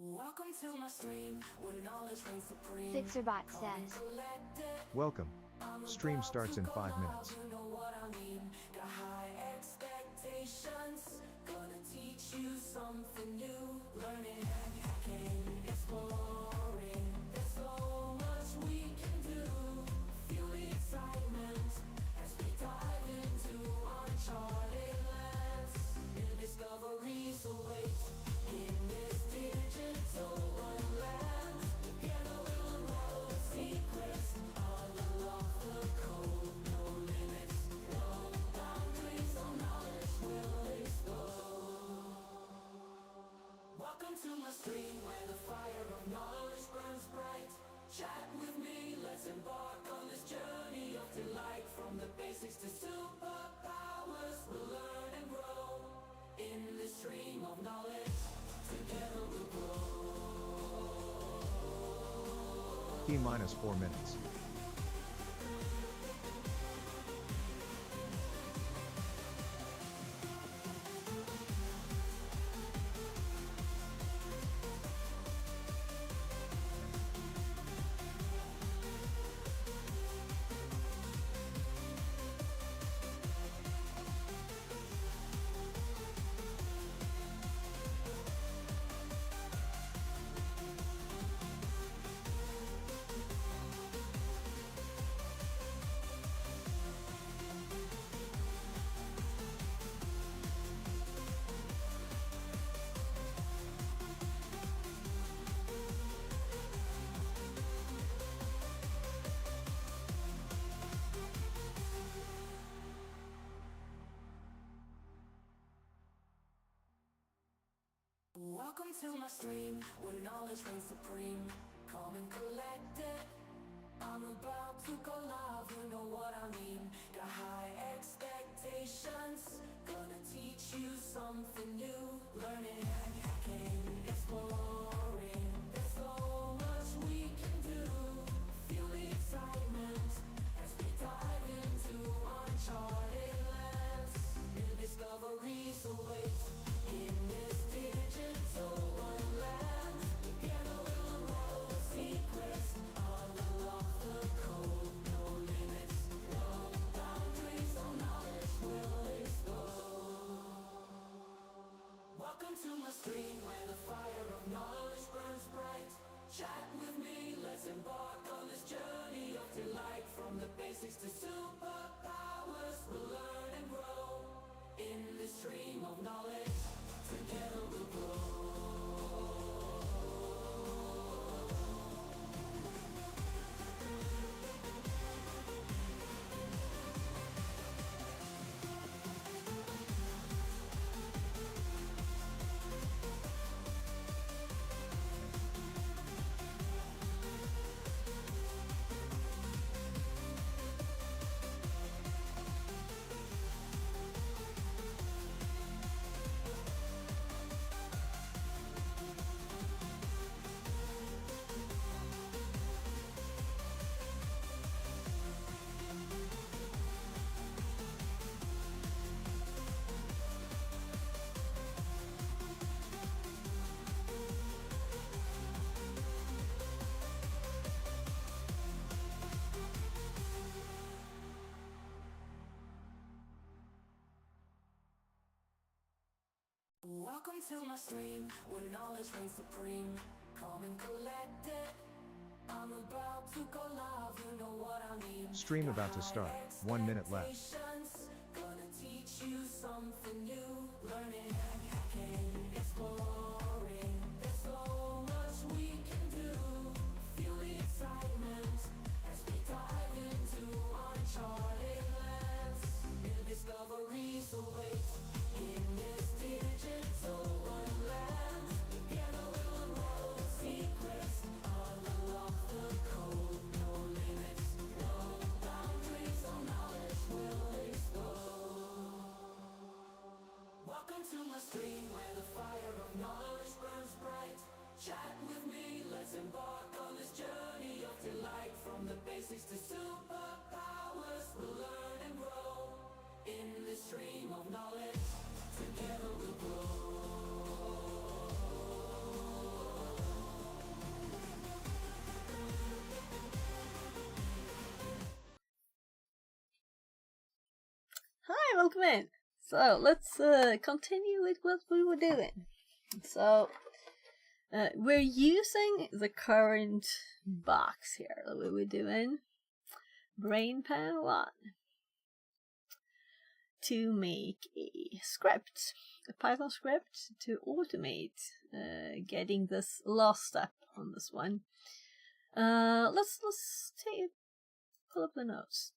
Welcome to my stream, where knowledge reigns supreme. Fixerbot says. Welcome. Stream starts in 5 minutes. You know what I mean. Got high expectations. Gonna teach you something new. Learning, hacking, exploring. There's so much we can do. Feel the excitement as we dive into uncharted lands. New discoveries await in this digital wonderland. Together we'll unravel the secrets. Unlock the code. No limits, no boundaries. All knowledge will explode. Welcome to my stream, where the fire of knowledge burns bright. Chat with me, let's embark on this journey of delight. From the basics to superpowers, we'll learn and grow. In this stream of knowledge, together we'll grow. T-minus 4 minutes. Welcome to my stream, where knowledge reigns supreme. Calm and collected, I'm about to go live. You know what I mean. Got high expectations. Gonna teach you something new. Learning, hacking, exploring. There's so much we can do. Feel the excitement as we dive into uncharted lands. New discoveries await in this digital wonderland. Together we'll unravel the secrets. Unlock the code. No limits, no boundaries. All knowledge will explode. Welcome to my stream, where the fire of knowledge burns bright. Chat with me, let's embark on this journey of delight. From the basics to superpowers, we'll learn and grow. In this stream of knowledge, together we'll grow. Welcome to my stream, where knowledge reigns supreme. Calm and collected, I'm about to go live. You know what I mean. Stream about to start. 1 minute left. Expectations, gonna teach you something new. Learning, hacking, exploring. There's so much we can do. Feel the excitement as we dive into uncharted lands. New discoveries await in this digital wonderland. Together we'll unravel the secrets. Unlock the code. No limits, no boundaries. All knowledge will explode. Welcome to my stream, where the fire of welcome in. So let's continue with what we were doing. So we're using the current box here that we were doing, Brain Pan 1, to make a script, a Python script to automate getting this last step on this one. Let's pull up the notes.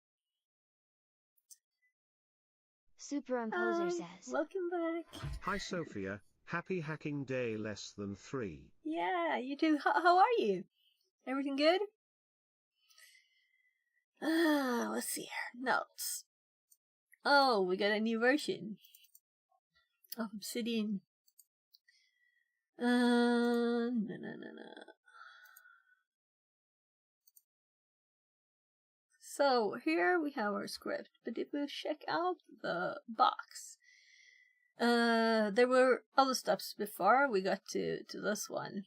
Superimposer says, welcome back. Hi Sophia, happy hacking day less than 3. Yeah, you too. How are you? Everything good? Let's see here. Notes. Oh, we got a new version of Obsidian. No. So here we have our script, but if we check out the box, there were other steps before we got to this one.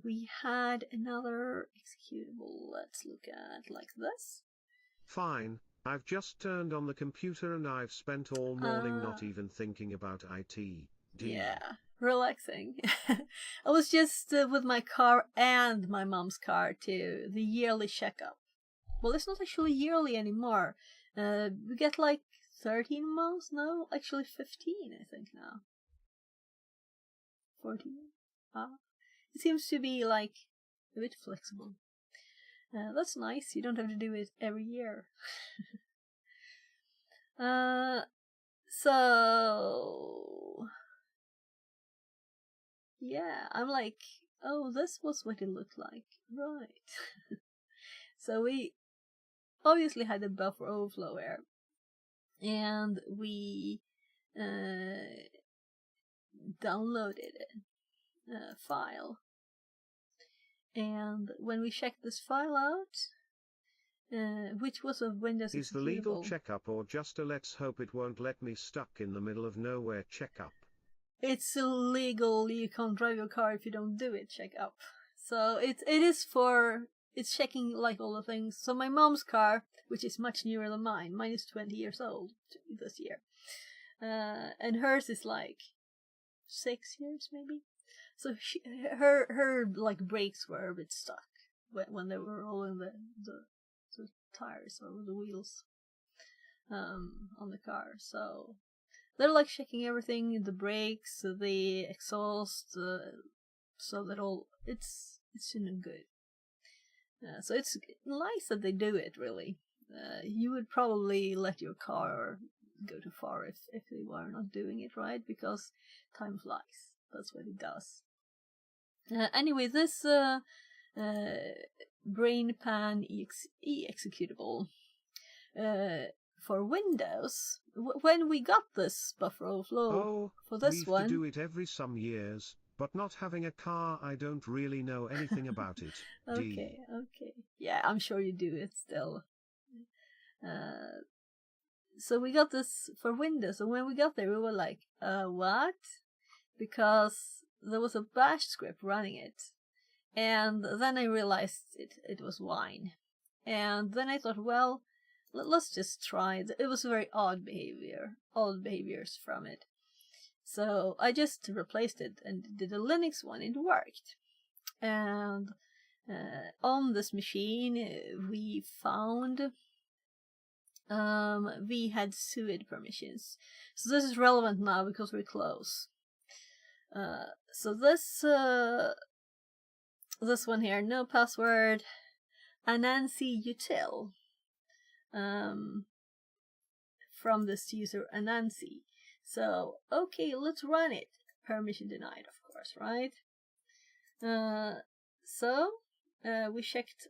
We had another executable. Let's look at like this. Fine, I've just turned on the computer and I've spent all morning not even thinking about IT. Yeah, relaxing. I was just with my car and my mom's car to the yearly checkup. Well, it's not actually yearly anymore. We get like 13 months now. Actually 15, I think now. 14? It seems to be like a bit flexible. That's nice. You don't have to do it every year. So yeah, I'm like, oh, this was what it looked like, right? So we obviously had a buffer overflow here, and we downloaded a file. And when we checked this file out, which was a Windows Is the legal executable, checkup or just a let's hope it won't let me stuck in the middle of nowhere checkup? it's illegal. You can't drive your car if you don't do it. Checkup. So it's checking like all the things. So my mom's car, which is much newer than mine is 20 years old this year, and hers is like 6 years maybe. So her like brakes were a bit stuck when they were rolling the tires or the wheels on the car. So they're like checking everything, the brakes, the exhaust, so that all it's good. So it's nice that they do it. Really, you would probably let your car go too far if they were not doing it right, because time flies. That's what it does. Anyway, this BrainPan exe executable for Windows, when we got this buffer overflow for this one, we do it every some years, but not having a car, I don't really know anything about it. Okay. Yeah, I'm sure you do it still. So we got this for Windows, and when we got there, we were like, what? Because there was a bash script running it. And then I realized it was wine. And then I thought, well, let's just try it. It was very odd behaviors from it. So I just replaced it and did a Linux one. It worked. And on this machine, we found we had suid permissions. So this is relevant now because we're close. So this one here, no password, Anansi util, from this user Anansi. So okay, let's run it. Permission denied, of course, right? So we checked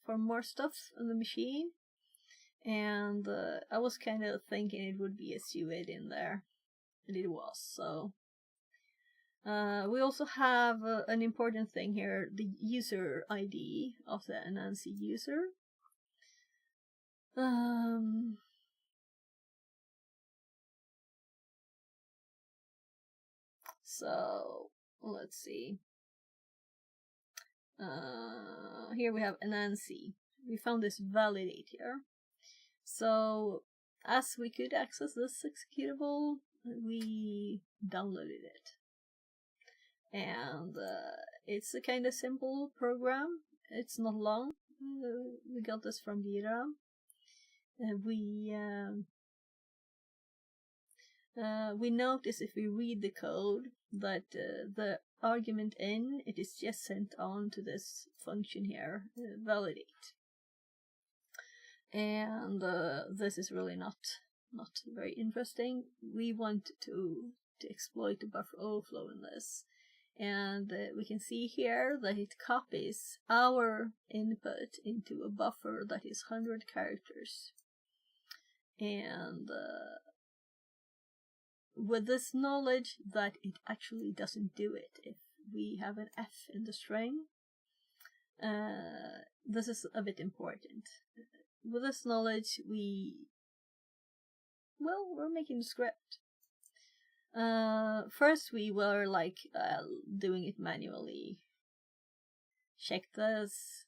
for more stuff on the machine, and I was kind of thinking it would be a suid in there, and it was. So we also have an important thing here, the user ID of the Anansi user. So let's see. Here we have Anansi. We found this validate here. So as we could access this executable, we downloaded it. And it's a kind of simple program. It's not long. We got this from GitHub. We notice if we read the code that the argument in, it is just sent on to this function here, validate. And this is really not very interesting. We want to exploit the buffer overflow in this. And we can see here that it copies our input into a buffer that is 100 characters. And with this knowledge that it actually doesn't do it if we have an F in the string, this is a bit important. With this knowledge, we're making the script. First we were like doing it manually. Check this,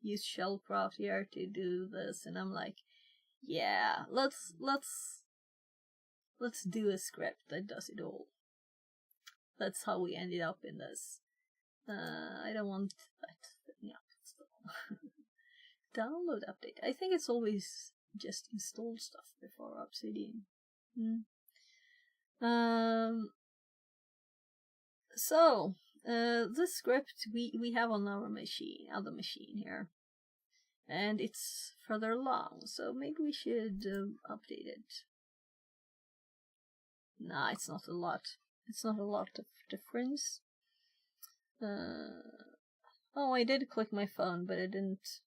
use shellcraft here to do this, and I'm like, yeah, let's do a script that does it all. That's how we ended up in this. I don't want that thing up still. Download update. I think it's always just install stuff before Obsidian. So this script we have on our other machine here, and it's further along, so maybe we should update it. Nah, it's not a lot. It's not a lot of difference. Oh, I did click my phone, but I didn't.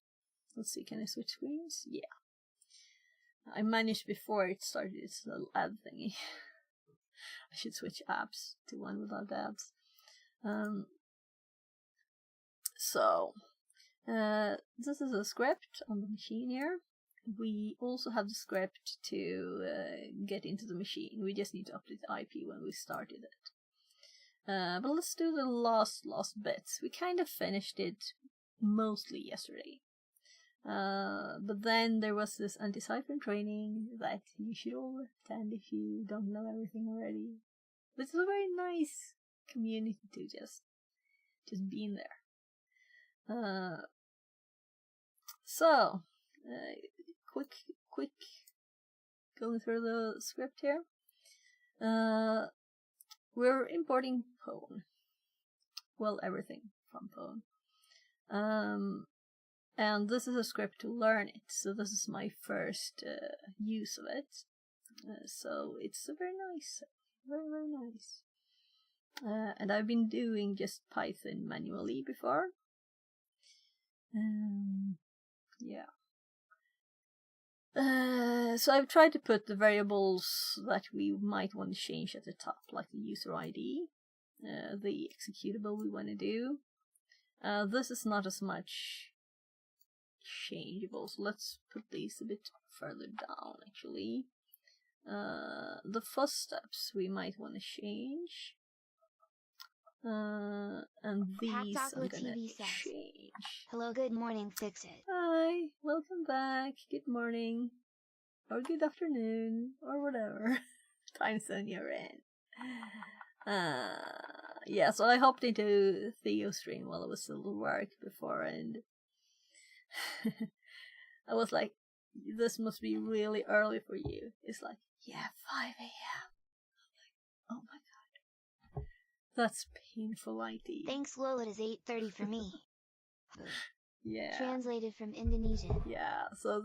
Let's see, can I switch screens? Yeah. I managed before it started its little ad thingy. I should switch apps to one without ads. This is a script on the machine here. We also have the script to get into the machine. We just need to update the IP when we started it. But let's do the last bits. We kind of finished it mostly yesterday. But then there was this anti-cipher training that you should all attend if you don't know everything already. But it's a very nice community to just be in there. Quick going through the script here. We're importing Pwn. Well, everything from Pwn. And this is a script to learn it, so this is my first use of it. So it's very nice, very nice. And I've been doing just Python manually before. Yeah. So I've tried to put the variables that we might want to change at the top, like the user ID, the executable we want to do. This is not as much changeable, so let's put these a bit further down actually. The first steps we might want to change. And these I'm gonna change. Hello, good morning, fix it. Hi, welcome back, good morning, or good afternoon, or whatever time zone you're in. Yeah, so I hopped into Theo's stream while I was still at work before, and I was like, this must be really early for you. It's like, yeah, 5 a.m. Oh my god. That's painful IT. Thanks, Lol, it is 8:30 for me. Yeah. Translated from Indonesian. Yeah, so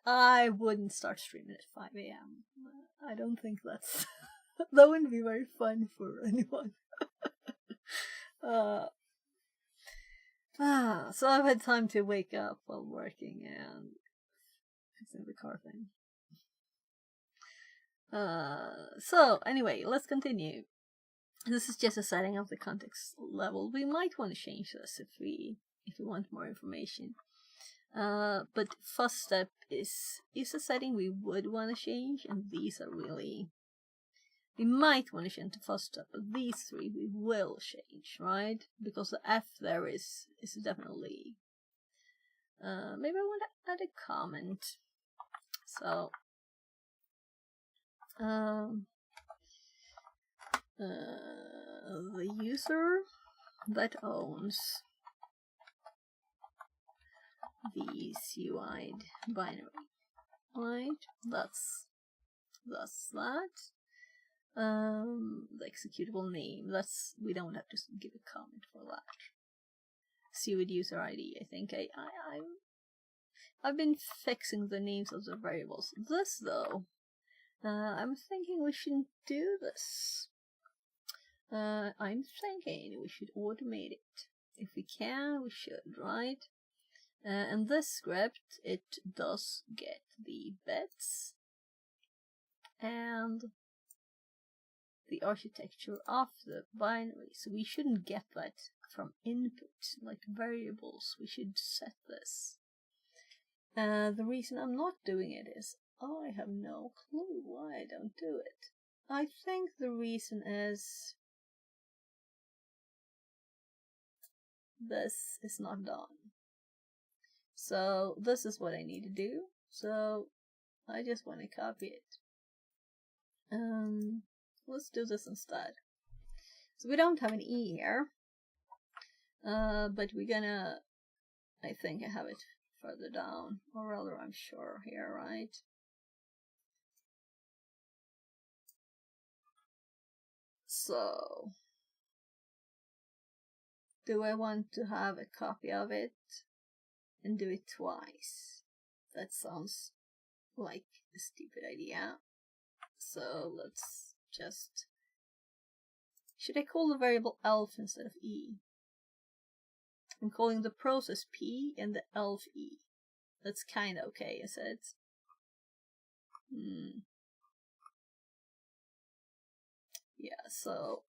I wouldn't start streaming at 5 a.m. I don't think that's... that wouldn't be very fun for anyone. So I've had time to wake up while working and fixing the car thing. So anyway, let's continue. This is just a setting of the context level. We might want to change this if we want more information. But first step is a setting we would want to change, and these are really... We might want to change the first step, but these three we will change, right? Because the F there is definitely... maybe I want to add a comment. So the user that owns the CUI binary, right? That's that. The executable name. That's, we don't have to give a comment for that. CUI user ID. I think I've been fixing the names of the variables. This though, I'm thinking we shouldn't do this. I'm thinking we should automate it. If we can, we should, right? And this script, it does get the bits and the architecture of the binary. So we shouldn't get that from input, like variables. We should set this. The reason I'm not doing it is I have no clue why I don't do it. I think the reason is this is not done. So this is what I need to do. So I just want to copy it. Let's do this instead. So we don't have an E here, but we're gonna, I think I have it further down, or rather I'm sure here, right? So do I want to have a copy of it and do it twice? That sounds like a stupid idea. So let's just, should I call the variable elf instead of E? I'm calling the process P and the elf E. That's kind of okay, is it? Yeah, so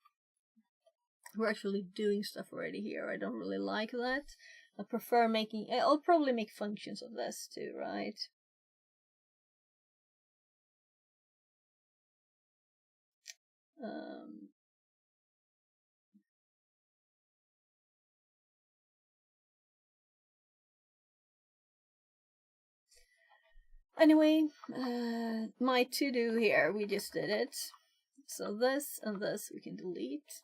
we're actually doing stuff already here. I don't really like that. I prefer making, I'll probably make functions of this too, right? Anyway, my to-do here, we just did it. So this and this we can delete.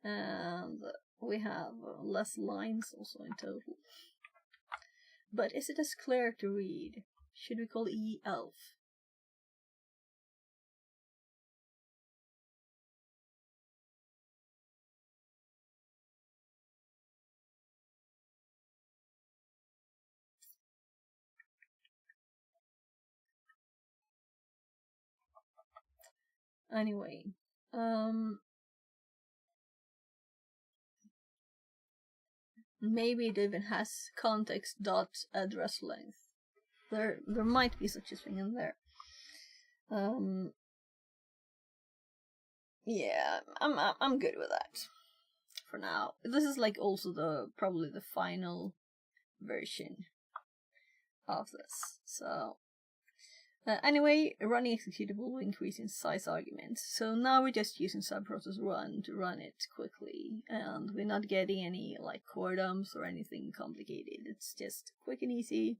And we have less lines also in total. But is it as clear to read? Should we call E elf? Anyway, maybe it even has context dot address length. There might be such a thing in there. Yeah, I'm good with that for now. This is like also probably the final version of this. So anyway, running executable will increase in size arguments. So now we're just using subprocess run to run it quickly, and we're not getting any like core dumps or anything complicated. It's just quick and easy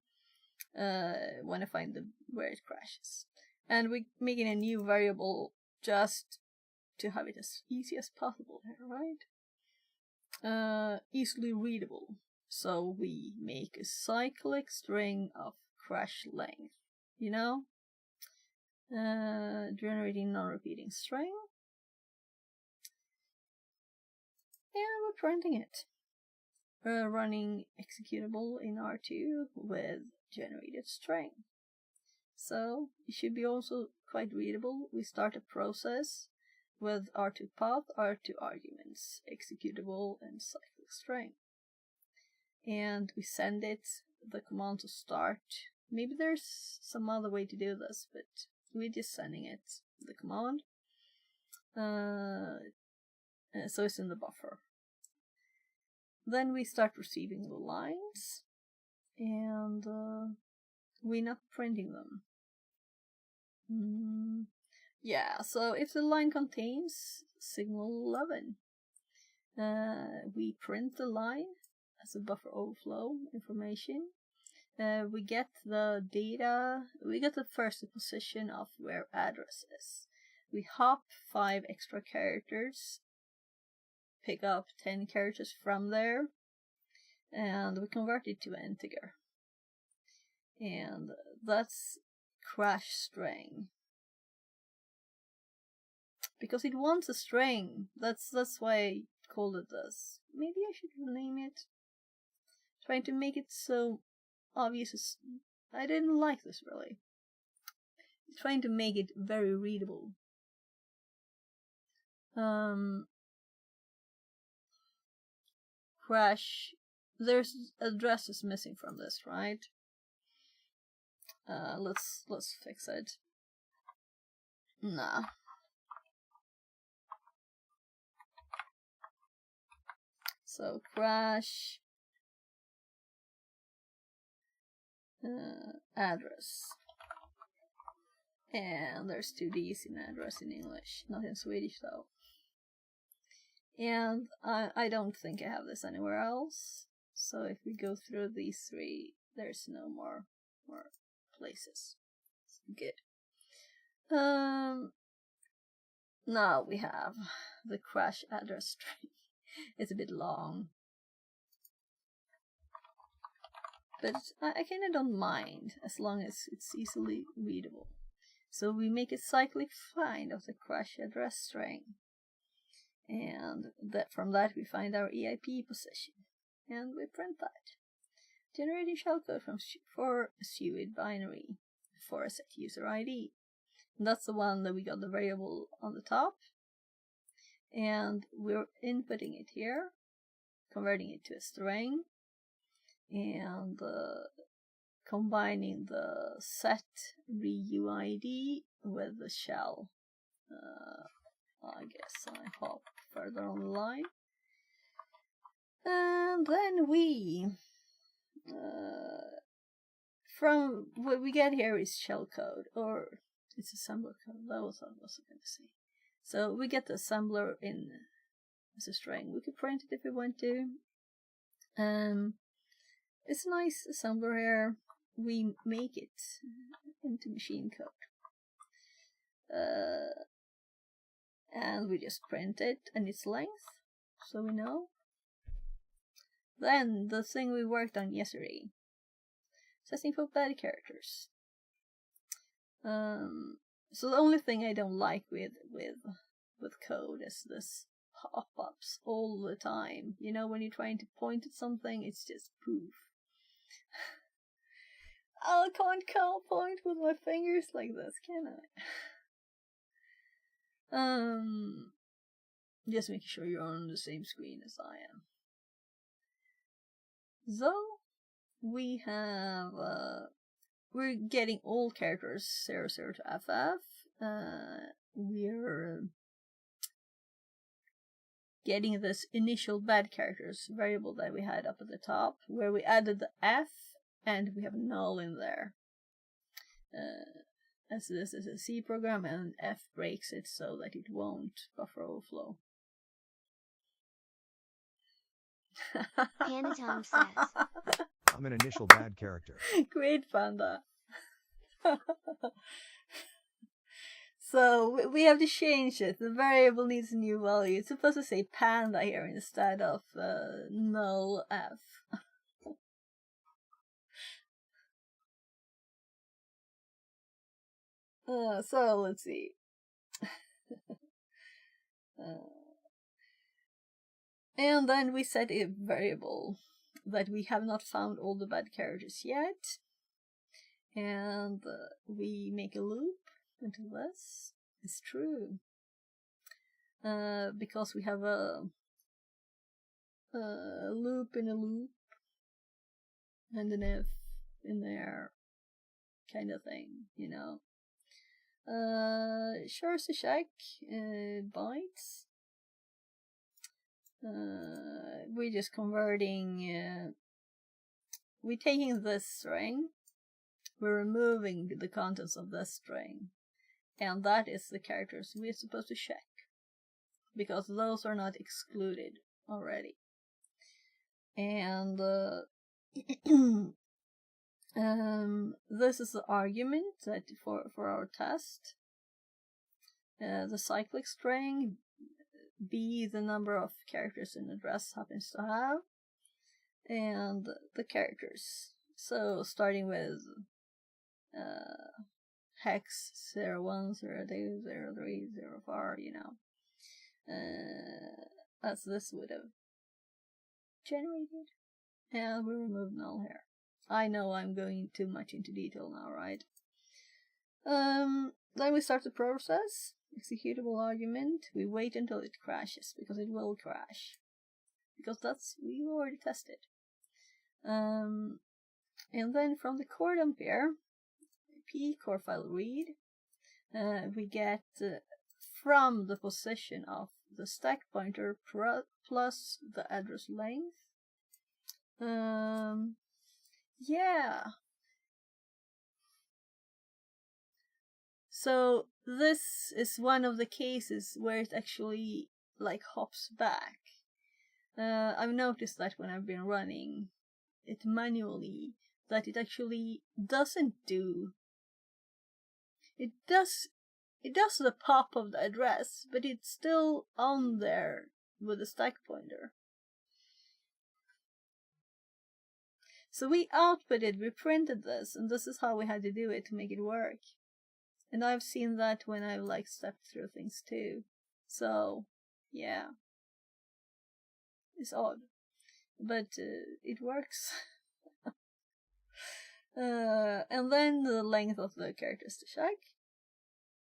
when I find where it crashes. And we're making a new variable just to have it as easy as possible here, right? Easily readable. So we make a cyclic string of crash length, you know? Generating non-repeating string. And we're printing it. Running executable in R2 with generated string. So it should be also quite readable. We start a process with R2 path, R2 arguments, executable and cyclic string. And we send it the command to start. Maybe there's some other way to do this, but we're just sending it the command. So it's in the buffer. Then we start receiving the lines, and we're not printing them. Yeah, so if the line contains signal 11, we print the line as a buffer overflow information, we get the data, we get the first position of where address is. We hop 5 extra characters, pick up 10 characters from there, and we convert it to an integer. And that's crash string. Because it wants a string. That's why I called it this. Maybe I should rename it. Trying to make it so obvious. I didn't like this really. Trying to make it very readable. Crash. There's addresses missing from this, right? Let's fix it. Nah. So crash address. And there's 2 D's in address in English, not in Swedish though. And I don't think I have this anywhere else. So if we go through these 3, there's no more places. Good. Now we have the crash address string. It's a bit long. But I kinda don't mind, as long as it's easily readable. So we make a cyclic find of the crash address string. And from that we find our EIP position. And we print that. Generating shellcode for a SUID binary for a set user ID. And that's the one that we got the variable on the top. And we're inputting it here, converting it to a string, and combining the set reuid with the shell. I guess I hop further on the line. And then we, from what we get here is shellcode, or it's assembler code, that was what I was going to say. So we get the assembler in as a string. We could print it if we want to. It's a nice assembler here. We make it into machine code. And we just print it and its length, so we know. Then the thing we worked on yesterday, testing for bad characters. So the only thing I don't like with code is this pop-ups all the time. You know, when you're trying to point at something, it's just poof. I can't point with my fingers like this, can I? Just making sure you're on the same screen as I am. So we have we're getting all characters 00 to FF. We're getting this initial bad characters variable that we had up at the top, where we added the F and we have null in there. As this is a C program, and F breaks it so that it won't buffer overflow. Panda Tom says. I'm an initial bad character. Great, Panda. So we have to change it. The variable needs a new value. It's supposed to say panda here instead of null F. So let's see. And then we set a variable that we have not found all the bad characters yet. And we make a loop into this. It's true. Because we have a loop in a loop and an if in there kind of thing, you know. Sure to check bytes. We're just converting, we're taking this string, we're removing the contents of this string, and that is the characters we're supposed to check, because those are not excluded already. And This is the argument that for our test. The cyclic string, B, the number of characters an address happens to have, and the characters. So starting with hex 01, 02, 03, 04, as this would have generated. And we remove null here. I know I'm going too much into detail now, right? Then we start the process. Executable argument. We wait until it crashes, because it will crash. Because we already tested. And then from the core dump here, p core file read, we get from the position of the stack pointer plus the address length. Yeah. So this is one of the cases where it actually like hops back. I've noticed that when I've been running it manually, that it actually doesn't do. It does the pop of the address, but it's still on there with the stack pointer. So we outputted, we printed this, and this is how we had to do it to make it work. And I've seen that when I've like stepped through things too. So, yeah. It's odd. But it works. And then the length of the characters to check.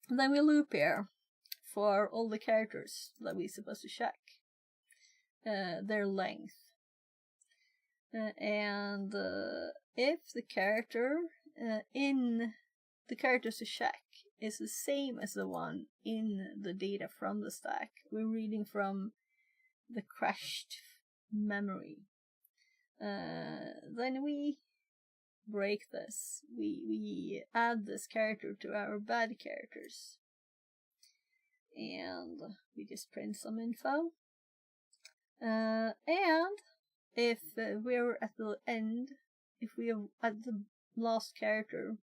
And then we loop here for all the characters that we're supposed to check. Their length. And if the character in the characters to check is the same as the one in the data from the stack, we're reading from the crashed memory. Then we break this. We add this character to our bad characters. And we just print some info. And if we're at the end, if we are at the last character,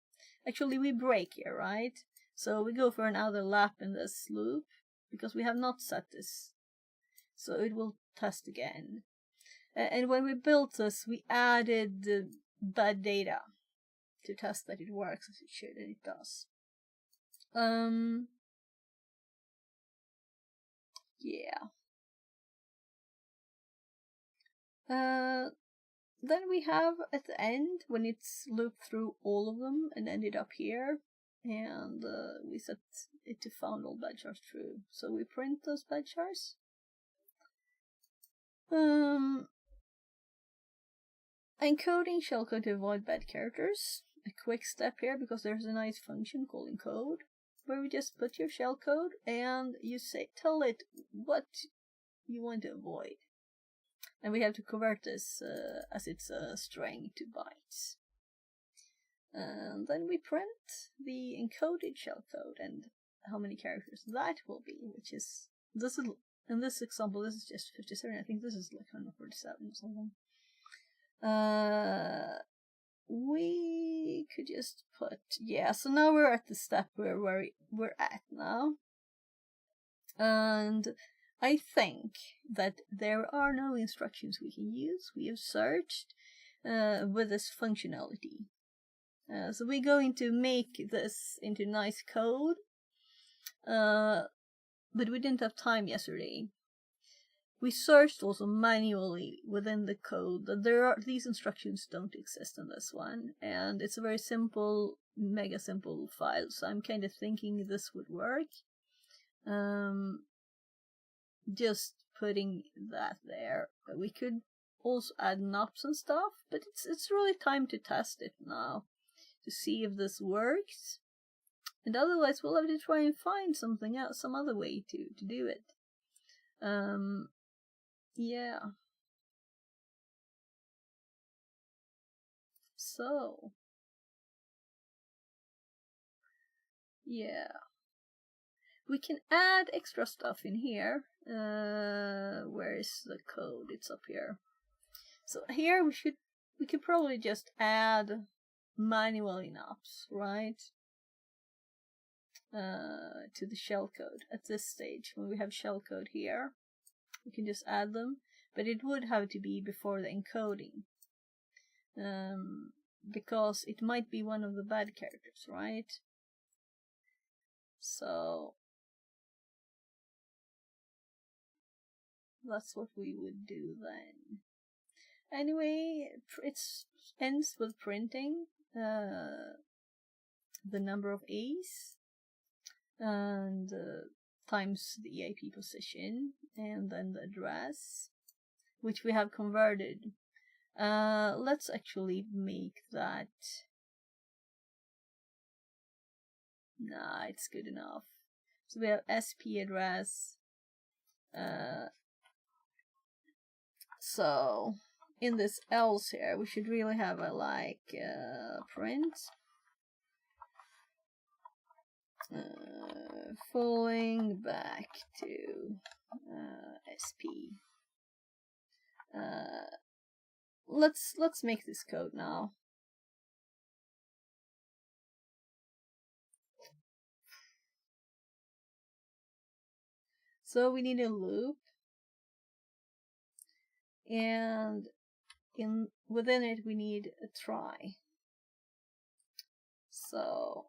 actually we break here, right? So we go for another lap in this loop, because we have not set this. So it will test again. And when we built this, we added the bad data to test that it works as it should, and it does. Yeah. Then we have at the end, when it's looped through all of them and ended up here, and we set it to found all bad chars true. So we print those bad chars. Encoding shellcode to avoid bad characters. A quick step here, because there's a nice function called encode, where we just put your shellcode and you tell it what you want to avoid. And we have to convert this as it's a string to bytes. And then we print the encoded shellcode and how many characters that will be, which is, in this example, this is just 57. I think this is like 147 or something. We could just put, yeah, so now we're at the step where we're at now. And I think that there are no instructions we can use. We have searched with this functionality. So we're going to make this into nice code, but we didn't have time yesterday. We searched also manually within the code that these instructions don't exist in this one, and it's a very simple, mega simple file. So I'm kind of thinking this would work. Just putting that there. We could also add knobs and stuff, but it's really time to test it now to see if this works. And otherwise, we'll have to try and find something else, some other way to do it. Yeah. So. Yeah. We can add extra stuff in here. Where is the code? It's up here. So here we could probably just add manually maps, right? To the shellcode at this stage. When we have shellcode here, we can just add them, but it would have to be before the encoding, because it might be one of the bad characters, right? So that's what we would do then. Anyway, it ends with printing the number of A's and times the EIP position, and then the address, which we have converted. Let's actually make that. Nah, it's good enough. So we have SP address. So in this else here, we should really have a print. Falling back to SP. Let's make this code now. So we need a loop, and within it we need a try. So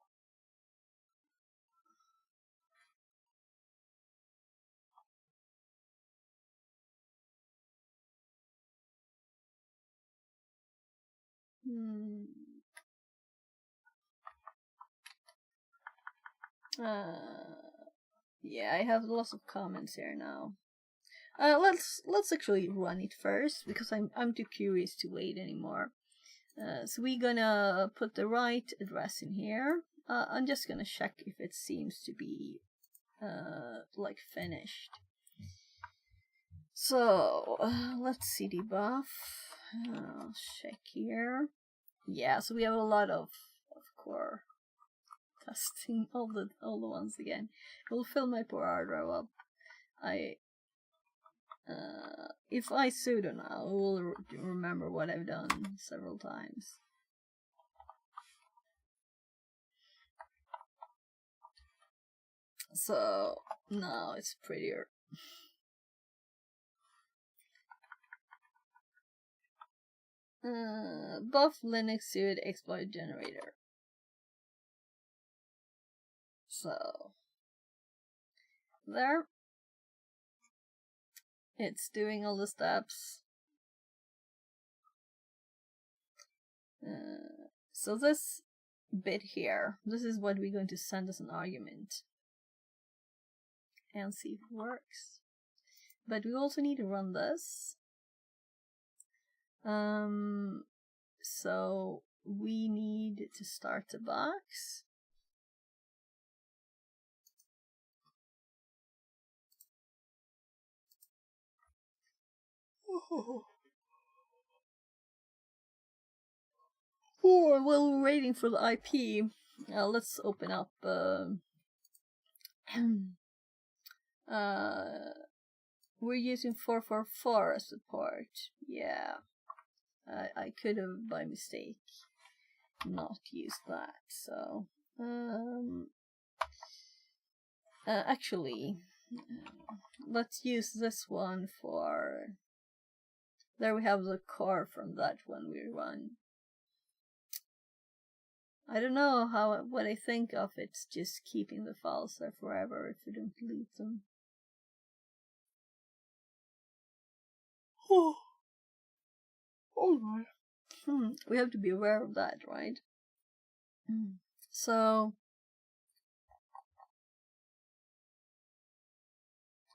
yeah, I have lots of comments here now. Let's actually run it first, because I'm too curious to wait anymore. So we're gonna put the right address in here. I'm just gonna check if it seems to be finished. So let's see debuff. Check here. Yeah, so we have a lot of core testing, all the ones again. We'll fill my poor hard drive up. If I sudo now, I will remember what I've done several times. So now it's prettier. Buff Linux suite exploit generator. So there, it's doing all the steps. So this bit here, this is what we're going to send as an argument and see if it works. But we also need to run this. So we need to start the box. Or while we're waiting for the IP, let's open up. We're using 444 as support. Yeah, I could have by mistake not used that. So actually, let's use this one for. There we have the core from that one we run. I don't know what I think of it's just keeping the files there forever if we don't delete them. Oh my. We have to be aware of that, right? So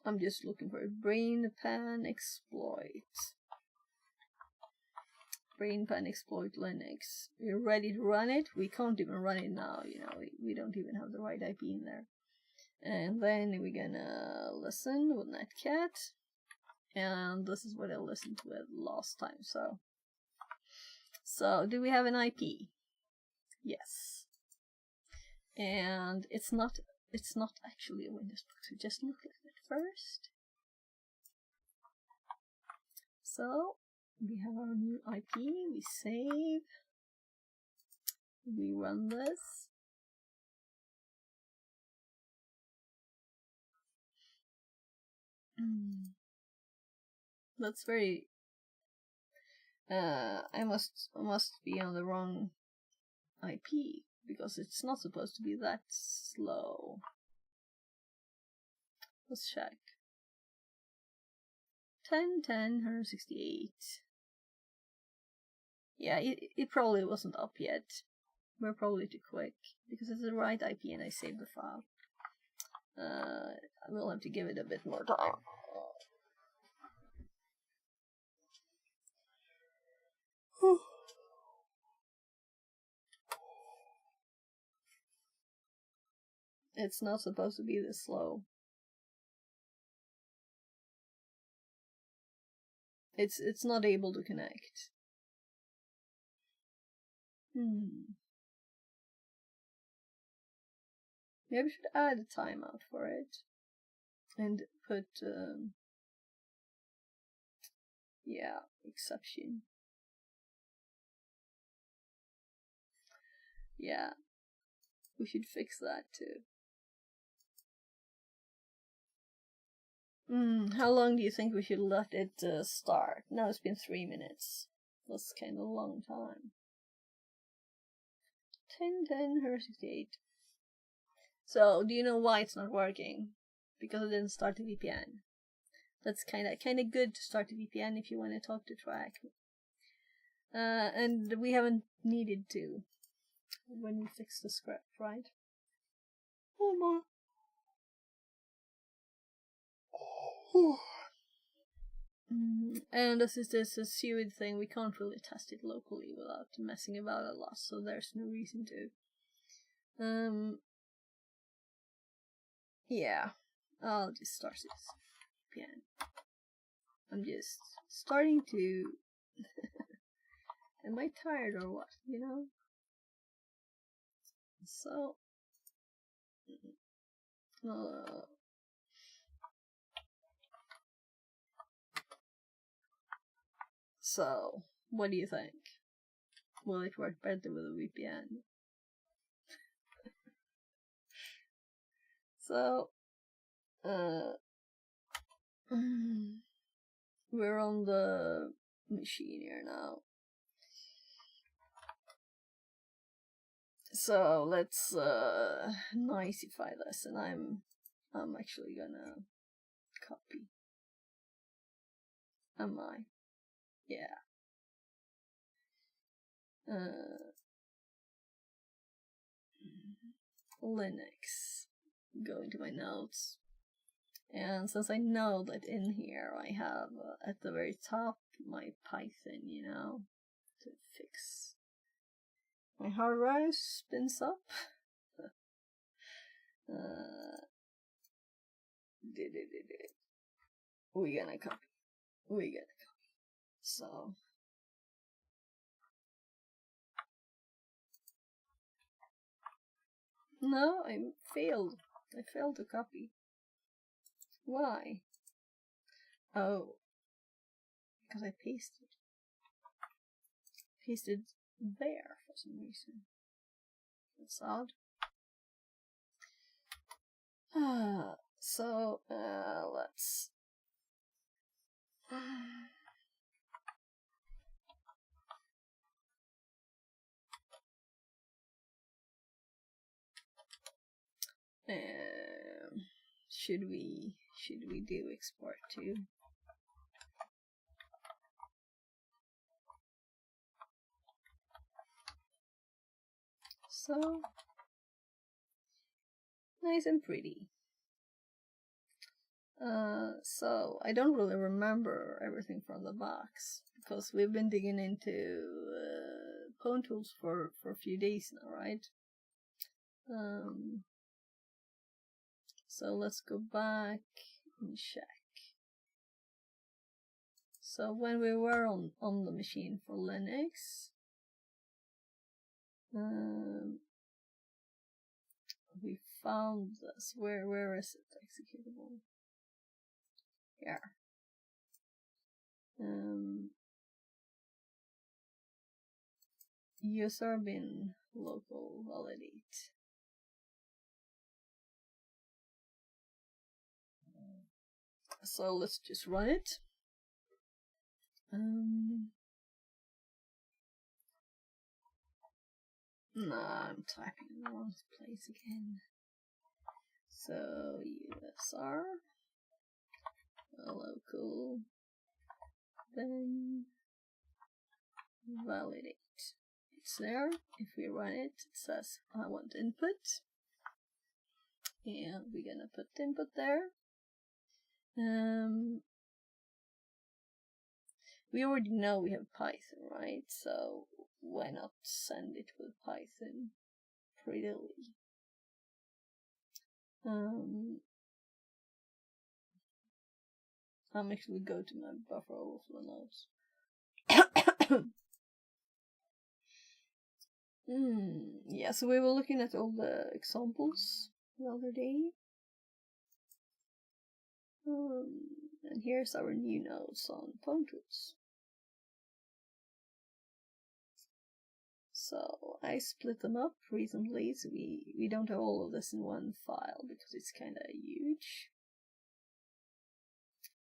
I'm just looking for a brain pan exploit. Brain pan exploit Linux. We're ready to run it. We can't even run it now, you know, we don't even have the right IP in there. And then we're gonna listen with netcat. And this is what I listened with last time, so do we have an IP? Yes. And it's not actually a Windows box. We just look at it first. So we have our new IP, we save. We run this. That's very. I must be on the wrong IP because it's not supposed to be that slow. Let's check. 168. Yeah, it probably wasn't up yet. We're probably too quick because it's the right IP and I saved the file. I will have to give it a bit more time. It's not supposed to be this slow. It's not able to connect. Maybe we should add a timeout for it and put yeah, exception. Yeah, we should fix that too. How long do you think we should let it start? Now it's been 3 minutes. That's kind of a long time. 168. So, do you know why it's not working? Because I didn't start the VPN. That's kind of good to start the VPN if you want to talk to track. And we haven't needed to when we fix the script, right? One more. And this is a suid thing, we can't really test it locally without messing about a lot, so there's no reason to. Yeah, I'll just start this again. I'm just starting to. Am I tired or what? You know? So. So, what do you think? Will it work better with a VPN? So, we're on the machine here now. So let's nicify this, and I'm actually gonna copy. Am I? Yeah. Linux. Go into my notes. And since I know that in here I have at the very top my Python, you know, to fix my hard drive spins up. We're gonna copy. So no, I failed. I failed to copy. Why? Oh, because I pasted there for some reason. That's odd. So let's. Should we do export too? So nice and pretty. So I don't really remember everything from the box because we've been digging into pwntools for a few days now, right? So let's go back and check. So when we were on the machine for Linux, we found this. Where is it executable? Here. user bin local validate. So let's just run it. No, I'm typing in the wrong place again. So usr local then validate. It's there. If we run it, it says I want input, and we're gonna put the input there. We already know we have Python, right? So why not send it with Python prettily? I'm actually go to my buffer overflow notes. Yeah, so we were looking at all the examples the other day. And here's our new nodes on pwntools. So I split them up recently, so we don't have all of this in one file because it's kind of huge.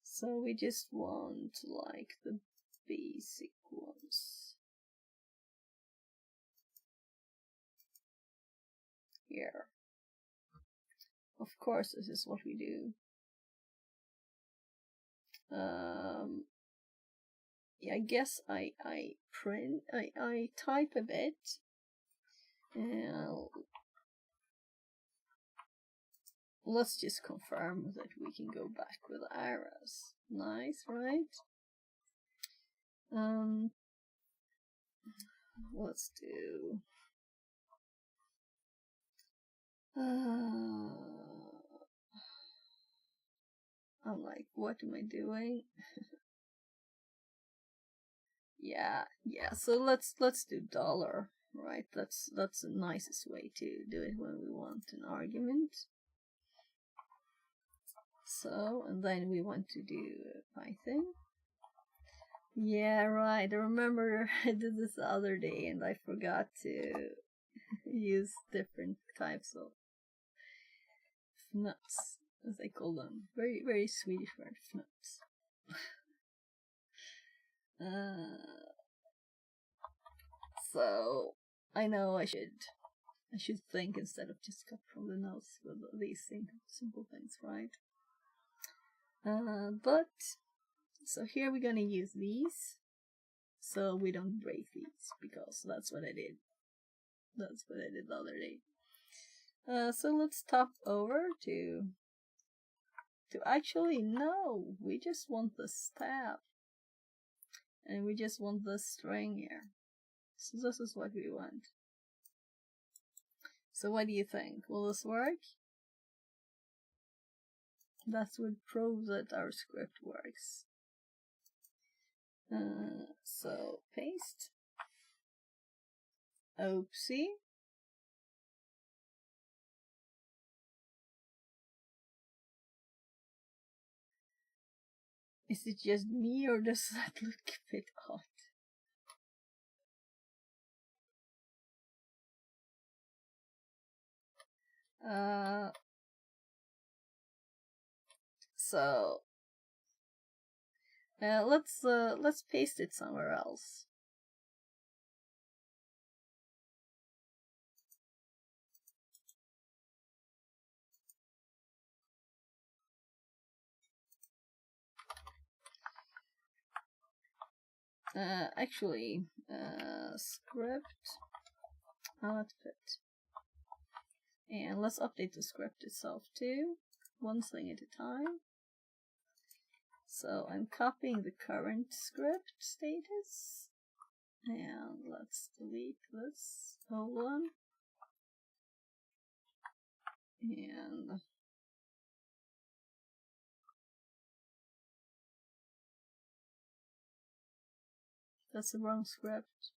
So we just want like the basic ones. Here. Of course, this is what we do. Yeah, I guess I type a bit. And let's just confirm that we can go back with arrows. Nice, right? Let's do. I'm like, what am I doing? yeah. So let's do $, right? That's the nicest way to do it when we want an argument. So, and then we want to do Python. Yeah, right. I remember I did this the other day and I forgot to use different types of nuts, as they call them. Very, very Swedish word, nuts. So I know I should think instead of just cut from the notes with these simple things, right? But so here we're gonna use these, so we don't break these because that's what I did. That's what I did the other day. So let's top over to actually no, we just want the tab, and we just want the string here. So this is what we want. So what do you think? Will this work? That would prove that our script works. So paste. Oopsie. Is it just me or does that look a bit odd? So let's paste it somewhere else. Actually, script output, and let's update the script itself too, one thing at a time. So I'm copying the current script status, and let's delete this whole one, and that's the wrong script.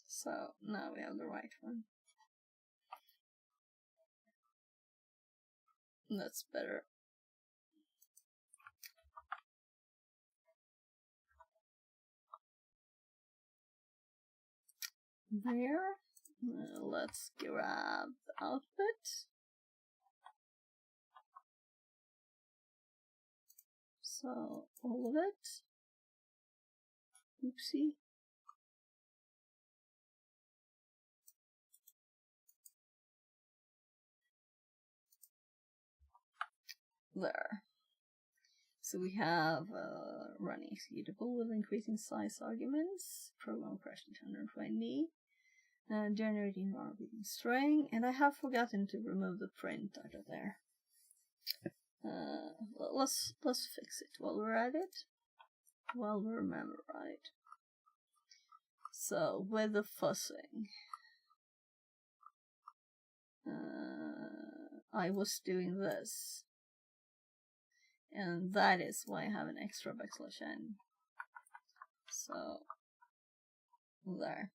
So now we have the right one. That's better. there. Let's grab the outfit. So all of it. Oopsie. There. So we have running executable with increasing size arguments, program crash to 120, generating non-repeating string, and I have forgotten to remove the print out of there. Let's fix it while we're at it. While we remember, right? So with the fuzzing, I was doing this. And that is why I have an extra \n. So, there.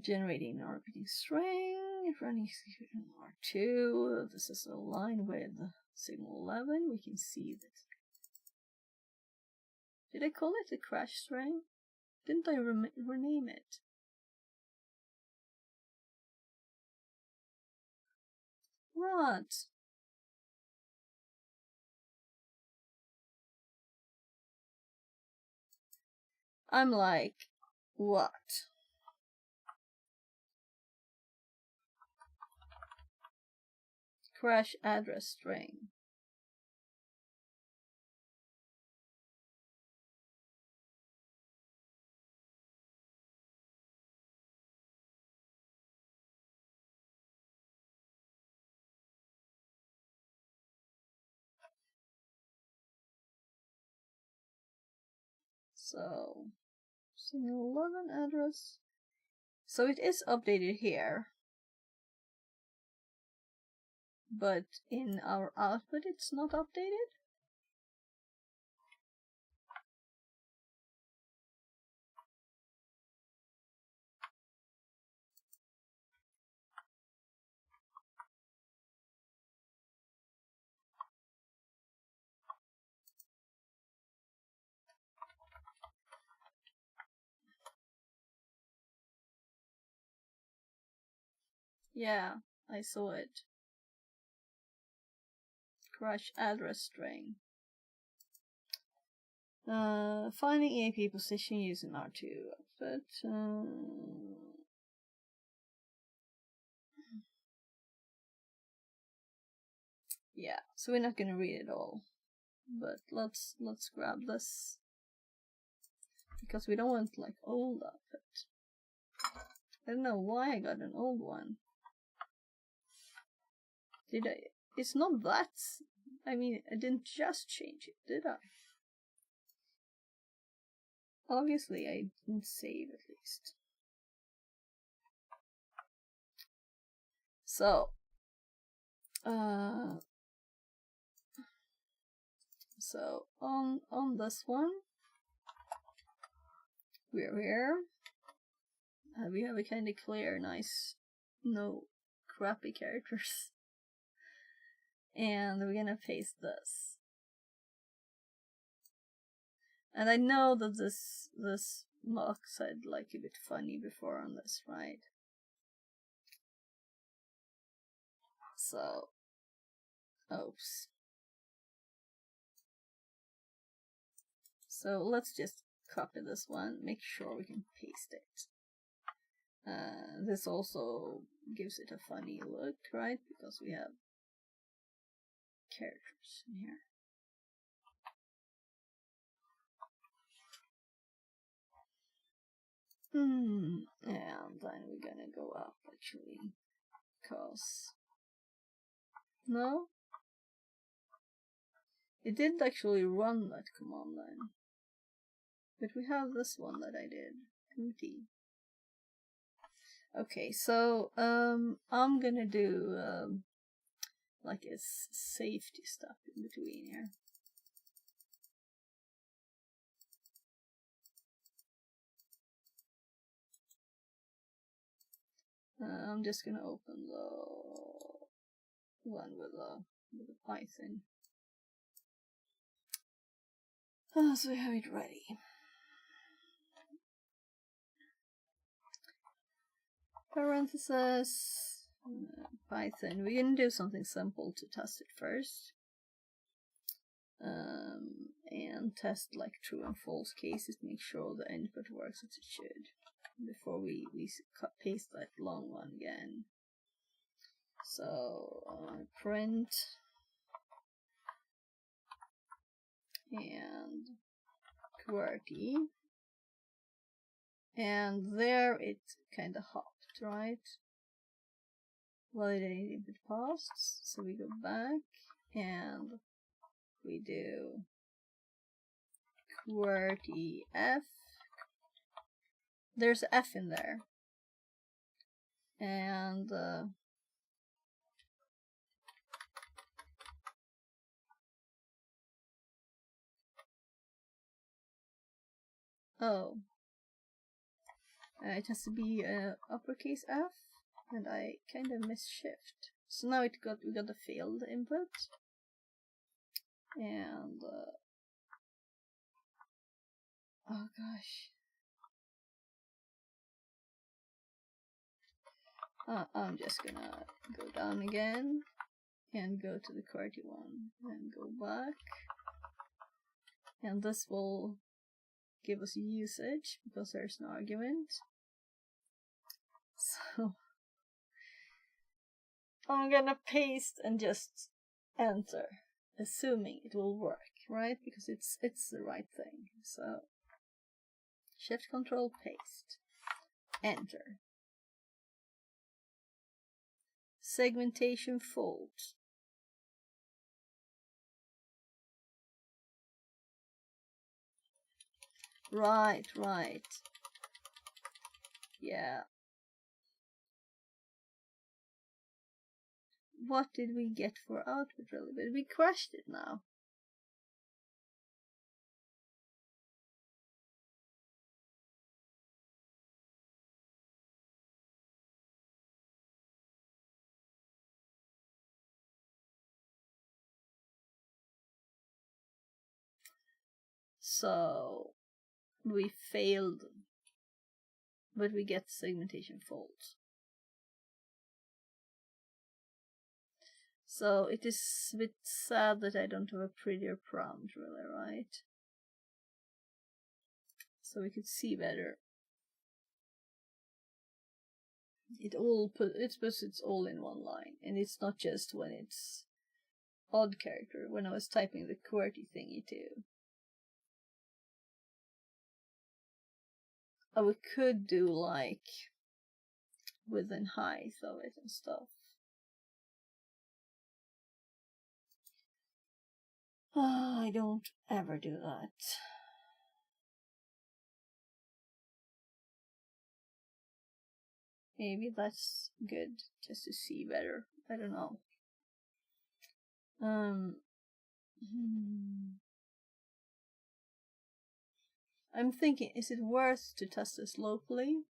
Generating a repeating string, running execution R2. This is aligned with signal 11. We can see this. Did I call it a crash string? Didn't I rename it? What? I'm like, what? Crash address string. So, signal 11 address. So it is updated here. But in our output it's not updated? Yeah, I saw it. Crash address string. Finding EAP position using R2 output. Yeah, so we're not gonna read it all, but let's grab this because we don't want like old output. I don't know why I got an old one. Did I? It's not that. I mean, I didn't just change it, did I? Obviously, I didn't save at least. So, so on this one, we're here. We have a kind of clear, nice, no crappy characters. And we're gonna paste this. And I know that this mock said like a bit funny before on this, right? So, oops. So let's just copy this one, make sure we can paste it. This also gives it a funny look, right? Because we have characters in here. And then we're gonna go up actually, because no, it didn't actually run that command line, but we have this one that I did, empty. Okay, so I'm gonna do like a safety stuff in between here. I'm just gonna open the one with the Python. Oh, so we have it ready. Parentheses, Python. We're gonna do something simple to test it first. And test like true and false cases to make sure the input works as it should before we paste that long one again. So print and QWERTY, and there it kind of hopped, right? Validate input pasts. So we go back and we do QWERTY F. There's a F in there, and oh, it has to be uppercase F, and I kind of missed shift. So now we got the failed input, and oh gosh. I'm just gonna go down again and go to the QWERTY one and go back, and this will give us usage because there's no argument. So I'm gonna paste and just enter, assuming it will work, right? Because it's the right thing. So Shift Control Paste, enter. Segmentation fault. Right. Yeah. What did we get for output really? But we crashed it now. So we failed, but we get segmentation fault. So it is a bit sad that I don't have a prettier prompt, really, right? So we could see better. It puts it all in one line, and it's not just when it's odd character. When I was typing the QWERTY thingy too. Oh, we could do like width and height of it and stuff. Oh, I don't ever do that. Maybe that's good, just to see better. I don't know. I'm thinking, is it worth to test this locally?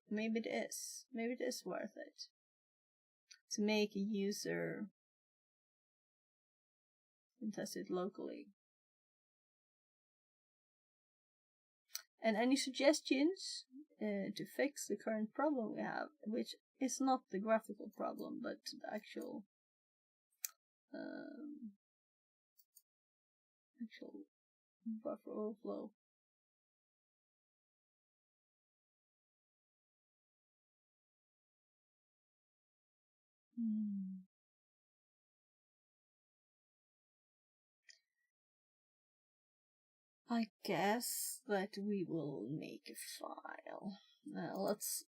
Maybe it is. Maybe it is worth it to make a user and test it locally. And any suggestions to fix the current problem we have, which is not the graphical problem, but the actual buffer overflow. I guess that we will make a file.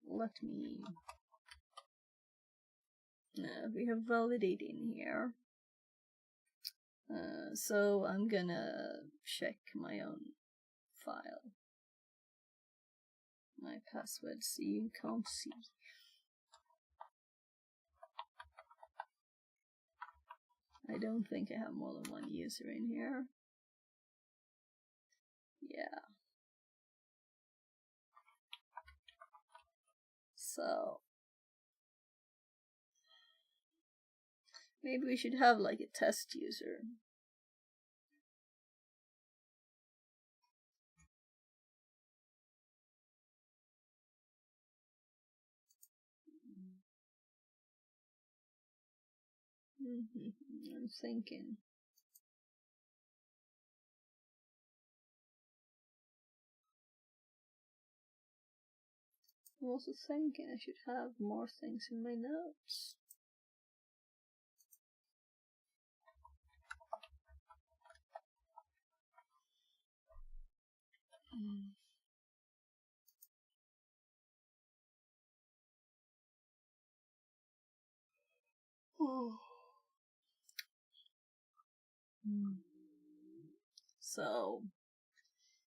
Let me. We have validate in here. So I'm gonna check my own file. My password, so you can't see. I don't think I have more than one user in here. Yeah. So maybe we should have like a test user. I'm thinking. I'm also thinking I should have more things in my notes. So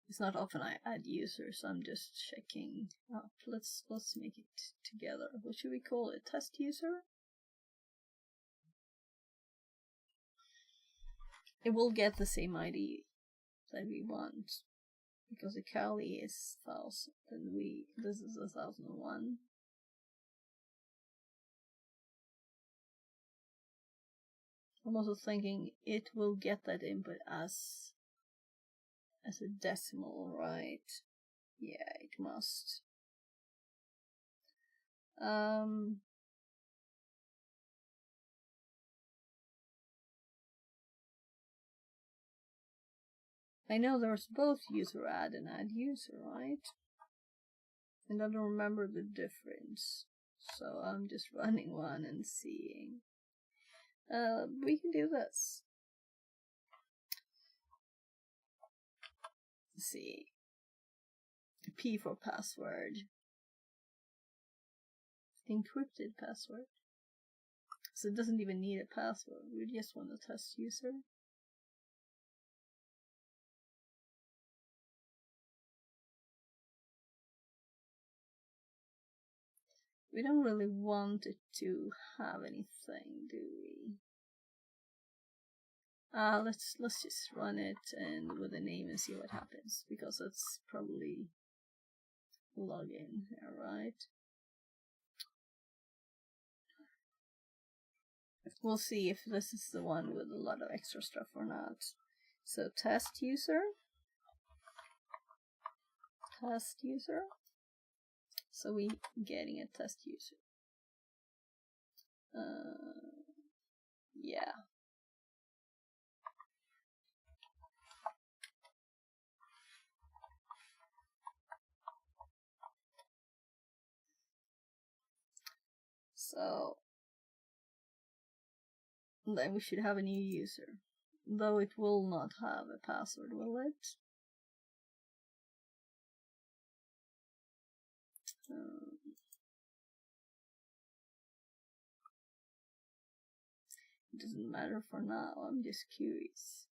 it's not often I add users. I'm just checking up. Let's make it together. What should we call it? Test user? It will get the same ID that we want because the Kali is 1000 and this is 1001. I'm also thinking it will get that input as a decimal, right? Yeah, it must. I know there's both user add and add user, right? And I don't remember the difference. So I'm just running one and seeing. We can do this. Let's see. P for password. Encrypted password. So it doesn't even need a password. We just want to test user. We don't really want it to have anything, do we? Let's just run it and with a name and see what happens, because that's probably login here, right? We'll see if this is the one with a lot of extra stuff or not. So test user. So we getting a test user. Yeah. So then we should have a new user, though it will not have a password, will it? It doesn't matter for now, I'm just curious.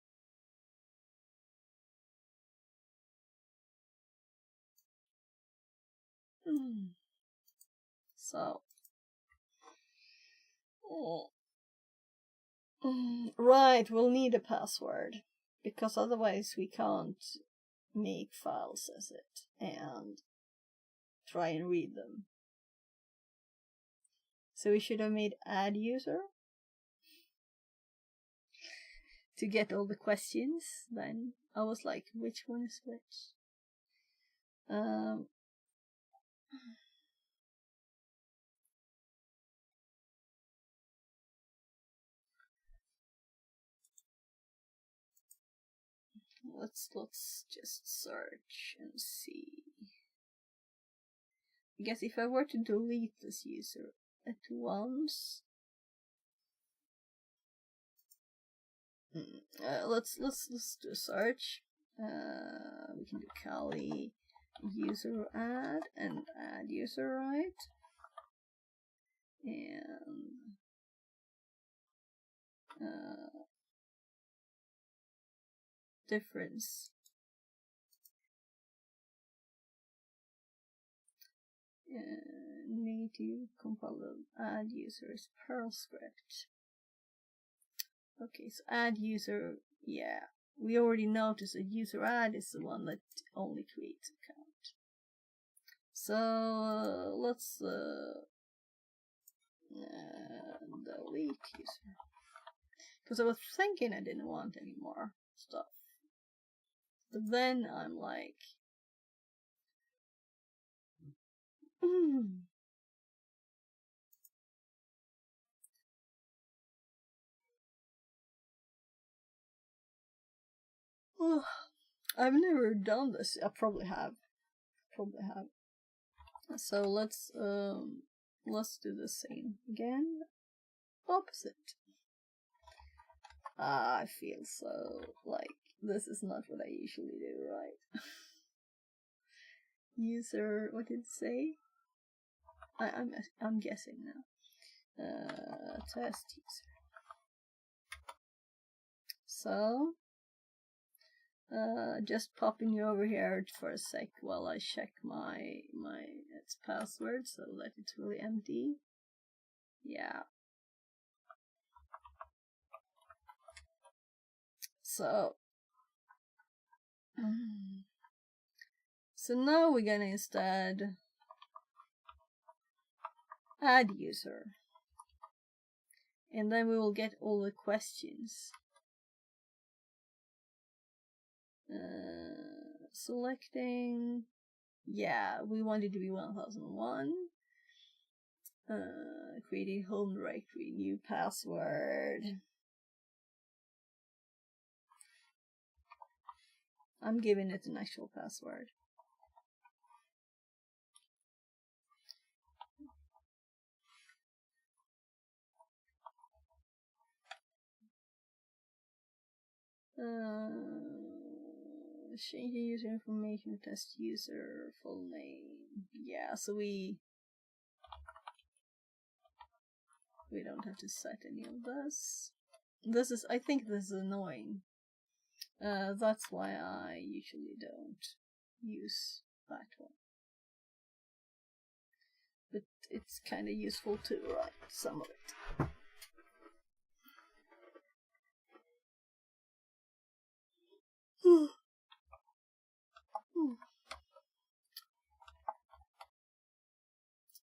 So, right, we'll need a password, because otherwise we can't make files as it and try and read them. So we should have made add user to get all the questions. Then I was like, which one is which? Let's just search and see. I guess if I were to delete this user at once, let's do a search. We can do Kali user add and add user, right? And difference. Native compiler add user is Perl script. Okay, so add user, yeah. We already noticed that user add is the one that only creates account. So let's delete user. Because I was thinking I didn't want any more stuff. But then I'm like, I've never done this. I probably have. So let's do the same again. Opposite. I feel so like this is not what I usually do, right? User, what did it say? I'm guessing now. Test user. So, just popping you over here for a sec while I check its password so that it's really empty. Yeah. So now we're gonna instead add user, and then we will get all the questions. Selecting, yeah, we want it to be 1001. Creating home directory, new password. I'm giving it an actual password. Changing user information, test user, full name. Yeah, so we don't have to set any of this. I think this is annoying. That's why I usually don't use that one. But it's kind of useful too, right? Some of it.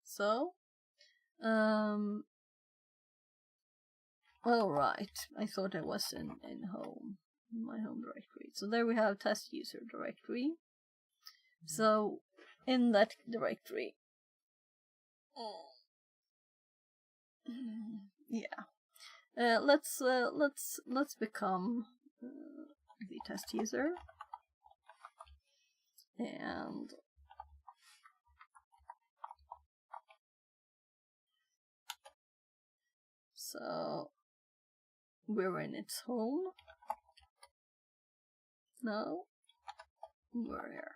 So, all right. I thought I was in home, my home directory. So there we have test user directory. So in that directory, yeah, let's become the test user, and so we're in its home. No, we're here.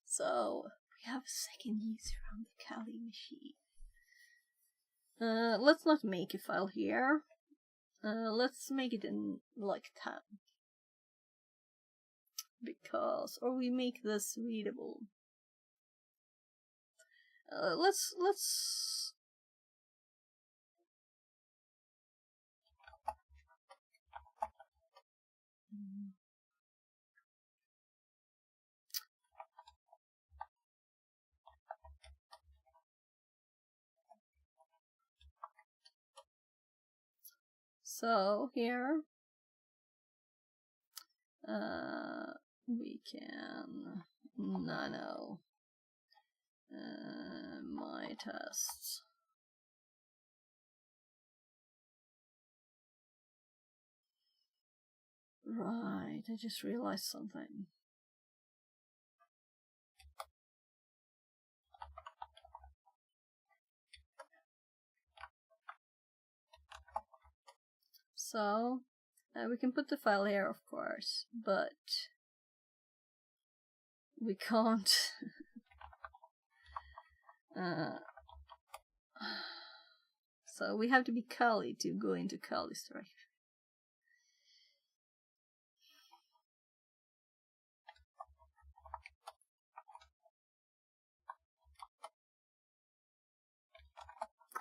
So we have a second user on the Kali machine. Let's not make a file here. Let's make it in like tab. Because, or we make this readable. Let's so here we can nano my tests. Right, I just realized something. So we can put the file here, of course, but we can't. So we have to be Kali to go into Kali's directory.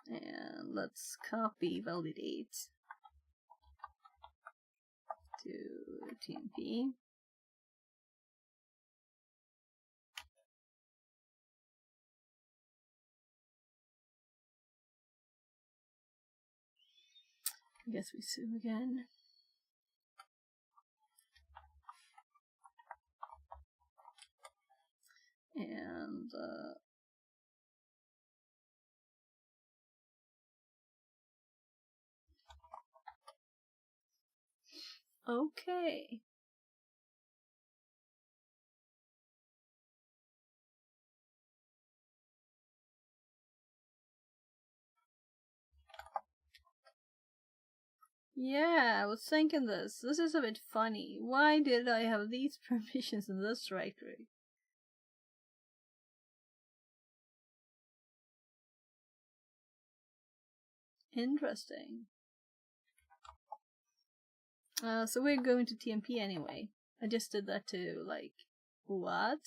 And let's copy validate to TMP. I guess we zoom again. And Okay. Yeah, I was thinking this. This is a bit funny. Why did I have these permissions in this directory? Interesting. So we're going to TMP anyway. I just did that to, like, what?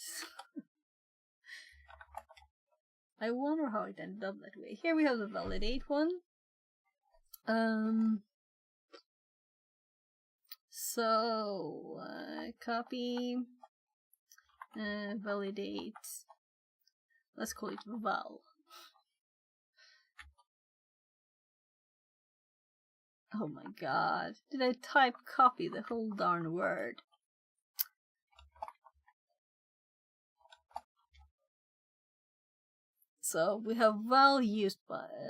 I wonder how it ended up that way. Here we have the validate one. So, copy, validate. Let's call it val. Oh my god. Did I type copy the whole darn word? So we have val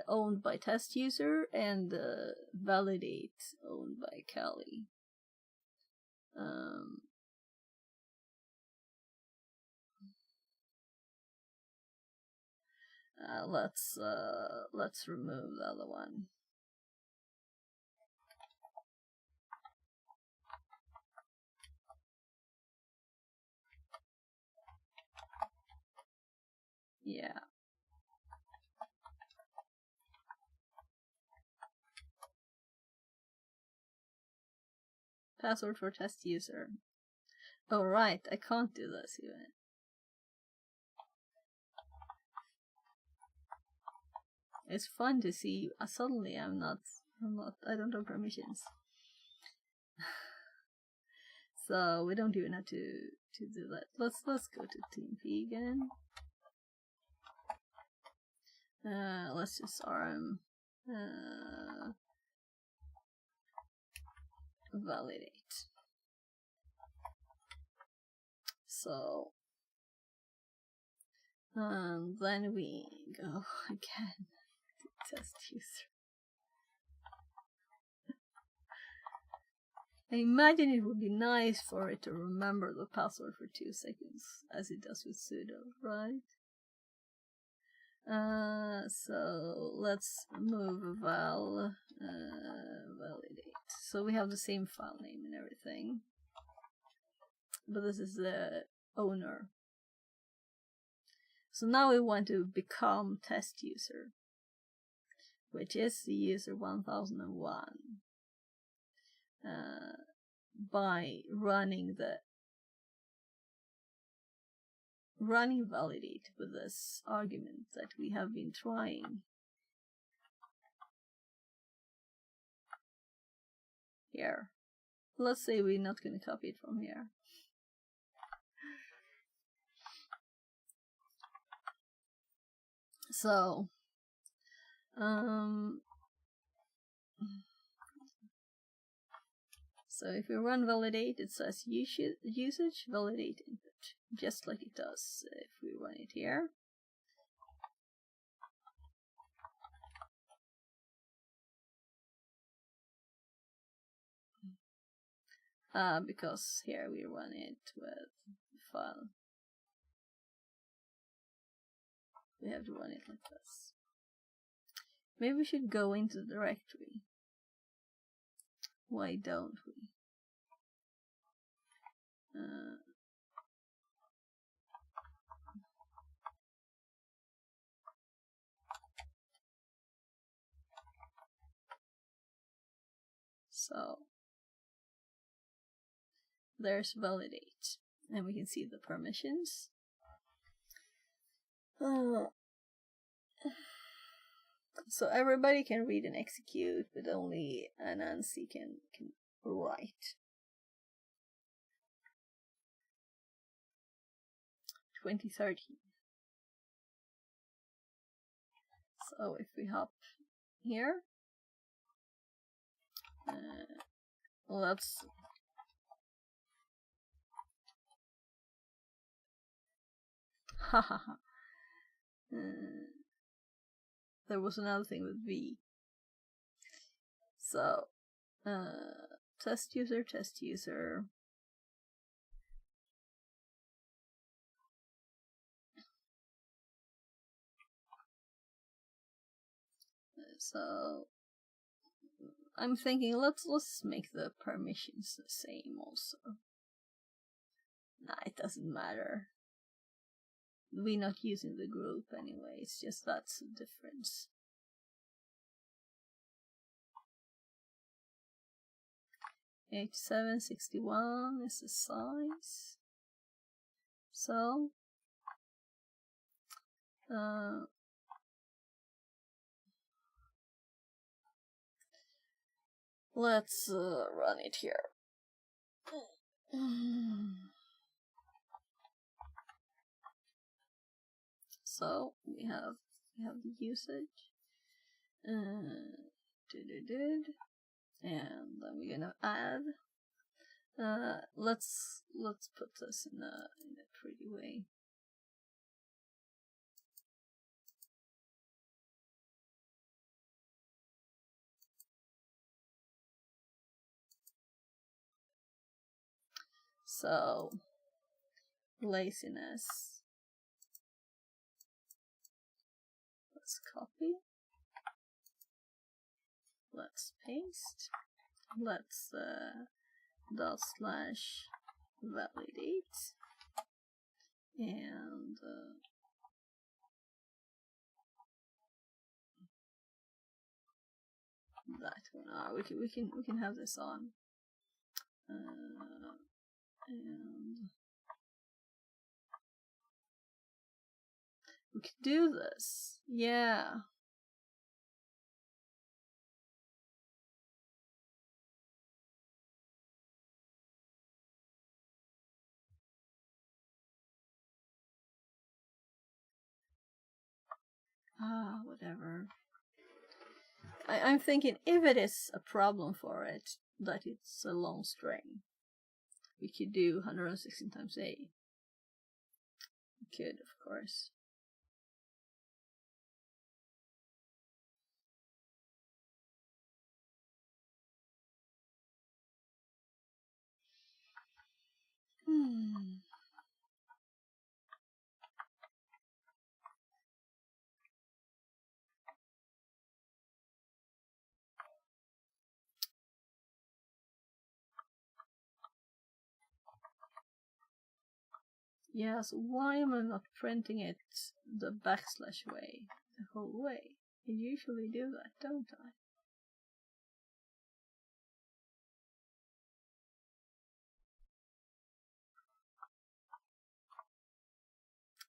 owned by test user and validate owned by Kali. Let's remove the other one. Yeah. Password for test user. Oh right, I can't do this even. It's fun to see. Suddenly I don't have permissions. So we don't even have to do that. Let's go to TMP again. Let's just rm validate. So then we go again to test user. I imagine it would be nice for it to remember the password for 2 seconds, as it does with sudo, right? So let's move val validate. So we have the same file name and everything, but this is the owner. So now we want to become test user, which is the user 1001, by running validate with this argument that we have been trying. Here. Let's say we're not going to copy it from here. So, so if we run validate, it says usage validate input, just like it does if we run it here. Because here we run it with the file. We have to run it like this. Maybe we should go into the directory. Why don't we? So there's validate, and we can see the permissions. So everybody can read and execute, but only Anansi can write. 2013. So if we hop here, let's hahaha. There was another thing with V. So test user, test user. So I'm thinking let's make the permissions the same also. Nah, it doesn't matter. We're not using the group anyway, it's just that's the difference. H761 is the size. So let's run it here. So we have the usage, and then we're gonna add. Let's put this in a pretty way. So laziness. Let's copy. Let's paste. Let's dot slash validate, and that one. We can have this on, and we can do this. Yeah. Whatever. I'm thinking if it is a problem for it that it's a long string, we could do 116 times A. We could, of course. Yeah, so why am I not printing it the backslash way the whole way? I usually do that, don't I?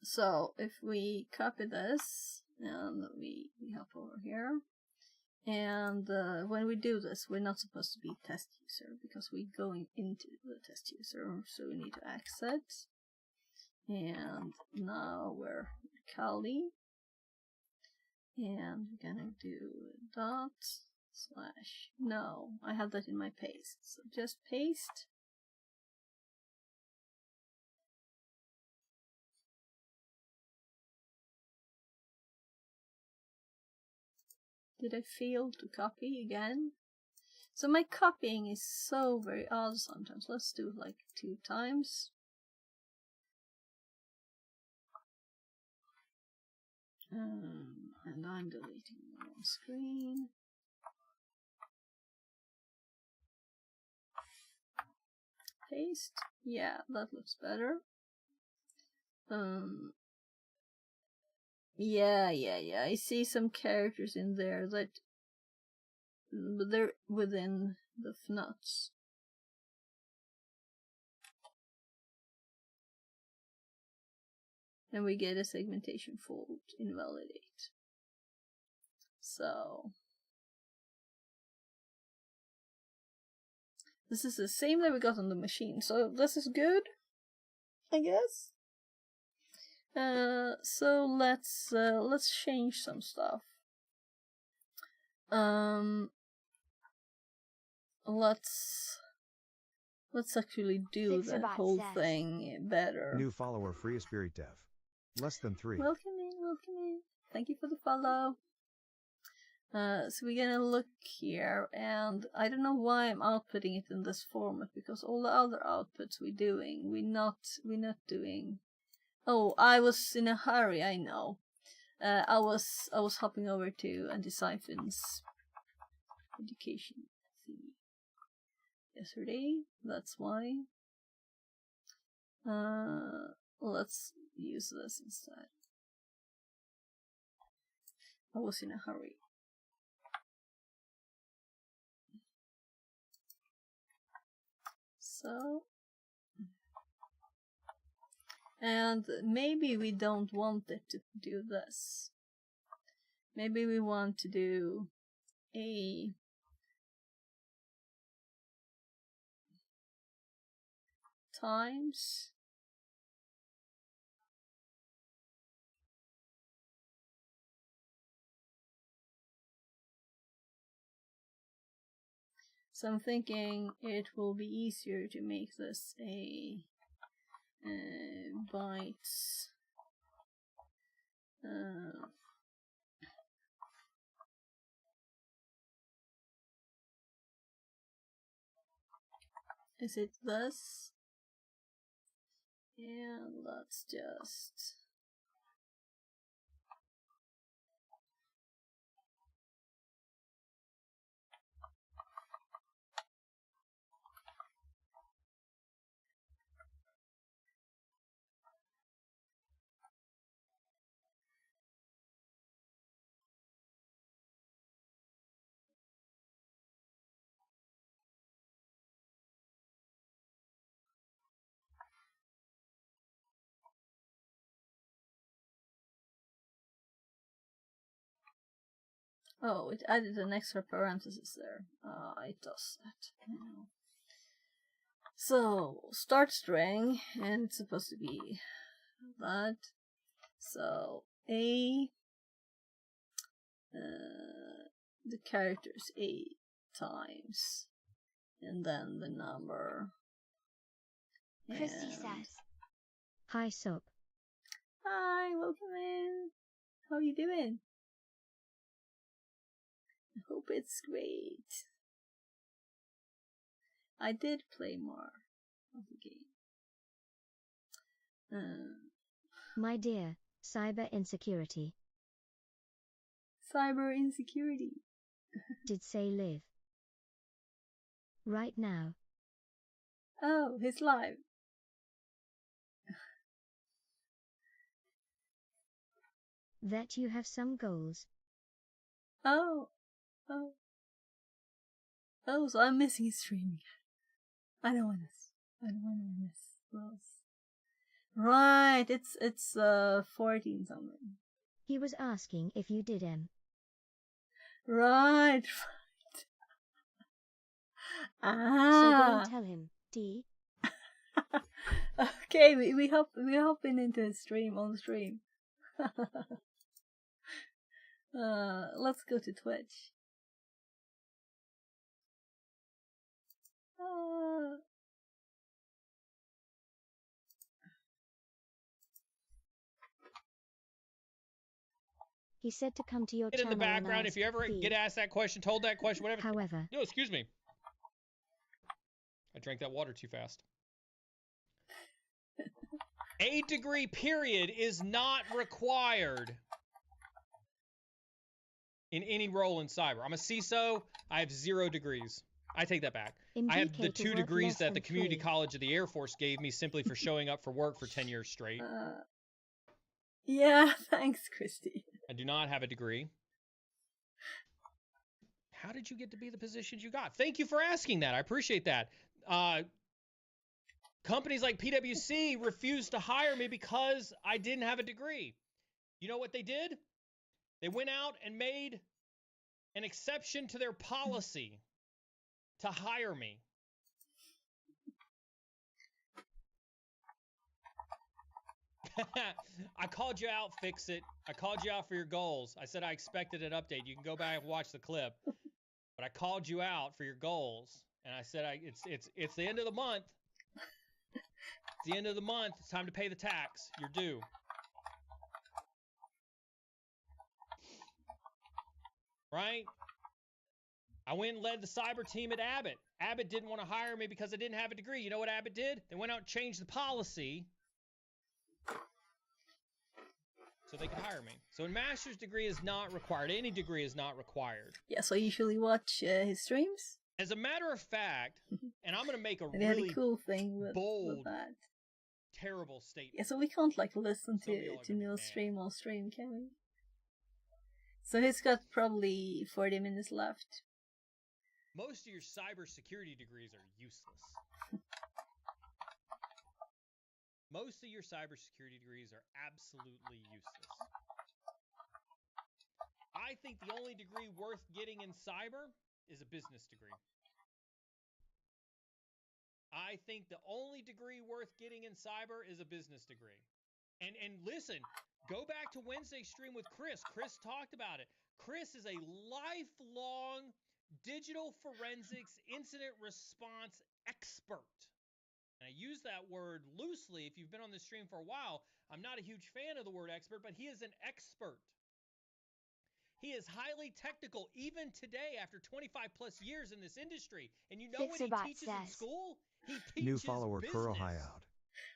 So if we copy this and we hop over here, and when we do this, we're not supposed to be test user because we're going into the test user, so we need to exit. And now we're Kali, and we're gonna do dot slash. No, I have that in my paste, so just paste. Did I fail to copy again? So my copying is so very odd sometimes. Let's do it like 2 times. And I'm deleting the wrong screen. Paste. Yeah, that looks better. Yeah. I see some characters in there that, but they're within the fnuts. And we get a segmentation fault invalidate. So this is the same that we got on the machine, so this is good, I guess. So let's change some stuff. Let's actually do the whole thing better. New follower, Free Spirit Dev. Less than 3. Welcome in. Thank you for the follow. So we're gonna look here, and I don't know why I'm outputting it in this format, because all the other outputs we're not doing. Oh, I was in a hurry, I know. I was hopping over to Anti-Siphon's education yesterday, that's why. Let's use this instead. I was in a hurry. So, and maybe we don't want it to do this. Maybe we want to do a times so I'm thinking it will be easier to make this a bytes is it this? And let's just oh, it added an extra parenthesis there. It does that. So, start string, and it's supposed to be that. So, the characters A times, and then the number. Christy says. Hi, Soap. Hi, welcome in. How are you doing? I hope it's great. I did play more of the game. My dear, cyber insecurity. Cyber insecurity. Did say live. Right now. Oh, he's live. That you have some goals. Oh, so I'm missing streaming. I don't want this. I don't want to miss those. Right, it's 14 something. He was asking if you did Right. So go Ah. and tell him, D. Okay, we hopping into his stream on stream. Let's go to Twitch. He said to come to your in channel the background and if you ever D. get asked that question, told that question, whatever. However. No, excuse me. I drank that water too fast. A degree period is not required in any role in cyber. I'm a CISO. I have 0 degrees. I take that back. I have the 2 degrees that the community college of the Air Force gave me simply for showing up for work for 10 years straight. Yeah, thanks, Christy. I do not have a degree. How did you get to be the positions you got? Thank you for asking that. I appreciate that. Companies like PwC refused to hire me because I didn't have a degree. You know what they did? They went out and made an exception to their policy to hire me. I called you out, Fix It. I called you out for your goals. I said I expected an update. You can go back and watch the clip. But I called you out for your goals, and I said it's the end of the month. It's the end of the month. It's time to pay the tax. You're due. right? I went and led the cyber team at Abbott. Abbott didn't want to hire me because I didn't have a degree. You know what Abbott did? They went out and changed the policy so they could hire me. So a master's degree is not required. Any degree is not required. Yeah, so I usually watch his streams. As a matter of fact, and I'm going to make a And they had really a cool thing with bold, that. terrible statement. Yeah, so we can't like listen Some of y'all are to gonna be Neil mad. stream all stream, can we? So he's got probably 40 minutes left. Most of your cybersecurity degrees are useless. Most of your cybersecurity degrees are absolutely useless. I think the only degree worth getting in cyber is a business degree. I think the only degree worth getting in cyber is a business degree. And listen, go back to Wednesday's stream with Chris. Chris talked about it. Chris is a lifelong digital forensics incident response expert. And I use that word loosely. If you've been on this stream for a while, I'm not a huge fan of the word expert, but he is an expert. He is highly technical, even today, after 25 plus years in this industry. And you know what he Fixerbot teaches in says. school? He teaches New follower business. Kuro High out.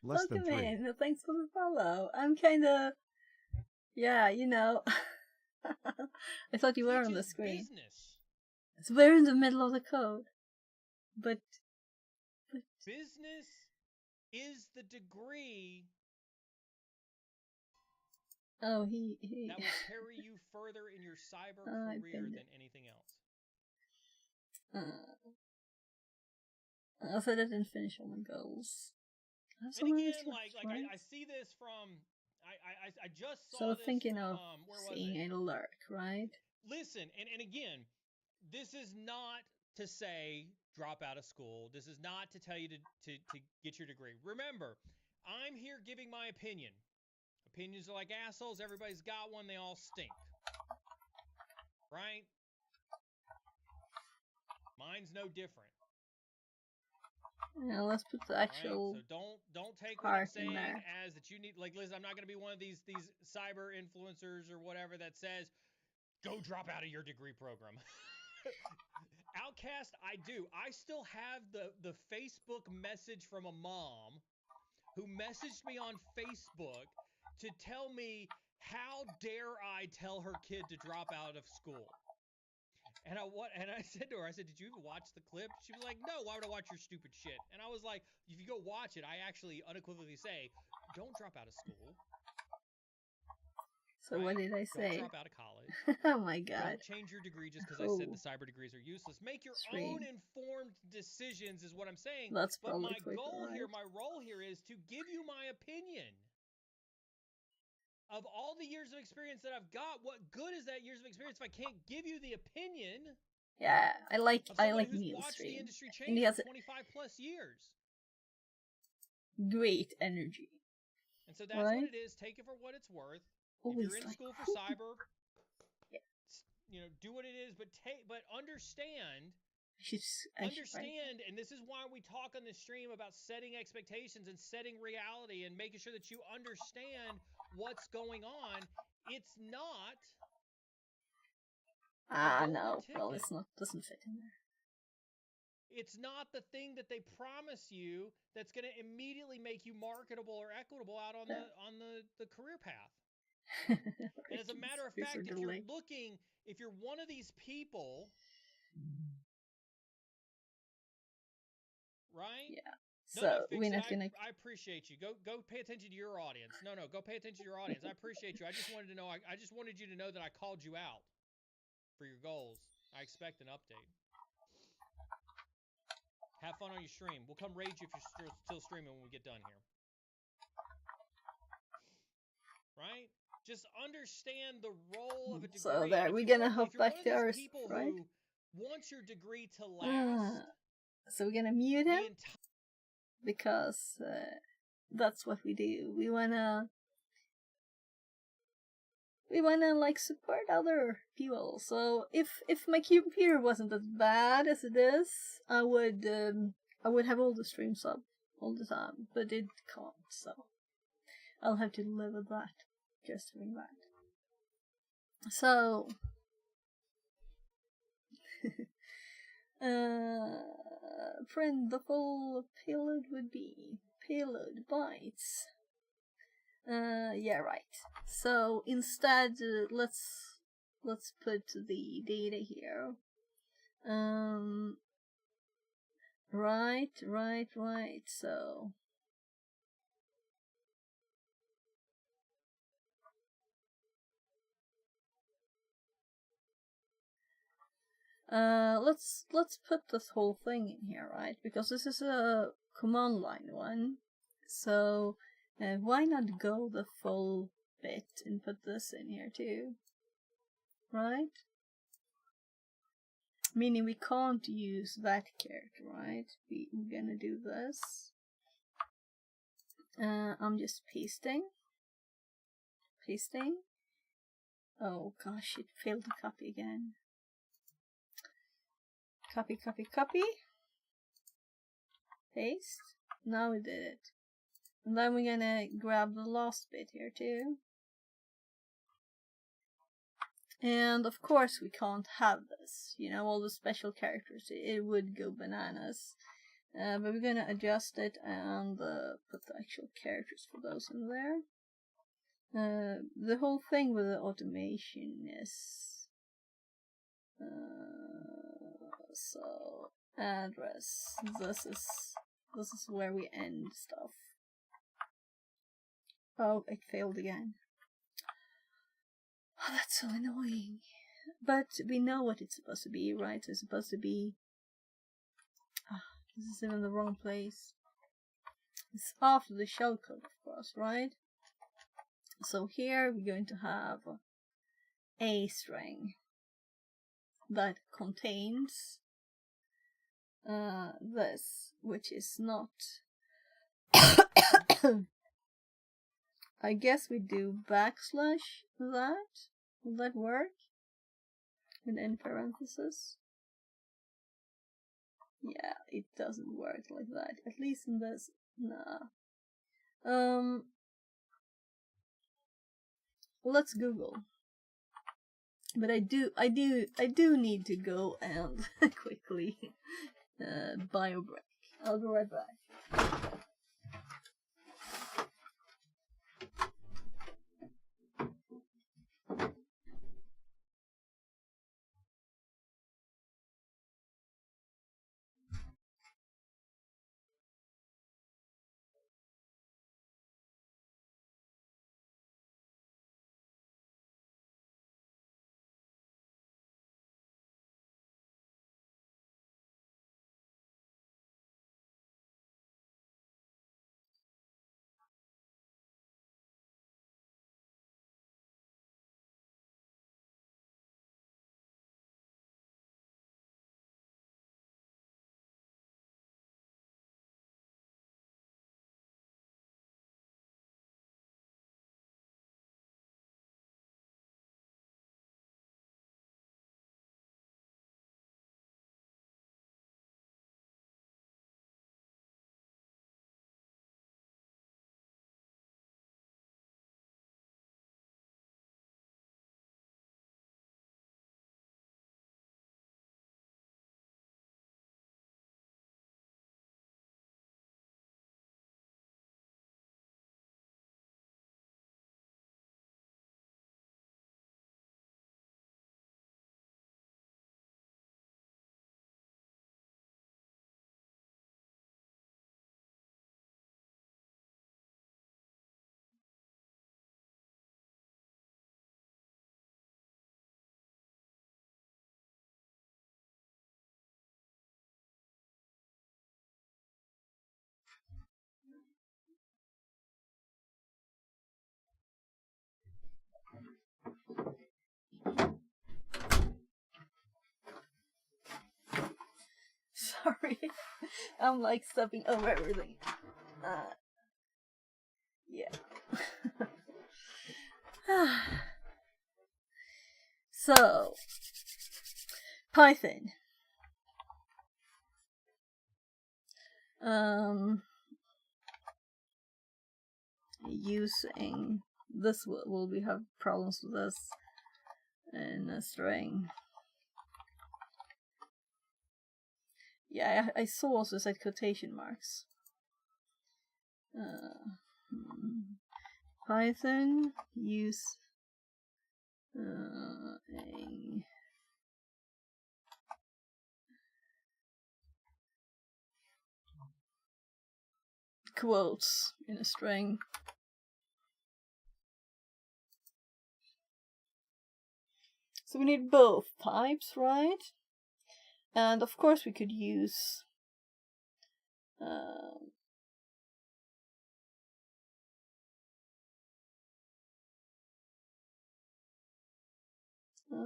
Less than Welcome 3. in. Thanks for the follow. I'm kind of, yeah, you know. I thought you were on the Teaches screen. business. So we're in the middle of the code, but Business is the degree oh, he that will carry you further in your cyber I career pinned than it. anything else. Also, I didn't finish all my goals. And again, I see this from I just saw So this thinking from of where was seeing it? a lurk, right? Listen, and again, this is not to say drop out of school. This is not to tell you to get your degree. Remember, I'm here giving my opinion. Opinions are like assholes. Everybody's got one. They all stink. Right? Mine's no different. Yeah, let's put the actual. Right? So don't take what I'm part in saying there. as that you need. Like, listen, I'm not going to be one of these cyber influencers or whatever that says go drop out of your degree program. Outcast, I do. I still have the Facebook message from a mom who messaged me on Facebook to tell me how dare I tell her kid to drop out of school. And I said to her, I said, did you even watch the clip? She was like, no, why would I watch your stupid shit? And I was like, if you go watch it, I actually unequivocally say, don't drop out of school. So what did I say? Don't drop out of college. Oh my god. Don't change your degree just because I said the cyber degrees are useless. Make your own informed decisions is what I'm saying. That's but probably my quicker, goal here, right? my role here is to give you my opinion. Of all the years of experience that I've got, what good is that years of experience if I can't give you the opinion? Yeah, I like who's Neil's watched the stream. industry And change he has for 25 plus years. great energy. And so that's right? what it is. Take it for what it's worth. Always if you're in like, school for cyber, do what it is, but understand. Understand, and this is why we talk on this stream about setting expectations and setting reality and making sure that you understand what's going on. It's not. No. Well, it's not. Doesn't fit in there. It's not the thing that they promise you that's going to immediately make you marketable or equitable out on the career path. And as a matter of fact, if you're one of these people, right? Yeah. No, we're not gonna. I appreciate you. Go pay attention to your audience. No, go pay attention to your audience. I appreciate you. I just wanted to know. I just wanted you to know that I called you out for your goals. I expect an update. Have fun on your stream. We'll come raid you if you're still streaming when we get done here. Right? Just understand the role of a degree. So there, we're gonna hop back to ours, right? Who wants your degree to last. So we're gonna mute him because that's what we do. We wanna like support other people. So if my computer wasn't as bad as it is, I would have all the streams up all the time, but it can't. So I'll have to live with that. Just doing that. So Print the full payload would be payload bytes. Yeah, right. So instead, let's put the data here. Right. So let's put this whole thing in here, right? Because this is a command line one. So why not go the full bit and put this in here too? Right? Meaning we can't use that character, right? We're gonna do this. I'm just pasting. Oh gosh, it failed to copy again. Copy. Paste. Now we did it. And then we're gonna grab the last bit here too. And of course we can't have this, you know, all the special characters, it would go bananas. But we're gonna adjust it and put the actual characters for those in there. The whole thing with the automation is so address. This is where we end stuff. Oh, it failed again. Oh, that's so annoying. But we know what it's supposed to be, right? It's supposed to be... this is in the wrong place. It's after the shellcode, of course, right? So here we're going to have a string that contains this, which is not... I guess we do backslash that. Will that work? And in parentheses? Yeah, it doesn't work like that. At least in this, nah. Let's Google. But I do need to go and quickly bio break. I'll be right back. Sorry, I'm like stepping over everything. Yeah. So, Python. Using this will we have problems with this in a string. Yeah, I saw also said quotation marks. Python use quotes in a string. So we need both types, right? And of course we could use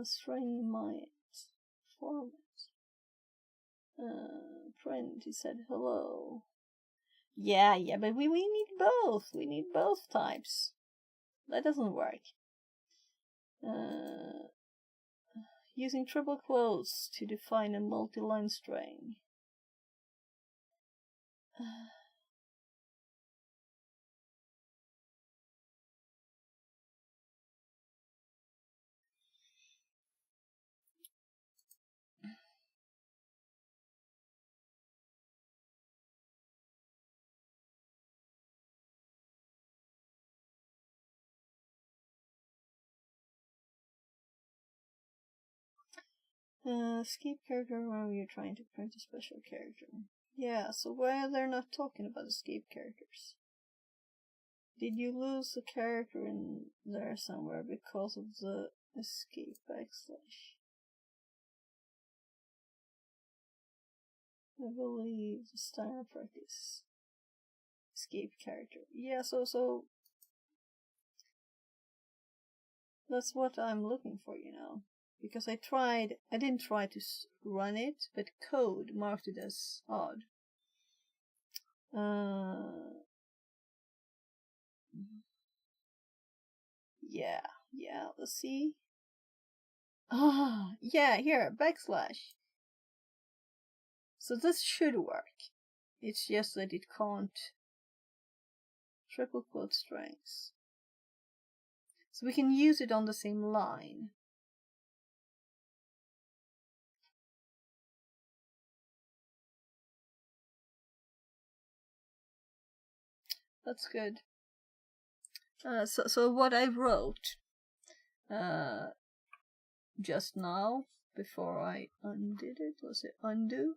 string might format. Print, he said hello. Yeah, but we need both. We need both types. That doesn't work. Using triple quotes to define a multi-line string. Escape character when you're trying to print a special character. Yeah, so why are they not talking about escape characters? Did you lose a character in there somewhere because of the escape backslash? I believe the standard practice. Escape character. Yeah, so that's what I'm looking for, you know. Because I didn't try to run it, but code marked it as odd. Yeah, let's see. Yeah, here, backslash. So this should work. It's just that it can't triple quote strings. So we can use it on the same line. That's good. So what I wrote just now before I undid it, was it undo?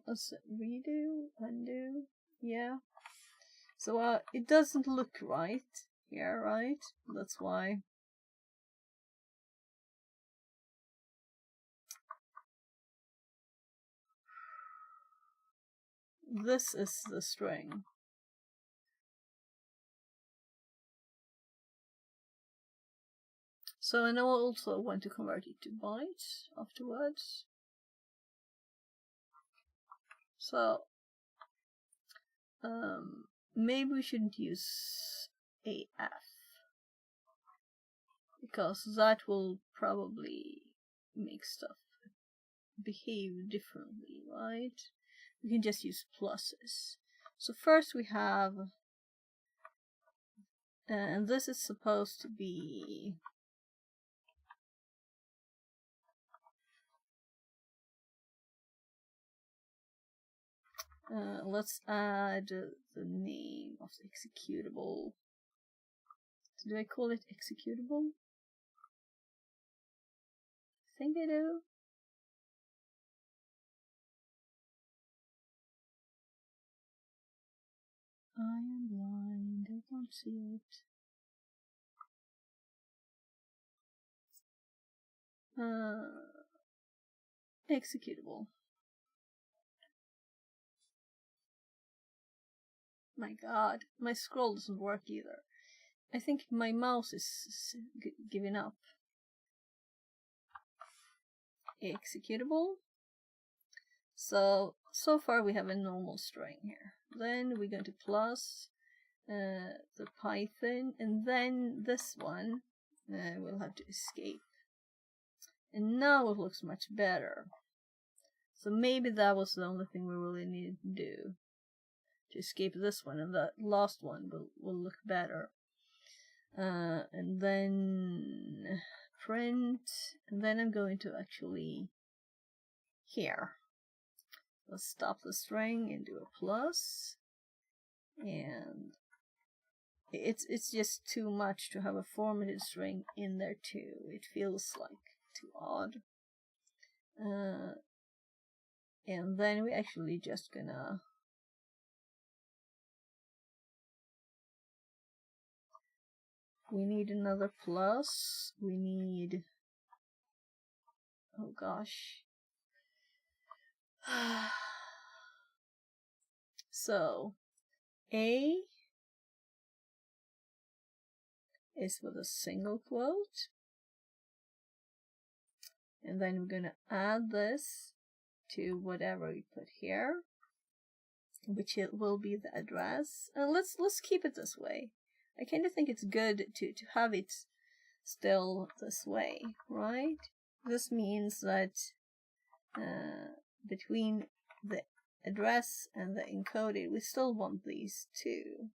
Let's redo, undo, yeah. So it doesn't look right here, right? That's why. This is the string. So I also want to convert it to bytes afterwards. So maybe we shouldn't use AF because that will probably make stuff behave differently, right? We can just use pluses. So first we have, and this is supposed to be let's add the name of the executable. Do I call it executable? I think I do. I am blind, I can't see it. Executable. My god, my scroll doesn't work either. I think my mouse is giving up. Executable. So far we have a normal string here. Then we're going to plus the Python, and then this one we'll have to escape. And now it looks much better. So maybe that was the only thing we really needed to do. To escape this one, and that last one will look better. And then print, and then I'm going to actually here. Let's stop the string and do a plus. And it's just too much to have a formatted string in there too. It feels like too odd. And then we're actually just gonna we need another plus. We need, oh gosh. So A is with a single quote, and then we're gonna add this to whatever we put here, which it will be the address. And let's keep it this way. I kind of think it's good to have it still this way, right? This means that between the address and the encoded, we still want these two.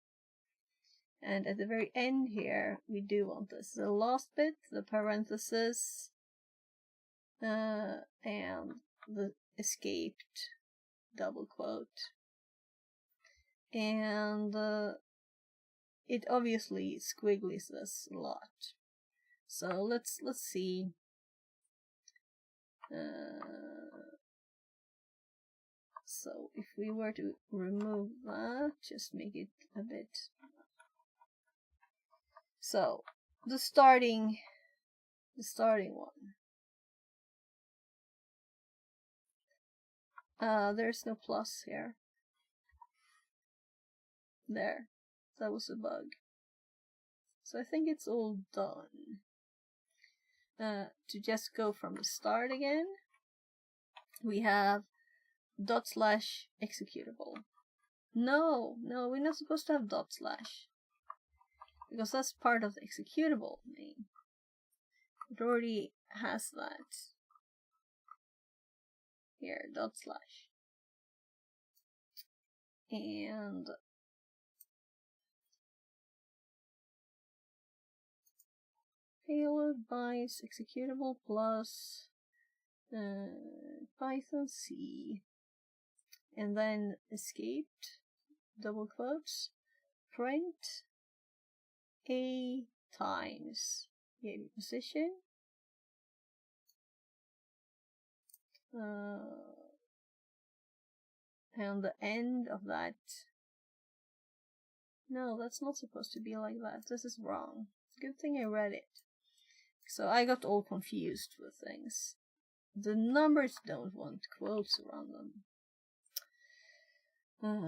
And at the very end here, we do want this. The last bit, the parenthesis, and the escaped double quote. And it obviously squigglies this a lot. So let's see. So if we were to remove that, just make it a bit. So the starting one. There's no plus here. There. That was a bug. So I think it's all done. To just go from the start again, we have dot slash executable. No, we're not supposed to have dot slash, because that's part of the executable name. It already has that. Here, dot slash. And payload bytes executable plus Python C, and then escaped double quotes print A times the position and the end of that. No, that's not supposed to be like that. This is wrong. Good thing I read it. So I got all confused with things. The numbers don't want quotes around them.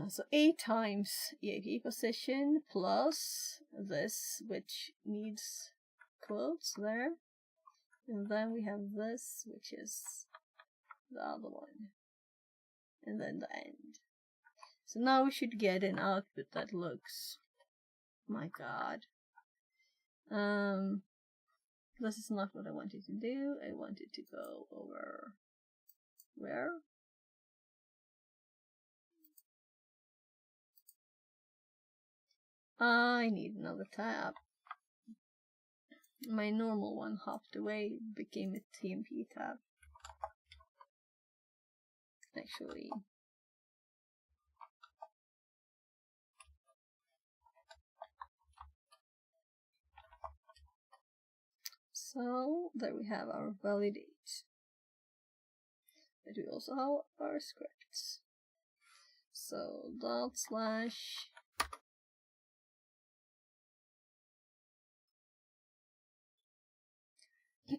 So A times EAP position plus this, which needs quotes there. And then we have this, which is the other one. And then the end. So now we should get an output that looks, my god. This is not what I wanted to do. I wanted to go over where? I need another tab. My normal one hopped away, became a TMP tab. Actually. So there we have our validate. But we also have our scripts. So dot slash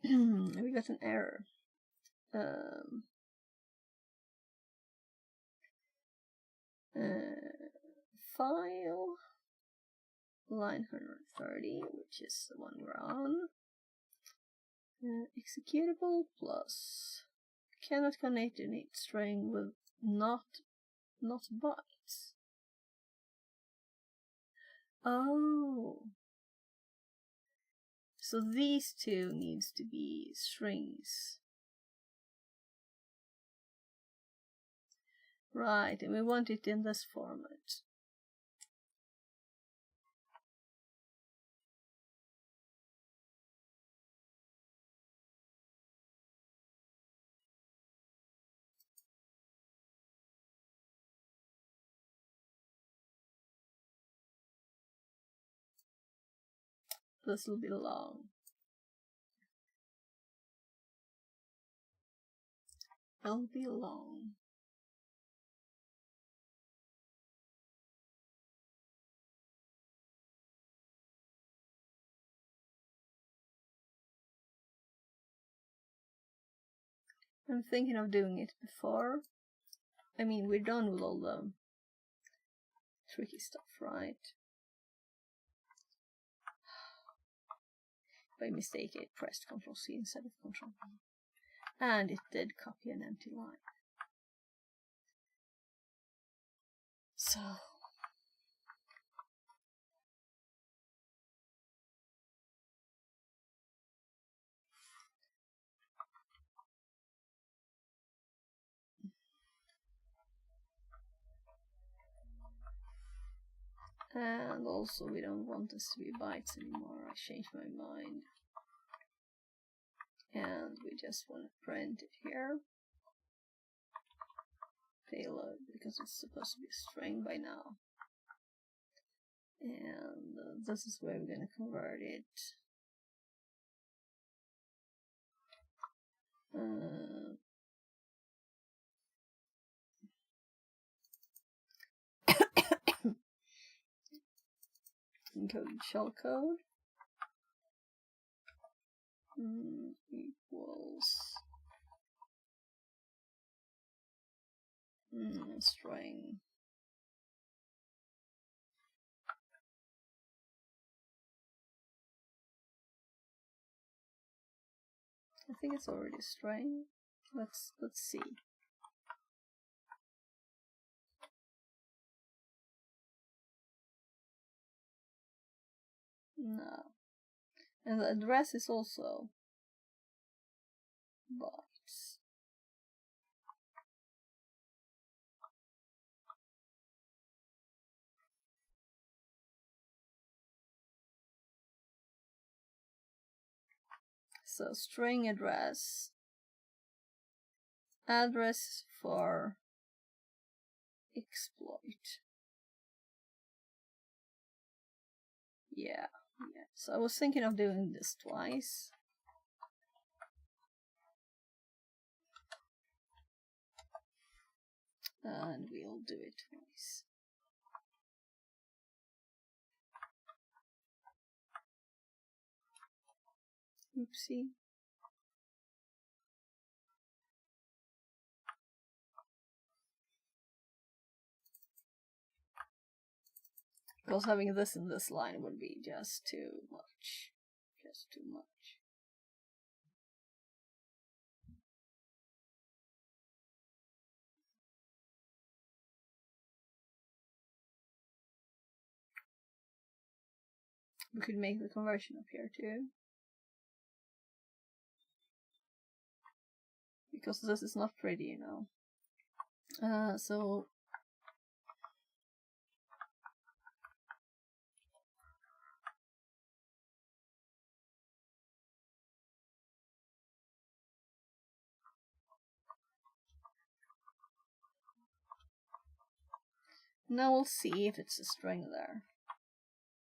we got an error. File line 130, which is the one we're on. Executable plus cannot connect any string with not bytes. Oh, so these two needs to be strings, right? And we want it in this format. This will be long. It'll be long. I'm thinking of doing it before. I mean, we're done with all the tricky stuff, right? By mistake, I pressed Ctrl-C instead of Ctrl-V. And it did copy an empty line. So... And also, we don't want this to be bytes anymore. I changed my mind. And we just want to print it here. Payload, because it's supposed to be a string by now. And this is where we're going to convert it. Encoded shellcode equals string. I think it's already a string. Let's see. No. And the address is also bytes. So string address for exploit. Yeah. So I was thinking of doing this twice. And we'll do it twice. Oopsie. Because having this in this line would be just too much. Just too much. We could make the conversion up here too. Because this is not pretty, you know. So now we'll see if it's a string there.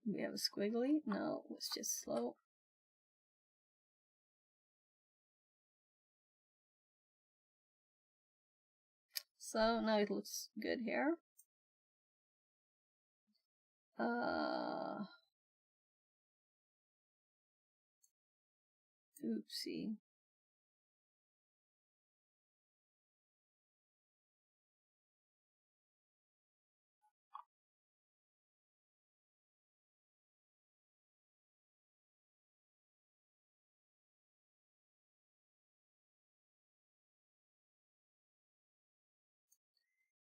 We have a squiggly? No, it's just slow. So now it looks good here. Oopsie.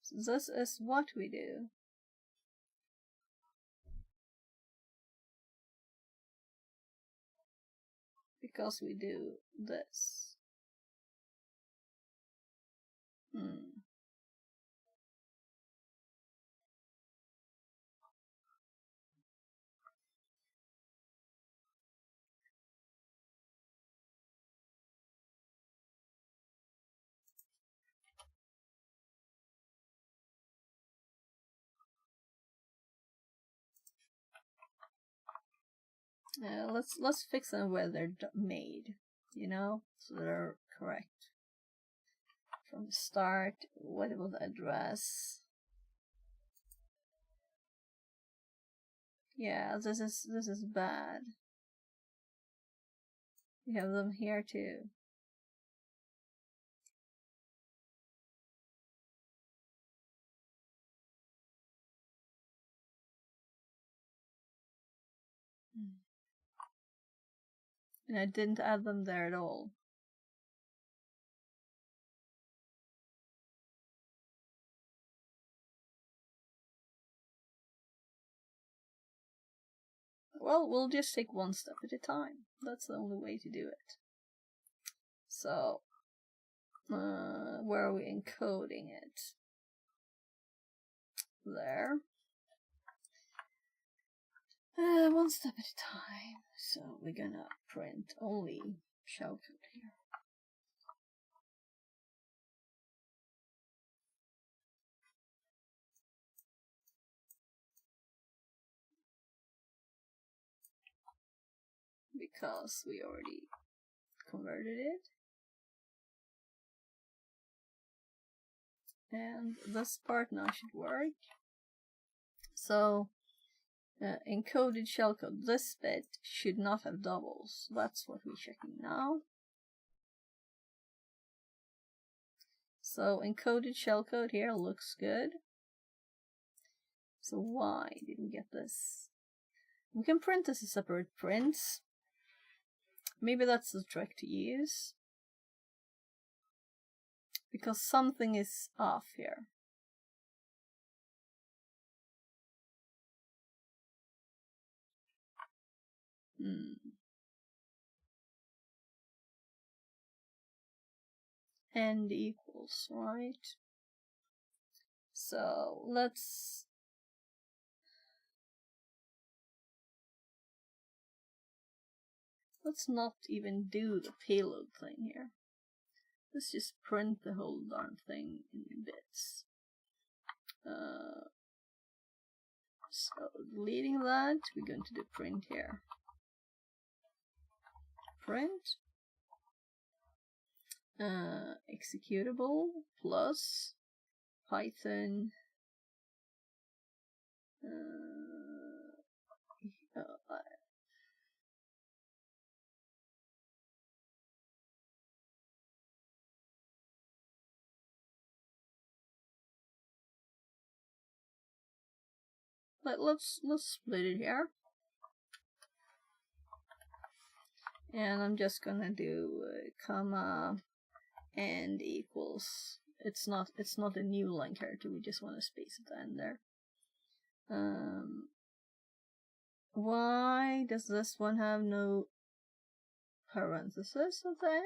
So this is what we do. Because we do this. Let's fix them where they're made, you know, so they're correct from the start. What about the address? Yeah, this is bad. We have them here too. And I didn't add them there at all. Well, we'll just take one step at a time. That's the only way to do it. So, where are we encoding it? There. One step at a time. So we're gonna print only shellcode here. Because we already converted it. And this part now should work. So, encoded shellcode. This bit should not have doubles. That's what we're checking now. So, encoded shellcode here looks good. So why did we get this? We can print this as separate prints. Maybe that's the trick to use. Because something is off here. And equals, right? So let's not even do the payload thing here. Let's just print the whole darn thing in bits. So deleting that, we're going to do print here. Print executable plus Python let's split it here. And I'm just gonna do comma and equals. It's not a new line character. We just want to space it in there. Why does this one have no parenthesis at the end?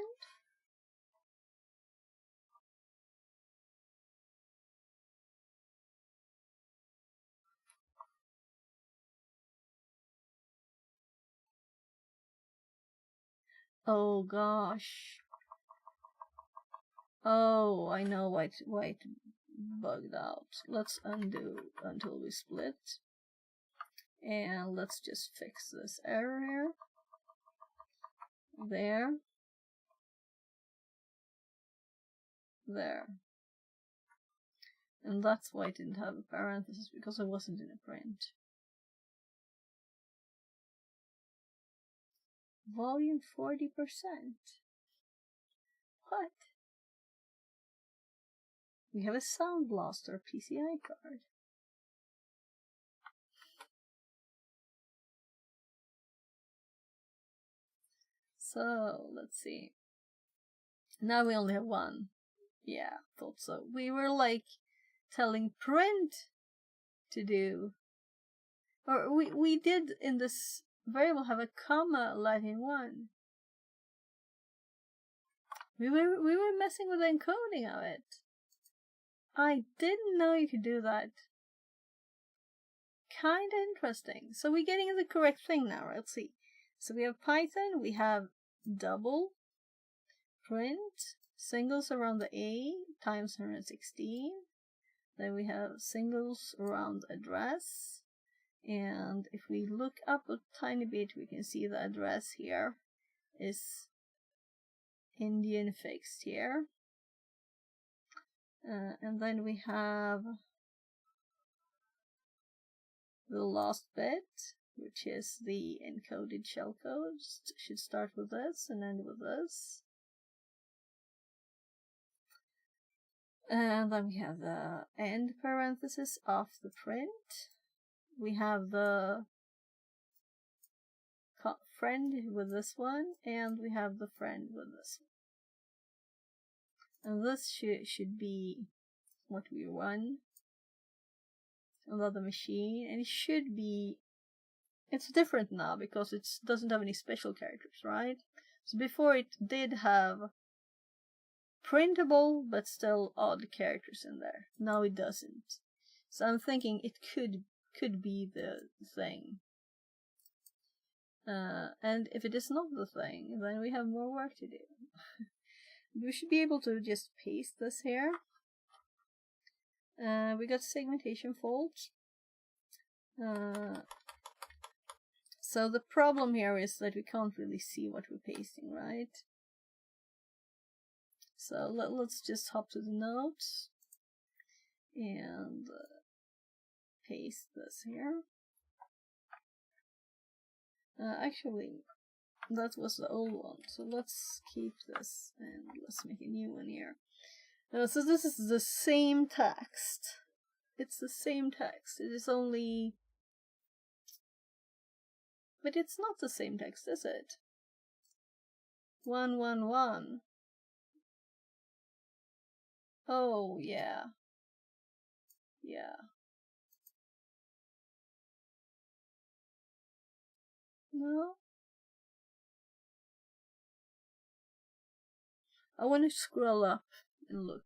Oh gosh. Oh, I know why it bugged out. Let's undo until we split. And let's just fix this error here. There. There. And that's why it didn't have a parenthesis, because it wasn't in a print. Volume 40%. What? We have a Sound Blaster PCI card. So, let's see. Now we only have one. Yeah, thought so. We were like telling print to do. Or we did in this variable have a comma Latin 1. We were messing with the encoding of it. I didn't know you could do that. Kinda interesting. So we're getting the correct thing now, right? Let's see. So we have Python, we have double, print, singles around the A times 116. Then we have singles around address, And if we look up a tiny bit, we can see the address here is Indian fixed here. And then we have the last bit, which is the encoded shellcode. Should start with this and end with this. And then we have the end parenthesis of the print. We have the friend with this one, and we have the friend with this one. And this should be what we run on the other machine, and it should be. It's different now because it doesn't have any special characters, right? So before it did have printable but still odd characters in there. Now it doesn't. So I'm thinking it could be the thing. And if it is not the thing, then we have more work to do. We should be able to just paste this here. We got segmentation fault. So the problem here is that we can't really see what we're pasting, right? So let's just hop to the notes and paste this here. Actually, that was the old one, so let's keep this and let's make a new one here. So this is the same text. It's the same text. It is only... But it's not the same text, is it? 111. Oh, yeah. Yeah. No? I want to scroll up and look.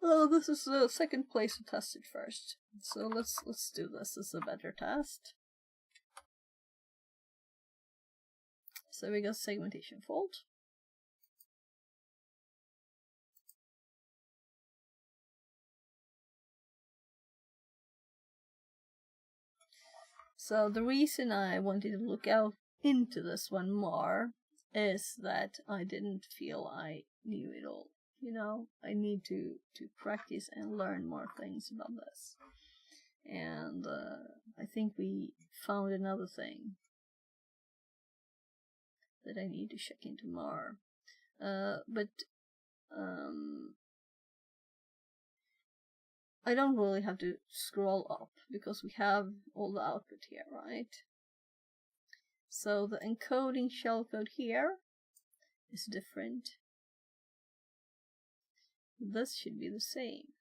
Oh, this is the second place to test it first. So let's do this as a better test. So we got segmentation fault. So the reason I wanted to look out into this one more is that I didn't feel I knew it all. You know, I need to practice and learn more things about this. And I think we found another thing that I need to check into more. But I don't really have to scroll up because we have all the output here, right? So the encoding shellcode here is different. This should be the same.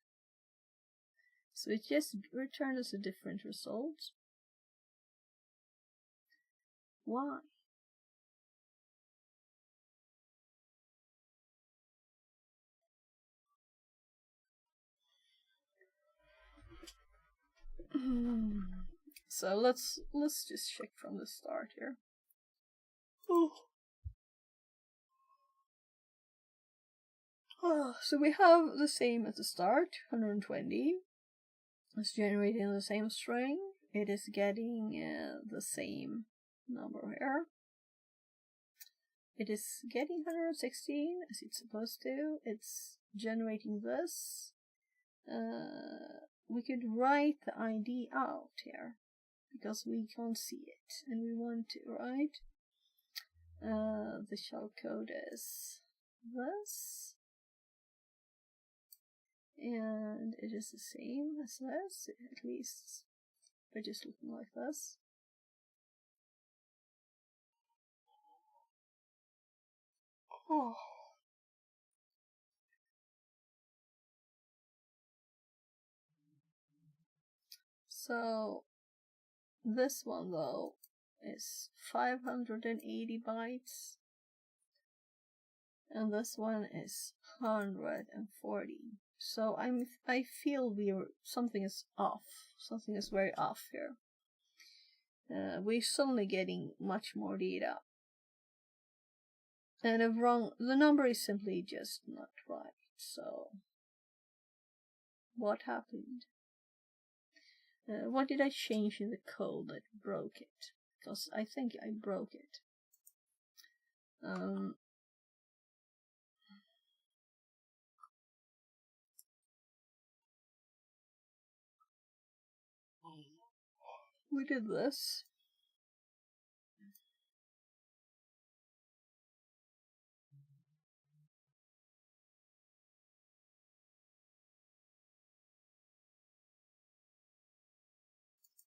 So it just returns a different result. Why? So let's just check from the start here. So we have the same at the start, 120. It's generating the same string. It is getting the same number here. It is getting 116 as it's supposed to. It's generating this. We could write the ID out here because we can't see it and we want to, right? The shellcode is this. And it is the same as this, at least by just looking like this. Oh. So this one though is 580 bytes, and this one is 140. So I feel something is off. Something is very off here. We're suddenly getting much more data. And if wrong, the number is simply just not right. So What happened? What did I change in the code that broke it? Because I think I broke it. We did this.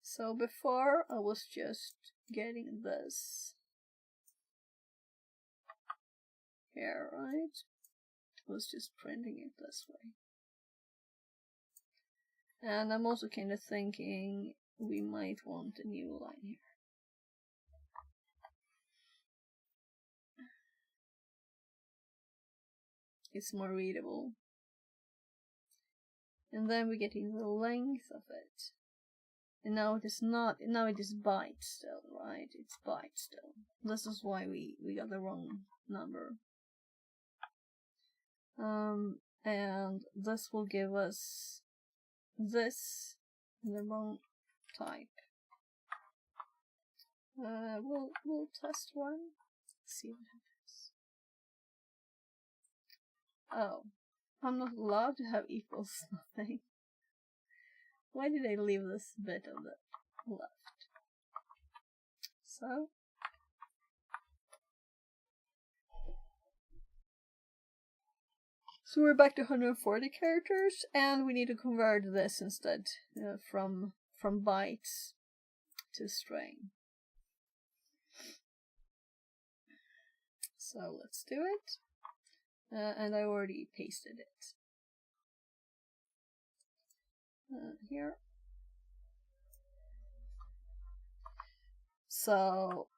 So before I was just getting this here, right? I was just printing it this way. And I'm also kind of thinking we might want a new line here. It's more readable. And then we get in the length of it. And now it is not, now it is byte still, right? It's byte still. This is why we got the wrong number. And this will give us this in the wrong type. We'll test one. See what happens. Oh, I'm not allowed to have equals nothing. Why did I leave this bit of the left? So we're back to 140 characters, and we need to convert this instead from bytes to string. So let's do it. And I already pasted it here. So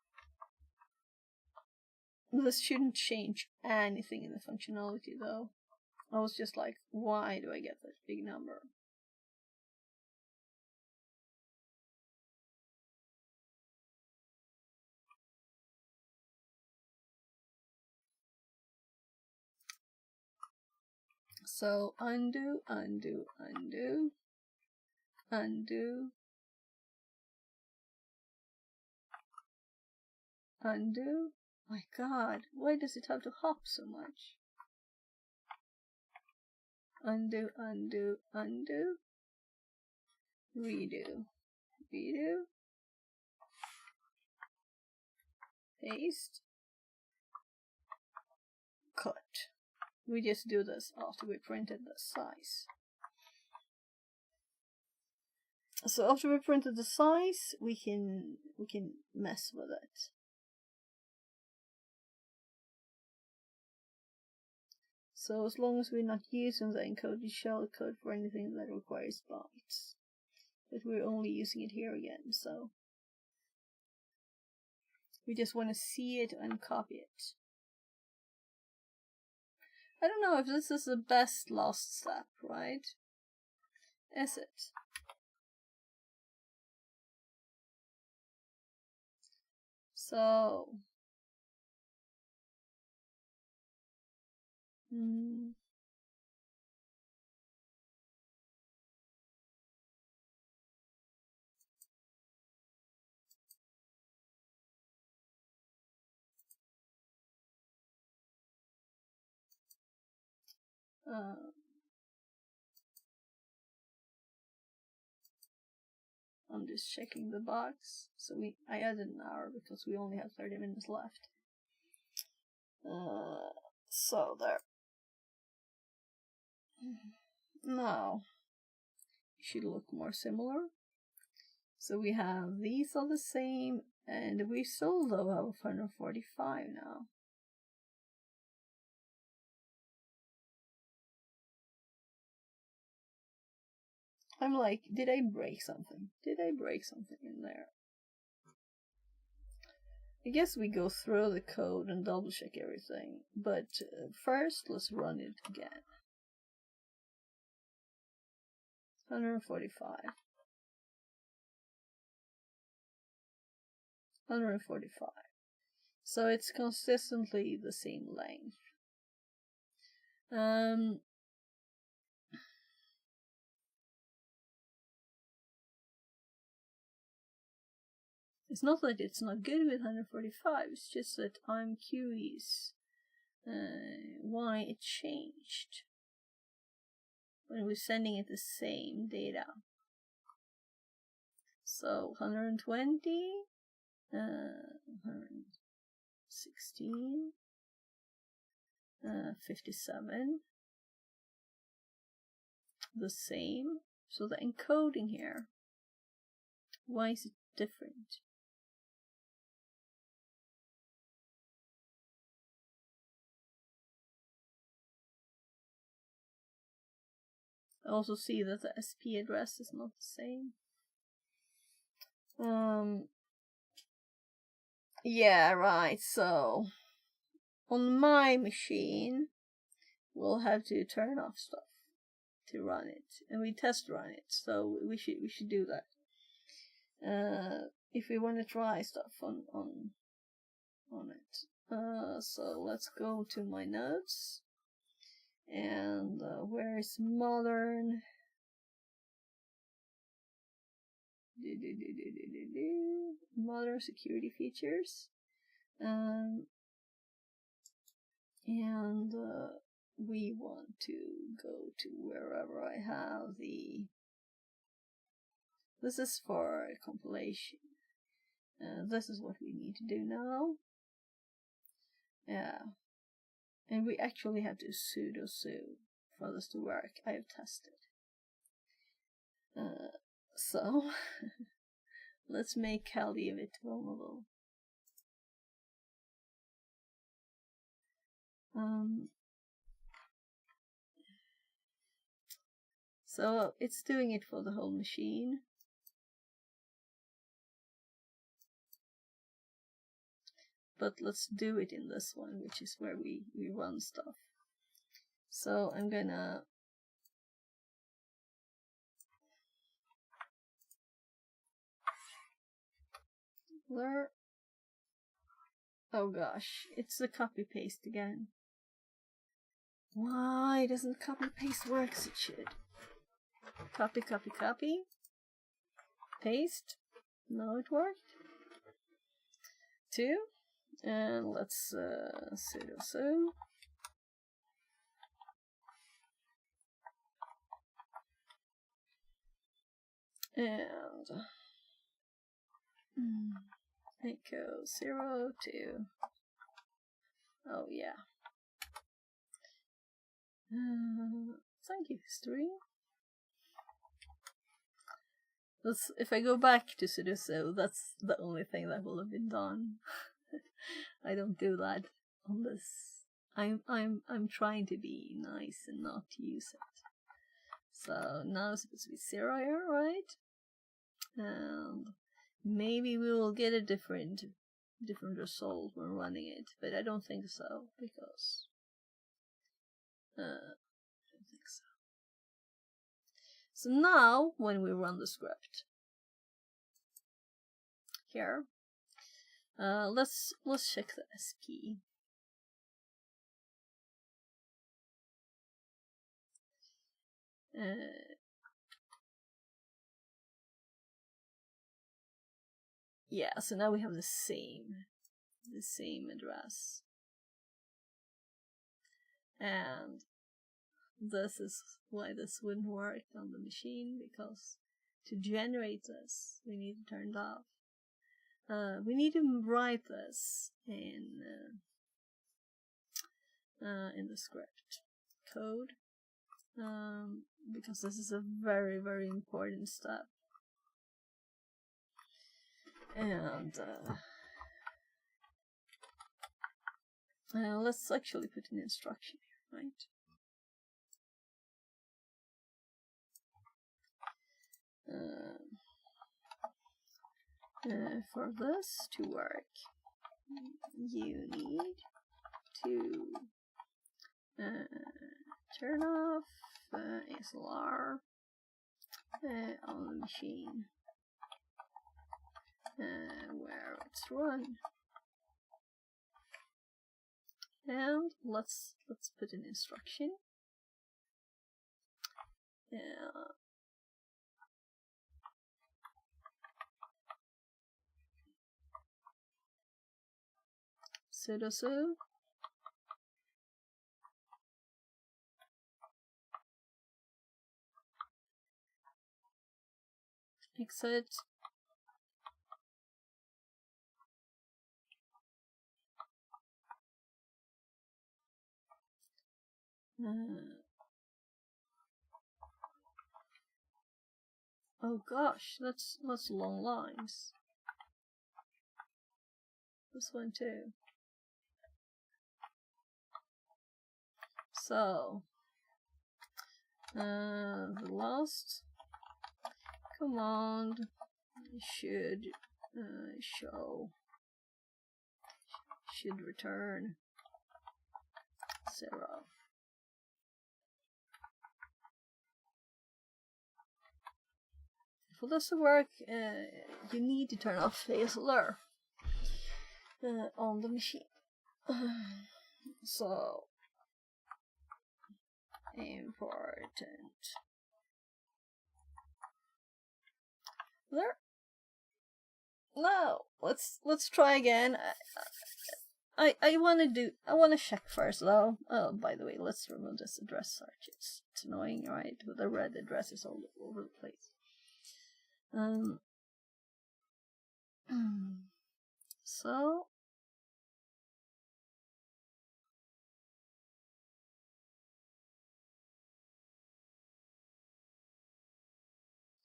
this shouldn't change anything in the functionality though. I was just like, why do I get that big number? So undo, undo, undo, undo, undo. My god, why does it have to hop so much? Undo, undo, undo. Redo, redo. Paste. Cut. We just do this after we printed the size. So after we printed the size, we can mess with it. So as long as we're not using the encoded shellcode for anything that requires bytes, but we're only using it here again, so we just want to see it and copy it. I don't know if this is the best last step, right? Is it? So I'm just checking the box. So I added an hour because we only have 30 minutes left. So there. Now it should look more similar. So we have these are the same, and we still though have 145 now. I'm like, did I break something? Did I break something in there? I guess we go through the code and double check everything, but first let's run it again. 145. 145. So it's consistently the same length. It's not that it's not good with 145, it's just that I'm curious why it changed when we're sending it the same data. So 120, 116, 57, the same. So the encoding here, why is it different? I also see that the SP address is not the same. Yeah, right, so on my machine we'll have to turn off stuff to run it, and we test run it, so we should do that. If we want to try stuff on it. So let's go to my notes, and where is modern? Modern security features, and we want to go to wherever I have the. This is for compilation. This is what we need to do now. Yeah, and we actually have to sudo for this to work. I have tested. So let's make Kali a bit vulnerable. So it's doing it for the whole machine. But let's do it in this one, which is where we run stuff. So I'm gonna blur. Oh gosh, it's the copy paste again. Why doesn't copy paste work as it should? Copy, copy, copy. Paste. No, it worked. 2. And let's sudo so. And echo 0 to. Oh yeah. Thank you, history. If I go back to sudo so, that's the only thing that will have been done. I don't do that on this. I'm trying to be nice and not use it. So now it's supposed to be 0 here, right? And maybe we will get a different result when running it, but I don't think so, because I don't think so. So now when we run the script here, let's check the SP. Yeah, so now we have the same address, and this is why this wouldn't work on the machine, because to generate this we need to turn it off. We need to write this in the script code, because this is a very, very important step. And let's actually put an instruction here, right? For this to work, you need to turn off SLR on the machine where it's run, and let's put an instruction. sudosu. Exit. Oh gosh, that's long lines. This one too. So, the last command should should return 0. For this to work, you need to turn off ASLR on the machine. So, important. There. Now, let's try again. I want to check first though. Oh, by the way, let's remove this address search. It's annoying, right? With the red addresses all over the place. So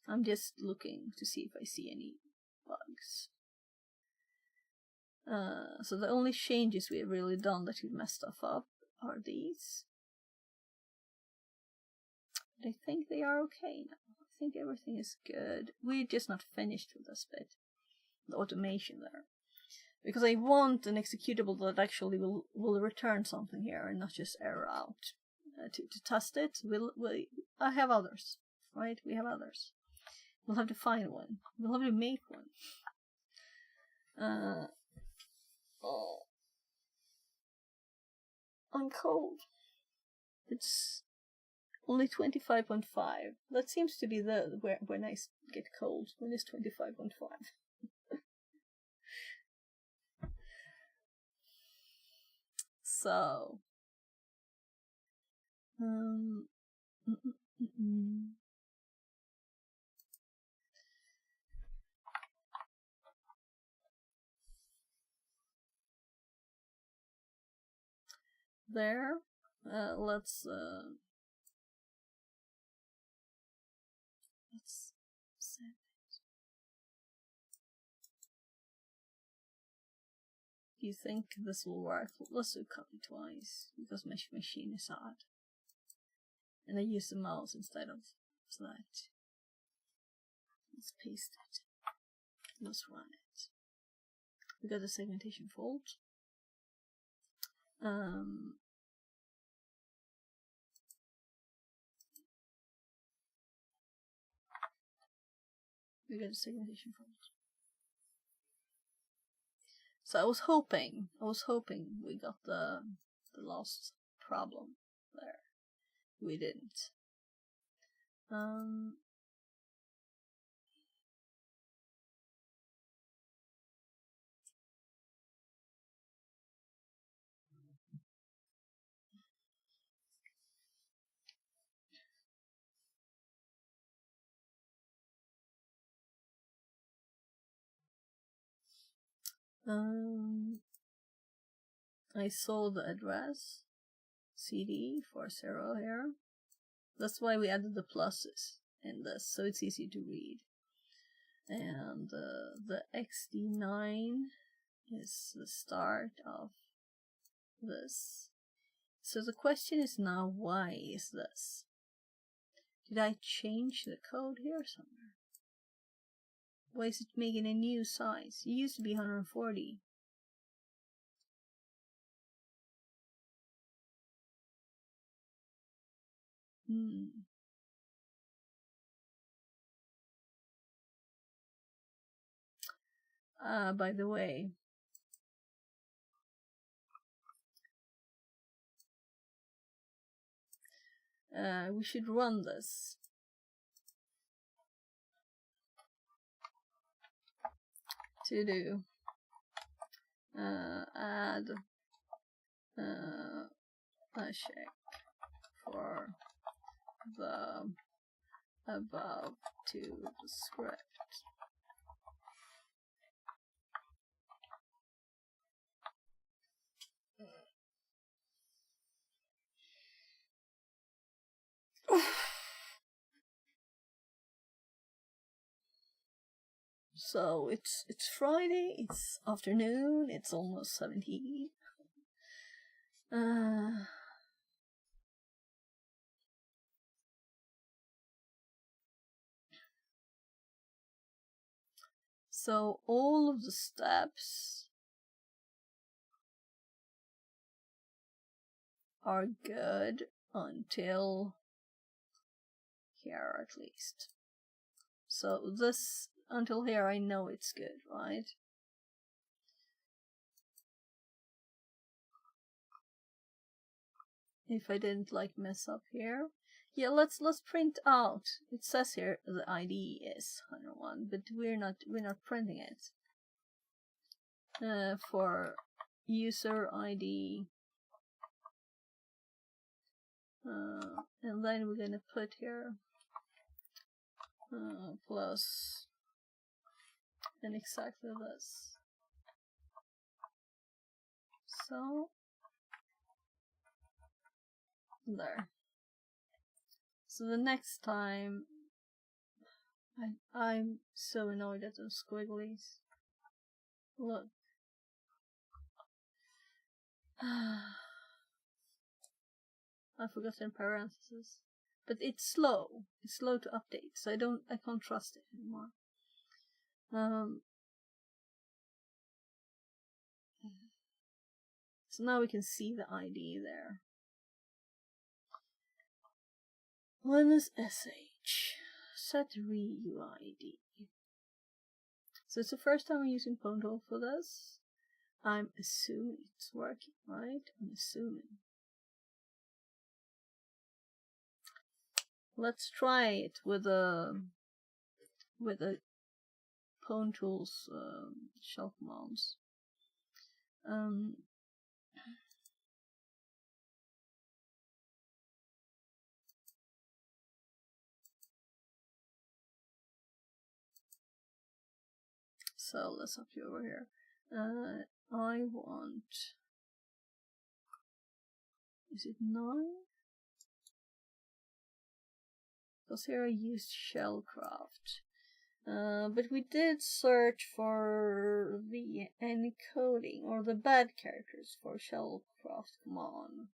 I'm just looking to see if I see any bugs. So the only changes we've really done that we've messed stuff up are these. But I think they are okay now. I think everything is good. We're just not finished with this bit. The automation there. Because I want an executable that actually will return something here and not just error out. To test it, I have others, right? We have others. We'll have to find one. We'll have to make one. Oh, I'm cold. It's only 25.5. That seems to be when I get cold. When it's 25.5. So, there. Let's save it. Do you think this will work? Let's do copy twice because my machine is hot, and I use the mouse instead of that. Let's paste it. Let's run it. We got a segmentation fault. We got a segmentation fault. So I was hoping we got the last problem there. We didn't. I saw the address CD40 here. That's why we added the pluses in this, so it's easy to read. And the XD9 is the start of this. So the question is now, why is this? Did I change the code here somewhere? Why is it making a new size? It used to be 140. By the way, we should run this. To do Add a check for the above to the script. So it's Friday, it's afternoon, it's almost 17. So all of the steps are good until here at least. So this, until here I know it's good, right? If I didn't like mess up here. Yeah, let's print out. It says here the ID is 101, but we're not printing it. For user ID, and then we're gonna put here plus and exactly this. So there. So the next time, I'm so annoyed at those squigglies. Look. I forgot in parentheses. But it's slow. It's slow to update, so I can't trust it anymore. So now we can see the ID there. Linus SH. Set REUID. So it's the first time I'm using pwntools for this. I'm assuming it's working, right? I'm assuming. Let's try it with a pwntools shell commands. So let's up you over here. I want. Is it 9? Because here I used shellcraft. But we did search for the encoding or the bad characters for shellcraft command.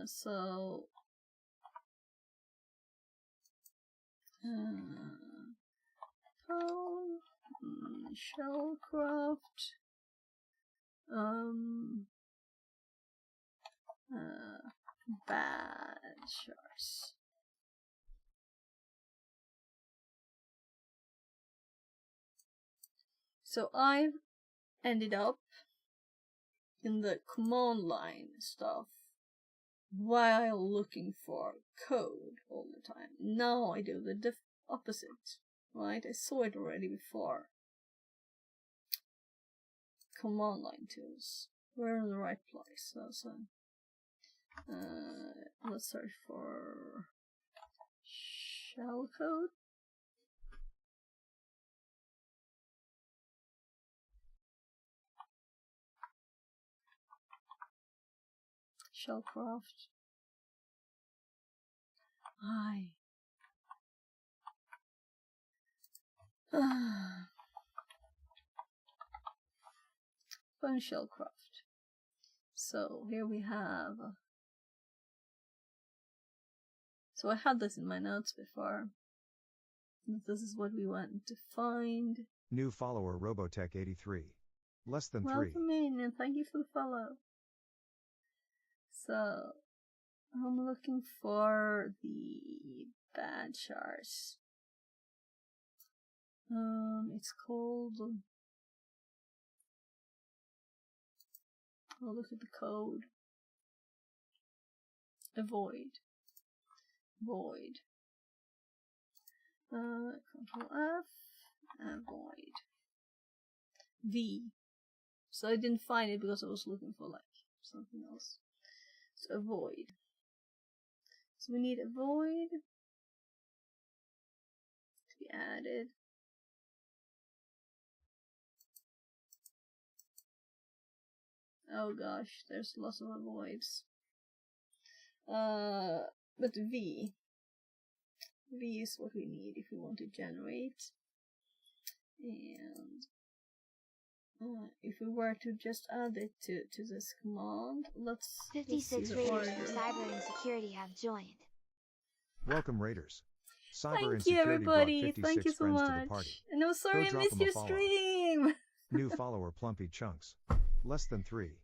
So shellcraft bad shards. So I've ended up in the command line stuff while looking for code all the time. Now I do the opposite, right? I saw it already before. Command line tools. We're in the right place. So let's search for shellcode. Shellcraft. Fun shellcraft. So here we have. So I had this in my notes before. This is what we want to find. New follower Robotech83. Less than 3. Welcome in and thank you for the follow. So I'm looking for the bad shards. It's called. I'll look at the code. Avoid. Void. Control F. Avoid. V. So I didn't find it because I was looking for like something else. So avoid. So we need a void to be added. Oh gosh, there's lots of avoids. But V is what we need if we want to generate. And if we were to just add it to this command, let's 56 see the raiders order. from Cyber and Security have joined. Welcome, Raiders. Cyber and Thank you, Security brought everybody. 56 Thank you so friends to much. the party. And I'm sorry Go I drop missed 'em a your follow. stream. New follower Plumpy Chunks. Less than 3.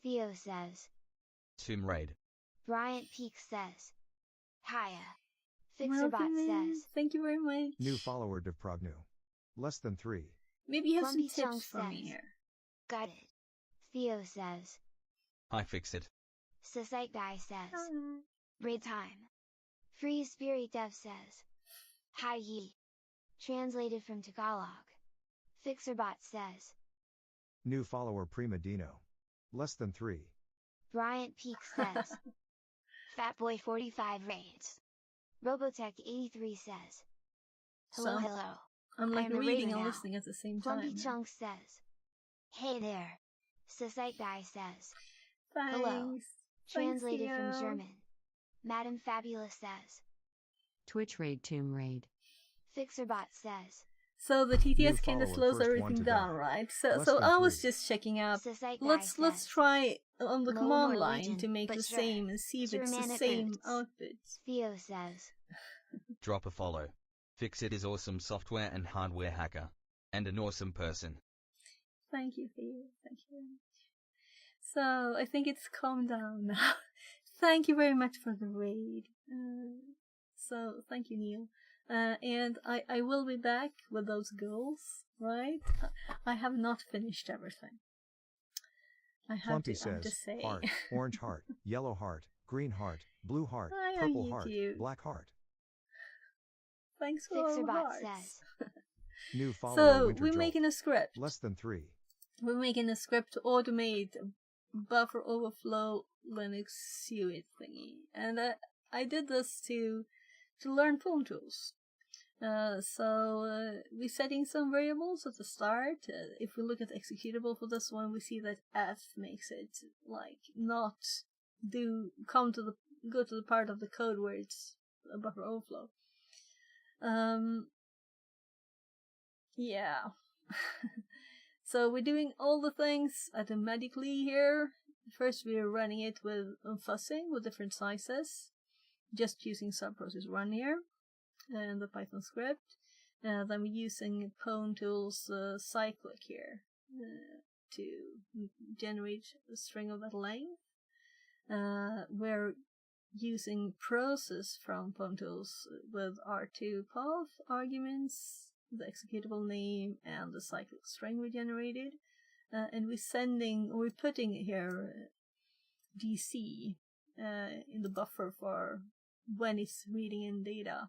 Theo says. Tomb Raid. Bryant Peak says. Hiya. Welcome Fixerbot in. says. Thank you very much. New follower Divprognu. Less than 3. Maybe you have Plumpy some tips Chunks for me says. here. Got it. Theo says. I fix it. Sisite Guy says. Raid time. Free Spirit Dev says. Hi ye. Translated from Tagalog. Fixerbot says. New follower Prima Dino. Less than 3. Bryant Peak says. Fatboy 45 raids. Robotech 83 says. Hello, So, hello. I'm like I'm a reading raider and now. listening at the same Plumpy time. Chunks says. Hey there. Sisite Guy says. Thanks. Hello. Translated Thanks, from Theo. German. Madam Fabulous says. Twitch raid tomb raid. Fixerbot says. So the New TTS kind of follower, slows first one everything to down, die. right? So Less so than I was 3. just checking out. Sisite Guy Let's says. try on the Low command more line legion, to make but the sure. same and see if it's the Germanic same roots. output. Theo says. Drop a follow. Fix it is awesome software and hardware hacker. And an awesome person. Thank you, Theo. Thank you very much. So I think it's calmed down now. Thank you very much for the raid. So thank you, Neil. And I will be back with those goals, right? I have not finished everything. I have Plumpy to says, say. heart, orange heart, yellow heart, green heart, blue heart, Hi on purple heart, YouTube. black heart. Thanks for all the Fixerbot hearts. says. New follower So Winter we're Jolt. making a script. Less than 3. We're making a script to automate buffer overflow Linux suite thingy, and I did this to learn pwntools. So we're setting some variables at the start. If we look at the executable for this one, we see that F makes it like not go to the part of the code where it's a buffer overflow. Yeah. So we're doing all the things automatically here. First we're running it with unfuzzing with different sizes, just using subprocess run here and the Python script. Then we're using pwntools cyclic here to generate a string of that length. We're using process from pwntools with R2 path arguments, the executable name, and the cyclic string we generated. And we're putting here DC in the buffer for when it's reading in data.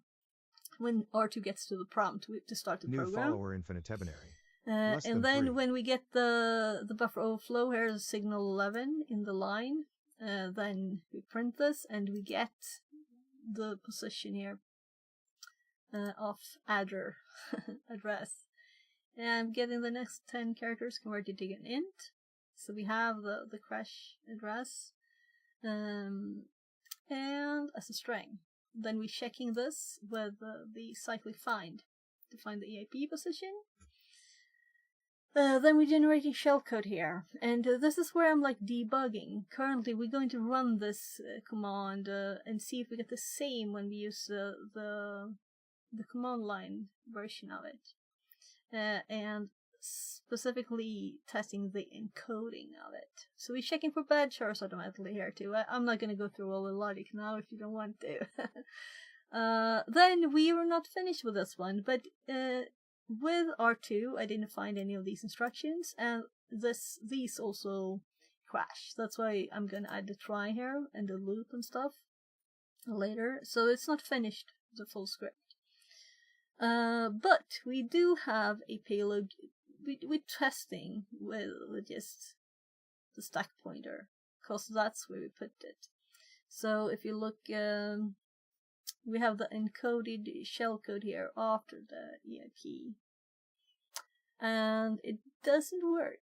When R2 gets to the prompt to start the New program. follower Infinitebinary. And then when we get the buffer overflow, here's signal 11 in the line. Then we print this and we get the position here of adder address. And I'm getting the next 10 characters converted to an int. So we have the crash address and as a string. Then we're checking this with the cyclic find to find the EIP position. Then we're generating shellcode here, and this is where I'm like debugging. Currently, we're going to run this command and see if we get the same when we use the command line version of it, and specifically testing the encoding of it. So we're checking for bad chars automatically here too. I'm not going to go through all the logic now if you don't want to. Then we are not finished with this one, but with R2 I didn't find any of these instructions, and these also crash. That's why I'm going to add the try here and the loop and stuff later. So it's not finished, the full script. But we do have a payload we're testing with just the stack pointer, because that's where we put it. So if you look, we have the encoded shellcode here after the EIP, and it doesn't work.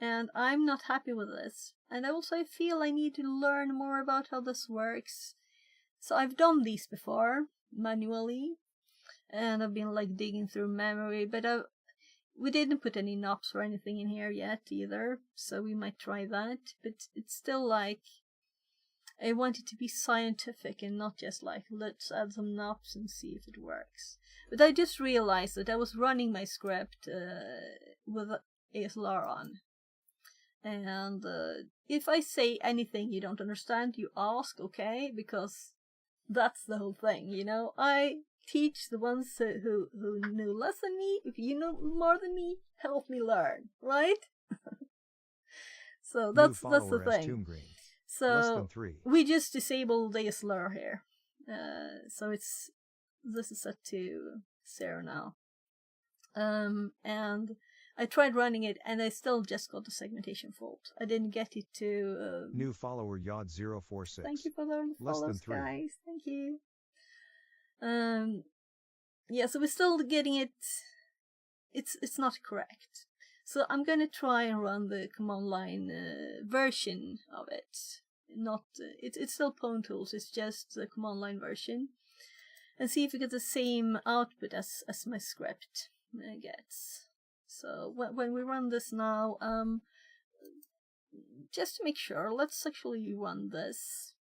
And I'm not happy with this. And also I feel I need to learn more about how this works. So I've done these before, manually, and I've been like digging through memory, but we didn't put any knobs or anything in here yet either, so we might try that. But it's still like, I want it to be scientific and not just like, let's add some knobs and see if it works. But I just realized that I was running my script with ASLR on. And if I say anything you don't understand, you ask, okay? Because that's the whole thing, you know? I teach the ones who know less than me. If you know more than me, help me learn, right? So that's the thing. So Less than 3. we just disabled the slur here. So this is set to 0 now. And I tried running it, and I still just got the segmentation fault. I didn't get it to... New follower Yod046. Thank you for the Less follows, than 3. guys. Thank you. Yeah, so we're still getting it... It's not correct. So I'm gonna try and run the command line version of it. Not it's still pwntools, it's just the command line version. And see if we get the same output as my script gets. So when we run this now, just to make sure, let's actually run this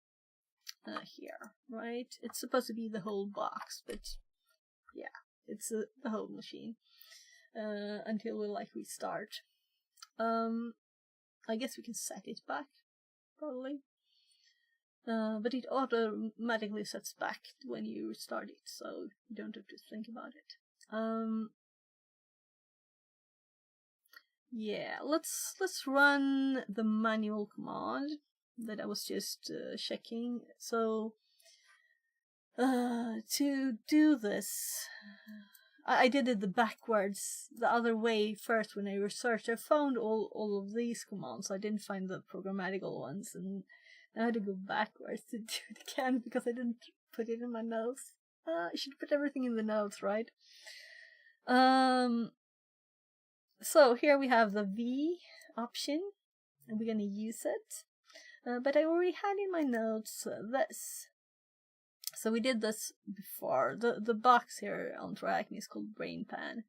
here, right? It's supposed to be the whole box, but yeah, it's the whole machine until we like restart. I guess we can set it back, probably. But it automatically sets back when you restart it, so you don't have to think about it. Yeah, let's run the manual command that I was just checking. So to do this, I did it the backwards, the other way first when I researched. I found all of these commands. I didn't find the programmatical ones, and I had to go backwards to do it again because I didn't put it in my notes. I should put everything in the notes, right? So here we have the V option, and we're gonna use it. But I already had in my notes this. So we did this before. The box here on Trackme is called Brain Pan.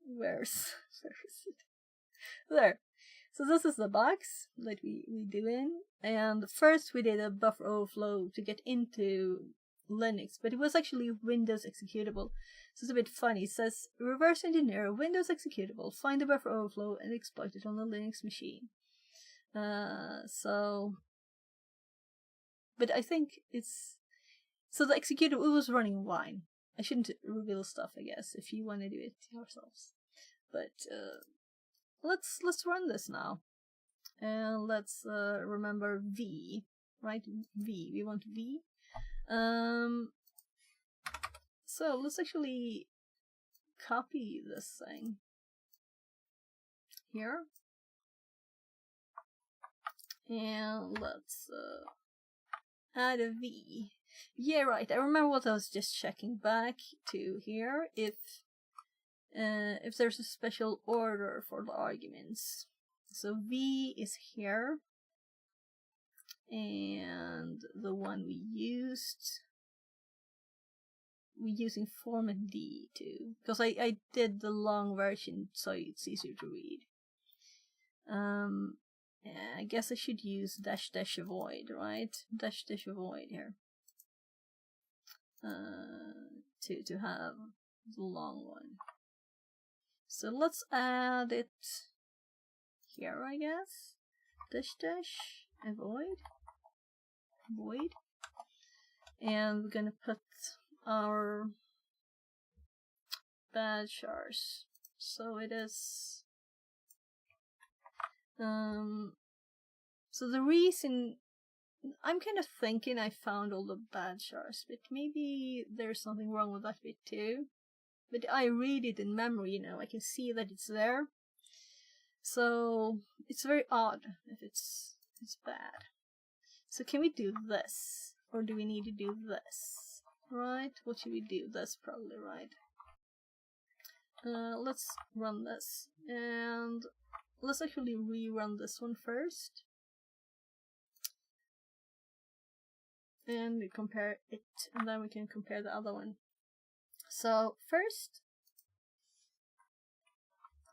Where is it? There. So this is the box that we do in. And first we did a buffer overflow to get into Linux, but it was actually Windows executable. So it's a bit funny. It says, reverse engineer a Windows executable, find the buffer overflow and exploit it on a Linux machine. But I think it's... So the executable, it was running Wine. I shouldn't reveal stuff, I guess, if you want to do it yourselves. But let's run this now. And let's remember V, right? V, we want V. So let's actually copy this thing here. And let's add a V. Yeah, right. I remember what I was just checking back to here. If there's a special order for the arguments. So V is here. And the one we used, we're using format D too, because I did the long version so it's easier to read. I guess I should use -- avoid, right? -- avoid here. To have the long one. So let's add it here, I guess. -- avoid. Void. And we're gonna put our bad chars. So it is so the reason I'm kind of thinking I found all the bad chars, but maybe there's something wrong with that bit too. but I read it in memory, you know, I can see that it's there. So it's very odd if it's bad. So can we do this? Or do we need to do this? Right? What should we do? That's probably right. Let's run this. And let's actually rerun this one first. And we compare it, and then we can compare the other one. So first,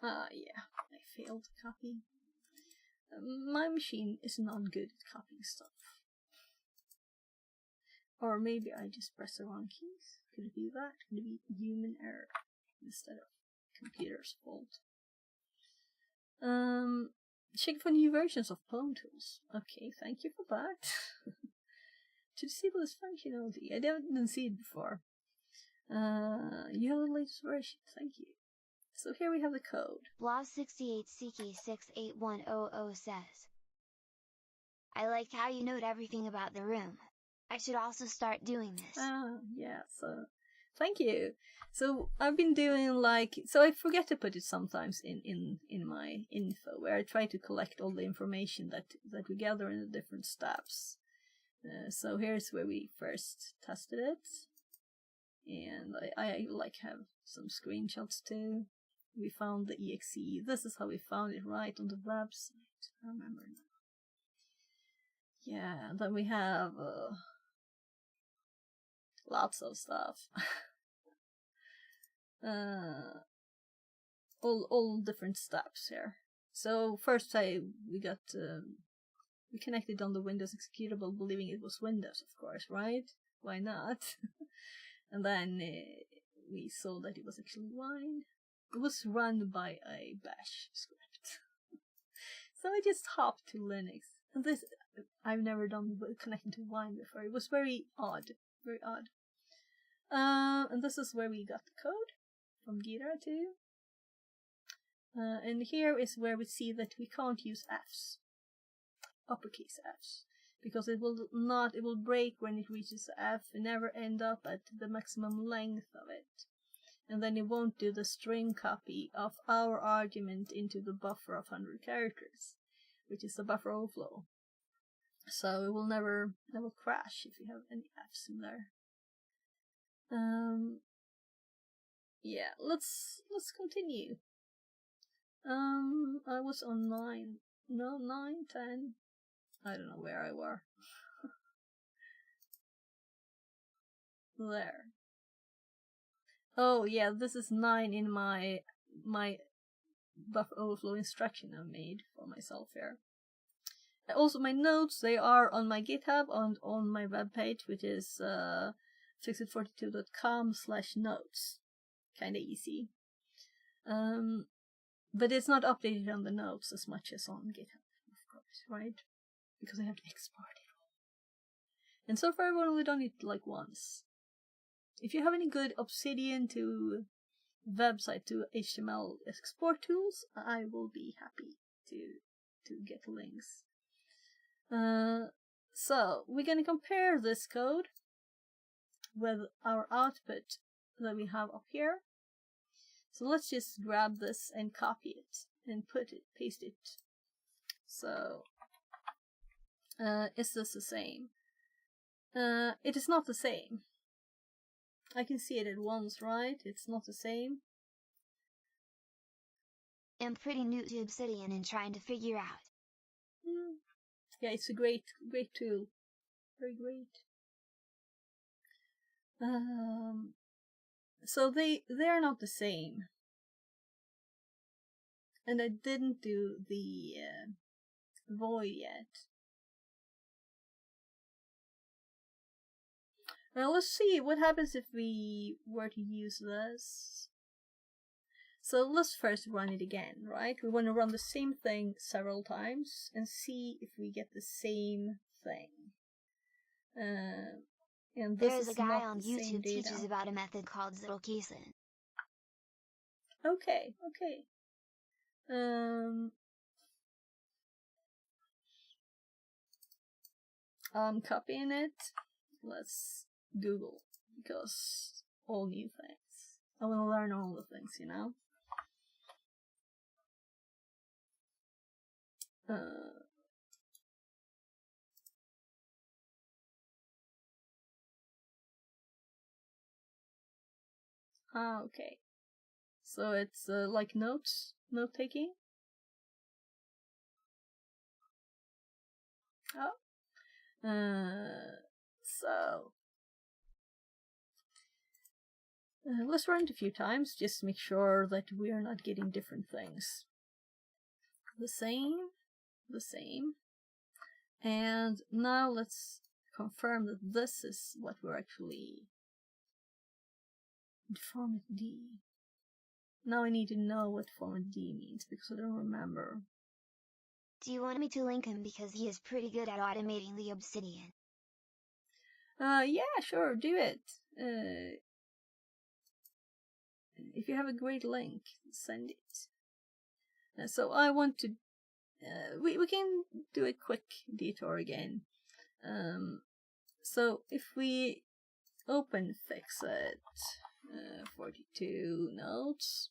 yeah, I failed to copy. My machine is not good at copying stuff. Or maybe I just pressed the wrong keys. Could it be that? Could it be human error instead of computer's fault? Check for new versions of pwntools. Okay, thank you for that. To disable this functionality, I didn't see it before. You have the latest version, thank you. So here we have the code. Blob68CK68100 says, I liked how you note everything about the room. I should also start doing this. Yeah, so thank you. So I've been doing so I forget to put it sometimes in my info, where I try to collect all the information that we gather in the different steps. So here's where we first tested it, and I have some screenshots too. We found the exe. This is how we found it, right on the website. I remember now. Yeah, then we have lots of stuff. All different steps here. So first we connected on the Windows executable, believing it was Windows, of course, right? Why not? And then we saw that it was actually Wine. It was run by a bash script. So I just hopped to Linux. And this, I've never done connecting to Wine before. It was very odd. Very odd. And this is where we got the code from Gira too. And here is where we see that we can't use Fs. Uppercase Fs, because it will break when it reaches F and never end up at the maximum length of it, and then it won't do the string copy of our argument into the buffer of 100 characters, which is the buffer overflow. So it will never crash if you have any Fs in there. Yeah, let's continue. I was on 9, 10. I don't know where I were. There. Oh yeah, this is 9 in my buffer overflow instruction I made for myself here. Also, my notes, they are on my GitHub and on my webpage, which is fixit42.com/notes. Kinda easy. But it's not updated on the notes as much as on GitHub, of course, right? Because I have to export it all. And so far I've only done it like once. If you have any good Obsidian to website to HTML export tools, I will be happy to get links. So we're gonna compare this code with our output that we have up here. So let's just grab this and copy it and paste it. So is this the same? It is not the same. I can see it at once, right? It's not the same. I'm pretty new to Obsidian and trying to figure out. Yeah, it's a great tool. Very great. So they are not the same. And I didn't do the void yet. Now let's see what happens if we were to use this. So let's first run it again, right? We want to run the same thing several times and see if we get the same thing. And this There's is a guy not on the same YouTube data. teaches about a method called Zittelkiessen. Okay. I'm copying it. Let's Google, because all new things. I want to learn all the things, you know. Okay. So it's like note taking. Oh. So let's run it a few times, just to make sure that we are not getting different things. The same. And now let's confirm that this is what we're actually format D. Now I need to know what format D means because I don't remember. Do you want me to link him because he is pretty good at automating the obsidian? Yeah, sure, do it. If you have a great link, send it. So I want to. We can do a quick detour again. So if we open Fixit, 42 notes.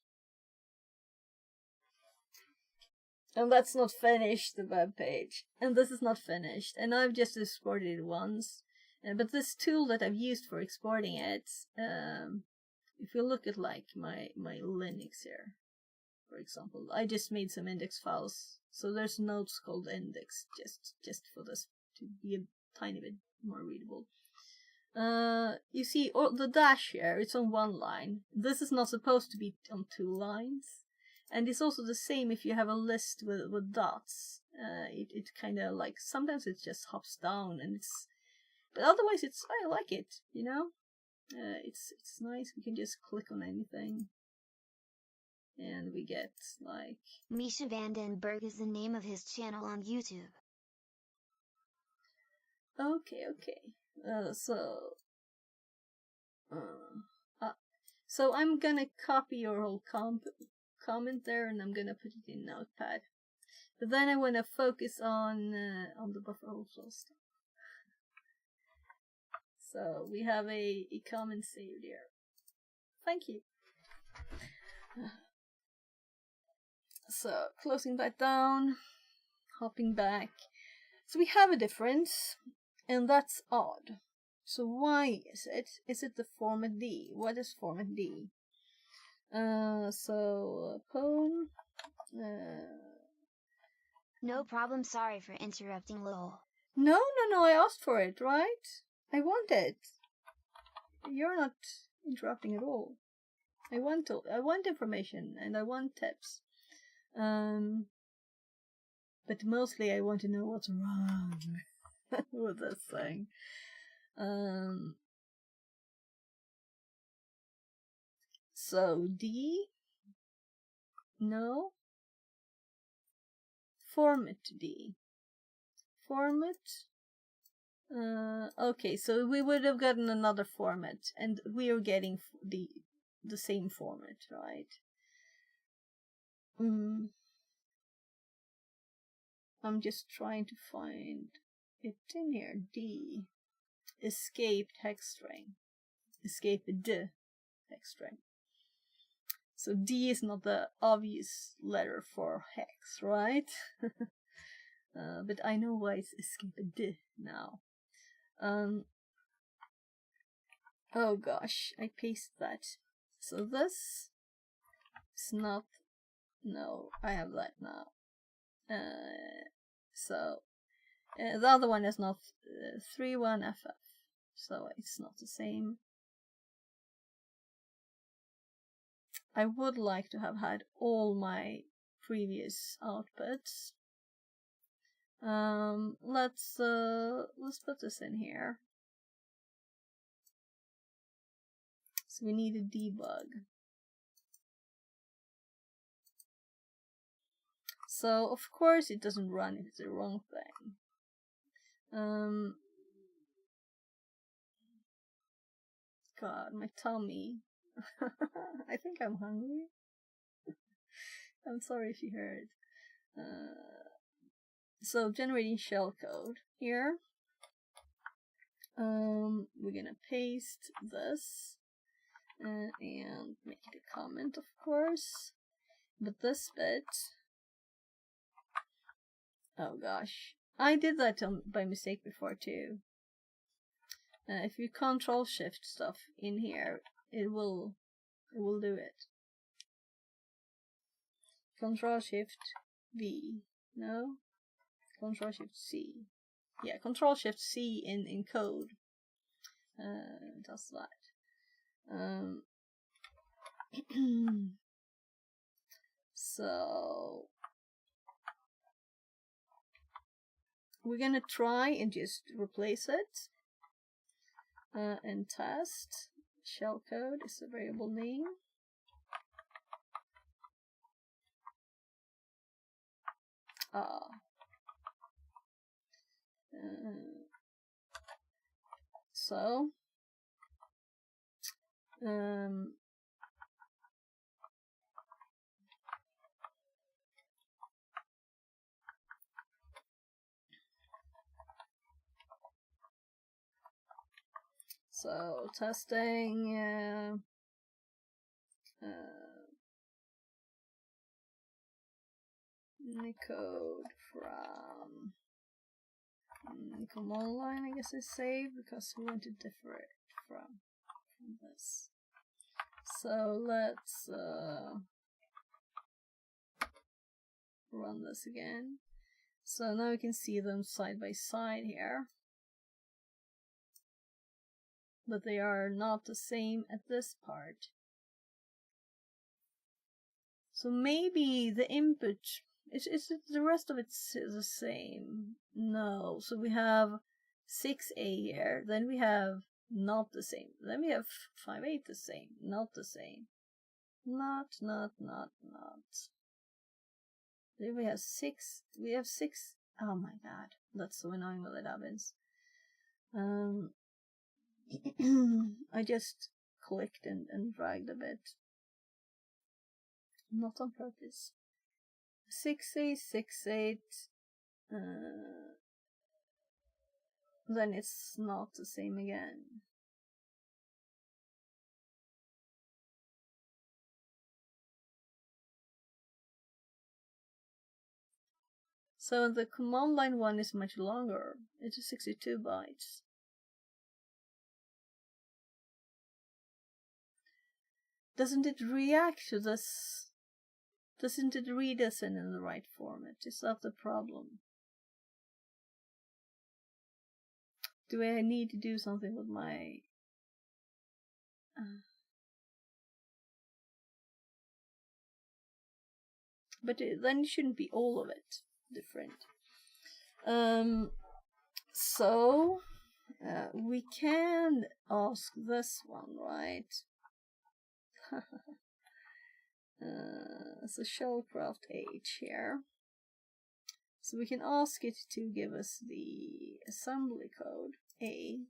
And that's not finished, the web page. And this is not finished. And I've just exported it once. But this tool that I've used for exporting it, if you look at like my Linux here, for example, I just made some index files. So there's notes called index just for this to be a tiny bit more readable. You see the dash here, it's on one line. This is not supposed to be on 2 lines. And it's also the same if you have a list with dots. It kind of like, sometimes it just hops down and but otherwise I like it, you know? It's nice, we can just click on anything. And we get like... Misha Vandenberg is the name of his channel on YouTube. Okay. So I'm gonna copy your whole comment there, and I'm gonna put it in Notepad. But then I wanna focus on the buffer overflow stuff. So we have a comment saved here. Thank you. So closing that down, hopping back. So we have a difference, and that's odd. So why is it? Is it the format D? What is format D? So poem. No problem, sorry for interrupting, lol. No, I asked for it, right? I want it. You're not interrupting at all. I want information and I want tips. But mostly I want to know what's wrong with this thing. So D, no. Format D. Format. Okay, so we would have gotten another format, and we are getting the same format, right? I'm just trying to find it in here. D. Escape text string. Escape D text string. So D is not the obvious letter for hex, right? But I know why it's escape D now. Oh gosh, I pasted that. So this is not. No, I have that now. So the other one is not 31FF, so it's not the same. I would like to have had all my previous outputs. Let's put this in here. So we need a debug. So of course it doesn't run if it's the wrong thing. God, my tummy. I think I'm hungry. I'm sorry if you heard. So generating shellcode here. We're gonna paste this. and make it a comment, of course. But this bit, oh gosh, I did that by mistake before too. If you Control Shift stuff in here, it will do it. Control Shift V, no, Control Shift C. Yeah, Control Shift C in code does that. So we're gonna try and just replace it and test. Shellcode is a variable name. So testing the code from command line, I guess I saved because we want to differ it from this. So let's run this again. So now we can see them side by side here, but they are not the same at this part. So maybe the input is the rest of it's the same. No, so we have 6A here, then we have not the same, then we have 5/8 the same, not the same, not. Then we have 6. Oh my god, that's so annoying when that happens. I just clicked and dragged a bit. Not on purpose. 6/8, 6/8. Then it's not the same again. So the command line one is much longer. It's 62 bytes. Doesn't it react to this? Doesn't it read us in the right format? Is that the problem? Do I need to do something with my... But then it shouldn't be all of it different. So we can ask this one, right? So shellcraft H here. So we can ask it to give us the assembly code A.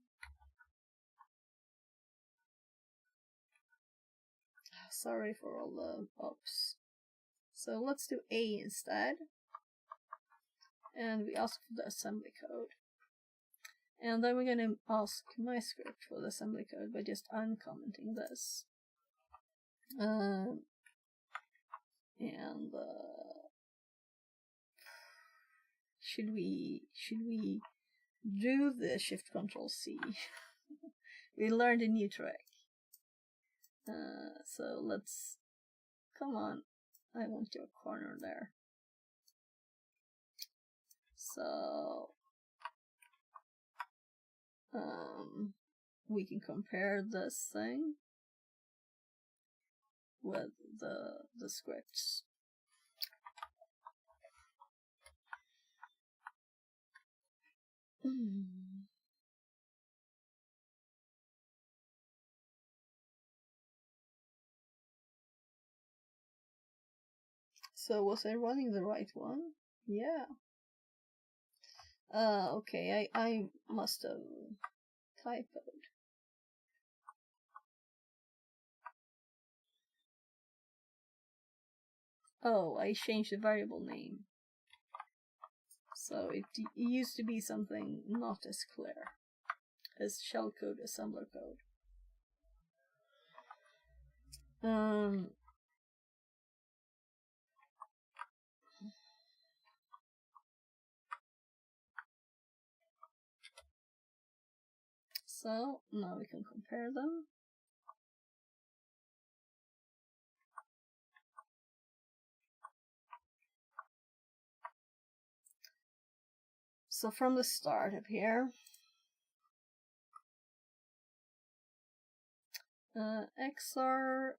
Sorry for all the ups. So let's do A instead. And we ask for the assembly code. And then we're going to ask my script for the assembly code by just uncommenting this. Should we do the Shift Control C? We learned a new trick. So let's, come on, I want your corner there. So we can compare this thing with the scripts. So was I running the right one? Yeah. Okay, I must have typoed. Oh, I changed the variable name. So it used to be something not as clear as shellcode assembler code. So now we can compare them. So from the start up here, XR,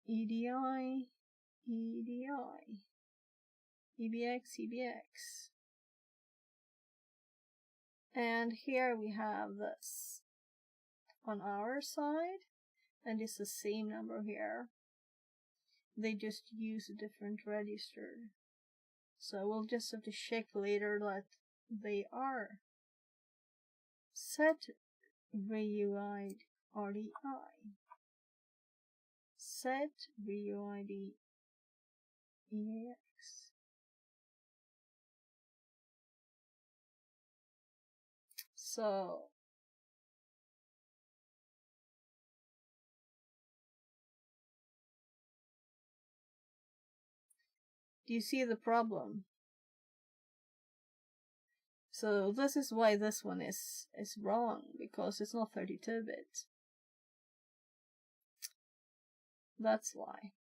EDI, EDI, EBX, EBX. And here we have this on our side, and it's the same number here. They just use a different register. So we'll just have to check later that they are set RUID RDI, set RUID EAX. So do you see the problem? So this is why this one is wrong, because it's not 32-bit. That's why.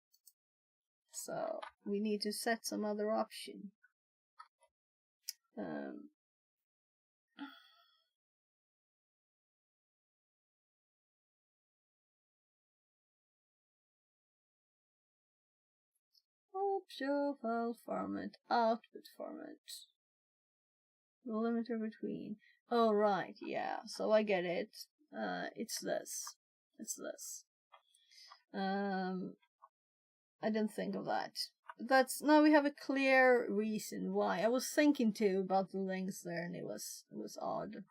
So we need to set some other option. Optional file format, output format. The limiter between. Oh right, yeah. So I get it. It's this. It's this. I didn't think of that. That's now we have a clear reason why. I was thinking too about the links there, and it was odd.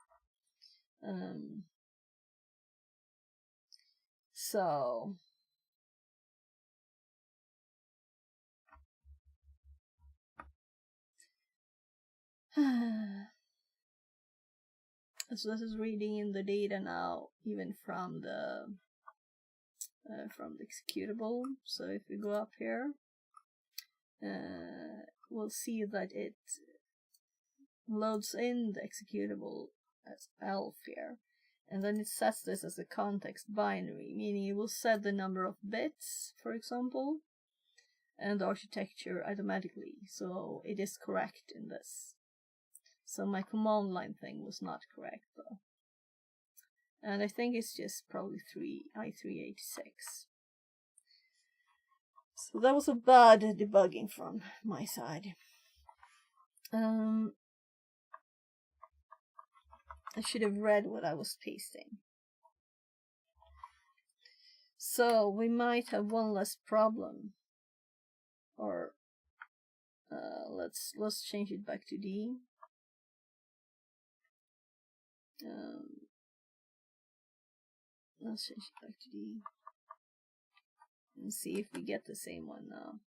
So so this is reading in the data now, even from the executable. So if we go up here, we'll see that it loads in the executable as ELF here, and then it sets this as a context binary, meaning it will set the number of bits, for example, and the architecture automatically. So it is correct in this. So my command line thing was not correct though. And I think it's just probably i386. So that was a bad debugging from my side. I should have read what I was pasting. So we might have one less problem. Or let's change it back to D. Let's change it back to D. And see if we get the same one now.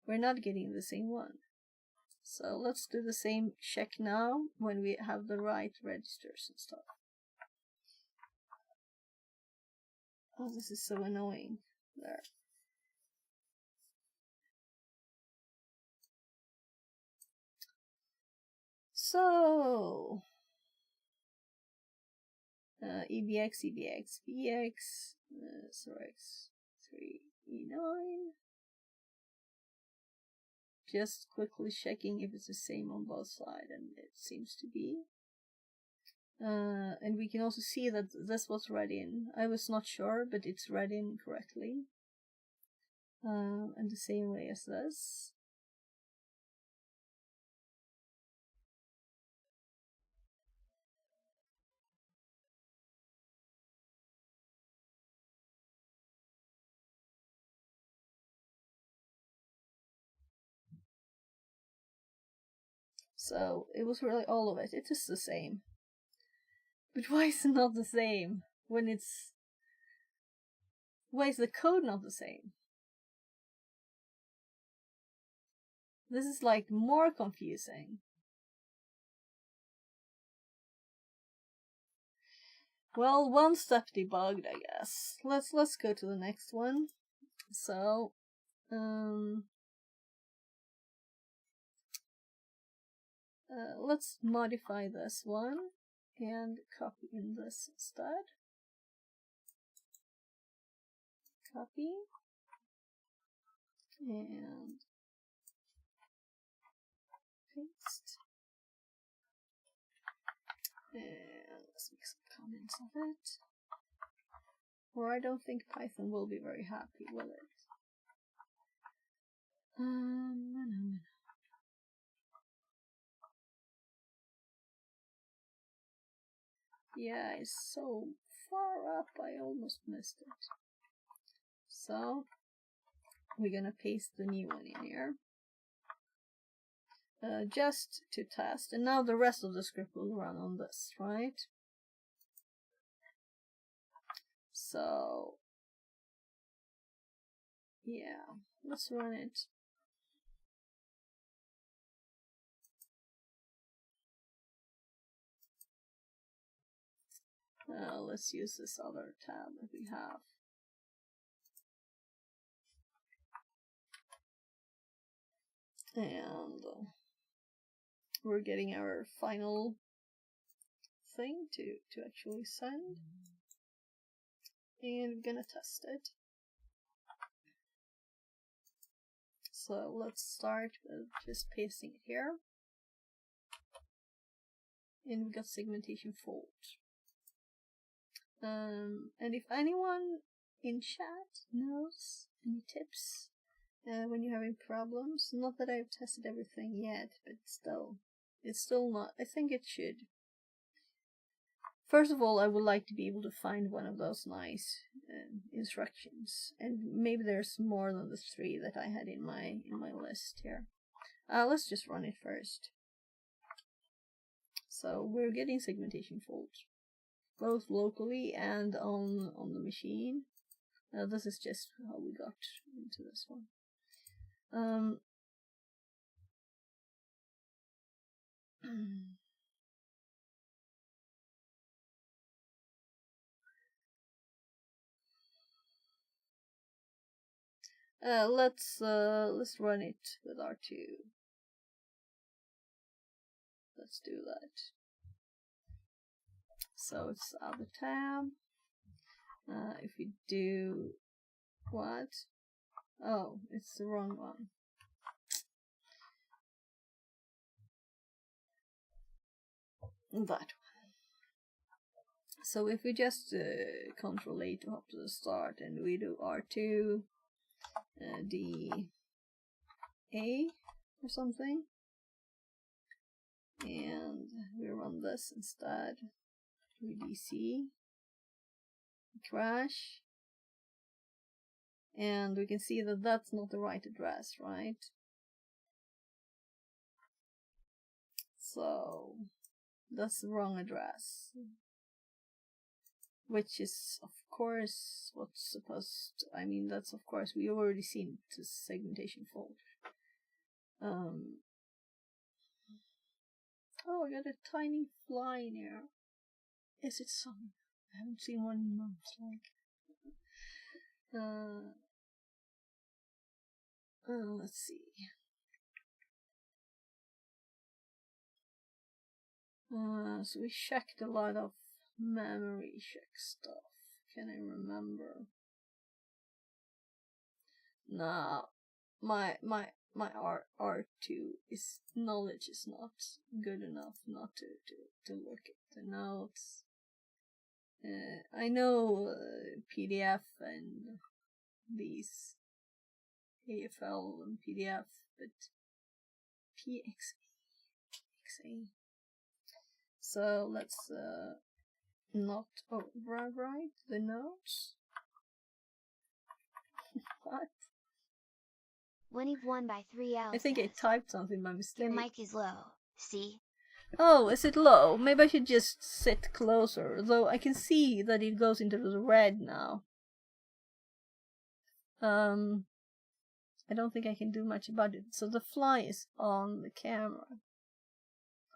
We're not getting the same one. So let's do the same check now when we have the right registers and stuff. Oh, this is so annoying. There. So EBX, EBX, BX, SRX 3E9. Just quickly checking if it's the same on both sides, and it seems to be. And we can also see that this was read in. I was not sure, but it's read in correctly. And the same way as this. So it was really all of it. It is the same. But why is it not the same when it's... Why is the code not the same? This is like more confusing. Well, one step debugged, I guess. Let's go to the next one. So, let's modify this one and copy in this instead. Copy and paste. And let's make some comments of it. Or I don't think Python will be very happy with it. Yeah, it's so far up, I almost missed it. So, we're gonna paste the new one in here. Just to test, and now the rest of the script will run on this, right? So, yeah, let's run it. Let's use this other tab that we have. And we're getting our final thing to actually send. And we're gonna test it. So let's start with just pasting it here. And we got segmentation fault. And if anyone in chat knows any tips when you're having problems, not that I've tested everything yet, but still, it's still not, I think it should. First of all, I would like to be able to find one of those nice instructions, and maybe there's more than the 3 that I had in my list here. Let's just run it first. So we're getting segmentation fault, both locally and on the machine. This is just how we got into this one. Let's run it with R2. Let's do that. So it's other tab. If we do what? Oh, it's the wrong one. That one. So if we just Control A to hop to the start, and we do R2, D, A or something, and we run this instead, we DC, crash, and we can see that that's not the right address, right? So that's the wrong address, which is of course what's supposed to, I mean, that's of course, we already seen the segmentation fault. Oh, I got a tiny fly in here. Is it summer? I haven't seen one in months. Let's see. So we checked a lot of memory check stuff. Can I remember? Nah, my R2 is knowledge is not good enough not to look at the notes. I know PDF and these AFL and PDF, but PXA. So let's not overwrite the notes. What? When you've won by 3 L's, I think I typed something by mistake. your mic is low. See? Oh, is it low? Maybe I should just sit closer, though I can see that it goes into the red now. I don't think I can do much about it. So the fly is on the camera.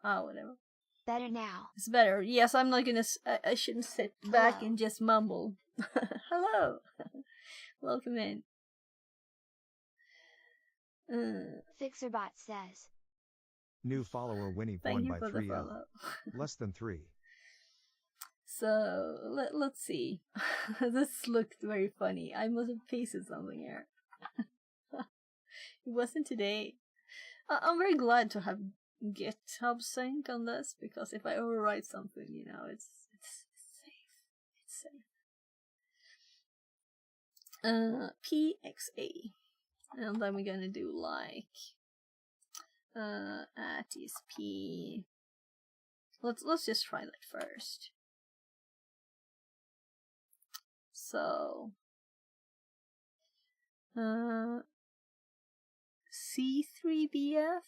Ah, whatever. Better now. It's better. Yes, I'm not gonna. I shouldn't sit back Hello. and just mumble. Hello. Welcome in. Fixerbot says. New follower Winnie Thank won you by for the 3L. follow. Less than 3. So let's see. This looked very funny. I must have pasted something here. It wasn't today. I'm very glad to have GitHub sync on this, because if I overwrite something, you know, it's safe. It's safe. PXA, and then we're gonna do like at ESP. Let's just try that first. So C3BF.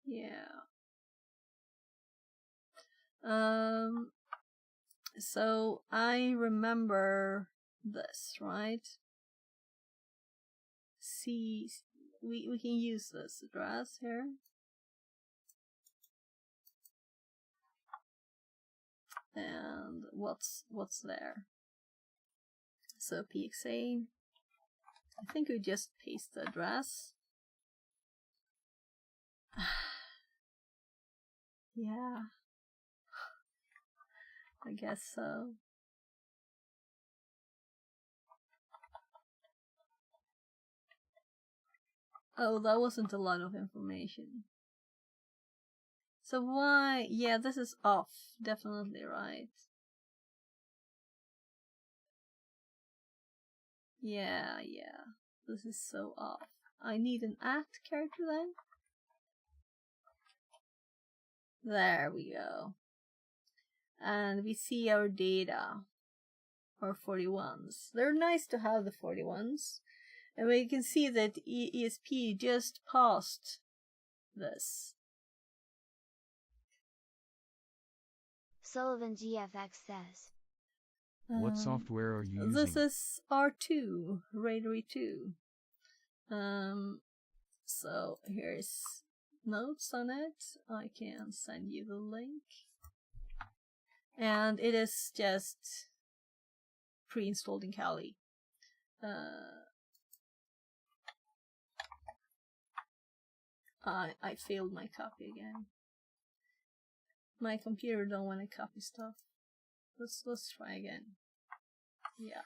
Yeah. So I remember this, right? We can use this address here. And what's there? So PXA. I think we just paste the address. Yeah. I guess so. Oh, that wasn't a lot of information. So why? Yeah, this is off. Definitely right. Yeah. This is so off. I need an at character then. There we go. And we see our data. Our 41s. They're nice to have, the 41s. And we can see that ESP just passed this. Sullivan GFX says. What software are you using? This is R2, Raidery 2. So here's notes on it. I can send you the link. And it is just pre-installed in Kali. I failed my copy again. My computer don't want to copy stuff. Let's try again. Yeah.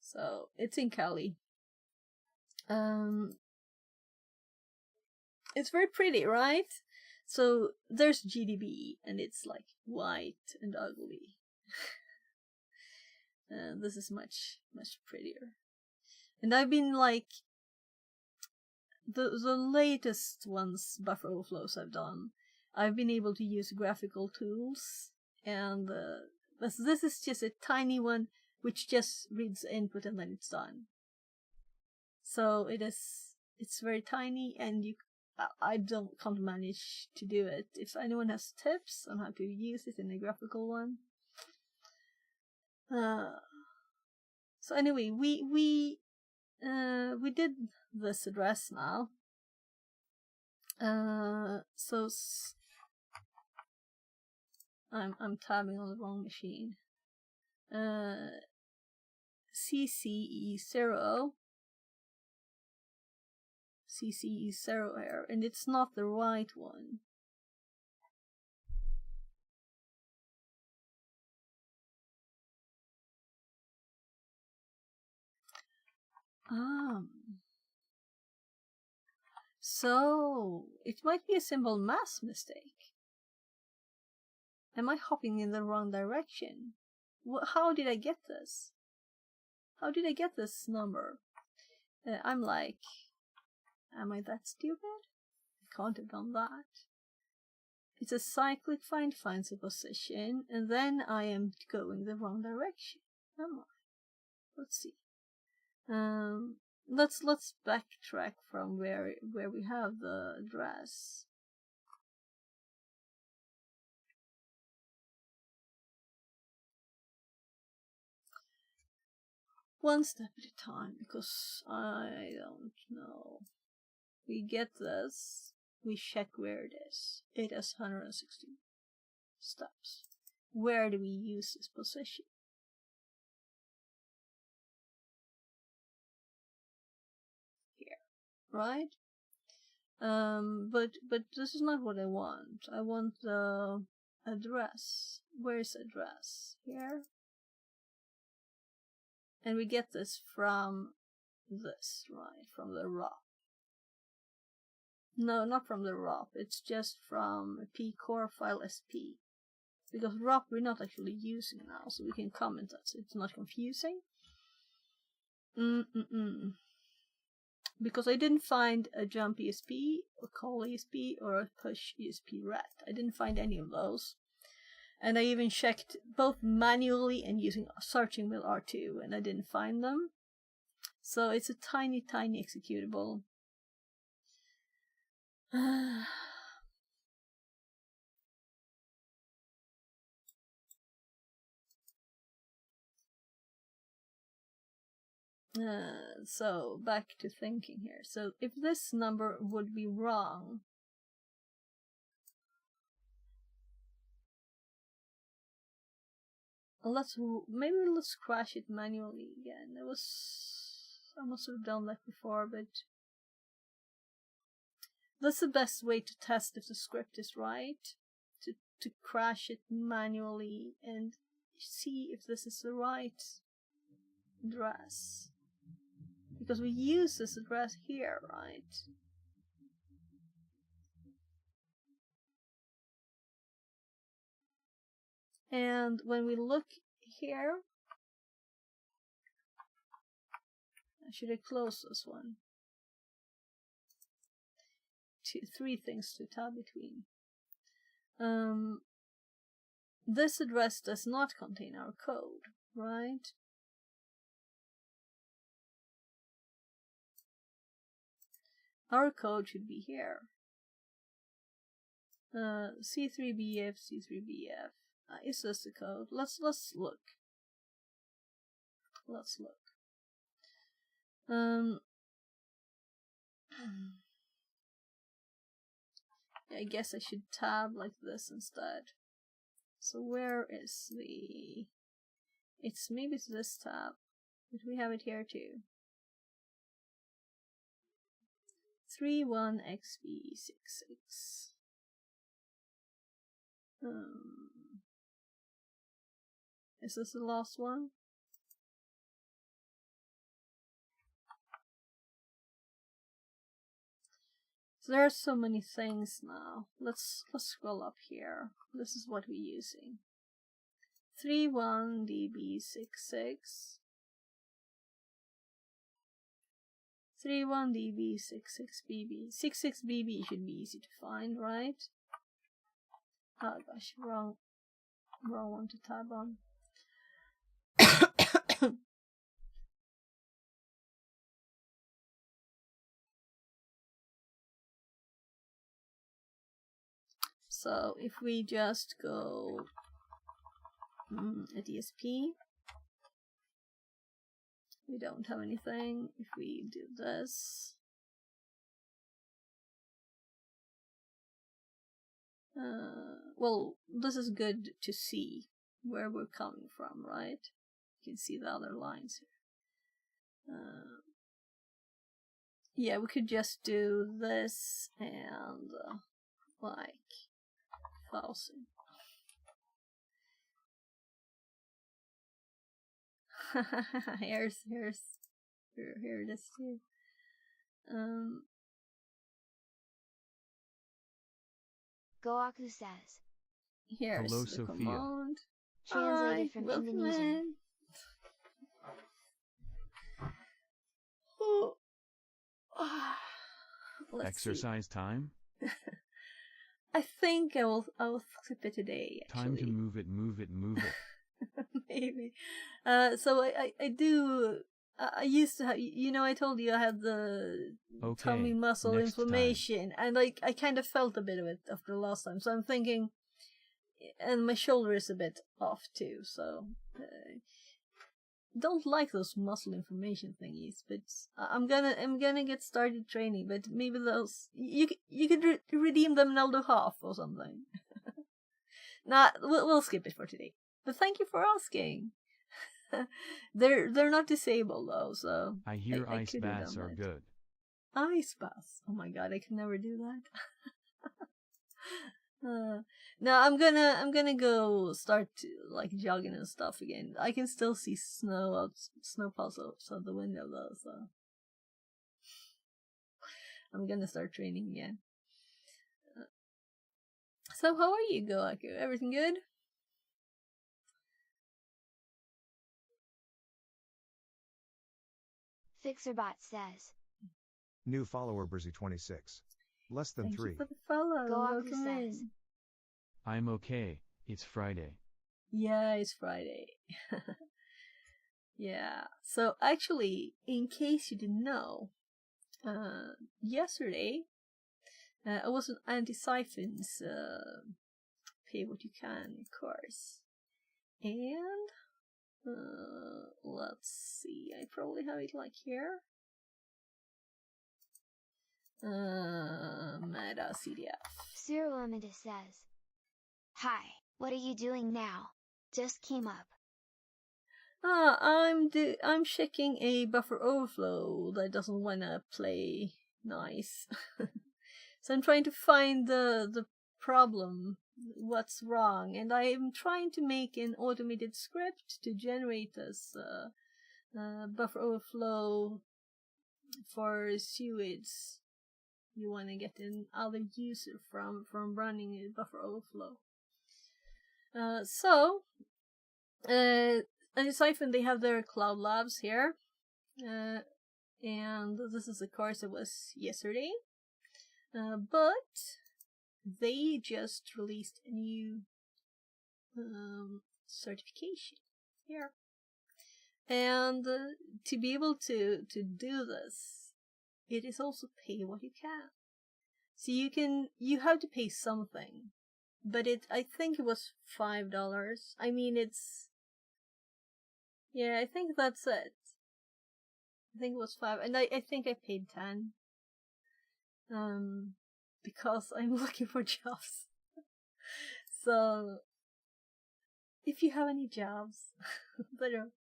So it's in Kali. It's very pretty, right? So there's GDB, and it's like white and ugly. This is much prettier. And I've been like the latest ones, buffer overflows I've done, I've been able to use graphical tools, and this is just a tiny one which just reads the input and then it's done. So it's very tiny, and I can't manage to do it. If anyone has tips on how to use it in a graphical one. So anyway, we did this address now. So I'm tabbing on the wrong machine. CCE0 here, and it's not the right one. So it might be a simple math mistake. Am I hopping in the wrong direction? How did I get this? How did I get this number? I'm like, am I that stupid? I can't have done that. It's a cyclic finds a position, and then I am going the wrong direction. Am I? Let's see. Let's backtrack from where we have the address. one step at a time, because I don't know. We get this, we check where it is. It has 160 steps. Where do we use this position? Here, right? But this is not what I want. I want the address. Where's address? Here. And we get this from this, right? From the ROP. No, not from the ROP. It's just from pcore file sp. Because ROP we're not actually using now, so we can comment that so it's not confusing. Because I didn't find a jump ESP, a call ESP, or a push ESP ret. I didn't find any of those. And I even checked both manually and using searching with R2, and I didn't find them. So it's a tiny, tiny executable. So back to thinking here. So if this number would be wrong, let's crash it manually again. I must have done that before, but that's the best way to test if the script is right. To crash it manually and see if this is the right address. Because we use this address here, right? And when we look here, should I close this one? Three things to tab between. This address does not contain our code, right? Our code should be here. C3BF, C3BF. Is this the code? Let's look. Let's look. I guess I should tab like this instead. So where is the... maybe it's this tab. But we have it here too. 31XB66. Is this the last one? So there are so many things now. Let's scroll up here. This is what we're using. 31DB66. 31DB66BB. 66BB should be easy to find, right? Oh gosh, wrong one to tab on. So if we just go at ESP, we don't have anything. If we do this, well, this is good to see where we're coming from, right? You can see the other lines here. Yeah, we could just do this and like 1,000. Here it is too. Goaku says. Here's Hello, the Sophia. command. Translated from Indonesian. Exercise time? I think I'll skip it today, actually. Time to move it. Maybe. So I do. I used to have. I told you I had the tummy muscle inflammation, and like I kind of felt a bit of it after the last time. So I'm thinking, and my shoulder is a bit off too. So don't like those muscle information thingies, but I'm gonna get started training. But maybe those you could redeem them in Eldo half or something. Nah, we'll skip it for today. But thank you for asking. They're not disabled though, so I hear I ice could have baths done are that. good. Ice baths. Oh my god, I can never do that. No, I'm gonna go start to, like, jogging and stuff again. I can still see snow outside the window though, so I'm gonna start training again. So how are you, Goaku? Everything good? Fixerbot says. New follower Brizzy26. Less than Thank 3. you for the follow. Goaku Welcome says. in. I'm okay. It's Friday. Yeah, it's Friday. Yeah. So actually, in case you didn't know, yesterday I was on Anti-Siphon's Pay What You Can course, and let's see, I probably have it like here. Meta CDF. Cyril Amanda says. Hi, what are you doing now? Just came up. I'm checking a buffer overflow that doesn't wanna play nice. So I'm trying to find the problem, what's wrong, and I'm trying to make an automated script to generate this buffer overflow for suites. You want to get another user from running a buffer overflow. And Siphon, they have their cloud labs here, and this is a course that was yesterday. But they just released a new certification here, and to be able to do this, it is also pay what you can. So you have to pay something, but I think it was $5. I mean, I think that's it. I think it was 5, and I think I paid 10. Because I'm looking for jobs. So, if you have any jobs that are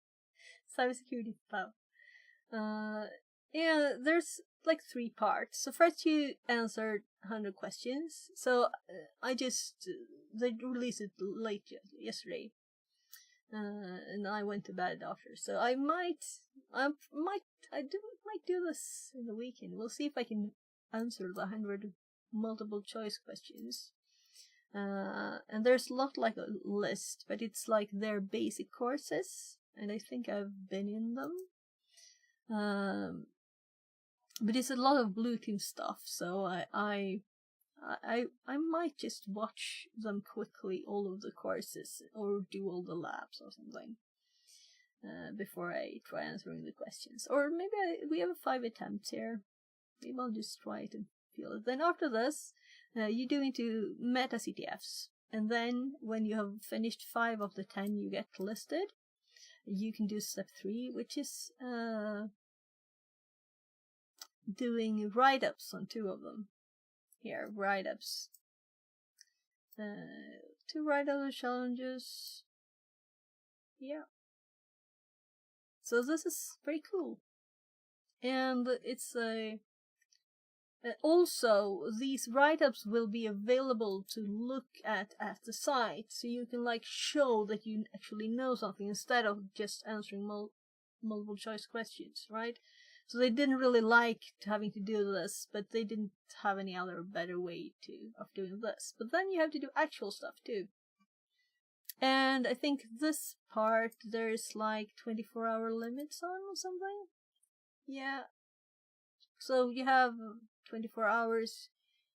cybersecurity stuff, yeah, there's like 3 parts. So first you answered 100 questions. So they released it late yesterday, and I went to bed after. So I might do this in the weekend. We'll see if I can answer the 100 multiple choice questions. And there's not like a list, but it's like their basic courses, and I think I've been in them. But it's a lot of blue team stuff, so I might just watch them quickly, all of the courses, or do all the labs or something, before I try answering the questions. Or maybe we have 5 attempts here. Maybe I'll just try it and feel it. Then after this, you do into meta CTFs, and then when you have finished 5 of the 10 you get listed, you can do step 3, which is doing write-ups on 2 of them. Here, write-ups. 2 write-up challenges. Yeah. So this is very cool. And it's also, these write-ups will be available to look at the site, so you can like show that you actually know something instead of just answering multiple choice questions, right? So they didn't really like having to do this, but they didn't have any other better way of doing this. But then you have to do actual stuff too. And I think this part there's like 24-hour limits on or something. Yeah. So you have 24 hours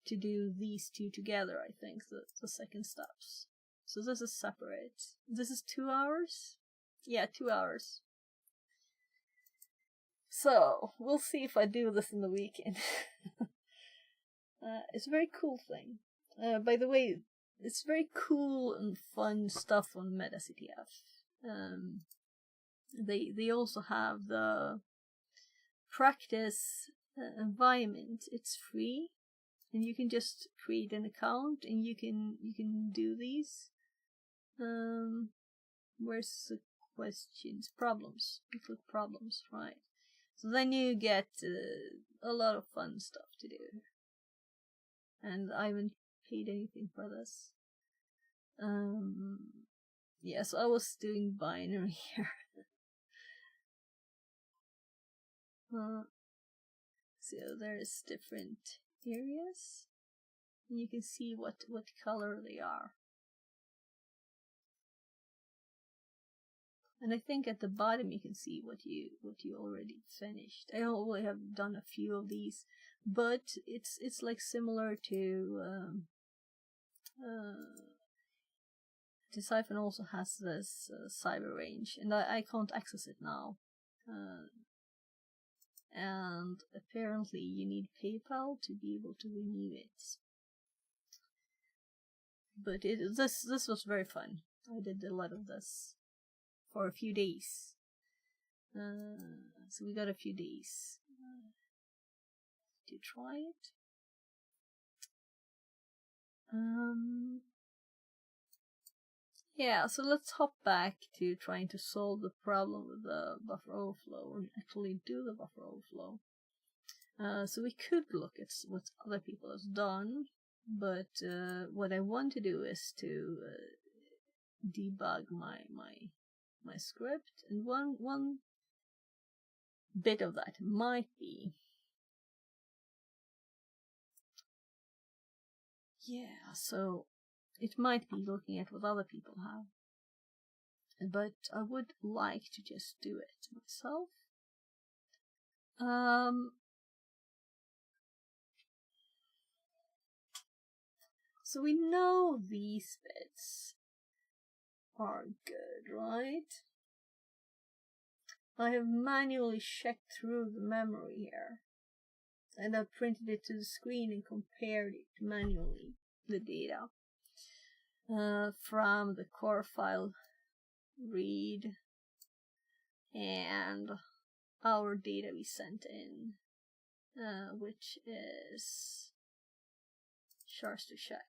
to do these 2 together, I think, the second steps. So this is separate. This is 2 hours? Yeah, 2 hours. So, we'll see if I do this in the weekend. It's a very cool thing. By the way, it's very cool and fun stuff on MetaCTF. they also have the practice environment. It's free, and you can just create an account and you can do these. Where's the questions? Problems. You click problems, right? So then you get a lot of fun stuff to do. And I haven't paid anything for this. Yeah, so I was doing binary here. So there's different areas. And you can see what color they are. And I think at the bottom you can see what you already finished. I only have done a few of these, but it's like similar to Siphon also has this cyber range, and I can't access it now. And apparently you need PayPal to be able to renew it. But this was very fun. I did a lot of this for a few days. So we got a few days to try it. Yeah, so let's hop back to trying to solve the problem with the buffer overflow, or actually do the buffer overflow. So we could look at what other people have done, but what I want to do is to debug my script, and one bit of that might be, yeah, so it might be looking at what other people have, but I would like to just do it myself. So we know these bits are good, right? I have manually checked through the memory here, and I've printed it to the screen and compared it manually, the data from the core file read and our data we sent in, which is shards to check.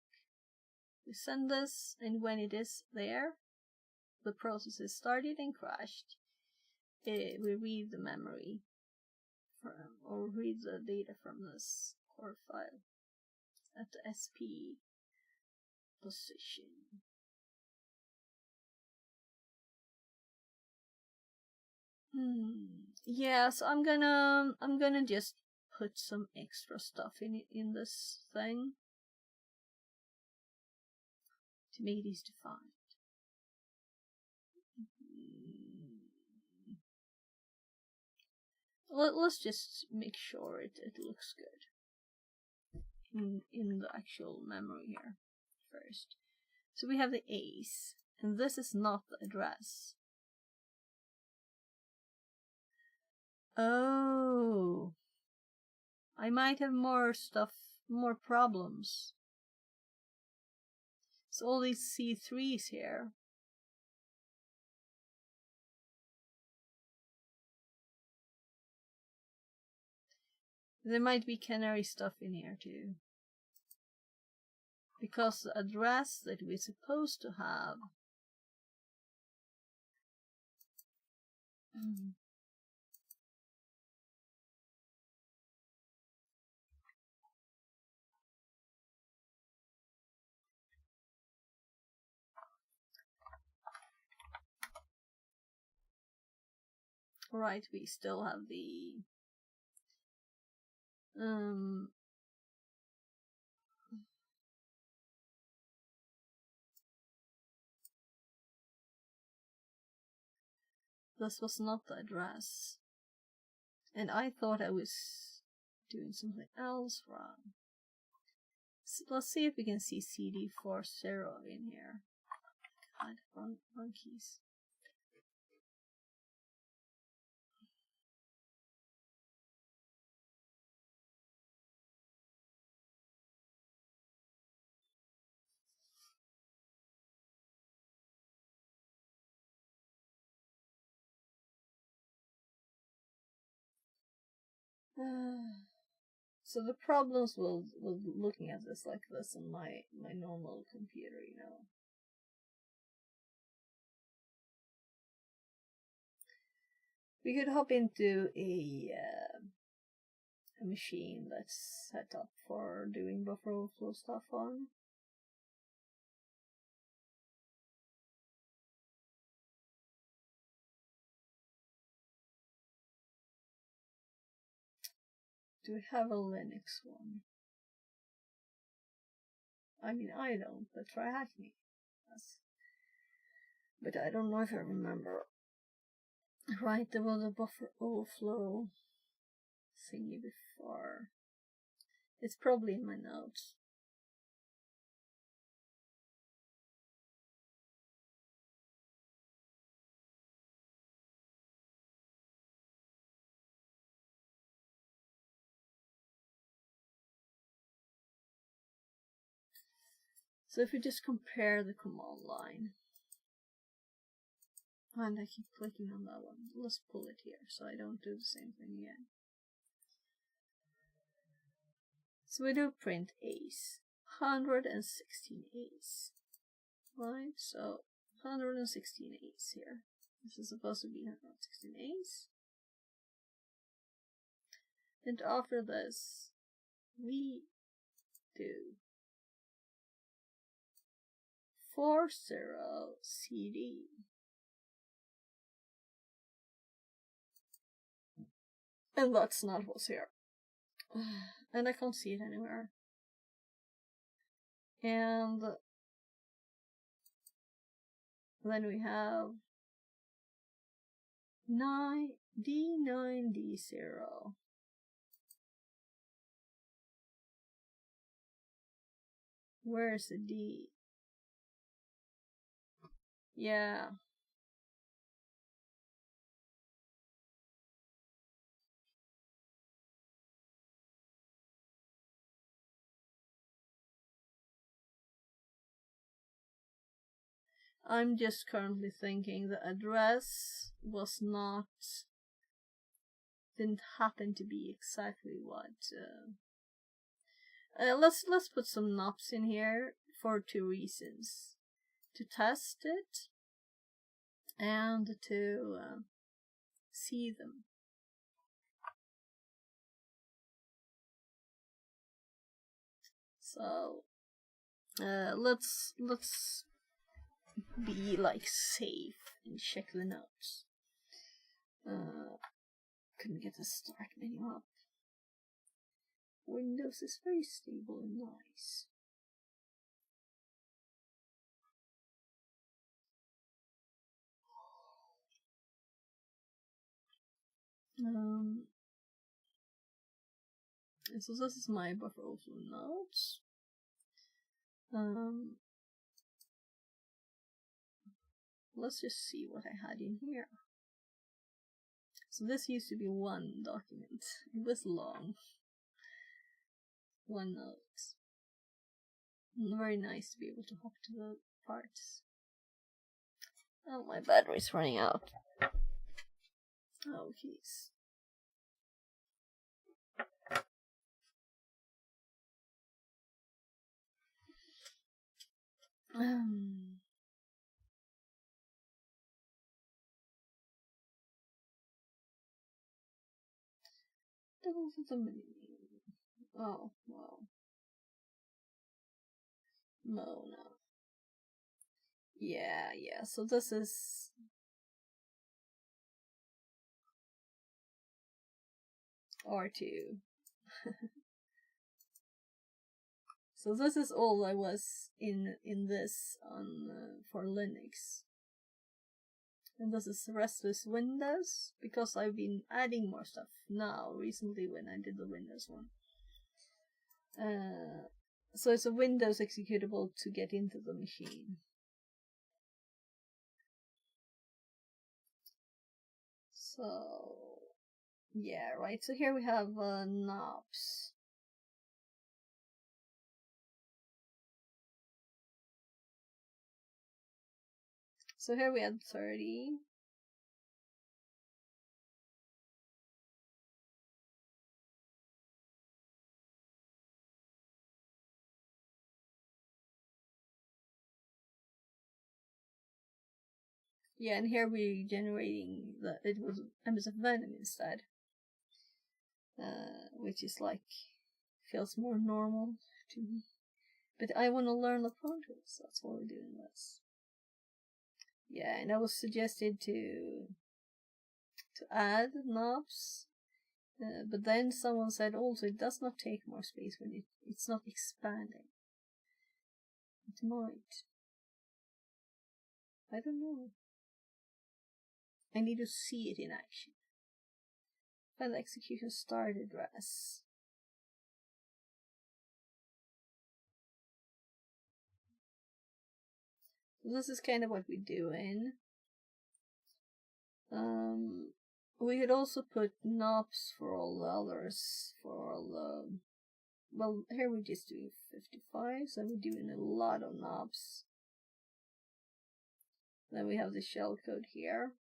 We send this, and when it is there, the process is started and crashed. We read the memory or read the data from this core file at the SP position. Yeah, so I'm gonna just put some extra stuff in this thing to make it easy to find. Let's just make sure it looks good in the actual memory here first. So we have the A's, and this is not the address. Oh, I might have more stuff, more problems. So all these C3s here. There might be canary stuff in here too. Because the address that we're supposed to have right, we still have the this was not the address, and I thought I was doing something else wrong. So let's see if we can see CD40 in here. God, wrong keys. So the problems with looking at this like this on my normal computer, you know. We could hop into a machine that's set up for doing buffer overflow stuff on. Do we have a Linux one? I mean, I don't, but try hacking. Yes. But I don't know if I remember. Right, there was a buffer overflow thingy before. It's probably in my notes. So if we just compare the command line, and I keep clicking on that one, let's pull it here so I don't do the same thing again. So we do print A's, 116 A's, right? So 116 A's here. This is supposed to be 116 A's. And after this, we do 40 CD. And that's not what's here. And I can't see it anywhere. And then we have D9D0. Where's the D? Yeah. I'm just currently thinking the address was not, didn't happen to be exactly what. Let's put some knobs in here for two reasons: to test it and to see them. So let's be like safe and check the notes. Couldn't get the start menu up. Windows is very stable and nice. So this is my buffer overflow notes. Let's just see what I had in here. So this used to be one document. It was long. One note. Very nice to be able to hop to the parts. Oh, my battery's running out. Oh, jeez. Oh, wow. No. Yeah, so this is R2. So this is all I was in this on for Linux. And this is the rest is Windows, because I've been adding more stuff now recently when I did the Windows one. So it's a Windows executable to get into the machine. So yeah, right. So here we have knobs. So here we had 30. Yeah, and here we're generating it was MS of Venom instead. Which is like, feels more normal to me. But I want to learn the pwntools, that's why we're doing this. Yeah, and I was suggested to add knobs, but then someone said also it does not take more space when it's not expanding. It might. I don't know. I need to see it in action. When the execution start address. This is kind of what we're doing. We could also put knobs for all the others, for all the... Well, here we're just doing 55, so we're doing a lot of knobs. Then we have the shellcode here.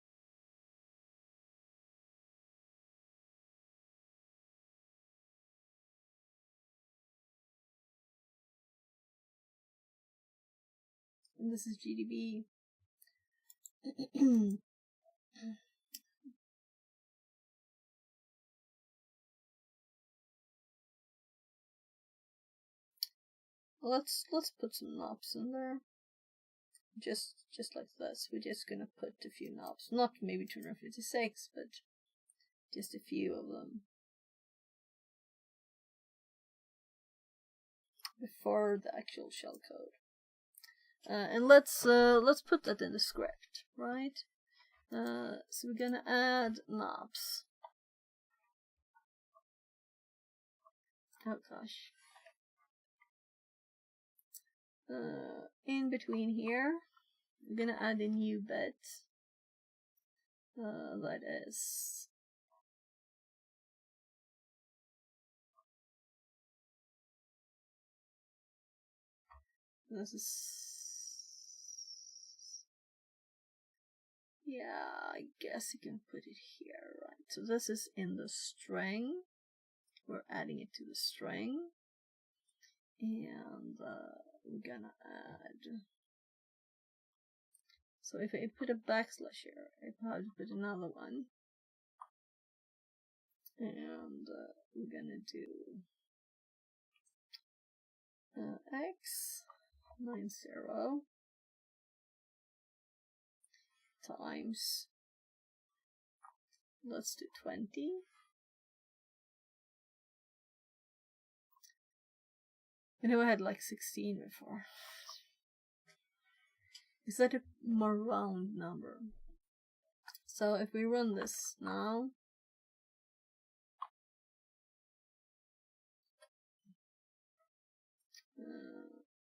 And this is GDB. Let's put some knobs in there. Just like this. We're just gonna put a few knobs. Not maybe 256, but just a few of them. Before the actual shellcode. And let's put that in the script, right? So we're gonna add knobs. Oh gosh. In between here, we're gonna add a new bit. That is yeah, I guess you can put it here, right? So this is in the string. We're adding it to the string. And we're gonna add... So if I put a backslash here, I have to put another one. And we're gonna do x 90 times, let's do 20. I know I had like 16 before. Is that a more round number? So if we run this now,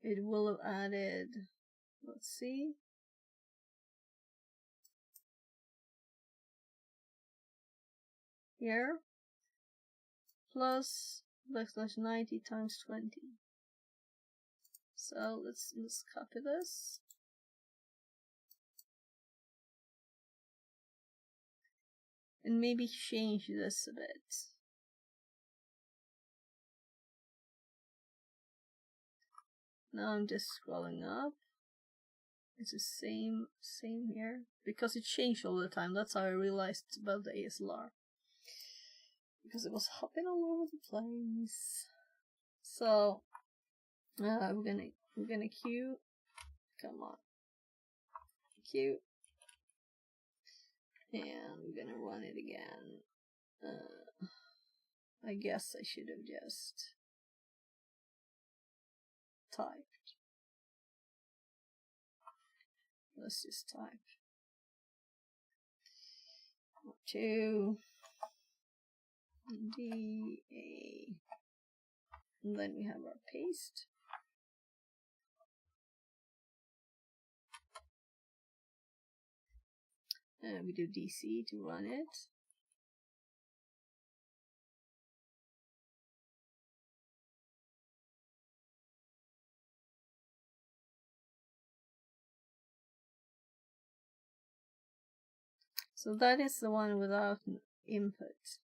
it will have added, let's see, here, plus backslash 90 times 20. So let's copy this. And maybe change this a bit. Now I'm just scrolling up. It's the same here. Because it changed all the time. That's how I realized about the ASLR. Because it was hopping all over the place. So we're gonna queue. Come on. Queue. And we're gonna run it again. I guess I should have just typed. Let's just type 2 DA, and then we have our paste. And we do DC to run it. So that is the one without input.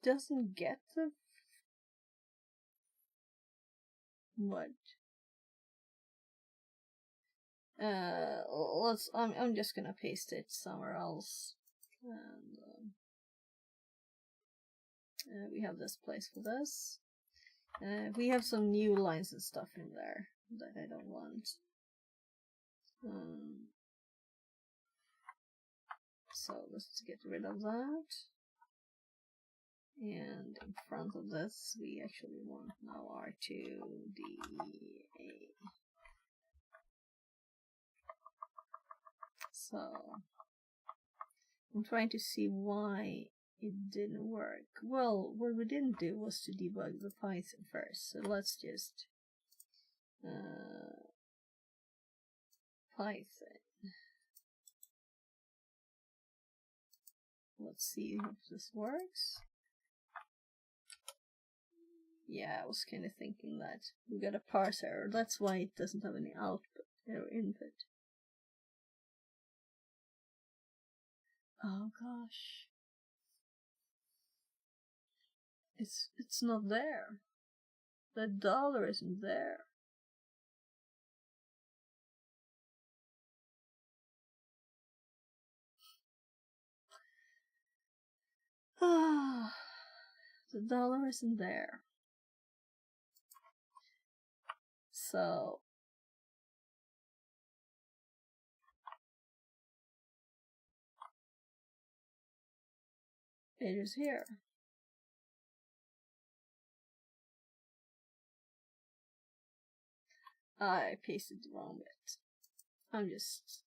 doesn't get the what? Let's. I'm just gonna paste it somewhere else, and we have this place for this. We have some new lines and stuff in there that I don't want. So let's get rid of that. And in front of this, we actually want now R2DA. So I'm trying to see why it didn't work. Well, what we didn't do was to debug the Python first. So let's just Python. Let's see if this works. Yeah, I was kind of thinking that. We got a parse error. That's why it doesn't have any output or input. Oh gosh. It's not there. The dollar isn't there. Ah, the dollar isn't there. So it is here. I pasted the wrong bit. I'm just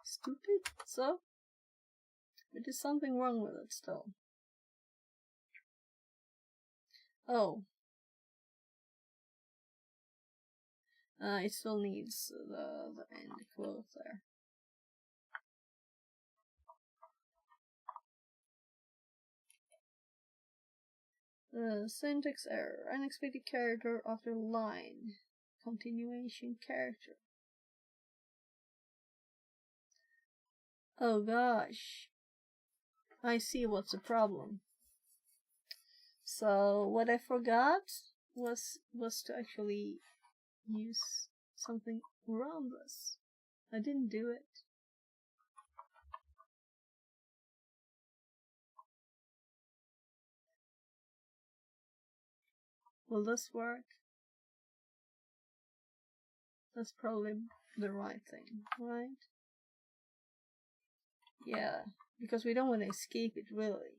stupid. So but there's something wrong with it still. Oh. It still needs the end quote there. Syntax error. Unexpected character after line. Continuation character. Oh gosh. I see what's the problem. So what I forgot was to actually use something around this. I didn't do it. Will this work? That's probably the right thing, right? Yeah, because we don't want to escape it, really.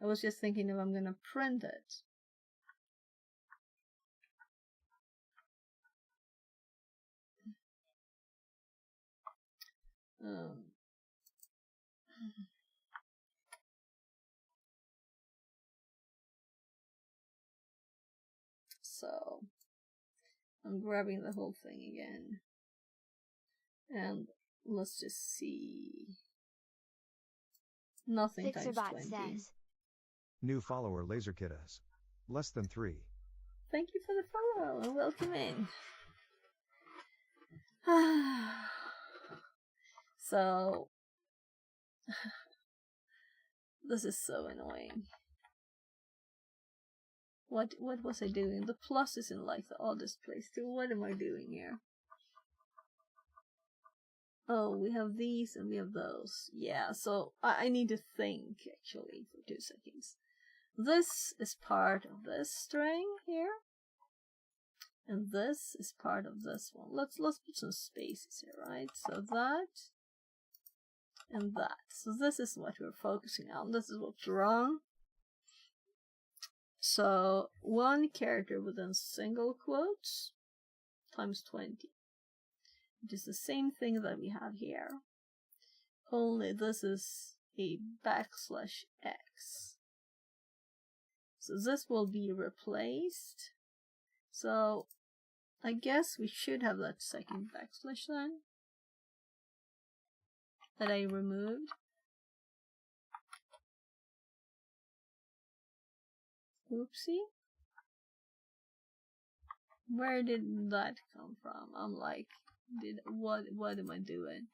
I was just thinking if I'm gonna print it. So I'm grabbing the whole thing again. And let's just see. Nothing times 20. Says. New follower LaserKittas. Less than 3. Thank you for the follow and welcome in. So this is so annoying. What was I doing? The plus is in like the oddest place too. What am I doing here? Oh, we have these and we have those. Yeah, so I need to think actually for 2 seconds. This is part of this string here. And this is part of this one. Let's put some spaces here, right? So that and that. So this is what we're focusing on. This is what's wrong. So 1 character within single quotes times 20. Which is the same thing that we have here. Only this is a \x. So this will be replaced. So I guess we should have that second backslash then. That I removed. Oopsie. Where did that come from? I'm like, what am I doing?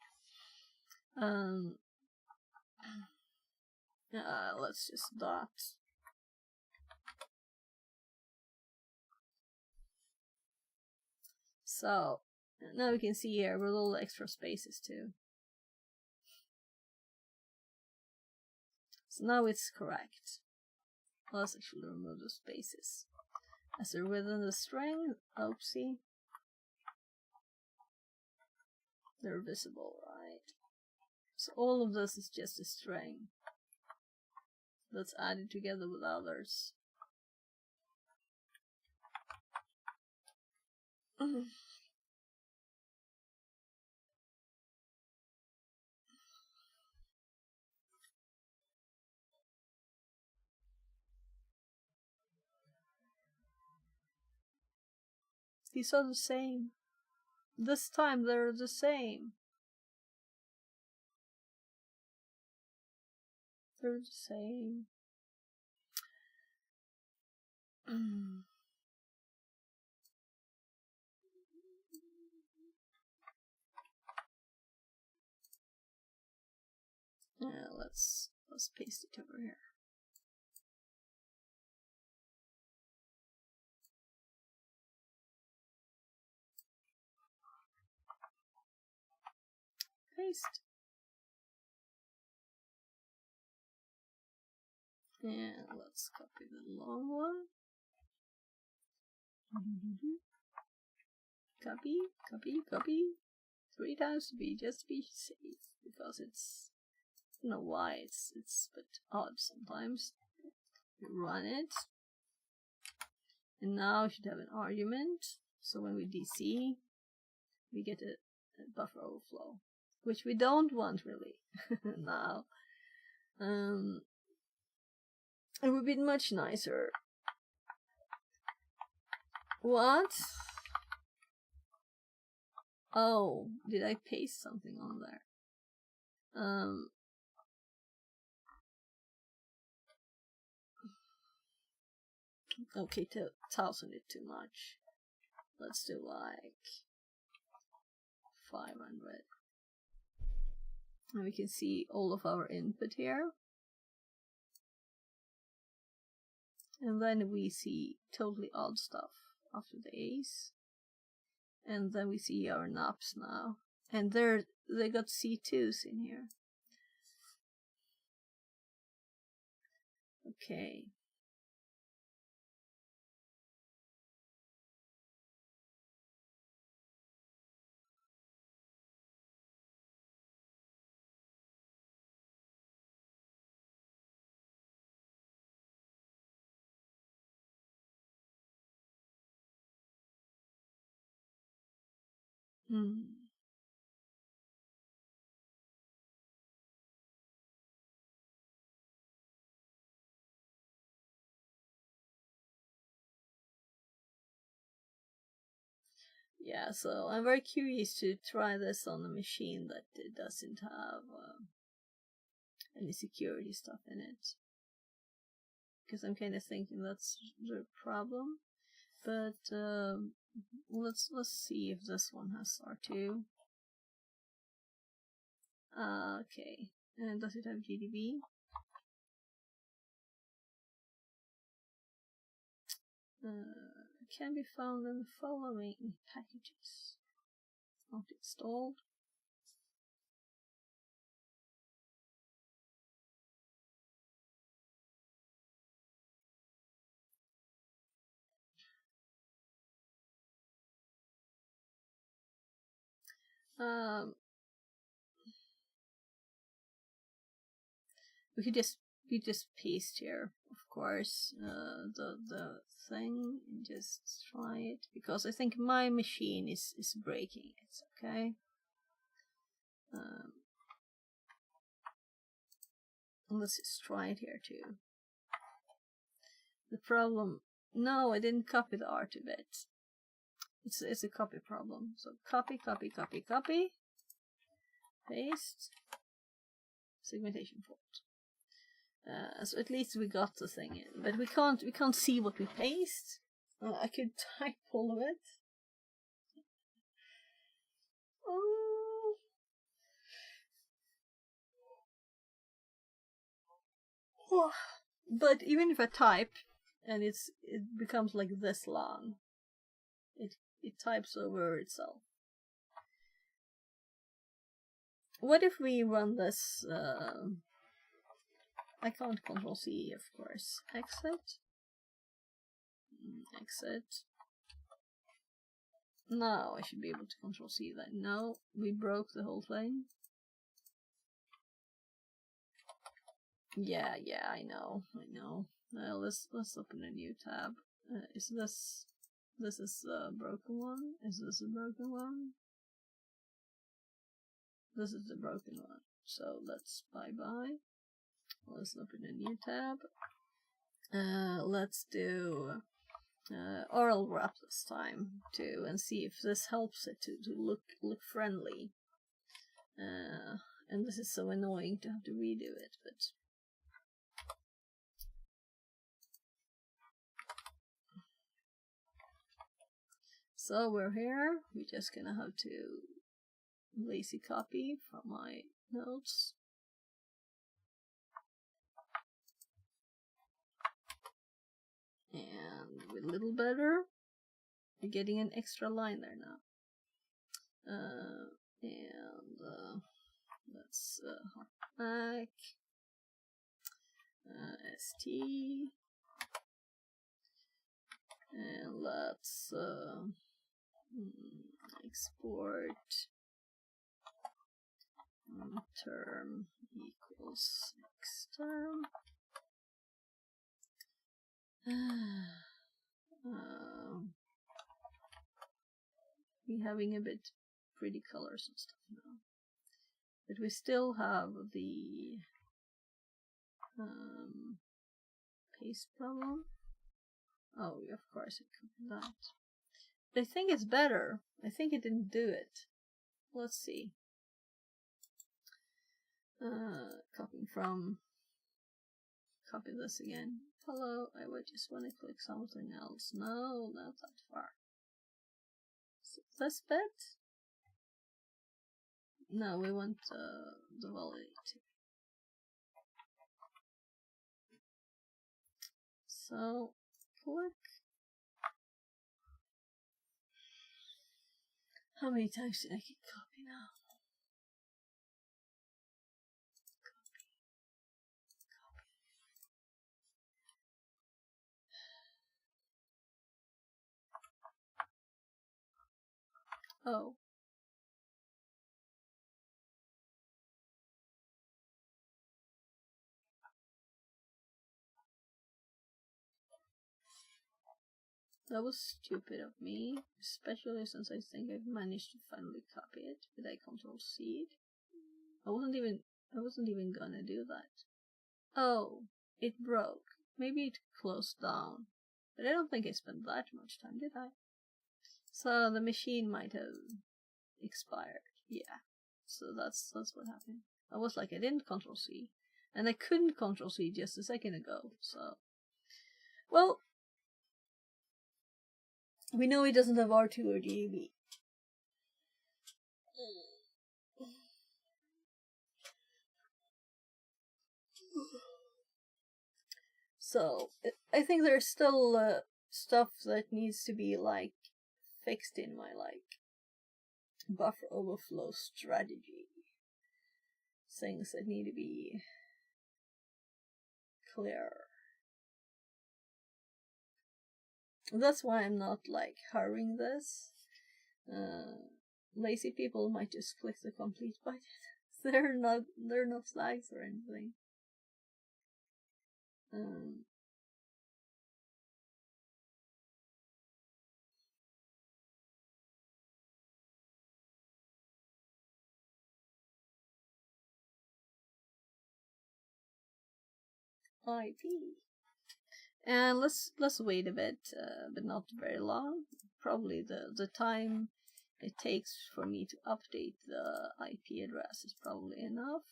Let's just dot. So now we can see here with all the extra spaces too. So now it's correct. Let's actually remove the spaces. As they're within the string, oopsie. They're visible, right? So all of this is just a string that's added together with others. These are the same. This time they're the same. They're the same. Yeah, let's paste it over here. Paste. And let's copy the long one. Copy, copy, copy. 3 times to be just to be safe, because it's, I don't know why it's a bit odd sometimes. We run it, and now we should have an argument. So when we DC, we get a buffer overflow, which we don't want really now. It would be much nicer. What? Oh, did I paste something on there? Okay, 1,000 is too much. Let's do like 500. And we can see all of our input here. And then we see totally odd stuff after the A's. And then we see our NOPs now. And they got C2s in here. Okay. Yeah, so I'm very curious to try this on a machine that it doesn't have any security stuff in it. Because I'm kind of thinking that's the problem. But let's see if this one has R2. Okay, and does it have GDB? Can be found in the following packages. Not installed. We just paste here, of course, the thing, and just try it, because I think my machine is breaking it. Okay. Let's just try it here too. The problem, no, I didn't copy the R2 bit. It's a copy problem. So copy, copy, copy, copy, paste, segmentation fault. So at least we got the thing in, but we can't see what we paste. I could type all of it. Oh. But even if I type and it becomes like this long, it types over itself. What if we run this? I can't Control C, of course. Exit. Exit. No, I should be able to Control C that. No, we broke the whole thing. Yeah, I know. Let's open a new tab. Is this is a broken one? Is this a broken one? This is the broken one. So let's bye. Let's open a new tab. Let's do oral wrap this time too, and see if this helps it to look friendly. And this is so annoying to have to redo it, but so we're here. We're just gonna have to lazy copy from my notes. And with a little better, we're getting an extra line there now. Let's hop back. ST. And let's export term equals next term. We're having a bit pretty colors and stuff now, but we still have the paste problem. Oh, of course it could be that. But I think it's better. I think it didn't do it. Let's see. Copy this again. Hello, I would just want to click something else. No, not that far. So this bit? No, we want the validate. So, click. How many times did I get copy now? Oh. That was stupid of me, especially since I think I've managed to finally copy it, but I Control C it. I wasn't even gonna do that. Oh, it broke. Maybe it closed down. But I don't think I spent that much time, did I? So the machine might have expired. Yeah. So that's what happened. I was like, I didn't Control C. And I couldn't Control C just a second ago, so well, we know it doesn't have R2 or DAB. So I think there's still stuff that needs to be like fixed in my like buffer overflow strategy. Things that need to be clear. That's why I'm not like hurrying this. Lazy people might just click the complete button. They're not flags or anything. IP. And let's wait a bit, but not very long. Probably the time it takes for me to update the IP address is probably enough.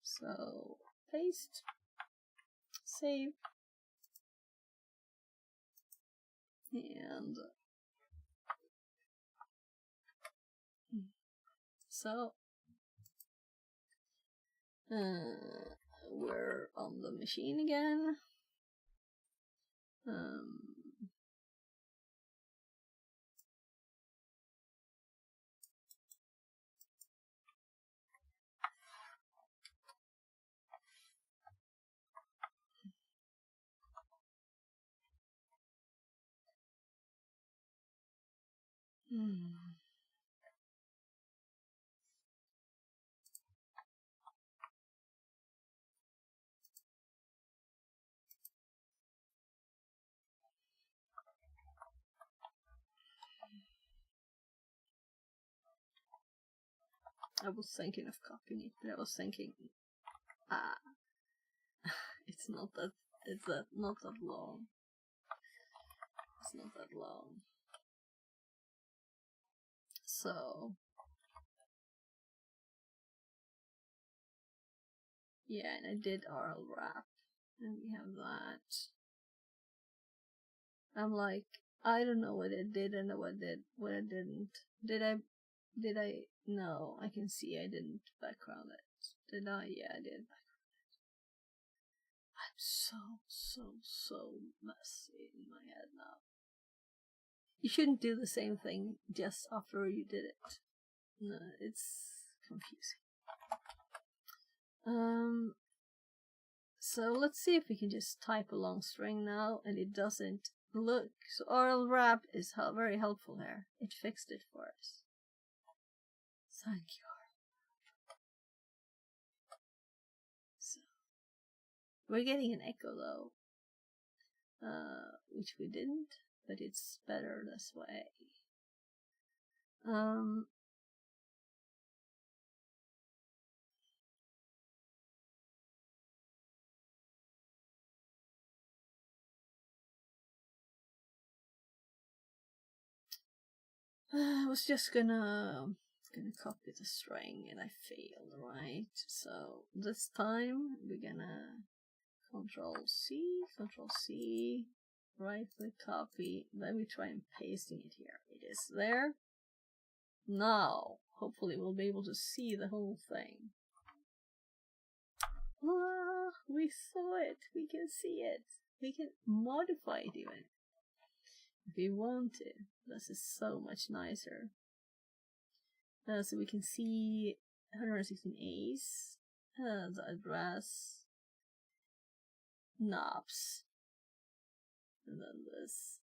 So paste, save, and so on the machine again. I was thinking of copying it, but I was thinking, it's not that not that long. It's not that long. So yeah, and I did RL wrap, and we have that. I'm like, I don't know what I did and what I didn't. Did I? No, I can see I didn't background it. Did I? Yeah, I did background it. I'm so messy in my head now. You shouldn't do the same thing just after you did it. No, it's confusing. So let's see if we can just type a long string now, and it doesn't look. So RL wrap is very helpful here. It fixed it for us. Thank you. So we're getting an echo though, which we didn't, but it's better this way. I was just gonna copy the string and I failed, right? So this time we're gonna Control C, right click copy, then we try and pasting it here. It is there. Now, hopefully we'll be able to see the whole thing. Ah, we saw it, we can see it. We can modify it even. If we want to. This is so much nicer. So we can see 116 A's, the address, knobs, and then this.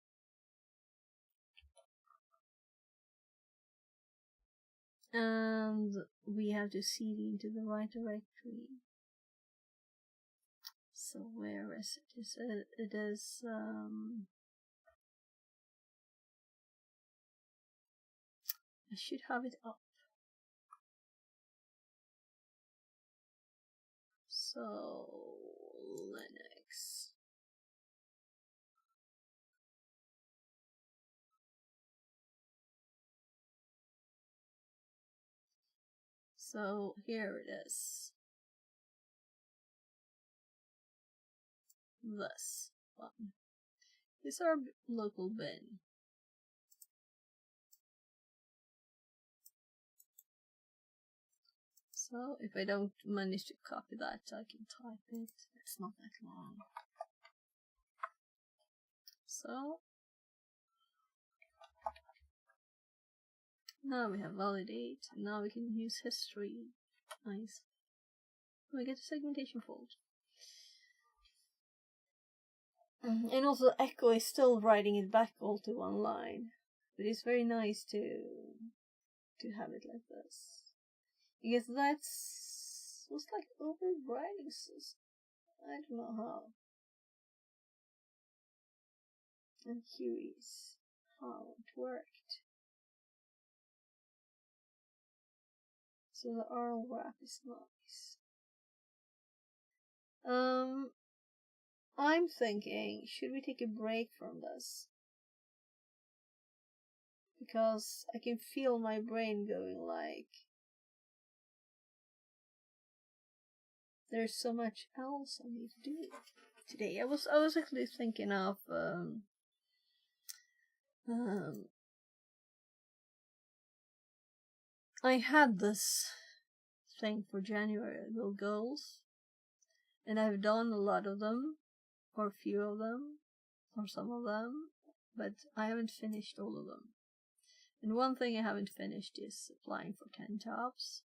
And we have to cd into the right directory. So where is it? It is I should have it up. So Linux. So here it is. This one. This is our local bin. So if I don't manage to copy that, I can type it. It's not that long. So now we have validate. Now we can use history. Nice. We get a segmentation fault. And also echo is still writing it back all to one line. But it's very nice to have it like this. Because that's was like overwriting. I don't know how. I'm curious how it worked. So the RL wrap is nice. I'm thinking, should we take a break from this? Because I can feel my brain going like, there's so much else I need to do today. I was actually thinking of I had this thing for January, goals, and I've done a lot of them, or a few of them, or some of them, but I haven't finished all of them. And one thing I haven't finished is applying for 10 jobs.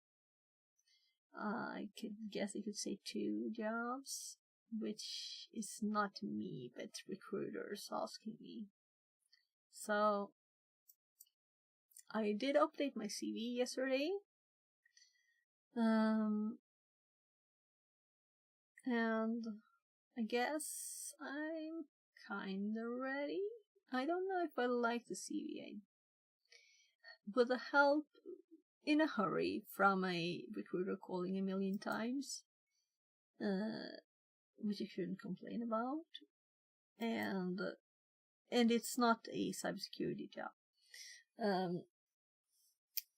I guess I could say 2 jobs, which is not me, but recruiters asking me. So I did update my CV yesterday. And I guess I'm kinda ready. I don't know if I like the CV. With the help in a hurry from a recruiter calling a million times, which I shouldn't complain about, and it's not a cybersecurity job.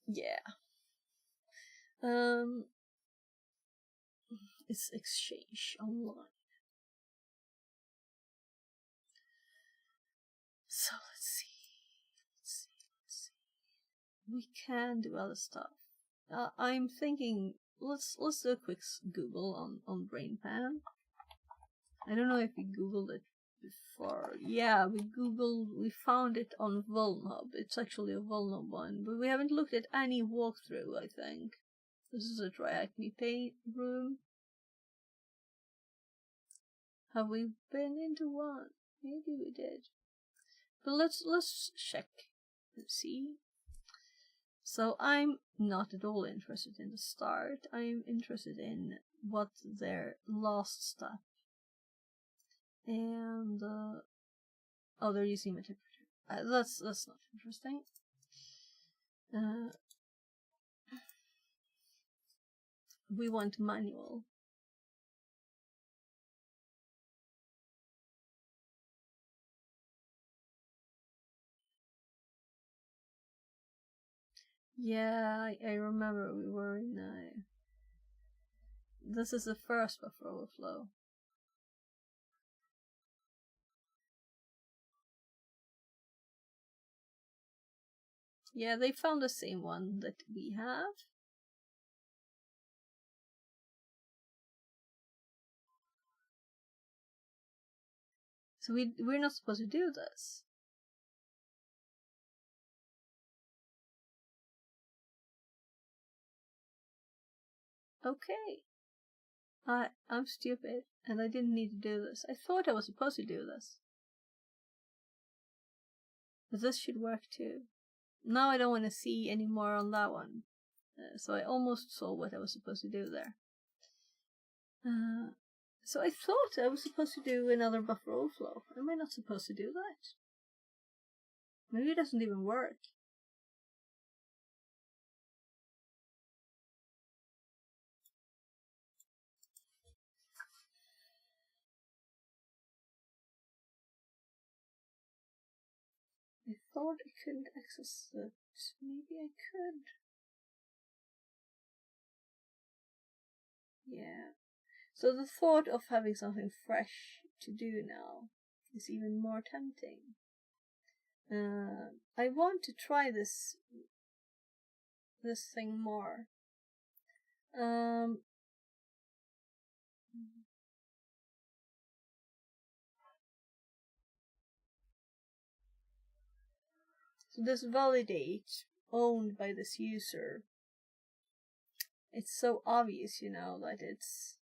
Yeah. It's exchange online. So let's see. We can do other stuff. I'm thinking let's do a quick Google on BrainPan. I don't know if we Googled it before. Yeah, we found it on Vulnhub. It's actually a Vulnhub one, but we haven't looked at any walkthrough, I think. This is a Triacme paint room. Have we been into one? Maybe we did. But let's check and see. So I'm not at all interested in the start. I'm interested in what their last step. And oh, they're using my temperature. That's not interesting. We want manual. Yeah, I remember we were in. This is the first buffer overflow. Yeah, they found the same one that we have. So we're not supposed to do this. Okay. I'm stupid, and I didn't need to do this. I thought I was supposed to do this. But this should work too. Now I don't want to see any more on that one. So I almost saw what I was supposed to do there. So I thought I was supposed to do another buffer overflow. Am I not supposed to do that? Maybe it doesn't even work. I thought I couldn't access it. Maybe I could. Yeah. So the thought of having something fresh to do now is even more tempting. I want to try this thing more. So this validate owned by this user. It's so obvious, that it's,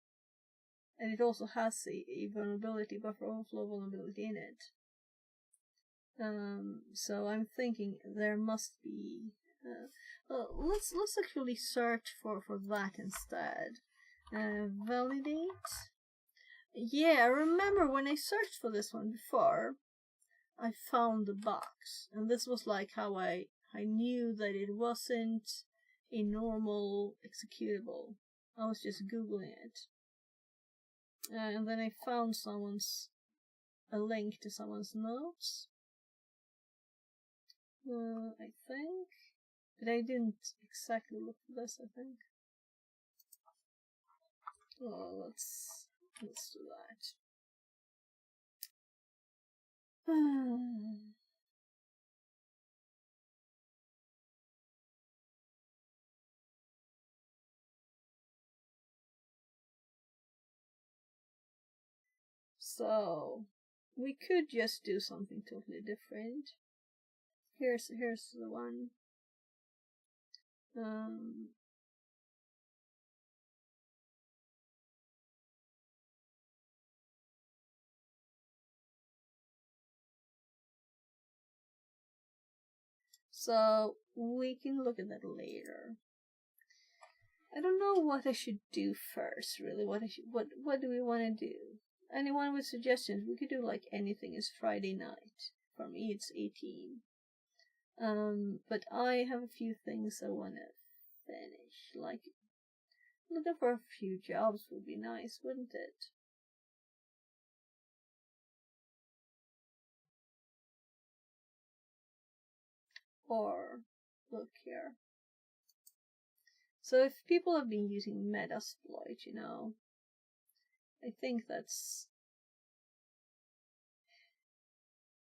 and it also has a vulnerability, buffer overflow vulnerability in it. So I'm thinking there must be. Let's actually search for that instead. Validate. Yeah, I remember when I searched for this one before, I found the box, and this was like how I knew that it wasn't a normal executable. I was just googling it, and then I found a link to someone's notes. I think, but I didn't exactly look for this. I think. Oh, let's do that. So we could just do something totally different. Here's the one. So we can look at that later. I don't know what I should do first, really. What do we want to do? Anyone with suggestions? We could do like anything is Friday night. For me, it's 18. But I have a few things I want to finish. Like, looking for a few jobs would be nice, wouldn't it? Or, look here. So if people have been using Metasploit, you know, I think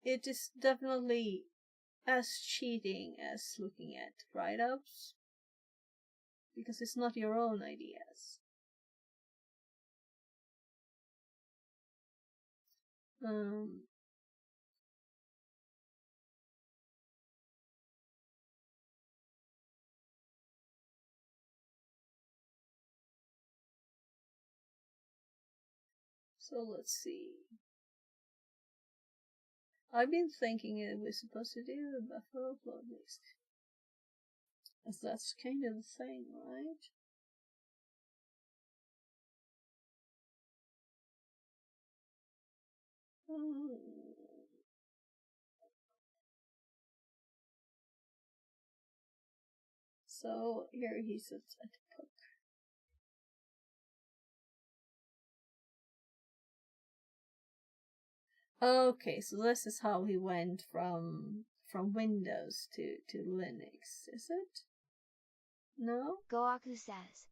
it is definitely as cheating as looking at write-ups, because it's not your own ideas. So let's see. I've been thinking it was supposed to do a buffer upload list, as that's kind of the thing, right? So here he sits at cook. Okay, so this is how he went from Windows to Linux, is it? No? Goaku says,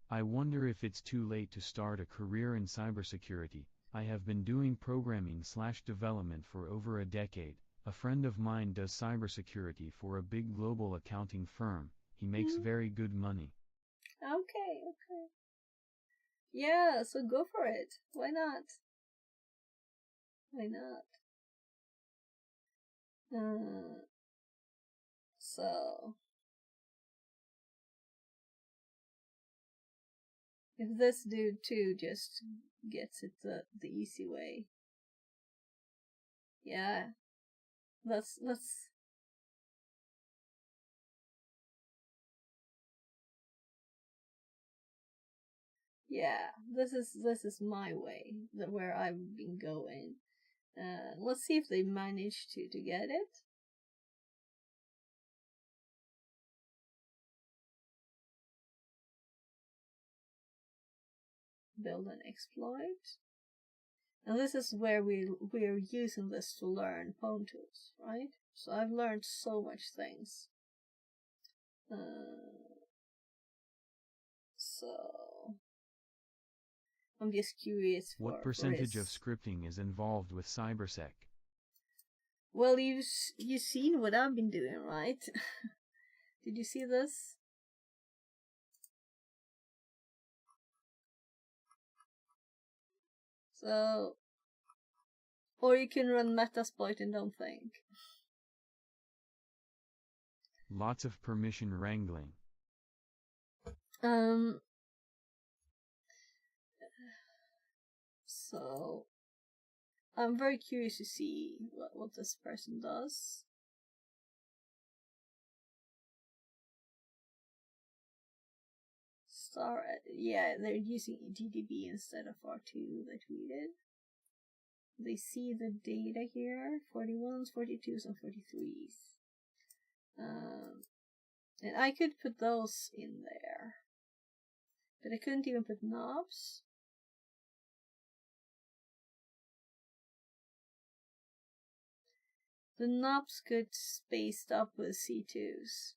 I wonder if it's too late to start a career in cybersecurity. I have been doing programming/development for over a decade. A friend of mine does cybersecurity for a big global accounting firm. He makes very good money. Okay. Yeah, so go for it. Why not? So if this dude too just gets it the easy way, yeah, let's yeah, this is my way, where I've been going. Let's see if they manage to get it. Build an exploit. And this is where we're using this to learn pwntools, right? So I've learned so much things. So I'm just curious What percentage of scripting is involved with cybersec? Well, you've seen what I've been doing, right? Did you see this? So, or you can run Metasploit and don't think. Lots of permission wrangling. So I'm very curious to see what this person does. Yeah, they're using GDB instead of R2 that we did. They see the data here, 41s, 42s, and 43s. And I could put those in there, but I couldn't even put knobs. The knobs could spaced up with C2s.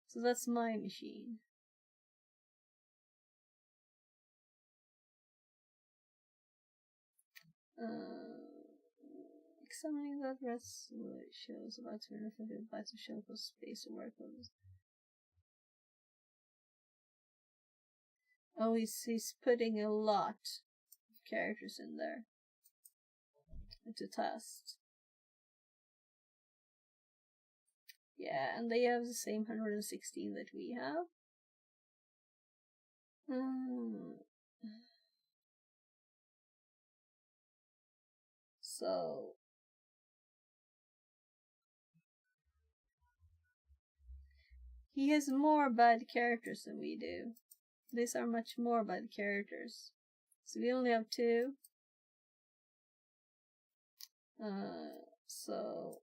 So that's my machine. Examining that rest shows about 250 bytes of shellcode space to work with. Oh, he's putting a lot characters in there to test. Yeah, and they have the same 116 that we have. So he has more bad characters than we do. These are much more bad characters. So we only have 2. So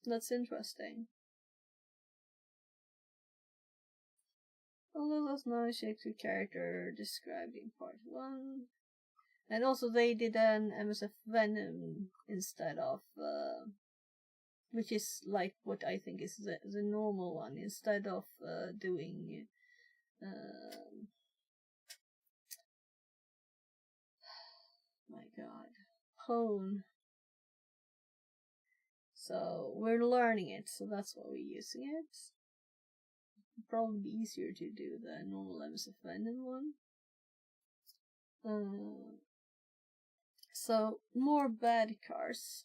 that's interesting. Although those now Shakespeare character described in part 1. And also they did an MSF Venom instead of which is like what I think is the normal one, instead of doing my god, Hone. So we're learning it, so that's why we're using it. Probably be easier to do the normal MSF Venom one. So more bad cars.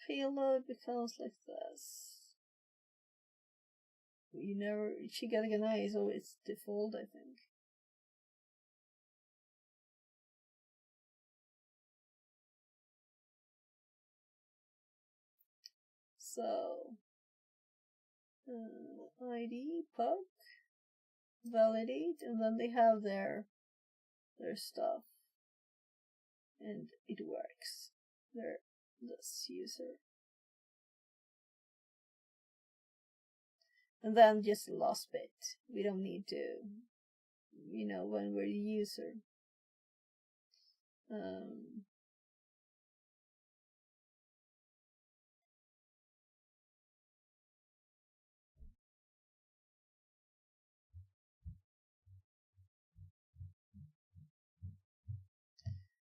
Payload becomes like this. You never, Shigatagana is always default, I think. So, ID, pub, validate, and then they have their stuff. And it works. This user. And then just the last bit. We don't need to, when we're the user.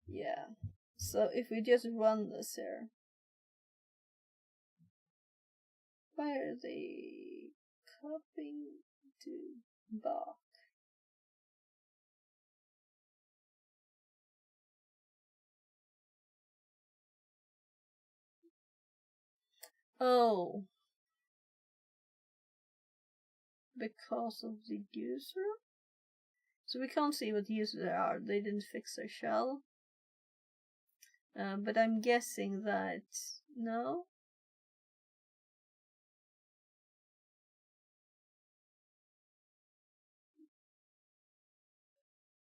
Yeah. So if we just run this here. Why are they copying to Bach? Oh. Because of the user? So we can't see what users are. They didn't fix their shell. But I'm guessing that no.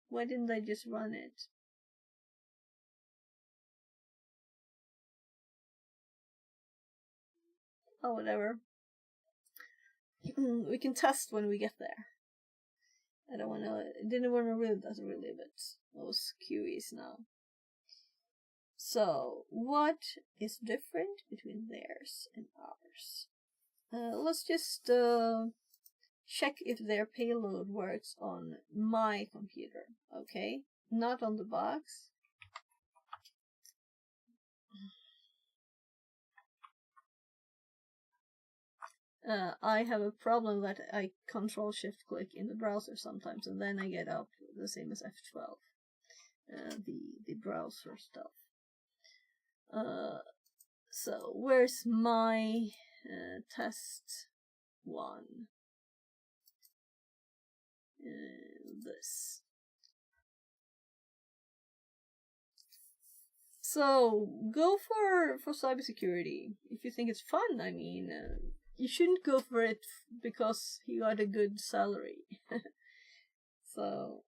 Why didn't they just run it? Oh, whatever. We can test when we get there. I didn't want to read that really, but I was curious now. So, what is different between theirs and ours? Let's just check if their payload works on my computer, okay? Not on the box. I have a problem that I Control-Shift-Click in the browser sometimes, and then I get up the same as F12, the browser stuff. So where's my test one? This. So go for cybersecurity if you think it's fun. I mean, you shouldn't go for it because you got a good salary. So,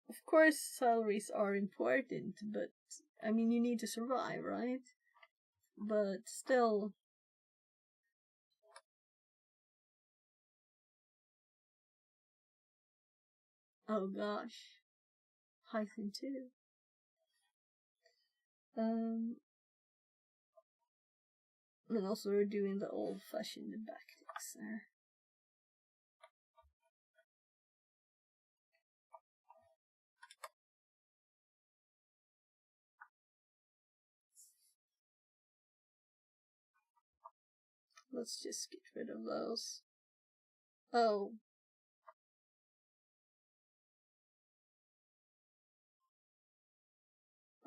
of course, salaries are important, but I mean, you need to survive, right? But still. Oh gosh. Python 2. And also we're doing the old-fashioned backticks there. Let's just get rid of those. Oh.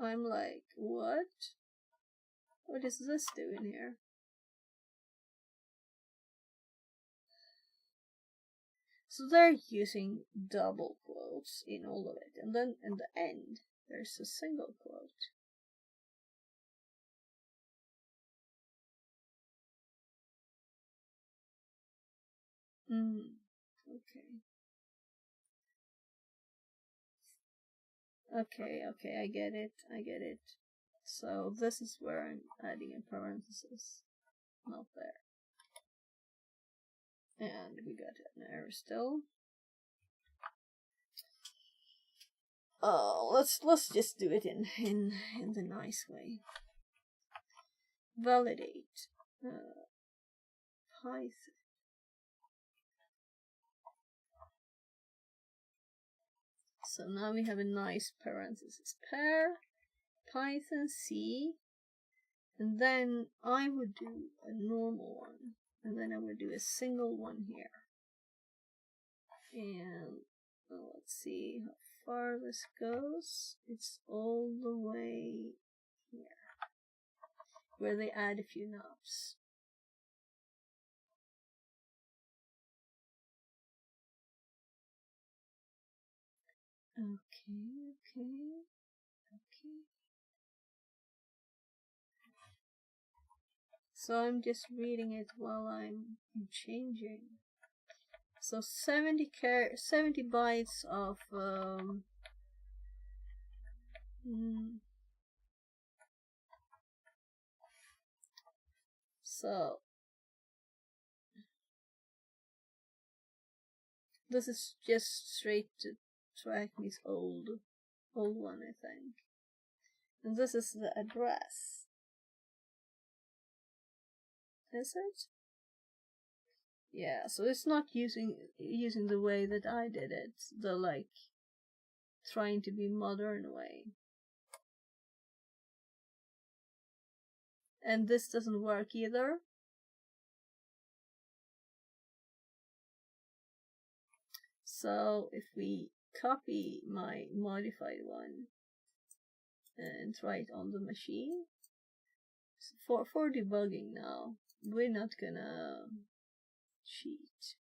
I'm like, what? What is this doing here? So they're using double quotes in all of it, and then in the end, there's a single quote. Okay. Okay, I get it. So this is where I'm adding a parenthesis, not there. And we got an error still. Oh, let's just do it in the nice way. Validate Python. So now we have a nice parenthesis pair, Python C, and then I would do a normal one, and then I would do a single one here. And let's see how far this goes. It's all the way here, where they add a few knobs. Okay. So I'm just reading it while I'm changing. So 70 bytes of so this is just straight to Trackme's old one, I think. And this is the address. Is it? Yeah, so it's not using the way that I did it, the like trying to be modern way. And this doesn't work either. So if we copy my modified one and try it on the machine, for debugging now, we're not gonna cheat.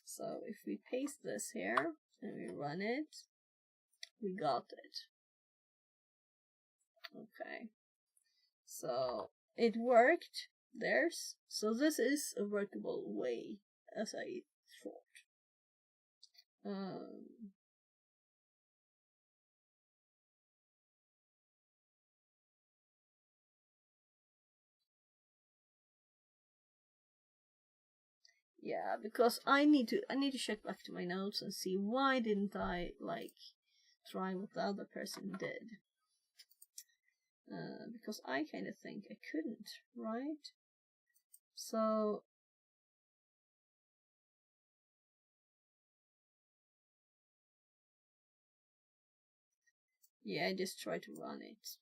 So if we paste this here and we run it, we got it. Okay. So it worked. So this is a workable way, as I thought. Yeah, because I need to check back to my notes and see why didn't I like try what the other person did. Because I kind of think I couldn't, right? So yeah, I just try to run it.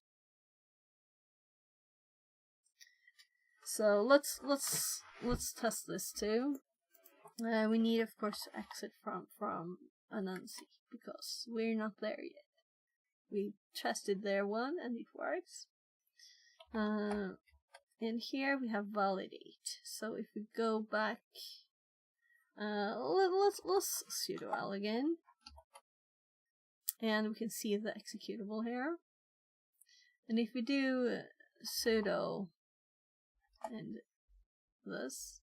So let's test this too. We need, of course, to exit from Anansi because we're not there yet. We tested their one and it works. And here we have validate. So if we go back, let's sudo al again, and we can see the executable here. And if we do sudo and this,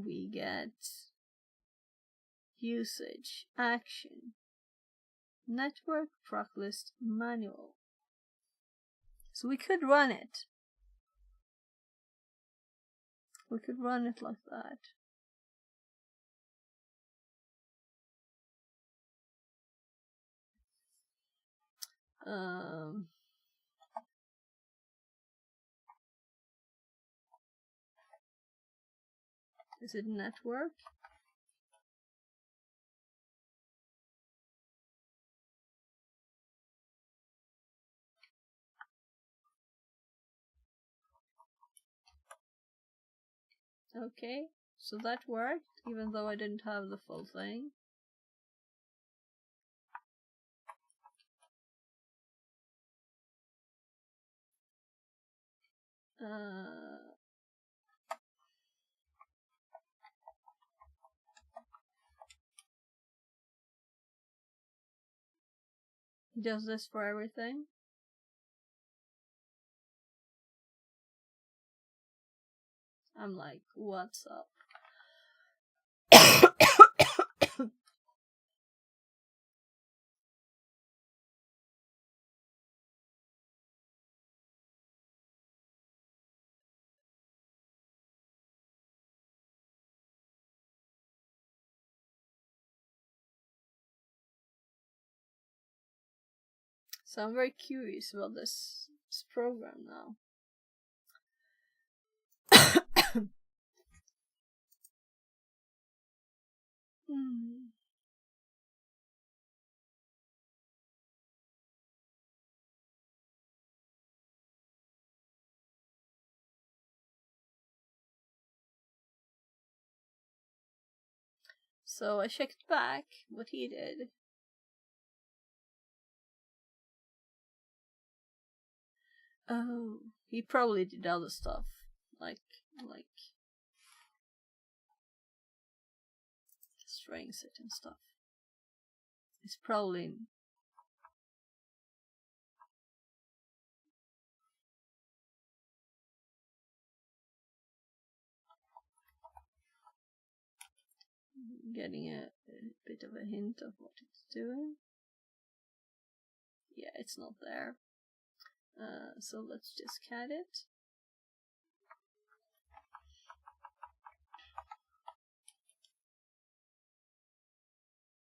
we get usage, action, network, proclist, manual. So we could run it. We could run it like that. Is it network? Okay, so that worked, even though I didn't have the full thing. Does this for everything? I'm like, what's up? So I'm very curious about this program now. So I checked back what he did. Oh, he probably did other stuff, like strings it and stuff. It's probably getting a bit of a hint of what it's doing. Yeah, it's not there. So let's just cat it.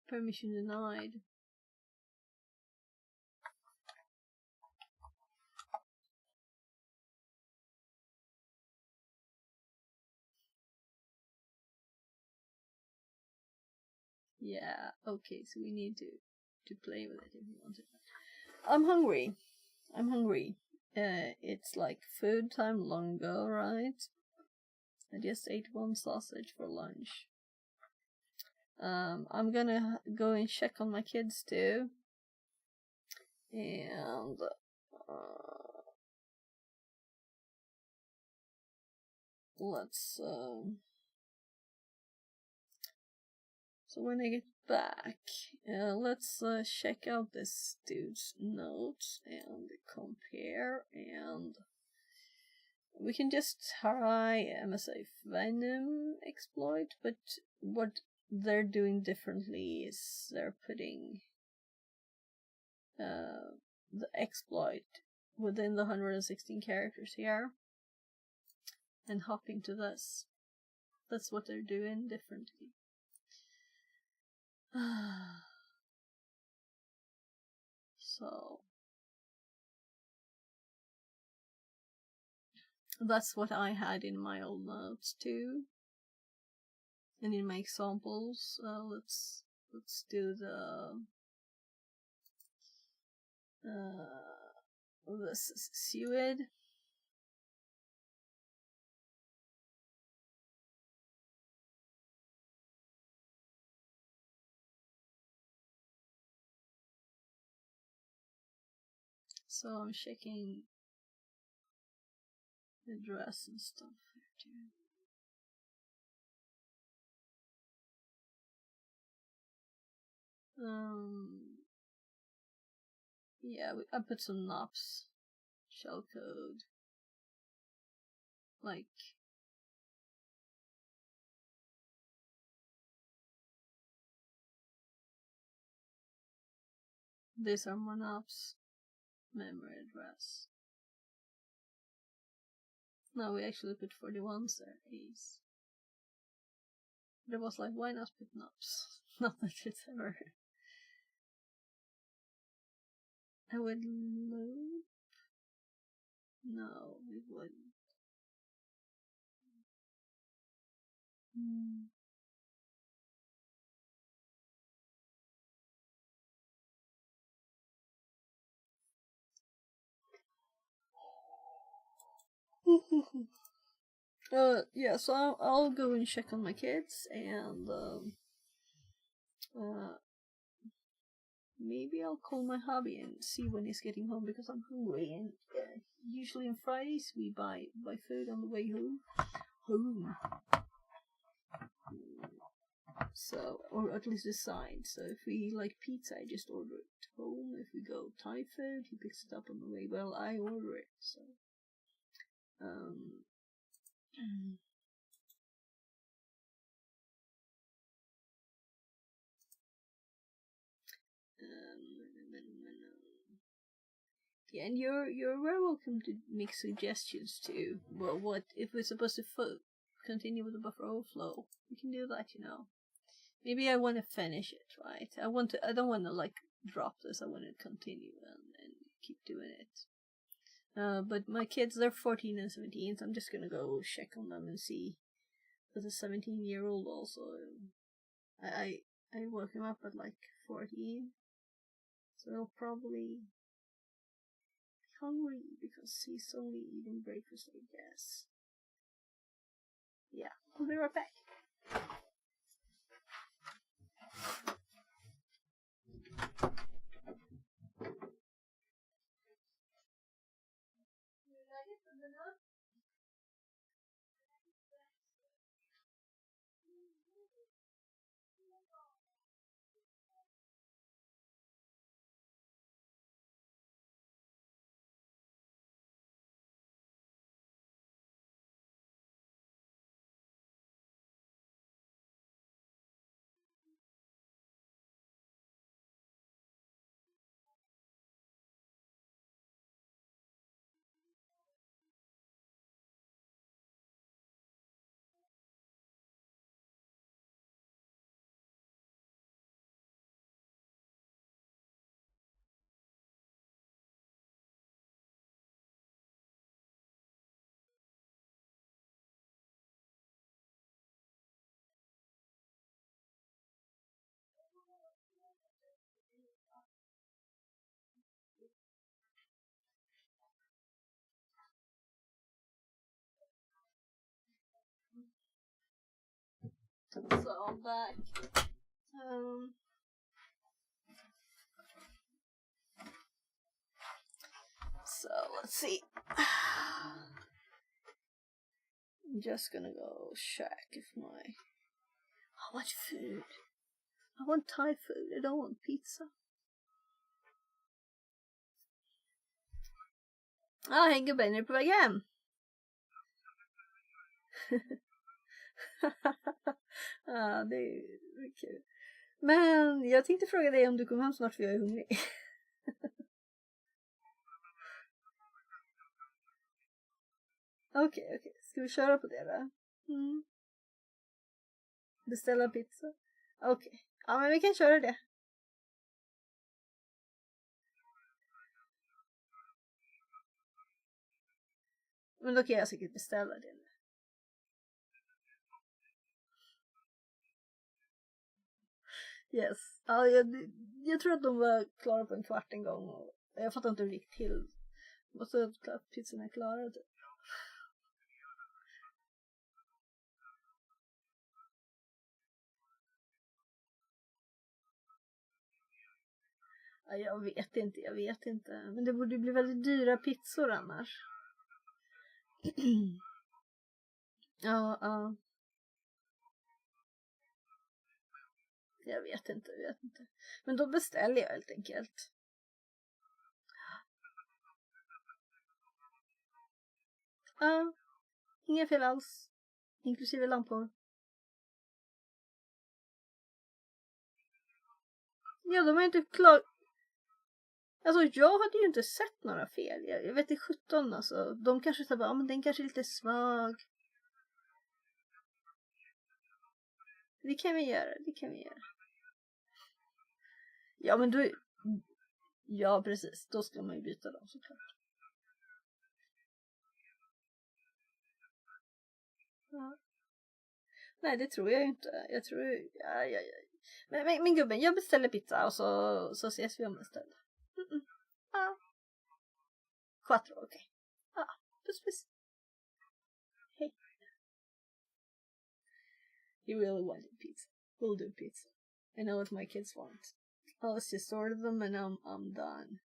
Permission denied. Yeah, okay, so we need to play with it if we want it. I'm hungry. It's like food time long ago, right? I just ate one sausage for lunch. I'm gonna go and check on my kids too. And let's so when I get back, let's check out this dude's notes and compare, and we can just try MSA Venom exploit, but what they're doing differently is they're putting the exploit within the 116 characters here and hopping to this. That's what they're doing differently. So that's what I had in my old notes too, and in my examples. Let's do the this is Suid. So I'm checking the dress and stuff here too. Yeah, I put some NOPs, shellcode, like these are more NOPs, memory address. No, we actually put 41s there, A's. But it was like, why not put NOPs? Not that it's ever. I would loop. No, we wouldn't. Yeah, so I'll go and check on my kids, and maybe I'll call my hubby and see when he's getting home, because I'm hungry, and usually on Fridays we buy food on the way home. So, or at least decide. So if we like pizza, I just order it home. If we go Thai food, he picks it up on the way. Well, I order it. So, yeah, and you're very welcome to make suggestions too. Well, what if we're supposed to continue with the buffer overflow? We can do that, you know. Maybe I want to finish it, right? I don't want to like drop this. I want to continue and keep doing it. But my kids, they're 14 and 17, so I'm just gonna go check on them and see. There's a 17-year-old also. I woke him up at like 14, so he'll probably be hungry because he's only eating breakfast, I guess. Yeah, I'll be right back. So I'm back. So let's see. I'm just gonna go check if how much food. I want Thai food. I don't want pizza. Hej gubben, är du på väg hem? Ja, det är kul. Men jag tänkte fråga dig om du kommer hem snart, för jag är hungrig. Okej. Ska vi köra på det då? Beställa pizza? Okej. Ja, men vi kan köra det. Men då kan jag säkert beställa det. Yes. Ja, jag tror att de var klara på en kvart en gång. Och jag fattar inte hur det gick till. Måste att pizzan är klara typ. Ja, jag vet inte. Men det borde bli väldigt dyra pizzor annars. Ja. Jag vet inte. Men då beställer jag helt enkelt. Ja, inga fel alls. Inklusive lampor. Ja, de är inte klar. Alltså jag hade ju inte sett några fel. Jag vet inte 17 alltså. De kanske sa bara, men den kanske är lite svag. Det kan vi göra. Ja, men då... Ja, precis. Då ska man ju byta dem såklart. Ja. Nej, det tror jag inte. Jag tror... Ja. Men gubben, jag beställer pizza och så ses vi om en stund. Ja. 4, okej. Ja, puss. Hej. He really wanted pizza. We'll do pizza. I know what my kids want. Let's just order them and I'm done.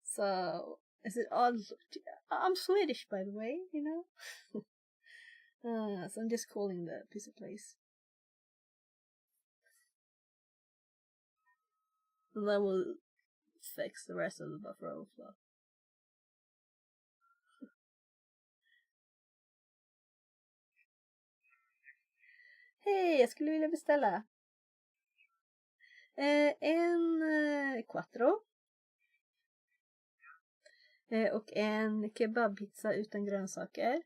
So, is it odd? I'm Swedish, by the way, you know? So I'm just calling the pizza place. And that will fix the rest of the buffer overflow. Hej, jag skulle vilja beställa en quattro och en kebabpizza utan grönsaker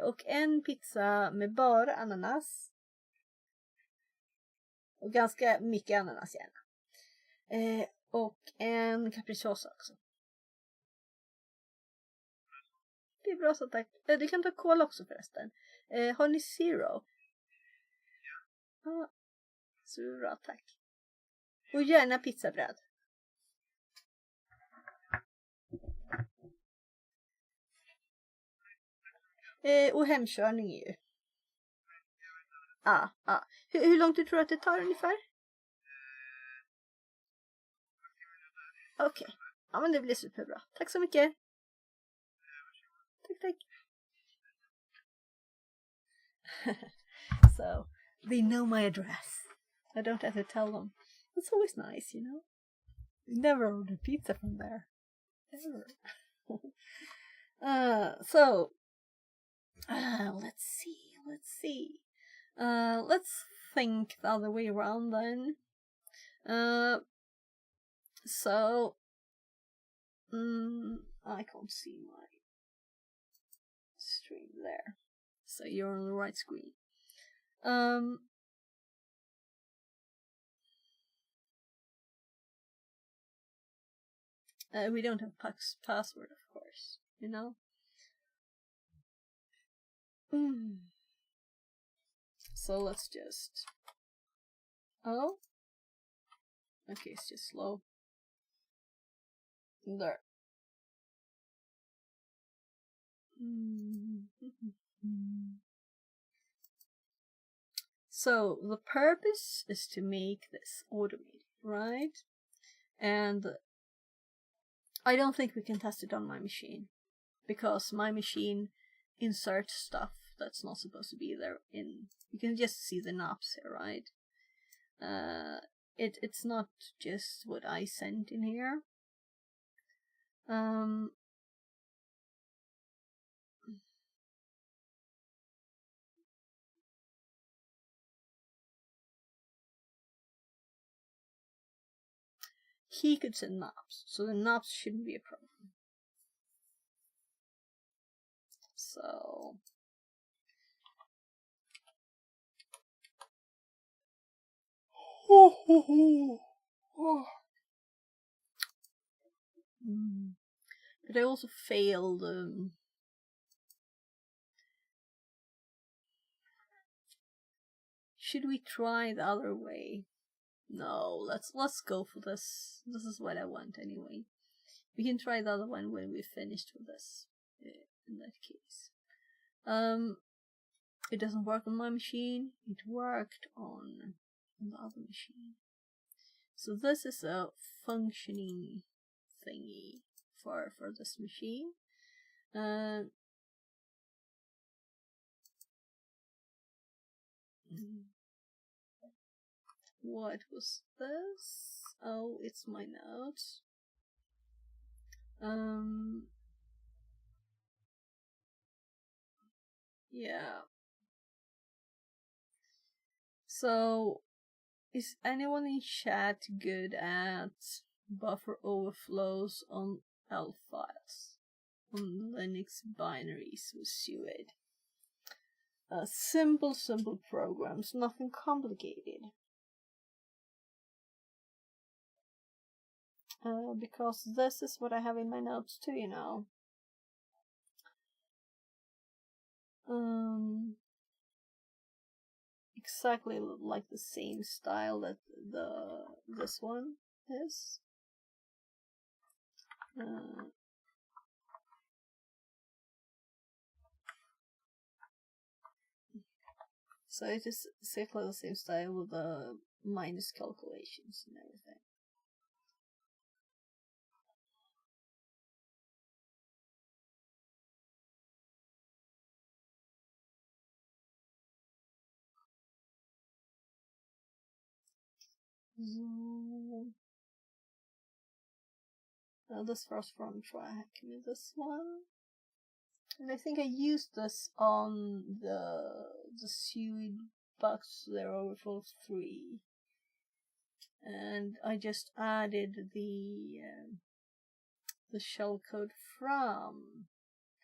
och en pizza med bara ananas och ganska mycket ananas gärna och en capricciosa också. Det är bra så tack. Du kan ta cola också förresten. Har ni zero? Ja. Så bra, tack. Och gärna pizzabröd. Och hemkörning ju. Ja. Hur långt du tror att det tar ungefär? Okej. Ja, men det blir superbra. Tack så mycket. Tack. So, they know my address. I don't have to tell them. It's always nice, you know? You never order pizza from there. Ever. Let's see. Let's think the other way around then. I can't see my stream there. So you're on the right screen. We don't have password, of course, you know? So let's just... Oh? Okay, it's just slow. There. So the purpose is to make this automated, right? And I don't think we can test it on my machine, because my machine inserts stuff that's not supposed to be there. You can just see the knobs here, right? It's not just what I sent in here. He could send knobs, so the knobs shouldn't be a problem. So but I also failed. Should we try the other way? No, let's go for this. This is what I want anyway. We can try the other one when we're finished with this. In that case, it doesn't work on my machine. It worked on the other machine. So this is a functioning thingy for this machine. What was this? Oh, it's my notes. Yeah. So, is anyone in chat good at buffer overflows on ELF files? On Linux binaries with suid? Simple programs, nothing complicated. Because this is what I have in my notes too, you know. Exactly like the same style that this one is. So it is exactly the same style with the minus calculations and everything. This first from track me this one. And I think I used this on the seaweed box there overflow 3. And I just added the shellcode from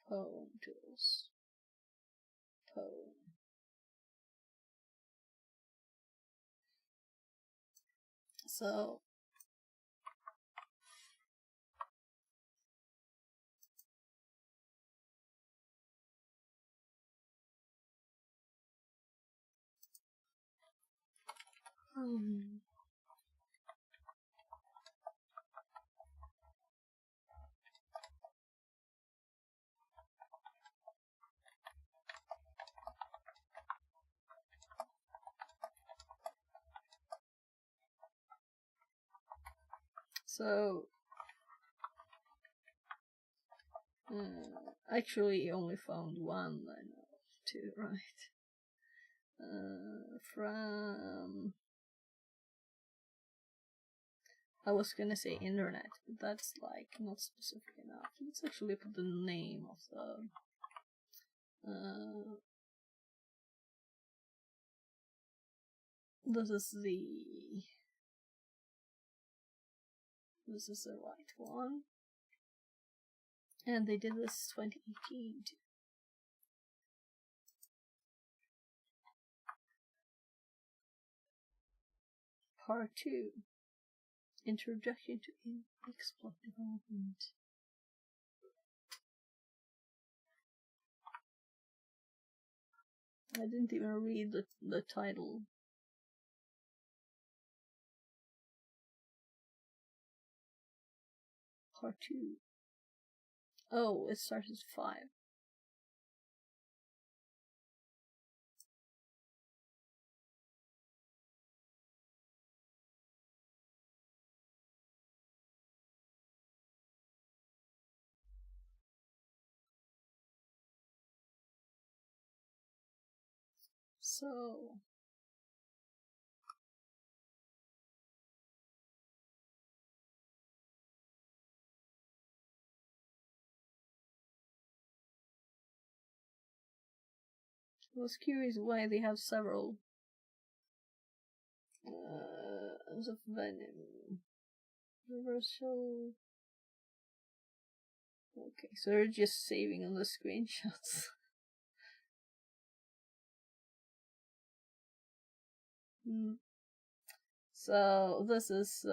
pwntools. So So, actually only found one, I know, 2, right? From, I was gonna say internet, but that's like not specific enough. Let's actually put the name of the, this is the right one. And they did this 2018 too. Part 2. Introduction to exploit development. I didn't even read the title. Part 2. Oh, it starts at 5. So I was curious why they have several of venom. Reversal. Okay, so they're just saving on the screenshots. So this is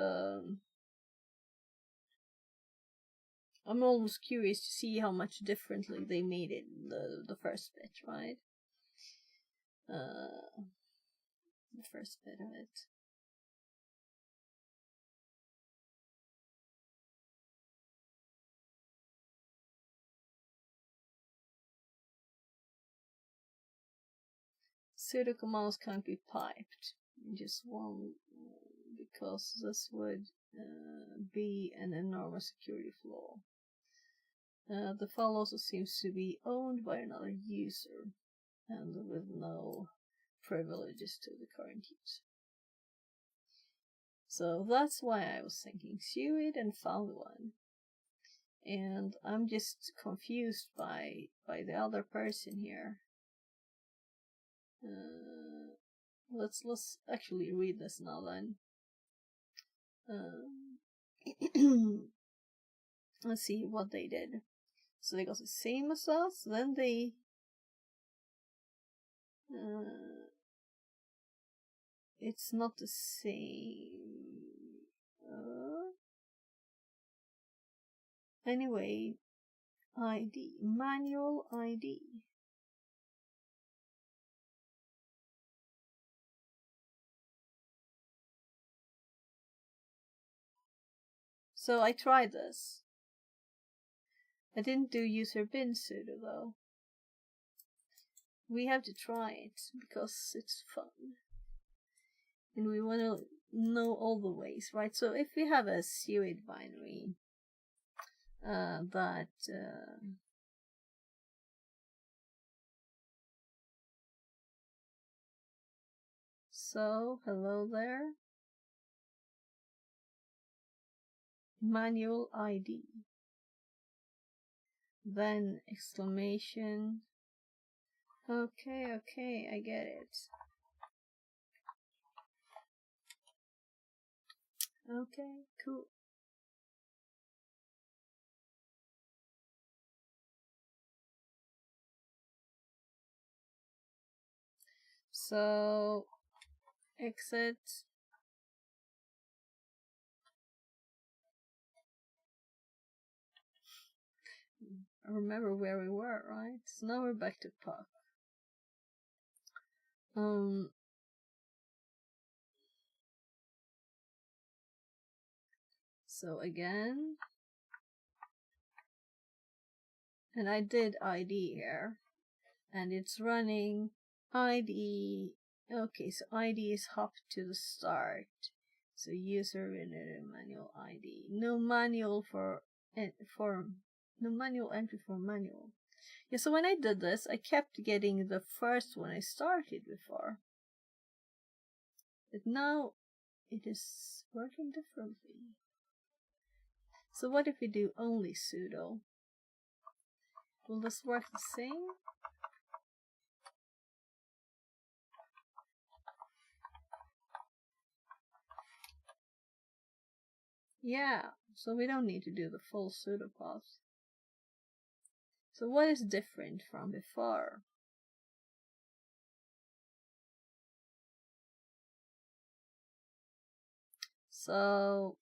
I'm almost curious to see how much differently they made it in the first bit, right? The first bit of it. Pseudo commands can't be piped. Just one, because this would be an enormous security flaw. The file also seems to be owned by another user, and with no privileges to the current user. So that's why I was thinking Sued and found one. And I'm just confused by the other person here. Let's actually read this now then. Let's see what they did. So they got the same as us, then they it's not the same. Anyway, ID, manual ID. So I tried this. I didn't do user bin sudo though. we have to try it because it's fun. And we want to know all the ways, right? So if we have a suid binary that so hello there, manual ID, then exclamation. Okay, I get it. Okay, cool. So exit. I remember where we were, right? So now we're back to puck. So again, and I did ID here, and it's running ID. Okay, so ID is hop to the start. So user manual ID. No manual no manual entry for manual. Yeah, so when I did this, I kept getting the first one I started before. But now it is working differently. So what if we do only sudo? Will this work the same? Yeah, so we don't need to do the full sudo path. So what is different from before? So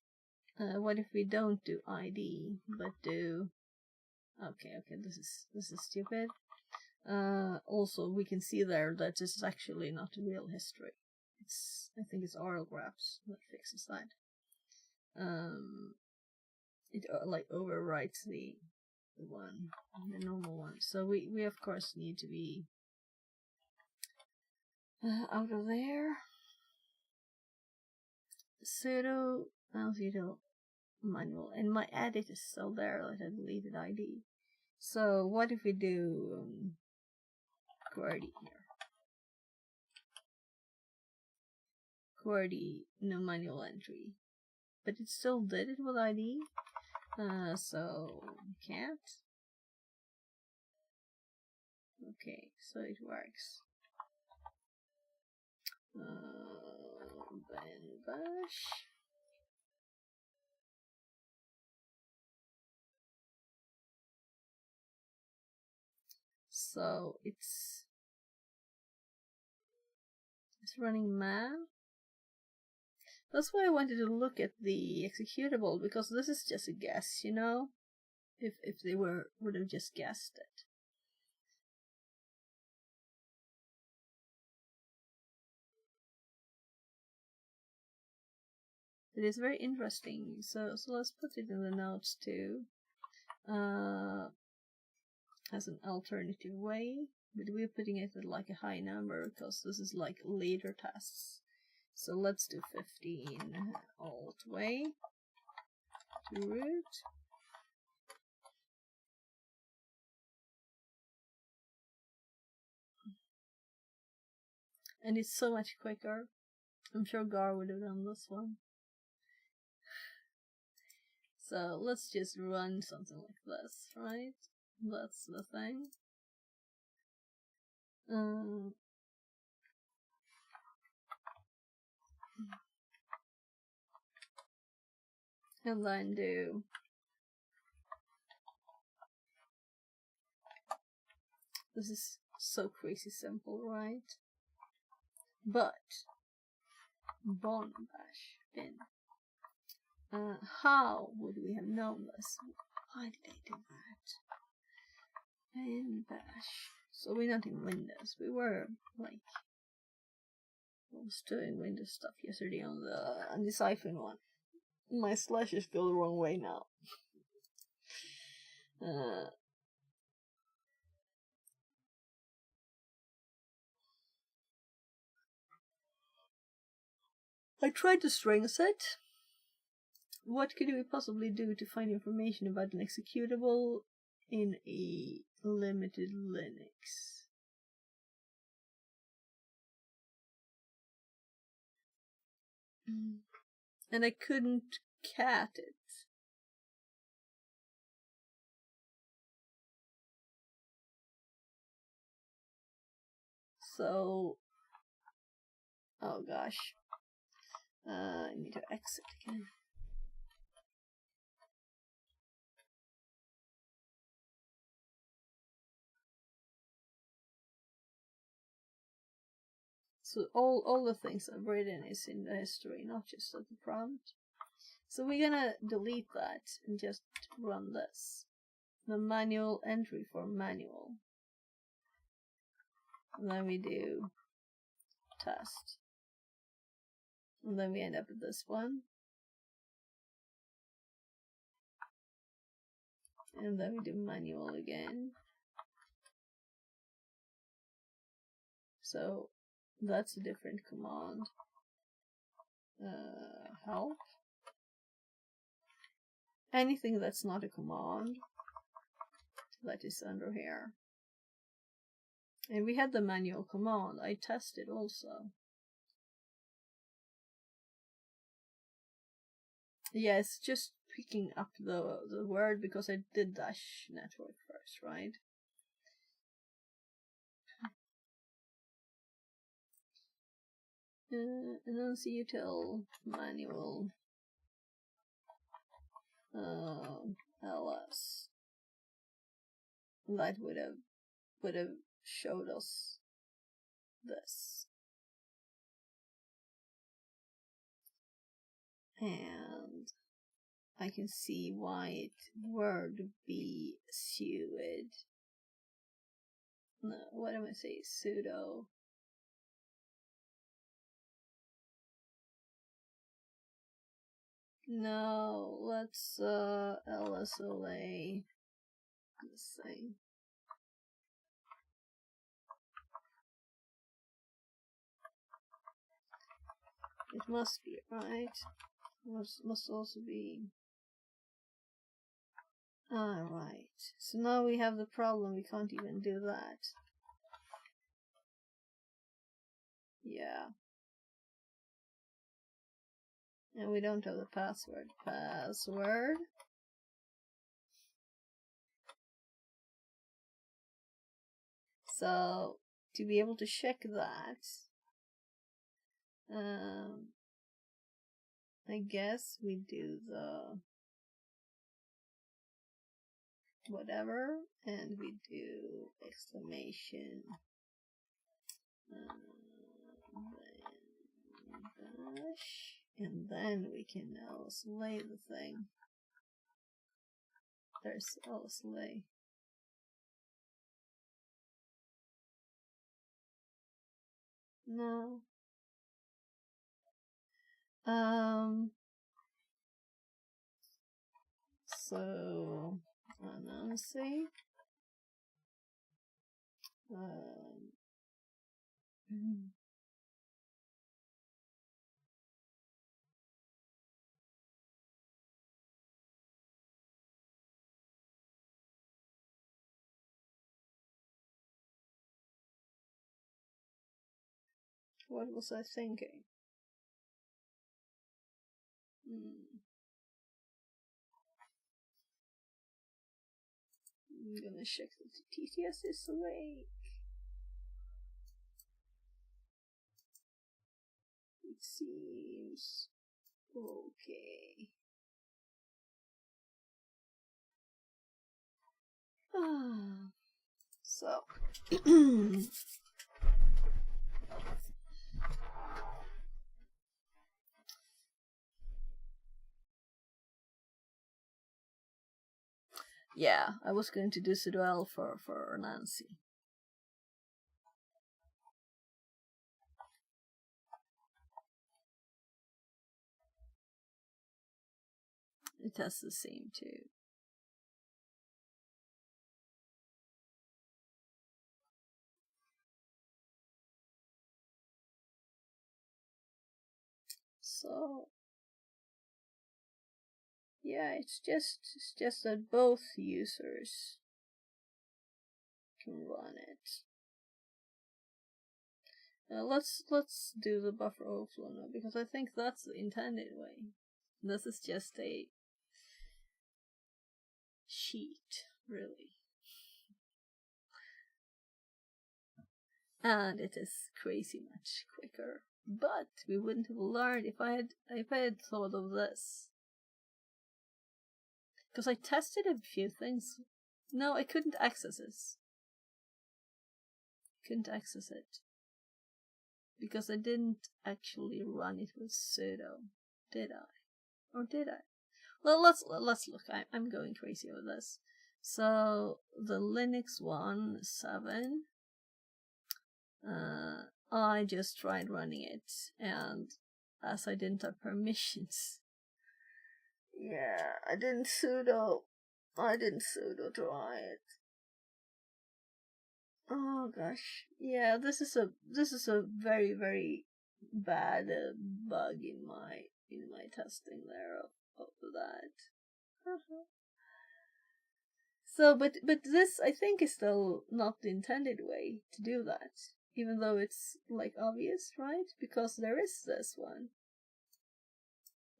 what if we don't do ID but do? Okay, this is stupid. Also, we can see there that this is actually not real history. I think it's oral graphs that fixes that. It like overwrites the normal one. So we of course need to be out of there. Sudo manual, and my edit is still there, like a deleted ID. So what if we do QWERTY here? QWERTY no manual entry, but it still did it with ID. So can't. Okay, so it works. Then bash. So it's running man. That's why I wanted to look at the executable, because this is just a guess, you know? If they would have just guessed it. It is very interesting. So let's put it in the notes too. As an alternative way, but we're putting it at like a high number because this is like later tests. So let's do 15 alt way to root. And it's so much quicker. I'm sure Gar would have done this one. So let's just run something like this, right? That's the thing. And then do this is so crazy simple, right? But bon bash bin. How would we have known this? Why did I do that? Bin bash. So we're not in Windows. We were like I was doing Windows stuff yesterday on the Siphon one. My slashes feel the wrong way now. I tried to strings it. What could we possibly do to find information about an executable in a limited Linux? And I couldn't cat it. So, oh gosh, I need to exit again. So all the things I've written is in the history, not just at the prompt. So we're gonna delete that and just run this. The manual entry for manual. And then we do test. And then we end up with this one. And then we do manual again. So that's a different command. Help. Anything that's not a command that is under here. And we had the manual command. I tested also. Yeah, it's just picking up the word because I did dash network first, right? Enunciatel manual ls. That would have showed us this. And I can see why it would be sued. No, what am I saying? Sudo. No, let's LSLA this thing. It must be, right? Must also be. Alright. So now we have the problem, we can't even do that. Yeah. And we don't have the password. Password. So, to be able to check that, I guess we do the whatever, and we do exclamation, dash, and then we can now slay the thing. There's slay. No. So Nancy. What was I thinking? I'm gonna check that the TTS is awake. It seems okay. So yeah, I was going to do sudo l for Nancy. It has the same too. So yeah, it's just that both users can run it. Let's do the buffer overflow now, because I think that's the intended way. This is just a cheat, really. And it is crazy much quicker. But we wouldn't have learned if I had thought of this. Because I tested a few things. No, I couldn't access this. Couldn't access it. Because I didn't actually run it with sudo. Did I? Or did I? Well, let's look. I'm going crazy with this. So the Linux 1.7, I just tried running it, and as I didn't have permissions, yeah, I didn't sudo try it. Oh gosh, yeah, this is a very, very bad bug in my testing there of that. So, but this I think is still not the intended way to do that, even though it's like obvious, right? Because there is this one.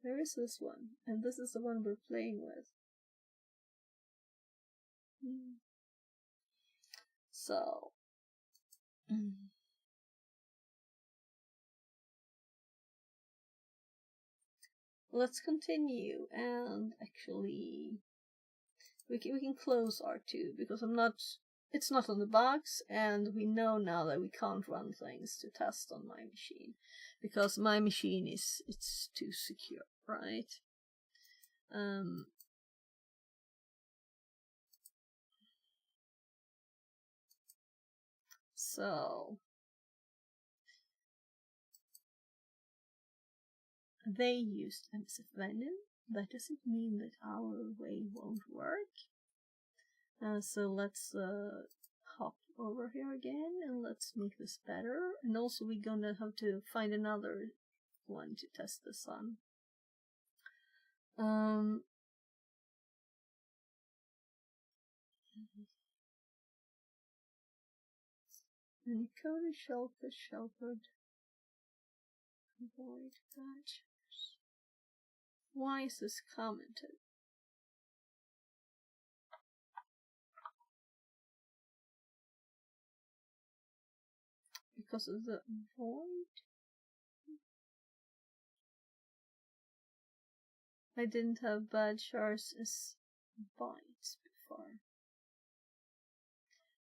There is this one, and this is the one we're playing with. So, let's continue, and actually, we can close R2 because it's not on the box, and we know now that we can't run things to test on my machine because my machine it's too secure, right? So they used MSF Venom. That doesn't mean that our way won't work. So let's hop over here again and let's make this better. And also we're gonna have to find another one to test this on. Encoded shellcode, avoid badgers. Why is this commented? Because of the void? I didn't have bad shards as bytes before.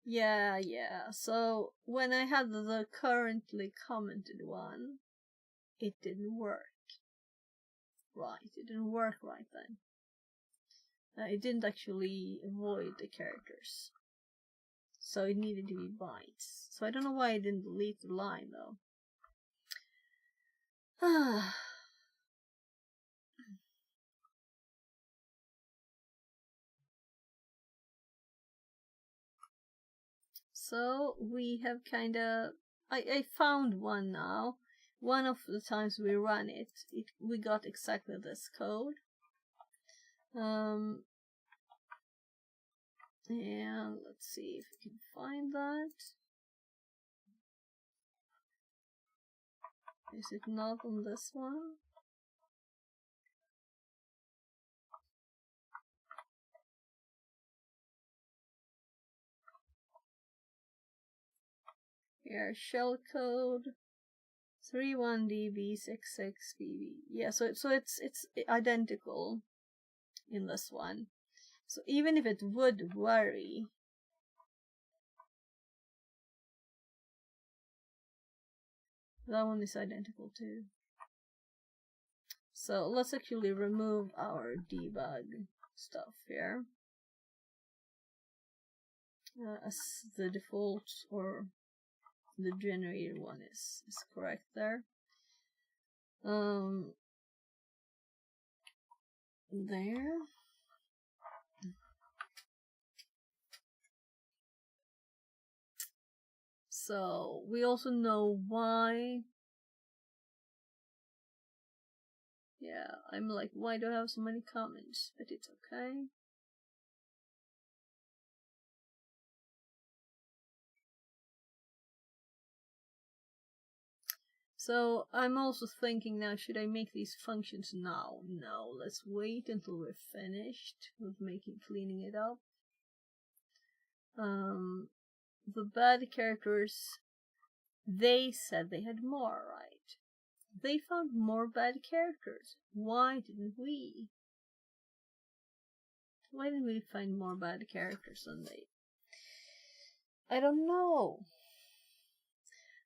Yeah. So when I had the currently commented one, it didn't work. Right, it didn't work right then. It didn't actually avoid the characters. So it needed to be bytes. So I don't know why I didn't delete the line though. So we have I found one now. One of the times we ran it, we got exactly this code. And let's see if we can find that. Is it not on this one? Here, shellcode 31db66bb. Yeah, so it's identical in this one. So even if it would vary, that one is identical too. So let's actually remove our debug stuff here. As the default or the generated one is correct there. There. So we also know why Yeah, I'm like, why do I have so many comments? But it's okay. So I'm also thinking now, should I make these functions now? No, let's wait until we're finished with cleaning it up. The bad characters, they said they had more, right? They found more bad characters. Why didn't we? Why didn't we find more bad characters than they? I don't know.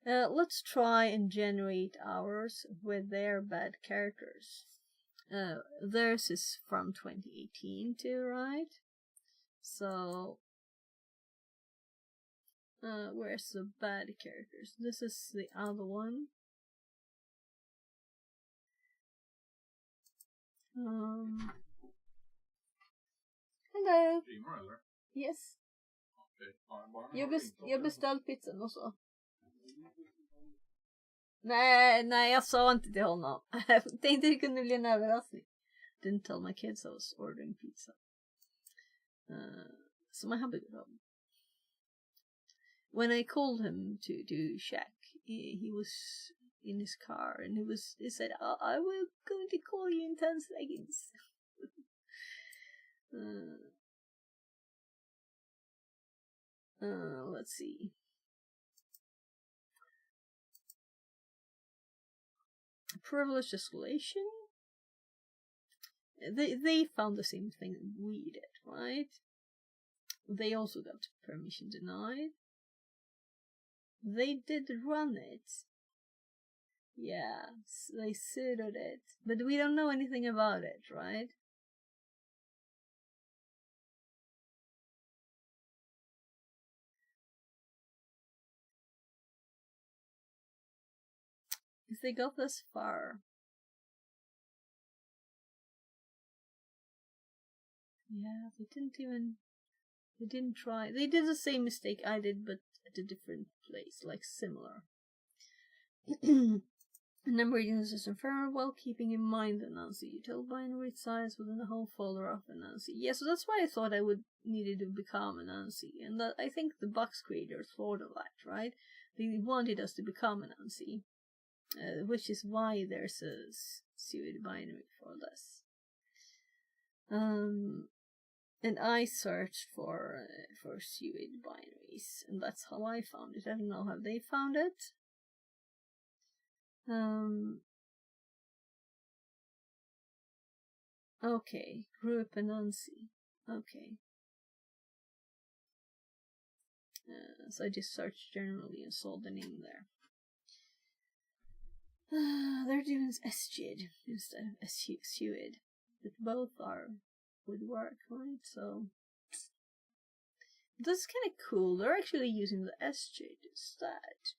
Let's try and generate ours with their bad characters. Theirs is from 2018 too, right? So, where's the bad characters? This is the other one. Hello. Yes. Jag beställde pizzan och så. Nej, jag sa inte till honom. Jag tänkte det kunde bli en överraskning. Didn't tell my kids I was ordering pizza. So my hubby got home. When I called him to check, he was in his car and he said, I will going to call you in 10 seconds. Let's see. Privilege escalation. They found the same thing we did, right? They also got permission denied. They did run it. Yeah, they sued it. But we don't know anything about it, right? If they got this far. Yeah, they didn't try. They did the same mistake I did, but at a different place, like similar. Numbering the system very well, keeping in mind the Nancy util binary size within the whole folder of the Nancy. Yeah, so that's why I thought I would needed to become a Nancy, and that I think the box creators thought of that, right? They wanted us to become a Nancy, which is why there's a suited binary for this. And I searched for suited binaries, and that's how I found it. I don't know how they found it. Okay, group Anansi. Okay. So I just searched generally and saw the name there. They're doing SGID instead of SUID, but both would work, right? So this is kind of cool. They're actually using the SGID instead.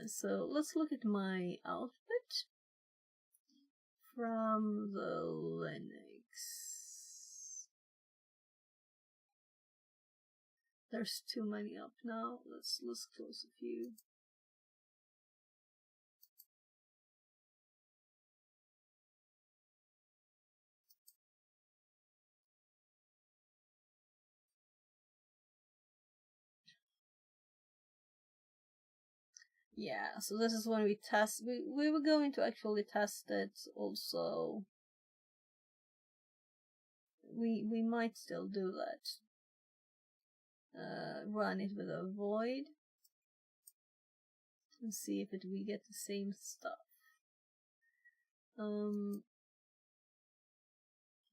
So let's look at my output from the Linux. There's too many up now. Let's close a few. Yeah, so this is when we test. We were going to actually test it also. We might still do that. Run it with a void and see if we get the same stuff.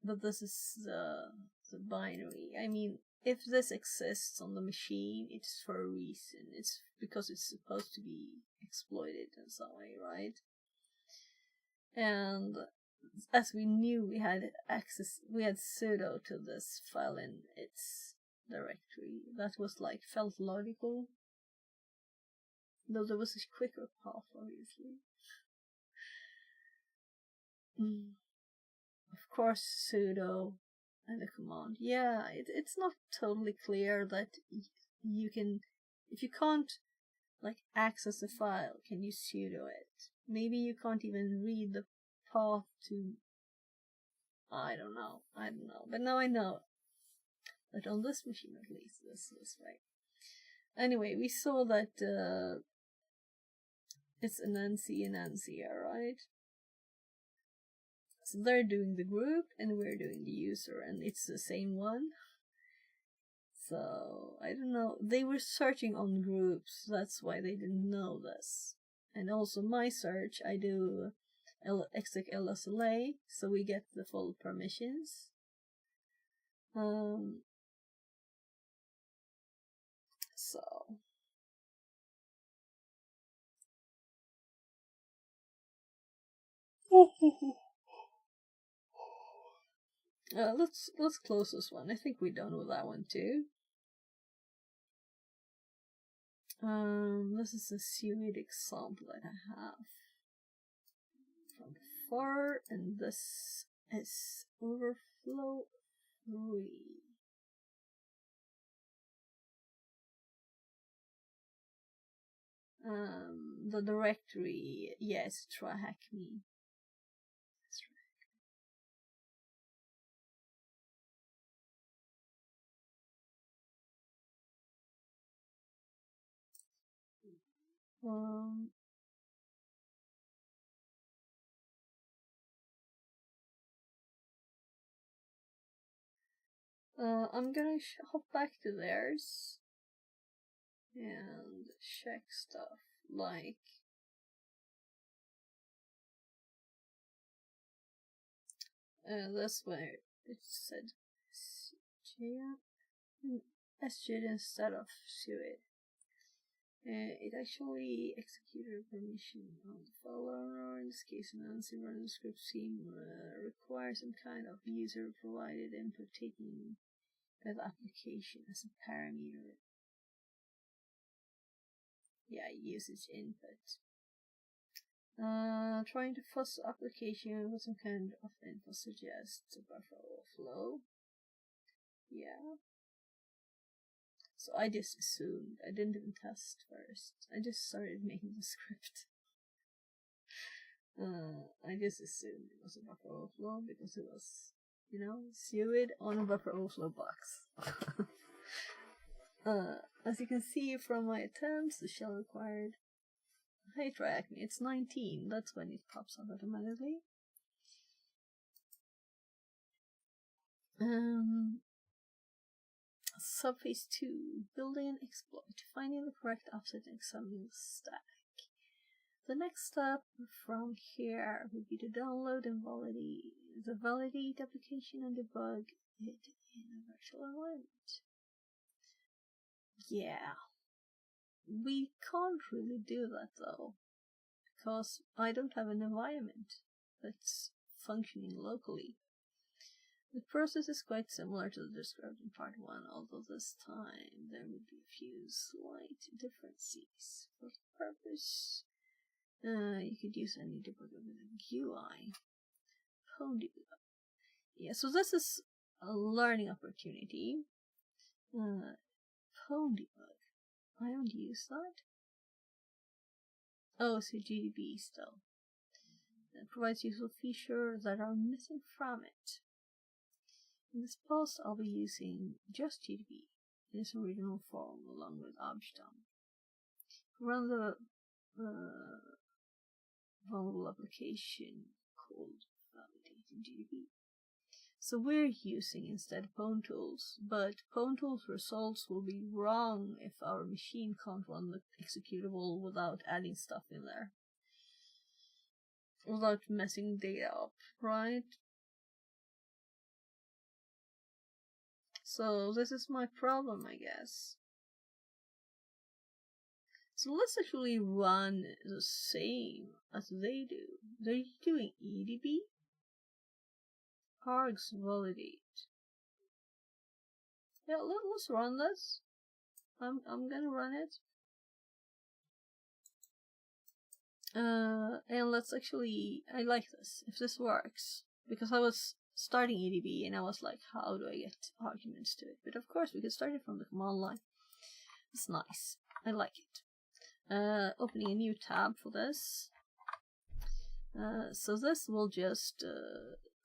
But this is the binary. I mean, if this exists on the machine, it's for a reason. It's because it's supposed to be exploited in some way, right? And as we knew, we had sudo to this file in its directory. That was felt logical. Though there was a quicker path, obviously. Of course, sudo and the command. Yeah, it's not totally clear that you can, if you can't access the file, can you sudo it? Maybe you can't even read the path to... I don't know, but now I know. But on this machine at least, this is right. Anyway, we saw that it's Nancy and Nancy, alright? So they're doing the group and we're doing the user, and it's the same one. So, I don't know. They were searching on groups, that's why they didn't know this. And also my search, I do exec LSLA, so we get the full permissions. So let's close this one. I think we're done with that one too. This is a suite example that I have from before, and this is overflow 3. The directory, yes, track me. I'm gonna hop back to theirs and check stuff like that's where it said SJ instead of suit. It actually executed a permission on the follower. In this case, Nancy running script scheme requires some kind of user provided input taking that application as a parameter. Yeah, usage input. Trying to fuss application with some kind of info suggests a buffer overflow. Yeah. So I just assumed. I didn't even test first. I just started making the script. I just assumed it was a buffer overflow because it was, you know, sued on a buffer overflow box. As you can see from my attempts, the shell required. Hey, track me. It's 19. That's when it pops up automatically. Subphase 2, building an exploit, finding the correct offset and examining the stack. The next step from here would be to download and validate application and debug it in a virtual environment. Yeah, we can't really do that though, because I don't have an environment that's functioning locally. The process is quite similar to the described in part 1, although this time there would be a few slight differences. For the purpose, you could use any debugger with a UI. pwntools. Yeah, so this is a learning opportunity. pwntools. I haven't used that. Oh, so GDB still. It provides useful features that are missing from it. In this post, I'll be using just GDB in its original form along with objdom. Run the vulnerable application called validating GDB. So we're using instead pwntools, but pwntools results will be wrong if our machine can't run the executable without adding stuff in there. Without messing data up, right? So this is my problem, I guess. So let's actually run the same as they do. They're doing EDB. Args validate. Yeah, let's run this. I'm gonna run it. And let's actually, I like this, if this works. Because I was starting EDB and I was like, how do I get arguments to it? But of course we can start it from the command line. It's nice. I like it. Opening a new tab for this. So this will just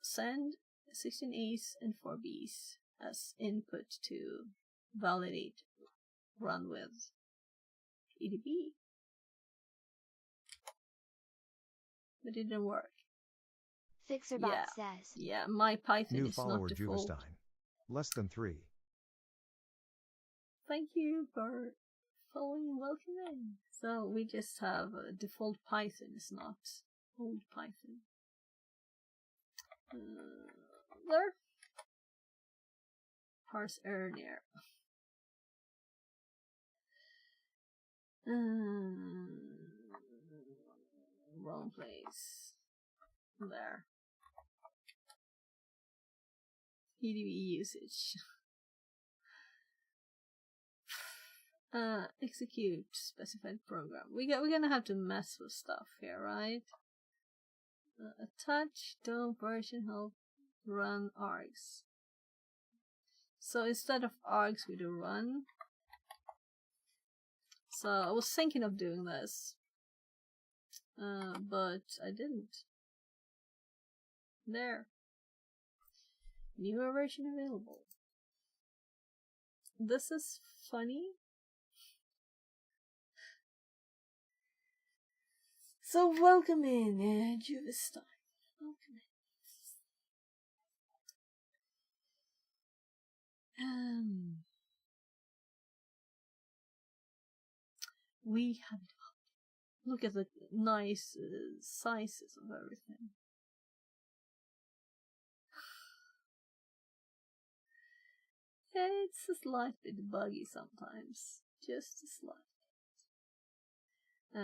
send 16 A's and 4 B's as input to validate run with PDB. But it didn't work. Fixerbot says. Yeah, my Python New is follower not default. Juvestein. Less than 3. Thank you for following and welcoming. So we just have a default Python, it's not old Python. There. Parse error near. Wrong place. There. PDB usage. Execute specified program. We're gonna have to mess with stuff here, right? Attach, don't version help, run args. So instead of args, we do run. So I was thinking of doing this, but I didn't. There. Newer version available. This is funny. So welcome in, Juvestein. Welcome in. We have it up. Look at the nice sizes of everything. It's a slight bit buggy sometimes. Just a slight bit.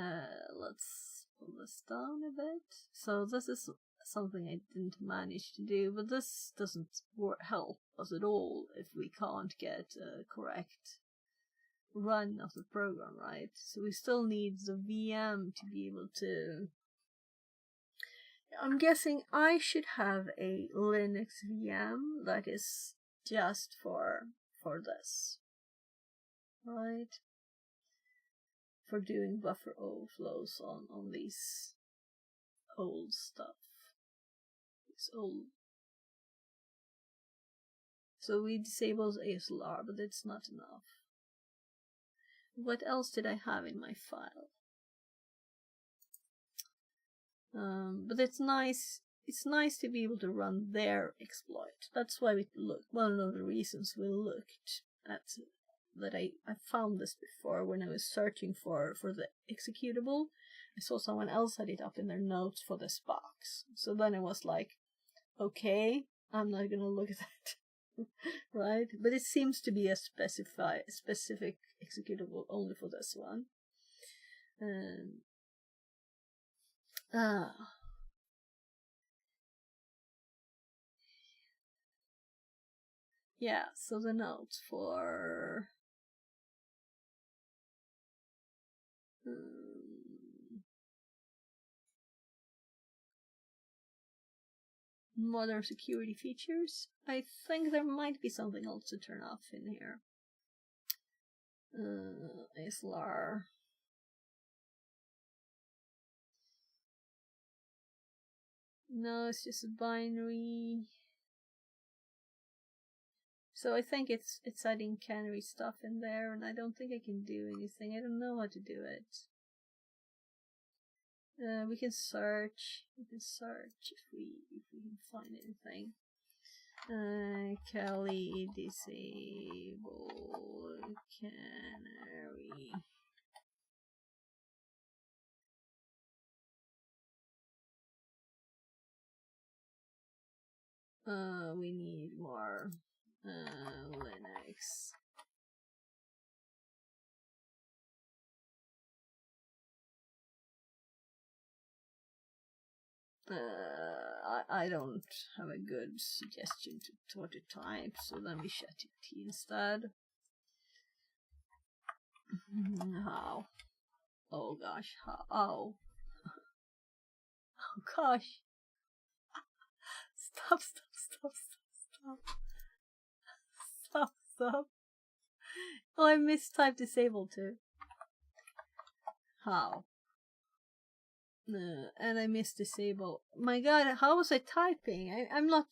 Let's pull this down a bit. So this is something I didn't manage to do, but this doesn't help us at all if we can't get a correct run of the program, right? So we still need the VM to be able to... I'm guessing I should have a Linux VM that is just for this, right? For doing buffer overflows on these old stuff. It's old. So we disabled ASLR, but it's not enough. What else did I have in my file? But it's nice. It's nice to be able to run their exploit. That's why we look. One of the reasons we looked at that I found this before when I was searching for the executable. I saw someone else had it up in their notes for this box. So then it was like, okay, I'm not gonna look at that, right? But it seems to be a specific executable only for this one. Yeah, so the notes for modern security features. I think there might be something else to turn off in here. ASLR. No, it's just a binary. So I think it's adding canary stuff in there, and I don't think I can do anything. I don't know how to do it. We can search. We can search if we can find anything. Kali disable canary. We need more Linux. I don't have a good suggestion to what to type, so let me ChatGPT instead. How? Oh gosh, how? Oh. Oh gosh. Stop. Oh, I mistyped disable too. How? And I miss disable. My God, how was I typing? I'm not.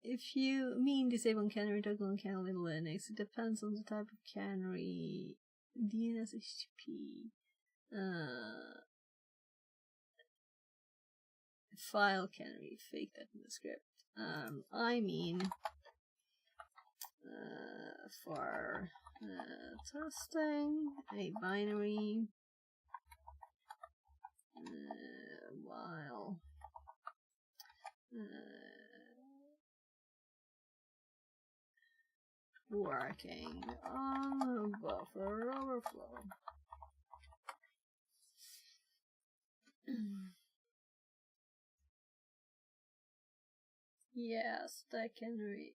If you mean disable canary, toggle on canary Linux, it depends on the type of canary. DNS HTTP. File canary, fake that in the script. I mean for testing a binary while working on buffer overflow. Yes, the canaries.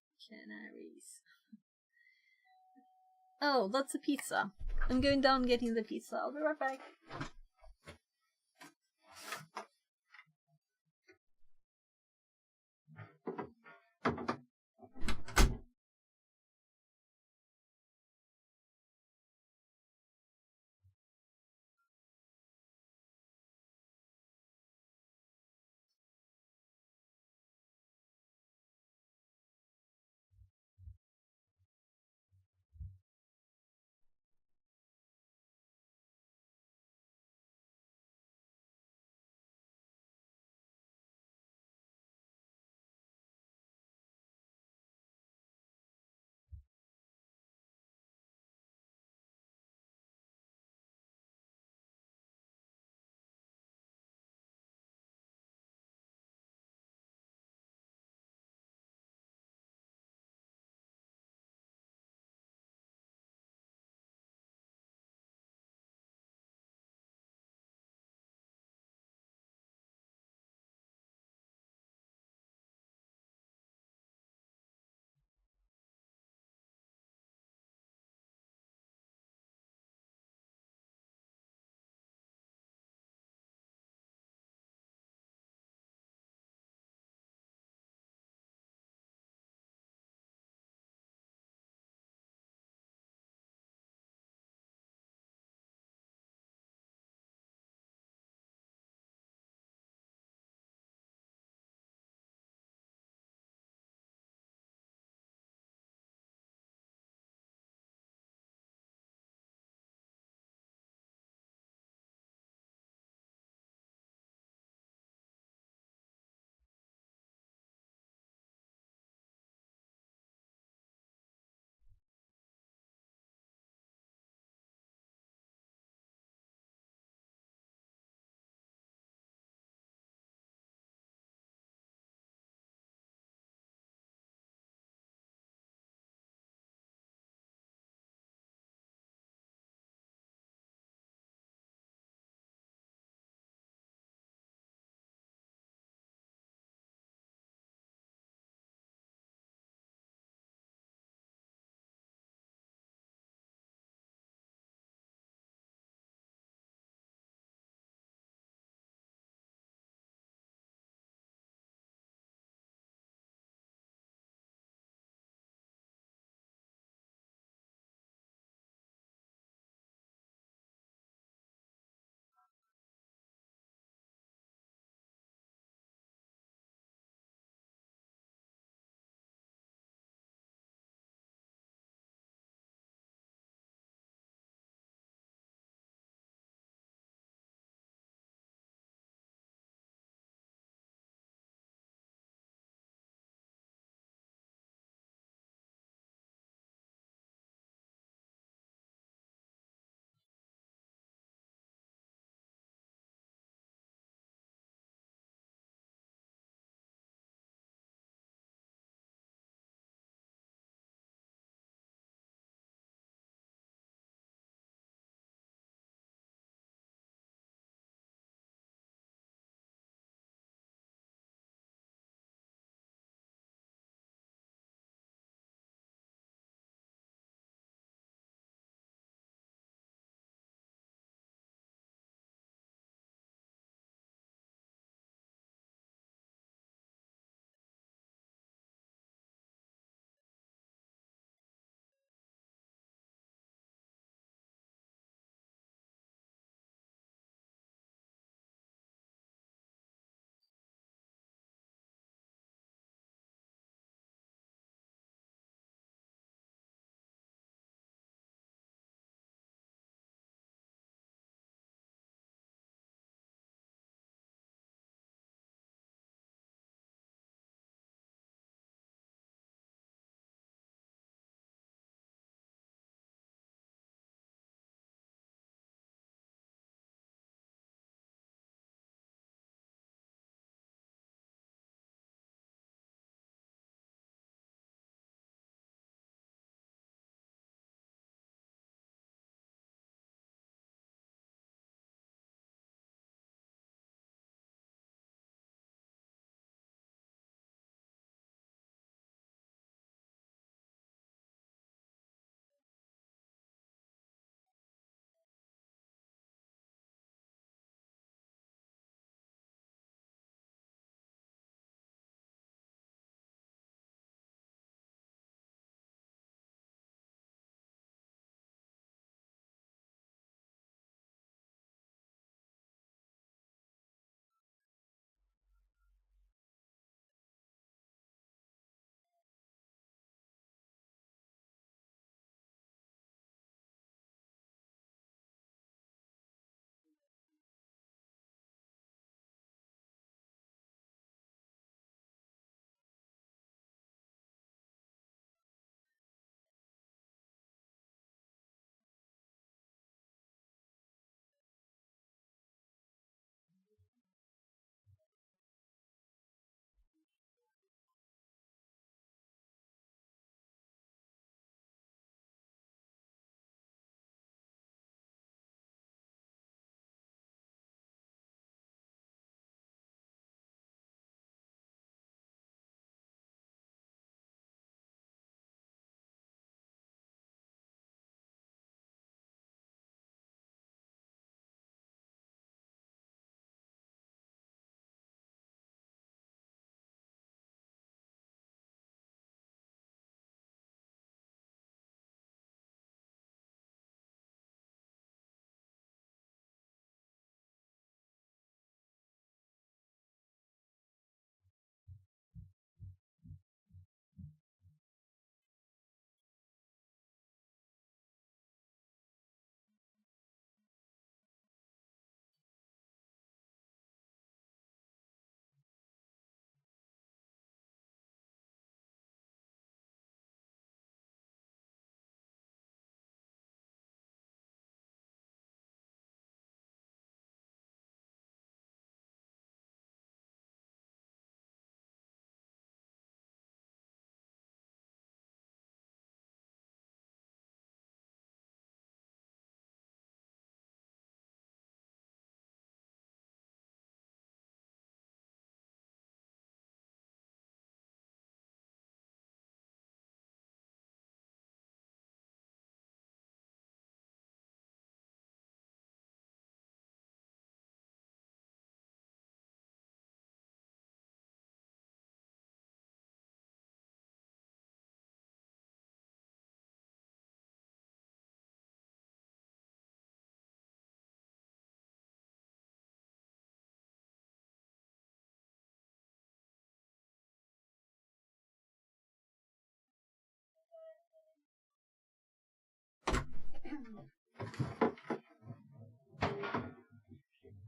Oh, that's a pizza. I'm going down getting the pizza. I'll be right back.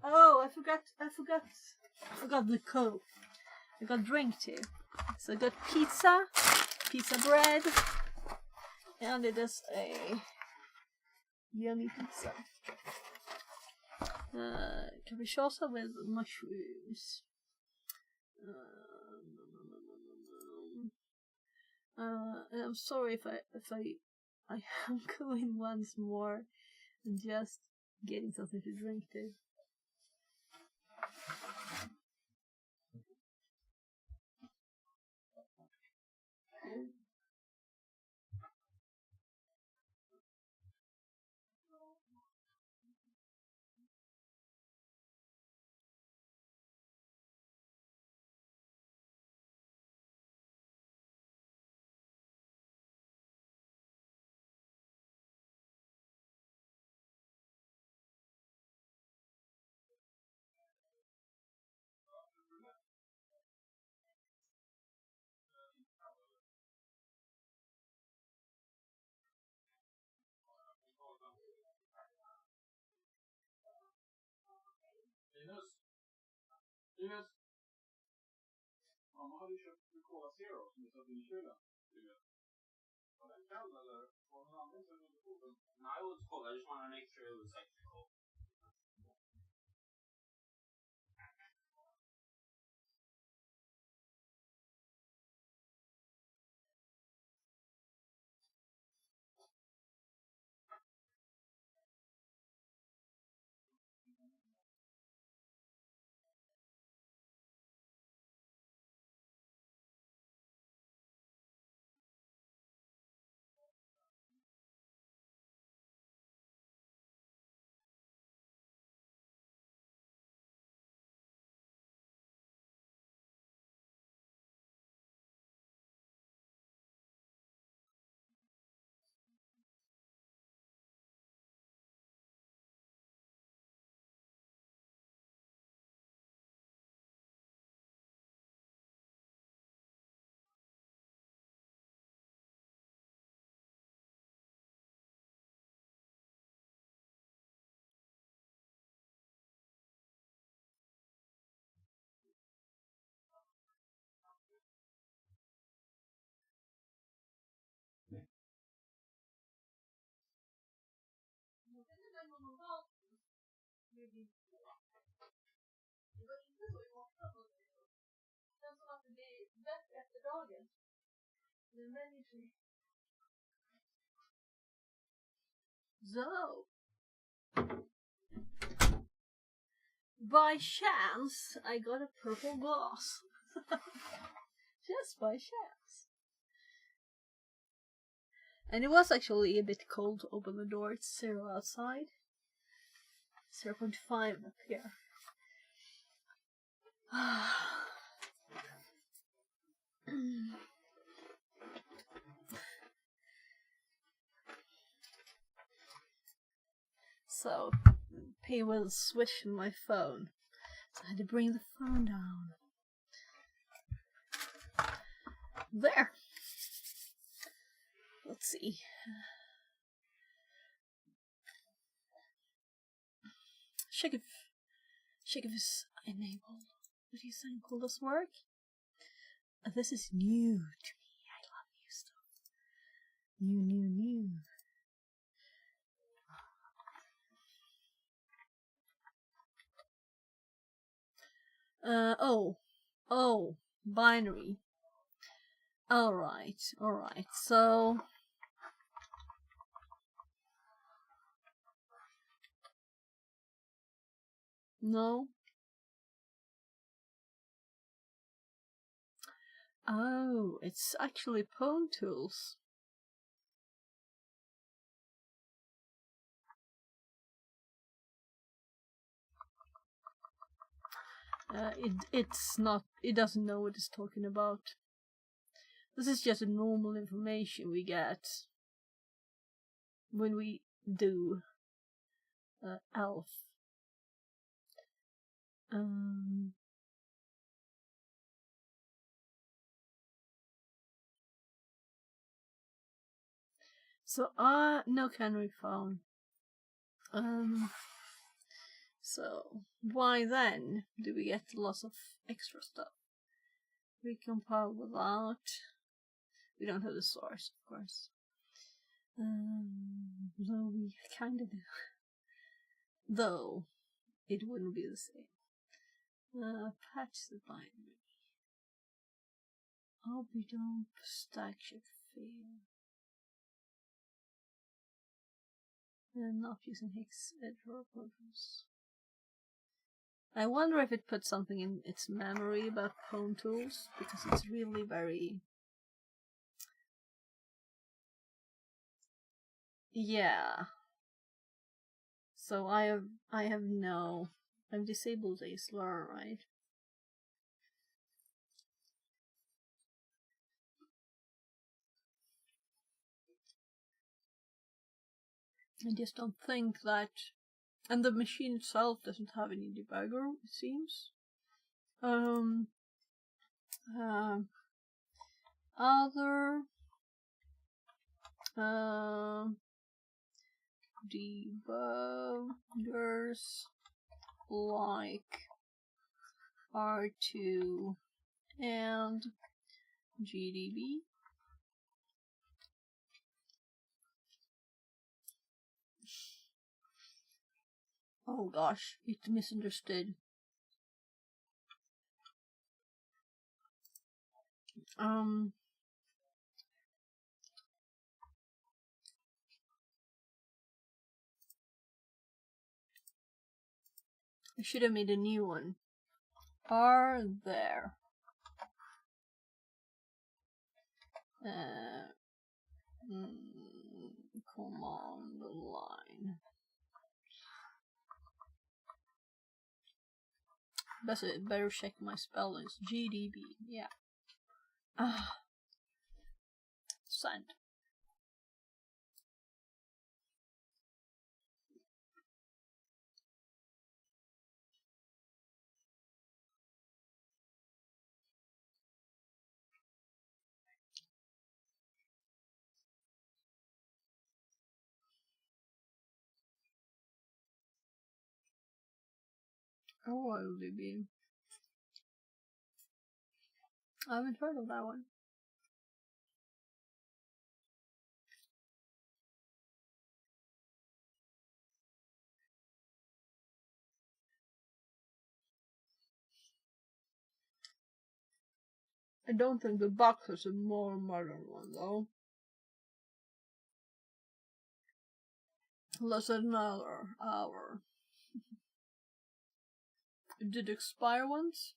Oh, I forgot the Coke. I got drink too. So I got pizza bread, and it is a yummy pizza. Capricciosa with mushrooms. And I'm sorry if I am going once more and just getting something to drink too. So, by chance, I got a purple glass. Just by chance. And it was actually a bit cold to open the door. It's 0 outside. 0.5 up here. So, P was switching my phone. So I had to bring the phone down. There. Let's see. Check if it's enabled. What do you think? Will this work? This is new to me. I love new stuff. New. Oh, binary. Alright. So, no. Oh, it's actually pwntools. It's not. It doesn't know what it's talking about. This is just a normal information we get when we do ELF. So no canary phone. So why then do we get lots of extra stuff? Recompile without. We don't have the source, of course. Though we kind of do. Though it wouldn't be the same. Patch the binary. Dump stack should fail. And not using hex editor programs. I wonder if it put something in its memory about pwntools, because it's really very... Yeah. So I've disabled a slur, right? I just don't think that, and the machine itself doesn't have any debugger, it seems. Other debuggers like R2 and GDB. Oh gosh, it misunderstood. I should have made a new one. Are there command line? Better check my spellings. GDB, yeah. Send. Oh, LDB. I haven't heard of that one. I don't think the box is a more modern one though. Less than another hour. It did expire once?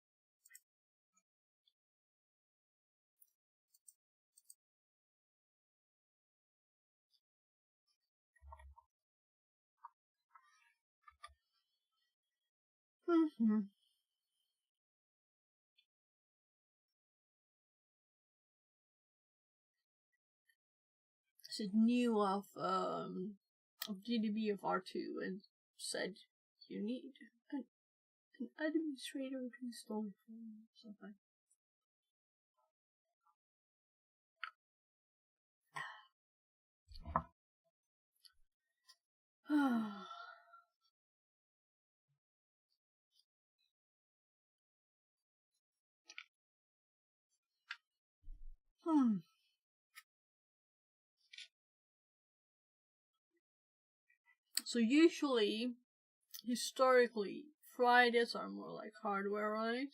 It knew of GDB of R2 and said you need an administrator to install it for you, something. So usually, historically, Fridays are more like hardware, right?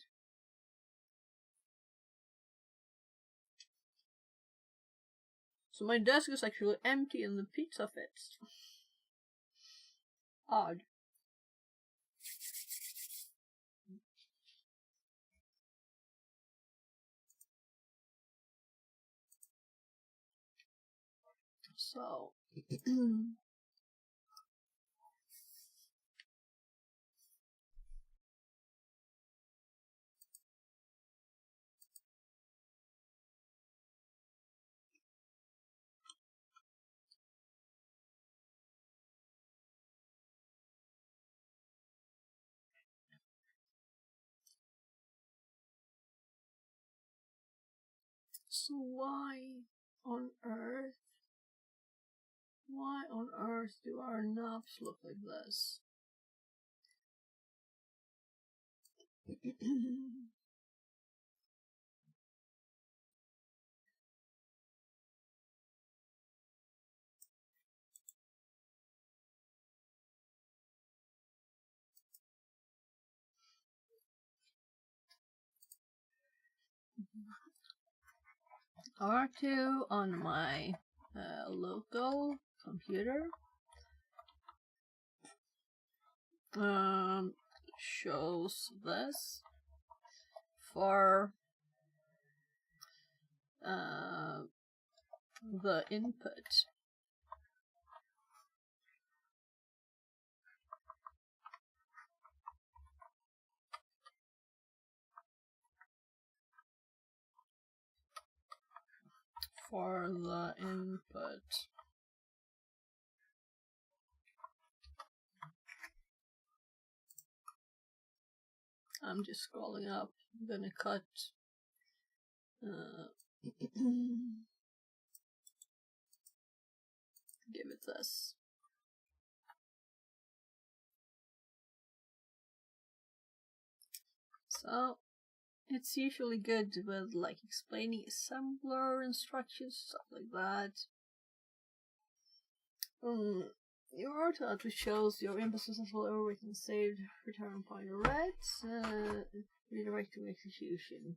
So my desk is actually empty and the pizza fits. Odd. So why on earth Why on earth do our knobs look like this? R2 on my local computer shows this for the input. For the input. I'm just scrolling up. I'm gonna cut. Give it this. So it's usually good with like explaining assembler instructions, stuff like that. Your auto output shows your input successful overwritten saved return pointer red, redirect to execution.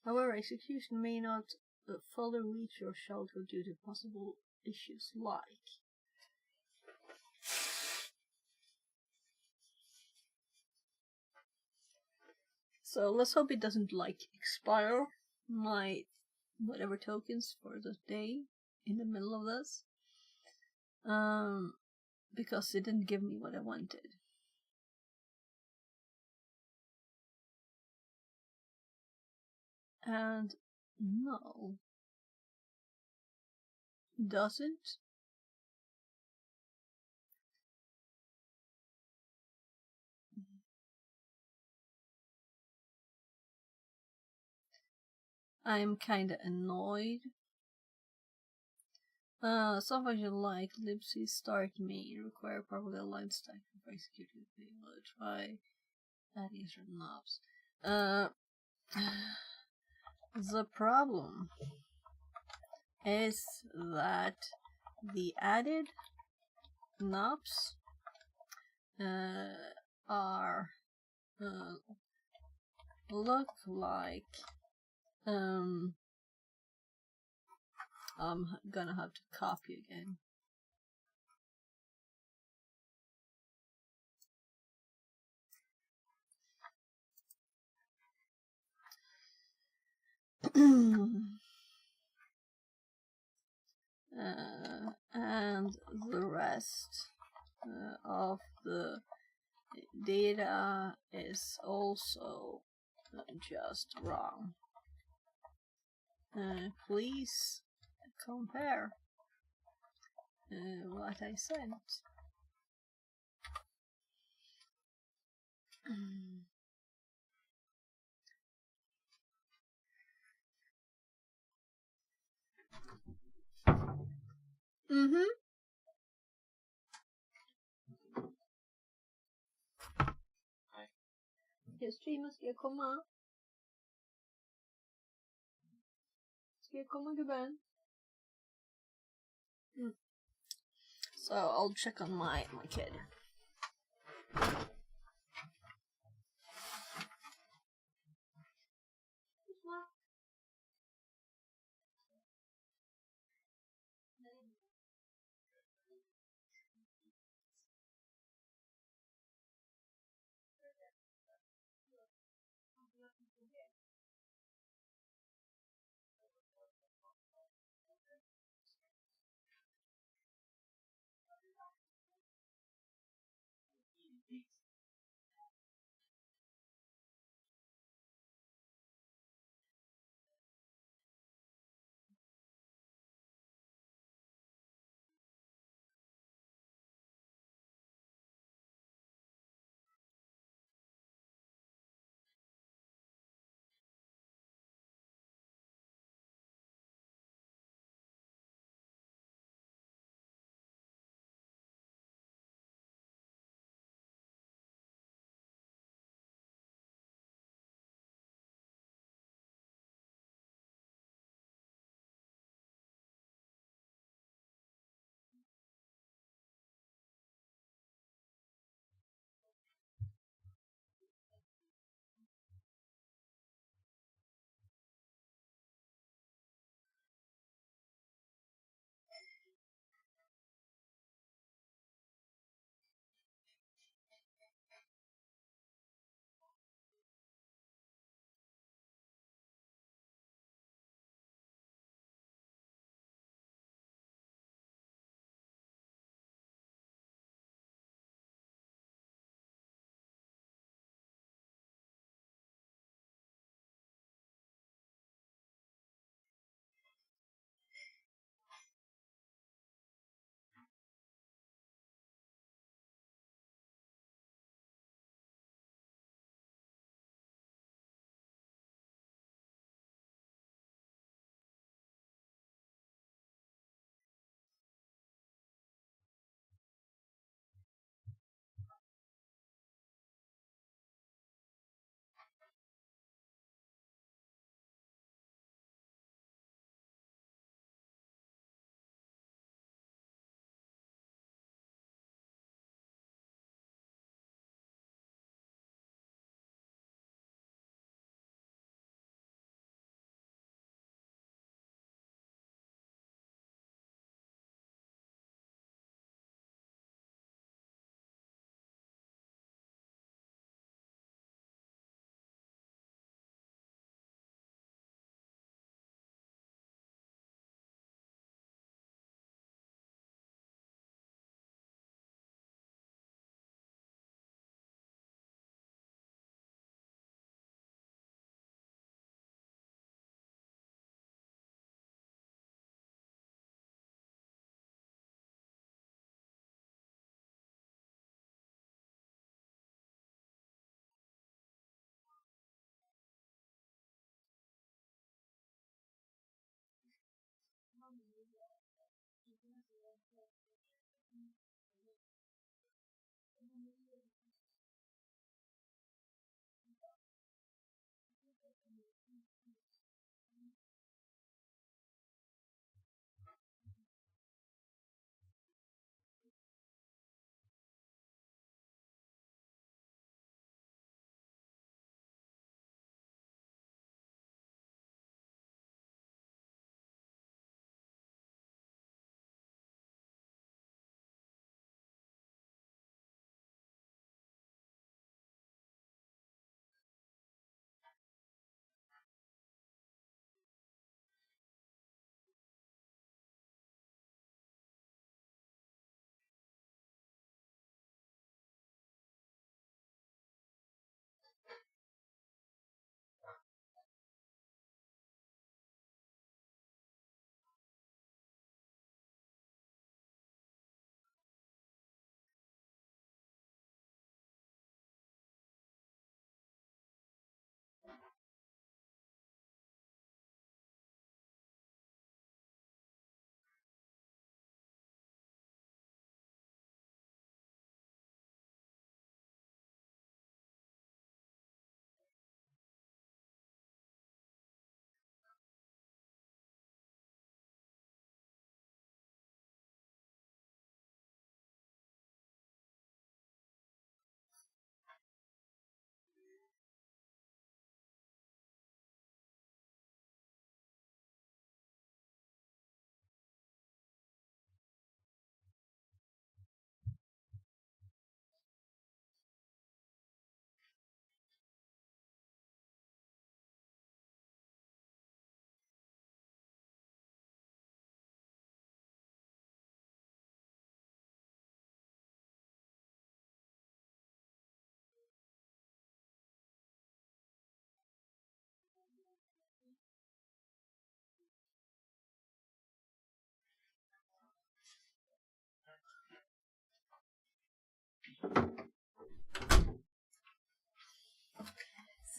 However, execution may not fully reach your shell code due to possible issues like so let's hope it doesn't like expire my whatever tokens for the day in the middle of this. Because it didn't give me what I wanted. And no, doesn't. I'm kinda annoyed. Something like libc start main require properly aligned stack for executing the payload. Try adding certain knobs. The problem is that the added knobs are look like I'm gonna have to copy again. And the rest of the data is also just wrong. Please compare what I sent. Jag streamar, ska jag komma? Ska jag komma gubben? So I'll check on my kid.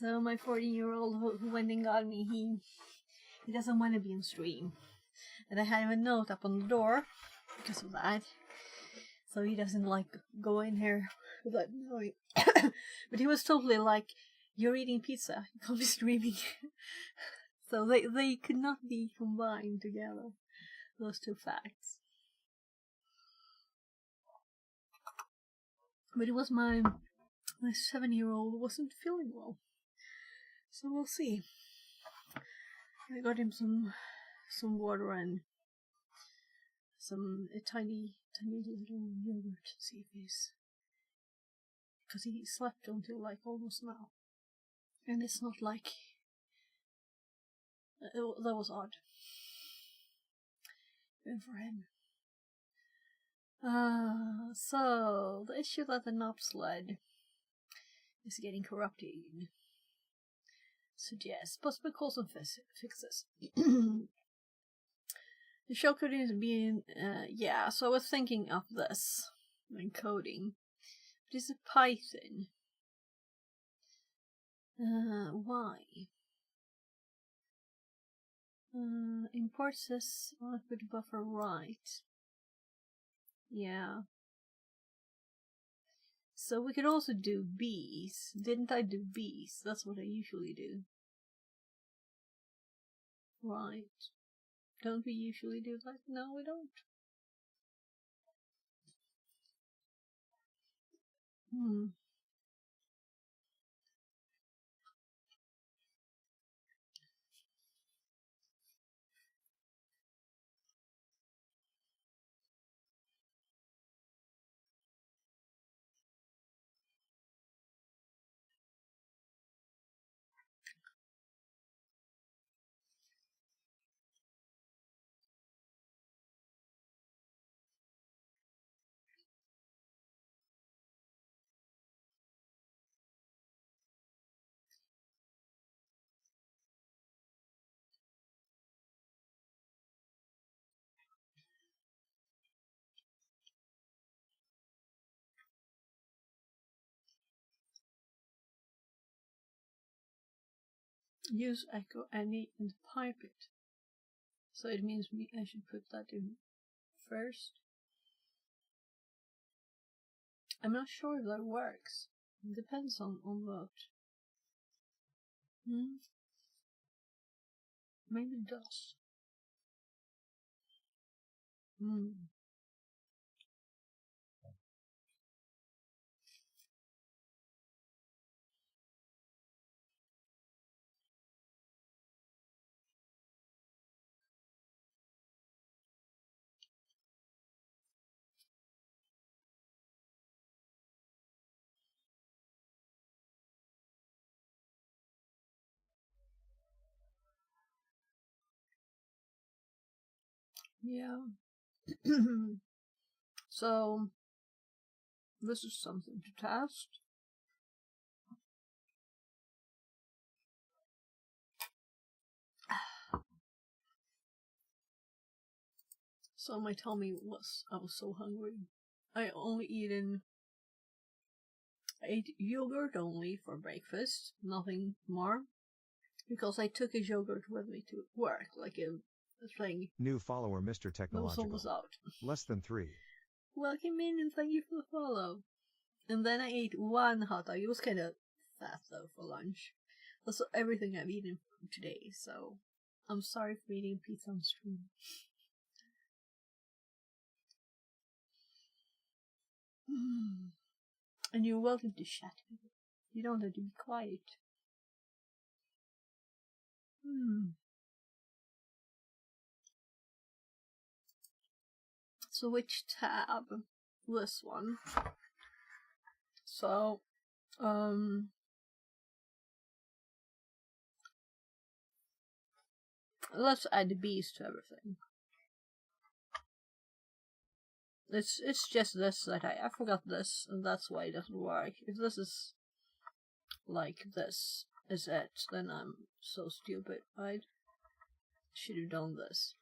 So my 14-year-old who went and got me, he doesn't want to be on stream. And I have a note up on the door because of that. So he doesn't like go in here without knowing. But he was totally like, "You're eating pizza, you can't be streaming." So they could not be combined together, those two facts. But it was my 7-year-old wasn't feeling well. So we'll see. I got him some water and a tiny little yogurt to see if because he slept until like almost now, and it's not like that was odd even for him. So the issue that the knob sled is getting corrupted suggests possible cause and fixes. The shell coding is being, so I was thinking of this when coding. But it's a Python. Why? Import says output buffer right. Yeah. So we could also do B's. Didn't I do B's? That's what I usually do. Right. Don't we usually do that? No, we don't. Use echo any and pipe it. So it means I should put that in first. I'm not sure if that works. It depends on what. Maybe it does. Yeah. So this is something to test. So my tummy I was so hungry. I ate yogurt only for breakfast, nothing more. Because I took a yogurt with me to work, like a thing. New follower Mr. Technological. That was almost out. Less than 3. Welcome in and thank you for the follow. And then I ate one hot dog. It was kind of fat though for lunch. That's everything I've eaten today, so I'm sorry for eating pizza on stream. And you're welcome to chat. You don't have to be quiet. So which tab? This one. So, let's add bees to everything. It's just this that I forgot this, and that's why it doesn't work. If this is like this is it, then I'm so stupid, right? Should have done this.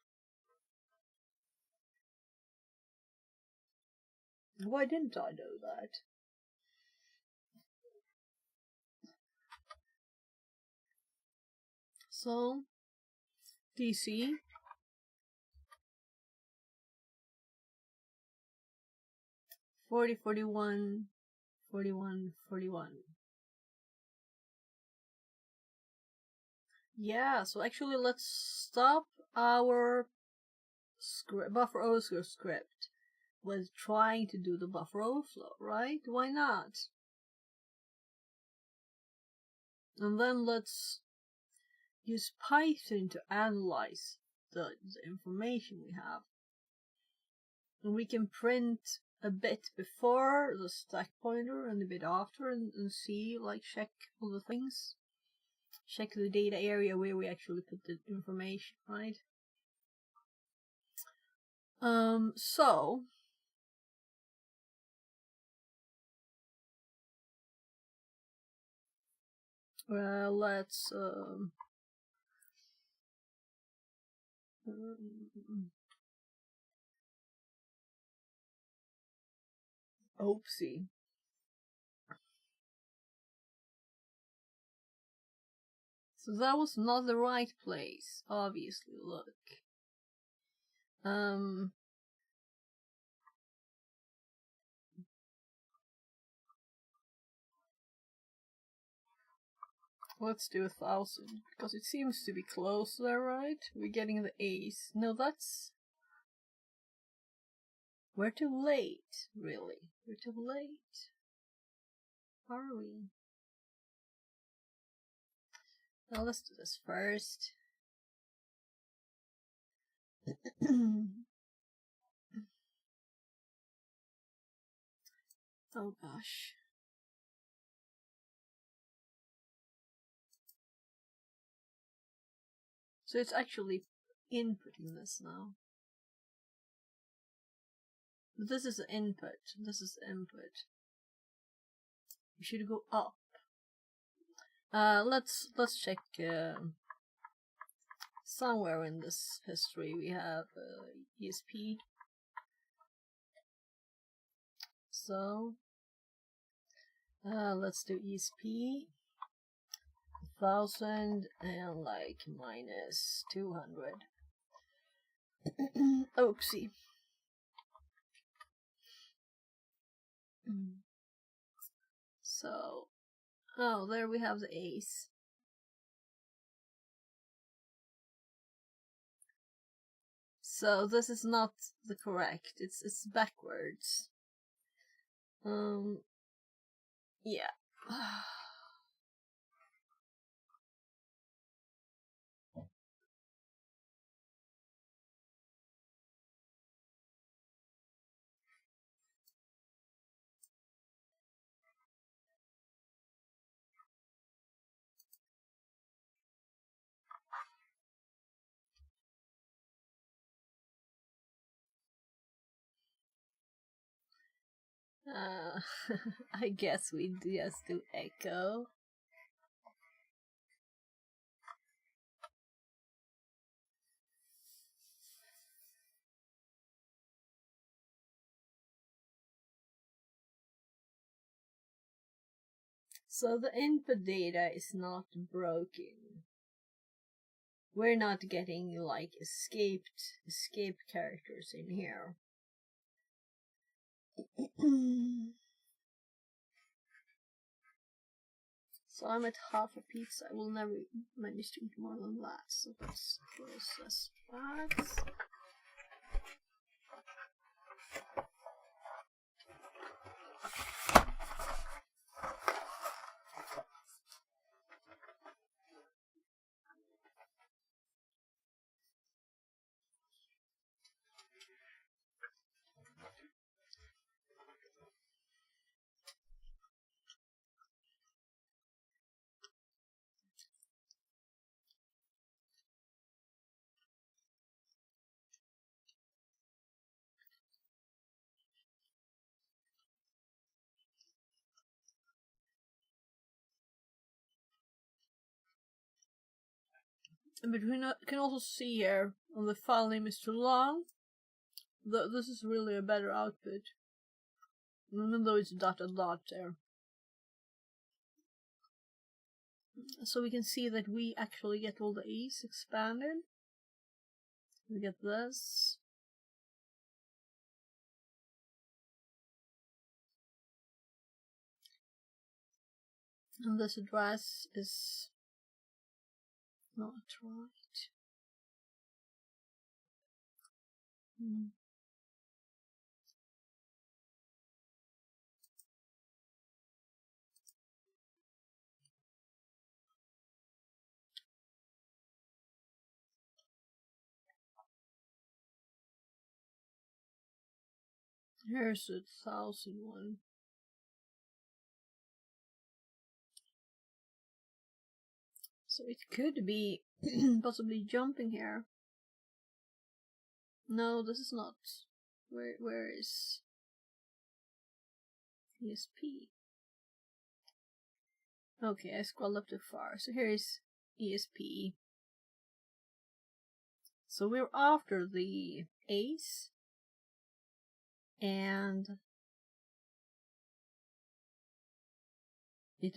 Why didn't I do that? So, DC. $40, $41, $41, $41. Yeah, so actually let's stop our buffer overflow script with trying to do the buffer overflow, right? Why not? And then let's use Python to analyze the information we have. And we can print a bit before the stack pointer and a bit after and see, like, check all the things. Check the data area where we actually put the information, right? So let's oopsie. So that was not the right place, obviously, look. Let's do 1,000, because it seems to be close there, right? We're getting the A's. No, that's... We're too late, really. We're too late. Are we? Now let's do this first. Oh gosh. So it's actually inputting this now. This is the input. This is the input. We should go up. Let's check somewhere in this history we have ESP. So let's do ESP 1,000 and like minus 200. Oopsie. So, oh, there we have the A's. So this is not the correct. It's backwards. Yeah. I guess we just do echo. So the input data is not broken. We're not getting like escape characters in here. So I'm at half a pizza. I will never manage to eat more than that. So let's close this back. But we can also see here on the file name is too long. This is really a better output, even though it's dot there. So we can see that we actually get all the E's expanded. We get this. And this address is not right. Here's a 1001. So it could be possibly jumping here. No, this is not. Where is ESP? Okay, I scrolled up too far. So here is ESP. So we're after the A's, and it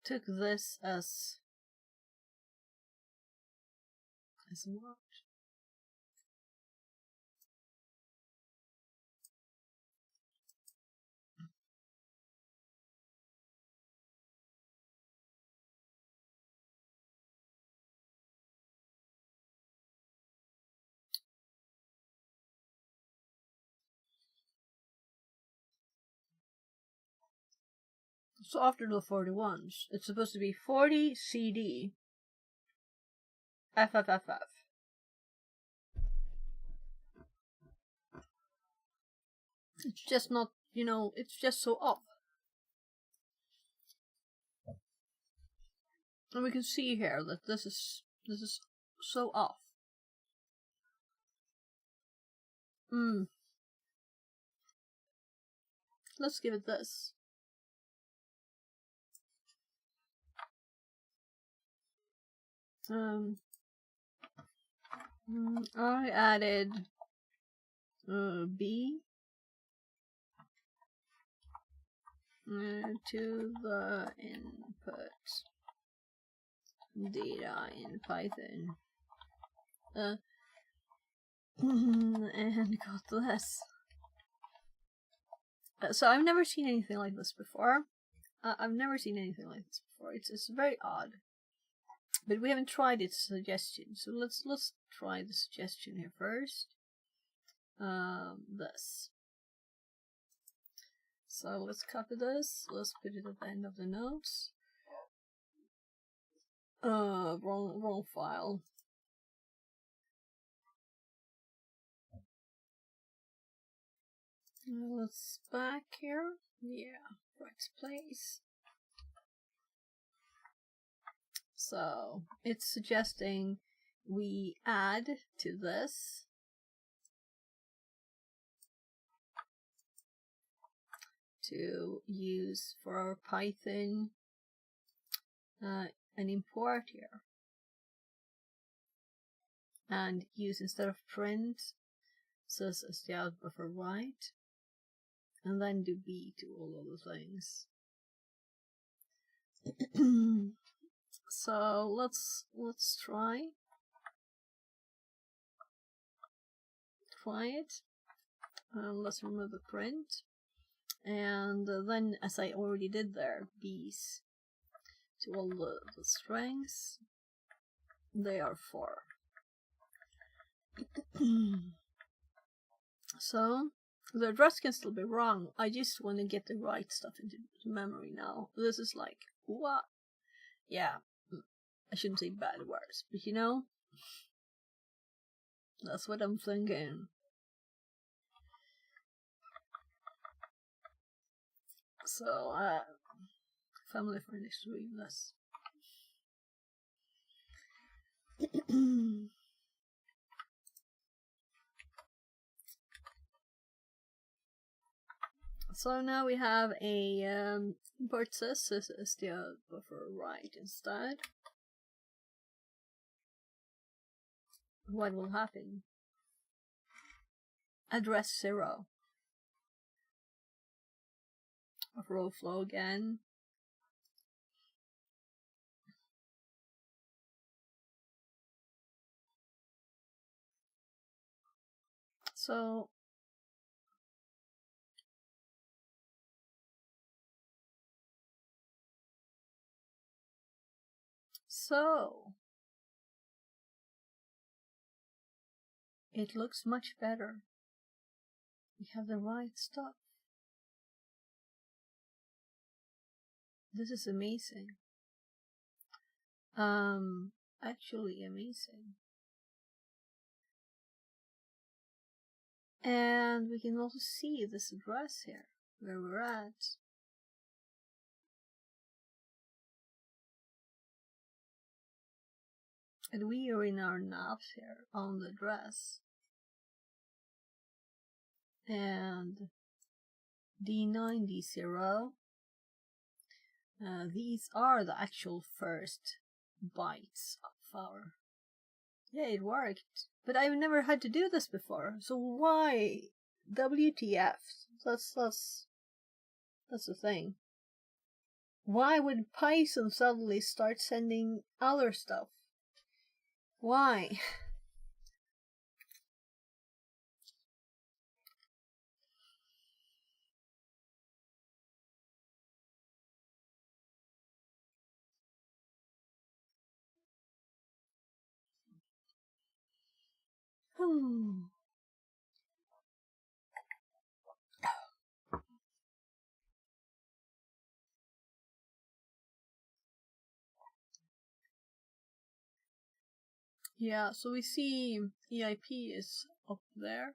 took this as what? So after the 41s, it's supposed to be 40 CD FFFF. It's just not, it's just so off. And we can see here that this is so off. Let's give it this. I added B to the input data in Python and got this. So I've never seen anything like this before. It's very odd. But we haven't tried its suggestion, so let's try the suggestion here first. This. So let's copy this. Let's put it at the end of the notes. Wrong file. Let's back here. Yeah, right place. So it's suggesting we add to this to use for our Python an import here, and use instead of print says std buffer write, and then do b to all of the things. So let's try it. Let's remove the print, and then, as I already did there, b's to all the strings. They are 4. So the address can still be wrong. I just want to get the right stuff into memory now. This is like, what? Yeah, I shouldn't say bad words, but you know, that's what I'm thinking. So, family friend is doing this. So now we have a import sys std buffer write instead. What will happen? Address 0. Overflow again. So it looks much better. We have the right stuff. This is amazing. Actually amazing. And we can also see this address here, where we're at. And we are in our navs here on the address. And D9, D0. These are the actual first bytes of our... Yeah, it worked. But I've never had to do this before. So why? WTF? That's the thing. Why would Python suddenly start sending other stuff? Why? Yeah, so we see EIP is up there,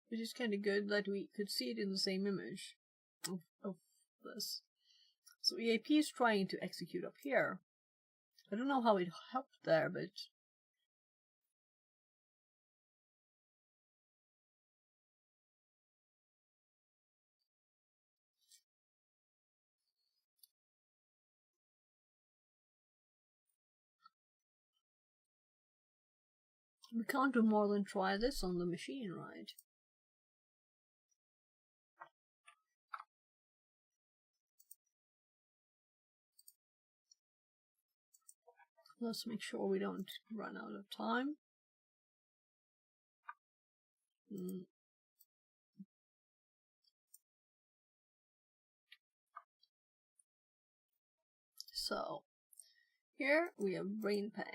which is kind of good that we could see it in the same image of this. So EIP is trying to execute up here. I don't know how it helped there, but... we can't do more than try this on the machine, right? Let's make sure we don't run out of time. So here we have brain pan.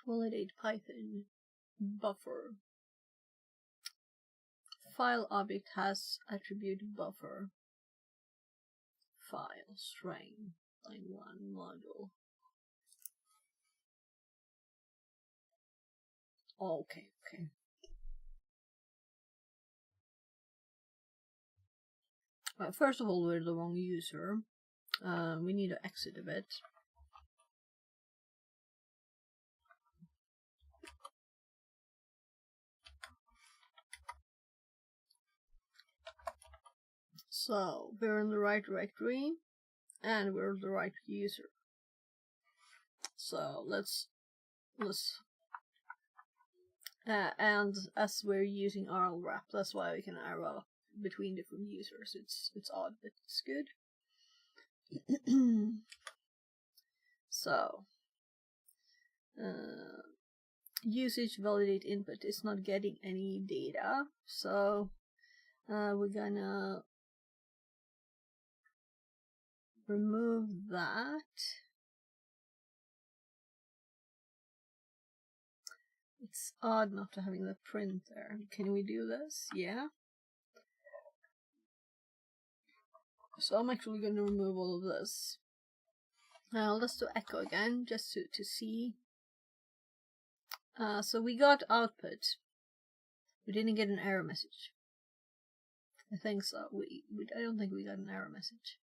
Validate Python buffer. File object has attribute buffer. File string line 1 module. Okay. First of all, we're the wrong user. We need to exit a bit. So we're in the right directory and we're the right user. So let's and as we're using RL wrap, that's why we can arrow between different users. It's odd, but it's good. So usage validate input is not getting any data, so we're gonna remove that. It's odd not to having the print there. Can we do this? Yeah. So I'm actually going to remove all of this. Now let's do echo again, just to see. So we got output. We didn't get an error message. I think so. I don't think we got an error message.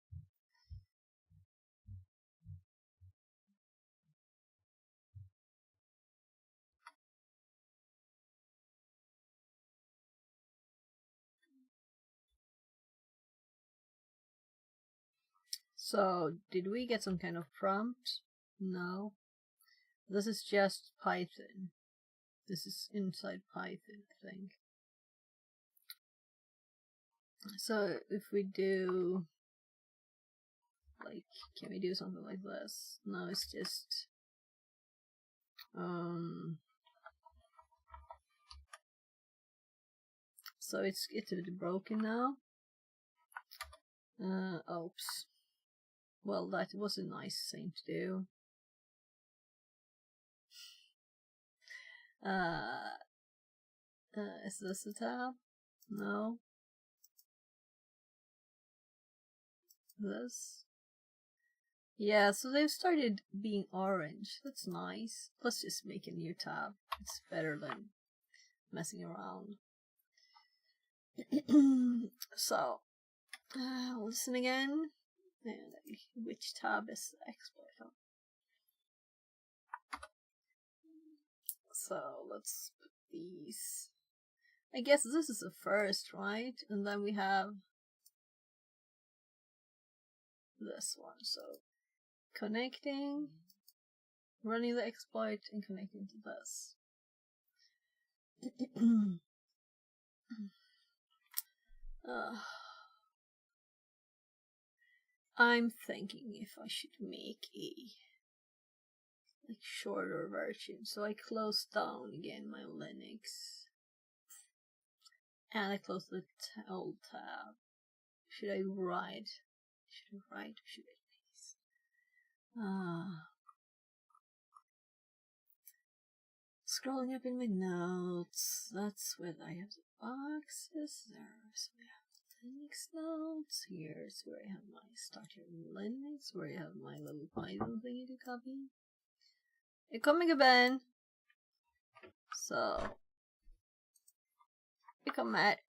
So, did we get some kind of prompt? No. This is just Python. This is inside Python, I think. So, if we do, like, can we do something like this? No, it's just, so it's a bit broken now. Oops. Well, that was a nice thing to do. Is this a tab? No. This? Yeah, so they've started being orange. That's nice. Let's just make a new tab. It's better than messing around. So, listen again. And which tab is the exploit on? So let's put these. I guess this is the first, right? And then we have this one. So connecting, running the exploit, and connecting to this. I'm thinking if I should make a shorter version. So I close down again my Linux. And I close the old tab. Should I write? Should I write or should I paste? Scrolling up in my notes. That's when I have the boxes there. So we have Linux notes. Here's where I have my starter Linux, where I have my little Python thingy to copy. You're coming again. So you come at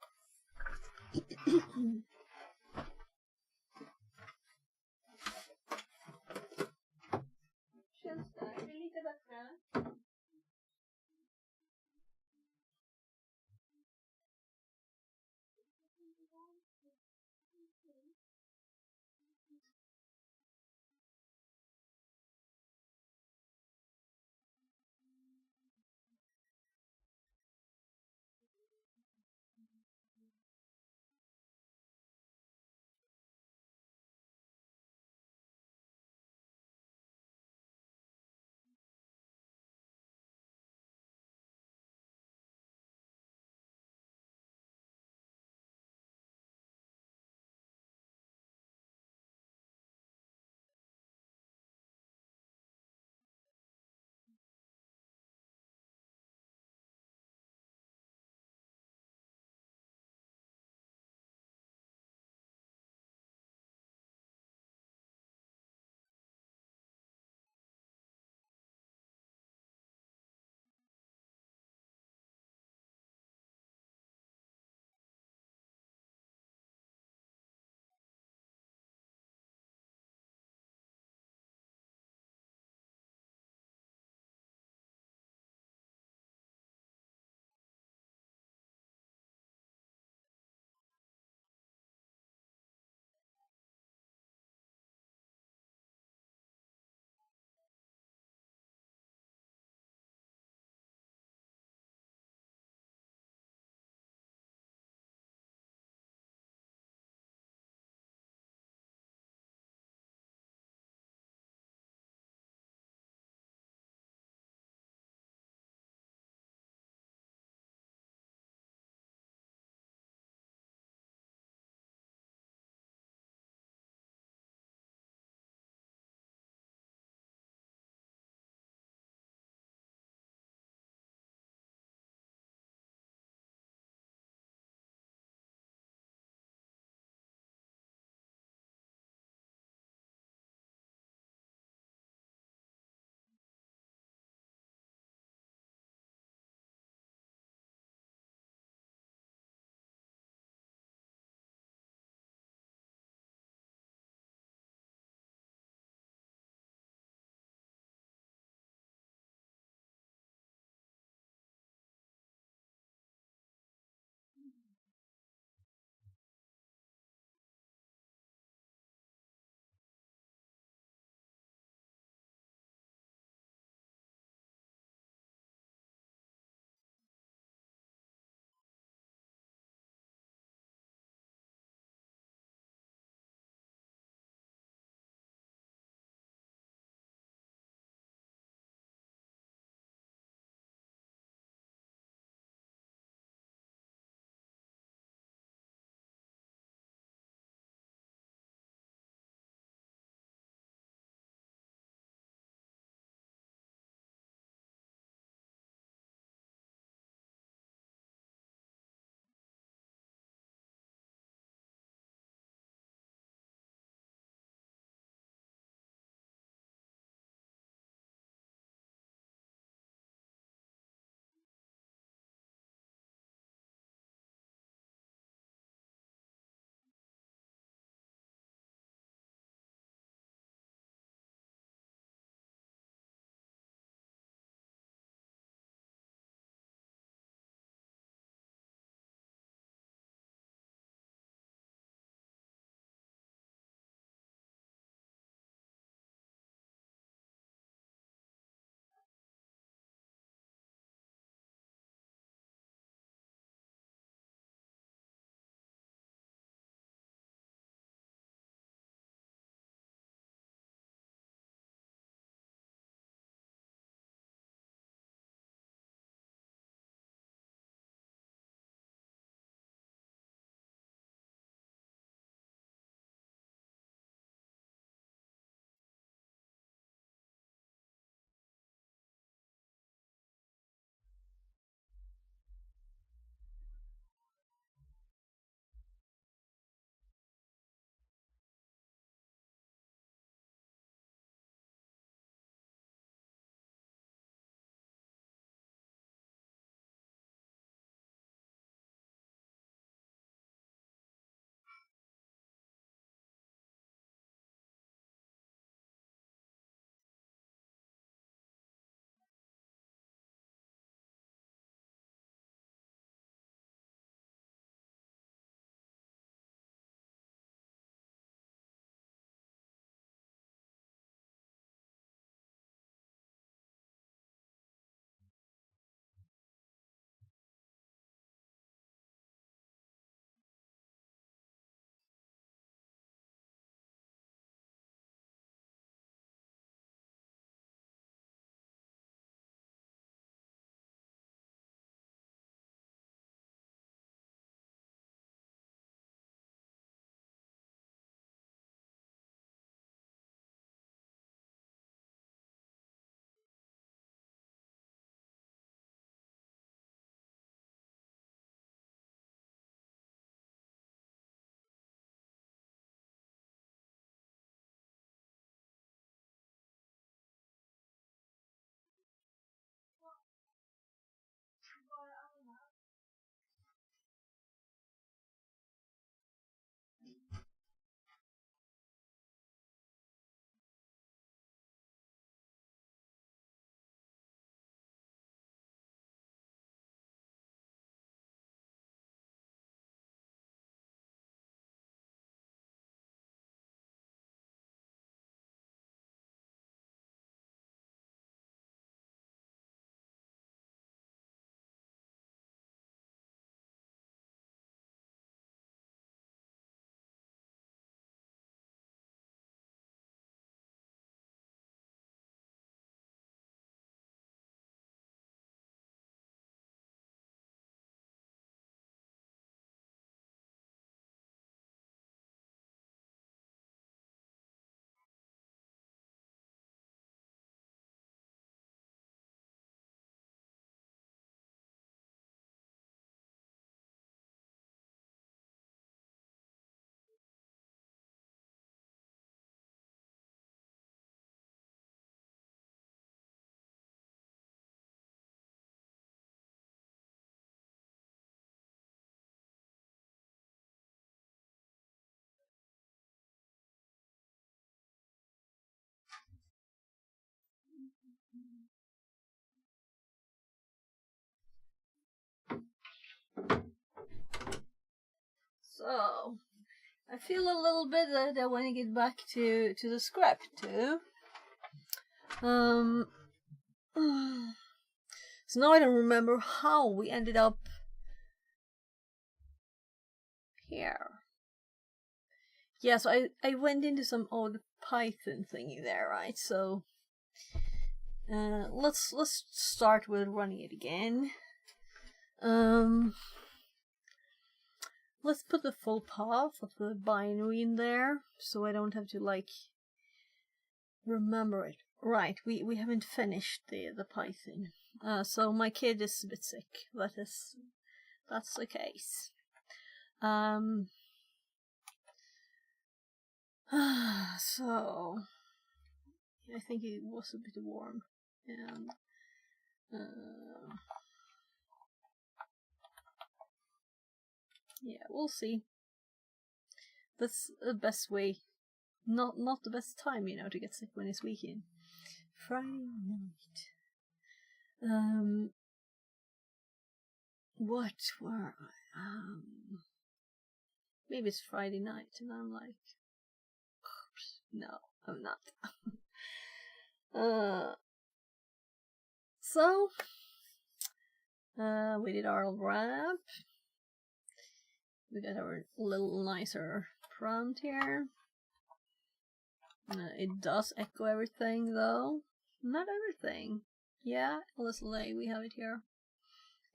So, I feel a little bit that I want to get back to the script too. So now I don't remember how we ended up here. Yeah, so I went into some odd Python thingy there, right? So let's start with running it again. Let's put the full path of the binary in there, so I don't have to like remember it. Right, we haven't finished the Python. So my kid is a bit sick. That's the case. So I think it was a bit warm, and yeah, we'll see. That's the best way, not the best time, you know, to get sick when it's weekend. Friday night. What were I? Maybe it's Friday night, and I'm like, no, I'm not. So, we did our wrap. We got our little nicer prompt here. It does echo everything, though. Not everything. Yeah, LSLA, we have it here.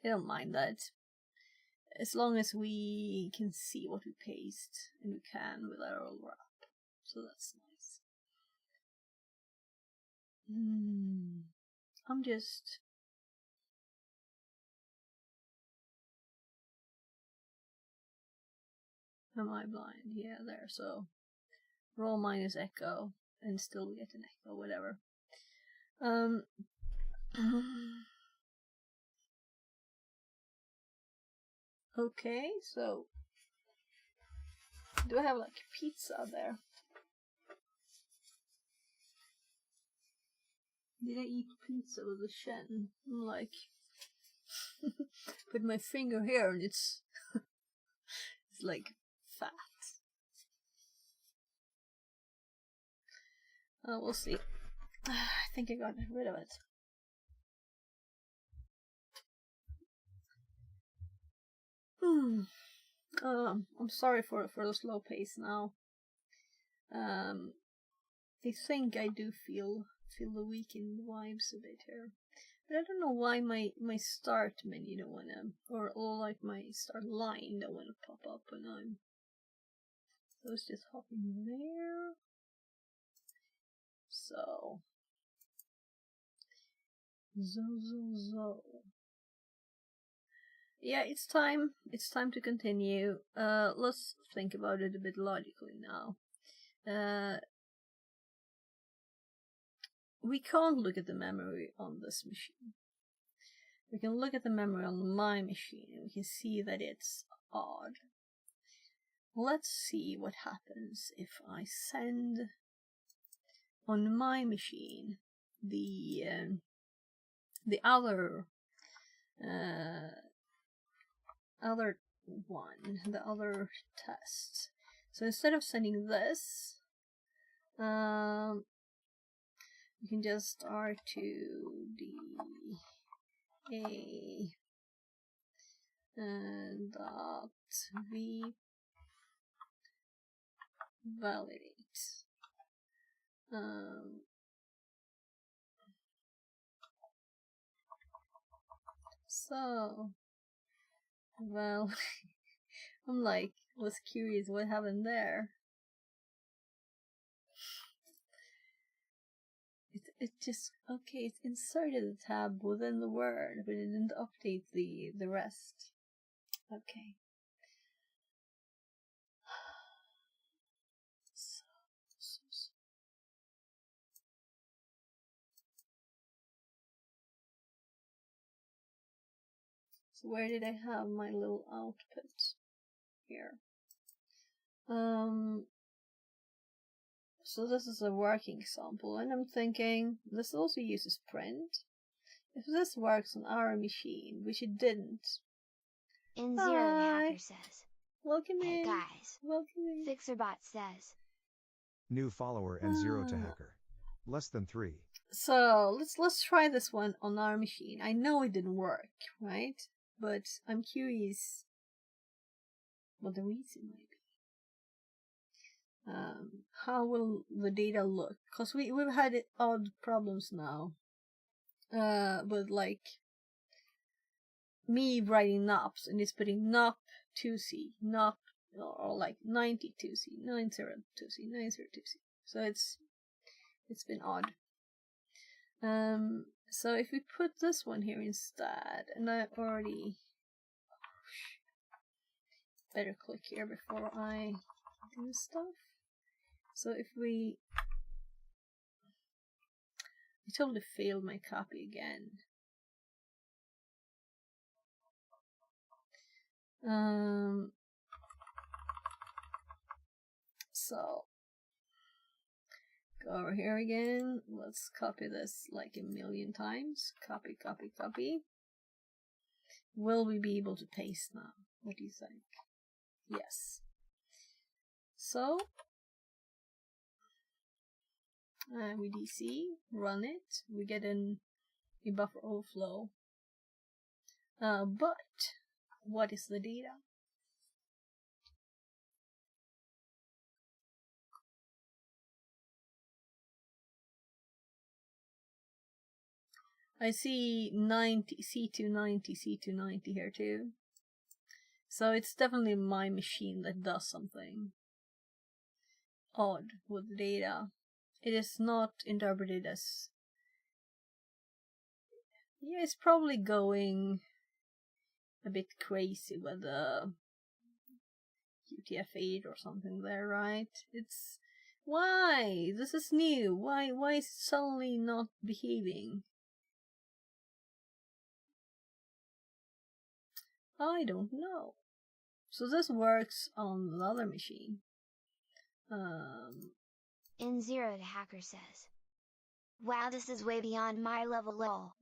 I don't mind that. As long as we can see what we paste, and we can with our old wrap. So that's nice. I'm just... Am I blind? Yeah, there, so... Roll minus echo, and still get an echo, whatever. Okay, so... Do I have, like, pizza there? Did I eat pizza with a Shen? I'm like... put my finger here and it's... it's like fat. We'll see. I think I got rid of it. I'm sorry for the slow pace now. I think I do feel the weekend vibes a bit here. But I don't know why my start menu don't wanna, or like my start line don't wanna pop up when I'm... So it's just hopping there. So... Zo. Yeah, it's time to continue. Let's think about it a bit logically now. We can't look at the memory on this machine. We can look at the memory on my machine and we can see that it's odd. Let's see what happens if I send on my machine the other one, the other test. So instead of sending this, we can just R2D A dot V validate. So, well, I'm like, was curious what happened there. It just, okay, it inserted a tab within the word, but it didn't update the rest. Okay. So where did I have my little output? Here. So So this is a working example, and I'm thinking this also uses print. If this works on our machine, which it didn't. In Zero the Hacker says, Welcome hey in. guys. Welcome in. Fixerbot says, New follower and 0 to hacker. Less than 3. So let's try this one on our machine. I know it didn't work, right? But I'm curious what the reason might be. How will the data look? Because we've had odd problems now. With like me writing NOPs and it's putting NOP 2C, NOP, or like 92C, 902C, 902C. So it's been odd. So if we put this one here instead, and I already better click here before I do stuff. So if I totally failed my copy again. So go over here again. Let's copy this like a million times. Copy, copy, copy. Will we be able to paste now? What do you think? Yes. So we DC, run it. We get a buffer overflow. But what is the data? I see 90, C290, C290 here too. So it's definitely my machine that does something odd with the data. It is not interpreted as... Yeah, it's probably going a bit crazy with the UTF-8 or something there, right? It's... Why? This is new. Why is it suddenly not behaving? I don't know. So this works on another machine. In Zero the Hacker says, wow, this is way beyond my level lol.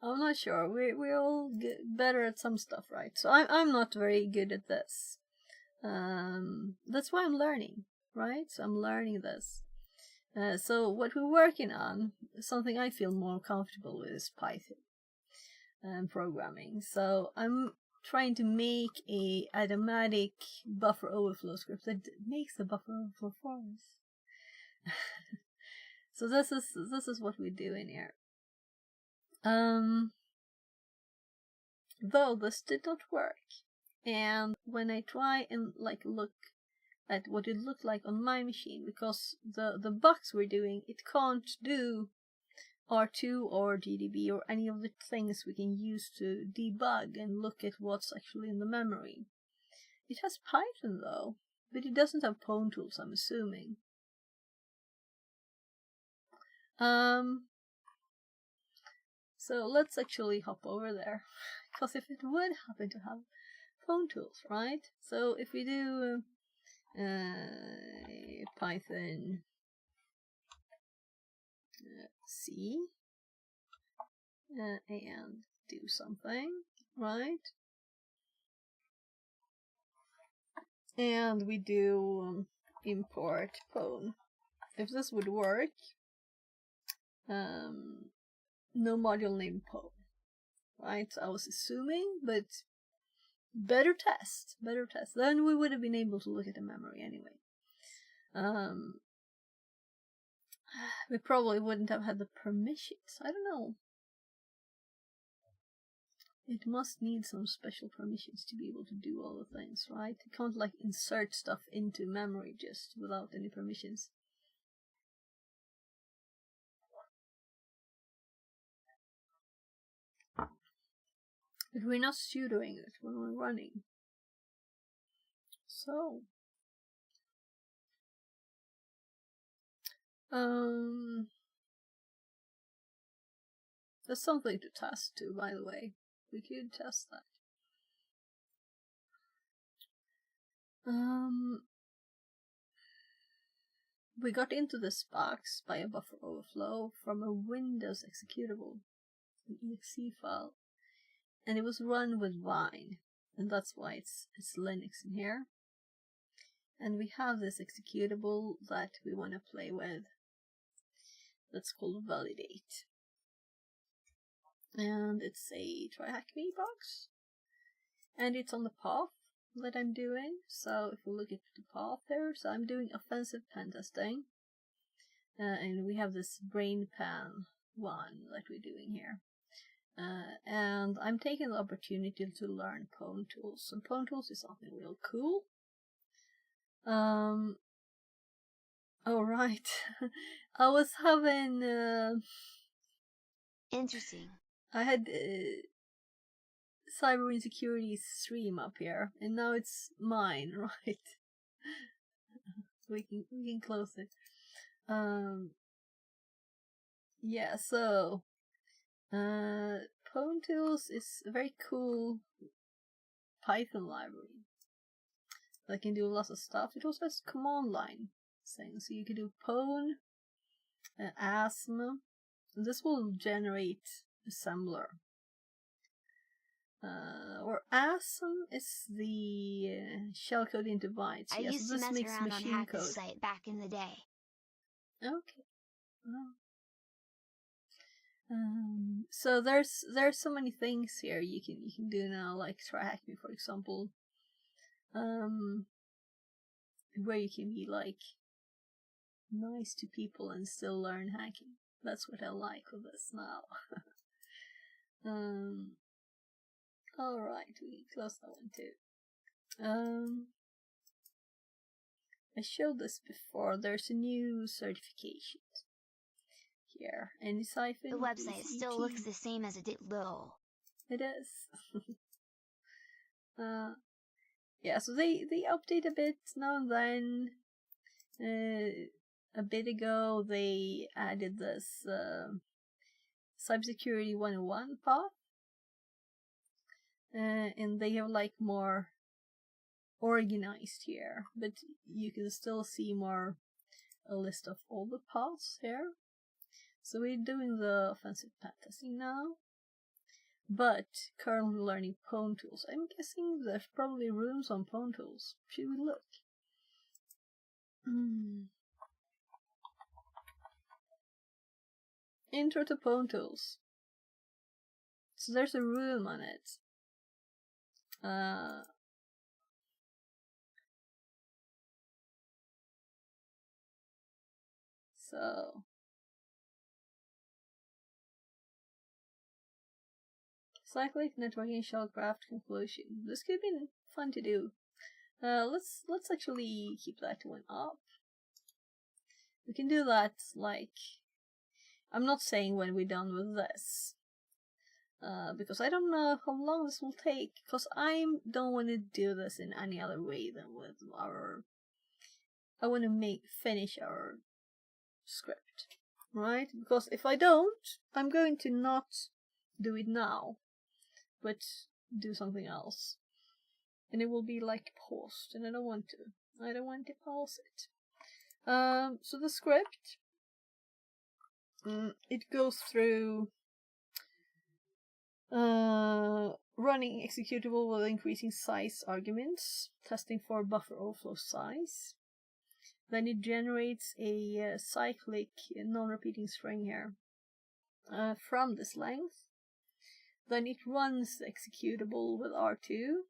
I'm not sure. We all get better at some stuff, right? So I'm not very good at this. That's why I'm learning, right? So I'm learning this. So what we're working on, something I feel more comfortable with, is Python programming. So I'm trying to make a automatic buffer overflow script that makes the buffer overflow for us. So this is what we do in here. Though this did not work, and when I try and like look at what it looked like on my machine, because the bugs we're doing, it can't do R2 or GDB or any of the things we can use to debug and look at what's actually in the memory. It has Python though, but it doesn't have pwntools, I'm assuming. So let's actually hop over there, because if it would happen to have pwntools, right? So if we do Python C and do something, right? And we do import pwn. If this would work, no module name pwn, right? So I was assuming, but better test. Then we would have been able to look at the memory anyway. We probably wouldn't have had the permissions. I don't know. It must need some special permissions to be able to do all the things, right? You can't like insert stuff into memory just without any permissions. But we're not sudoing it when we're running. So there's something to test too, by the way. We could test that. we got into this box by a buffer overflow from a Windows executable, an exe file, and it was run with Wine, and that's why it's Linux in here. And we have this executable that we want to play with. That's called validate. And it's a try hack me box. And it's on the path that I'm doing. So if we look at the path there, so I'm doing offensive pen testing. And we have this brain pan one that we're doing here. And I'm taking the opportunity to learn pwntools. And pwntools is something real cool. Oh right. I was having Interesting. I had cyber insecurity stream up here, and now it's mine, right? we can close it. Yeah, so pwntools is a very cool Python library that can do lots of stuff. It also has command line things, so you can do pwn, asm. This will generate assembler. Or ASM is the shellcode into bytes. I used so to this mess makes around on machine Hack's code. site back in the day. Okay. So there's so many things here you can do now, like try hack me, for example. Where you can be like nice to people and still learn hacking. That's what I like with this now. Alright, we close that one too. I showed this before. There's a new certification here. Any siphon. The website still looks the same as it did though. It is. Yeah, so they update a bit now and then. A bit ago they added this cybersecurity 101 path. And they have like more organized here, but you can still see more a list of all the paths here. So we're doing the offensive pen testing now, but currently learning pwntools. I'm guessing there's probably rooms on pwntools. Should we look? Intro to pwntools. So there's a room on it. So cyclic networking shellcraft conclusion. This could be fun to do. Let's actually keep that one up. We can do that like, I'm not saying when we're done with this, because I don't know how long this will take, because I don't want to do this in any other way than with our, I want to finish our script, right? Because if I don't, I'm going to not do it now, but do something else. And it will be like paused, and I don't want to. I don't want to pause it. So the script, it goes through running executable with increasing size arguments, testing for buffer overflow size. Then it generates a cyclic non-repeating string here from this length. Then it runs the executable with R2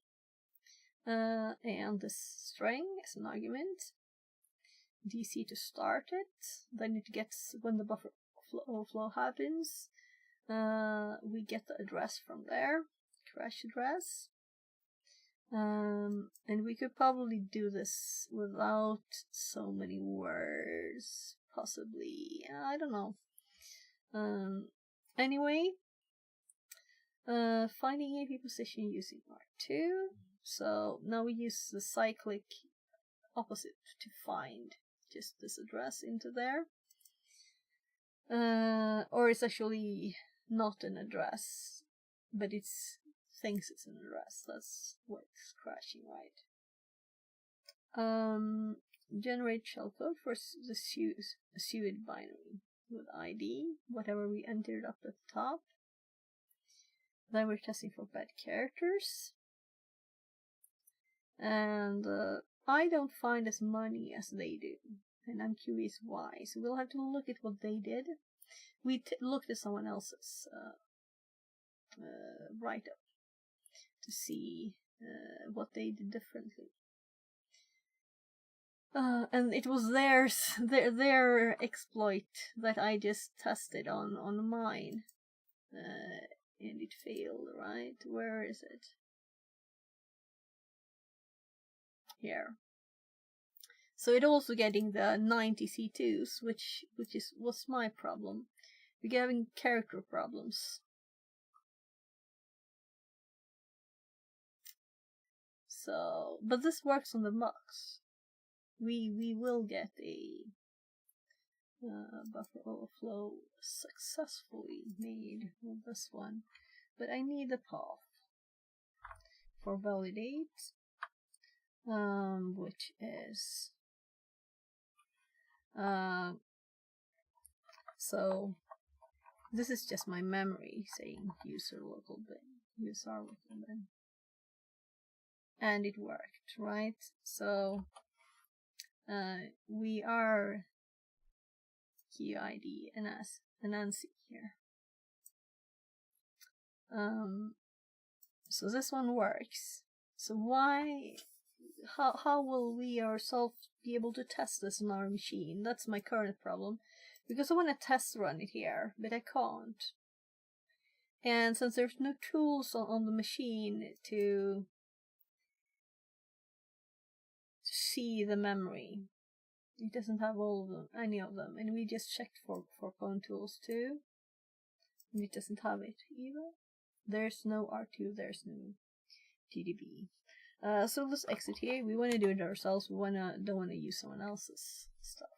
and this string as an argument. DC to start it. Then it gets, when the buffer overflow happens, we get the address from there, crash address. And we could probably do this without so many words, possibly. I don't know. Anyway, finding AP position using R2. So now we use the cyclic opposite to find just this address into there. Or it's actually not an address, but it thinks it's an address. That's what's crashing, right? generate shellcode for the suit binary with ID, whatever we entered up at the top. Then we're testing for bad characters. And I don't find as many as they do. And I'm curious why. So we'll have to look at what they did. We looked at someone else's write-up to see what they did differently. And it was their exploit that I just tested on mine. And it failed, right? Where is it? Here. So it also getting the 90 C2s, which was my problem. We're having character problems. So, but this works on the mux. We will get a buffer overflow successfully made with this one, but I need a path for validate, which is so this is just my memory saying user local bin, and it worked, right? So we are QID and Nancy here. So this one works. So how will we ourselves be able to test this on our machine? That's my current problem, because I want to test run it here, but I can't. And since there's no tools on the machine to see the memory, it doesn't have all of them, any of them, and we just checked for pwntools too, and it doesn't have it either. There's no R2, there's no TDB. So let's exit here. We want to do it ourselves. We don't want to use someone else's stuff.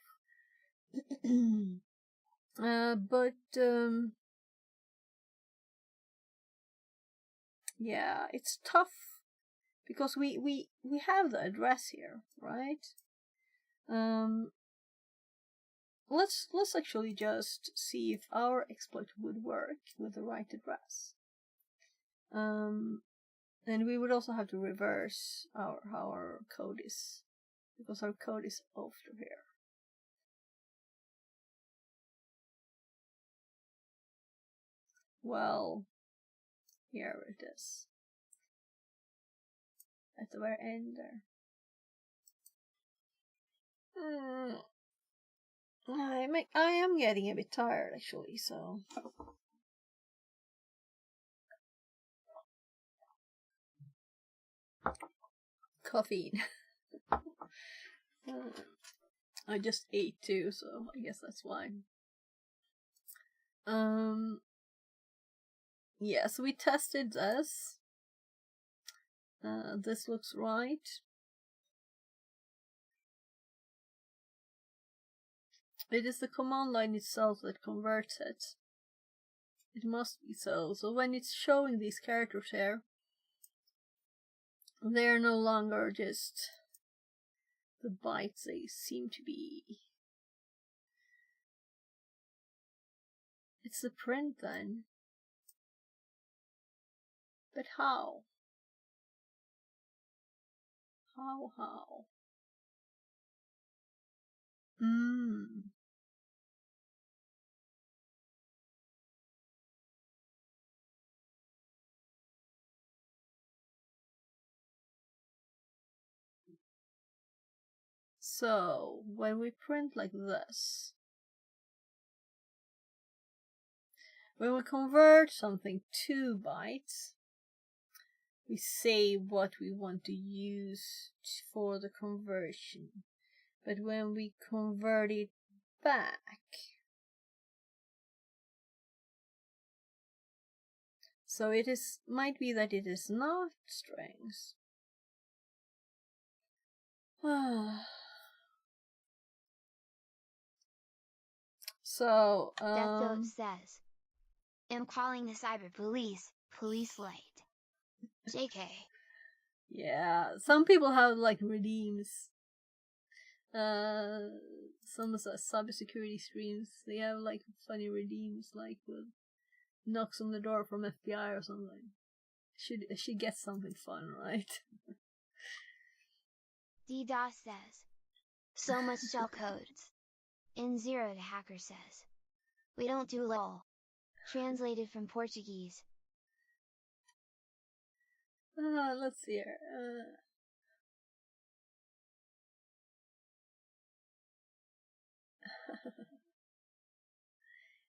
Yeah, it's tough because we have the address here, right? Let's actually just see if our exploit would work with the right address. And we would also have to reverse how our code is, because our code is over here. Well, here it is. At the very end there. I am getting a bit tired actually, so caffeine. I just ate too, so I guess that's why. Yeah, so we tested this. This looks right. It is the command line itself that converts it. It must be so. So when it's showing these characters here, they're no longer just the bytes they seem to be. It's the print then. But how? How? So, when we print like this, when we convert something to bytes, we say what we want to use for the conversion. But when we convert it back, so might be that it is not strings. So, Death Phillips says, "Am calling the cyber police. Police light. JK." Yeah, some people have like redeems. Some of the cybersecurity streams, they have like funny redeems, like with knocks on the door from FBI or something. She gets something fun, right? DDoS says, so much shellcodes. N0 the hacker says, we don't do lol. Translated from Portuguese. Let's see here.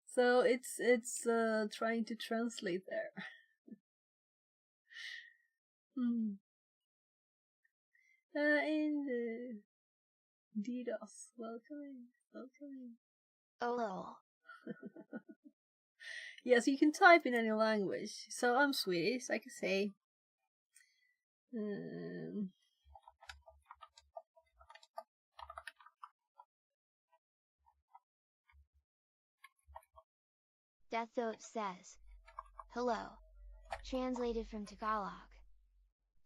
So it's trying to translate there. And DDoS, welcome. Oh lol. Yes, you can type in any language. So I'm Swedish, I can say. Deathdope says, hello. Translated from Tagalog.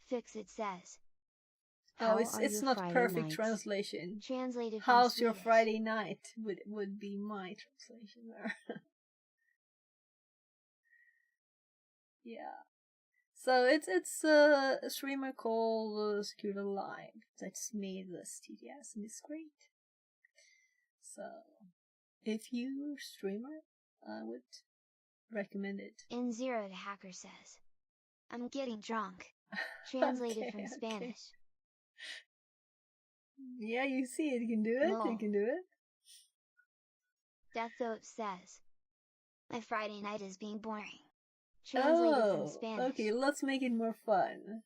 Fixit says, oh, it's not perfect translation. Translated from How's Swedish. your Friday night would be my translation there. Yeah. So it's a streamer called Secure Live that's made this TTS, and it's great. So if you're a streamer, I would recommend it. N0 the hacker says, I'm getting drunk. Translated from Spanish. Yeah, you see it, you can do it, Lol. you can do it. Deathdope says, my Friday night is being boring. Translated from Spanish. Okay, let's make it more fun.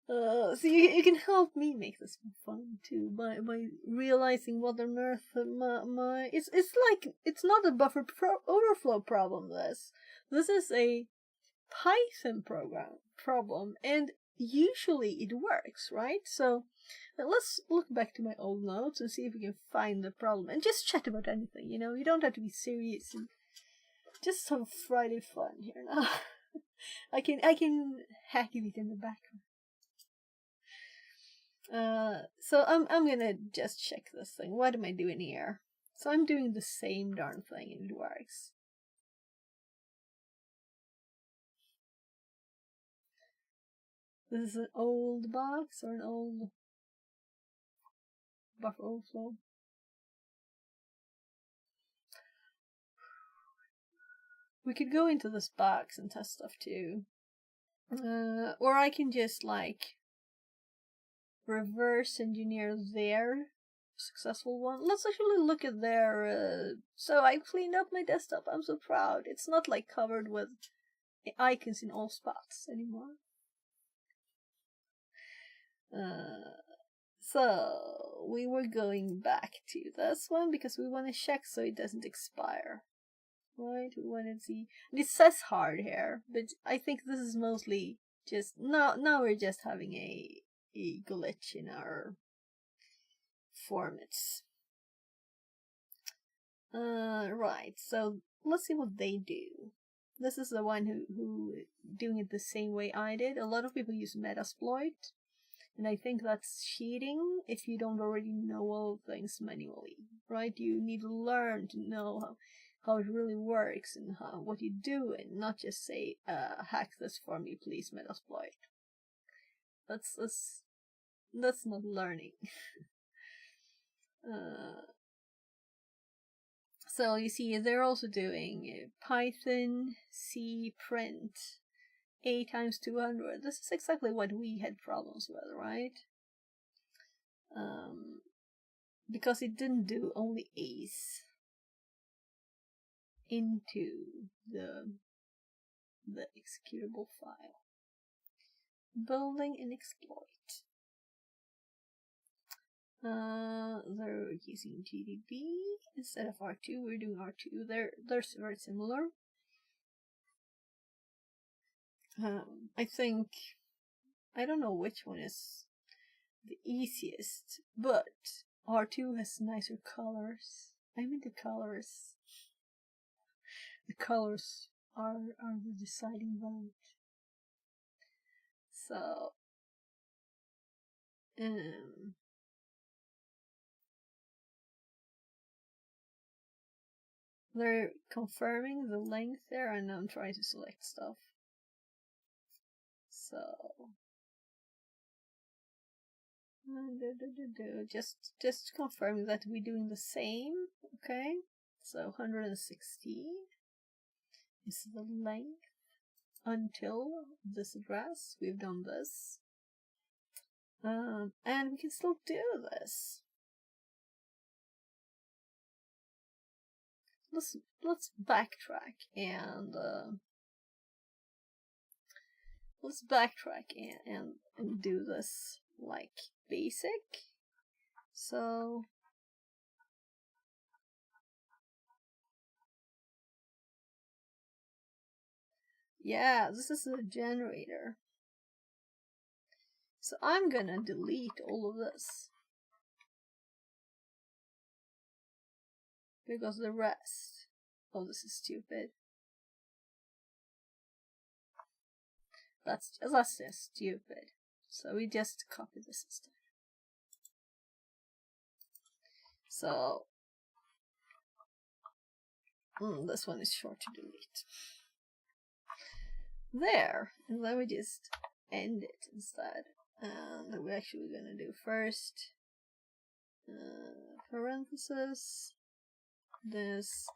So you can help me make this more fun too by realizing what on earth my it's like it's not a buffer overflow problem. This is a Python problem, and usually it works, right? So let's look back to my old notes and see if we can find the problem and just chat about anything. You know, you don't have to be serious and just some Friday fun here now. I can hack it in the background. So I'm gonna just check this thing. What am I doing here? So I'm doing the same darn thing and it works. This is an old box or an old buffer overflow. We could go into this box and test stuff too. Or I can just like reverse engineer their successful one. Let's actually look at their so I cleaned up my desktop. I'm so proud. It's not like covered with icons in all spots anymore. So we were going back to this one because we want to check so it doesn't expire. Right, we want to see. And it says hard here, but I think this is mostly just now we're just having a glitch in our formats. Right, so let's see what they do. This is the one who doing it the same way I did. A lot of people use Metasploit, and I think that's cheating if you don't already know all things manually, right? You need to learn to know how it really works and what you do, and not just say, hack this for me, please, Metasploit. That's not learning. So you see, they're also doing Python C print A times 200. This is exactly what we had problems with, right? Because it didn't do only A's into the executable file. Building an exploit. They're using GDB instead of R2. We're doing R2. They're very similar. I think I don't know which one is the easiest, but R2 has nicer colors. I mean the colors. The colors are the deciding vote. So They're confirming the length there, and I'm trying to select stuff. So just confirming that we're doing the same. Okay, so 160 is the length until this address. We've done this, and we can still do this. Let's backtrack and and do this like basic. So yeah, this is a generator. So I'm gonna delete all of this, because the rest, oh, this is stupid. That's just stupid. So we just copy this instead. So this one is short to delete. There, and then we just end it instead. And we're actually gonna do first parenthesis this.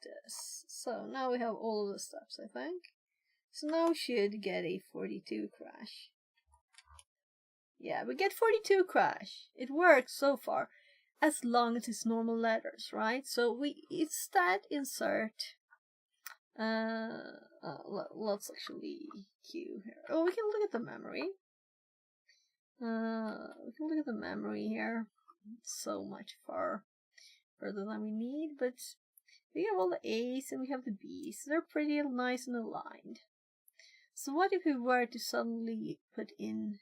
So now we have all of the steps, I think. So now we should get a 42 crash. Yeah, we get 42 crash. It works so far, as long as it's normal letters, right? So we instead insert. Let's actually queue here. Oh, we can look at the memory. We can look at the memory here. It's so much further than we need, but we have all the A's and we have the B's. They're pretty nice and aligned. So what if we were to suddenly put in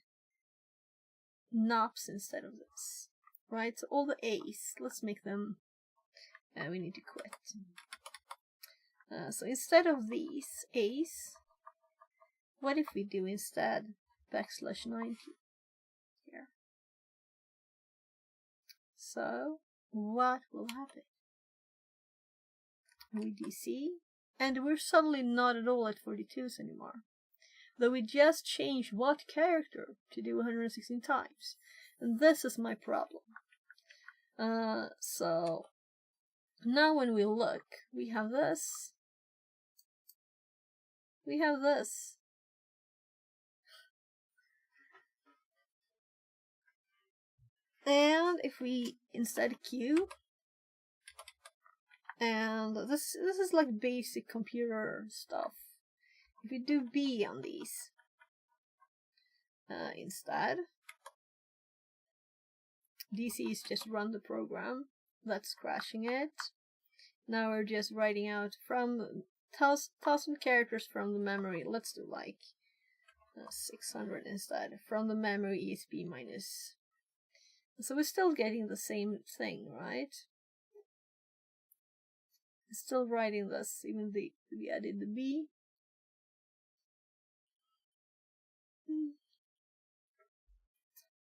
knobs instead of this? Right, so all the A's, let's make them, we need to quit. So instead of these A's, what if we do instead \90 here? So what will happen? We DC, and we're suddenly not at all at 42s anymore. Though we just changed what character to do 116 times. And this is my problem. So now when we look, we have this. We have this. And if we instead Q, and this is like basic computer stuff. If we do B on these instead, DC is just run the program that's crashing it. Now we're just writing out from 1000 characters from the memory. Let's do like 600 instead. From the memory is B minus. So we're still getting the same thing, right? Still writing this, even though we added the B.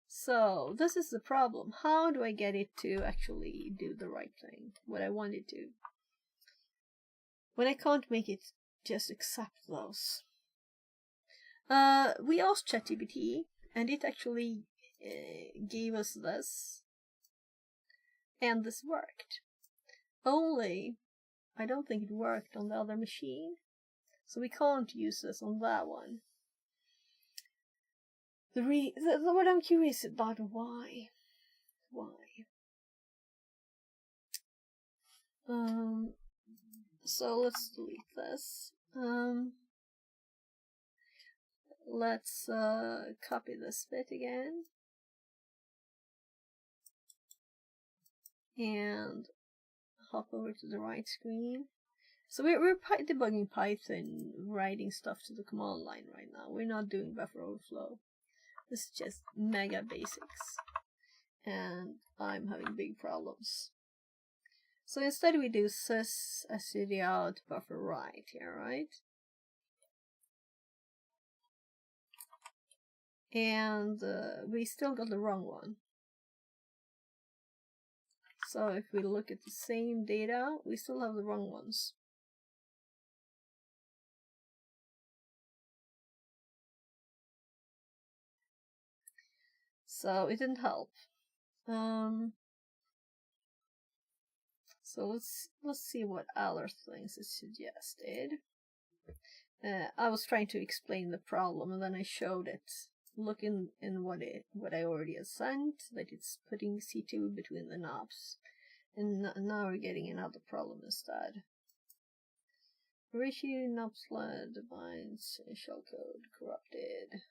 So this is the problem. How do I get it to actually do the right thing, what I want it to, when I can't make it just accept those? We asked ChatGPT, and it actually gave us this, and this worked. Only I don't think it worked on the other machine, so we can't use this on that one. What I'm curious about, why? So let's delete this. Let's copy this bit again and hop over to the right screen. So we're debugging Python, writing stuff to the command line right now. We're not doing buffer overflow. This is just mega basics, and I'm having big problems. So instead we do sys std out buffer write here, right? And we still got the wrong one. So if we look at the same data, we still have the wrong ones. So it didn't help. So let's see what other things it suggested. I was trying to explain the problem, and then I showed it. Look in what I already had sent, that it's putting C2 between the knobs, and now we're getting another problem instead. Ratio knob sled binds shellcode corrupted.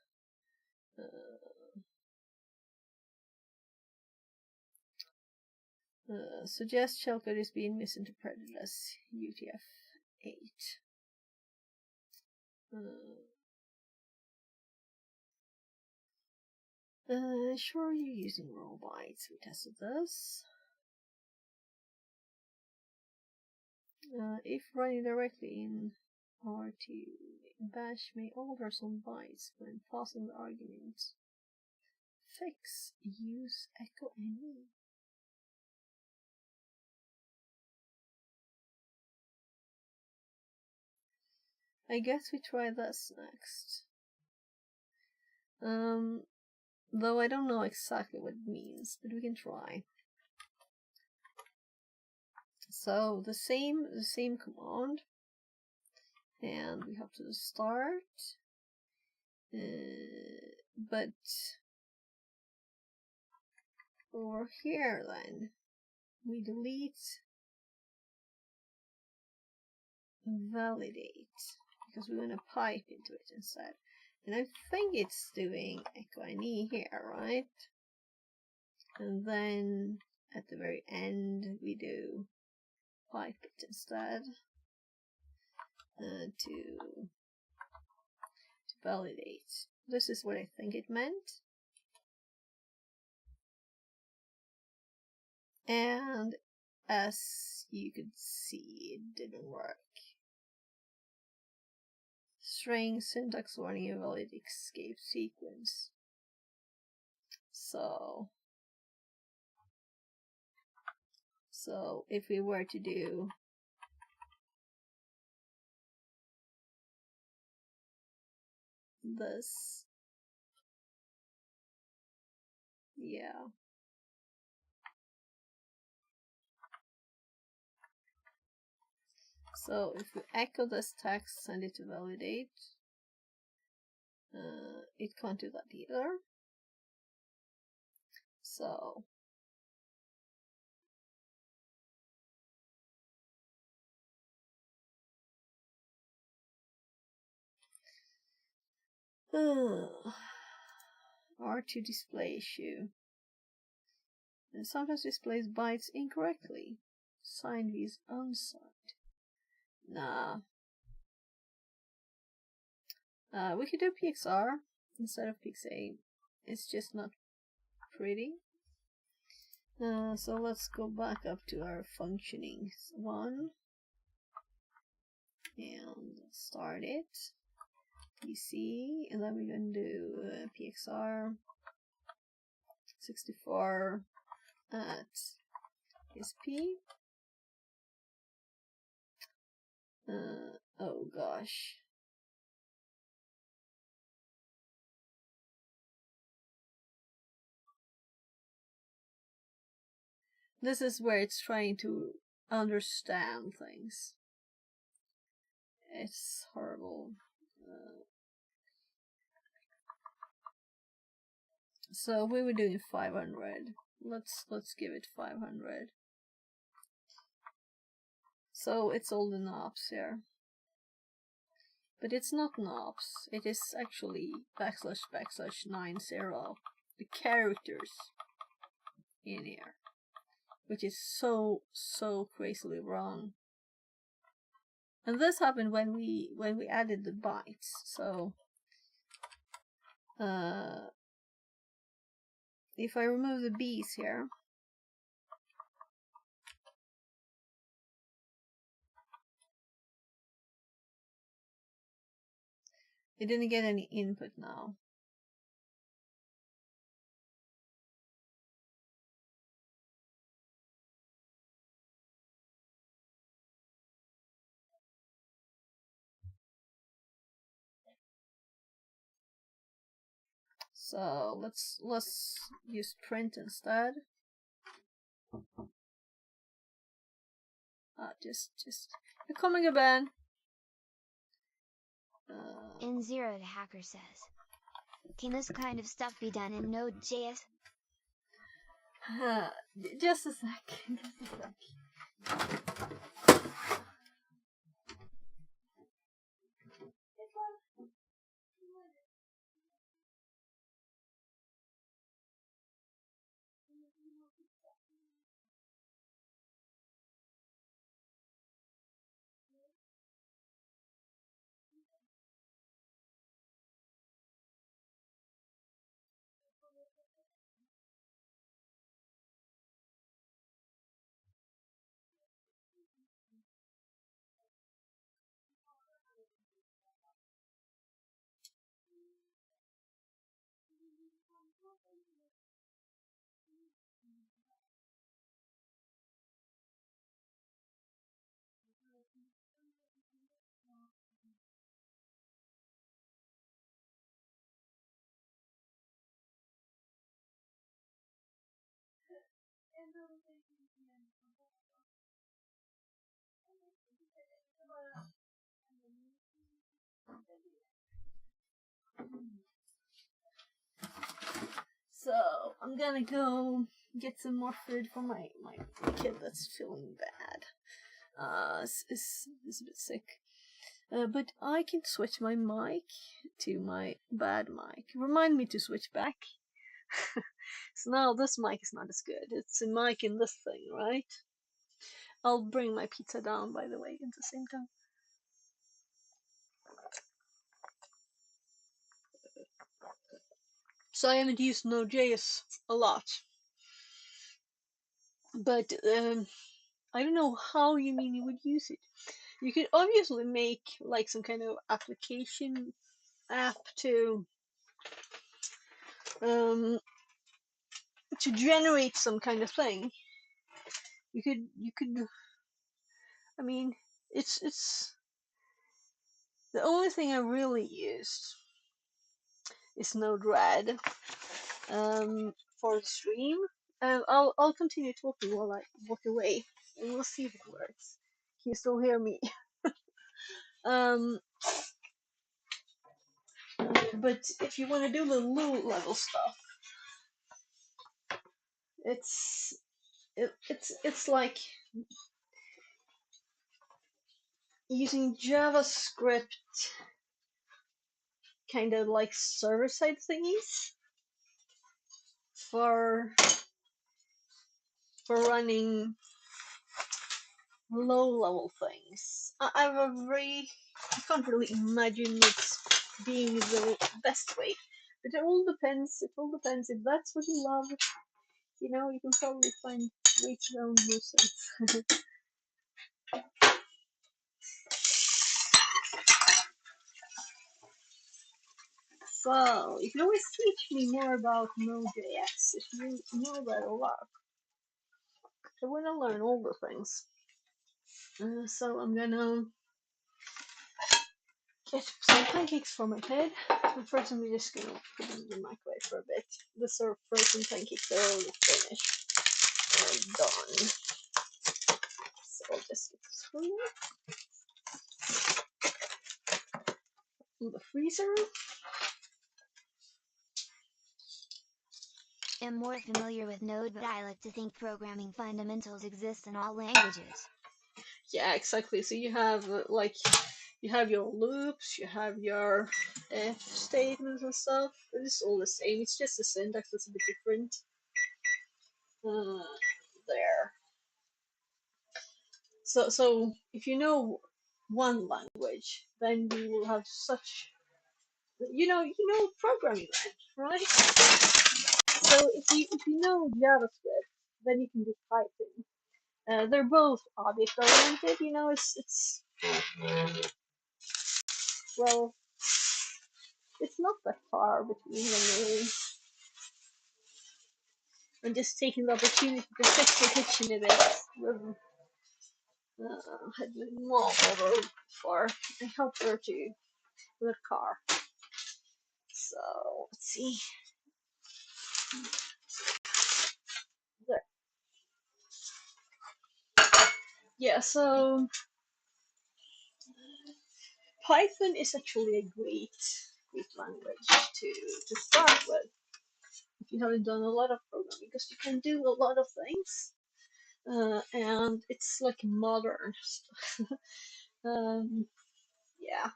Suggest shellcode is being misinterpreted as UTF-8. Sure, you're using raw bytes. We tested this. If running directly in R2, bash may alter some bytes when passing the argument. Fix use echo any. I guess we try this next. Though I don't know exactly what it means, but we can try. So the same command, and we have to start. But over here, then we delete validate because we want to pipe into it instead. And I think it's doing echo any here, right? And then at the very end we do pipe it instead to validate. This is what I think it meant. And as you could see, it didn't work. String syntax warning invalid escape sequence. So if we were to do this, yeah. So if we echo this text, send it to validate, it can't do that either. So R2 display issue. And sometimes displays bytes incorrectly. Signed is unsigned. Nah. We could do PXR instead of PXA. It's just not pretty. So let's go back up to our functioning one and start it. PC, and then we're going to do PXR 64 at SP. Oh gosh. This is where it's trying to understand things. It's horrible. So we were doing 500. Let's give it 500. So it's all the knobs here. But it's not knobs. It is actually //90. The characters in here. Which is so crazily wrong. And this happened when we added the bytes. So if I remove the B's here, it didn't get any input now. So let's use print instead. You're coming again. N0 the hacker says, can this kind of stuff be done in Node.js? Just a sec. Just a sec. So I'm gonna go get some more food for my kid that's feeling bad. Is a bit sick. But I can switch my mic to my bad mic. Remind me to switch back. So now this mic is not as good. It's a mic in this thing, right? I'll bring my pizza down, by the way, at the same time. So I haven't used Node.js a lot. But I don't know how you mean you would use it. You could obviously make like some kind of application app to generate some kind of thing. You could I mean it's the only thing I really used is Node-RED for the stream. I'll continue talking while I walk away, and we'll see if it works. Can you still hear me? But if you want to do the low level stuff, it's like using JavaScript kind of like server side thingies for running low level things. I can't really imagine it being the best way, but it all depends. It all depends if that's what you love. You know, you can probably find ways around those things. So you can always teach me more about Node.js if you know that a lot. I want to learn all the things. So I'm gonna get some pancakes for my head. And first I'm just gonna put them in the microwave for a bit. The sort of frozen pancakes are already finished and done. So I'll just get this for you. In the freezer. I'm more familiar with Node, but I like to think programming fundamentals exist in all languages. Yeah, exactly. So you have you have your loops, you have your if statements and stuff. It's all the same. It's just the syntax that's a bit different. There. So if you know one language, then you will have such you know programming language, right? So if you know JavaScript, then you can do Python. They're both object oriented. You know, it's well, it's not that far between them really. I'm just taking the opportunity to fix the kitchen a bit. Had my mom over before. I helped her to with a car. So let's see. There. Yeah, so Python is actually a great language to start with if you haven't done a lot of programming, because you can do a lot of things, and it's like modern stuff. Yeah,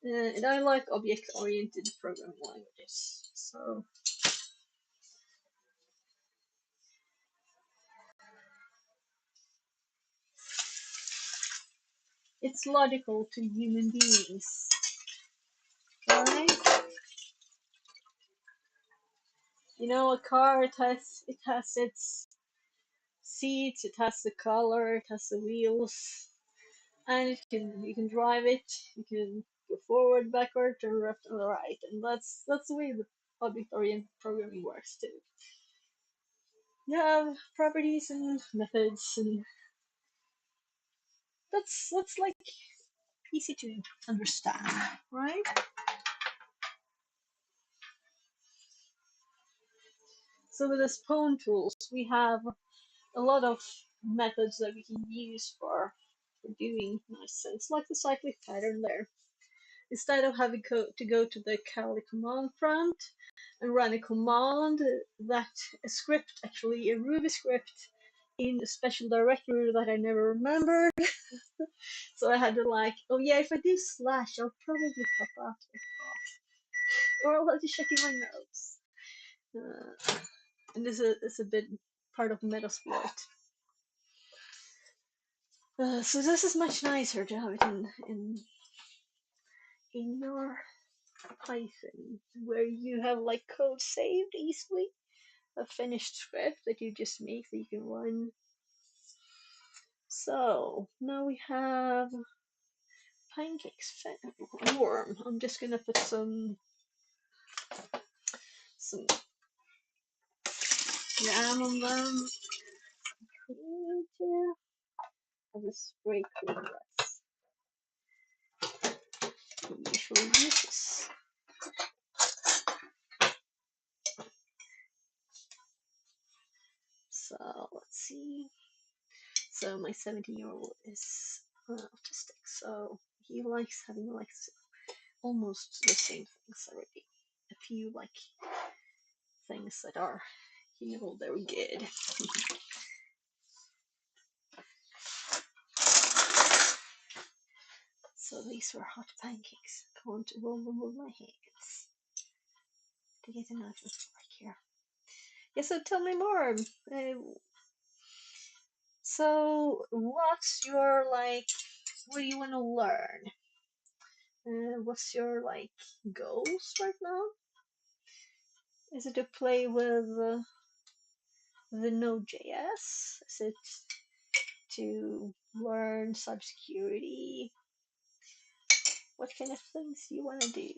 and I like object-oriented programming languages, so it's logical to human beings, right? You know, a car, it has its seats, it has the color, it has the wheels, and you can drive it. You can go forward, backward, turn left and right, and that's the way the object-oriented programming works too. You have properties and methods, and that's like easy to understand, right? So with the pwntools, we have a lot of methods that we can use for doing nice things, like the cyclic pattern there. Instead of having to go to the Kali command prompt and run a command, that a script, actually a Ruby script, in a special directory that I never remembered. So I had to like, oh yeah, if I do slash, I'll probably pop out the path, or I'll have to check in my notes. And this is a bit part of Metasploit. So this is much nicer to have it in your Python, where you have like code saved easily, a finished script that you just make that you can run. So now we have pancakes warm. I'm just gonna put some jam on them. Have a spray cooler usually uses. So let's see. So my 17-year-old is autistic, so he likes having like almost the same things already. A few like things that are, you know, very good. So these were hot pancakes. I want to roll them with my hands to get enough of like here. Yeah, so tell me more. So what's your like, what do you want to learn? What's your like goals right now? Is it to play with the Node.js? Is it to learn cybersecurity? What kind of things do you want to do?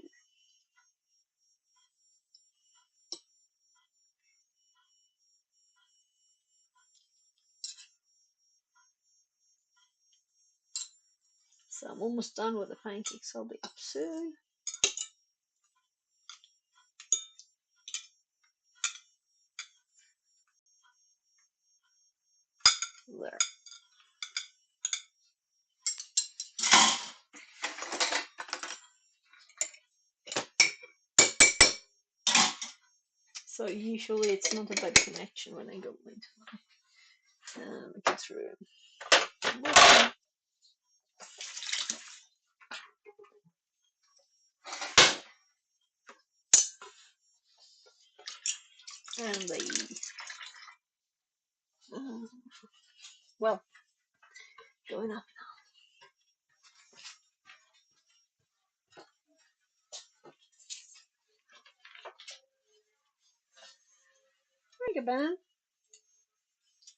So I'm almost done with the pancakes. I'll be up soon. There. So usually it's not a bad connection when I go into my kids' room. And they, well, going up now. There you go, Ben.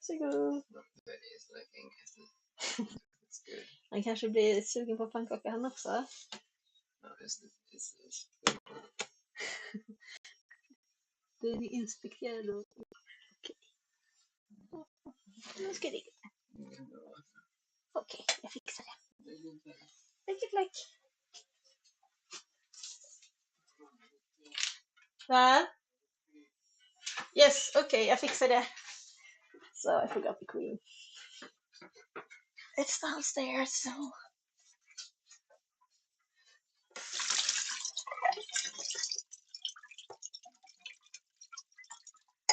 Varsågod. Han kanske blir sugen på pannkaka han också. Du är inspekterad och okej. Nu ska det. Okej, jag fixar det. Vilket like. Va? Yes, okay, I fixed it. So I forgot the queen. It's downstairs, so.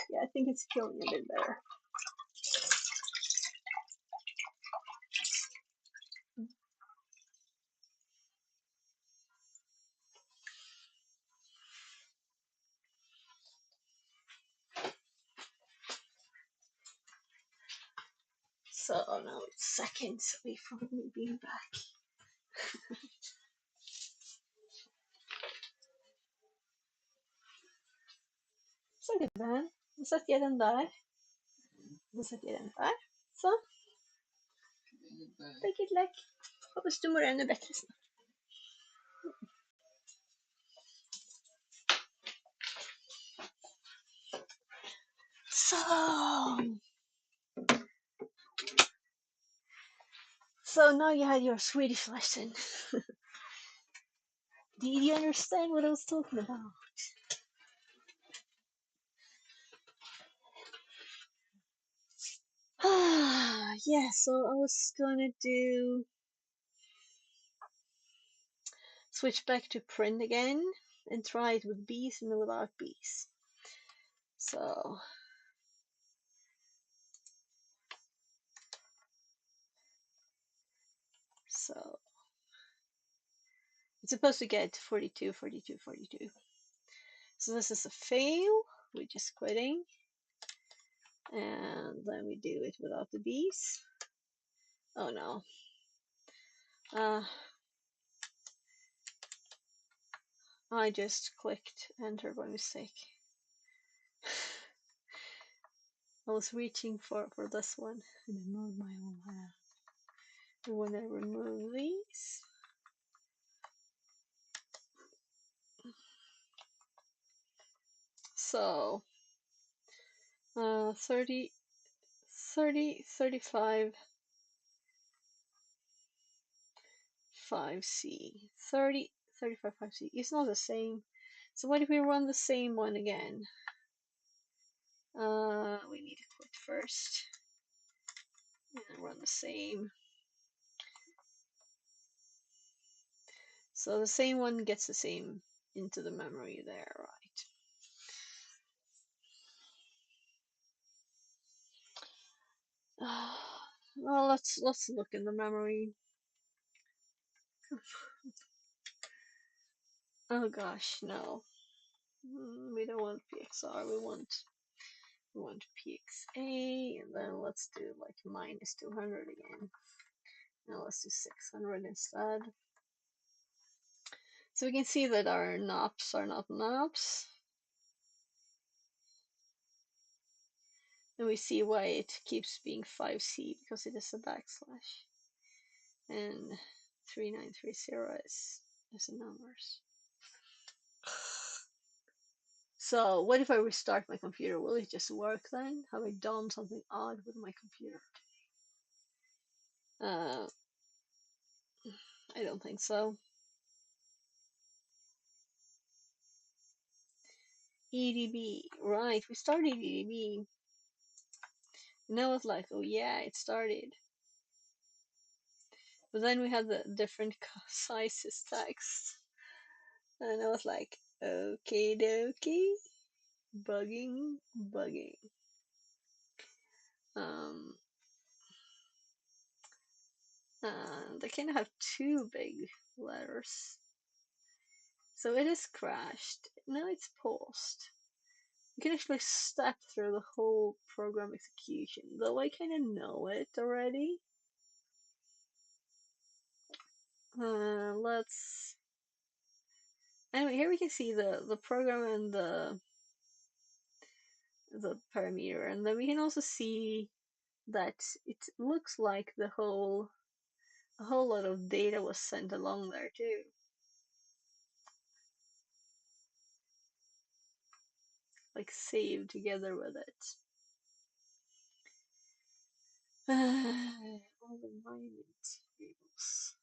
Yeah, I think it's killing a bit better. So now it's seconds away from me being back. Så gubben, nu sätter jag den där. Nu sätter jag den där. Så. Take it like. Hoppas du mår ännu bättre snart. So now you had your Swedish lesson. Did you understand what I was talking about? Yeah, so I was gonna switch back to print again and try it with bees and without bees. So it's supposed to get 42, 42, 42. So this is a fail. We're just quitting. And then we do it without the bees. Oh no. I just clicked enter by mistake. I was reaching for this one and I moved my own hand. When I remove these, so 30, 30, 35, 5C, 30, 35, 5C. It's not the same. So what if we run the same one again? We need to quit first and run the same. So the same one gets the same into the memory there, right? Well, let's look in the memory. Oh gosh, no. We don't want PXR. We want PXA, and then let's do like minus 200 again. Now let's do 600 instead. So we can see that our knobs are not knobs. And we see why it keeps being 5C, because it is a backslash. And 3930 is the numbers. So what if I restart my computer? Will it just work then? Have I done something odd with my computer? I don't think so. EDB, right, we started EDB. And I was like, oh yeah, it started. But then we had the different sizes text. And I was like, okay dokie. Bugging. They kind of have two big letters. So it is crashed. Now it's paused. You can actually step through the whole program execution, though I kind of know it already. Let's. Anyway, here we can see the program and the parameter, and then we can also see that it looks like a whole lot of data was sent along there too. Like saved together with it. All the environment variables.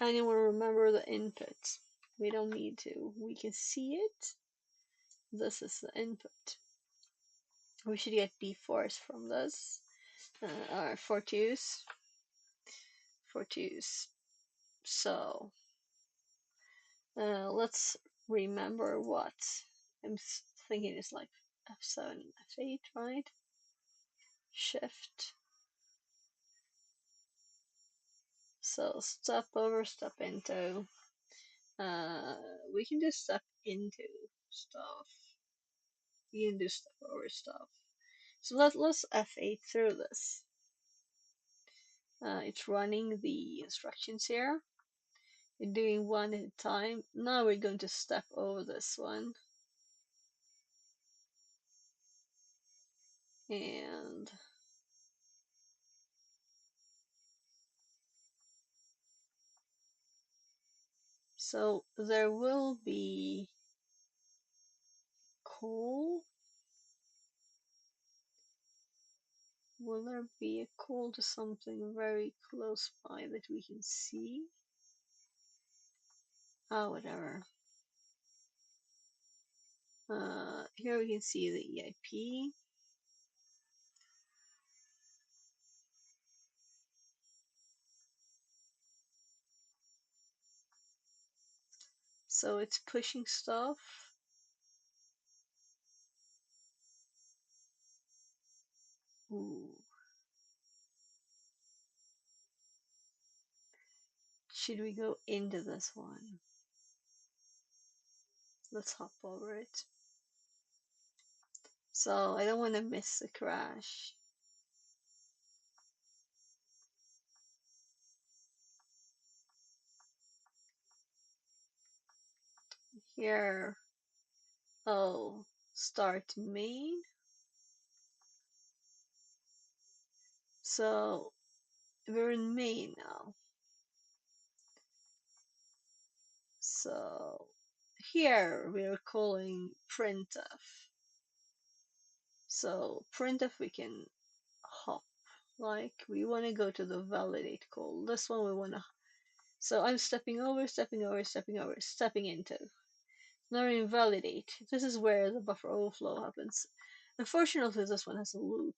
Anyone remember the input? We don't need to. We can see it. This is the input. We should get b-force from this. Or fortunes. So let's remember what I'm thinking is like F7, F8, right? Shift. So step over, step into. We can do step into stuff. You can do step over stuff. So let's F8 through this. It's running the instructions here. We're doing one at a time. Now we're going to step over this one. And so there will be call. Will there be a call to something very close by that we can see? Oh, whatever. Here we can see the EIP. So it's pushing stuff. Ooh. Should we go into this one? Let's hop over it. So I don't want to miss the crash. Here. Oh, start main. So we're in main now. So here we're calling printf. So printf we can hop. Like we want to go to the validate call. This one we want to. So I'm stepping over, stepping over, stepping over, stepping into. Now in validate. This is where the buffer overflow happens. Unfortunately, this one has a loop.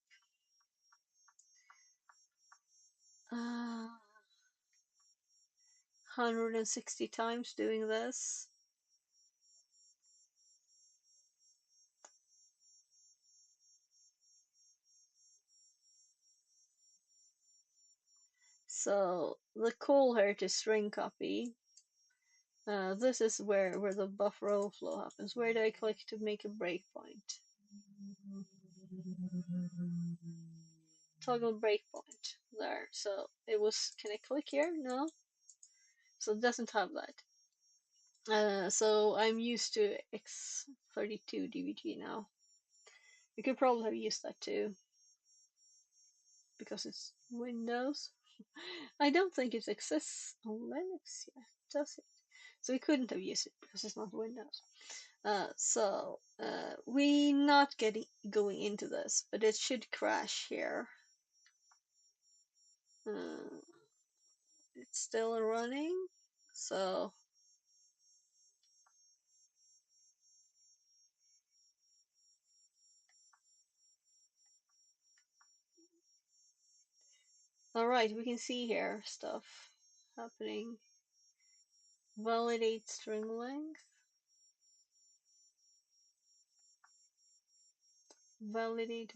160 times doing this. So the call here to string copy. This is where the buffer overflow happens. Where do I click to make a breakpoint? Toggle breakpoint there. So it was. Can I click here? No. So it doesn't have that. So I'm used to x32 DBG now. You could probably have used that too, because it's Windows. I don't think it exists on Linux yet, does it? So we couldn't have used it because it's not Windows. We not going into this, but it should crash here. It's still running, so all right. We can see here stuff happening. Validate string length. Validate.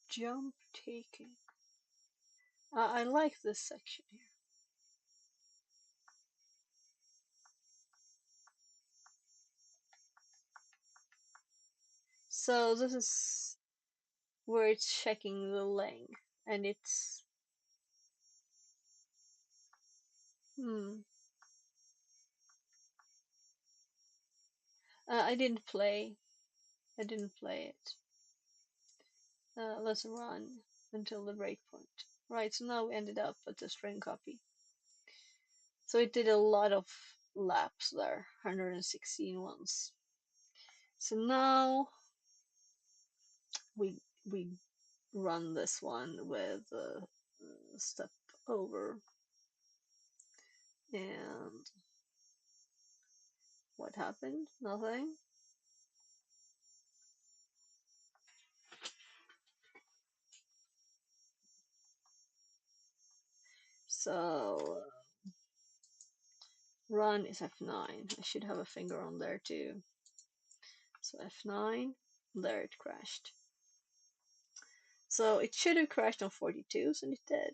Jump taking. I like this section here. So this is where it's checking the length, and it's I didn't play it. Let's run until the breakpoint. Right, so now we ended up at the string copy. So it did a lot of laps there, 116 ones. So now we run this one with step over. And what happened? Nothing. So run is F9. I should have a finger on there too. So F9, there it crashed. So it should have crashed on 42s, and it did.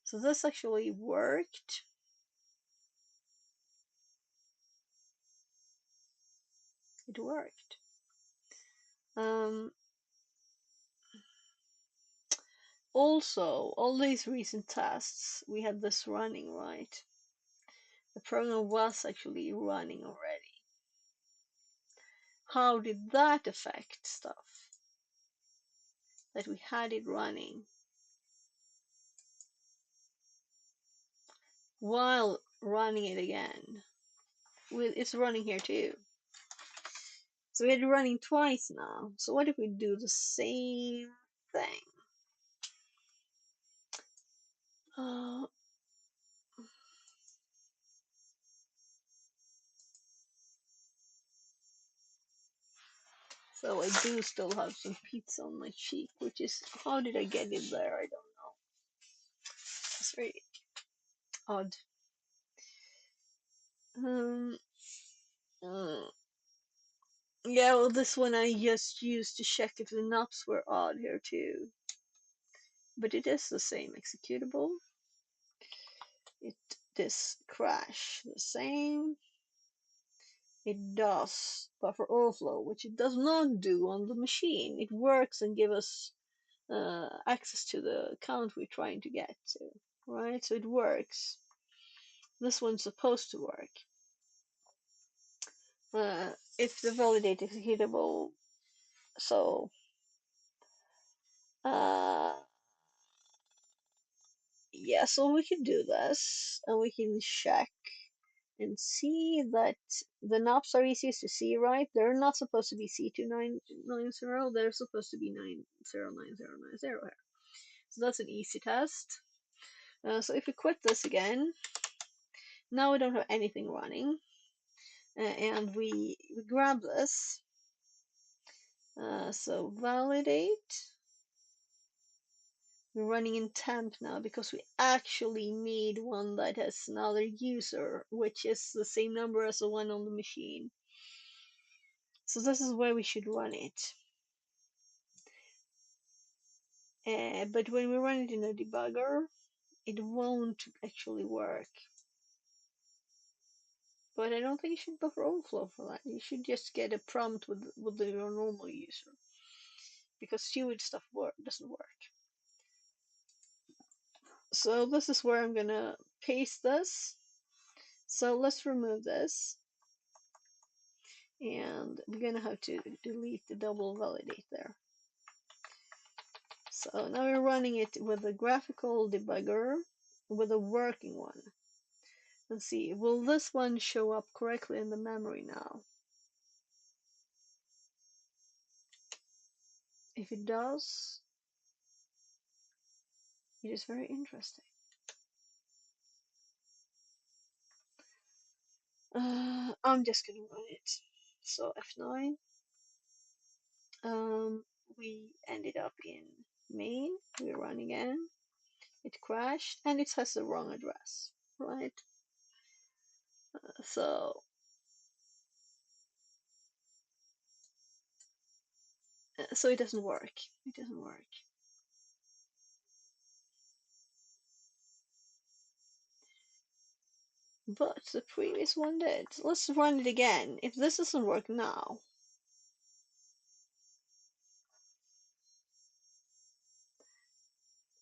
So this actually worked. It worked. Also, all these recent tests, we had this running, right? The program was actually running already. How did that affect stuff? That we had it running while running it again. It's running here too. So we had it running twice now. So what if we do the same thing? So I do still have some pizza on my cheek, which is, how did I get it there? I don't know. It's very odd. Um, yeah, well, this one I just used to check if the knobs were odd here too. But it is the same executable. It this crash the same. It does buffer overflow, which it does not do on the machine. It works and gives us access to the account we're trying to get to, right? So it works. This one's supposed to work. If the validate executable, so yeah, so we can do this and we can check and see that the knobs are easiest to see, right? They're not supposed to be C2990, they're supposed to be 909090 here. So that's an easy test. So if we quit this again, now we don't have anything running, and we grab this. So validate. We're running in temp now because we actually need one that has another user, which is the same number as the one on the machine. So this is where we should run it. But when we run it in a debugger, it won't actually work. But I don't think you should buffer overflow for that. You should just get a prompt with your normal user, because stupid stuff doesn't work. So this is where I'm gonna paste this. So let's remove this, and we're gonna have to delete the double validate there. So now we're running it with a graphical debugger, with a working one. Let's see, will this one show up correctly in the memory now? If it does, it is very interesting. I'm just gonna run it. So F9. We ended up in main. We run again. It crashed and it has the wrong address, right? So it doesn't work. It doesn't work. But the previous one did. Let's run it again. If this doesn't work now,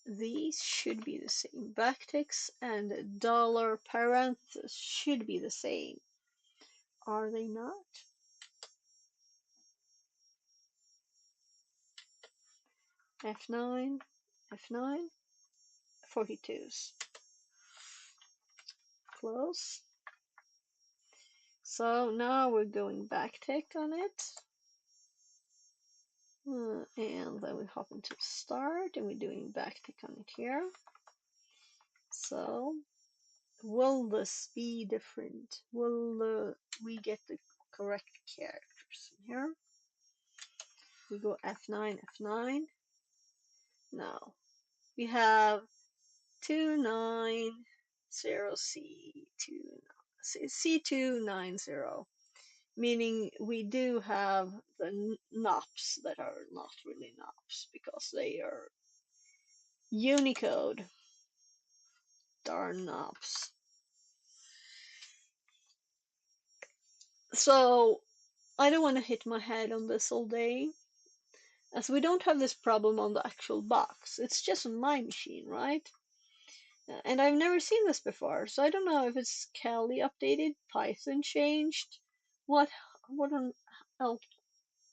these should be the same. Backticks and dollar parenthesis should be the same. Are they not? F9, F9, 42s. Close. So now we're going backtick on it. And then we hop into start and we're doing backtick on it here. So Will this be different? Will we get the correct characters in here? We go F9, F9. Now we have 290C2, C290, meaning we do have the knobs that are not really knobs because they are Unicode. Darn knobs. So I don't want to hit my head on this all day, as we don't have this problem on the actual box. It's just on my machine, right? And I've never seen this before, so I don't know if it's Kali updated, Python changed, what on else,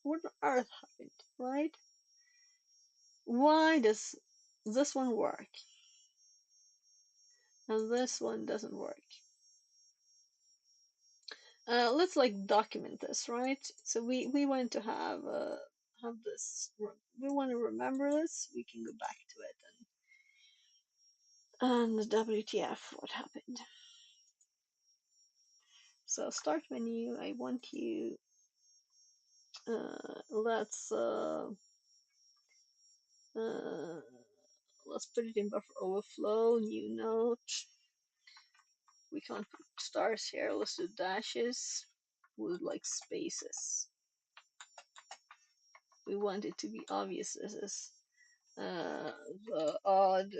what on earth happened, right? Why does this one work and this one doesn't work? Let's like document this, right? So we want to have this. We want to remember this. We can go back to it and WTF, what happened? So start menu. I want you. Let's put it in buffer overflow. New note. We can't put stars here. Let's do dashes with like spaces. We want it to be obvious. This is the odd.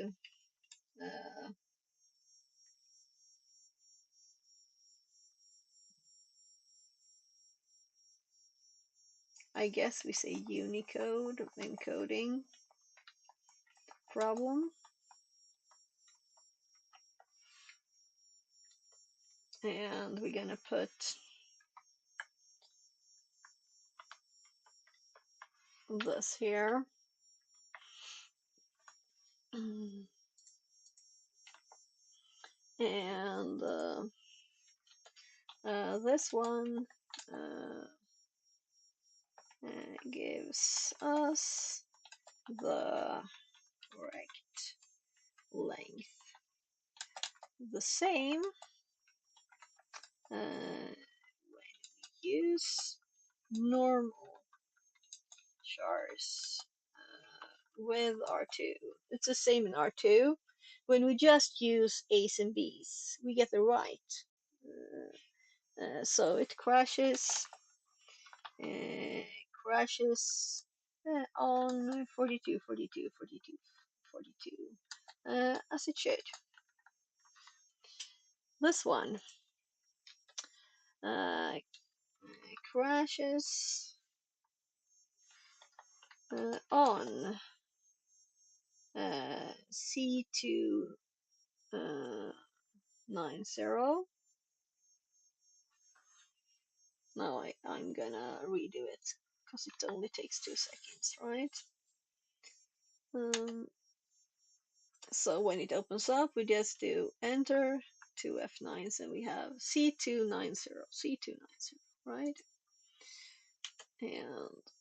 I guess we say Unicode encoding problem. And we're gonna put this here. And this one gives us the correct length. The same when we use normal chars with R2. It's the same in R2. When we just use A's and B's, we get the right. So it crashes on 42, 42, 42, 42, as it should. This one crashes on C290. Now I'm gonna redo it because it only takes 2 seconds, right? So when it opens up, we just do enter 2 F9s and we have C290, right? And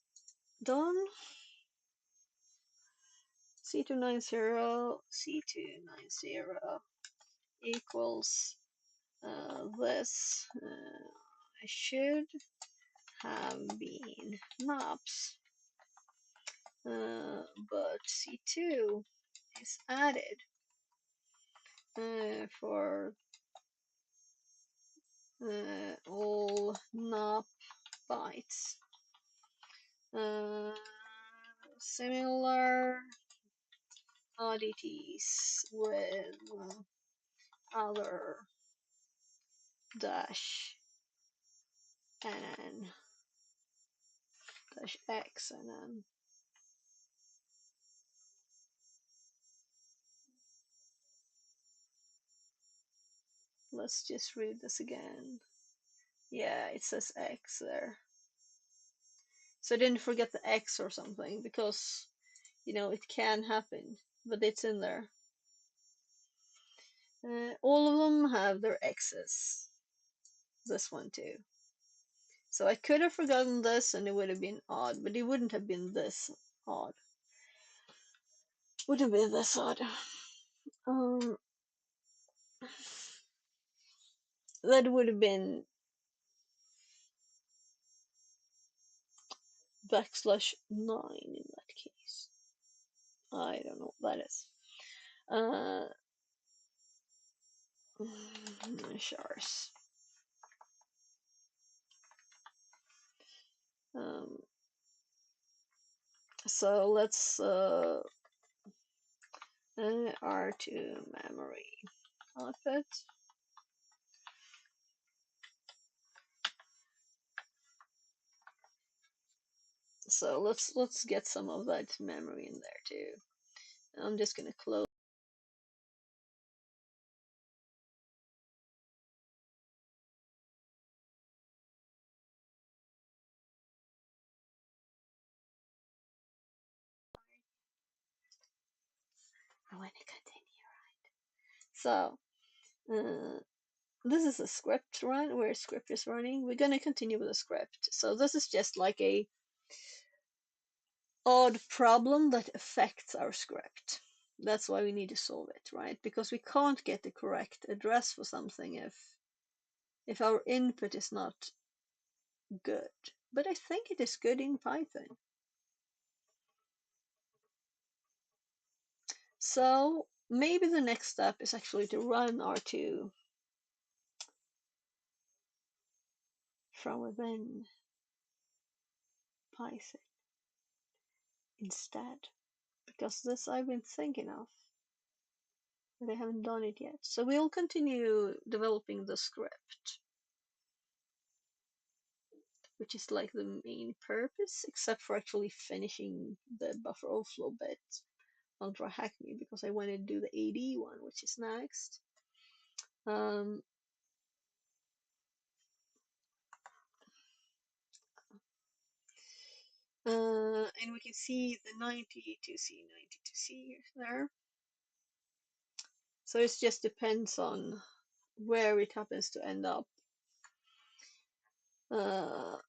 done. C290 equals this. I should have been knobs, but C2 is added for all knob bytes. Similar oddities with other dash n dash x and n. Let's just read this again. Yeah, it says x there. So I didn't forget the x or something because, you know, it can happen, but it's in there. All of them have their x's. This one too. So I could have forgotten this and it would have been odd, but it wouldn't have been this odd. Wouldn't be this odd. that would have been \9 in that case. I don't know what that is. Chars. So let's R2 memory output. So let's get some of that memory in there too. I'm just gonna close. I want to continue, right? So this is a script run where a script is running. We're gonna continue with a script. So this is just like a odd problem that affects our script. That's why we need to solve it, right? Because we can't get the correct address for something if our input is not good. But I think it is good in Python. So maybe the next step is actually to run R2 from within Python instead. Because this I've been thinking of, but I haven't done it yet. So we'll continue developing the script, which is like the main purpose, except for actually finishing the buffer overflow bit on TryHackMe, because I want to do the AD one, which is next. And we can see the 92C there. So it just depends on where it happens to end up. How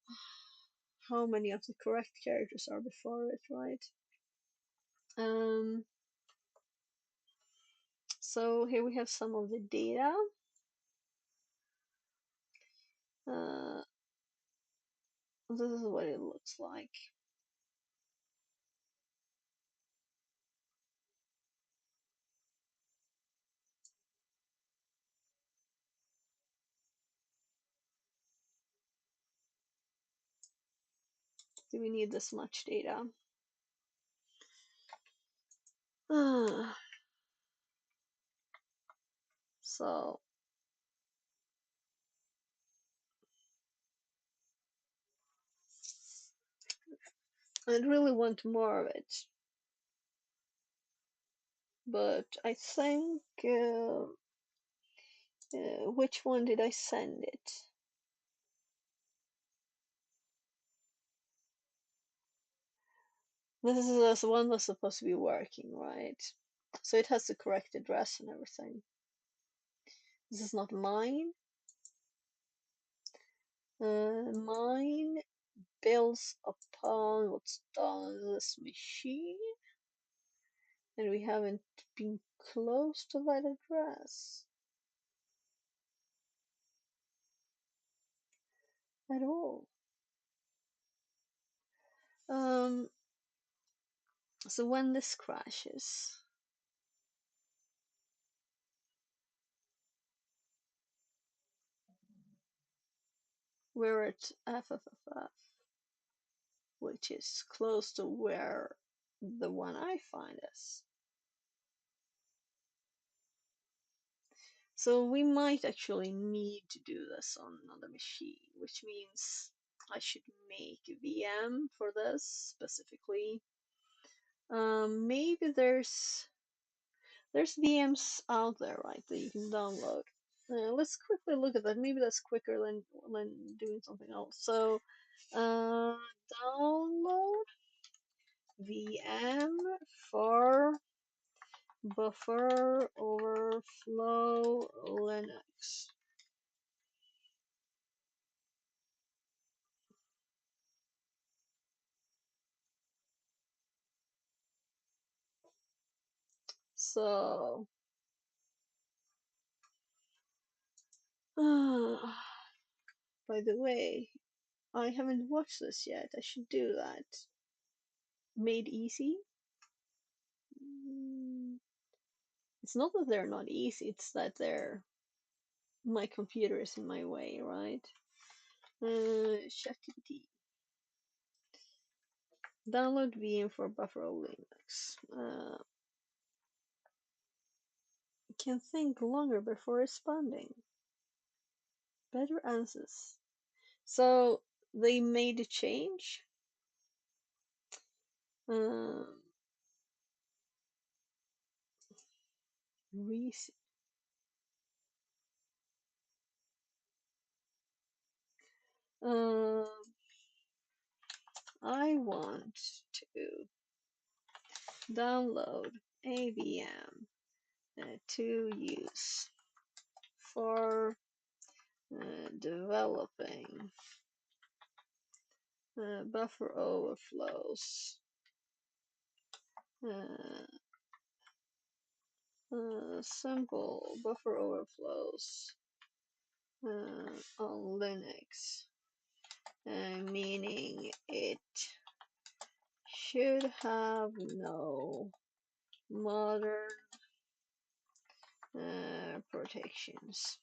many of the correct characters are before it, right? So here we have some of the data. This is what it looks like. Do we need this much data? So I'd really want more of it, but I think which one did I send it? This is the one that's supposed to be working, right? So it has the correct address and everything. This is not mine. Mine builds upon what's done on this machine, and we haven't been close to that address at all. So when this crashes, we're at FFFF, which is close to where the one I find is. So we might actually need to do this on another machine, which means I should make a VM for this specifically. Maybe there's VMs out there, right, that you can download. Let's quickly look at that. Maybe that's quicker than doing something else. So download VM for buffer overflow Linux. So By the way, I haven't watched this yet. I should do that. Made easy? It's not that they're not easy, it's that my computer is in my way, right? ChatGPT. Download VM for buffer Linux. Can think longer before responding. Better answers. So they made a change. Recent. I want to download a VM to use for developing buffer overflows, simple buffer overflows on Linux, meaning it should have no modern protections.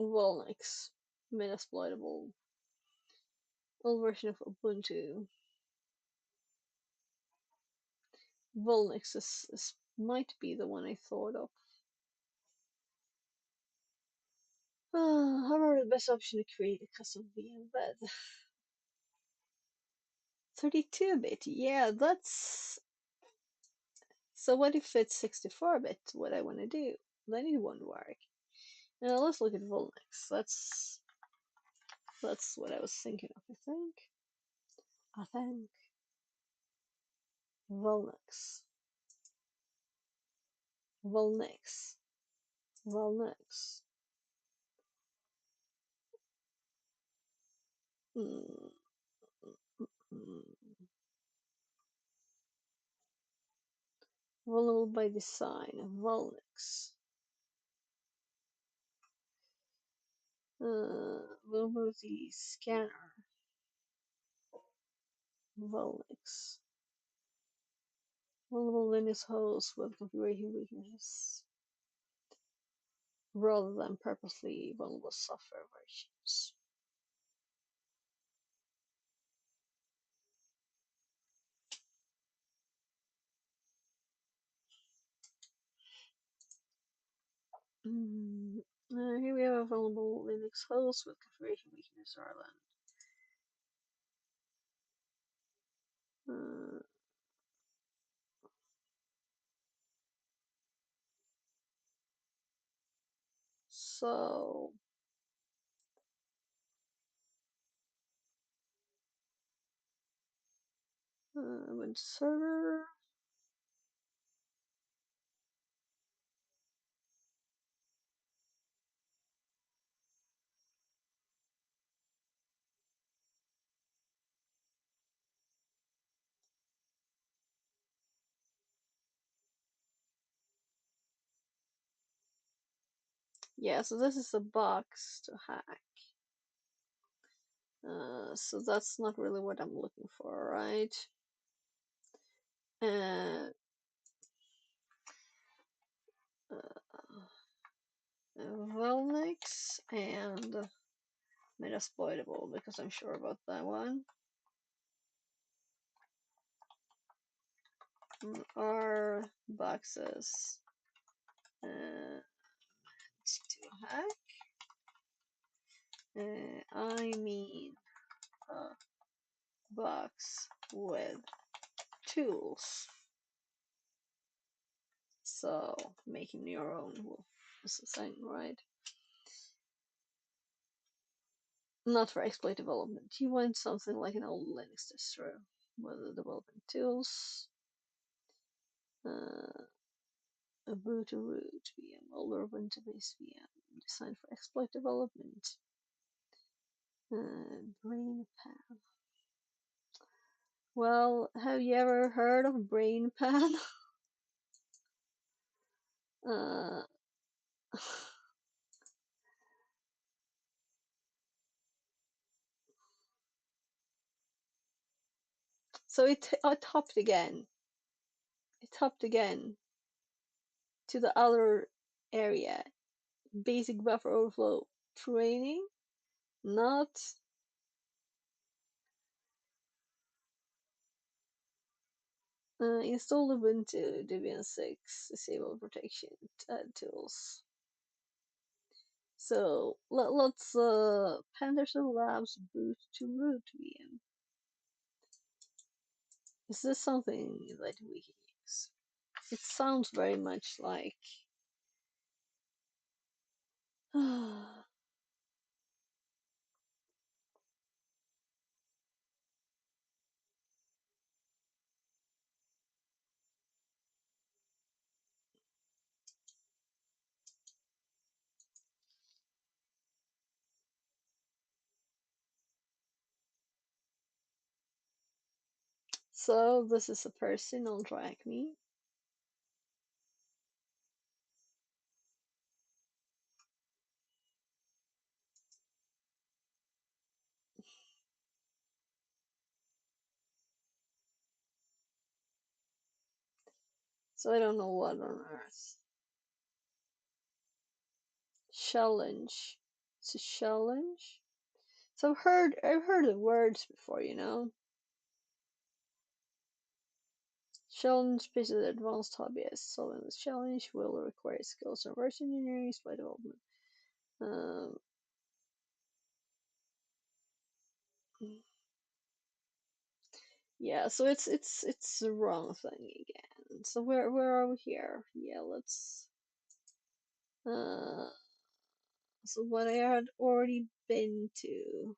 Linux, Metasploitable, old version of Ubuntu. Linux might be the one I thought of. However, the best option to create a custom VM embed. 32-bit, yeah, that's... So what if it's 64-bit, what I want to do? Then it won't work. Now let's look at Linux. That's what I was thinking of, I think. Linux. Linux. Linux. Vulnerable by design. Linux. Vulnerability scanner. Linux. Vulnerable Linux hosts with configuration weaknesses rather than purposely vulnerable software versions. Here we have a vulnerable Linux host with configuration weakness rather than so when server yeah, so this is a box to hack. So that's not really what I'm looking for, right? Linux and Metasploitable because I'm sure about that one. Are boxes to hack? I mean a box with tools. So making your own is the same, right? Not for exploit development. You want something like an old Linux distro with the development tools. Ubuntu root VM, older Ubuntu-based VM, designed for exploit development. BrainPan. Well, have you ever heard of BrainPan? So it hopped again. It hopped again to the other area. Basic buffer overflow training. Not. Install Ubuntu Debian 6. Disable protection tools. So let's Penderson Labs boot to root VM. Is this something that we can use? It sounds very much like. So this is a person on track me. So I don't know what on earth. Challenge. It's a challenge. So I've heard the words before, you know. Challenge based on advanced hobbyists. Solving this challenge will require skills in reverse engineering, display development. Yeah, so it's the wrong thing again. So where are we here? Yeah, let's so what I had already been to.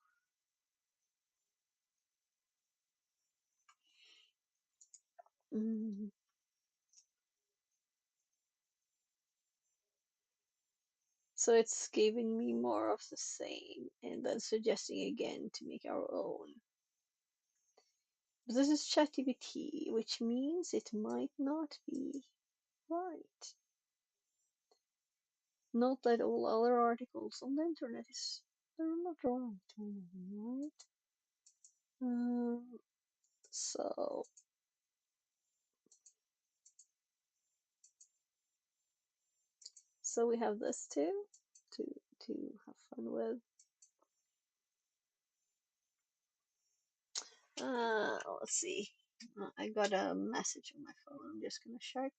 Mm. So it's giving me more of the same and then suggesting again to make our own. But this is ChatGPT, which means it might not be right. Note that all other articles on the internet they're not right. So we have this too to have fun with. Let's see. I got a message on my phone. I'm just gonna check.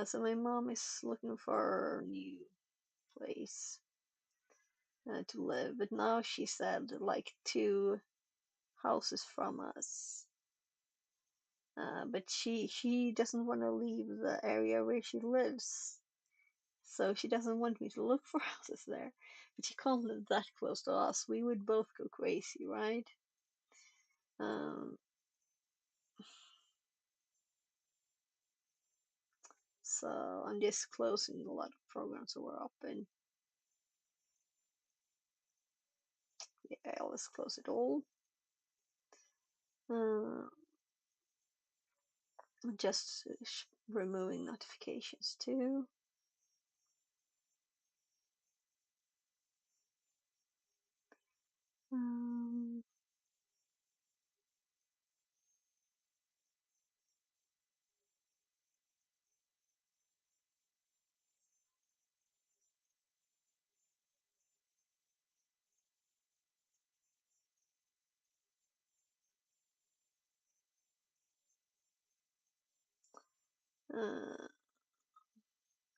So my mom is looking for a new place to live, but now she said like 2 houses from us. But she doesn't want to leave the area where she lives, so she doesn't want me to look for houses there. But she can't live that close to us. We would both go crazy, right? So I'm just closing a lot of programs that were open. Yeah, let's close it all. Just removing notifications too.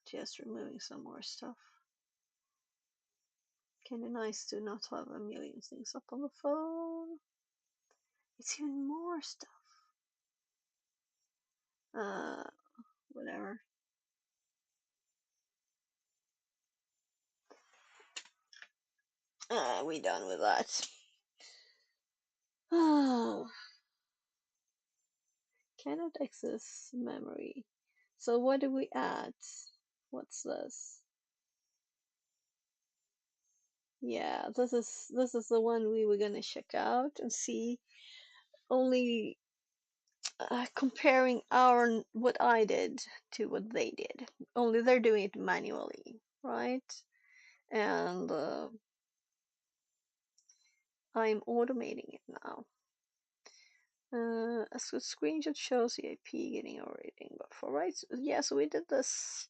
Just removing some more stuff. Kinda nice to not have a million things up on the phone. It's even more stuff. Whatever. We done with that. Oh. Cannot access memory. So what do we add? What's this? Yeah, this is the one we were gonna check out and see. Only comparing what I did to what they did. Only they're doing it manually, right? And I'm automating it now. A screenshot shows the IP getting a rating, but for right, yeah, so we did this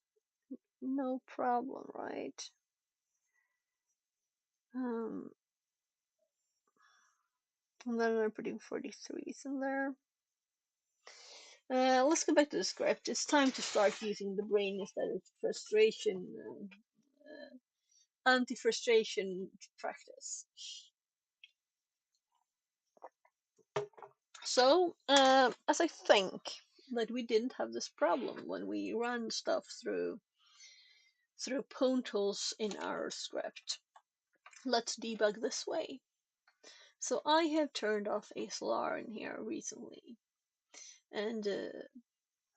no problem, right? And then I'm putting 43s in there. Let's go back to the script. It's time to start using the brain instead of frustration, anti-frustration practice. So, as I think that we didn't have this problem when we ran stuff through pwntools in our script, let's debug this way. So I have turned off ASLR in here recently, and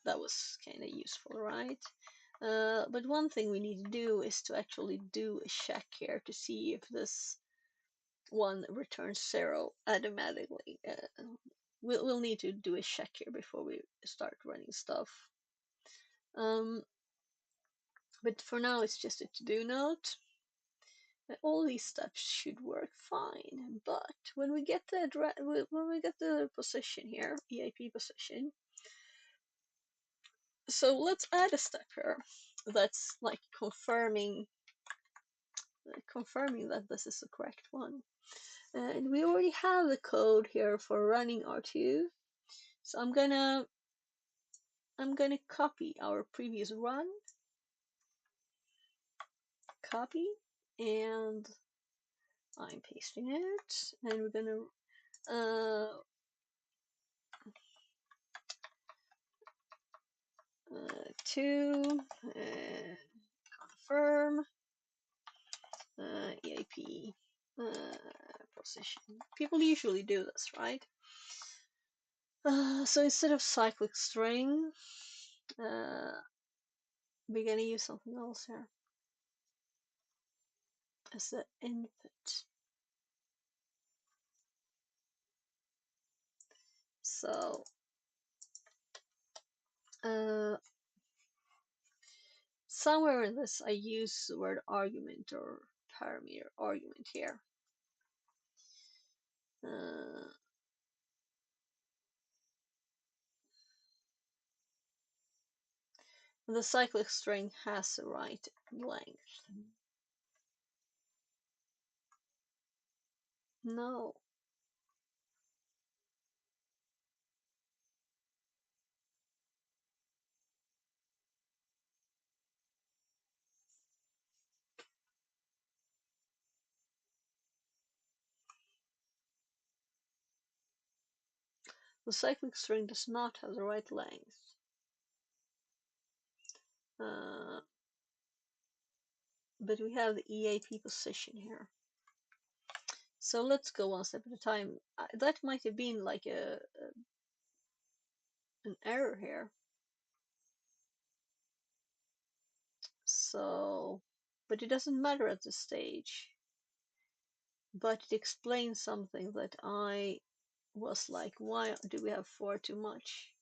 that was kind of useful, right? But one thing we need to do is to actually do a check here to see if this one returns 0 automatically. We'll need to do a check here before we start running stuff. But for now, it's just a to-do note. All these steps should work fine, but when we get the position here, EIP position, so let's add a step here that's like confirming that this is the correct one. And we already have the code here for running R2, so I'm gonna copy our previous run, copy, and I'm pasting it, and we're gonna to confirm EIP position. People usually do this, right? So instead of cyclic string, we're gonna use something else here as the input. So somewhere in this I use the word argument or parameter argument here. The cyclic string has the right length. No. The cyclic string does not have the right length. But we have the EIP position here. So let's go one step at a time. That might have been like an error here. So, but it doesn't matter at this stage. But it explains something that I was like, why do we have 4 too much?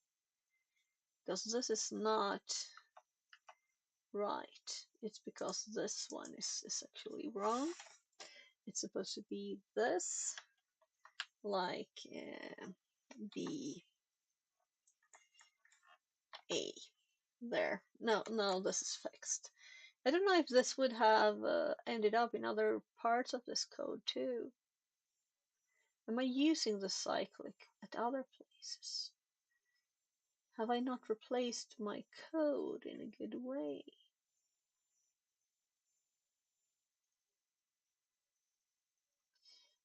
Because this is not right. It's because this one is actually wrong. It's supposed to be this, like the A there. No, this is fixed. I don't know if this would have ended up in other parts of this code too. Am I using the cyclic at other places? Have I not replaced my code in a good way?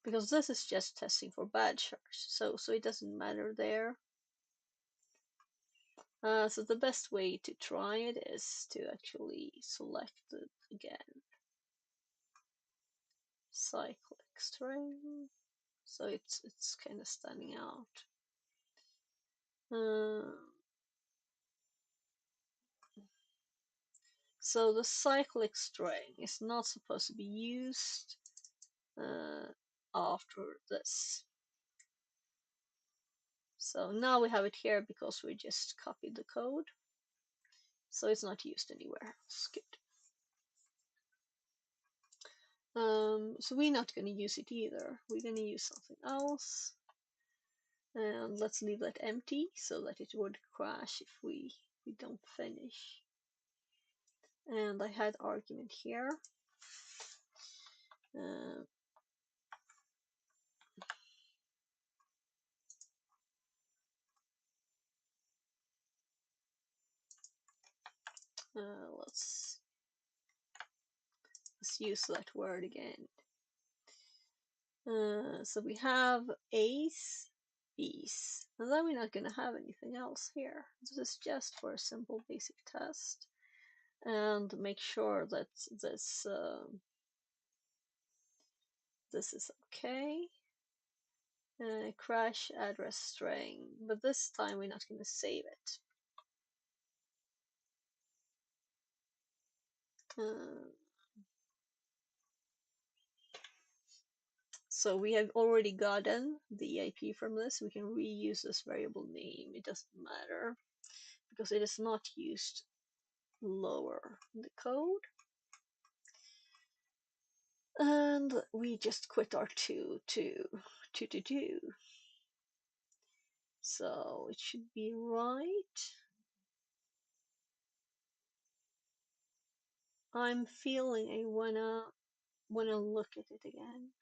Because this is just testing for bad shards, so it doesn't matter there. So the best way to try it is to actually select it again. Cyclic string. So it's kind of standing out. So the cyclic string is not supposed to be used after this. So now we have it here because we just copied the code. So it's not used anywhere. It's good. So we're not going to use it either. We're going to use something else. And let's leave that empty so that it would crash if we don't finish. And I had argument here. Let's use that word again. So we have A's, B's, and then we're not going to have anything else here. This is just for a simple basic test, and make sure that this is okay. Crash address string, but this time we're not going to save it. So we have already gotten the IP from this. We can reuse this variable name. It doesn't matter because it is not used lower in the code. And we just quit our 2. So it should be right. I'm feeling I wanna look at it again.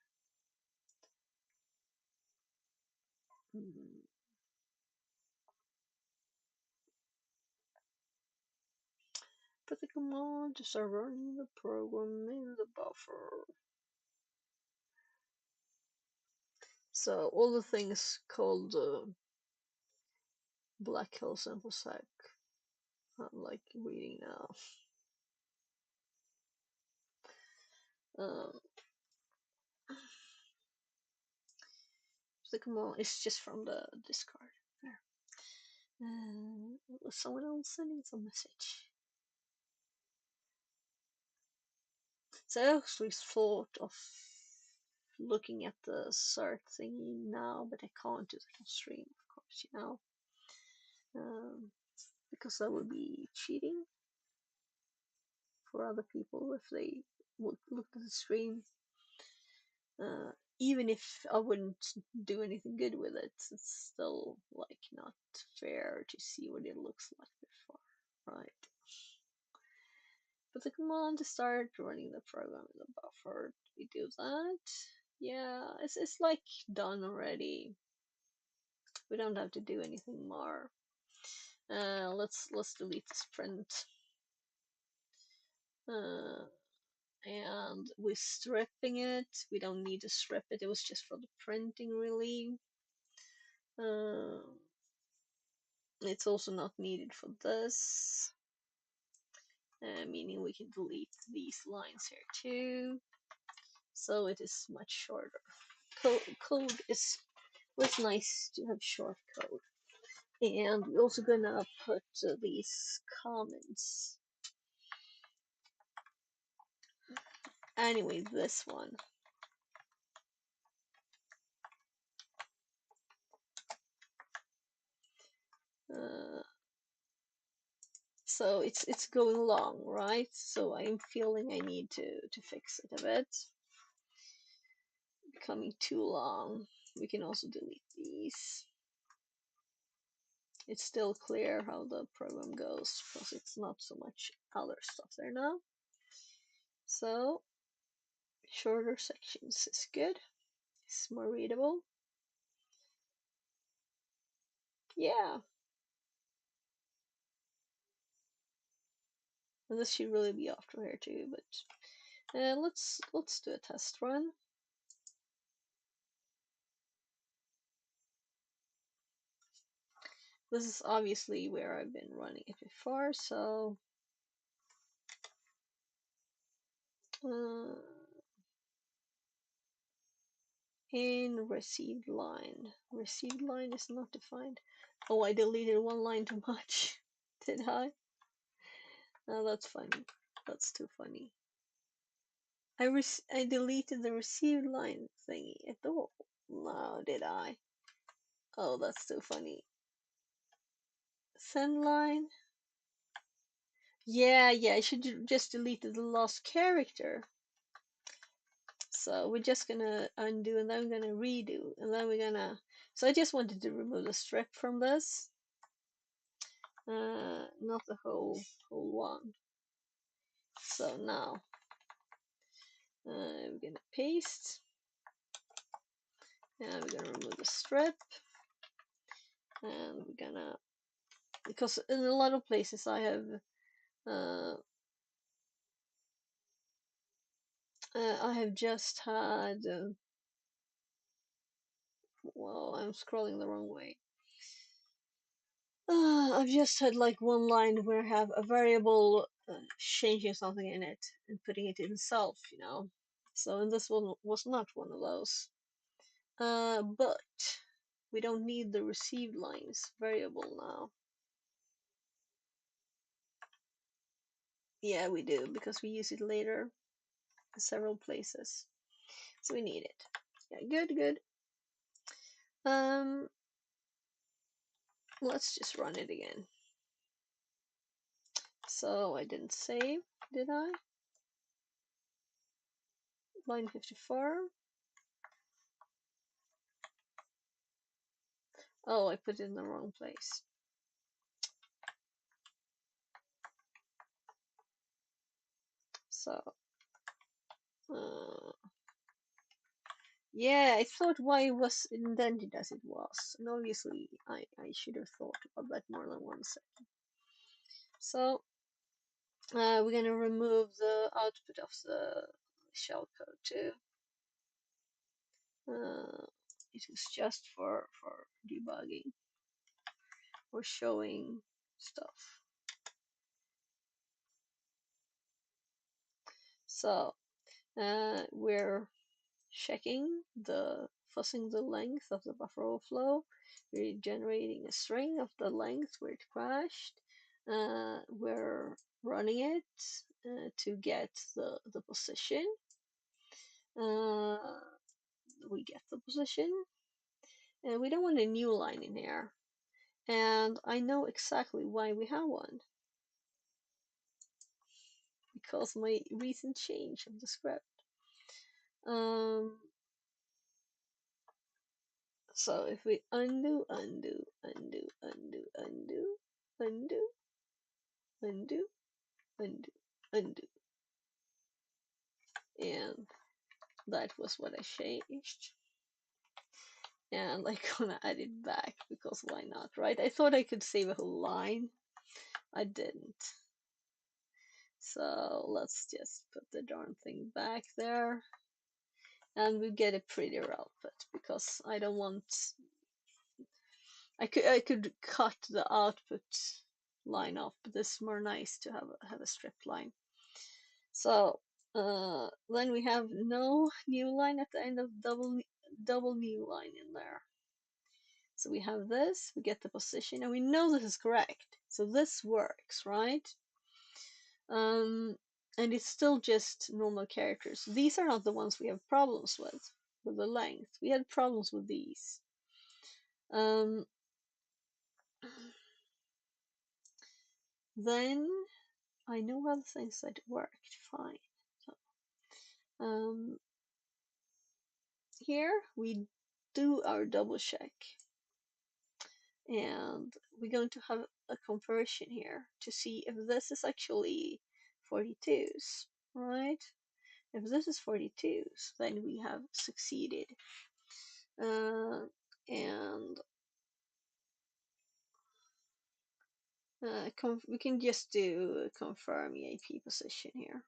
Put the command to start running the program in the buffer. So all the things called Black Hole Sample Sec. I'm like reading now. The command is just from the discard. There. Was someone else sending some message? So I actually thought of looking at the cert thingy now, but I can't do that on stream, of course, you know. Because that would be cheating for other people if they would look at the stream. Even if I wouldn't do anything good with it, it's still like not fair to see what it looks like before, right? But the command to start running the program in the buffer, we do that. Yeah, it's like done already. We don't have to do anything more. Let's delete this print. And we're stripping it. We don't need to strip it. It was just for the printing, really. It's also not needed for this. Meaning we can delete these lines here too. So it is much shorter. Code is was nice to have short code. And we're also gonna put these comments. Anyway, this one. So it's going long, right? So I'm feeling I need to fix it a bit. Becoming too long. We can also delete these. It's still clear how the program goes because it's not so much other stuff there now. So shorter sections is good. It's more readable. Yeah. And this should really be after here too, but let's do a test run. This is obviously where I've been running it before, so in received line. Received line is not defined. Oh, I deleted one line too much. Did I? Oh, that's funny. That's too funny. I deleted the received line thingy at all. No, did I? Oh, that's so funny. Send line. Yeah, I should just delete the last character. So we're just gonna undo and then we're gonna redo and then we're gonna. So I just wanted to remove the strip from this, not the whole one. So now we're gonna paste and we're gonna remove the strip and we're gonna, because in a lot of places I have just had well, I'm scrolling the wrong way. I've just had like one line where I have a variable changing something in it and putting it in self, you know. So and this one was not one of those. But we don't need the received lines variable now. Yeah, we do because we use it later in several places. So we need it. Yeah, good. Let's just run it again. So I didn't save, did I? Line 54. Oh, I put it in the wrong place. So, yeah, I thought why it was indented as it was. And obviously, I should have thought about that more than one second. So, we're going to remove the output of the shellcode too. It is just for debugging or showing stuff. So, we're checking fuzzing the length of the buffer overflow. We're generating a string of the length where it crashed. We're running it to get the position. We get the position, and we don't want a new line in here. And I know exactly why we have one. Because my recent change of the script. So if we undo, and that was what I changed. And I'm gonna add it back because why not, right? I thought I could save a whole line. I didn't. So let's just put the darn thing back there. And we get a prettier output because I don't want. I could cut the output line off, but it's more nice to have a strip line. So then we have no new line at the end of double new line in there. So we have this, we get the position, and we know this is correct. So this works, right? And it's still just normal characters. These are not the ones we have problems with the length. We had problems with these. Then I know other things that worked fine. So, here we do our double check. And we're going to have a conversion here to see if this is actually 42s, right? If this is 42s, then we have succeeded. And we can just do confirm EAP position here.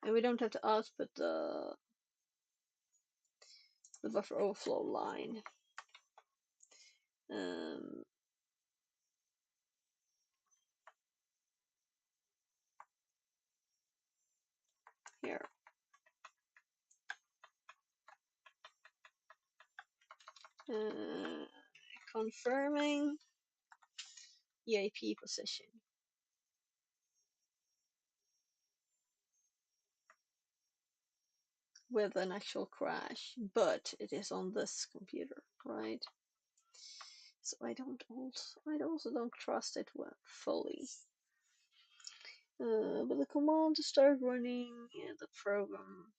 And we don't have to output the buffer overflow line. Here. Confirming EAP position. With an actual crash, but it is on this computer, right? So I also don't trust it fully. But the command to start running the program,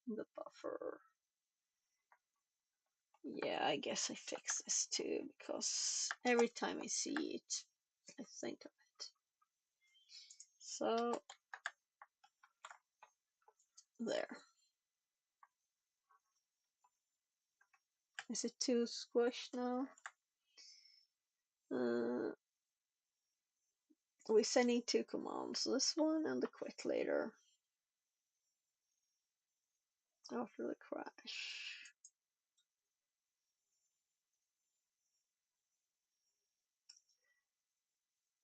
the buffer. Yeah, I guess I fix this too, because every time I see it, I think of it. So, there. Is it too squished now? We're sending two commands, this one and the quit later. After the crash.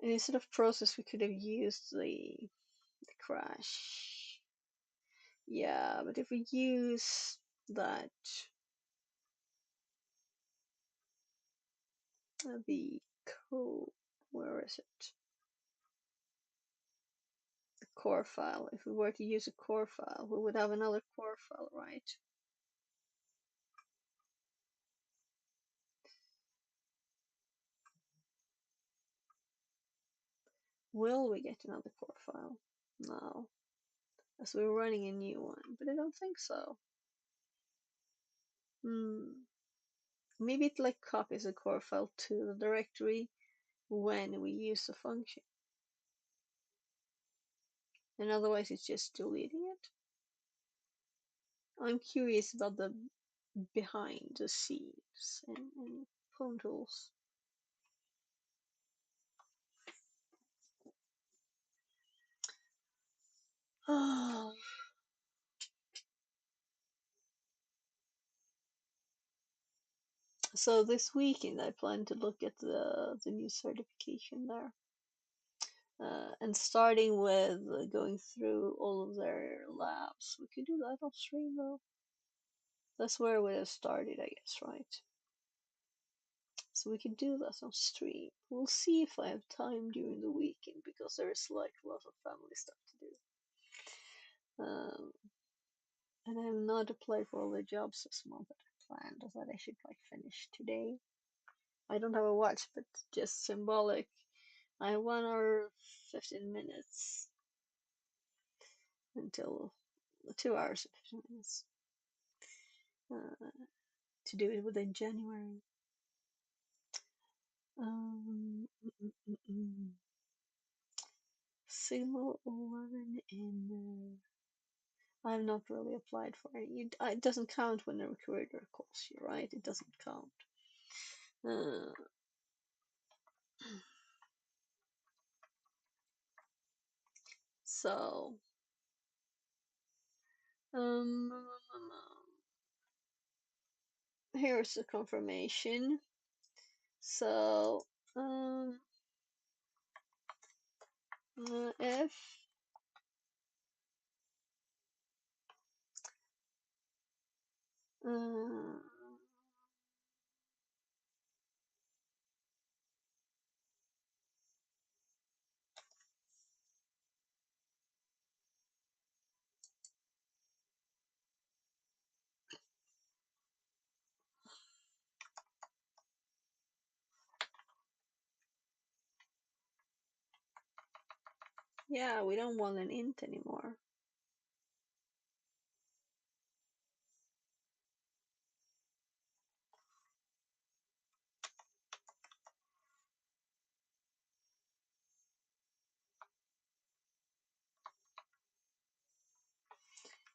And instead of process, we could have used the crash. Yeah, but if we use that, the code, where is it? The core file. If we were to use a core file, we would have another core file, right? Will we get another core file? No, as we're running a new one, but I don't think so. Maybe it like copies a core file to the directory when we use a function. And otherwise it's just deleting it. I'm curious about the behind the scenes in pwntools. So this weekend I plan to look at the new certification there. And starting with going through all of their labs. We could do that on stream though. That's where we have started, I guess, right? So we could do that on stream. We'll see if I have time during the weekend because there is like a lot of family stuff to do. And I have not applied for all the jobs this month that I planned. I thought I should like finish today. I don't have a watch, but just symbolic. I have 1 hour 15 minutes until 2 hours and 15 minutes to do it within January. Signal 11 in. I have not really applied for it. It doesn't count when the recruiter calls you, right? It doesn't count. So, here's the confirmation. So, if yeah, we don't want an int anymore.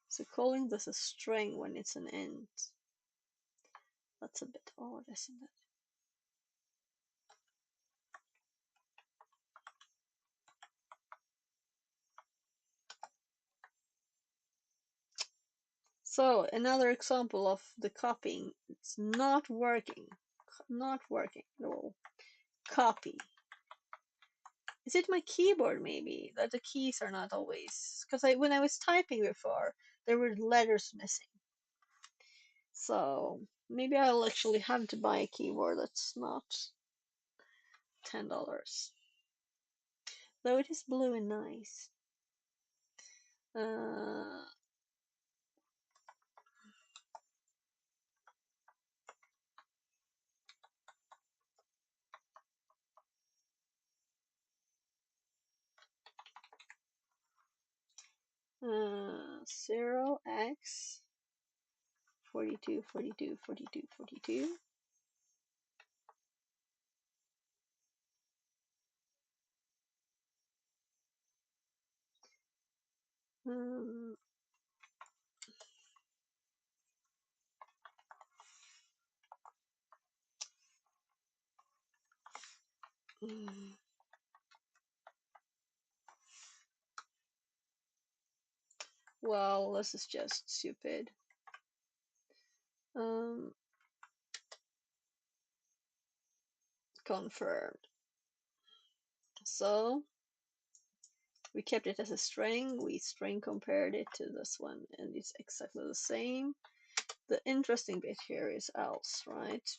So calling this a string when it's an int, that's a bit odd, isn't it? So another example of the copying. It's not working. Not working at all. Copy. Is it my keyboard maybe? That the keys are not always... Because when I was typing before, there were letters missing. So maybe I'll actually have to buy a keyboard that's not $10. Though it is blue and nice. 0x 42, 42, 42, 42. Um, well, this is just stupid. Confirmed. So we kept it as a string. We string compared it to this one, and it's exactly the same. The interesting bit here is else, right?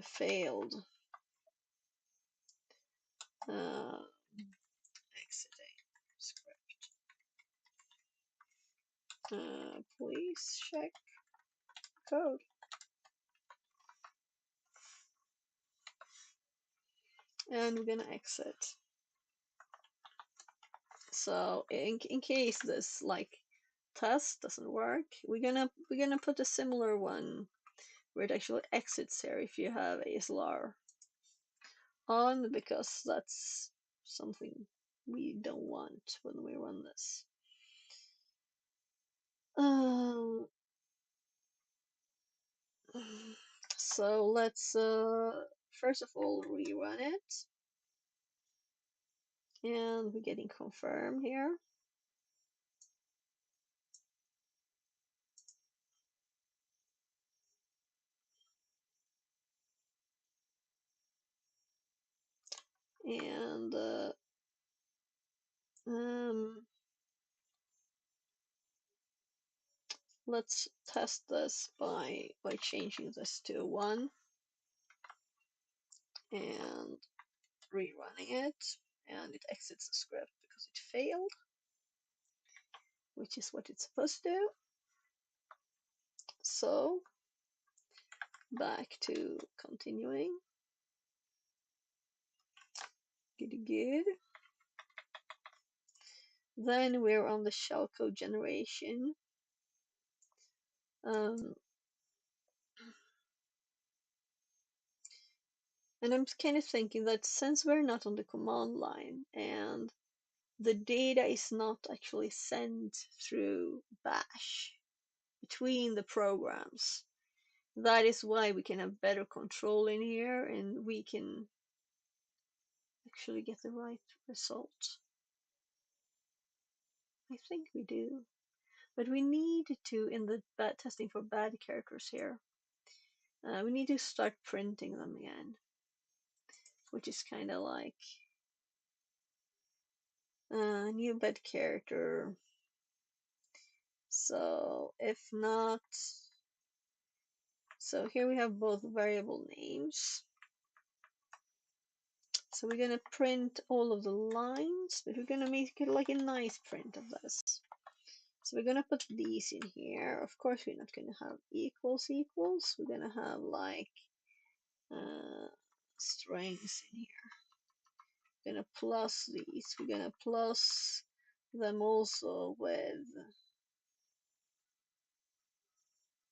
Failed. Exiting script. Please check code. And we're gonna exit. So in case this like test doesn't work, we're gonna put a similar one where it actually exits here if you have ASLR on, because that's something we don't want when we run this. So let's first of all rerun it, and we're getting confirmed here. And let's test this by changing this to 1 and rerunning it, and it exits the script because it failed, which is what it's supposed to do. So back to continuing. Good. Then we're on the shellcode generation. And I'm kind of thinking that since we're not on the command line and the data is not actually sent through bash between the programs, that is why we can have better control in here and we can actually get the right result. I think we do. But we need to, in the testing for bad characters here, we need to start printing them again, which is kind of like new bad character. So if not, so here we have both variable names. So we're gonna print all of the lines, but we're gonna make it like a nice print of this. So we're gonna put these in here. Of course, we're not gonna have equals equals. We're gonna have like strings in here. We're gonna plus these. We're gonna plus them also with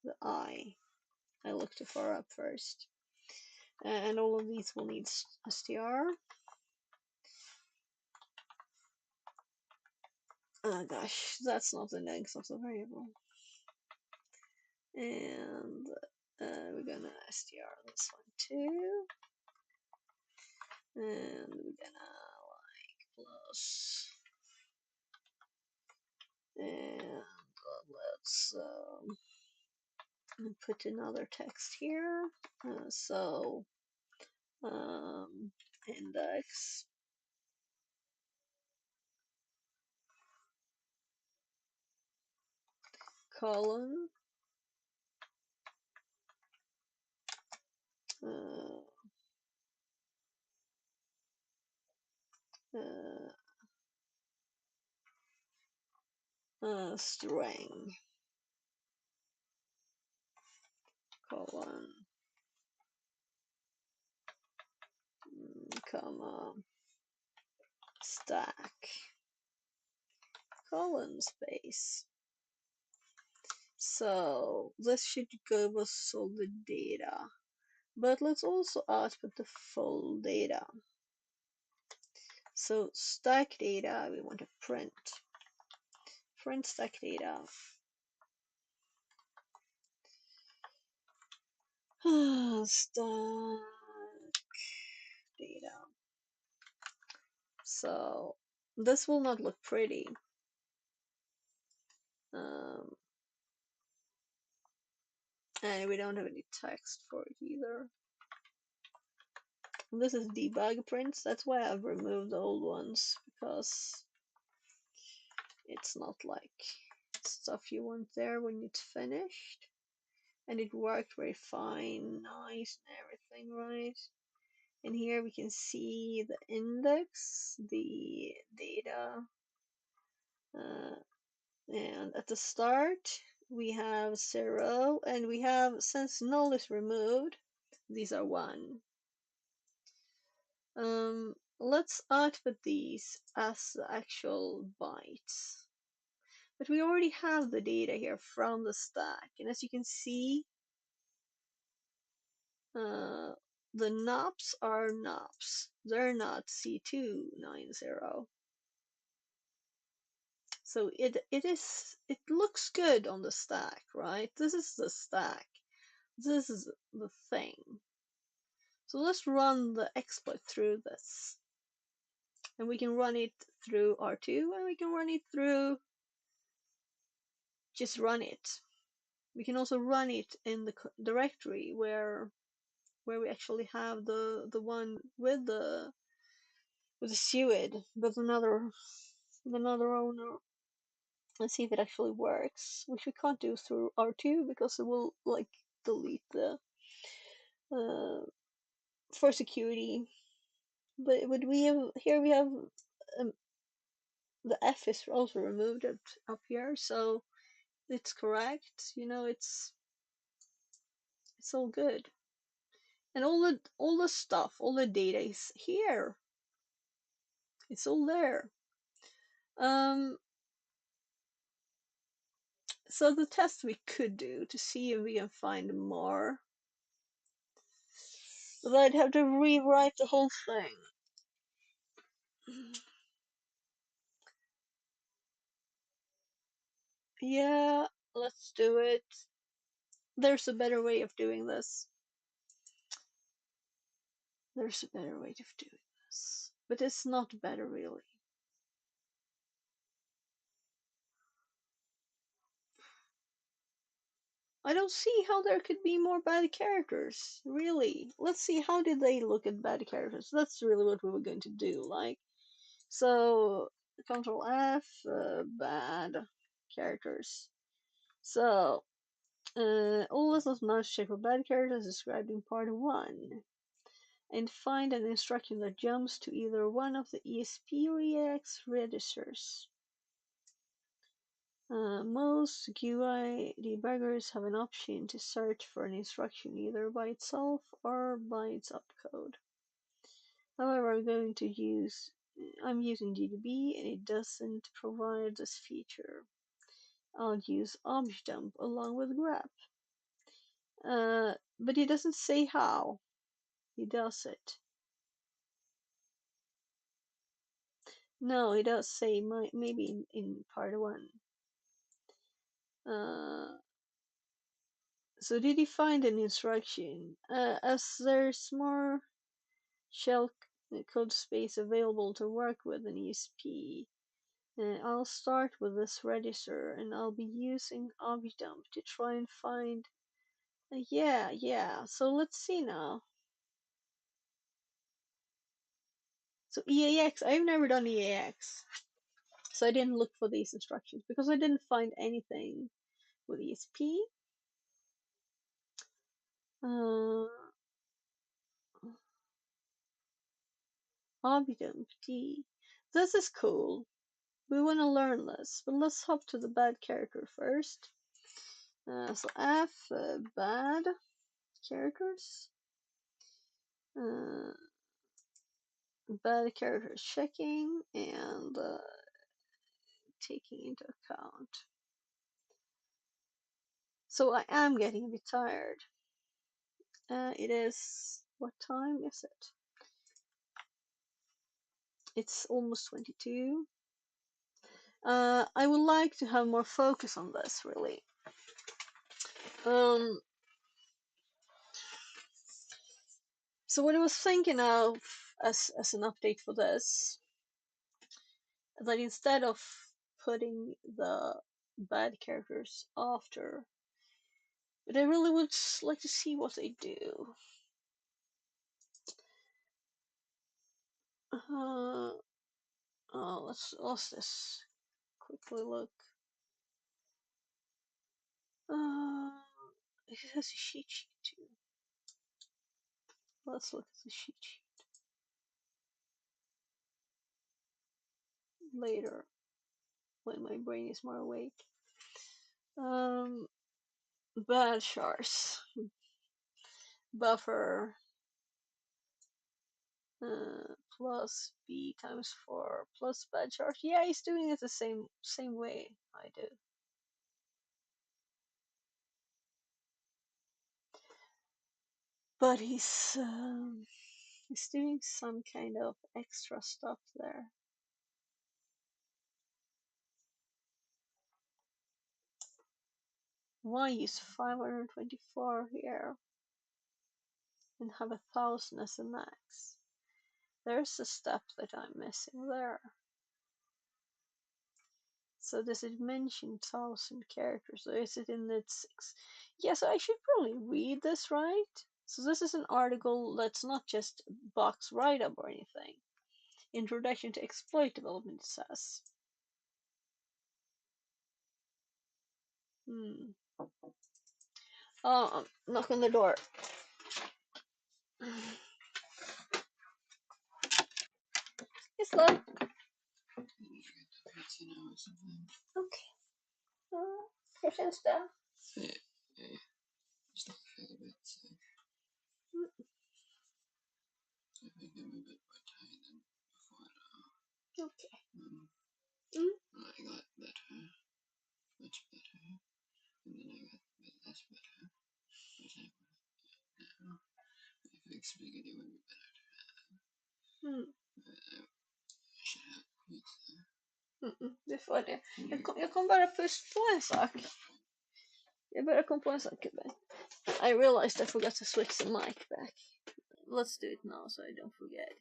the I. I looked too far up first. And all of these will need str. Oh gosh, that's not the next of the variable. And we're gonna str this one too. And we're gonna like plus. And let's put another text here. So index colon string colon stack colon space. So this should give us all the data, but let's also output the full data. So stack data, we want to print stack data. Stack data. So this will not look pretty. And we don't have any text for it either. This is debug prints. That's why I've removed the old ones, because it's not like stuff you want there when it's finished. And it worked very fine, nice and everything, right? And here we can see the index, the data, and at the start we have 0, and we have, since null is removed, these are 1. Let's output these as the actual bytes. But we already have the data here from the stack, and as you can see, the knobs are knobs. They're not C290. So it looks good on the stack, right? This is the stack. This is the thing. So let's run the exploit through this. And we can run it through R2, and we can run it through just run it. We can also run it in the directory where we actually have the one with the suid with another owner, and see if it actually works, which we can't do through R2 because it will like delete the for security. But we have here, we have the F is also removed up here, so it's correct. You know, it's all good, and all the stuff, all the data is here. It's all there. So the test we could do to see if we can find more, but I'd have to rewrite the whole thing. Yeah, let's do it. There's a better way of doing this. There's a better way of doing this. But it's not better, really. I don't see how there could be more bad characters, really. Let's see, how did they look at bad characters? That's really what we were going to do, like. So, Control F, bad characters. So, all listeners must check for bad characters described in part 1. And find an instruction that jumps to either one of the ESP or EX registers. Most GUI debuggers have an option to search for an instruction either by itself or by its opcode. However, I'm using GDB and it doesn't provide this feature. I'll use objdump along with grep. But he doesn't say how he does it. No, he does say maybe in part 1. So did he find an instruction? As there's more shell code space available to work with in ESP, I'll start with this register and I'll be using objdump to try and find. Yeah. So let's see now. So EAX, I've never done EAX, so I didn't look for these instructions because I didn't find anything with ESP. Objdump D. This is cool. We want to learn this, but let's hop to the bad character first. So F, bad characters. bad characters checking and taking into account. So I am getting a bit tired. It is, what time is it? It's almost 22. I would like to have more focus on this, really. So what I was thinking of as an update for this, that instead of putting the bad characters after, but I really would like to see what they do. Let's just quickly look. It has a cheat sheet too. Let's look at the cheat sheet later when my brain is more awake. Bad shards. Buffer plus b times 4 plus bad charge. Yeah, he's doing it the same way I do. But he's doing some kind of extra stuff there. Why use 524 here and have 1,000 as a max? There's a step that I'm missing there. So does it mention 1,000 characters, or is it in its... Yeah, so I should probably read this, right? So this is an article that's not just box write-up or anything. Introduction to Exploit Development, it says. Knock on the door. Yes, love. Okay. Kitchen stuff. Okay. I got better, much better, and then I got less better. Now, I think spaghetti would be better to have. I should have pizza. Du får det. Jag kom bara först på en sak. Jag bara kom på en sak. I realized I forgot to switch the mic back. Let's do it now so I don't forget.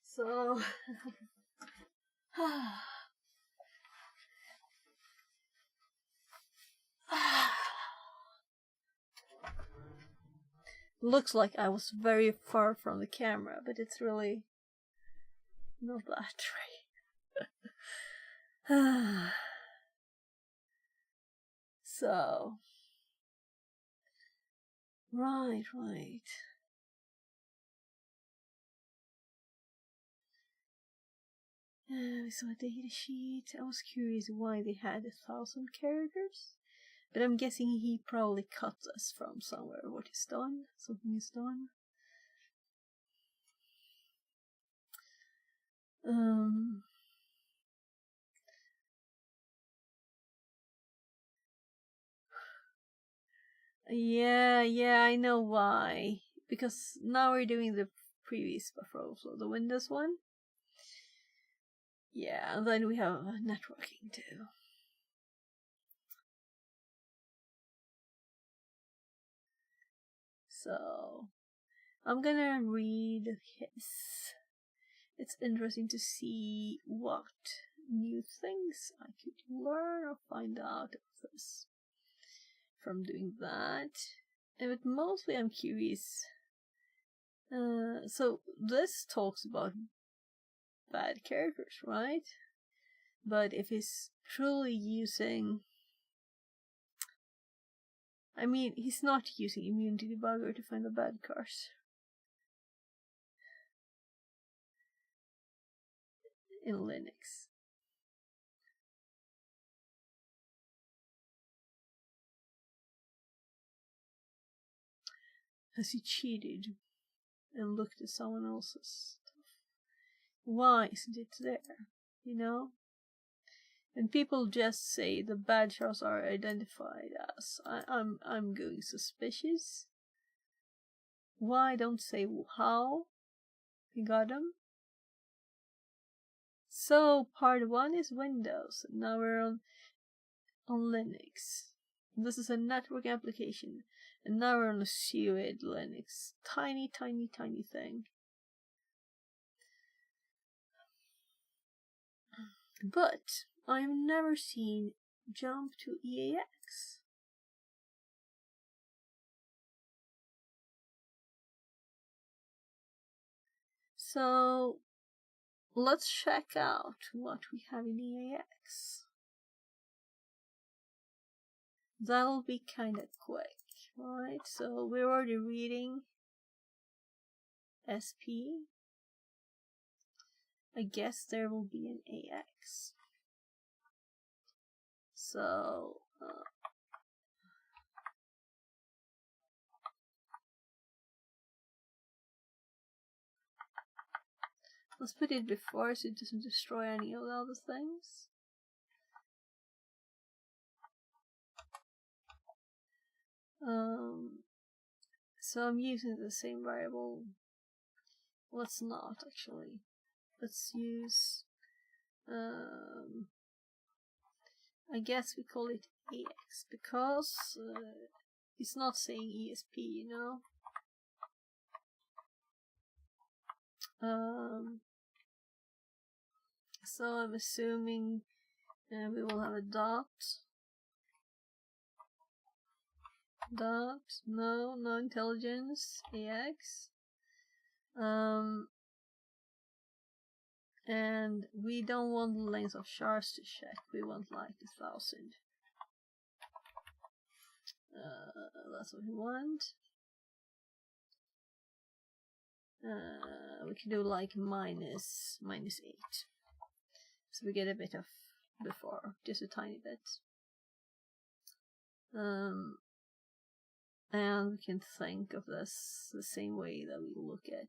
So looks like I was very far from the camera, but it's really not that right. So right. We saw a data sheet. I was curious why they had 1,000 characters, but I'm guessing he probably cut us from somewhere. What is done? Something is done. Yeah, I know why. Because now we're doing the previous buffer overflow, the Windows one. Yeah, and then we have networking too. So I'm gonna read his. It's interesting to see what new things I could learn or find out of this from doing that. But mostly I'm curious. So this talks about bad characters, right? But if he's truly using... I mean, he's not using Immunity Debugger to find the bad cars. In Linux. Has he cheated and looked at someone else's stuff? Why isn't it there? You know? And people just say the bad cars are identified as. I'm going suspicious. Why don't say how he got them? So part 1 is Windows. Now we're on Linux. This is a network application. And now we're on a suid Linux. Tiny thing. But I've never seen jump to EAX. So let's check out what we have in EAX. That'll be kind of quick, right? So we're already reading SP. I guess there will be an AX. So let's put it before so it doesn't destroy any of the other things. So I'm using the same variable. Let's not actually. Let's use I guess we call it AX because it's not saying ESP, you know. So I'm assuming we will have a dot, no intelligence, AX. And we don't want the length of shards to check, we want like 1,000. That's what we want. We can do like minus 8. So we get a bit of before, just a tiny bit. And we can think of this the same way that we look at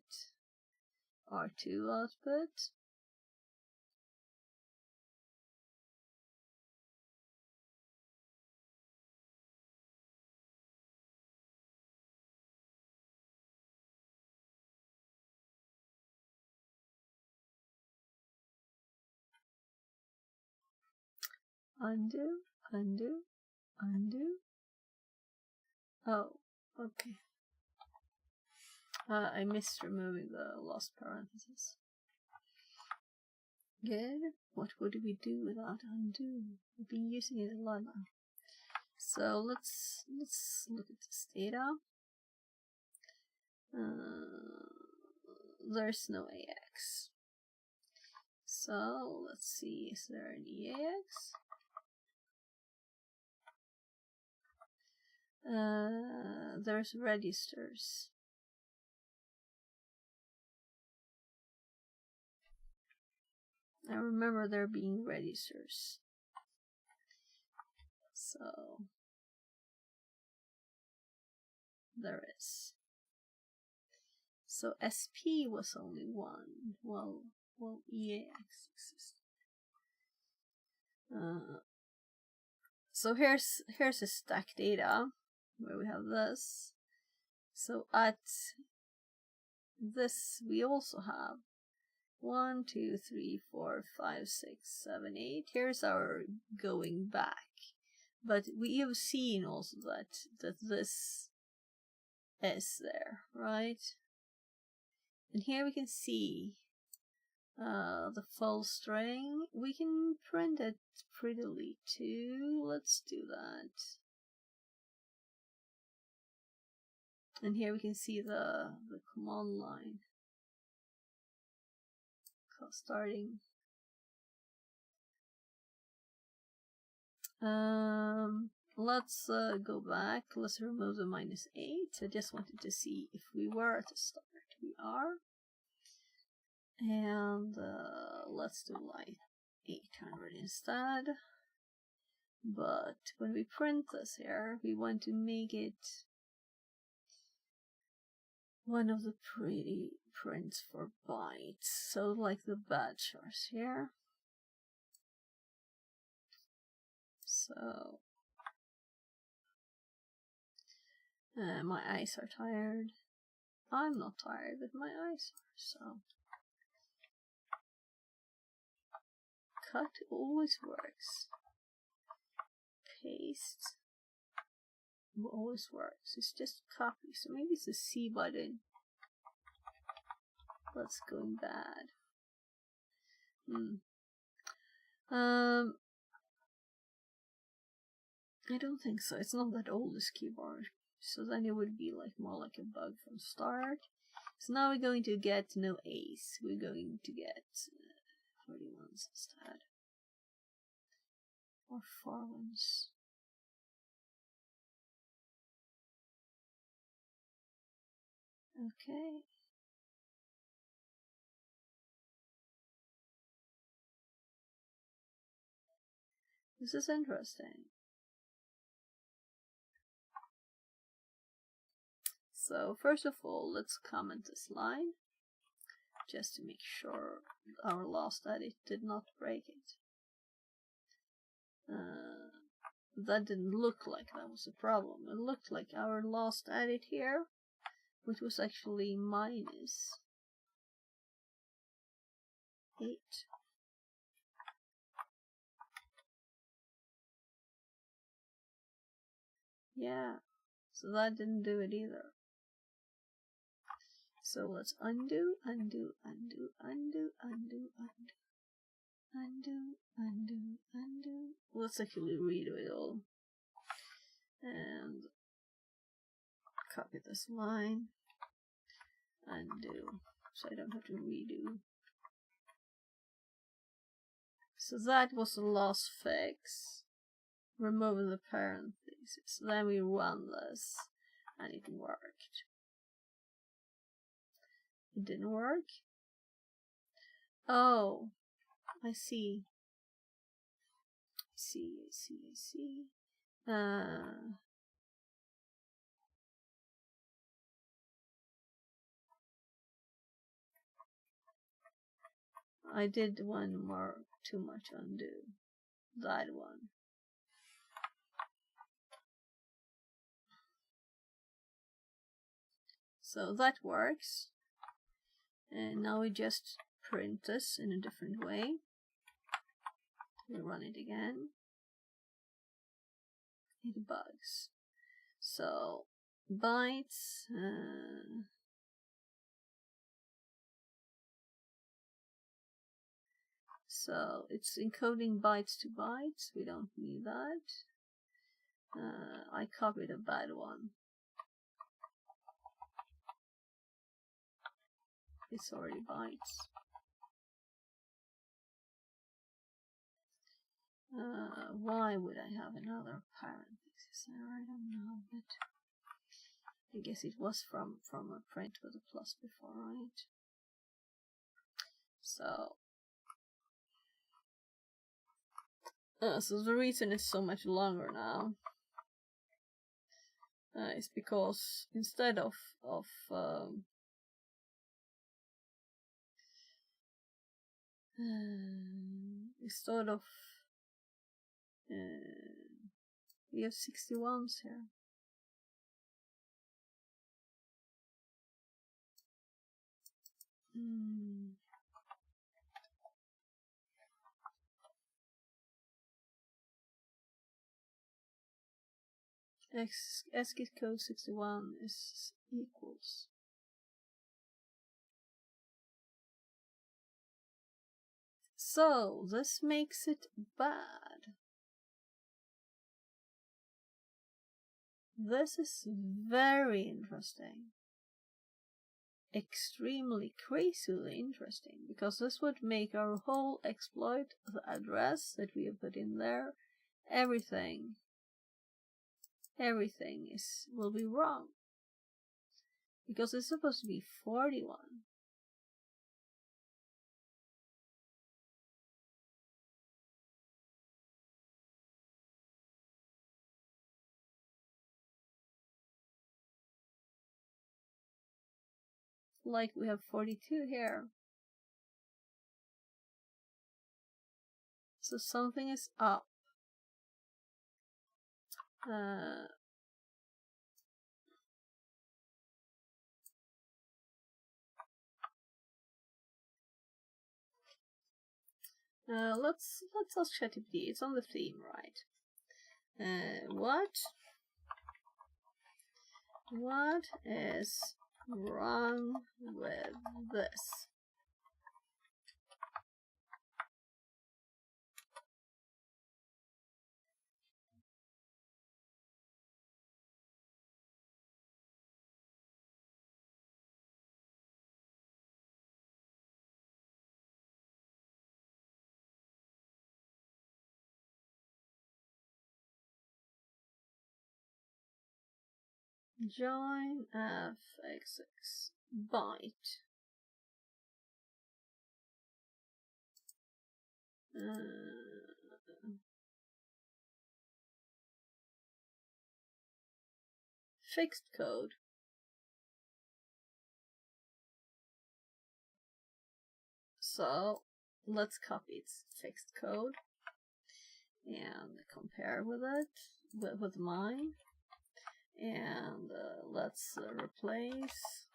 R2 output. Undo. Undo. Oh, okay. I missed removing the lost parentheses. Good. What would we do without undo? We've been using it a lot now. So let's look at this data. There's no AX. So let's see, is there an EAX? There's registers. I remember there being registers. So there is. So SP was only one. Well, EAX existed. So here's a stack data where we have this. So at this we also have 1, 2, 3, 4, 5, 6, 7, 8. Here's our going back. But we have seen also that this is there, right? And here we can see the full string. We can print it prettily too. Let's do that. And here we can see the command line starting. Let's go back. Let's remove the -8. I just wanted to see if we were at the start. We are. And let's do like 800 instead. But when we print this here, we want to make it one of the pretty prints for bytes. So like the bachelors here. So my eyes are tired. I'm not tired, but my eyes are, so cut always works. Paste always works. It's just copy. So maybe it's the C button that's going bad. I don't think so. It's not that old, this keyboard. So then it would be like more like a bug from start. So now we're going to get no A's. We're going to get 41s instead. Or 4s. Okay. This is interesting. So first of all, let's comment this line, just to make sure our last edit did not break it. That didn't look like that was a problem. It looked like our last edit here, which was actually -8. Yeah, so that didn't do it either. So let's undo. Let's actually redo it all. And copy this line. Undo. So I don't have to redo. So that was the last fix. Remove the parentheses. Then we run this. And it worked. It didn't work? Oh, I see. I see. I did one more too much undo. That one. So that works. And now we just print this in a different way. We run it again. it bugs. So bytes. So it's encoding bytes to bytes. We don't need that. I copied a bad one. It's already bytes. Why would I have another parenthesis there? I don't know, but I guess it was from a print with a plus before, right? So the reason it's so much longer now is because instead of we have 61s here. ASCII code 61 is equals. So this makes it bad. This is very interesting. Extremely crazily interesting, because this would make our whole exploit, the address that we have put in there, everything will be wrong. Because it's supposed to be 41. Like we have 42 here. So something is up. Let's ask ChatGPT. It's on the theme, right? What is wrong with this? Join fxx byte. Fixed code. So let's copy its fixed code and compare with it with mine. And let's replace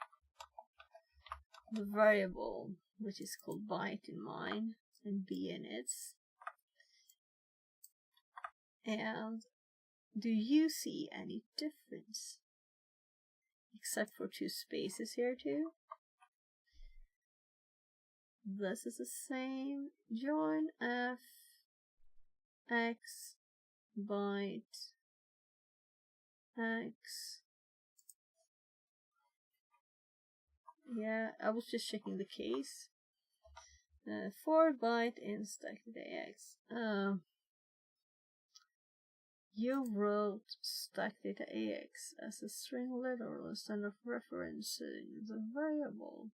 the variable which is called byte in mine and b in its. And do you see any difference? Except for 2 spaces here too. This is the same. Join f x byte x. Yeah, I was just checking the case. 4 byte in stack data x. You wrote stack data ax as a string literal instead of referencing the variable.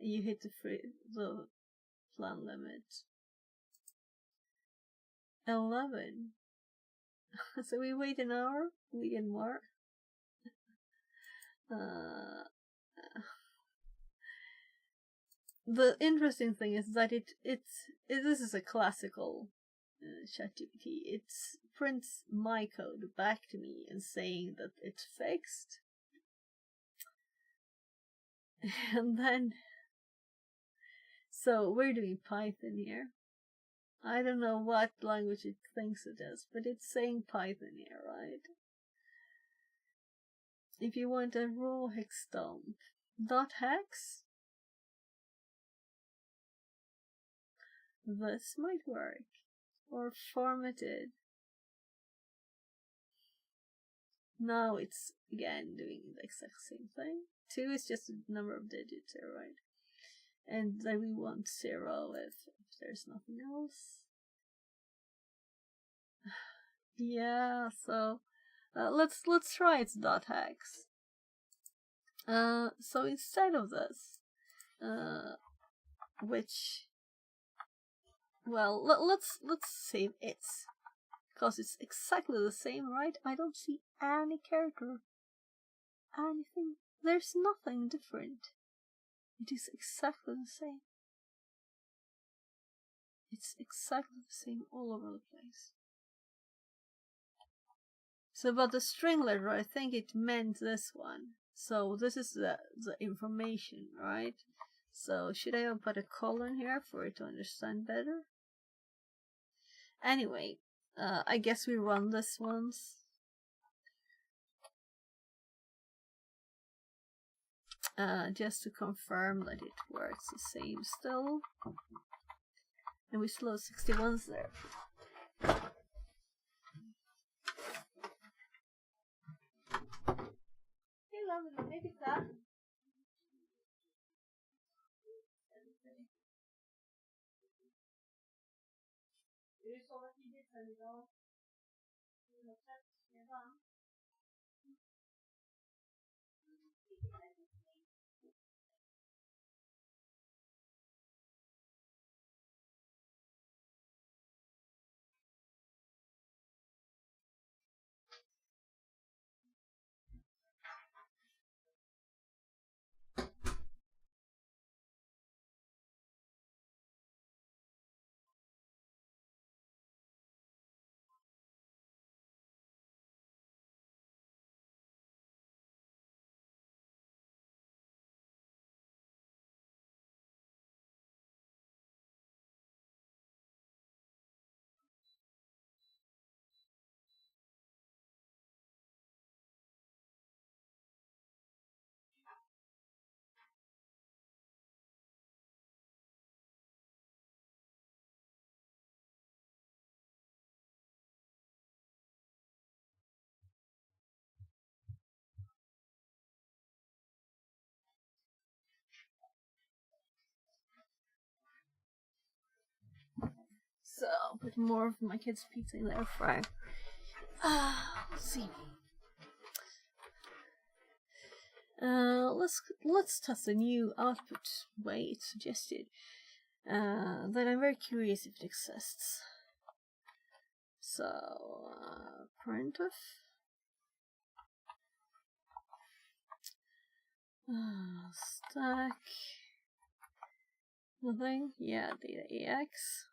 You hit the plan limit. 11. So we wait an hour, we get more. The interesting thing is that this is a classical ChatGPT. It prints my code back to me and saying that it's fixed, And then, so we're doing Python here. I don't know what language it thinks it is, but it's saying Python here, right? If you want a raw hex dump, .hex, this might work. Or formatted. Now it's again doing the exact same thing. 2 is just a number of digits here, right? And then we want 0 if there's nothing else. Yeah, so let's try its .hex. So instead of this, which, well, let's save its, because it's exactly the same, right? I don't see any character, anything. There's nothing different. It is exactly the same. It's exactly the same all over the place. So, but the string letter, I think it meant this one. So this is the information, right? So should I put a colon here for it to understand better? Anyway, I guess we run this once. Just to confirm that it works the same still. And we still have 61s there. So I'll put more of my kids' pizza in the air fryer. Let's see. Let's test a new output way it's suggested. Then I'm very curious if it exists. So printf. Stack. Nothing. Yeah, data ax.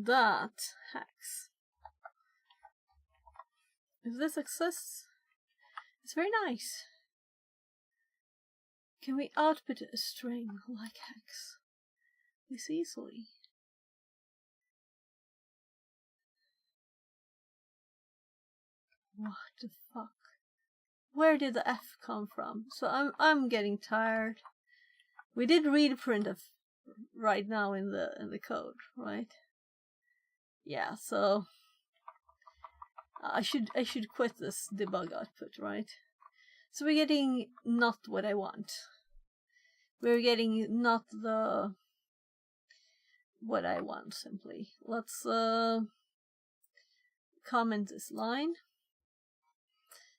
Dot hex. If this exists, it's very nice. Can we output a string like hex this easily? What the fuck? Where did the F come from? So I'm getting tired. We did read printf right now in the code, right? Yeah, so I should quit this debug output, right? So we're getting not what I want. We're getting not the what I want simply. Let's comment this line.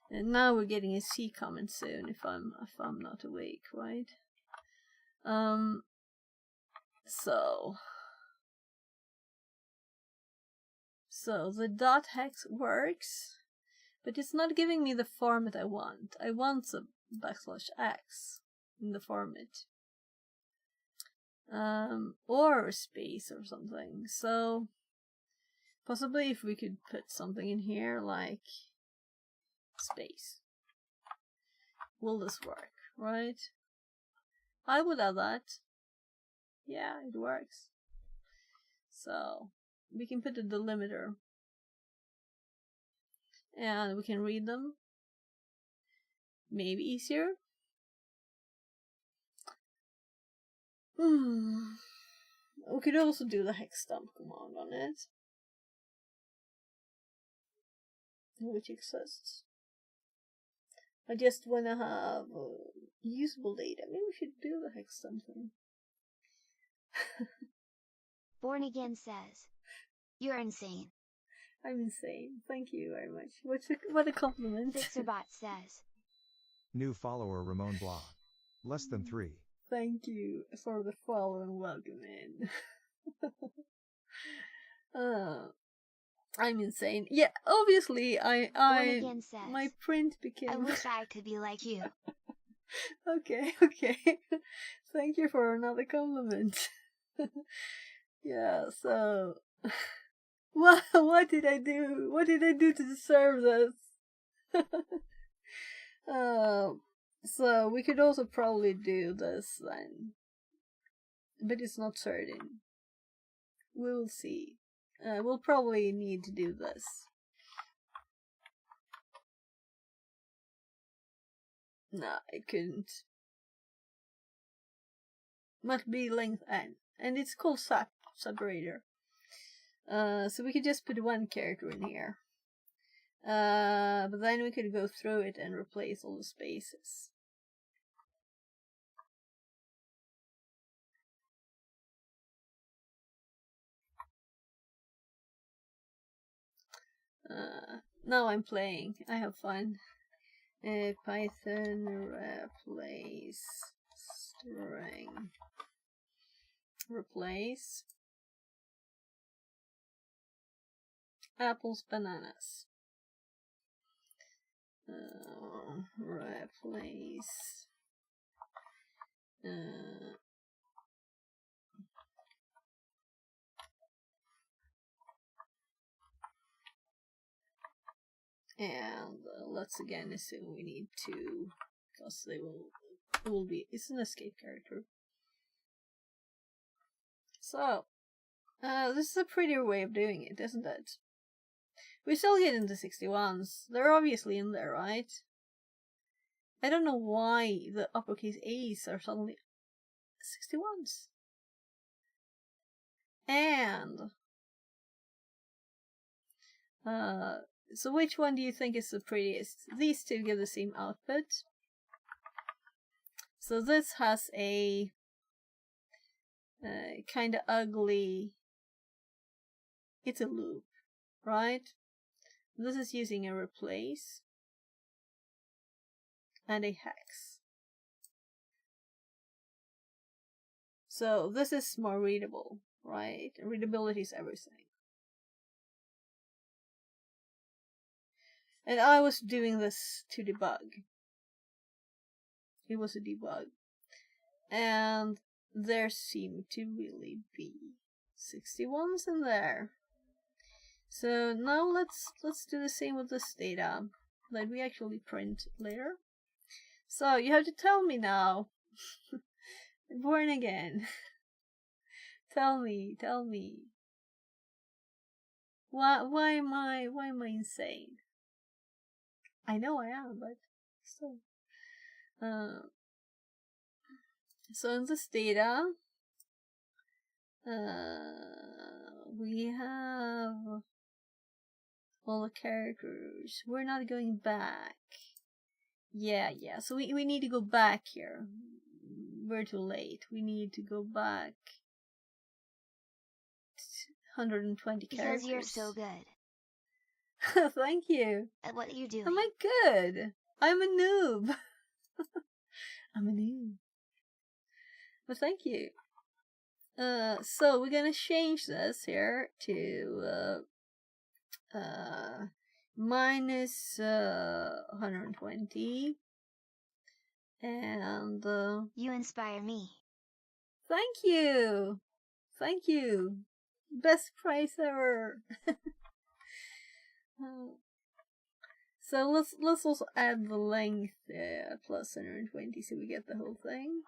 And now we're getting a C comment soon if I'm not awake, right? So the dot hex works, but it's not giving me the format I want. I want the \x in the format. Or space or something. So possibly if we could put something in here like space. Will this work, right? I would add that. Yeah, it works. So we can put a delimiter. And we can read them. Maybe easier. We could also do the hex dump command on it, which exists. I just wanna have usable data. Maybe we should do the hex dump thing. Born Again says, "You're insane." I'm insane. Thank you very much. What a compliment. Fixerbot says, New follower Ramon Blah. Less than 3. Thank you for the follow and welcome in. I'm insane. Yeah, obviously Born Again says, my print became. "I wish I could be like you." Okay. Thank you for another compliment. Yeah, so what did I do? What did I do to deserve this? So we could also probably do this then, but it's not certain. We'll see. We'll probably need to do this. Nah, I couldn't. Must be length n, and it's called separator. So we could just put one character in here. But then we could go through it and replace all the spaces. Now I'm playing. I have fun. Python replace string. Replace apples, bananas. Replace and let's again assume we need to, because it will be, it's an escape character. So this is a prettier way of doing it, isn't it? We still get into 61s. They're obviously in there, right? I don't know why the uppercase A's are suddenly 61s. And so which one do you think is the prettiest? These two give the same output. So this has a kind of ugly, it's a loop, right? This is using a replace and a hex. So this is more readable, right? Readability is everything. And I was doing this to debug. It was a debug. And there seemed to really be 61s in there. So now let's do the same with this data that we actually print later. So you have to tell me now. Born Again. Tell me. Why am I insane? I know I am, but still. So in this data, we have all the characters. We're not going back. Yeah. So we need to go back here. We're too late. We need to go back 120 characters. Because you're so good. Thank you. At what you do. Am I good? I'm a noob. I'm a noob. But thank you. So we're gonna change this here to minus 120, and you inspire me. Thank you. Best price ever. So let's also add the length plus 120 so we get the whole thing.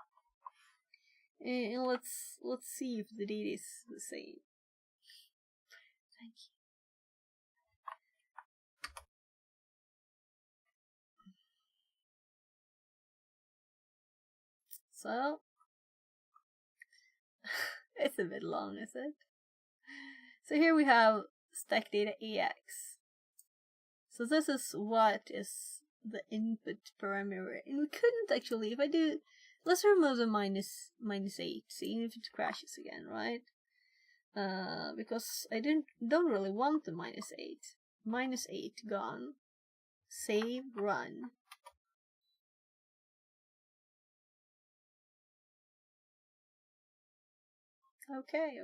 And let's see if the data is the same. Thank you. So it's a bit long, is it? So here we have stack data AX. So this is what is the input parameter, and we couldn't actually, if I do, let's remove the minus 8, seeing if it crashes again, right? Because I don't really want the minus 8. Minus 8 gone. Save, run. Okay.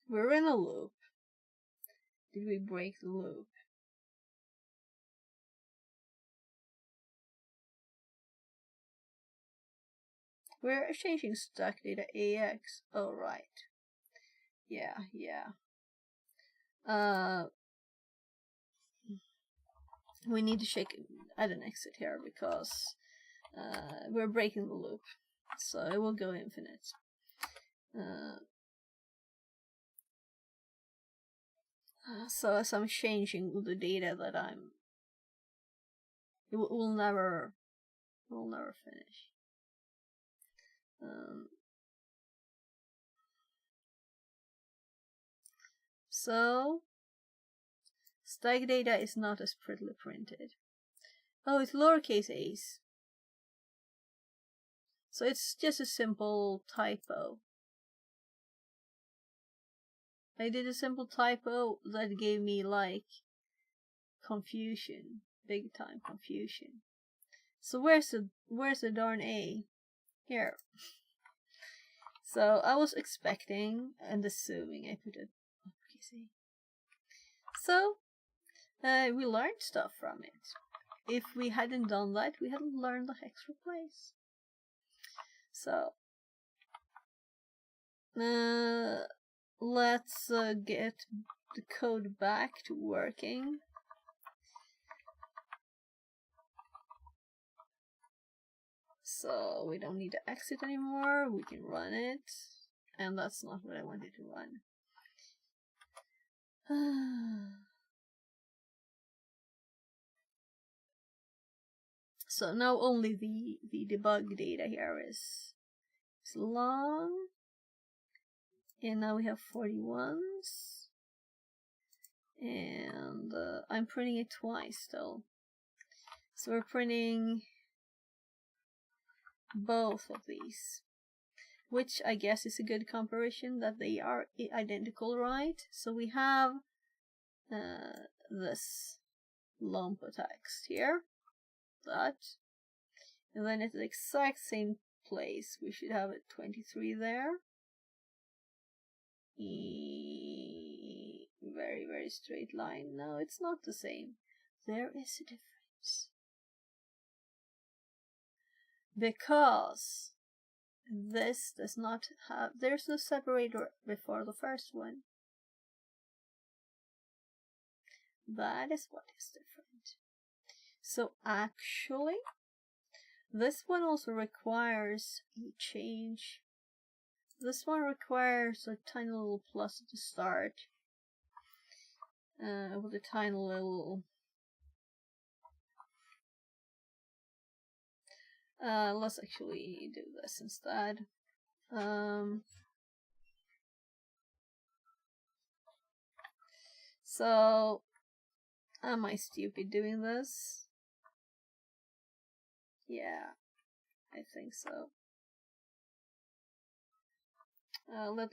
We're in a loop. Did we break the loop? We're changing stack data AX. Oh, right. Yeah. We need to add an exit here because we're breaking the loop. So it will go infinite. So as I'm changing the data that it will never finish. So stack data is not as prettily printed. Oh, it's lowercase a's. So it's just a simple typo. I did a simple typo that gave me like confusion, big time confusion. So where's the darn A? Here. So I was expecting and assuming I put it lowercase a. So we learned stuff from it. If we hadn't done that, we hadn't learned the hex replace. So let's get the code back to working. So we don't need to exit anymore, we can run it. And that's not what I wanted to run. So now only the debug data here is long. And now we have 41s. And I'm printing it twice still. So we're printing both of these, which I guess is a good comparison that they are identical, right? So we have this lump of text here, that, and then at the exact same place we should have a 23 there. Very straight line. No, it's not the same. There is a difference. Because this does not have, there's no separator before the first one. That is what is different. So actually, this one also requires a change. This one requires a tiny little plus at the start. With a tiny little... let's actually do this instead. So, am I stupid doing this? Yeah, I think so.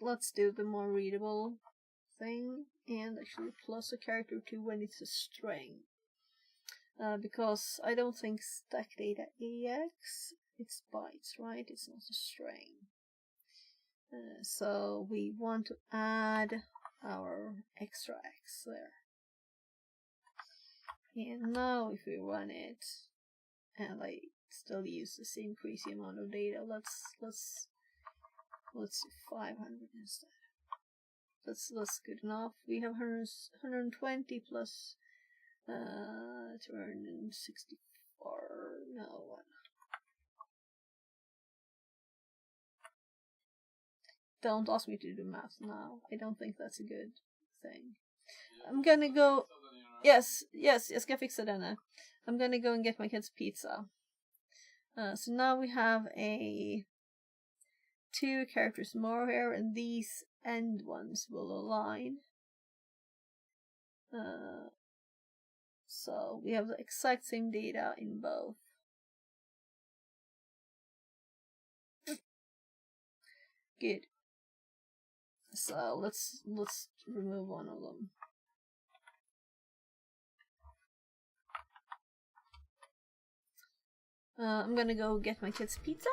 Let's do the more readable thing and actually plus a character to when it's a string. Because I don't think stack data AX, it's bytes, right? It's not a string. So we want to add our extra X there. And now if we run it, and I still use the same crazy amount of data. Let's do 500 instead. That's good enough. We have 120 plus 264. No, what? Don't ask me to do math now. I don't think that's a good thing. I'm gonna go. Yes, jag ska fixa denna. I'm gonna go and get my kids pizza. So now we have 2 characters more here, and these end ones will align. So we have the exact same data in both. Good. So let's remove one of them. I'm gonna go get my kids pizza.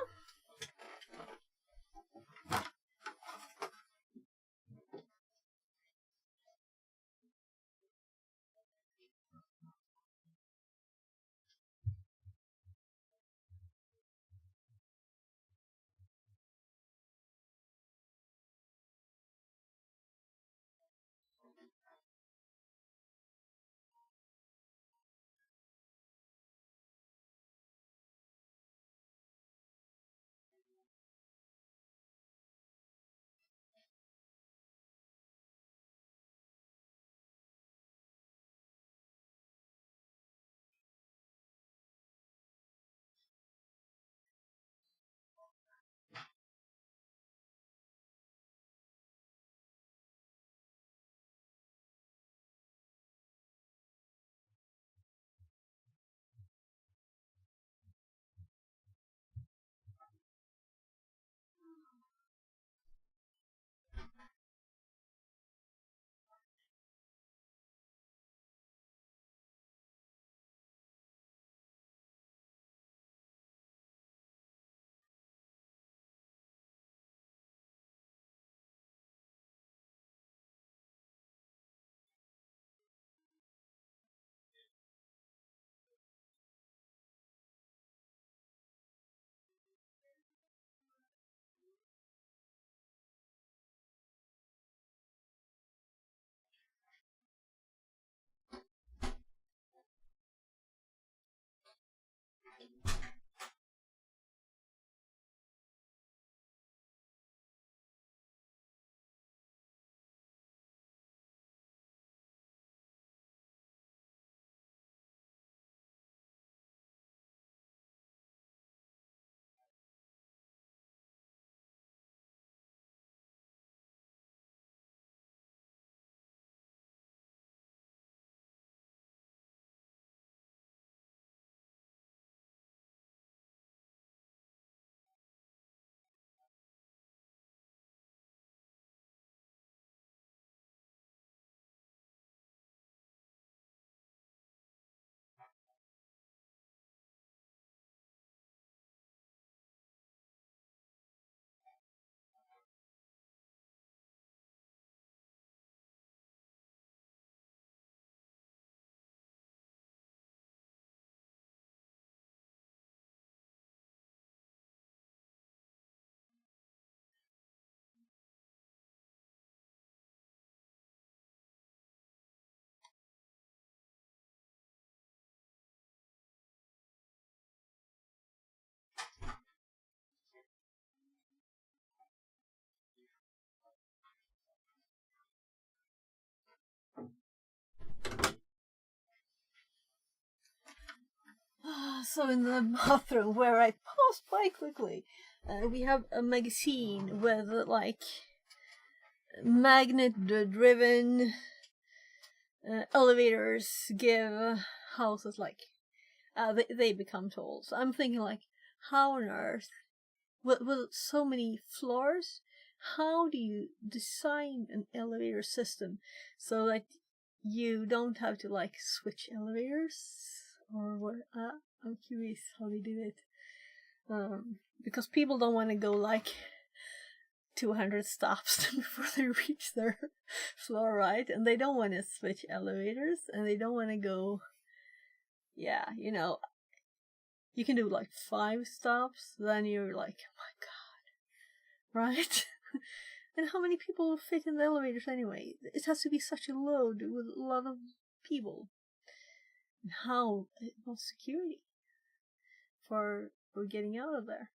So in the bathroom where I passed by quickly, we have a magazine with like magnet-driven elevators give houses like they become tall. So I'm thinking like, how on earth, with so many floors, how do you design an elevator system so that you don't have to like switch elevators or what? I'm curious how they do it. Because people don't want to go like 200 stops before they reach their floor, right? And they don't want to switch elevators, and they don't want to go, yeah, you can do like 5 stops, then you're like, oh my god, right? And how many people will fit in the elevators anyway? It has to be such a load with a lot of people. And how about security for getting out of there?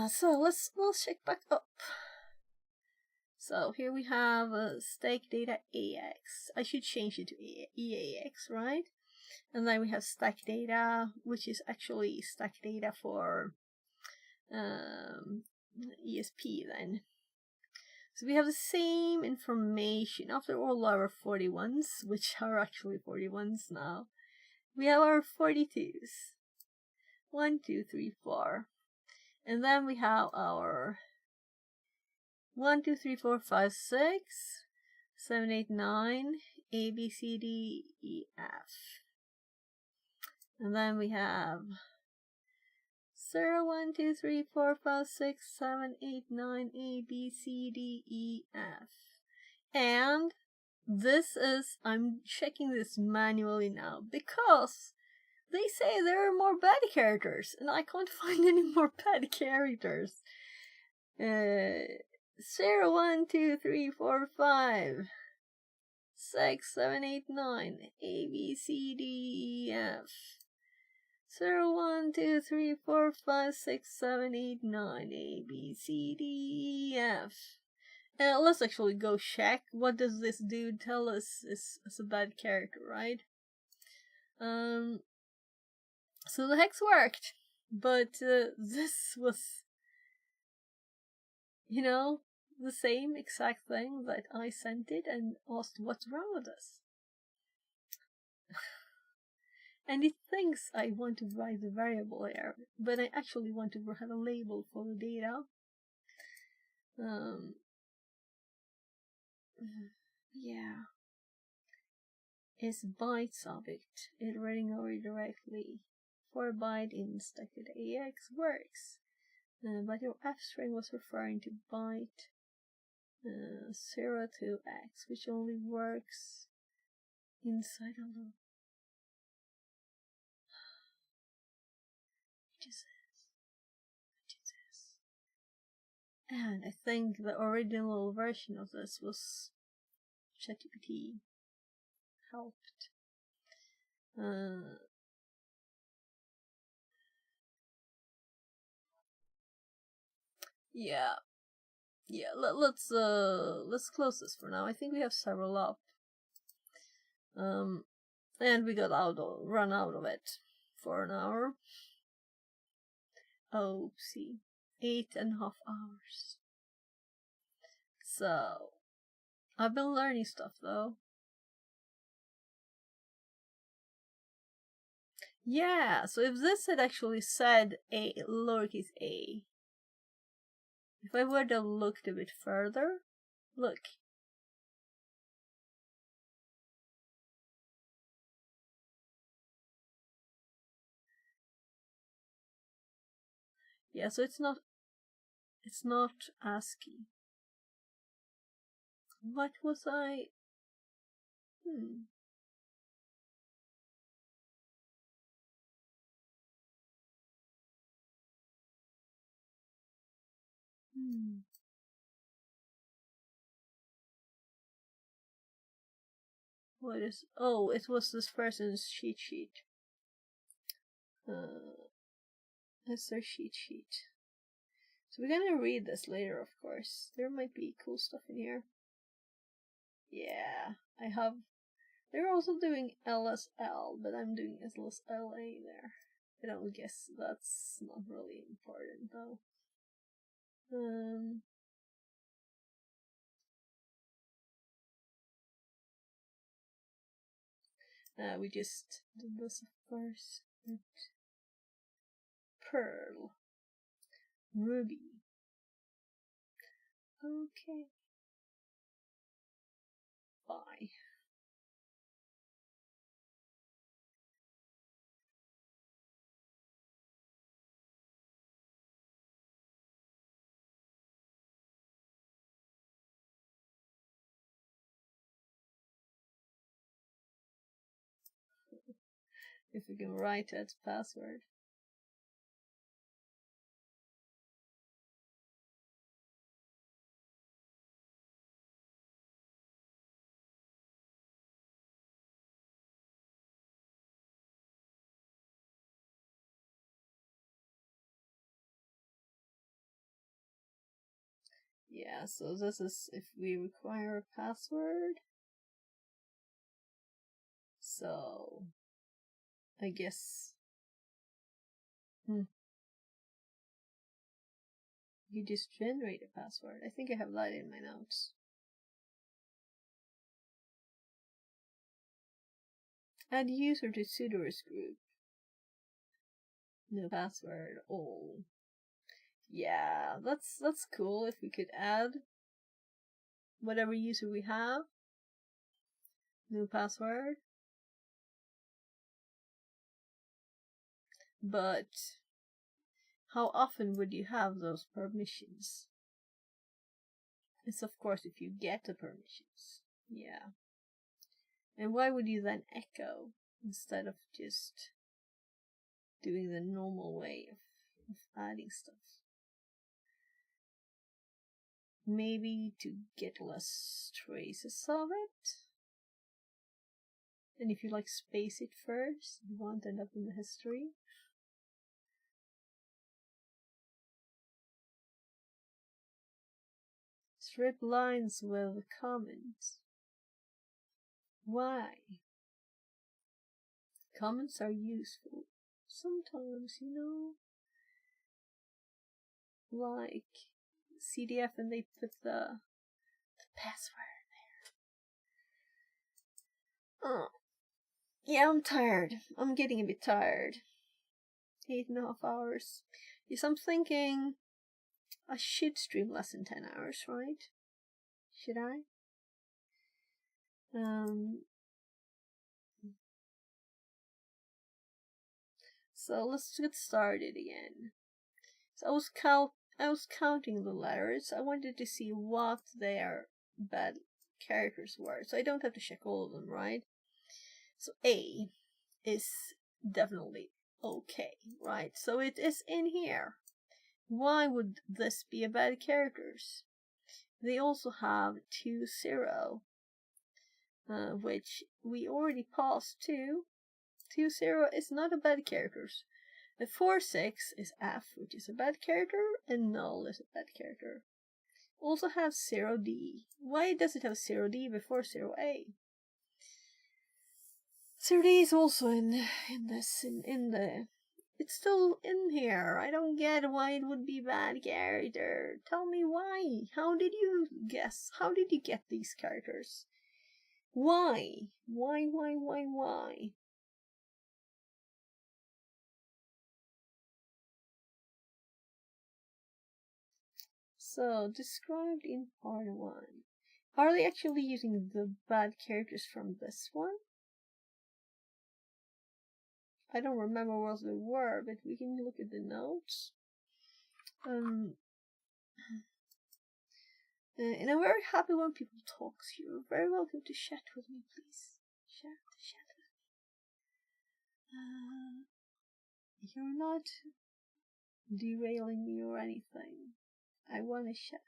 So let's check back up. So here we have stake data AX. I should change it to EAX, right? And then we have stack data, which is actually stack data for ESP then. So we have the same information after all our 41s, which are actually 41s now. We have our 42s. 1, 2, 3, 4. And then we have our 1, 2, 3, 4, 5, 6, 7, 8, 9, A, B, C, D, E, F. And then we have 0, 1, 2, 3, 4, 5, 6, 7, 8, 9, A, B, C, D, E, F. And this is, I'm checking this manually now because they say there are more bad characters and I can't find any more bad characters. 0, 1, 2, 3, 4, 5, 6, 7, 8, 9, A, B, C, D, E, F. 0, 1, 2, 3, 4, 5, 6, 7, 8, 9, A, B, C, D, E, F. Let's actually go check. What does this dude tell us is a bad character, right? So the hex worked, but this was, you know, the same exact thing that I sent it and asked what's wrong with this. And it thinks I want to write the variable here, but I actually want to have a label for the data. Yeah. Is bytes object iterating over directly. 4 byte in stacked AX works. But your F string was referring to byte 0 to X, which only works inside of the. Which is this? And I think the original version of this was ChatGPT helped. Yeah. Let's close this for now. I think we have several up. And we got run out of it for an hour. Oh, see, 8.5 hours. So I've been learning stuff though. Yeah, so if this had actually said a lowercase a, if I were to look a bit further, look. Yeah, so it's not ASCII. What was I? What is? Oh, it was this person's cheat sheet. It's their cheat sheet. So we're gonna read this later, of course. There might be cool stuff in here. Yeah, I have. They're also doing LSL, but I'm doing LSLA there. I don't guess that's not really important though. We just did this, of course. Pearl. Ruby. Okay. Bye. If we can write that password. Yeah, so this is if we require a password. So, I guess. You just generate a password. I think I have that in my notes. Add user to sudoers group. No password. Oh. Yeah, that's cool if we could add whatever user we have. No password. But how often would you have those permissions? It's of course if you get the permissions. Yeah. And why would you then echo instead of just doing the normal way of adding stuff? Maybe to get less traces of it? And if you like space it first, you won't end up in the history. Strip lines with comments. Why? Comments are useful. Sometimes, you know. Like CDF and they put the password there. Oh. Yeah, I'm tired. I'm getting a bit tired. 8.5 hours. Yes, I'm thinking I should stream less than 10 hours, right? Should I? So let's get started again. So I was counting the letters. I wanted to see what their bad characters were. So I don't have to check all of them, right? So A is definitely okay, right? So it is in here. Why would this be a bad characters? They also have 2-0, which we already passed to. 2-0 is not a bad characters. The 4-6 is F, which is a bad character, and Null is a bad character. Also has 0D. Why does it have 0D before 0A? 0D is also in the. It's still in here. I don't get why it would be bad character. Tell me why. How did you guess? How did you get these characters? Why? Why? So, described in part 1. Are they actually using the bad characters from this one? I don't remember what they were, but we can look at the notes. And I'm very happy when people talk. You're very welcome to chat with me, please. Chat with me. You're not derailing me or anything. I want to chat.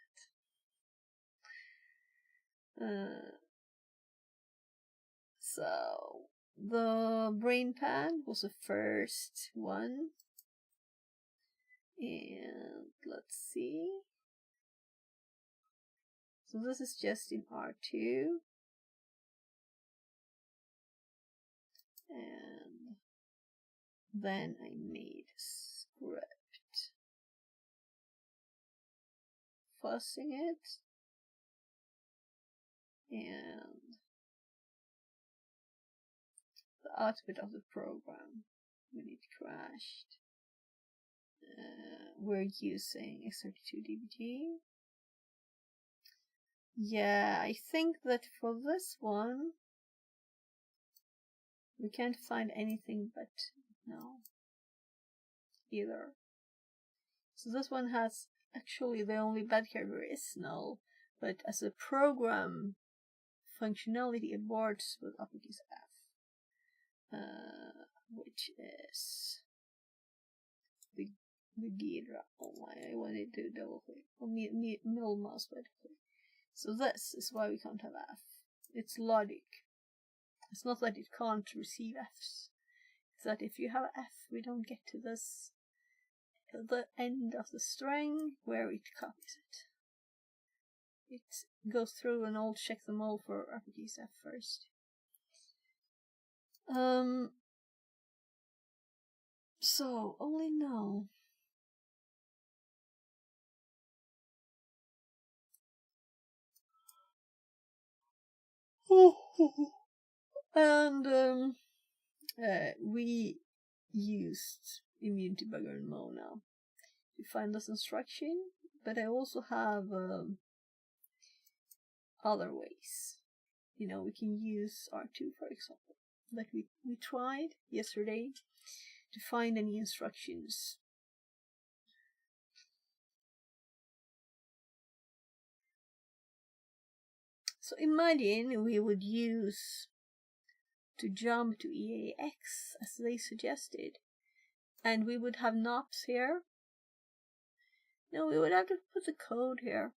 So the brain pad was the first one, and let's see. So this is just in R2, and then I made a script, fuzzing it, and the output of the program when it crashed. We're using x32dbg. Yeah, I think that for this one we can't find anything but no either. So this one has actually the only bad character is null, but as a program functionality aborts with uppercase F, which which is the Gira. Oh my, I wanted to double click. Oh, middle mouse button click. So this is why we can't have F. It's logic. It's not that it can't receive Fs. It's that if you have F, we don't get to this, the end of the string where it copies it. It goes through and all check them all for uppercase F first. So only now. And we used immune debugger and Mo now to find this instruction, but I also have other ways. You know, we can use R2, for example, like we tried yesterday to find any instructions. So imagine we would use to jump to EAX as they suggested, and we would have knobs here. No, we would have to put the code here.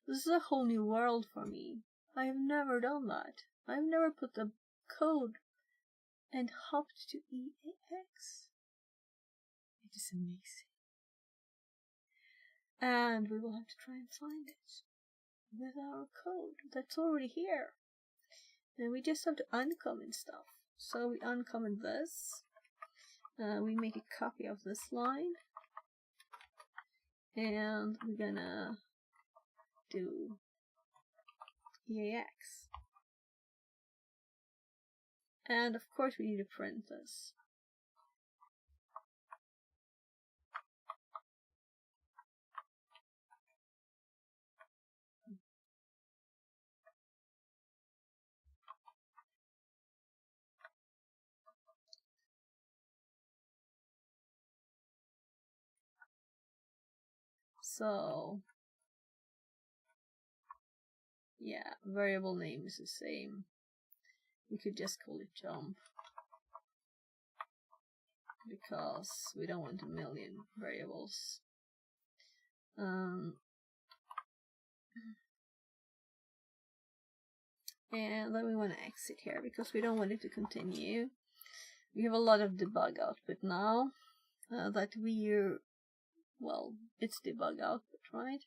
This is a whole new world for me. I have never done that. I've never put the code and hopped to EAX. It is amazing. And we will have to try and find it with our code that's already here. And we just have to uncomment stuff. So we uncomment this. We make a copy of this line. And we're gonna do EAX. And of course we need to print this. So yeah, variable name is the same. We could just call it jump, because we don't want a million variables. And then we want to exit here because we don't want it to continue. We have a lot of debug output now that we're, well, it's debug output, right?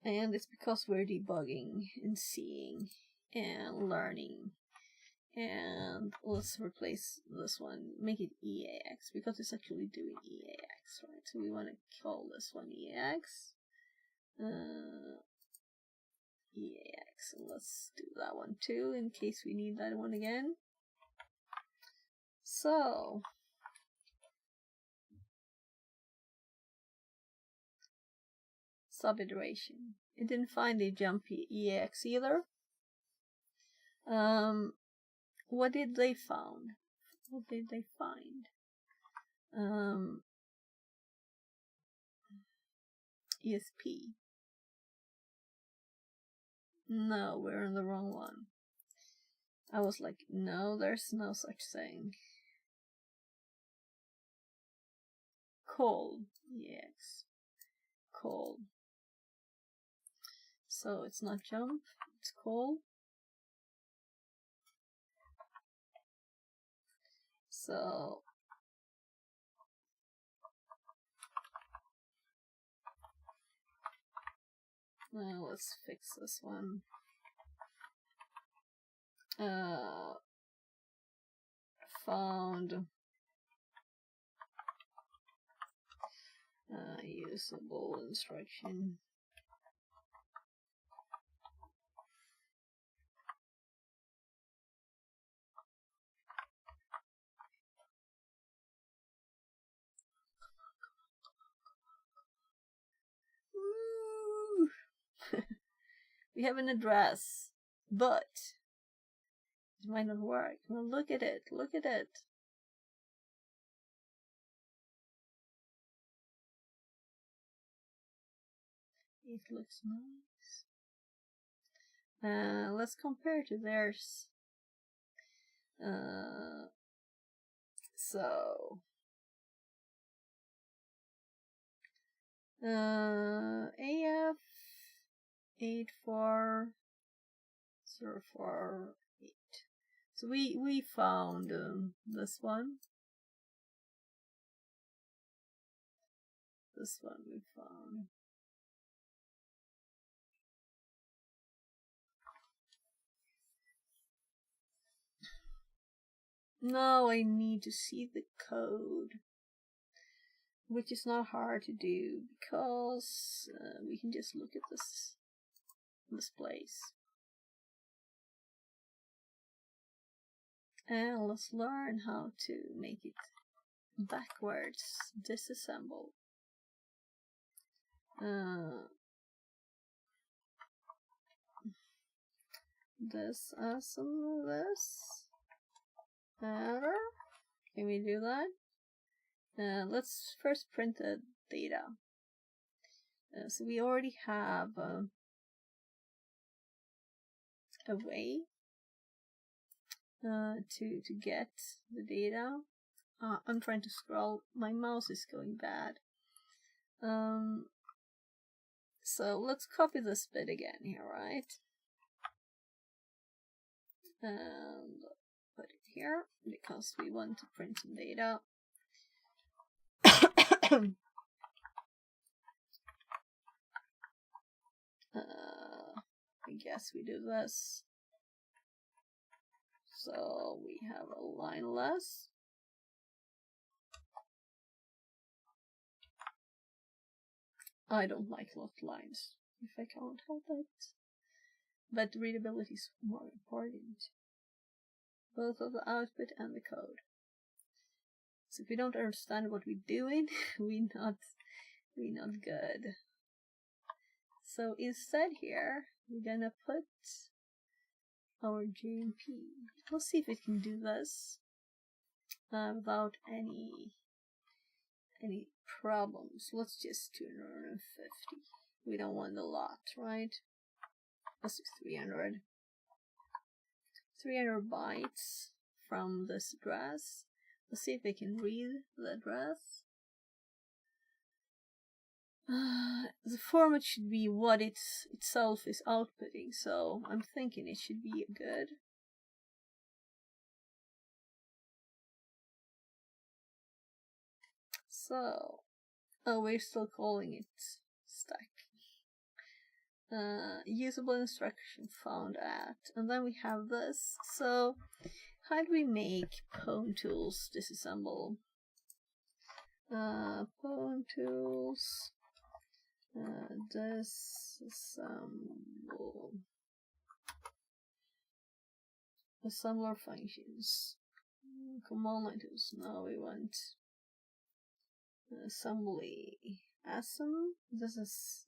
And it's because we're debugging and seeing and learning. And let's replace this one, make it EAX, because it's actually doing EAX, right? So we want to call this one EAX. EAX, and let's do that one too, in case we need that one again. So, sub-iteration. It didn't find a jump EAX either. What did they found? What did they find? ESP. No, we're on the wrong one. I was like, no, there's no such thing. Call EX. Call. So it's not jump, it's call. So now let's fix this one. Found usable instruction. We have an address, but it might not work. Well, look at it, look at it. It looks nice. Let's compare to theirs. So AF 84048. So we found this one. This one we found. Now I need to see the code, which is not hard to do because we can just look at this place. And let's learn how to make it backwards disassemble. Disassemble this. Error. Can we do that? Let's first print the data. So we already have a way to get the data. I'm trying to scroll. My mouse is going bad. So let's copy this bit again here, right? And put it here because we want to print some data. I guess we do this. So we have a line less. I don't like locked lines, if I can't help it. But readability is more important. Both of the output and the code. So if we don't understand what we're doing, we're not good. So instead here, we're gonna put our JMP. Let's see if it can do this without any problems. Let's just 250. We don't want a lot, right? Let's do 300. 300 bytes from this address. Let's see if we can read the address. The format should be what it itself is outputting, so I'm thinking it should be good. So, oh, we're still calling it stack. Usable instruction found at, and then we have this. So, how do we make pwntools disassemble? Pwntools disassemble assembler functions. Command line tools. No, we want assembly asm. This is,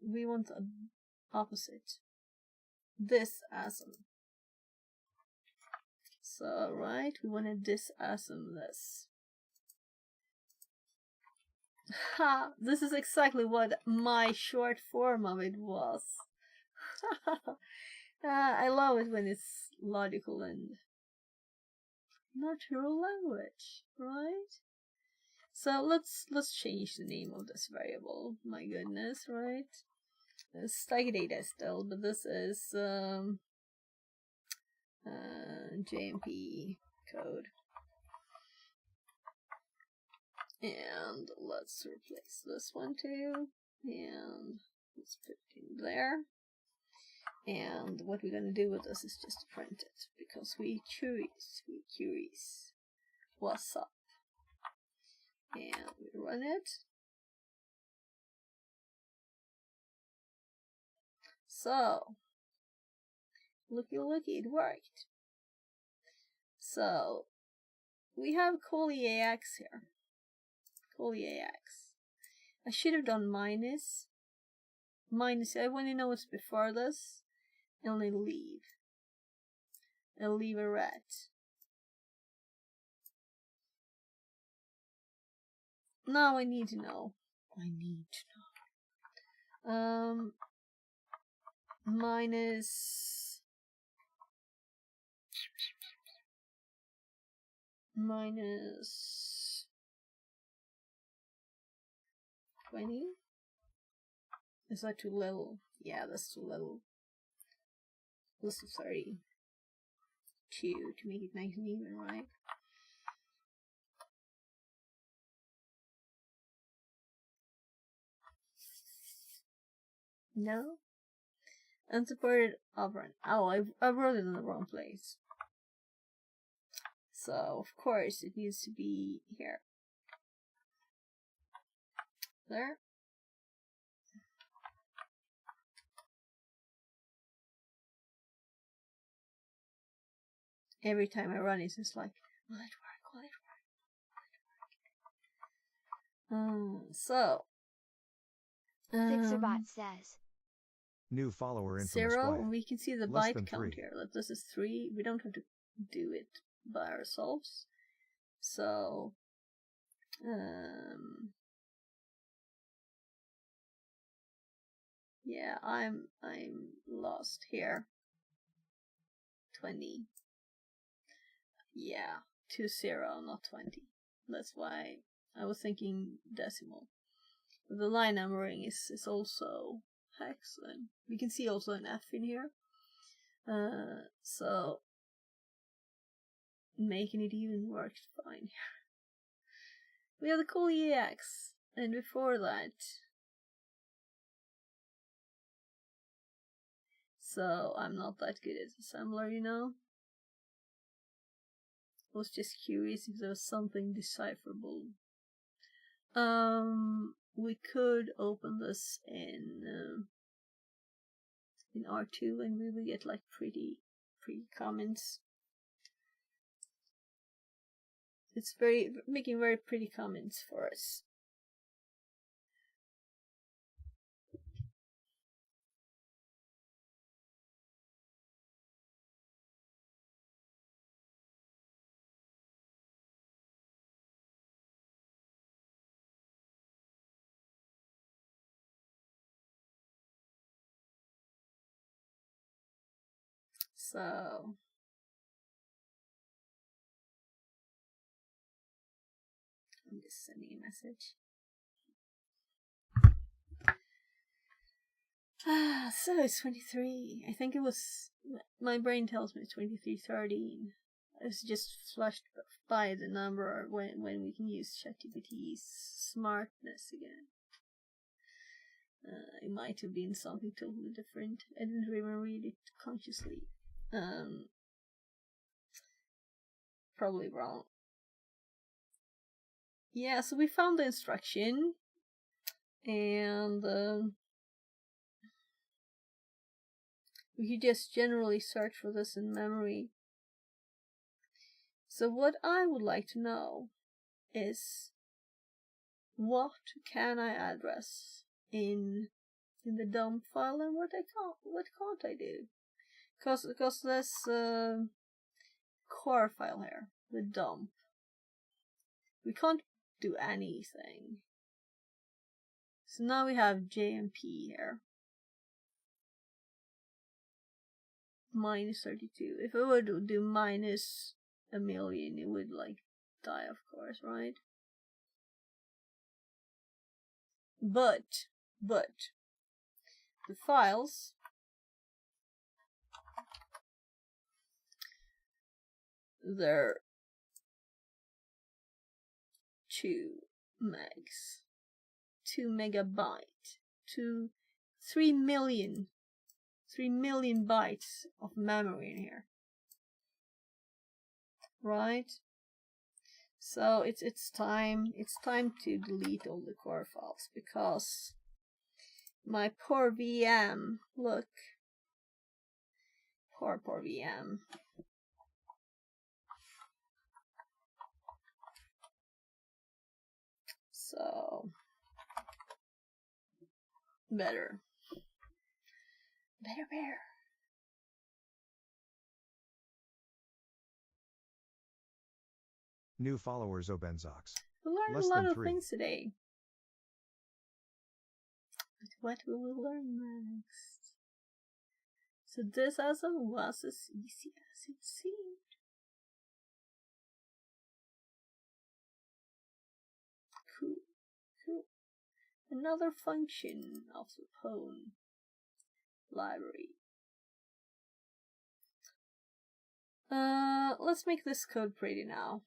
we want the opposite. This asm. So right, we want to disassemble this. Ha! This is exactly what my short form of it was. I love it when it's logical and natural language, right? So let's change the name of this variable. My goodness, right? Stack data still, but this is JMP code. And let's replace this one too. And let's put it in there. And what we're gonna do with this is just print it because we curious what's up. And we run it. So looky, it worked. So we have Coley AX here. Coley AX. I should have done minus. I want to know what's before this. And I leave. I'll leave a rat. Now I need to know. Minus minus 20. Is that too little? Yeah, that's too little. Let's do 32 to make it nice and even, right? No? Unsupported operand. Oh, I wrote it in the wrong place. So, of course, it needs to be here. There. Every time I run, it's just like, will it work? Will it work? So. Fixerbot says. New follower infamous 0, Wyatt. and we can see the Less byte than count 3. here. That this is 3. We don't have to do it by ourselves. So, yeah, I'm lost here. 20. Yeah, 20, not 20. That's why I was thinking decimal. The line numbering is also hex, and we can see also an F in here. So making it even works fine here. We have the cool EX, and before that, so I'm not that good as assembler, you know. I was just curious if there was something decipherable. We could open this in R2 and we will get like pretty comments. It's making very pretty comments for us. So I'm just sending a message. So it's 23. I think it was, my brain tells me it's 23:13. It's just flashed by the number when we can use ChatGPT's smartness again. It might have been something totally different. I didn't even read it consciously. Probably wrong. Yeah, so we found the instruction, and we could just generally search for this in memory. So what I would like to know is, what can I address in the dump file, and what can't I do? Because there's core file here, the dump. We can't do anything. So now we have JMP here. Minus 32. If I were to do minus a million, it would like die, of course, right? But the files they're 2 megs, 2 megabyte, 3 million bytes of memory in here, right? So it's time to delete all the core files, because my poor VM, look, poor VM. So better. New followers Obenzox. We learned Less a lot than of 3. things today. But what will we learn next? So this also was as easy as it seemed. another function of the pwn library. Let's make this code pretty now.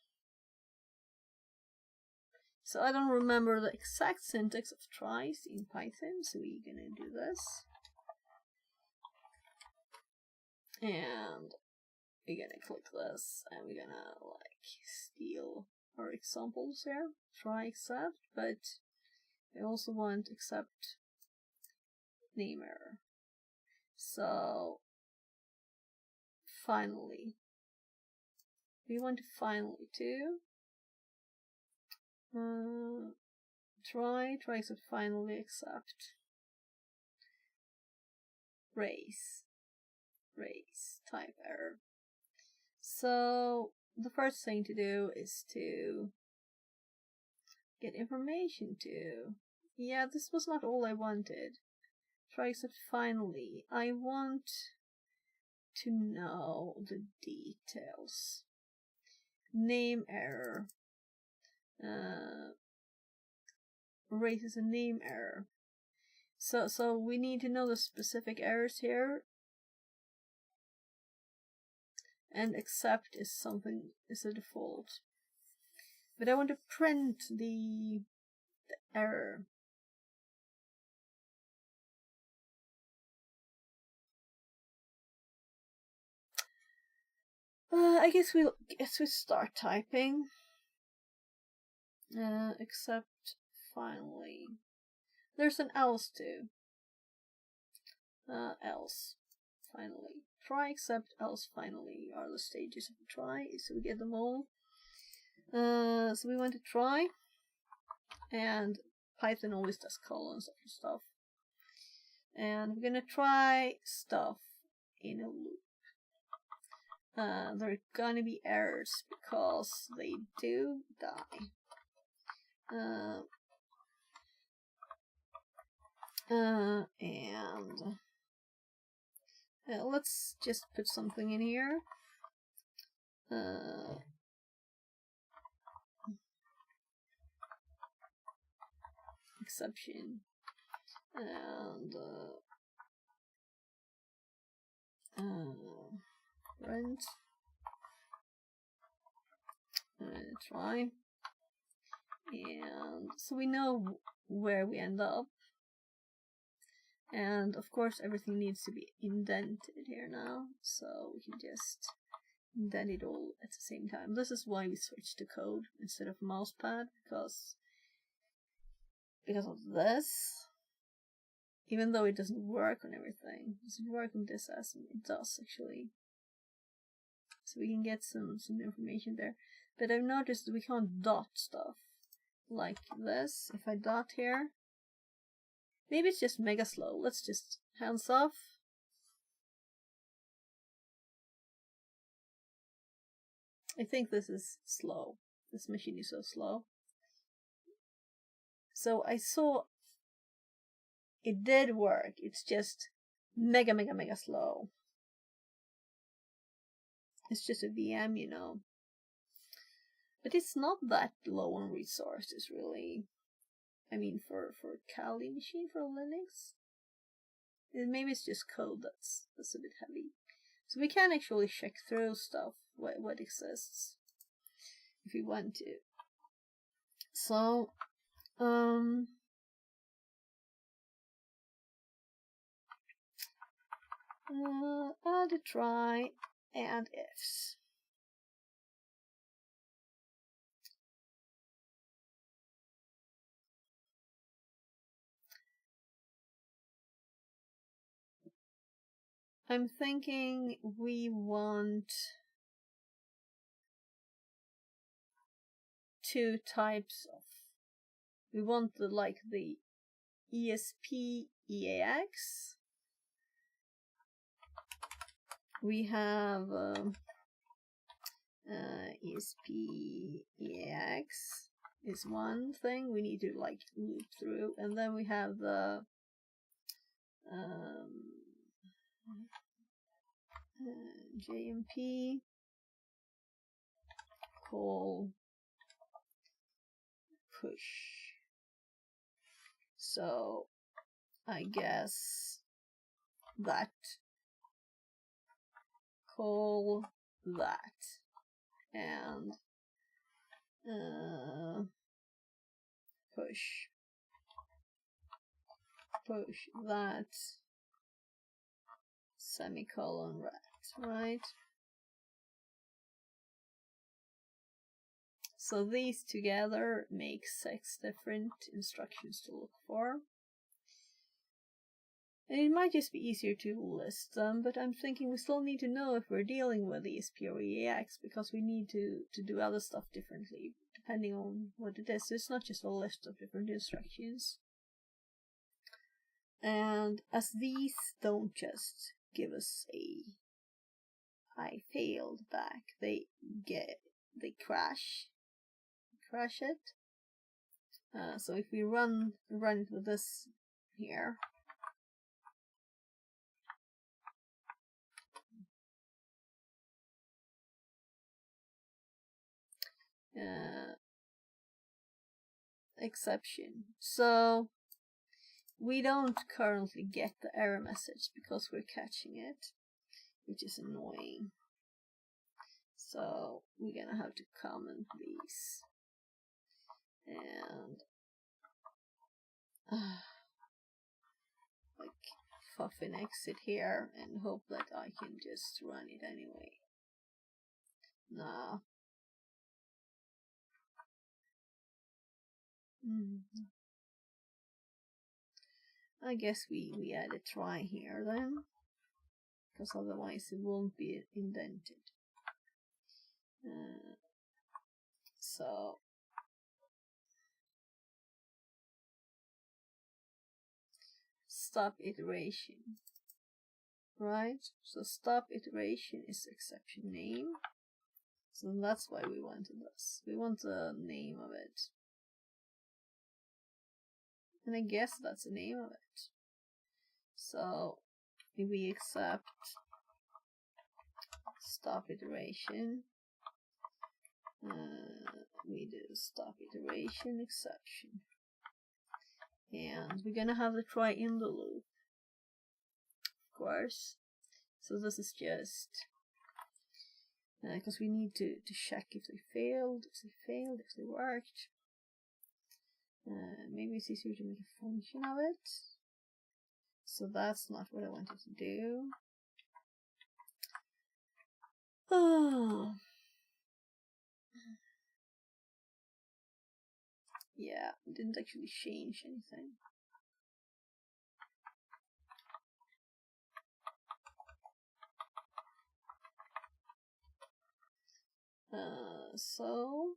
So I don't remember the exact syntax of tries in Python, so we're gonna do this. And we're gonna click this, and we're gonna like steal our examples here. Try accept, but I also want accept name error. So finally, we want to finally too. Try accept finally accept. Raise type error. So the first thing to do is to get information to. Yeah, this was not all I wanted. Try accept finally. I want to know the details. Name error. Raises a name error. So we need to know the specific errors here. And accept is a default. But I want to print the error. I guess we start typing. Accept finally. There's an else too. Else finally. Try, accept, else finally are the stages of the try, so we get them all. So we want to try, and Python always does colons after stuff. And we're gonna try stuff in a loop. There are gonna be errors because they do die. Let's just put something in here. Exception and rent try, and so we know where we end up. And of course everything needs to be indented here now, so we can just indent it all at the same time. This is why we switched to code instead of mousepad, because of this. Even though it doesn't work on everything, it doesn't work on this as it does actually. So we can get some information there. But I've noticed that we can't dot stuff like this. If I dot here, maybe it's just mega slow. Let's just hands off. I think this is slow. This machine is so slow. So I saw it did work. It's just mega slow. It's just a VM, you know. But it's not that low on resources, really. I mean, for a Kali machine, for Linux. Maybe it's just code that's a bit heavy. So we can actually check through stuff, what exists, if we want to. So, add a try and ifs. I'm thinking we want two types of. We want the ESP EAX. We have ESP EAX is one thing we need to loop through, and then we have the JMP call push. So I guess that. Call that. And push that semicolon right? So these together make 6 different instructions to look for. And it might just be easier to list them, but I'm thinking we still need to know if we're dealing with ESP or EAX, because we need to do other stuff differently, depending on what it is. So it's not just a list of different instructions. And as these don't just give us a I failed back, they crash it. So if we run it with this here, exception. So we don't currently get the error message because we're catching it, which is annoying. So we're gonna have to comment these and like fuffin exit here and hope that I can just run it anyway. Nah. I guess we add a try here then, because otherwise it won't be indented. So stop iteration, right? So stop iteration is exception name. So that's why we wanted this. We want the name of it. And I guess that's the name of it. So if we accept stop iteration, we do stop iteration exception. And we're gonna have the try in the loop, of course. So this is just because we need to check if they failed, if they worked. Maybe it's easier to make a function of it. So that's not what I wanted to do. Oh. Yeah, it didn't actually change anything. So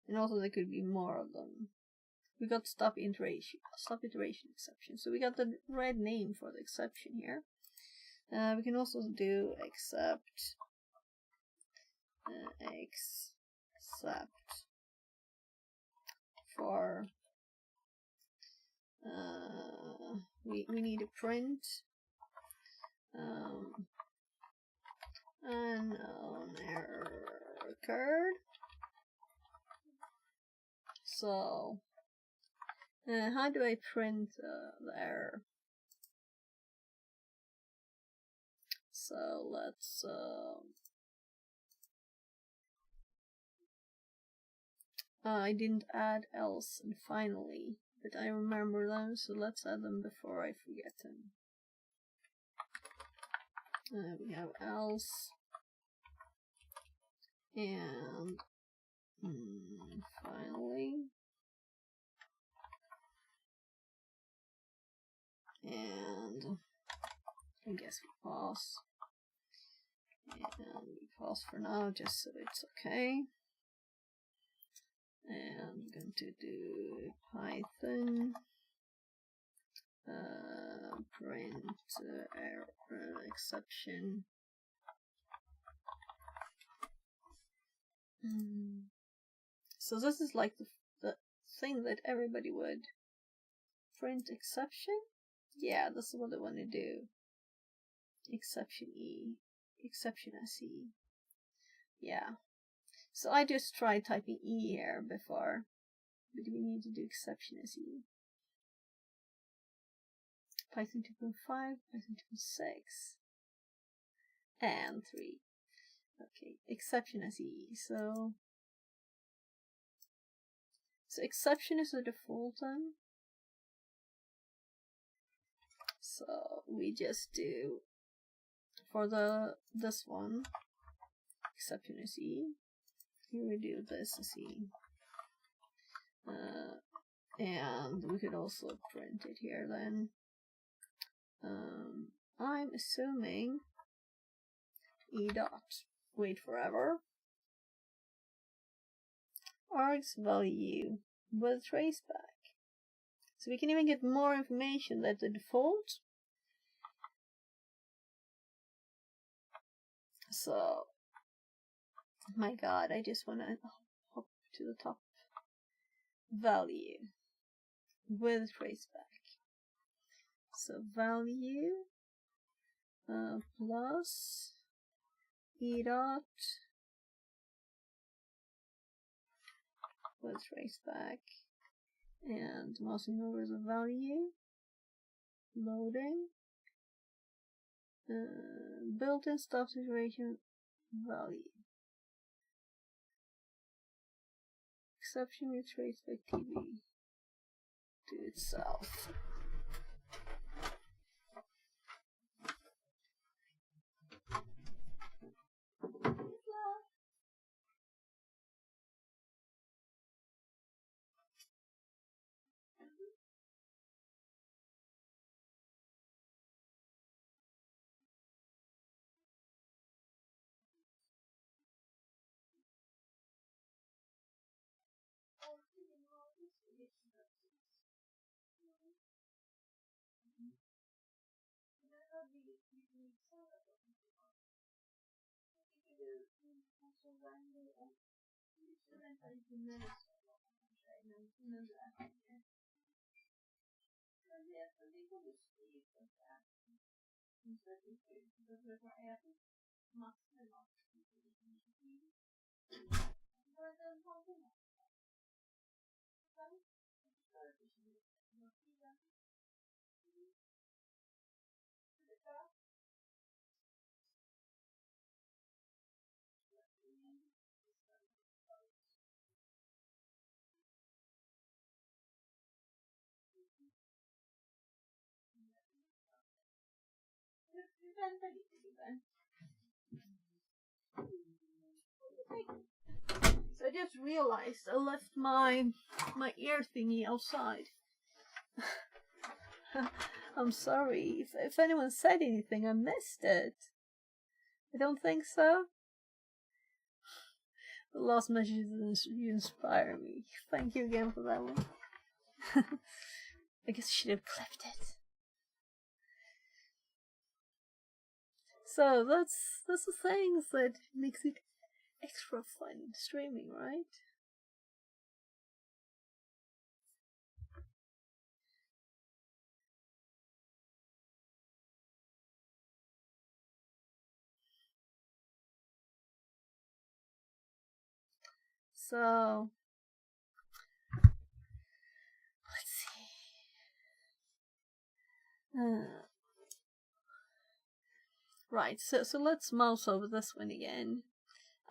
and also there could be more of them. We got stop iteration exception. So we got the red name for the exception here. We can also do except for we need a print unknown error occurred. So how do I print the error? So let's I didn't add else and finally, but I remember them, so let's add them before I forget them. We have else and finally, and I guess we pause, and we pause for now just so it's okay. And I'm going to do Python print error exception. So this is like the thing that everybody would print exception. Yeah, this is what I want to do. Exception E, exception SE. Yeah. So I just tried typing E here before, but we need to do exception as E. Python 2.5, Python 2.6, and 3. Okay, exception as E. So exception is the default then. So we just do for this one exception is E. Here we do this as E. And we could also print it here then. I'm assuming E dot wait forever args value with traceback. So we can even get more information than the default. So, my god, I just want to hop to the top. Value with traceback. So value plus E dot with traceback, and mousing over the value, loading, built-in stop situation value, exception with traceback TV to itself. So I just realized I left my ear thingy outside. I'm sorry if anyone said anything, I missed it. I don't think so. The last messages inspire me. Thank you again for that one. I guess I should have clipped it. So that's the things that makes it extra fun streaming, right? So let's see. Right, so let's mouse over this one again.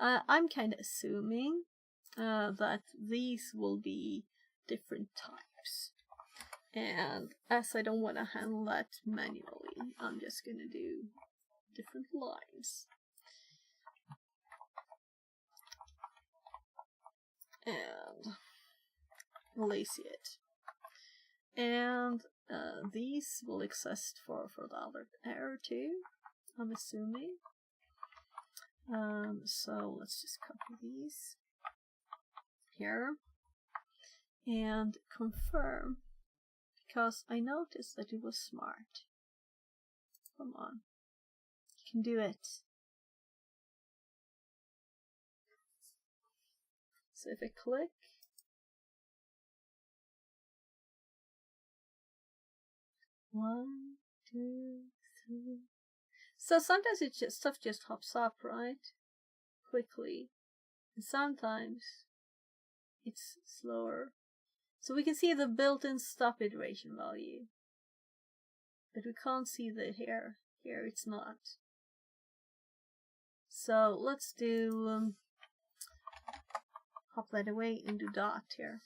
I'm kind of assuming that these will be different types. And as I don't want to handle that manually, I'm just going to do different lines. And lazy it. And these will exist for the other error too, I'm assuming. So let's just copy these here and confirm, because I noticed that it was smart. Come on, you can do it. So if I click, one, two, three. So sometimes it just stuff just hops up, right? quickly, and sometimes it's slower. So we can see the built-in stop iteration value, but we can't see the here. Here it's not. So let's do hop that away and do dot here.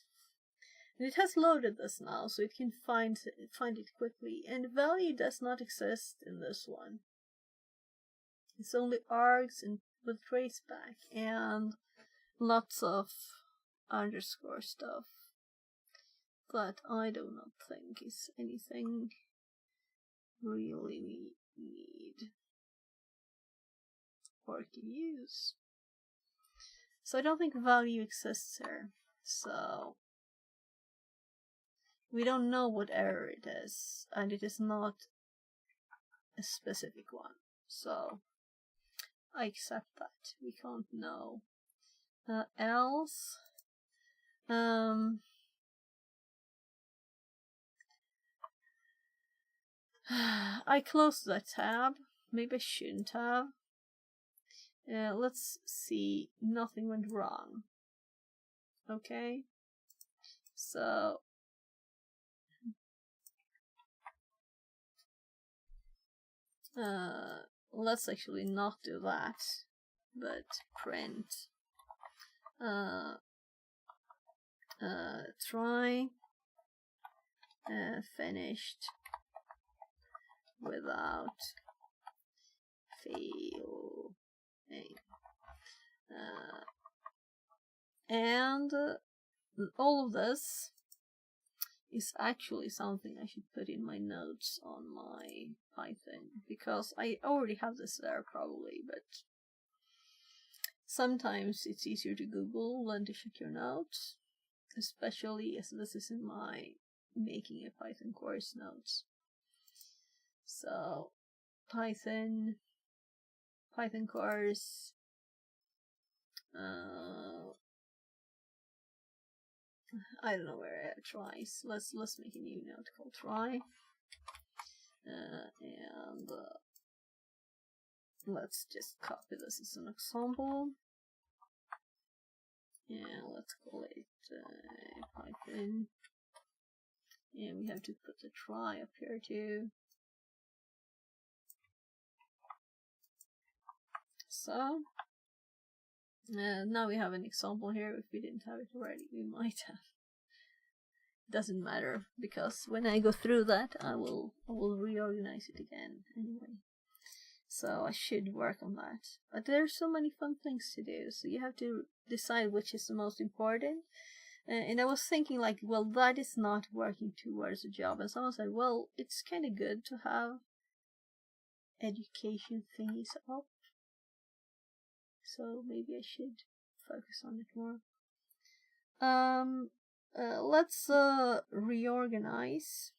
And it has loaded this now, so it can find it quickly. And the value does not exist in this one. It's only args and with traceback and lots of underscore stuff that I do not think is anything really we need or can use. So I don't think value exists here. So we don't know what error it is, and it is not a specific one. So I accept that. We can't know. Else, I closed that tab. Maybe I shouldn't have. Let's see. Nothing went wrong. Okay. So let's actually not do that, but print try finished without failing. And all of this is actually something I should put in my notes on my Python, because I already have this there probably, but sometimes it's easier to Google than to check your notes, especially as this is in my making a Python course notes. So Python course, I don't know where I tries. Let's make a new note called try, and let's just copy this as an example. And let's call it Python. And we have to put the try up here too. So now we have an example here. If we didn't have it already, we might have. Doesn't matter, because when I go through that, I will reorganize it again anyway. So I should work on that. But there's so many fun things to do, so you have to decide which is the most important. And I was thinking like, well, that is not working towards a job. And someone said, well, it's kind of good to have education thingies up. So maybe I should focus on it more. Let's reorganize.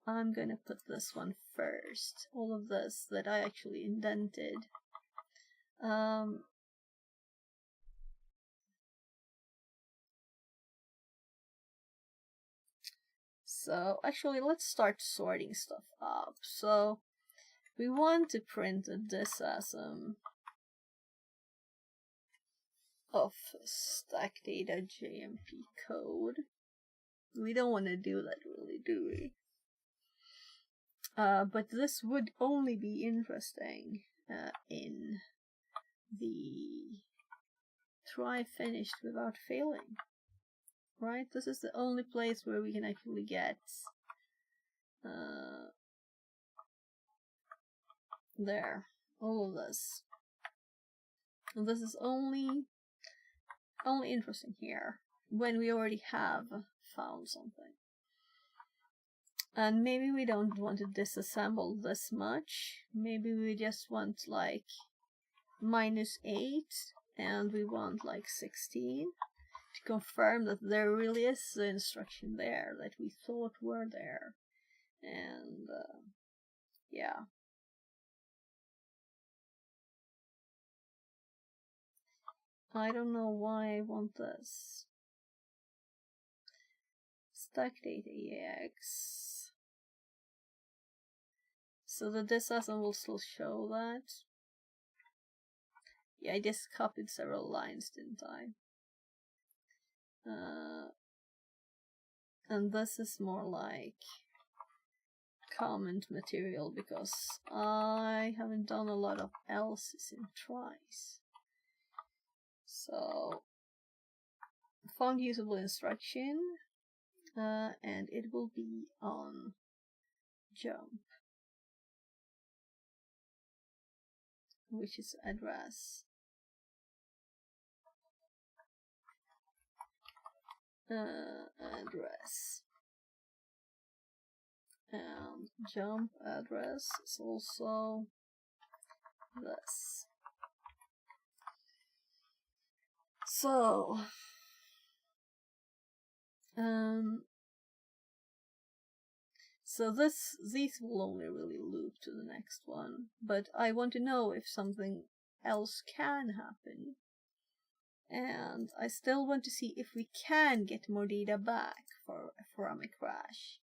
I'm gonna put this one first. All of this that I actually indented. So actually, let's start sorting stuff up. So we want to print a disassemble of stack data JMP code. We don't want to do that really, do we? But this would only be interesting in the try finished without failing. Right? This is the only place where we can actually get there, all of this. And this is only interesting here when we already have found something. And maybe we don't want to disassemble this much. Maybe we just want like -8 and we want like 16 to confirm that there really is the instruction there that we thought were there. And yeah. I don't know why I want this. Stack data EX. So the disassemble will still show that. Yeah, I just copied several lines, didn't I? And this is more like comment material because I haven't done a lot of else's in tries. So, found usable instruction, and it will be on jump, which is address. Address. And jump address is also this. So, these will only really loop to the next one, but I want to know if something else can happen. And I still want to see if we can get more data back from a crash.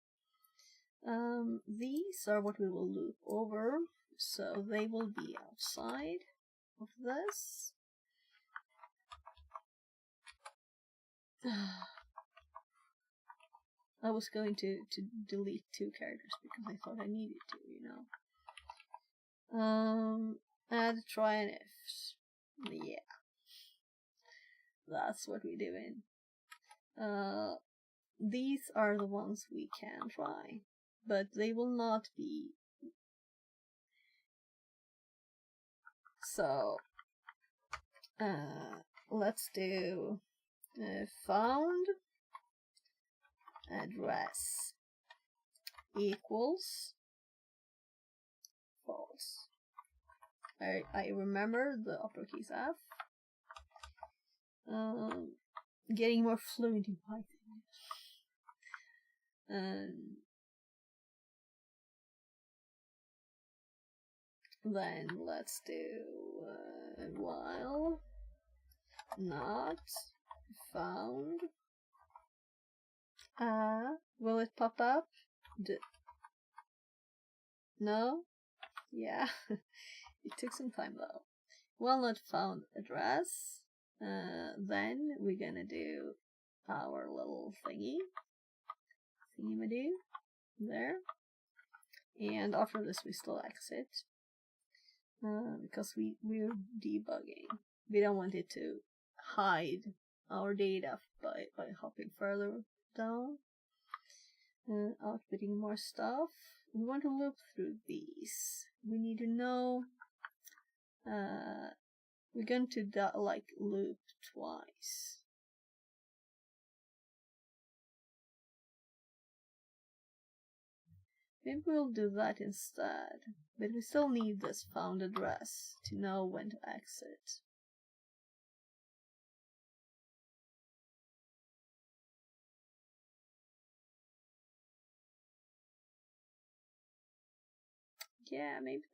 These are what we will loop over, so they will be outside of this. I was going to delete 2 characters because I thought I needed to, you know. Add try and ifs. Yeah. That's what we're doing. These are the ones we can try, but they will not be. So, let's do found address equals false. I remember the uppercase F. Getting more fluent in Python. Then let's do while not found. Will it pop up? No? Yeah. It took some time though. While not found address. Then we're gonna do our little thingy-ma-do there. And after this we still exit. Because we're debugging. We don't want it to hide our data by hopping further down. Outputting more stuff. We want to loop through these. We need to know. We're going to loop twice. Maybe we'll do that instead, but we still need this found address to know when to exit. Yeah, maybe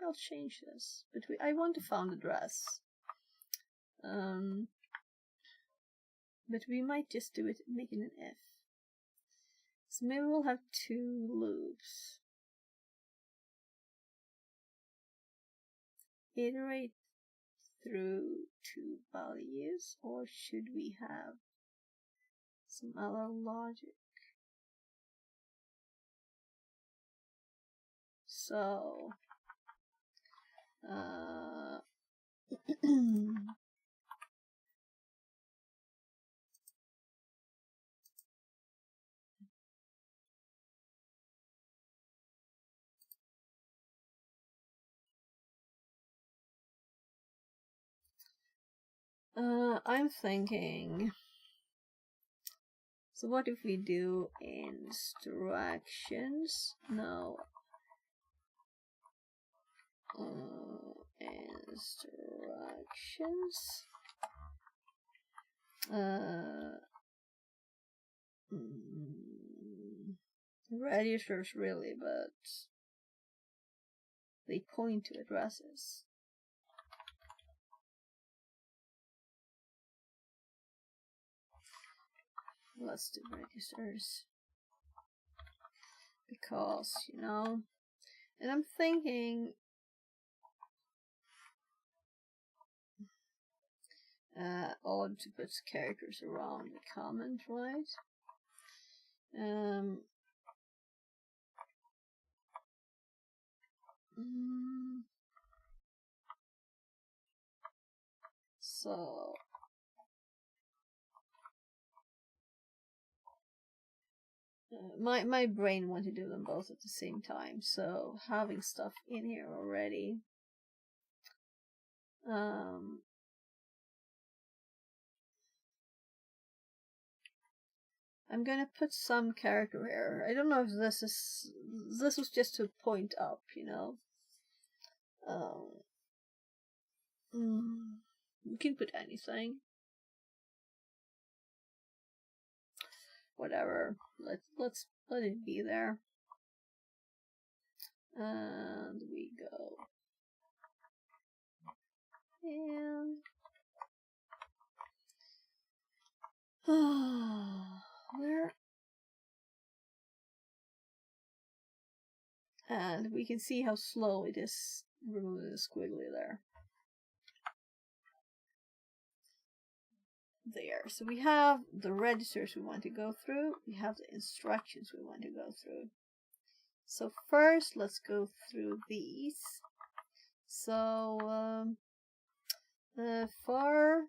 I'll change this, but I want to found address. But we might just do it, make it an if. So maybe we'll have 2 loops. Iterate through 2 values, or should we have some other logic? So, I'm thinking, so what if we do instructions? No. Instructions. Registers really, but they point to addresses. Let's do registers. Because, you know, and I'm thinking odd to put characters around the comment, right? So my brain wanted to do them both at the same time, so having stuff in here already. I'm gonna put some character here. I don't know if this was just to point up, you know. You can put anything. Whatever. Let's let it be there. And we go. And there. And we can see how slow it is removing the squiggly there. There. So we have the registers we want to go through. We have the instructions we want to go through. So first, let's go through these. So for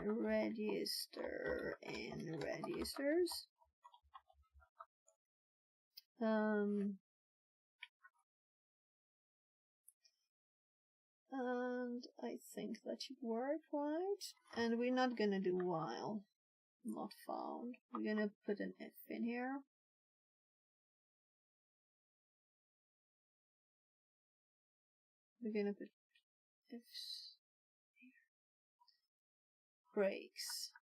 register and registers, and I think that should work, right? And we're not gonna do while not found. We're gonna put an if in here. We're gonna put ifs here. Breaks.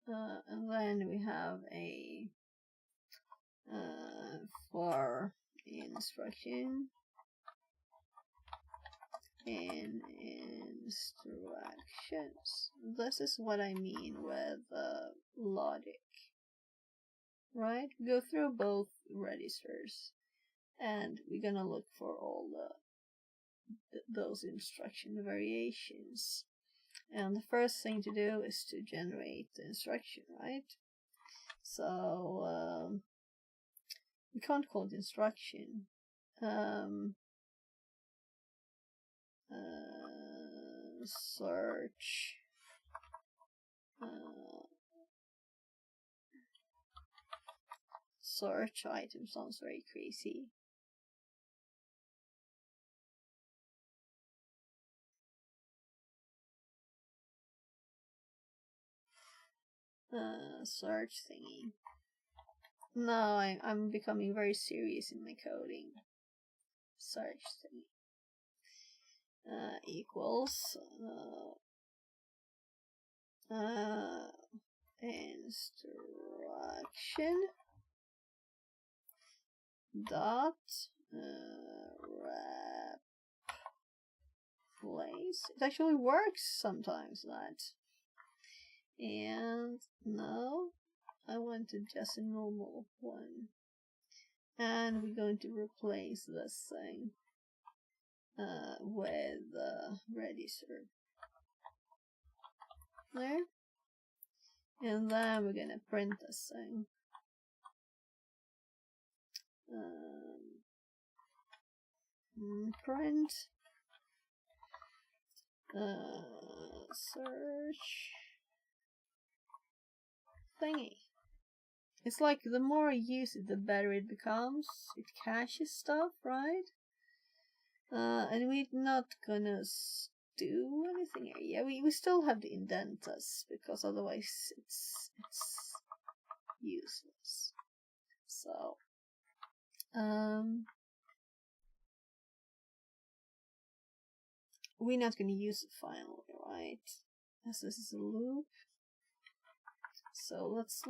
And then we have a for instruction in instructions. This is what I mean with logic, right? Go through both registers, and we're gonna look for all those instruction variations. And the first thing to do is to generate the instruction, right? So we can't call it instruction. Search search item sounds very crazy. Search thingy. No, I'm becoming very serious in my coding. Search thingy. Equals instruction dot replace. It actually works sometimes, that. And no, I wanted just a normal one. And we're going to replace this thing with the register. There. And then we're gonna print this thing. Print search thingy. It's like the more you use it, the better it becomes. It caches stuff, right? And we're not gonna do anything here. Yeah, we still have to indent this, because otherwise it's useless. So we're not gonna use it finally, right? As this is a loop. So let's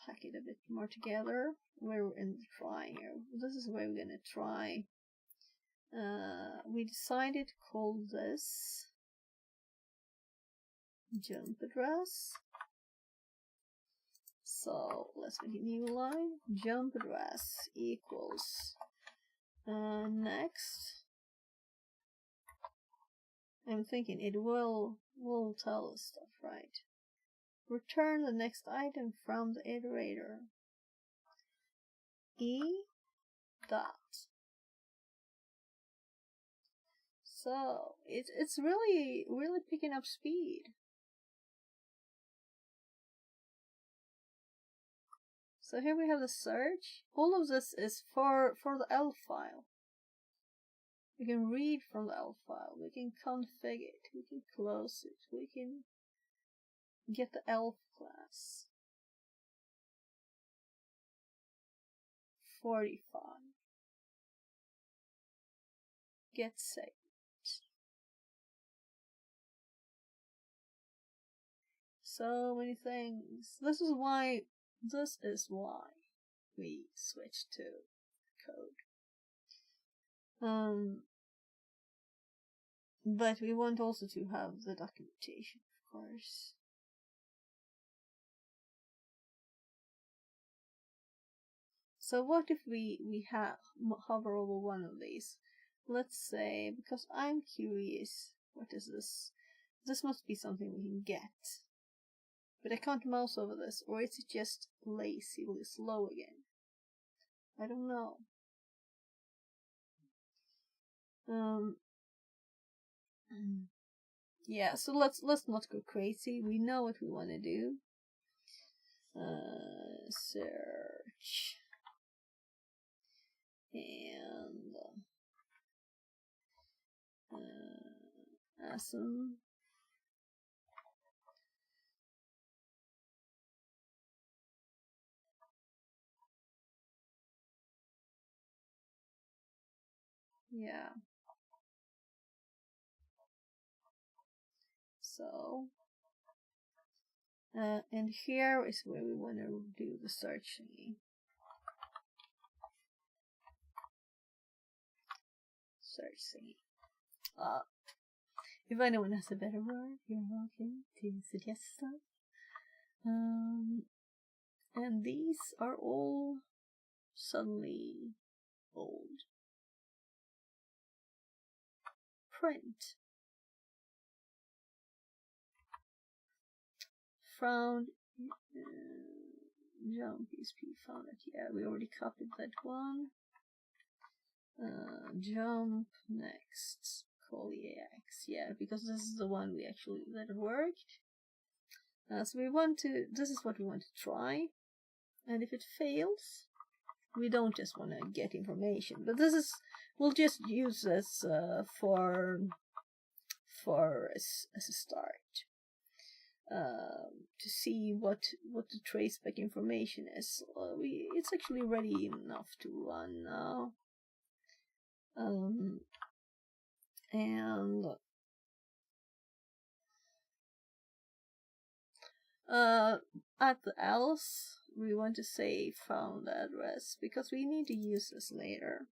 pack it a bit more together. We're in the try here. This is where we're gonna try. We decided to call this jump address. So let's make a new line. Jump address equals next I'm thinking it will tell us stuff, right? Return the next item from the iterator. E dot. So it's really picking up speed. So here we have the search. All of this is for the ELF file. We can read from the ELF file. We can config it. We can close it. We can get the ELF class. 45. Get saved. So many things. This is why we switched to code. But we want also to have the documentation, of course. So what if we hover over one of these? Let's say, because I'm curious, what is this? This must be something we can get. But I can't mouse over this, or is it just lazily slow again? I don't know. Yeah, so let's not go crazy. We know what we want to do. Search and awesome. Yeah. So, and here is where we want to do the search thingy. Search thingy. If anyone has a better word, you're welcome to suggest stuff. And these are all suddenly old. Print. Found jump PSP found it. Yeah, we already copied that one. Jump next. Call EAX. Yeah, because this is the one that worked. So we want to. This is what we want to try, and if it fails, we don't just want to get information. But this is. We'll just use this for as a start. To see what the traceback information is. It's actually ready enough to run now. And at the else we want to say found address because we need to use this later.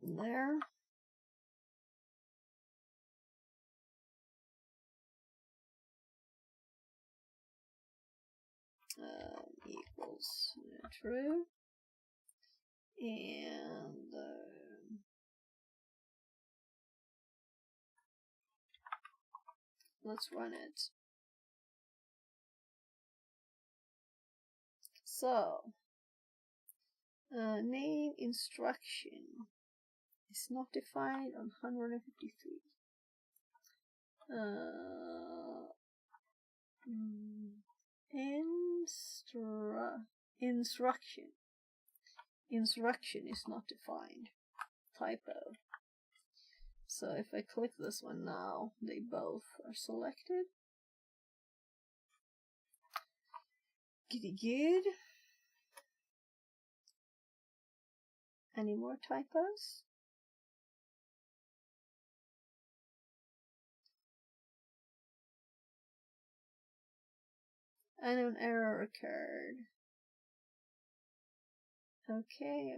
There. Equals true. And let's run it. So, name instruction is not defined on 153. Instruction is not defined. Typo. So if I click this one now, they both are selected. Giddy good. Any more typos? And an error occurred. Okay.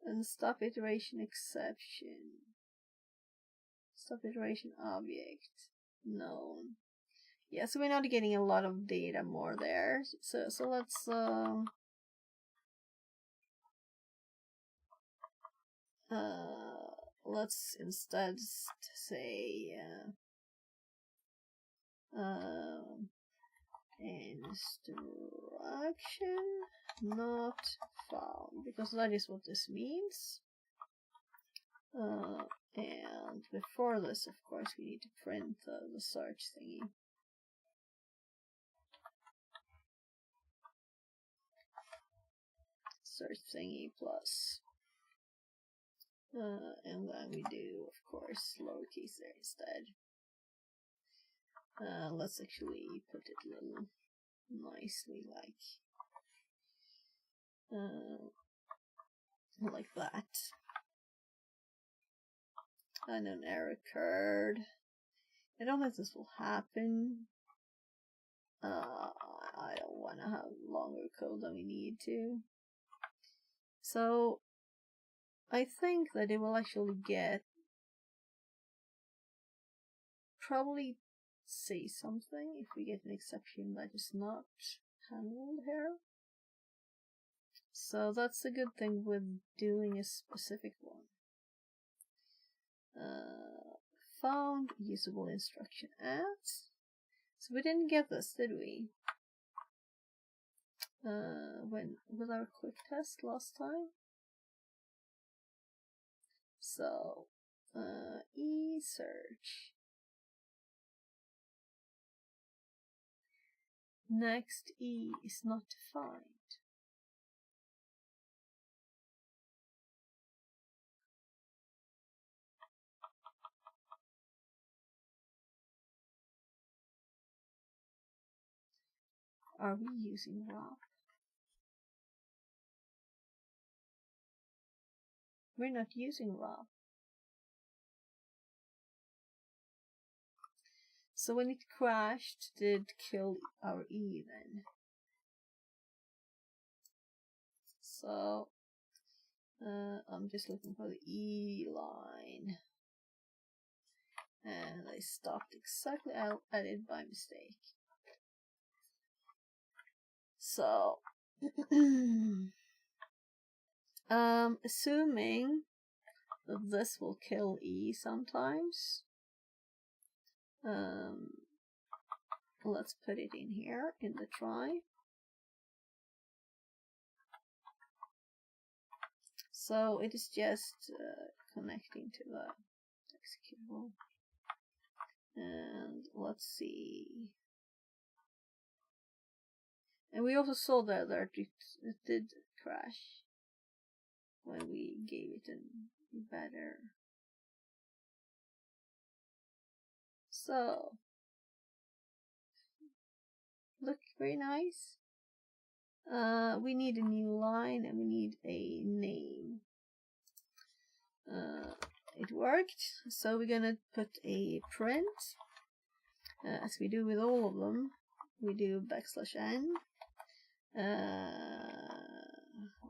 And stop iteration exception. Stop iteration object. known. Yeah, so we're not getting a lot of data more there. So let's instead say instruction not found, because that is what this means. And before this, of course, we need to print the search thingy. Search thingy plus. And then we do, of course, lowercase there instead. Let's actually put it a little nicely, like that. And an error occurred. I don't think this will happen. I don't want to have longer code than we need to. So I think that it will actually get probably say something if we get an exception that is not handled here. So that's a good thing with doing a specific one. Found usable instruction at. So we didn't get this, did we? When with our quick test last time. So e-search. Next E is not defined. Are we using wrap? We're not using wrap. So when it crashed, did it kill our E then? So I'm just looking for the E line. And I stopped exactly at it by mistake. So assuming that this will kill E sometimes, let's put it in here in the try. So it is just connecting to the executable. And let's see. And we also saw that it did crash when we gave it a better. So look very nice. We need a new line and we need a name. It worked, so we're gonna put a print, as we do with all of them. We do \n,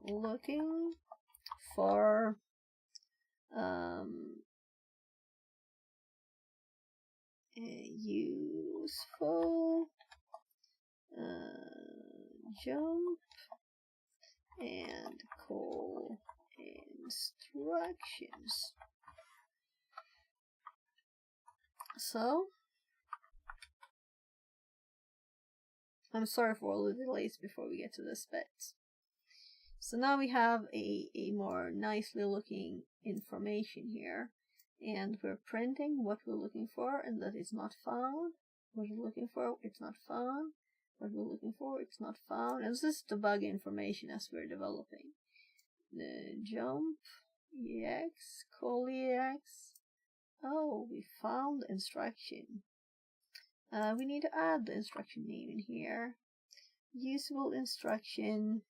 looking for useful jump and call instructions. So I'm sorry for all the delays before we get to this bit. So now we have a more nicely looking information here, and we're printing what we're looking for, and that is not found. What we're looking for, it's not found. What we're looking for, it's not found. And this is debug information as we're developing. Jump EX, call EX. Oh, we found instruction. We need to add the instruction name in here. Usable instruction.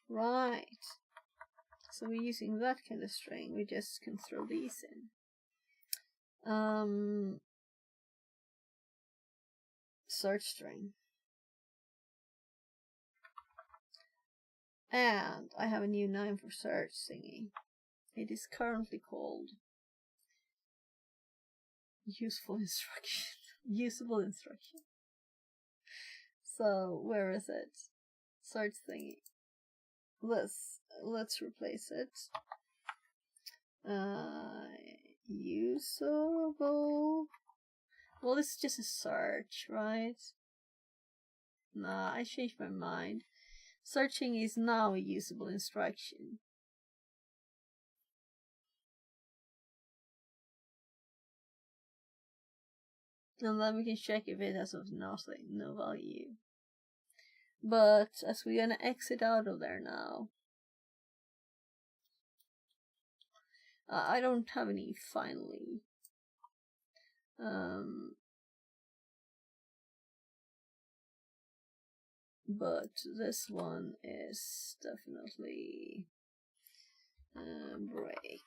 Right. So we're using that kind of string. We just can throw these in. search string. And I have a new name for search thingy. It is currently called useful instruction. Usable instruction. So where is it? Search thingy. Let's replace it. Usable. Well, it's just a search, right? Nah, I changed my mind. Searching is now a usable instruction. And then we can check if it has nothing, no value. But as we're gonna exit out of there now, I don't have any finally. But this one is definitely break.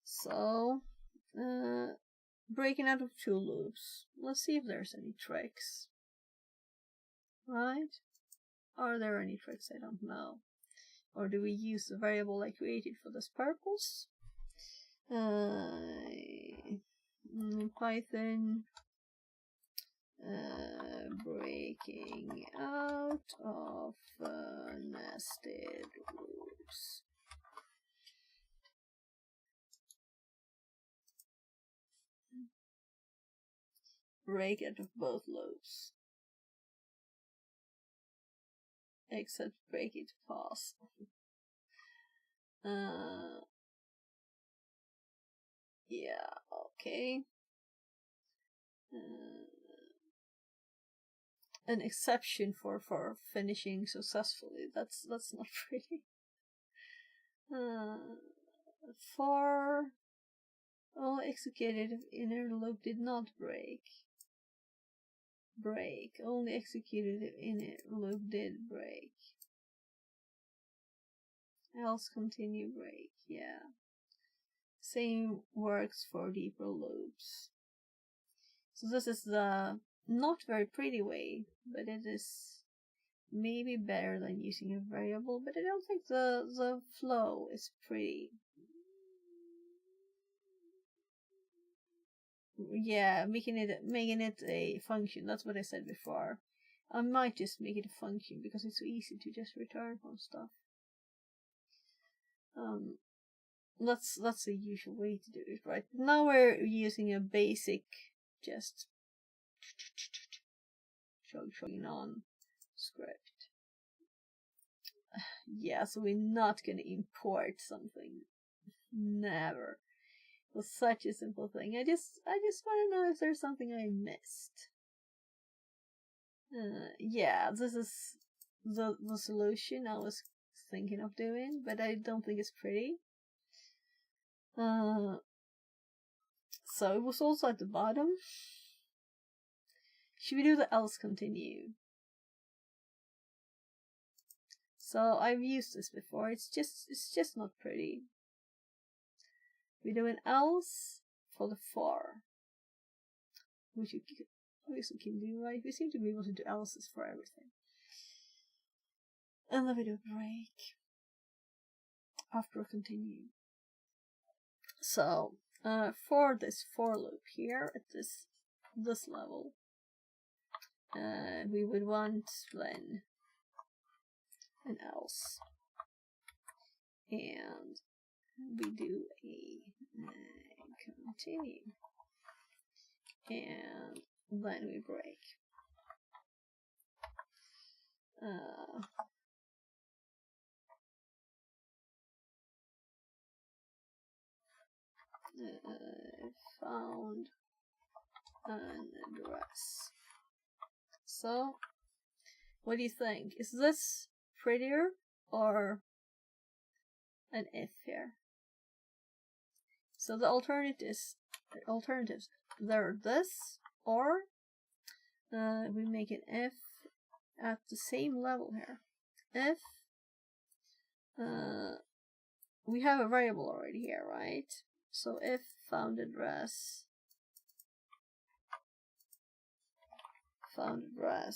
So, breaking out of two loops. Let's see if there's any tricks. Right? Are there any tricks? I don't know. Or do we use the variable I created for this purpose? Python breaking out of nested loops. Break out of both loops. Except break it fast. Yeah, okay. An exception for finishing successfully. That's not pretty. For all executed if inner loop did not break. Break. Only executed if inner loop did break. Else continue break. Yeah. Same works for deeper loops. So this is the not very pretty way, but it is maybe better than using a variable, but I don't think the flow is pretty. Yeah, making it a function. That's what I said before. I might just make it a function because it's so easy to just return from stuff. That's the usual way to do it, right? Now we're using a basic just showing on script. Yeah, so we're not gonna import something. Never. It was such a simple thing. I just want to know if there's something I missed. Yeah, this is the solution I was thinking of doing, but I don't think it's pretty. So it was also at the bottom. Should we do the else continue? So I've used this before. It's just not pretty. We do an else for the for, which you obviously can do, right? We seem to be able to do else's for everything. And then we do break after continue. So for this for loop here at this level, we would want then an else, and we do a continue, and then we break. Found an address. So, what do you think? Is this prettier or an if here? So the alternatives they're this, or we make an if at the same level here. If we have a variable already here, right? So if found address break.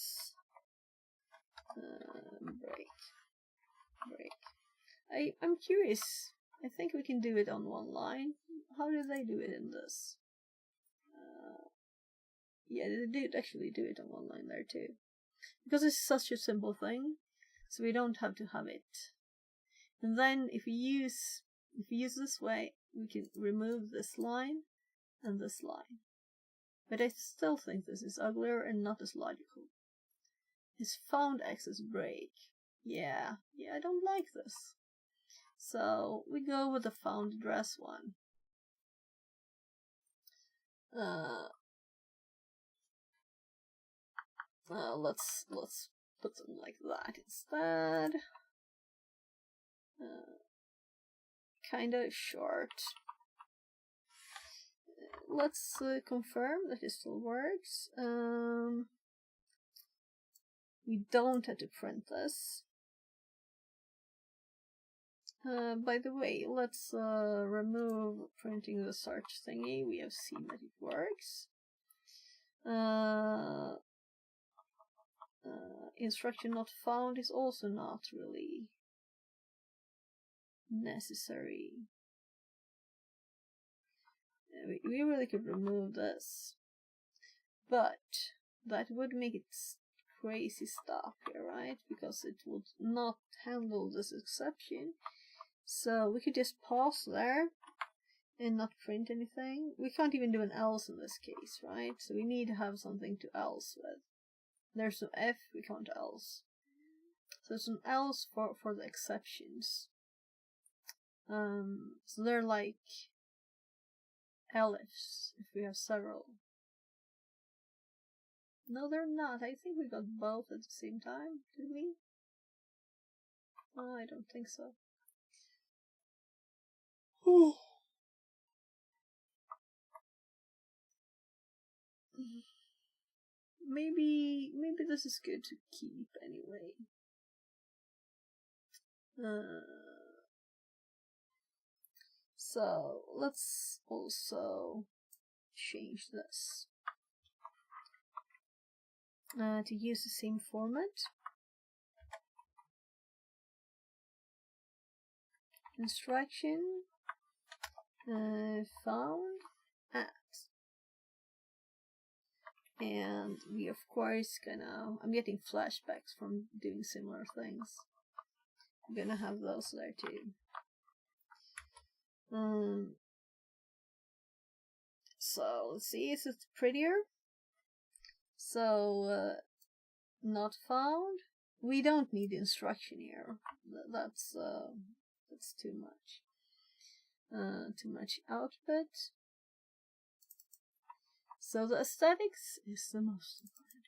I'm curious. I think we can do it on one line. How do they do it in this? Yeah, they did actually do it on one line there too. Because it's such a simple thing, so we don't have to have it. And then if we use this way, we can remove this line and this line. But I still think this is uglier and not as logical. Is found access break. Yeah, I don't like this. So we go with the found address one. Let's put them like that instead. Kinda short. Let's confirm that it still works. We don't have to print this. By the way, let's remove printing the search thingy. We have seen that it works. Instruction not found is also not really necessary. We really could remove this, but that would make it crazy stuff here, right? Because it would not handle this exception. So we could just pause there and not print anything. We can't even do an else in this case, right? So we need to have something to else with. There's no if, we can't else. So there's an else for the exceptions. So they're like elifs if we have several. No, they're not. I think we got both at the same time. Did we? Oh, I don't think so. Maybe this is good to keep anyway. So let's also change this to use the same format. Instruction found at. And we of course I'm getting flashbacks from doing similar things. I'm gonna have those there too. So let's see, is it prettier? So not found. We don't need instruction here. That's too much. Too much output. So the aesthetics is the most important.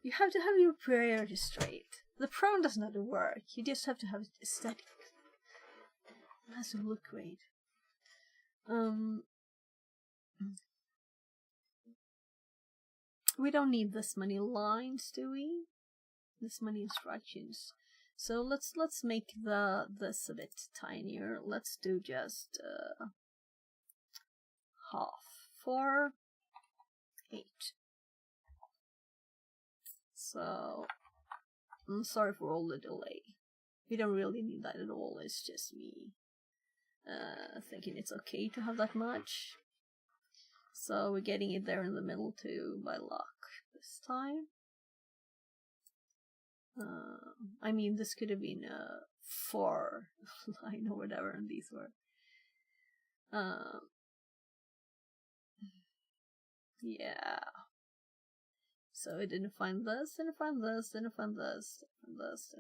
You have to have your priorities straight. The prompt doesn't have to work. You just have to have aesthetic. It has to look great. We don't need this many lines, do we? This many instructions. So let's make this a bit tinier. Let's do just half for 8. So I'm sorry for all the delay. We don't really need that at all. It's just me thinking it's okay to have that much. So we're getting it there in the middle too by luck this time. I mean, this could have been a 4 line or whatever, and these were. Yeah. So it didn't find this, didn't find this, didn't find this, didn't find this,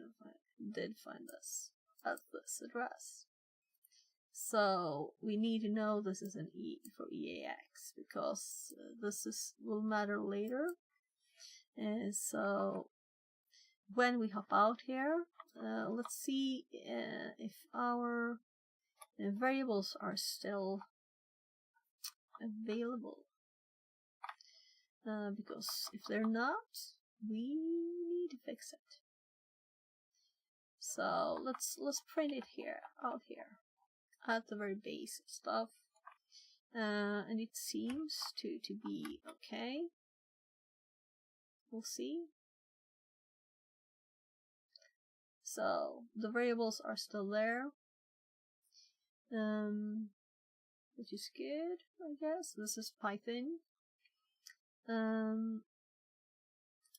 did find this at this address. So we need to know this is an E for EAX because this will matter later. And so when we hop out here, let's see if our variables are still available. Because if they're not, we need to fix it. So let's print it here, out here, at the very base of stuff. And it seems to be okay. We'll see. So the variables are still there, which is good, I guess. This is Python.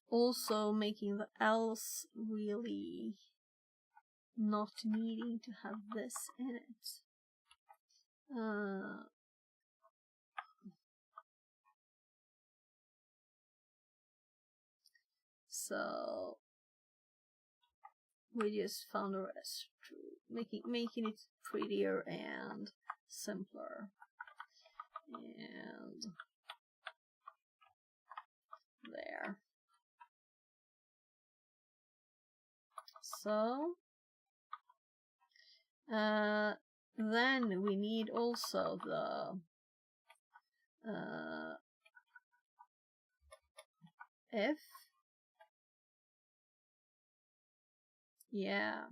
Also making the else really not needing to have this in it. So we just found the rest, making it prettier and simpler. And there. So then we need also the if. Yeah.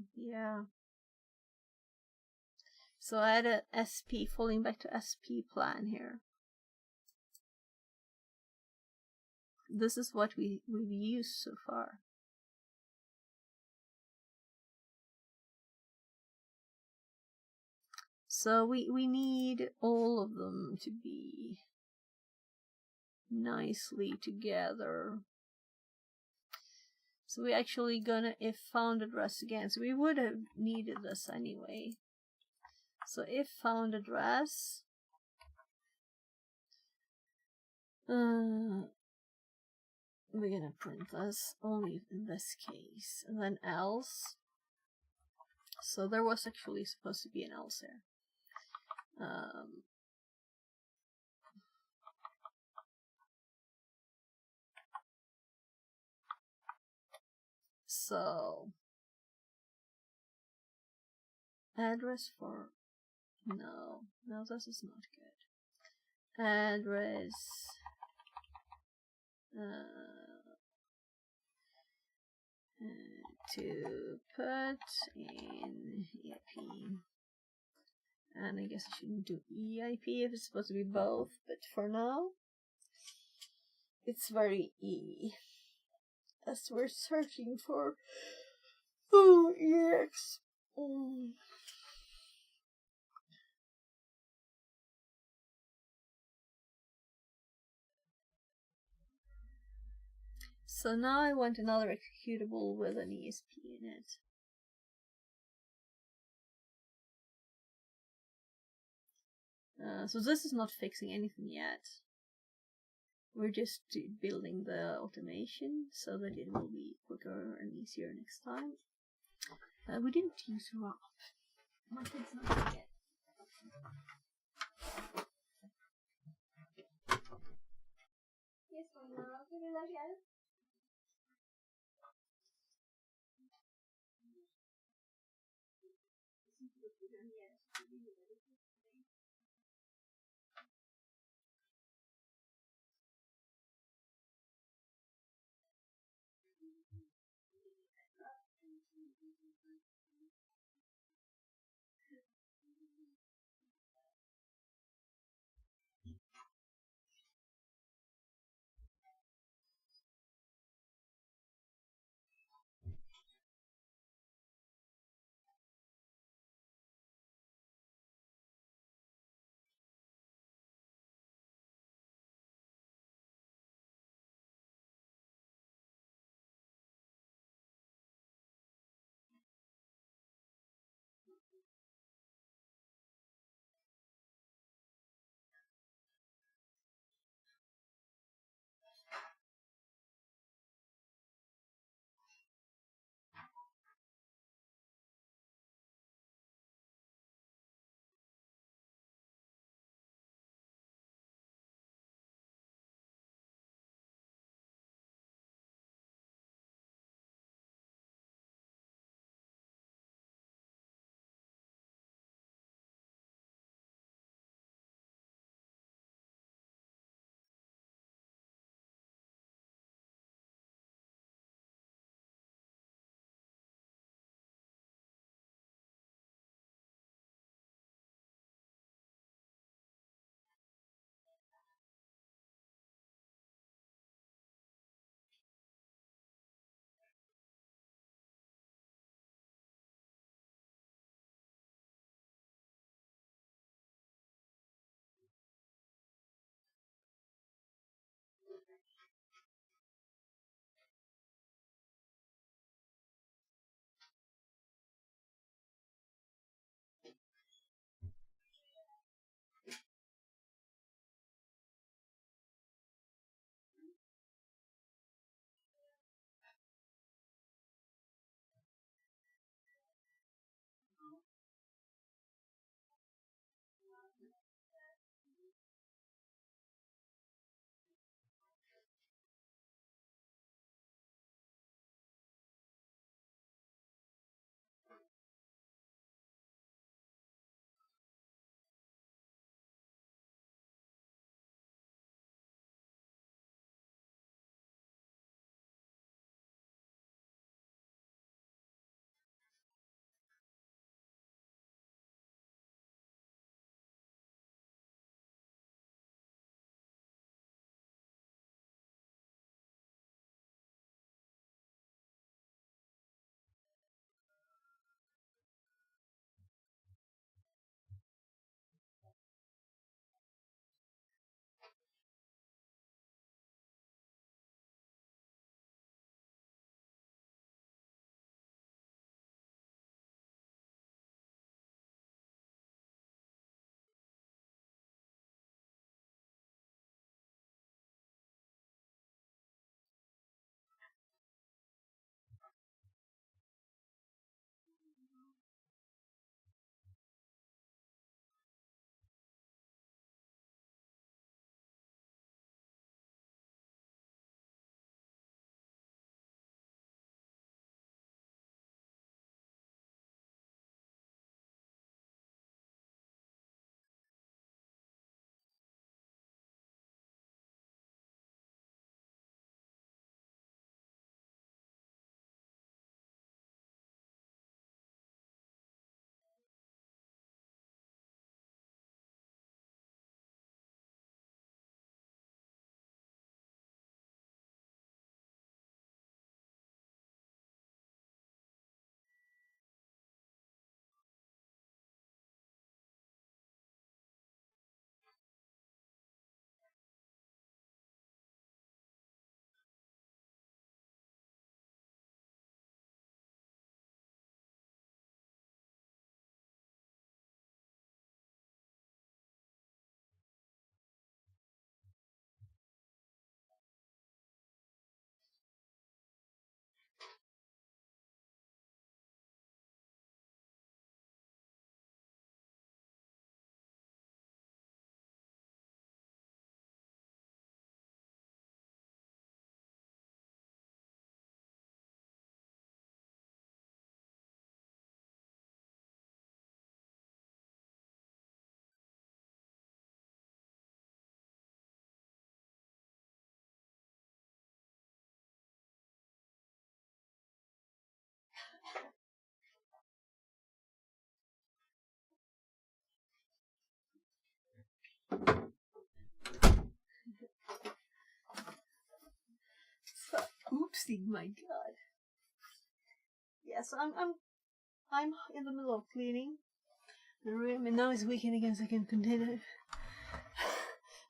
So I had a SP, falling back to SP plan here. This is what we've used so far. So we need all of them to be nicely together. So we're actually gonna if found address again. So we would have needed this anyway. So if found address, we're gonna print this only in this case, and then else. So there was actually supposed to be an else here. So address for no, this is not good. Address to put in EIP. And I guess I shouldn't do EIP if it's supposed to be both, but for now it's very E, as we're searching for EX. So now I want another executable with an ESP in it. So this is not fixing anything yet. We're just building the automation so that it will be quicker and easier next time. We didn't use ROP. My kid's not yet. Yes, can you do that again? So, oopsie, my god. Yes, I'm in the middle of cleaning the room, and now it's weekend again, so I can continue.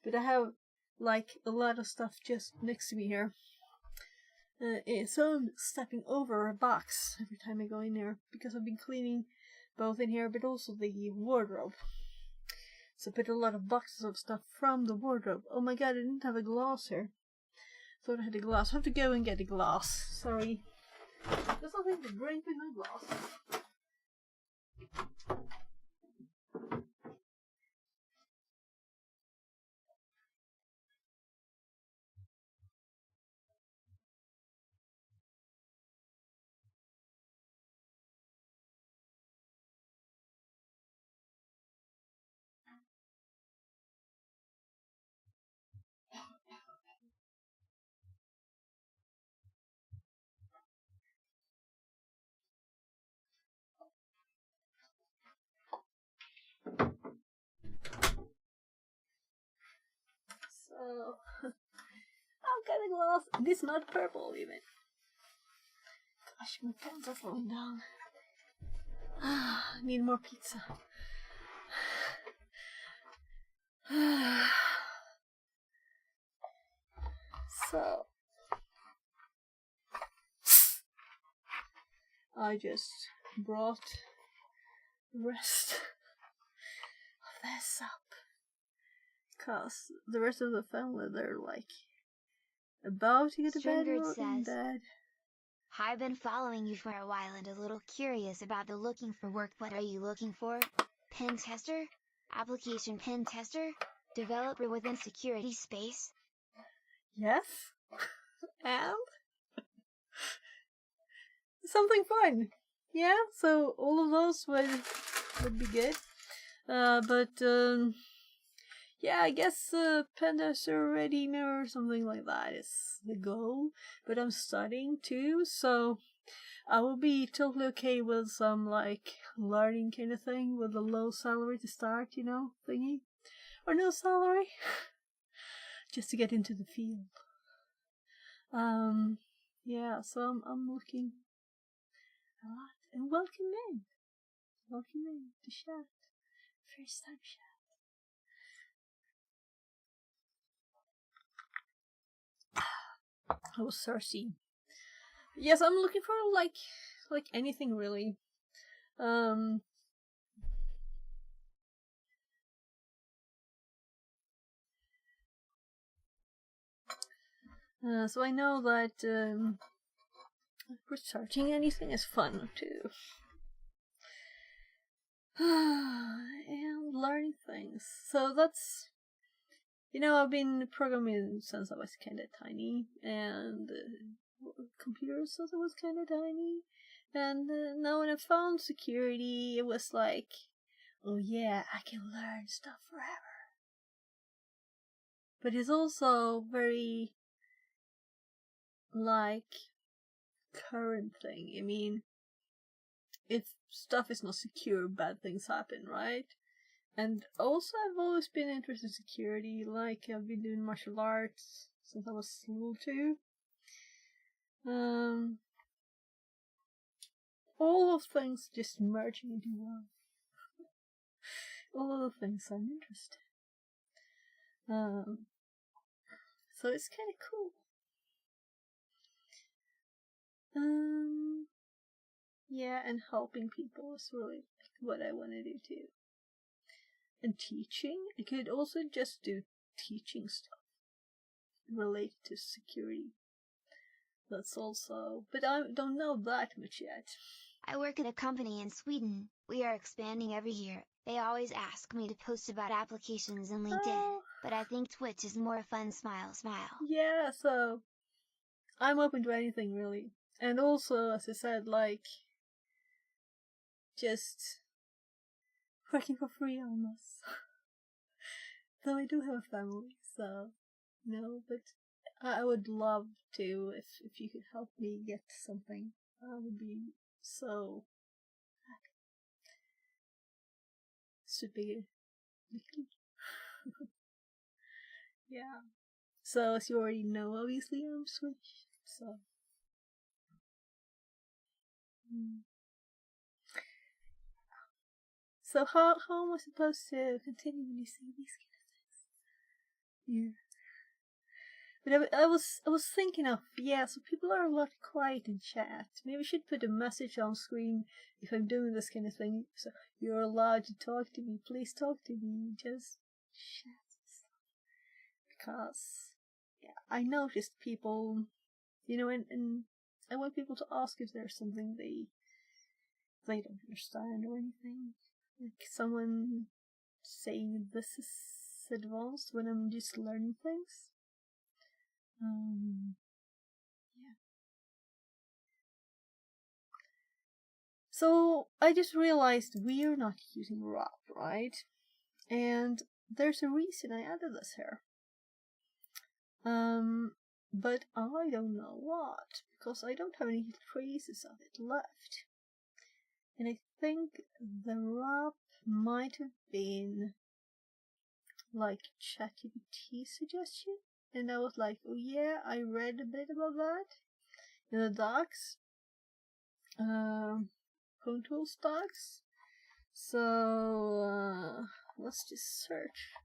But I have like a lot of stuff just next to me here. So I'm stepping over a box every time I go in there because I've been cleaning both in here but also the wardrobe. So I put a lot of boxes of stuff from the wardrobe. Oh my god, I didn't have a glass here. Thought I had a glass. I have to go and get a glass. Sorry. There's nothing to drink with my glass. So, I've got a glass. And it's not purple even. Gosh, my pens are falling down. I need more pizza. So, I just brought the rest of this up. Cause the rest of the family, they're like about to go to bed Stringard or in says, bed. I've been following you for a while and a little curious about the looking for work. What are you looking for? Pen tester? Application pen tester? Developer within security space? Yes, and something fun. Yeah, so all of those would be good. Yeah, I guess pen tester ready or something like that is the goal. But I'm studying too, so I will be totally okay with some like learning kind of thing with a low salary to start, you know, thingy. Or no salary. Just to get into the field. Yeah, so I'm looking a lot. And welcome in. Welcome in to chat. First time chat. I was thirsty. Yes, I'm looking for like anything really. So I know that researching anything is fun too. And learning things. So that's, you know, I've been programming since I was kind of tiny, and computers since I was kind of tiny. And now when I found security, it was like, oh yeah, I can learn stuff forever. But it's also very like current thing. I mean, if stuff is not secure, bad things happen, right? And also, I've always been interested in security. Like, I've been doing martial arts since I was little too. All of things just merging into one. All of the things I'm interested in. So it's kind of cool. Yeah, and helping people is really what I want to do too. And teaching, I could also just do teaching stuff related to security. That's also, but I don't know that much yet. I work at a company in Sweden. We are expanding every year. They always ask me to post about applications in LinkedIn, but I think Twitch is more fun. Smile, smile. Yeah, so I'm open to anything really. And also, as I said, like, just working for free almost. Though I do have a family, so no, but I would love to if you could help me get something. I would be so happy. Super lucky. Yeah. So as you already know, obviously I'm Swedish. So. So how am I supposed to continue when you say these kind of things? Yeah. But I was thinking of, yeah, so people are a lot quiet in chat. Maybe I should put a message on screen if I'm doing this kind of thing. So you're allowed to talk to me. Please talk to me. Just chat. Because yeah, I noticed people, and I want people to ask if there's something they don't understand or anything. Like someone saying this is advanced when I'm just learning things. Yeah. So I just realized we're not using RAP, right? And there's a reason I added this here. But I don't know what, because I don't have any traces of it left. And I think the RAP might have been like ChatGPT suggestion. And I was like, oh yeah, I read a bit about that in the docs. pwntools docs. So let's just search.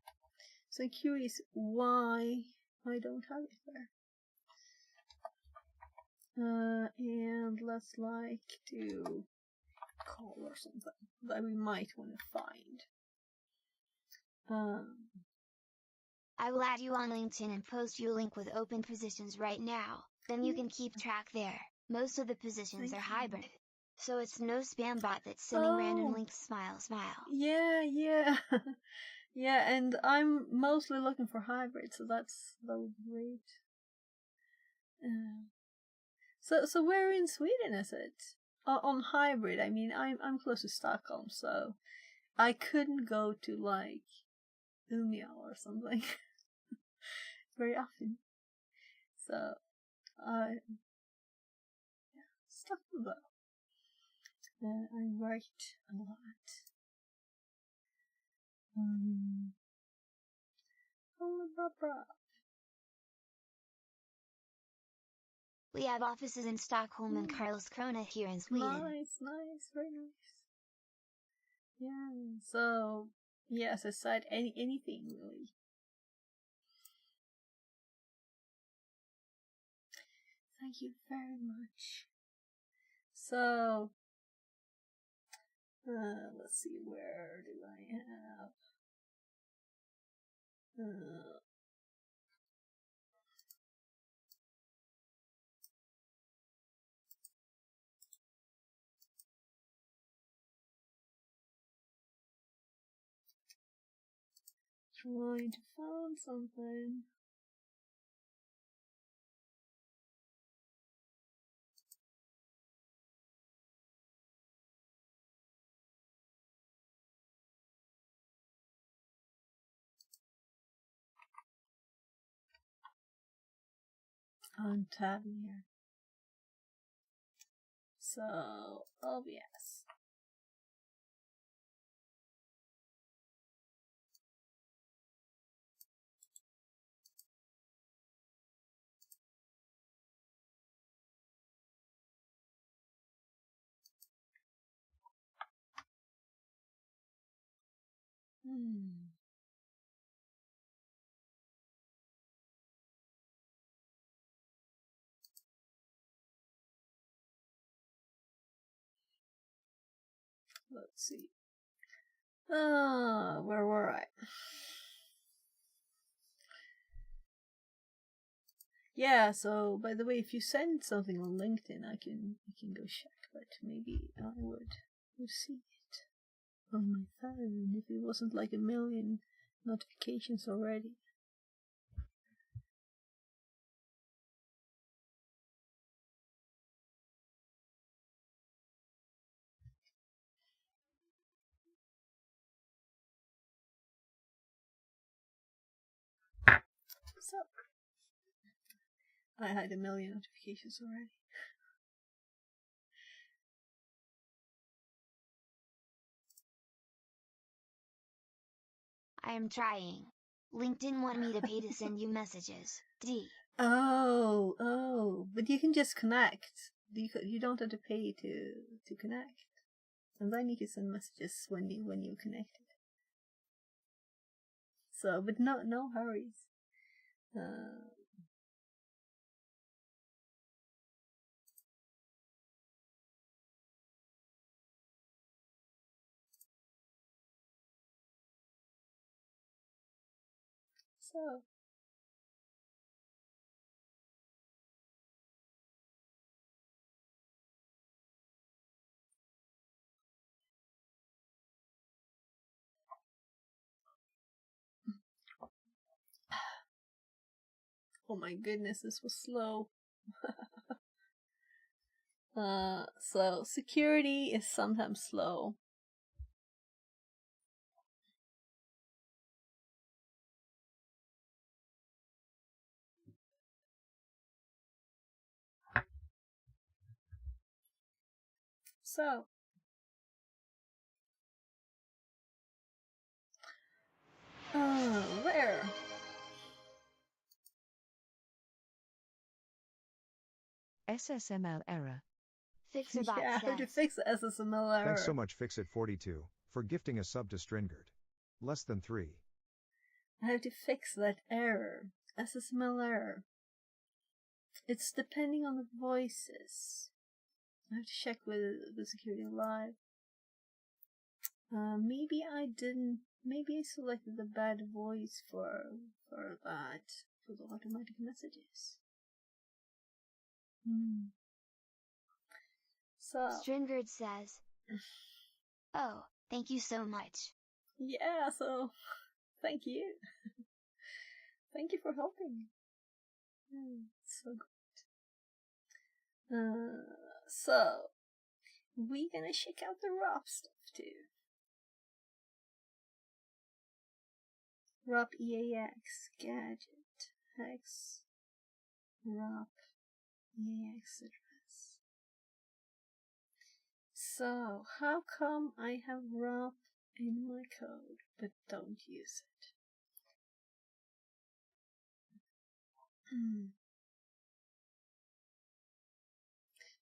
So I'm curious why I don't have it there. And let's like do call or something that we might want to find. I will add you on LinkedIn and post you a link with open positions right now. Then you can keep track there. Most of the positions are hybrid. So it's no spam bot that's sending random links. Smile, smile. Yeah. Yeah, and I'm mostly looking for hybrid, so that would be great. So where in Sweden is it? On hybrid, I mean, I'm close to Stockholm, so I couldn't go to like Umeå or something very often. So Stockholm though. I worked a lot. We have offices in Stockholm and Karlskrona here in Sweden. Nice, very nice. Yeah, so yes, I said anything really. Thank you very much. So let's see, where do I have trying to find something. I'm tabbing here. So OBS. Let's see. Where were I? Yeah, so by the way, if you send something on LinkedIn, I can go check, but maybe I would see it on my phone if it wasn't like a million notifications already. So I had a million notifications already. I am trying. LinkedIn want me to pay to send you messages. D. Oh, but you can just connect. You don't have to pay to connect. And then you can send messages when you connected. So, but no hurries. So. Oh my goodness, this was slow. So security is sometimes slow. So there. SSML error. Fixerbot Yeah, how to says. fix the SSML error. Thanks so much Fixit42 for gifting a sub to Stringard. Less than 3. I have to fix that error. SSML error. It's depending on the voices. I have to check with the security live. Maybe I didn't. Maybe I selected the bad voice for that, for the automatic messages. So Stringard says. Oh, thank you so much. yeah, so thank you. Thank you for helping. So good. So we're gonna check out the ROP stuff too. ROP EAX gadget hex ROP EAX address. So how come I have ROP in my code but don't use it?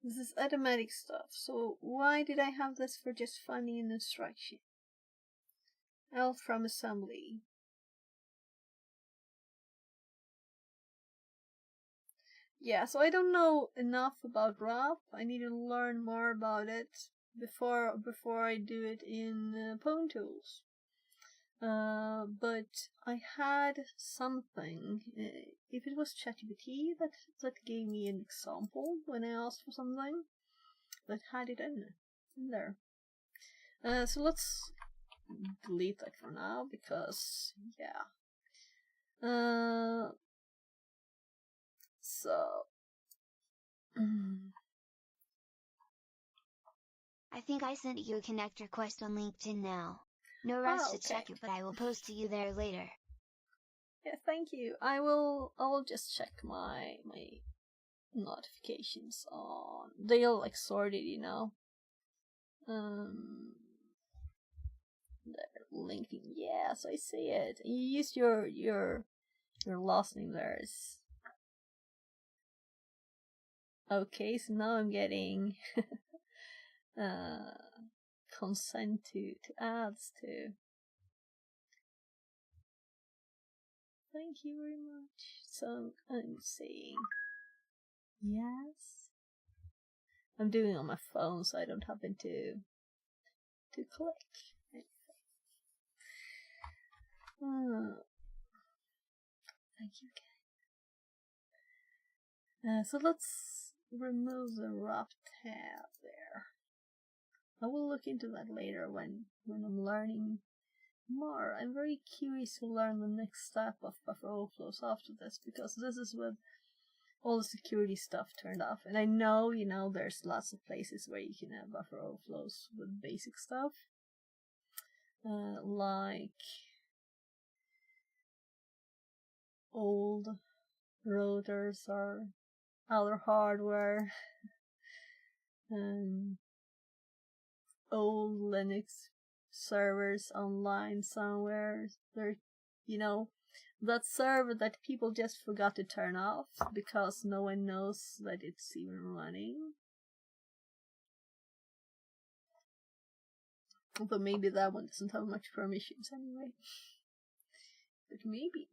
This is automatic stuff, so why did I have this for just finding an instruction? L from assembly. Yeah, so I don't know enough about ROP. I need to learn more about it before I do it in pwntools. But I had something. If it was ChatGPT that gave me an example when I asked for something, that had it in there. So let's delete that for now because yeah. So. I think I sent you a connect request on LinkedIn now. No rush to check it, but I will post to you there later. Yeah, thank you. I will just check my notifications on. They'll like sorted, you know. They're linking. Yes, I see it. You used your last name there. Okay, so now I'm getting consent to ads too. Thank you very much. So I'm saying yes. I'm doing it on my phone, so I don't happen to click. Thank you again. So let's remove the ROP tab there. I will look into that later when I'm learning more. I'm very curious to learn the next step of buffer overflows after this, because this is with all the security stuff turned off. And I know, you know, there's lots of places where you can have buffer overflows with basic stuff. Like old routers or other hardware, old Linux servers online somewhere. They're, you know, that server that people just forgot to turn off because no one knows that it's even running. But maybe that one doesn't have much permissions anyway. But maybe.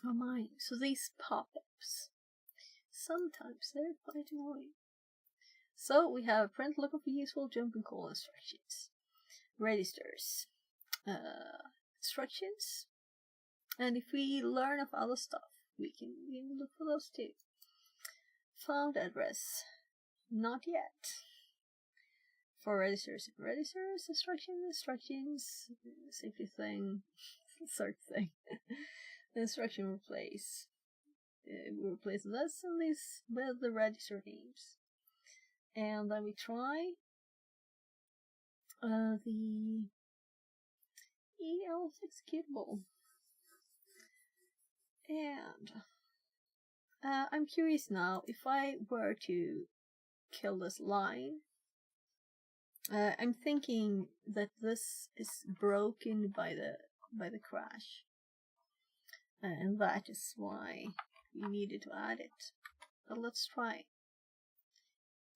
Oh my, so these pop-ups, sometimes they're quite annoying. So we have print looking for useful jump and call instructions, registers, instructions, and if we learn of other stuff, we can look for those too. Found address, not yet. For registers, instructions, safety thing, search thing, instruction replace. We replace this and this with the register names. And then we try the EL executable. And I'm curious now, if I were to kill this line, I'm thinking that this is broken by the crash, and that is why we needed to add it. But let's try.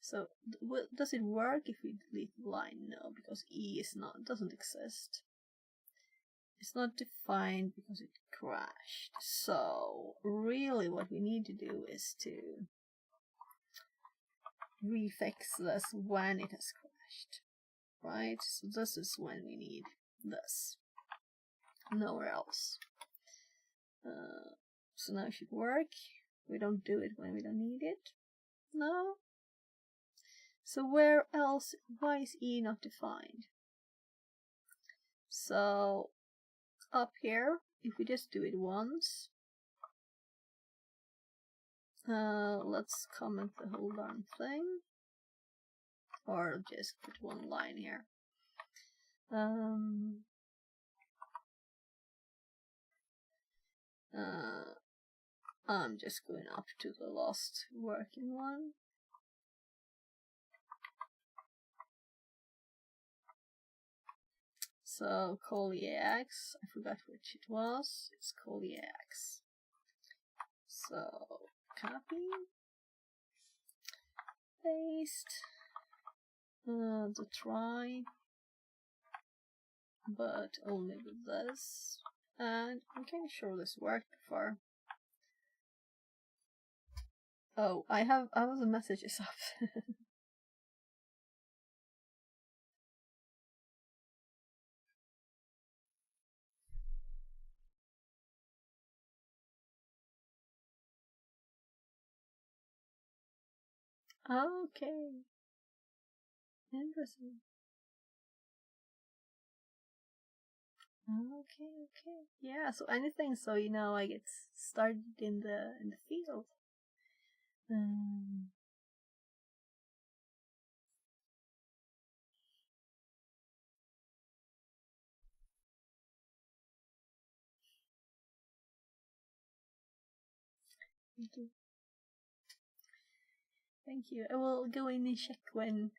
So does it work if we delete the line? No, because E doesn't exist. It's not defined because it crashed. So really what we need to do is to refix this when it has crashed. Right? So this is when we need this. Nowhere else. So now it should work. We don't do it when we don't need it. No. So where else? Why is E not defined? So up here, if we just do it once, let's comment the whole darn thing, or just put one line here. I'm just going up to the last working one. So call EAX, I forgot which it was, it's call EAX. So copy, paste, the try, but only with this, and I'm kind of sure this worked before. Oh, I have the messages up. Okay. Interesting. Okay. Yeah, so anything so I get started in the field. Thank you. Thank you. I will go in and check when,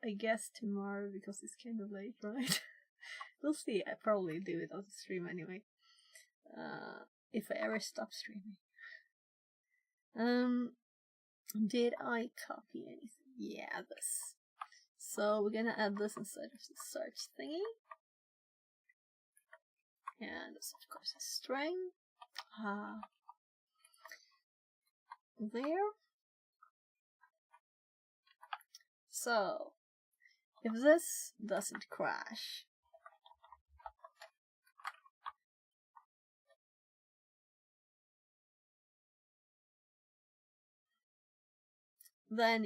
I guess tomorrow, because it's kind of late, right? We'll see. I probably do it on the stream anyway. If I ever stop streaming. Did I copy anything? Yeah, this. So we're gonna add this inside of the search thingy. And this of course is string. There. So if this doesn't crash, then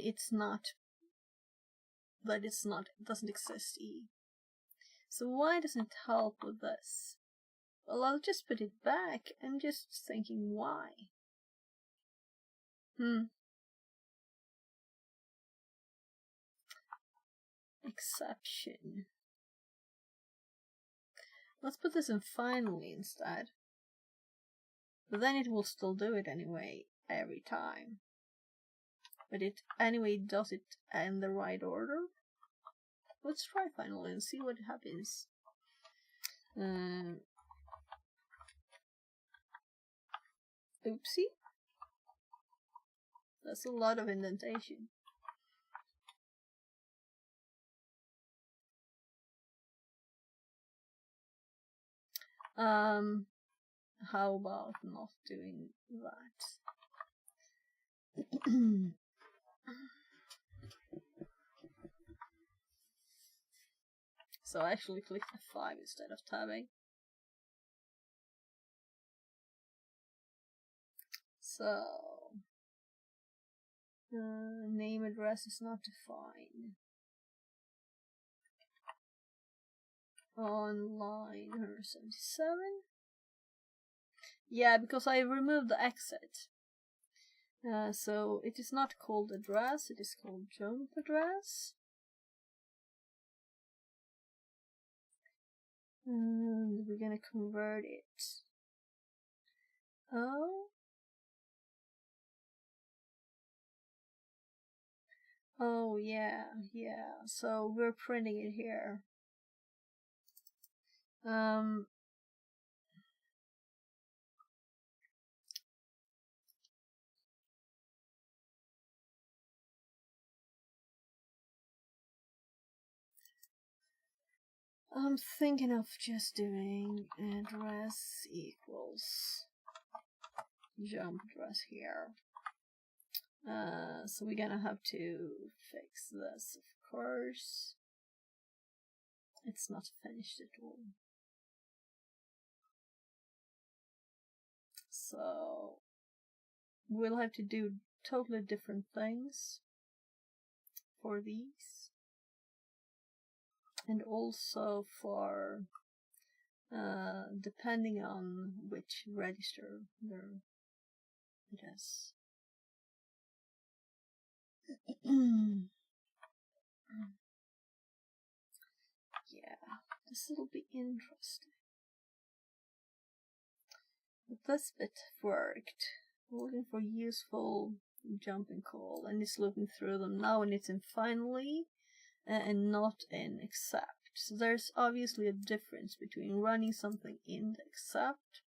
doesn't exist E. So why doesn't it help with this? Well, I'll just put it back. I'm just thinking why. Exception. Let's put this in finally instead. But then it will still do it anyway, every time. But it anyway does it in the right order. Let's try finally and see what happens. Oopsie. That's a lot of indentation. How about not doing that? So I actually clicked F5 instead of tabbing. So name address is not defined. On line 177. Yeah, because I removed the exit. So it is not called address, it is called jump address. And we're gonna convert it. Oh yeah. So we're printing it here. I'm thinking of just doing address equals jump address here. So we're gonna have to fix this, of course. It's not finished at all. So we'll have to do totally different things for these. And also for depending on which register there it is. Yeah, this will be interesting. But this bit worked. Looking for useful jumping call, and it's looking through them now, and it's in finally and not in accept. So there's obviously a difference between running something in the accept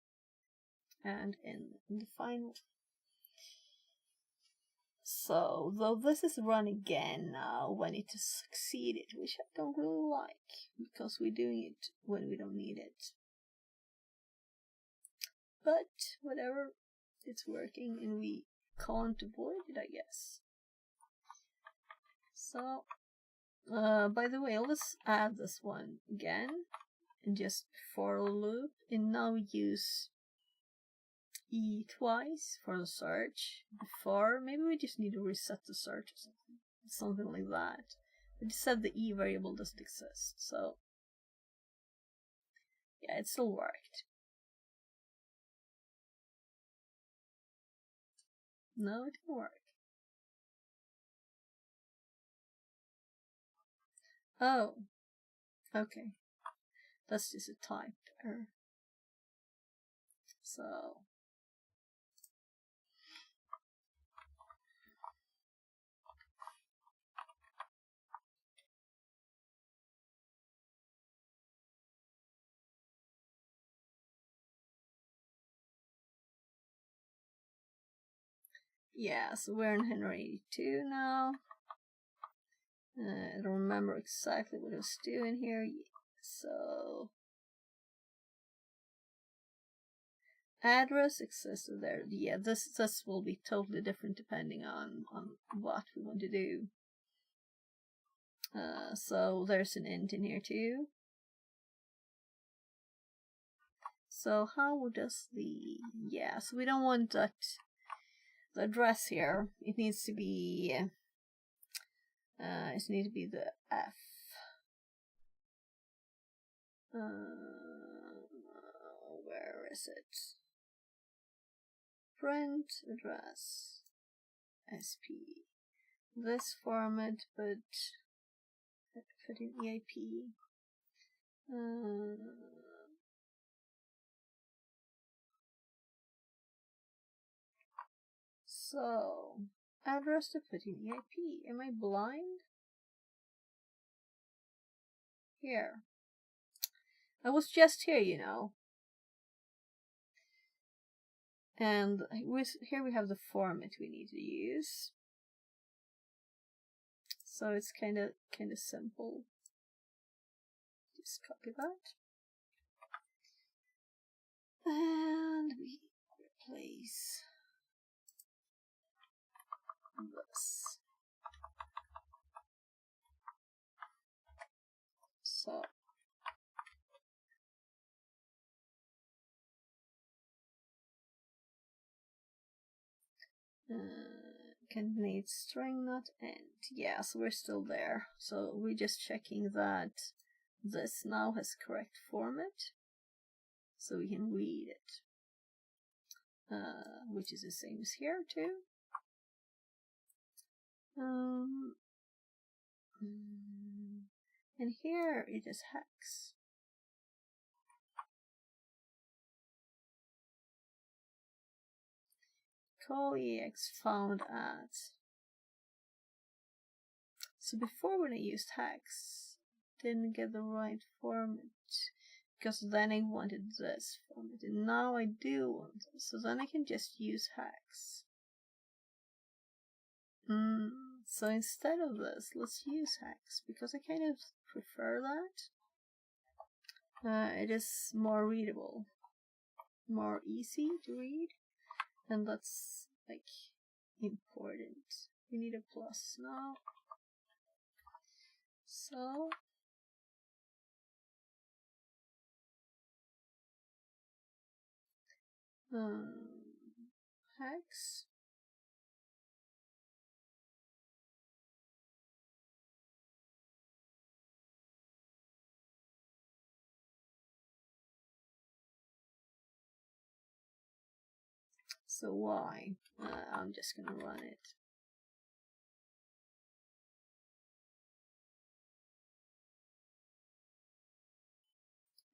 and in the final. So, though this is run again now when it has succeeded, which I don't really like, because we're doing it when we don't need it. But, whatever, it's working and we can't avoid it, I guess. So, by the way, let's add this one again, and just for a loop, and now use E twice for the search. Before, maybe we just need to reset the search or something like that. We just said the E variable doesn't exist, so yeah, it still worked. No, it didn't work. Oh, okay. That's just a type error. So yeah, so we're in Henry 82 now. I don't remember exactly what I was doing here. So address exists there. Yeah, this will be totally different depending on what we want to do. So there's an int in here too. So how does the so we don't want that the address here. It needs to be the F. Where is it? Print address SP. This format, but put in EIP. So address to put in EIP. Am I blind? Here. I was just here, you know. And here we have the format we need to use. So it's kind of simple. Just copy that. And we replace this. So concatenate string not end. Yeah, so we're still there. So we're just checking that this now has correct format, so we can read it. Which is the same as here too. And here it is hex. Call ex found at. So before when I used hex, didn't get the right format because then I wanted this format, and now I do want this. So then I can just use hex. So instead of this, let's use hex because I kind of prefer that. It is more readable, more easy to read, and that's like important. We need a plus now. So hex. So why? I'm just gonna run it.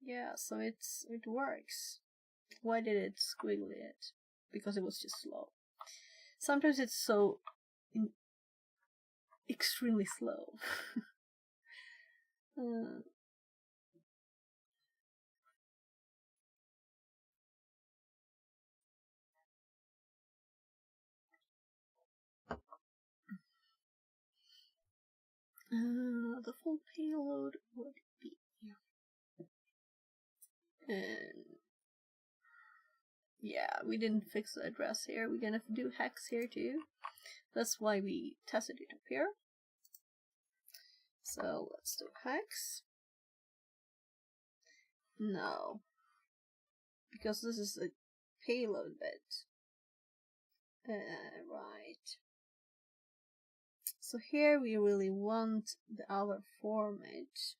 Yeah, so it works. Why did it squiggle it? Because it was just slow. Sometimes it's so extremely slow. The full payload would be, and yeah, we didn't fix the address here. We're gonna do hex here too. That's why we tested it up here. So let's do hex. No, because this is a payload bit. Right. So here we really want the other format.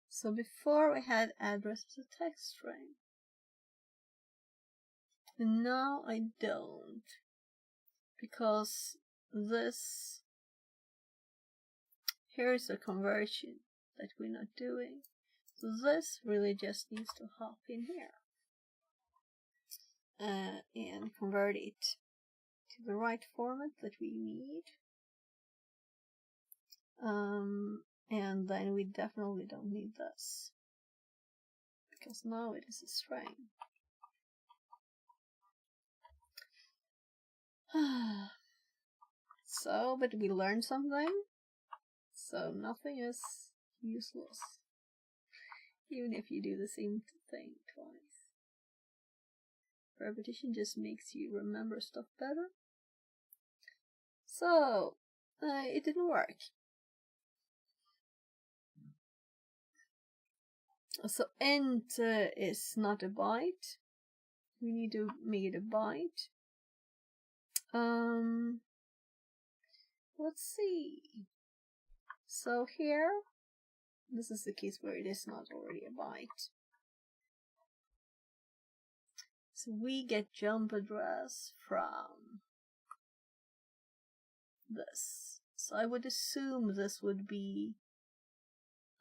So before we had address as a text string. And now I don't. Because this, here is a conversion that we're not doing. So this really just needs to hop in here. And convert it to the right format that we need. And then we definitely don't need this. Because now it is a string. So, but we learned something. So nothing is useless. Even if you do the same thing twice. Repetition just makes you remember stuff better. So, it didn't work. So int is not a byte. We need to make it a byte. Let's see. So here, this is the case where it is not already a byte. So we get jump address from this. So I would assume this would be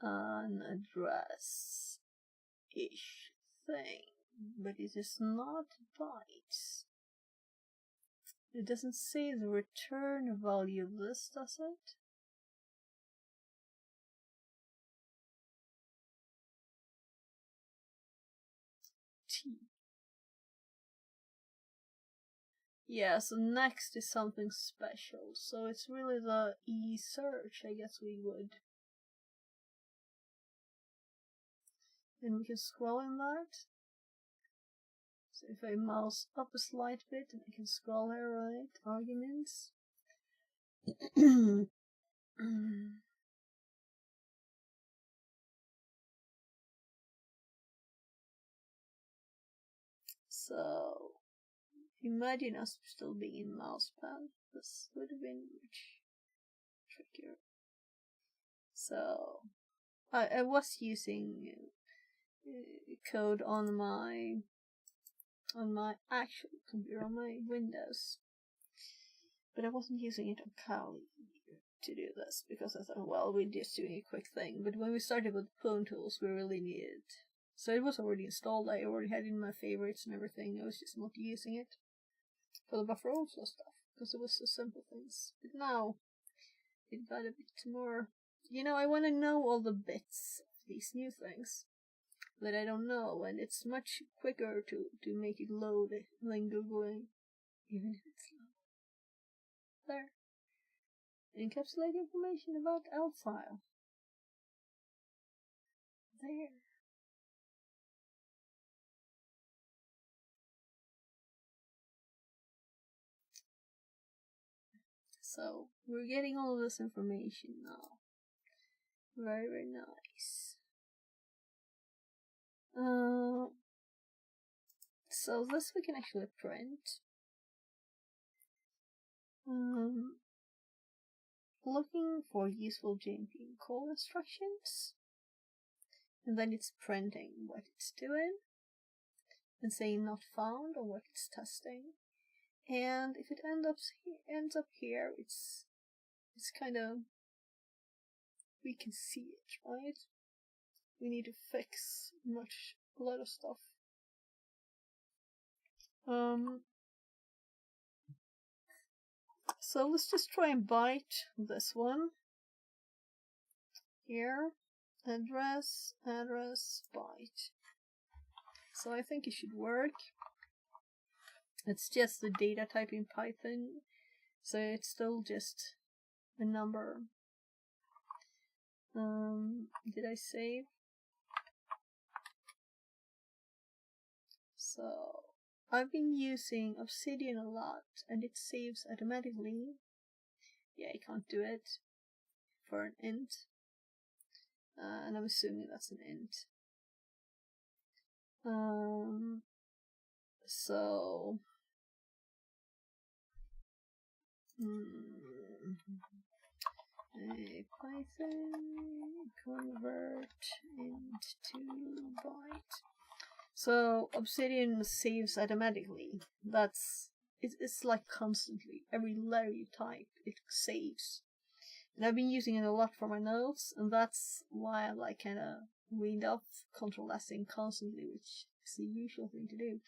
an address-ish thing, but it is not bytes. It doesn't say the return value of this, does it? Yeah, so next is something special. So it's really the e-search, I guess we would. And we can scroll in that. So if I mouse up a slight bit, and I can scroll here, right? Arguments. So imagine us still being in mousepad. This would have been much trickier. So I was using code on my actual computer, on my Windows, but I wasn't using it on Kali to do this because I thought, well, we're just doing a quick thing. But when we started with pwntools, we really needed. So it was already installed. I already had it in my favorites and everything. I was just not using it for the buffer overflow stuff because it was so simple things. But now it got a bit more. You know, I want to know all the bits of these new things that I don't know, and it's much quicker to make it load than Googling, even if it's slow. There. Encapsulate information about L file. There. So, we're getting all of this information now. Very, very nice. So this we can actually print. Looking for useful JMP call instructions. And then it's printing what it's doing. And saying not found or what it's testing. And if it ends up here, it's kind of, we can see it, right? We need to fix a lot of stuff. So let's just try and bite this one. Here, address, byte. So I think it should work. It's just the data type in Python, so it's still just a number. Did I save? So I've been using Obsidian a lot, and it saves automatically. Yeah, I can't do it for an int. And I'm assuming that's an int. So a Python convert into byte. So Obsidian saves automatically. It's like constantly. Every letter you type, it saves. And I've been using it a lot for my notes, and that's why I like kind of weaned off Ctrl-S-ing constantly, which is the usual thing to do.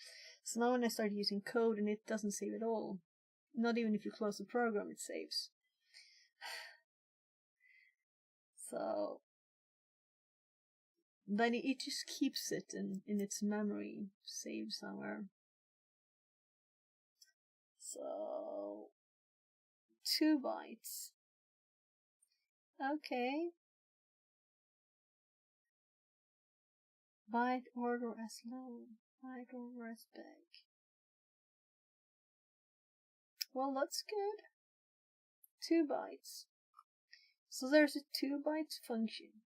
So now when I start using code and it doesn't save at all, not even if you close the program, it saves. So then it just keeps it in its memory, saved somewhere. So 2 bytes. Okay. Byte order as low, byte order as big. Well, that's good. 2 bytes. So there's a 2 bytes function.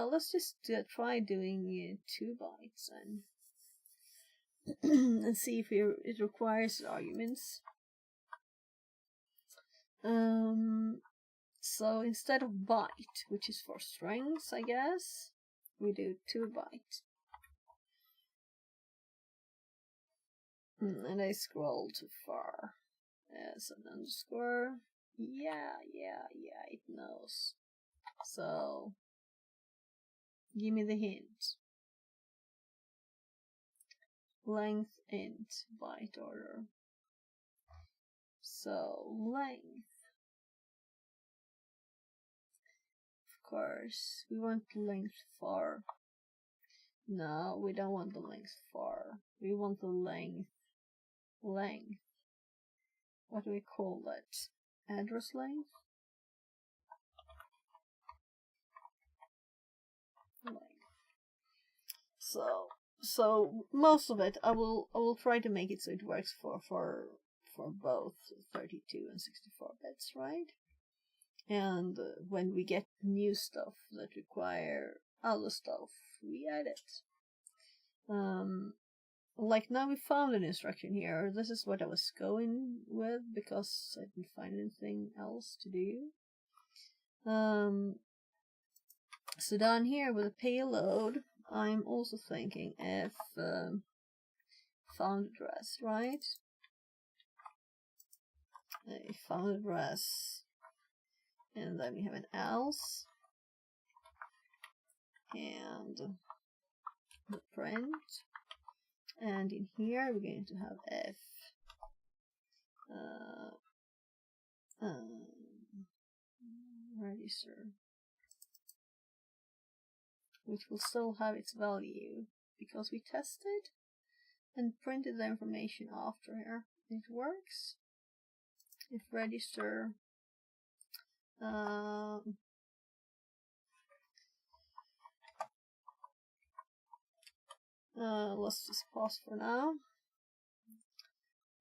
Let's just try doing 2 bytes and see if it requires arguments. So instead of byte, which is for strings, I guess, we do 2 byte. And I scroll too far. As an underscore. Yeah, it knows. So, give me the hint. Length int byte order. So, length. course. We want the length far. No, we don't want the length far. We want the length. Length. What do we call that? Address length? Length. So most of it, I will try to make it so it works for both 32 and 64 bits, right? And when we get new stuff that require other stuff, we add it. Like now we found an instruction here. This is what I was going with because I didn't find anything else to do. So down here with the payload, I'm also thinking if found address, right? A found address, and then we have an else, and the print, and in here we're going to have if register, which will still have its value because we tested and printed the information after here. It works. If register let's just pause for now,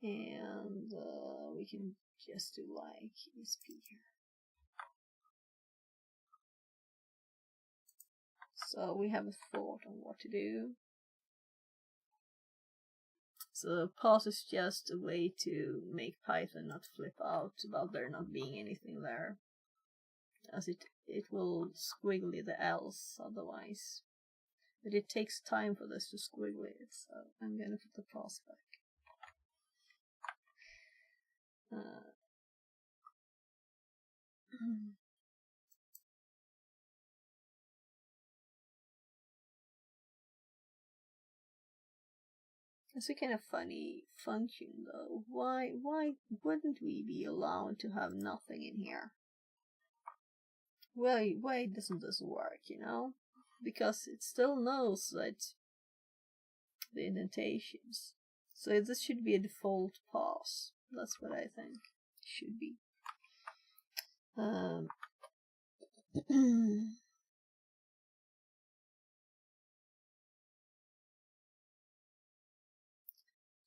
and we can just do like ESP here. So we have a thought on what to do. So pause is just a way to make Python not flip out about there not being anything there, as it will squiggly the else otherwise. But it takes time for this to squiggly it, so I'm gonna put the pause back. It's a kind of funny function though. Why wouldn't we be allowed to have nothing in here? Why doesn't this work, you know? Because it still knows that the indentations. So this should be a default pause. That's what I think it should be.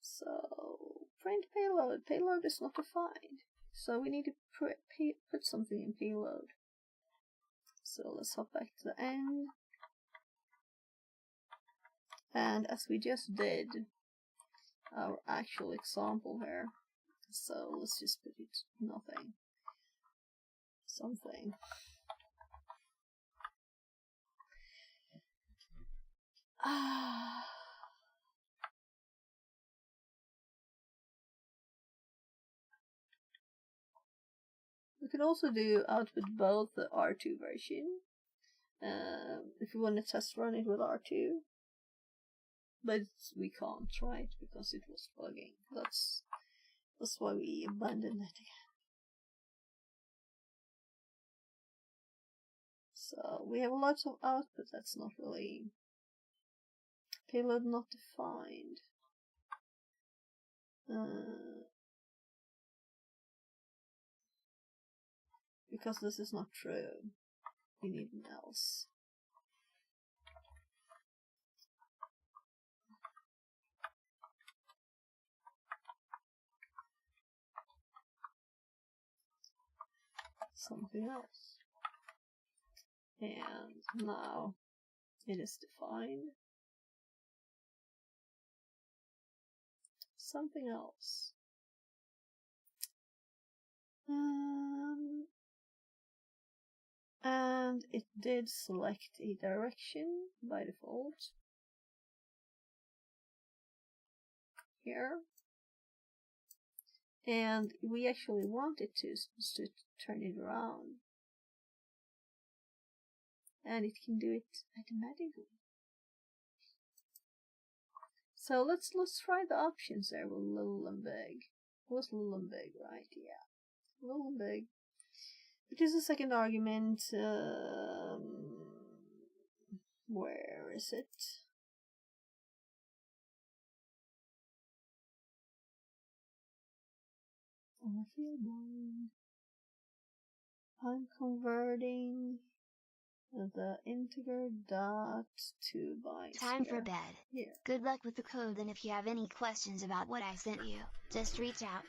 So print payload. Payload is not defined. So we need to put something in payload. So let's hop back to the end. And as we just did our actual example here, so let's just put it nothing. Something. We could also do output both the R2 version, if we want to test run it with R2, but we can't, right? Because it was bugging. That's why we abandoned it again. So we have lots of output that's not really payload not defined. Because this is not true, we need an else. Something else. And now it is defined. Something else. And it did select a direction by default. Here. And we actually wanted to turn it around. And it can do it automatically. So let's try the options there with little and big. It was little and big, right? Yeah. Little and big. It is a second argument. Where is it? I feel blind. I'm converting the integer dot to bytes. Time here. for bed. Here. Good luck with the code, and if you have any questions about what I sent you, just reach out.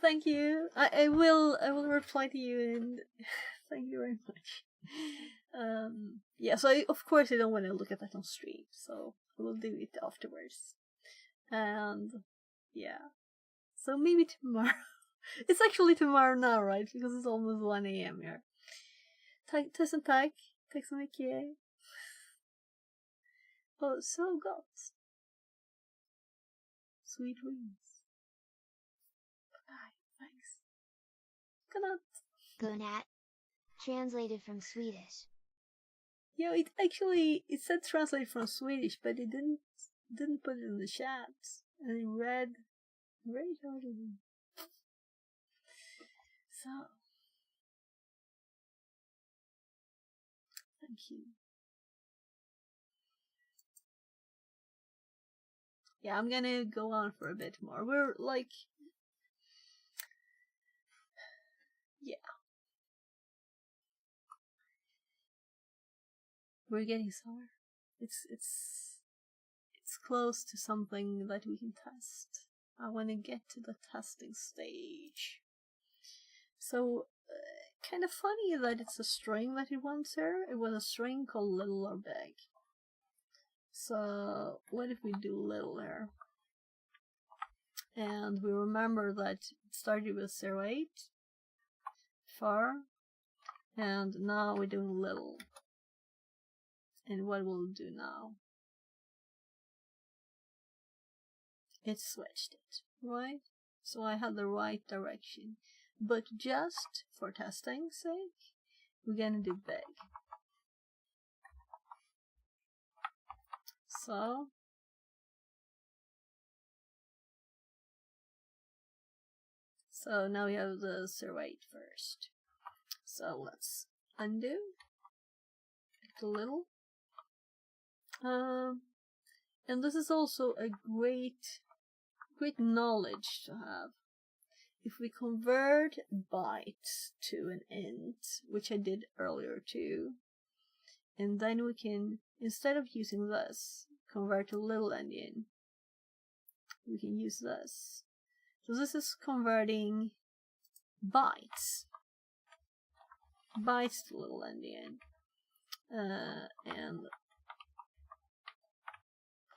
Thank you. I will reply to you, and thank you very much. Yeah, so of course I don't want to look at that on stream, so I will do it afterwards. And yeah, so maybe tomorrow. It's actually tomorrow now, right? Because it's almost 1 a.m. here. Tusen tack. Tack så mycket. Oh, so gott. Sweet dreams. Bye. Thanks. Good night. Gonat. Translated from Swedish. Yeah, it said translate from Swedish, but it didn't put it in the chat. And it read very hardly. So thank you. Yeah, I'm gonna go on for a bit more. We're like, yeah, we're getting somewhere. It's close to something that we can test. I want to get to the testing stage. So, kind of funny that it's a string that it wants here. It was a string called little or big. So, what if we do little there? And we remember that it started with 08, far, and now we're doing little. And what will it do now? It switched it, right? So I had the right direction. But just for testing's sake, we're gonna do big. So now we have the 08 first. So let's undo a little. And this is also a great knowledge to have. If we convert bytes to an int, which I did earlier too, and then we can, instead of using this, convert to little endian, we can use this. So this is converting bytes to little endian. And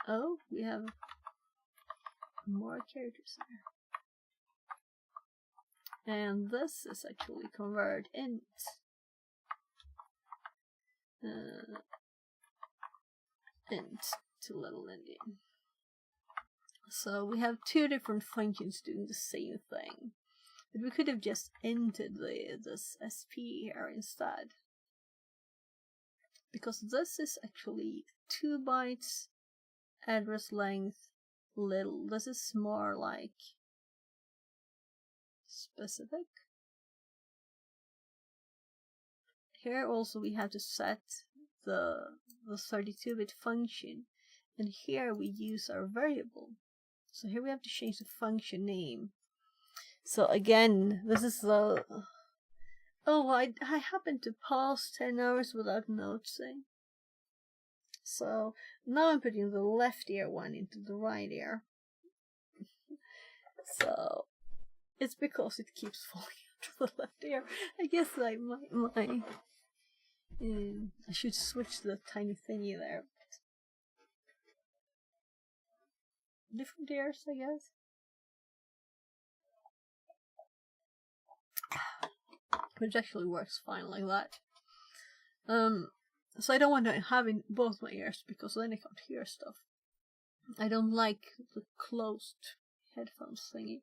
oh, we have more characters there. And this is actually convert int. Int to little endian. So we have two different functions doing the same thing. But we could have just entered this SP here instead. Because this is actually 2 bytes address length little. This is more like specific. Here also we have to set the 32-bit function, and here we use our variable. So here we have to change the function name. So again, this is the... Oh, I happened to pause 10 hours without noticing. So now I'm putting the left ear one into the right ear. So it's because it keeps falling out of the left ear. I guess like my I should switch the tiny thingy there. Different ears, I guess. Which actually works fine like that. So I don't want to have in both my ears because then I can't hear stuff. I don't like the closed headphones thingy.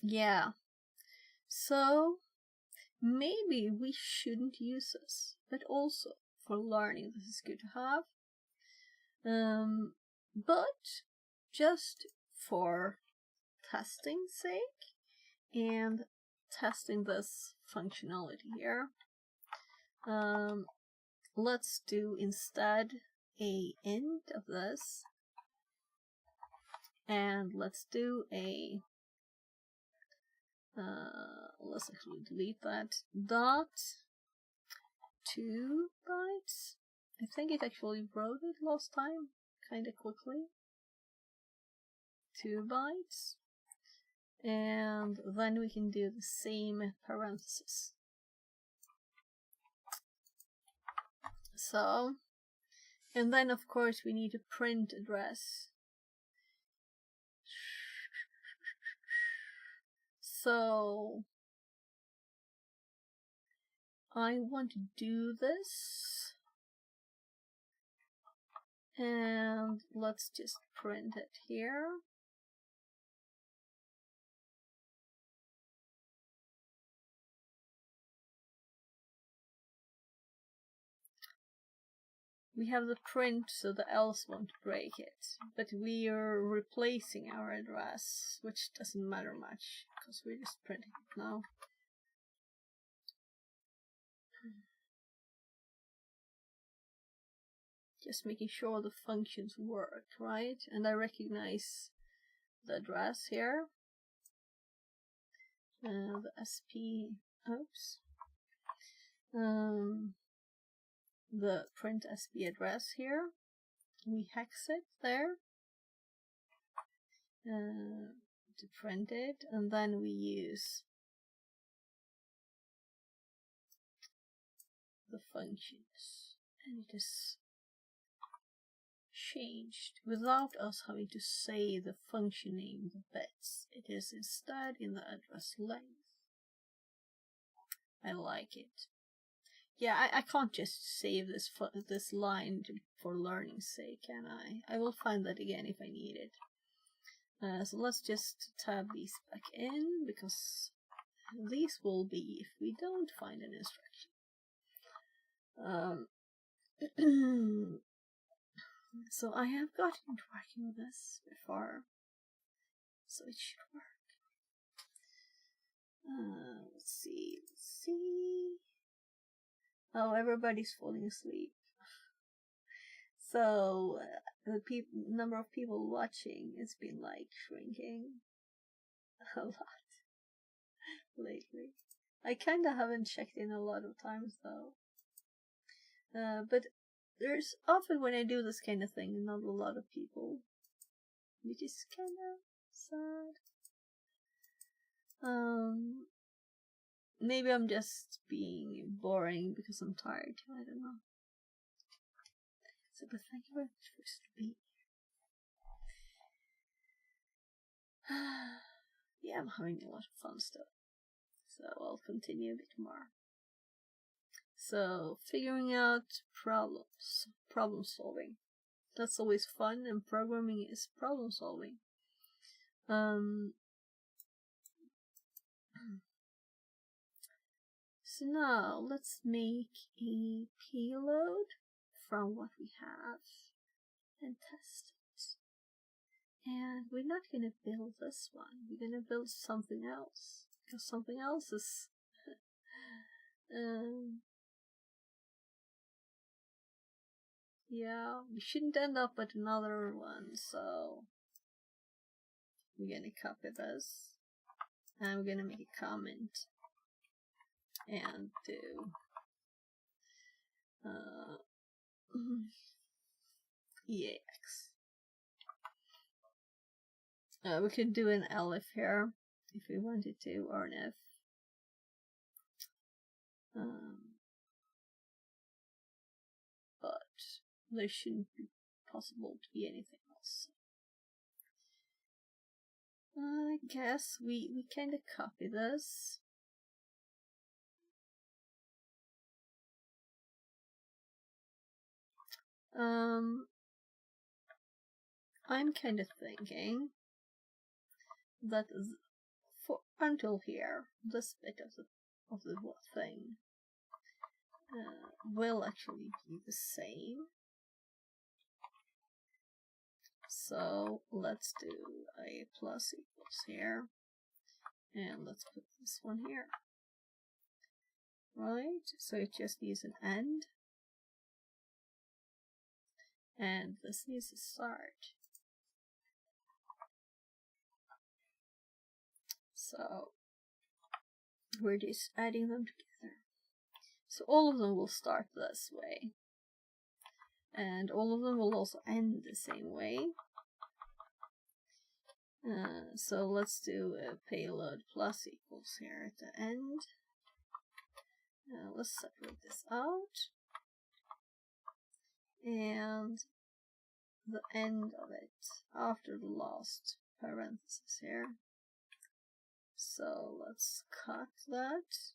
Yeah. So maybe we shouldn't use this, but also for learning this is good to have. But just for testing sake and testing this functionality here, Let's do instead a int of this, and let's do a let's actually delete that dot 2 bytes. I think it actually wrote it last time kind of quickly. 2 bytes, and then we can do the same parenthesis. So, and then of course we need a print address. So I want to do this, and let's just print it here. We have the print so the else won't break it, but we are replacing our address, which doesn't matter much because we're just printing it now. Just making sure the functions work, right? And I recognize the address here. The SP, oops. The print SP address here. We hex it there to print it, and then we use the functions, and it is changed without us having to say the function name, the bits. It is instead in the address length. I like it. Yeah, I can't just save this line for learning's sake, can I? I will find that again if I need it. So let's just tab these back in, because these will be if we don't find an instruction. So I have gotten working with this before, so it should work. Let's see. Oh, everybody's falling asleep. So the number of people watching has been like shrinking a lot lately. I kind of haven't checked in a lot of times though. But there's often when I do this kind of thing, not a lot of people, which is kind of sad. Maybe I'm just being boring because I'm tired. I don't know. So, but thank you very much for being here. Yeah, I'm having a lot of fun stuff. So I'll continue a bit more. So, figuring out problem solving. That's always fun, and programming is problem solving. So now let's make a payload from what we have and test it. And we're not gonna build this one. We're gonna build something else, because something else is yeah, we shouldn't end up with another one, so we're gonna copy this, and we're gonna make a comment and do EAX. We could do an elif here if we wanted to, or an if. But there shouldn't be possible to be anything else. I guess we kind of copy this. I'm kind of thinking that for until here, this bit of the thing will actually be the same. So let's do a plus equals here, and let's put this one here. right? So it just needs an end. And this needs a start. So we're just adding them together. So all of them will start this way. And all of them will also end the same way. So let's do a payload plus equals here at the end. Let's separate this out. And the end of it after the last parenthesis here. So let's cut that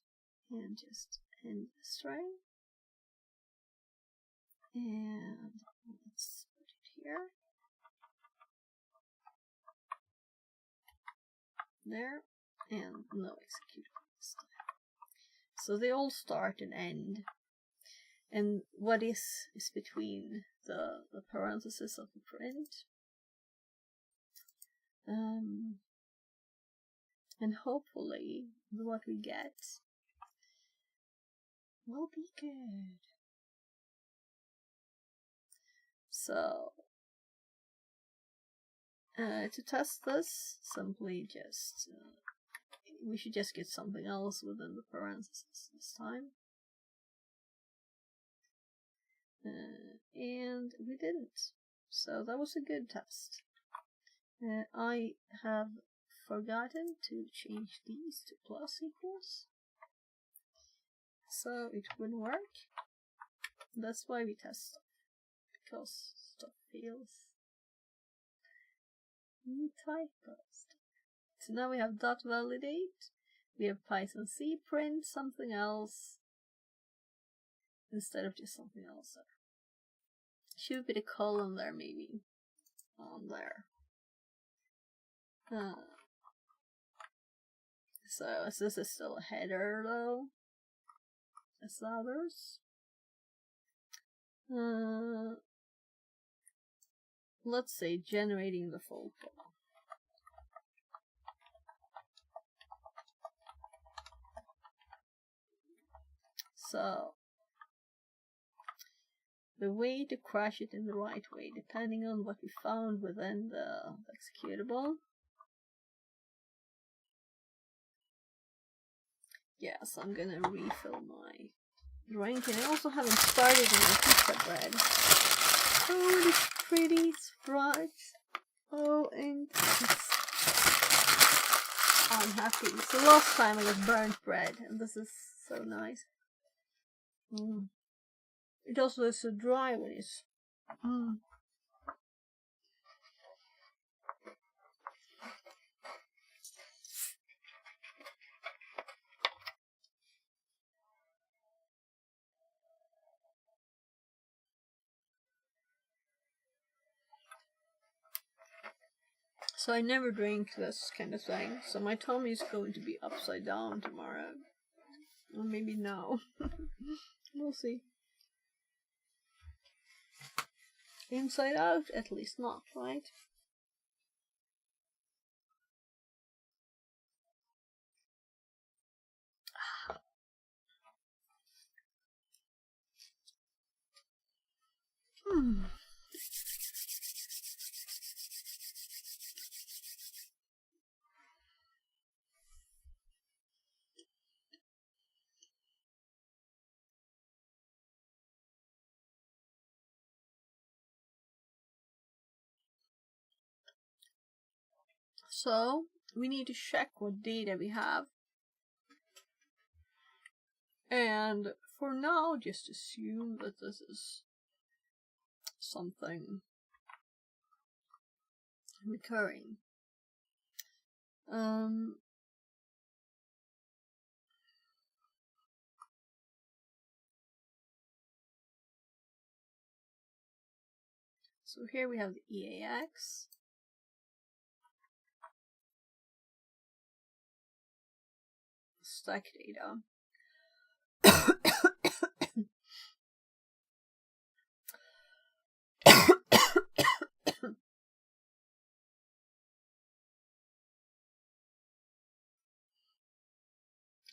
and just end the string. And let's put it here. There. And no executable this time. So they all start and end. And what is between the parentheses of the print. And hopefully what we get will be good. So to test this, simply just we should just get something else within the parentheses this time. And we didn't. So that was a good test. I have forgotten to change these to plus equals. So it wouldn't work. That's why we test stuff. Because stuff fails. Typos. So now we have dot validate. We have Python C print something else instead of just something else there. Should be the colon there maybe on there. So this is still a header though, as the others. Let's say generating the photo. So the way to crash it in the right way, depending on what we found within the executable. Yes, I'm gonna refill my drink, and I also haven't started on the pizza bread. Oh, this pretty sprites. Oh, and I'm happy. So last time I got burnt bread, and this is so nice. It also is so dry when it's So I never drink this kind of thing, so my tummy is going to be upside down tomorrow. Or maybe no. We'll see. Inside out, at least not, right? So we need to check what data we have. And for now, just assume that this is something recurring. So here we have the EAX. Stack data.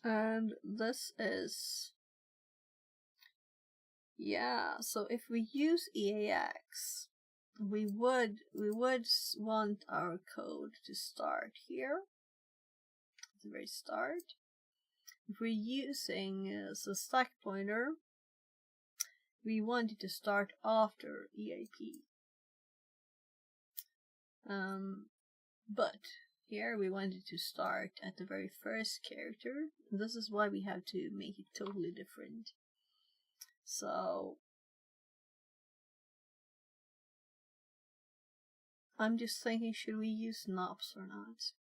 And this is Yeah, so if we use EAX, we would want our code to start here at the very start. If we're using the stack pointer, we want it to start after EAP. But here we want it to start at the very first character. This is why we have to make it totally different. So I'm just thinking, should we use knobs or not?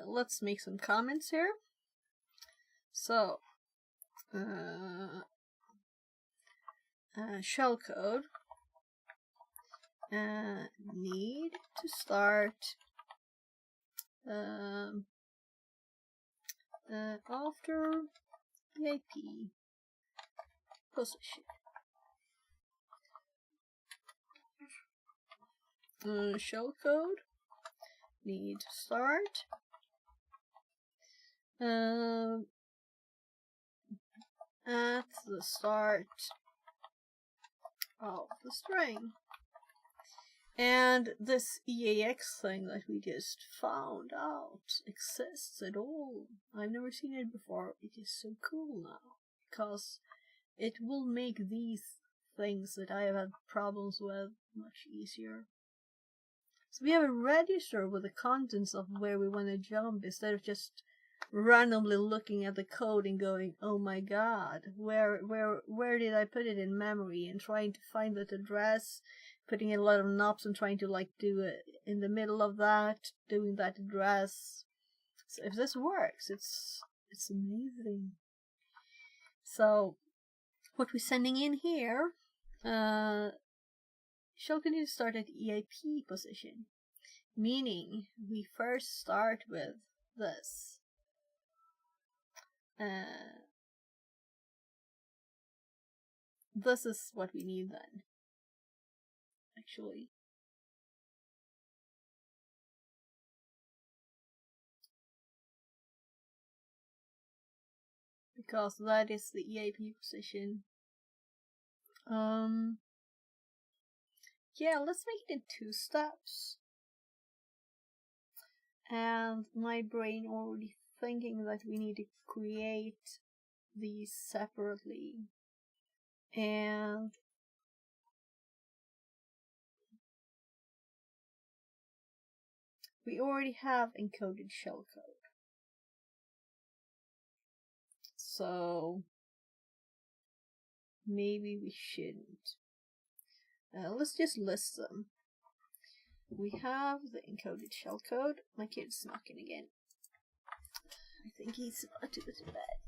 Let's make some comments here. So shellcode need to start after EAP position. Shellcode need to start at the start of the string. And this EAX thing that we just found out exists at all. I've never seen it before. It is so cool now, because it will make these things that I have had problems with much easier. So we have a register with the contents of where we want to jump, instead of just randomly looking at the code and going, oh my god, where did I put it in memory, and trying to find that address, putting in a lot of knobs and trying to like do it in the middle of that, doing that address. So if this works, it's amazing. So what we're sending in here, shall continue to start at EAP position, meaning we first start with this. This is what we need then, actually. Because that is the EAP position. Yeah, let's make it in 2 steps. And my brain already thinking that we need to create these separately. And we already have encoded shellcode. So maybe we shouldn't. Let's just list them. We have the encoded shellcode. My kid's knocking again. I think he's about to go to bed.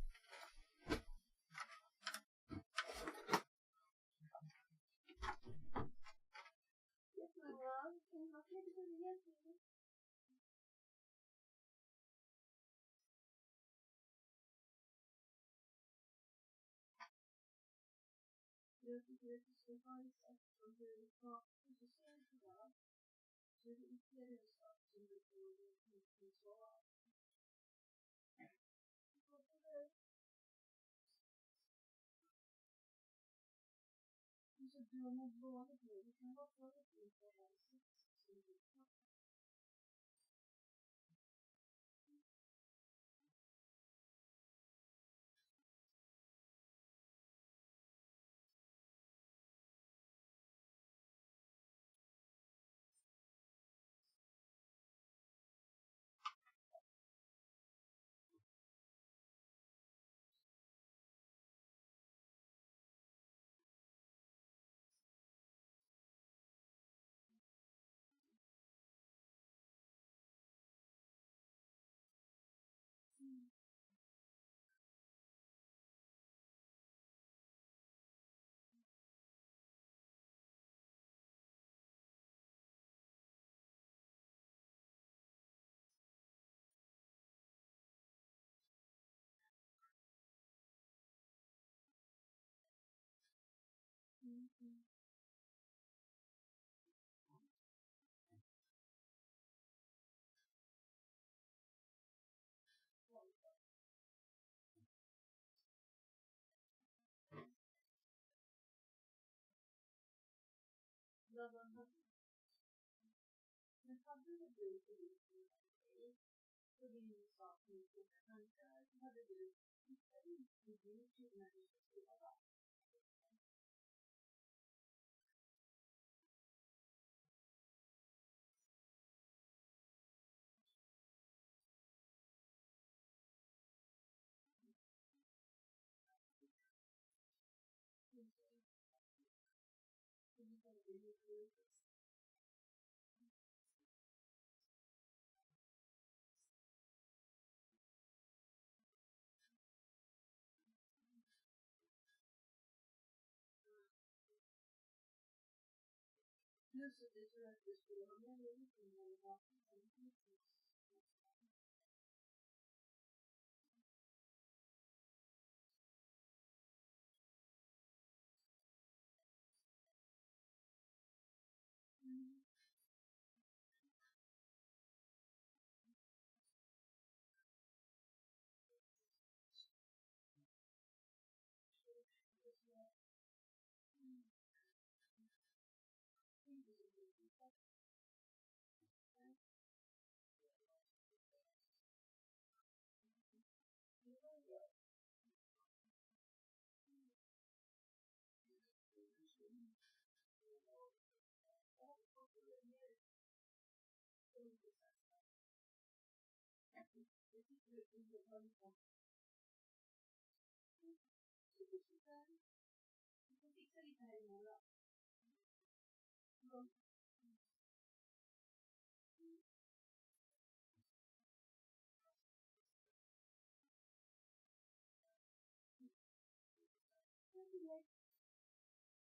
Yes, my love. Can you knock me again, please? Yes, yes, so far it's up from here in the top. It's a sand for that. So the EPA is up to the control out. You should do a multiple other things. You can look for other things that have a 6.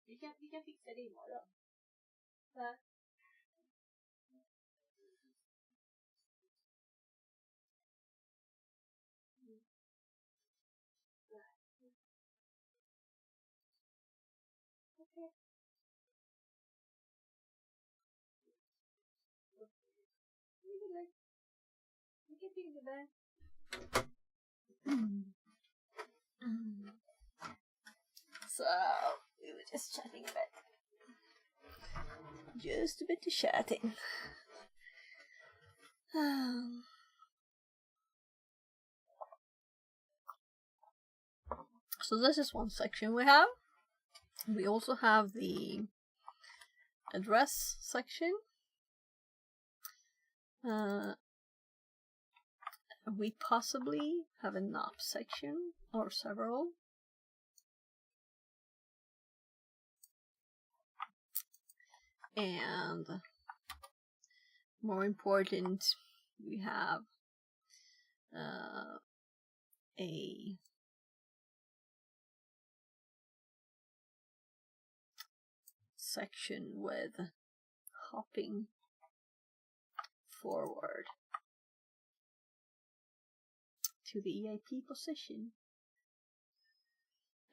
Vi kan fixa det imorgon. Va? Okay. Vi kan fixa det. So, we were just chatting a bit. Just a bit of chatting. So this is one section we have. We also have the address section. We possibly have a knob section or several. And more important, we have a section with hopping forward to the EIP position.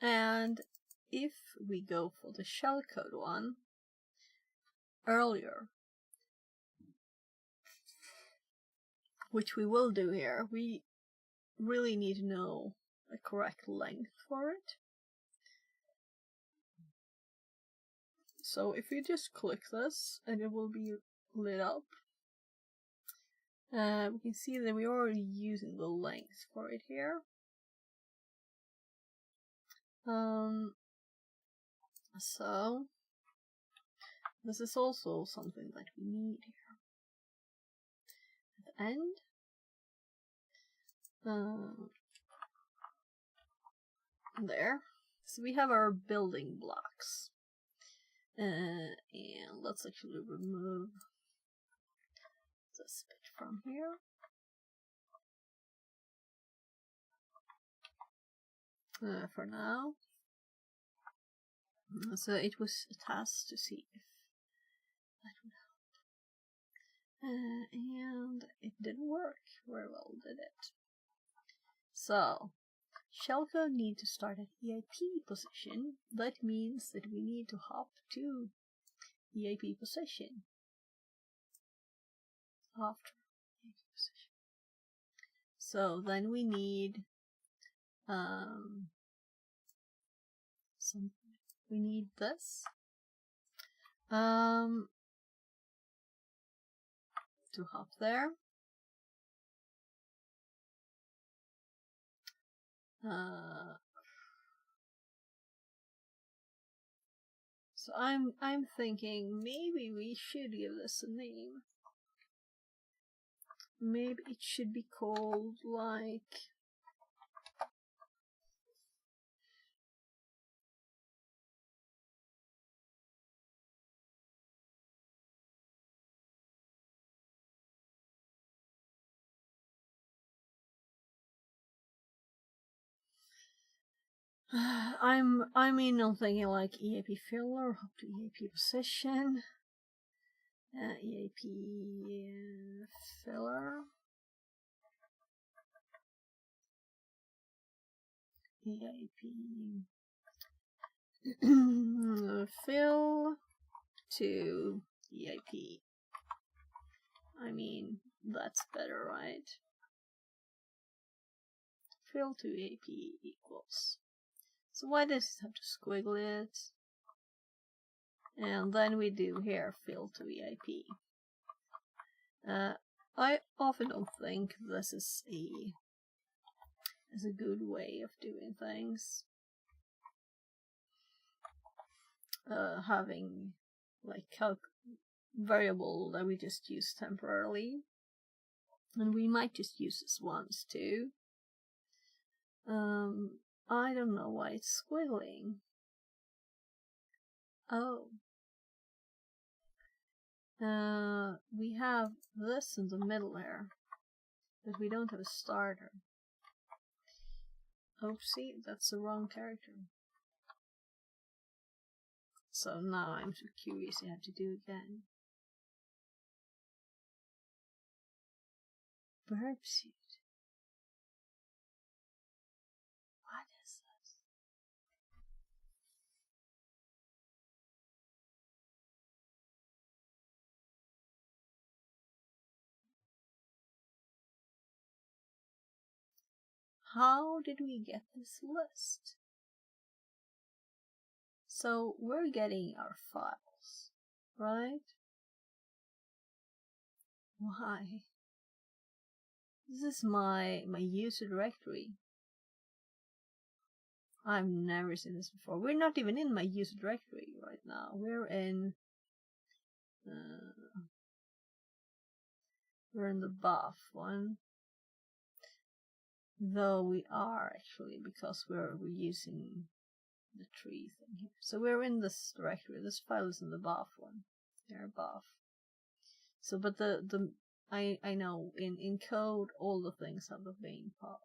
And if we go for the shellcode one earlier, which we will do here, we really need to know the correct length for it. So if we just click this, and it will be lit up, we can see that we're already using the length for it here. So this is also something that we need here. At the end, there. So we have our building blocks. And let's actually remove this bit from here. For now. So it was a task to see if that would help. And it didn't work very well, did it? So, shellcode need to start at EIP position. That means that we need to hop to EIP position after EIP position. So then we need we need this, To hop there. So I'm thinking maybe we should give this a name. Maybe it should be called like I'm in thinking like EAP filler, hop to EAP position, EAP filler, EAP fill to EAP. I mean, that's better, right? Fill to EAP equals. So why does it have to squiggle it? And then we do here fill to EAP. I often don't think this is a good way of doing things. Having like variable that we just use temporarily, and we might just use this once too. I don't know why it's squiggling. Oh. We have this in the middle there, but we don't have a starter. Oopsie, that's the wrong character. So now I'm too curious, I have to do again. Verb suit. What is this? How did we get this list? So we're getting our files, right? Why? This is my user directory. I've never seen this before. We're not even in my user directory right now. We're in the buff one. Though we are actually, because we're using the tree thing here. So we're in this directory. This file is in the buff one. There, buff. So, but I know in code all the things have the main path.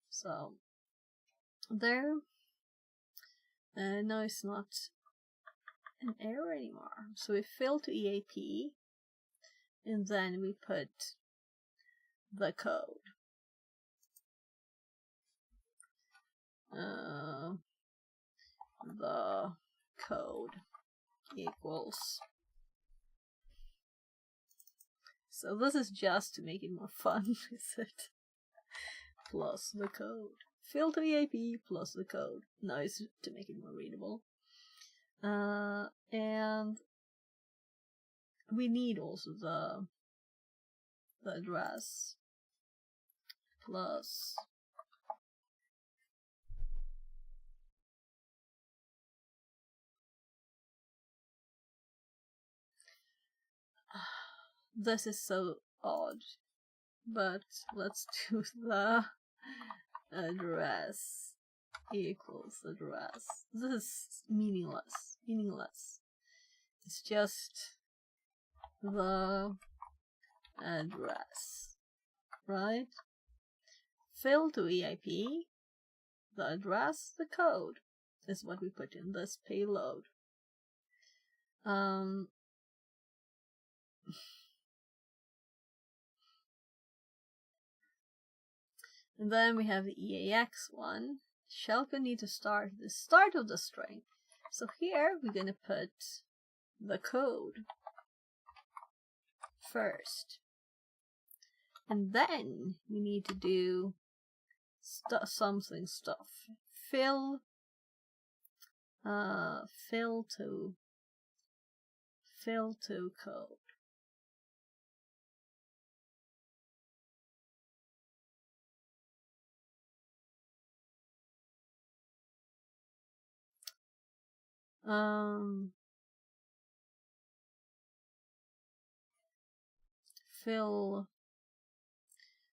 So there. No, it's not an error anymore. So we fill to EAP, and then we put the code. The code equals. So this is just to make it more fun, is it? Plus the code. Fill to EAP plus the code. No, it's to make it more readable. And we need also the address plus this is so odd, but let's do the address equals address. This is meaningless. It's just the address, right? Fill to EIP, the address, the code is what we put in this payload. And then we have the EAX one. Shell can need to start the start of the string. So here we're gonna put the code first. And then we need to do stuff. Fill to fill to code. Fill.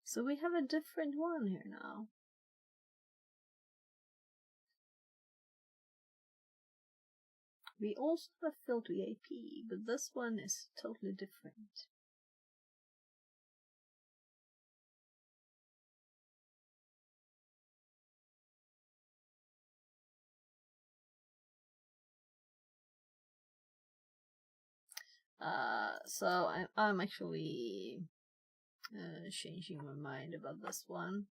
So we have a different one here now. We also have fill to EAP, but this one is totally different. So I'm actually changing my mind about this one.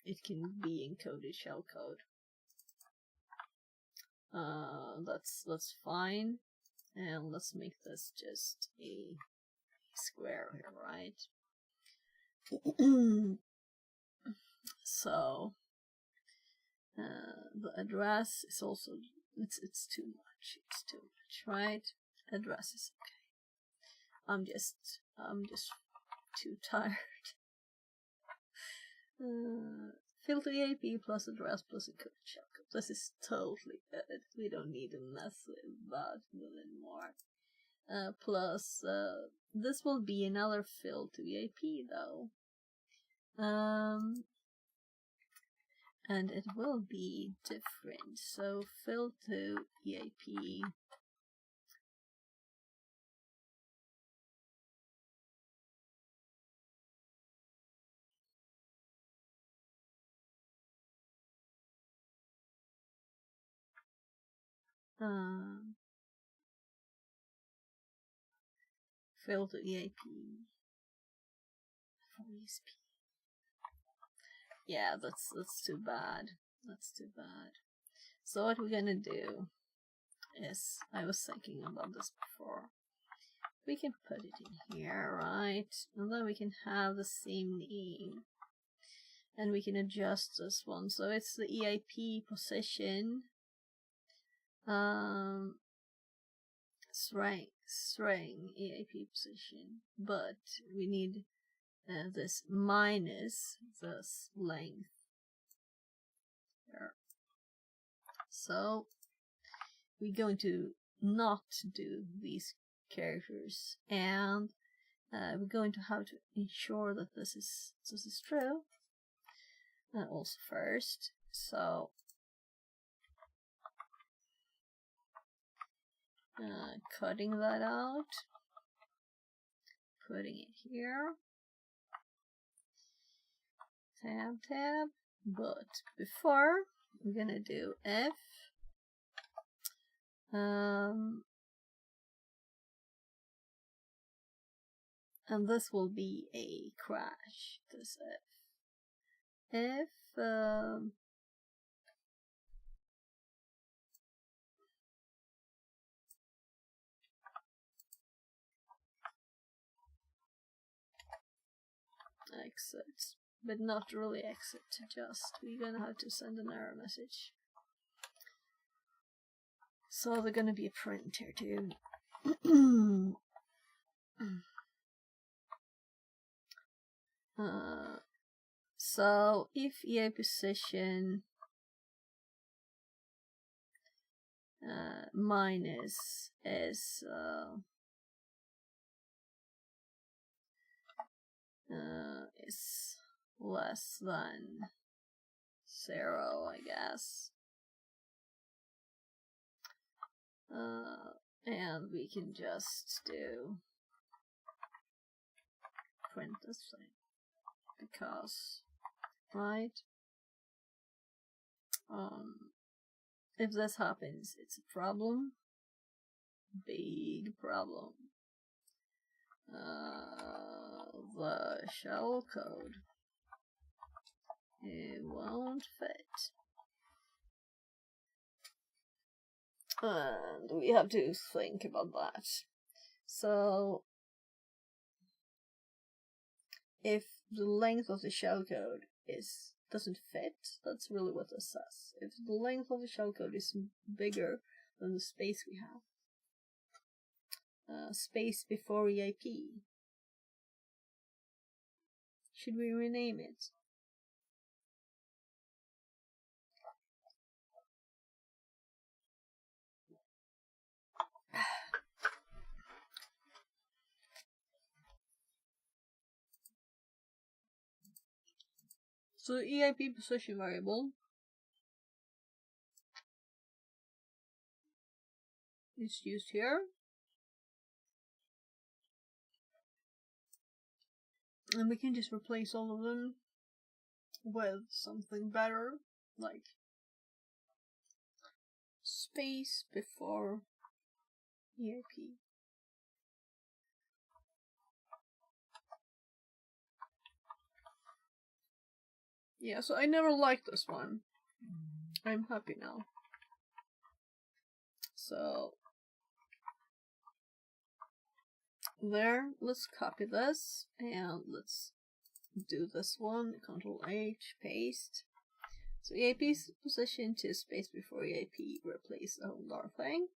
It can be encoded shellcode. That's fine. And let's make this just a square here, right? So the address is also it's too much. It's too much, right? Address is okay. I'm just too tired. Fill to EAP plus address plus encoded shellcode. This is totally good. We don't need to mess with that anymore. Plus, this will be another fill to EAP though. And it will be different. So fill to EAP. Fill to EAP. Yeah, that's too bad. That's too bad. So what we're gonna do is, I was thinking about this before. We can put it in here, right? And then we can have the same name. And we can adjust this one. So it's the EIP position. String EIP position. But we need this minus this length here. So we're going to not do these characters, and we're going to have to ensure that this is true also first. So cutting that out, putting it here, tab, but before we're gonna do if and this will be a crash, this if exit, but not really exit, just we're gonna have to send an error message. So there's gonna be a print here too. So if EA position minus is less than 0, I guess. And we can just do print this thing because, right? If this happens, it's a problem. Big problem. The shell code, it won't fit. And we have to think about that. So if the length of the shellcode doesn't fit, that's really what this says. If the length of the shellcode is bigger than the space we space before EIP. Should we rename it? So EIP position variable is used here. And we can just replace all of them with something better, like space before EIP. Yeah, so I never liked this one. I'm happy now. So there, let's copy this and let's do this one. Control H, paste. So EIP's position to space before EIP, replace the whole darn thing.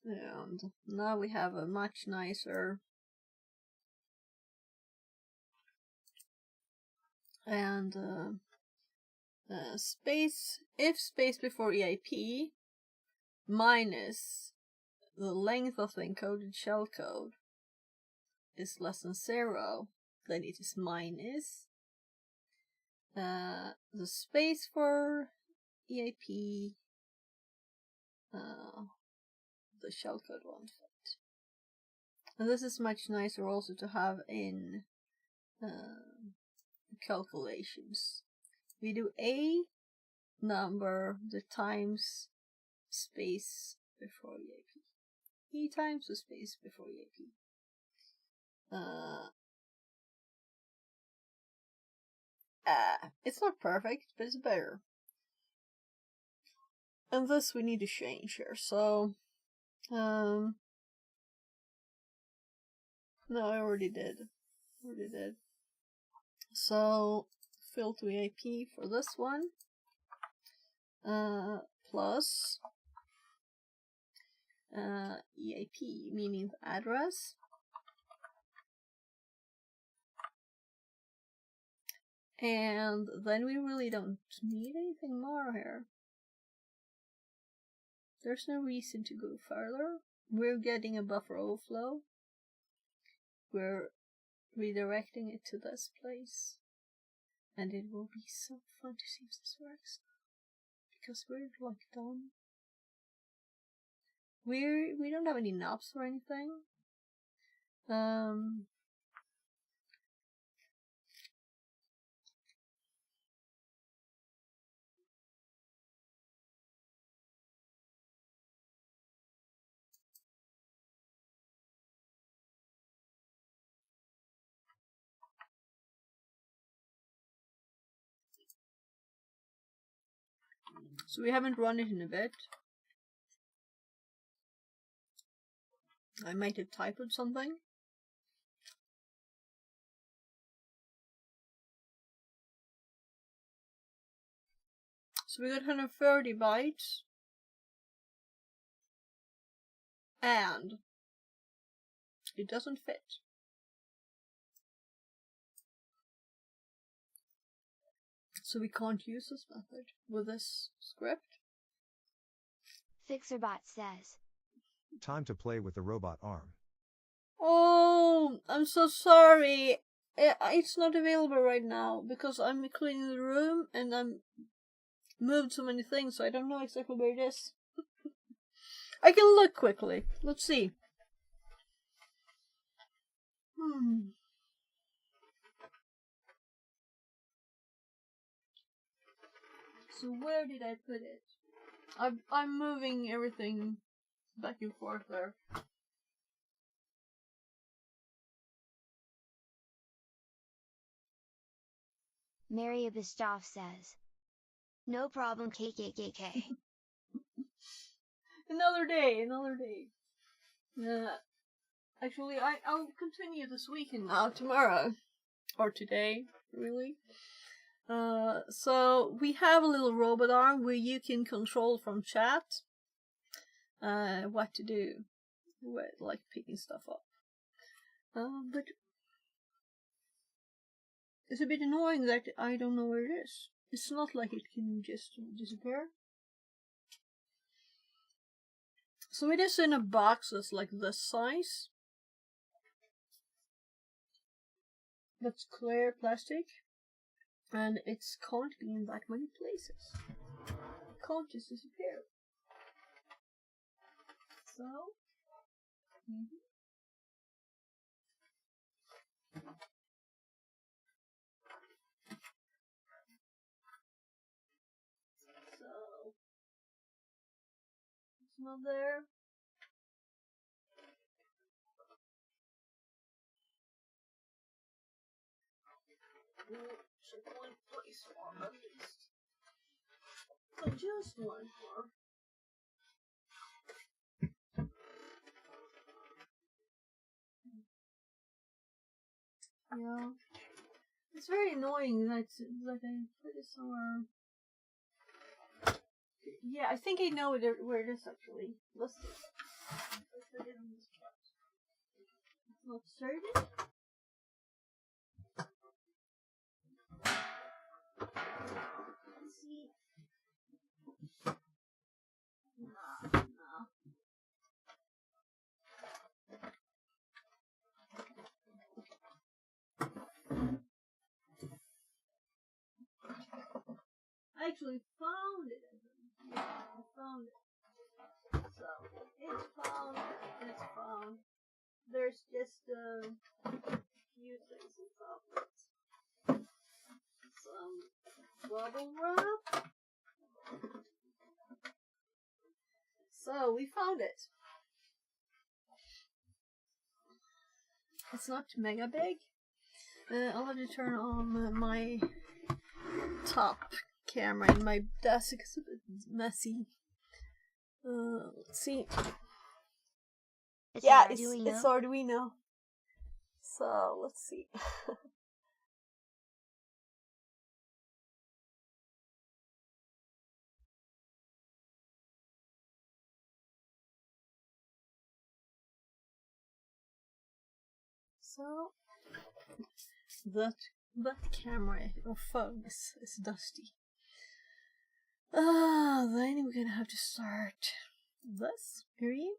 And now we have a much nicer and space, if space before EIP minus the length of the encoded shellcode is less than 0, then it is minus the space for EIP, the shellcode won't fit. And this is much nicer also to have in calculations. We do a number the times space before EIP. E times the space before EIP. It's not perfect, but it's better. And this we need to change here, so no, I already did. So fill to EIP for this one. Plus EIP, meaning the address. And then we really don't need anything more here. There's no reason to go further. We're getting a buffer overflow. We're redirecting it to this place. And it will be so fun to see if this works. Because we're like done. We don't have any knobs or anything. So we haven't run it in a bit. I might have typed something. So we got 130 bytes. And it doesn't fit. So we can't use this method with this script. Fixerbot says, Time to play with the robot arm. Oh, I'm so sorry. It's not available right now because I'm cleaning the room and I'm moved so many things, so I don't know exactly where it is. I can look quickly. Let's see. So where did I put it? I'm moving everything back and forth there. Mary Bistoff says, no problem KKKK. Another day. Actually, I'll continue this weekend now, tomorrow. Or today, really. So we have a little robot arm where you can control from chat what to do. like picking stuff up. But it's a bit annoying that I don't know where it is. It's not like it can just disappear. So it is in a box that's like this size. That's clear plastic. And it can't be in that many places. It can't just disappear. So, so it's not there. Check one place more at least. But just one more. Yeah. It's very annoying that I put it somewhere. Yeah, I think I know where it is actually. Let's see. Let's put it on this chart. It's not certain. Let's see. No. I actually found it. Yeah, I found it. So, it's found, and it's found. There's just a few things on top of it. Some bubble wrap. So, we found it. It's not mega big. I'll have to turn on my top camera in my desk. It's a bit messy. Let's see. It's It's Arduino. So let's see. So that camera or phone is dusty. Then we're gonna have to start this area.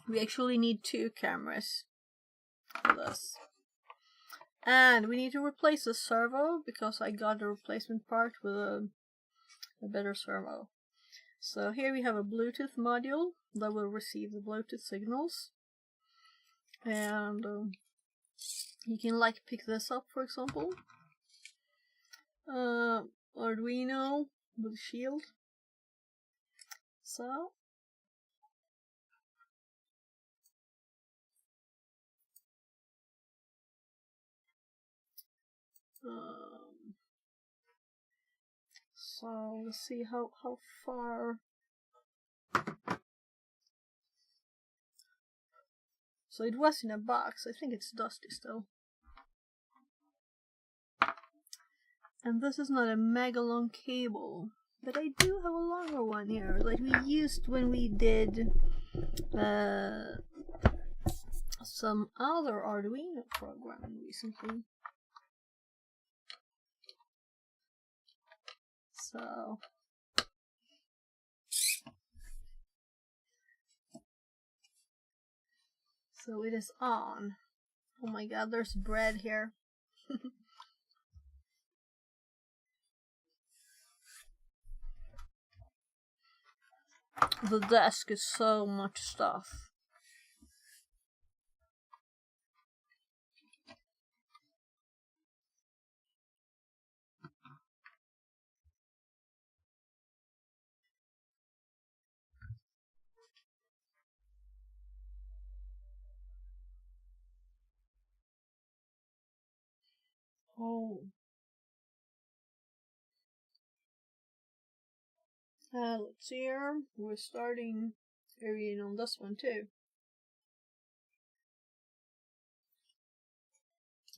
We actually need 2 cameras for this. And we need to replace the servo because I got a replacement part with a better servo. So here we have a Bluetooth module that will receive the Bluetooth signals. And you can like pick this up, for example. Arduino with a shield. So let's see how far. So it was in a box. I think it's dusty still. And this is not a mega long cable, but I do have a longer one here that we used when we did some other Arduino programming recently. So it is on. Oh my god, there's bread here. The desk is so much stuff. Oh. Let's see here. We're starting area on this one too.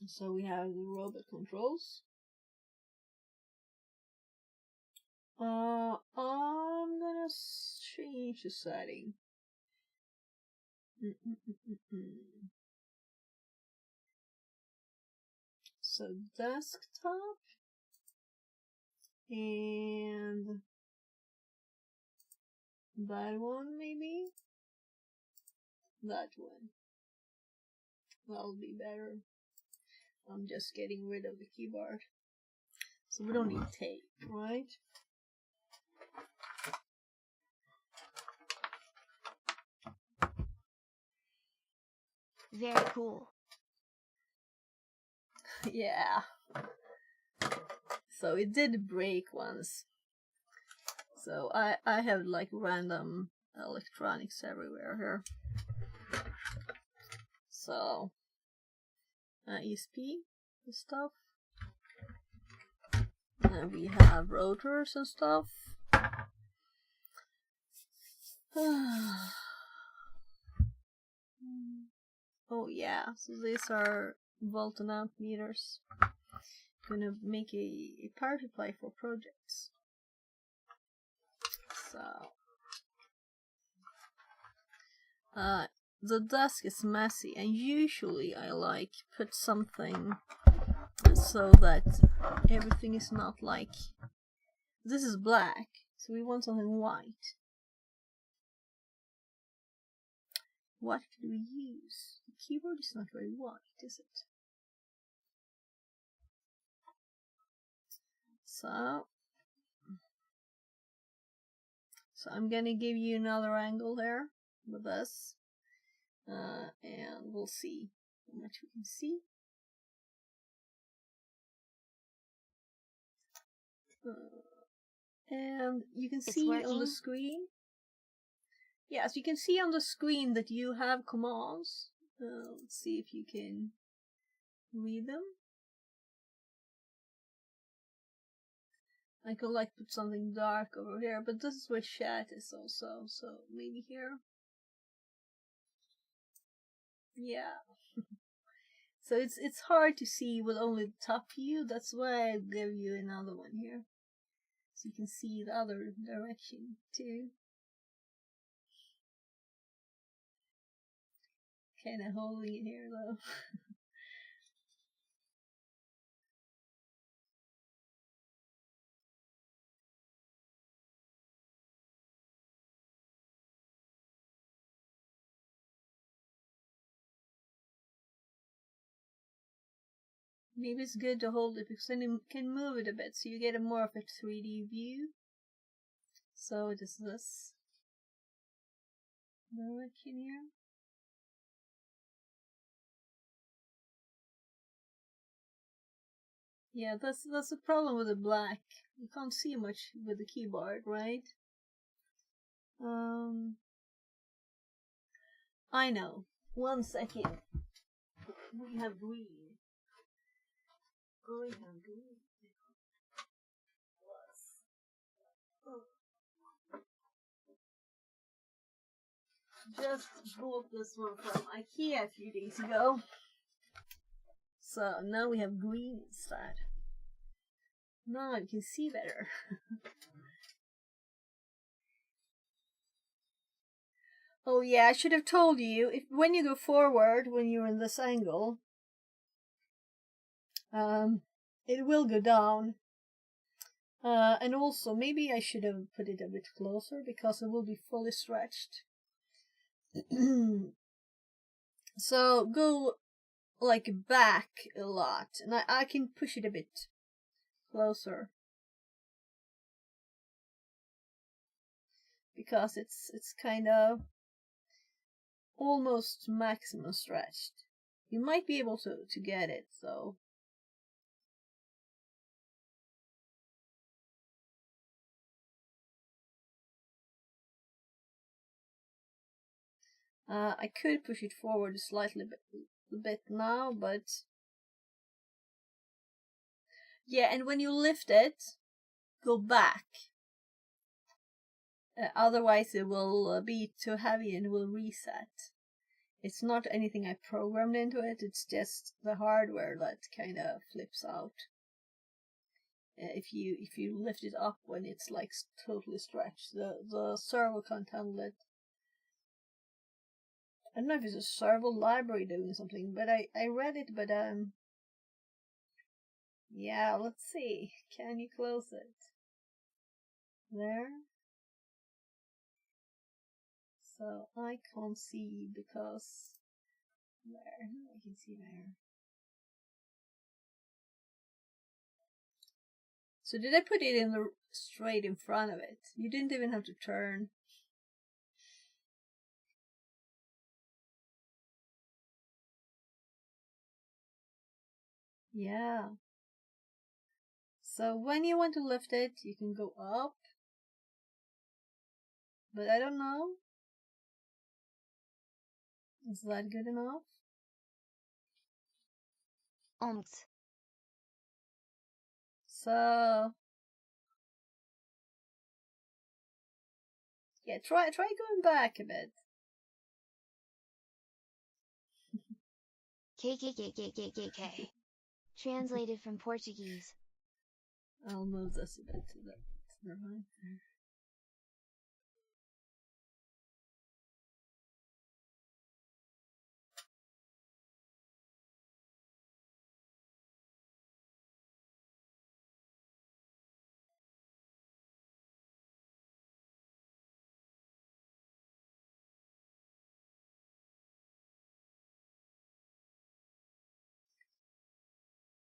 So we have the robot controls. I'm gonna change the setting. So desktop and that one maybe. That one. That'll be better. I'm just getting rid of the keyboard. So we don't need tape, right? Very cool. Yeah. So it did break once. So I have like random electronics everywhere here. So ESP stuff. And we have rotors and stuff. Oh yeah, so these are volt and amp meters. Gonna make a power supply for projects. So the desk is messy, and usually I like put something so that everything is not like this is black, so we want something white. What could we use? The keyboard is not very white, is it? So I'm gonna give you another angle there with this, and we'll see how much we can see. And you can see on the screen. Yes, you can see on the screen that you have commands. Let's see if you can read them. I could like put something dark over here, but this is where chat is also, so maybe here. Yeah. So it's hard to see with only the top view. That's why I give you another one here, so you can see the other direction too. Kind of holding it here though. Maybe it's good to hold it because then you can move it a bit so you get a more of a 3D view. So it is this direction here. Yeah, that's the problem with the black. You can't see much with the keyboard, right? I know. 1 second. We have green. We have green. Just bought this one from IKEA a few days ago. So now we have green instead. Now you can see better. Oh yeah, I should have told you, if when you go forward, when you're in this angle, it will go down. And also, maybe I should have put it a bit closer, because it will be fully stretched. So, go, like, back a lot, and I can push it a bit closer. Because it's kind of almost maximum stretched. You might be able to get it, so. I could push it forward a slightly bit now, but yeah, and when you lift it, go back. Otherwise it will be too heavy and will reset. It's not anything I programmed into it, it's just the hardware that kind of flips out. If you lift it up when it's like totally stretched, the servo can't handle it. I don't know if it's a servo library doing something, but I read it, but yeah, let's see. Can you close it? There. So I can't see because there, I can see there. So did I put it in the straight in front of it? You didn't even have to turn. Yeah. So when you want to lift it, you can go up. But I don't know. Is that good enough? So yeah, try going back a bit. KKKKKKK. Translated from Portuguese. I'll move this a bit to the right there.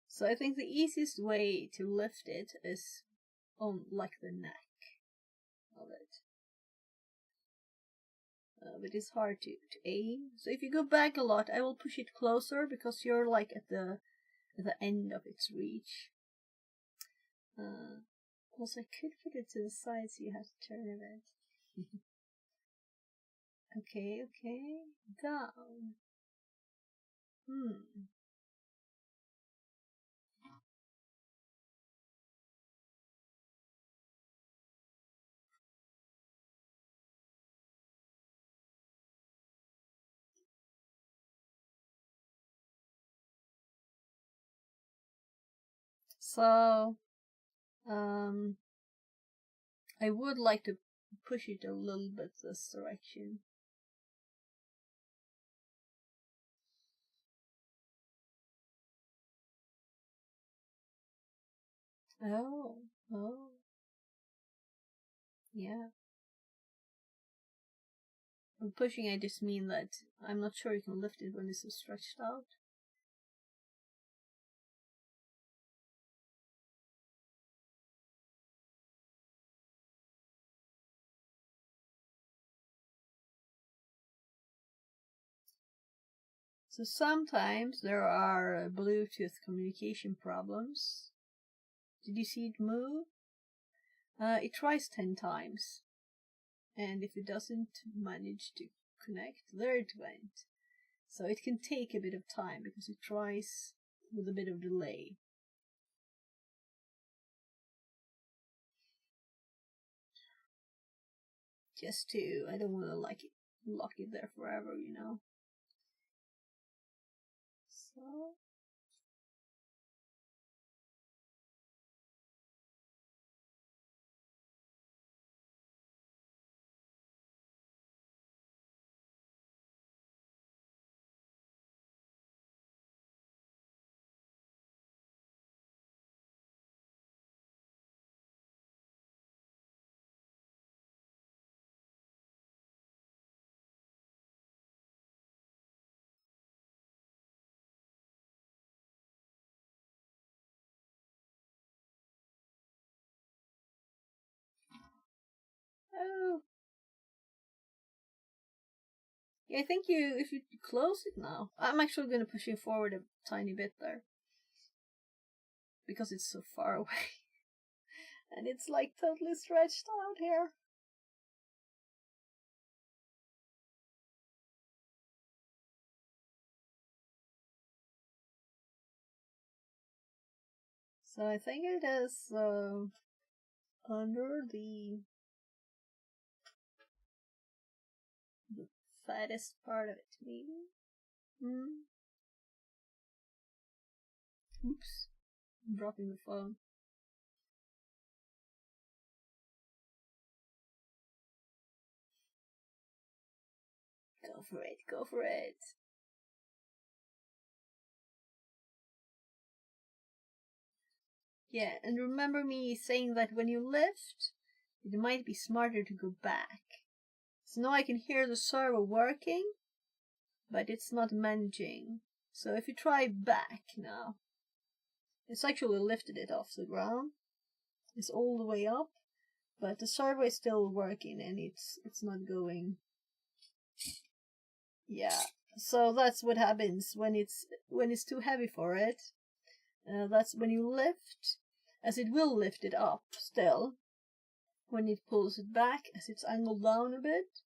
So I think the easiest way to lift it is on like the neck of it. But it's hard to aim. So if you go back a lot, I will push it closer because you're like at the end of its reach. Also, I could put it to the side so you have to turn a bit. Okay, down. So, I would like to push it a little bit this direction. Oh. Yeah. With pushing, I just mean that I'm not sure you can lift it when it's so stretched out. So sometimes there are Bluetooth communication problems. Did you see it move? It tries 10 times. And if it doesn't manage to connect, there it went. So it can take a bit of time because it tries with a bit of delay. Just to, I don't want to like lock it there forever, you know. So oh. Yeah, I think if you close it now, I'm actually going to push it forward a tiny bit there. Because it's so far away. And it's like totally stretched out here. So I think it is under the fattest part of it, maybe? Oops. I'm dropping the phone. Go for it, go for it. Yeah, and remember me saying that when you lift, it might be smarter to go back. So now I can hear the servo working, but it's not managing. So if you try back now, it's actually lifted it off the ground. It's all the way up, but the servo is still working and it's not going. Yeah, so that's what happens when it's too heavy for it. That's when you lift, as it will lift it up still. When it pulls it back, as it's angled down a bit,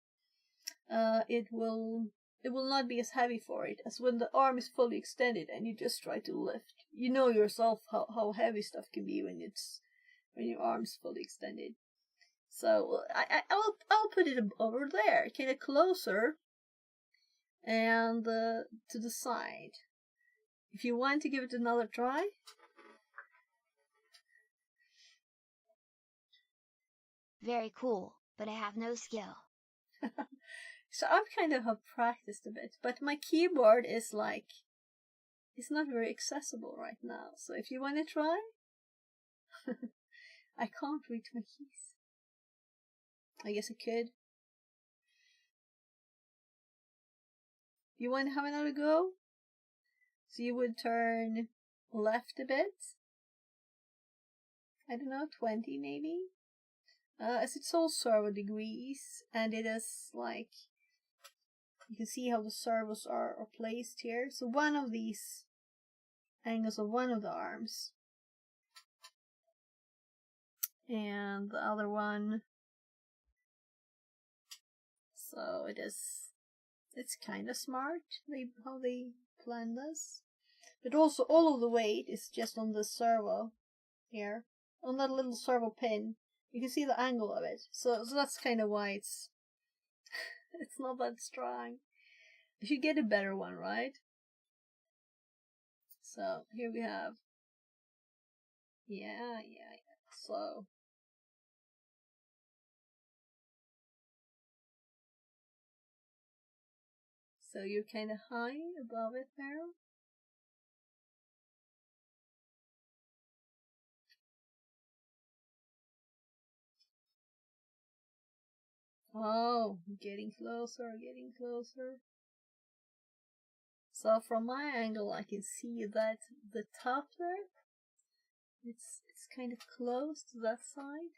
it will not be as heavy for it as when the arm is fully extended and you just try to lift. You know yourself how heavy stuff can be when your arm's fully extended. So I'll put it over there, kind of closer, and to the side. If you want to give it another try. Very cool, but I have no skill. So I've kind of have practiced a bit, but my keyboard is it's not very accessible right now. So if you want to try, I can't reach my keys. I guess I could. You want to have another go? So you would turn left a bit. I don't know, 20 maybe? As it's all servo degrees, and it is you can see how the servos are placed here. So one of these angles of one of the arms, and the other one. So it's kind of smart how they plan this. But also all of the weight is just on the servo here, on that little servo pin. You can see the angle of it. So that's kind of why it's it's not that strong. You should get a better one, right? So here we have. Yeah. So you're kind of high above it there. Oh, getting closer, getting closer. So from my angle, I can see that the top there, it's kind of close to that side.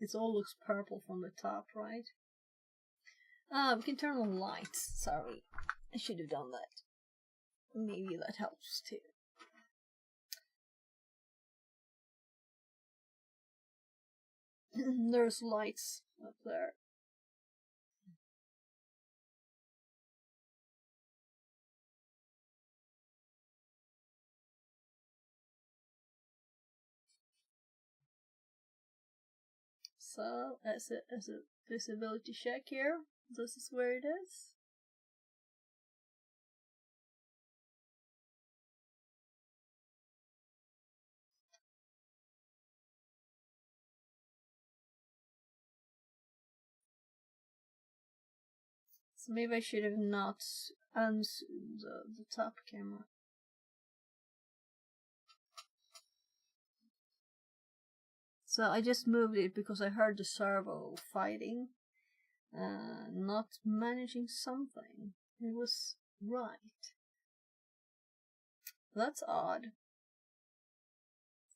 It all looks purple from the top, right? We can turn on lights. Sorry, I should have done that. Maybe that helps too. There's lights up there. So as a visibility check here, this is where it is. So maybe I should have not unzoomed the top camera. So I just moved it because I heard the servo fighting, not managing something. It was right. That's odd.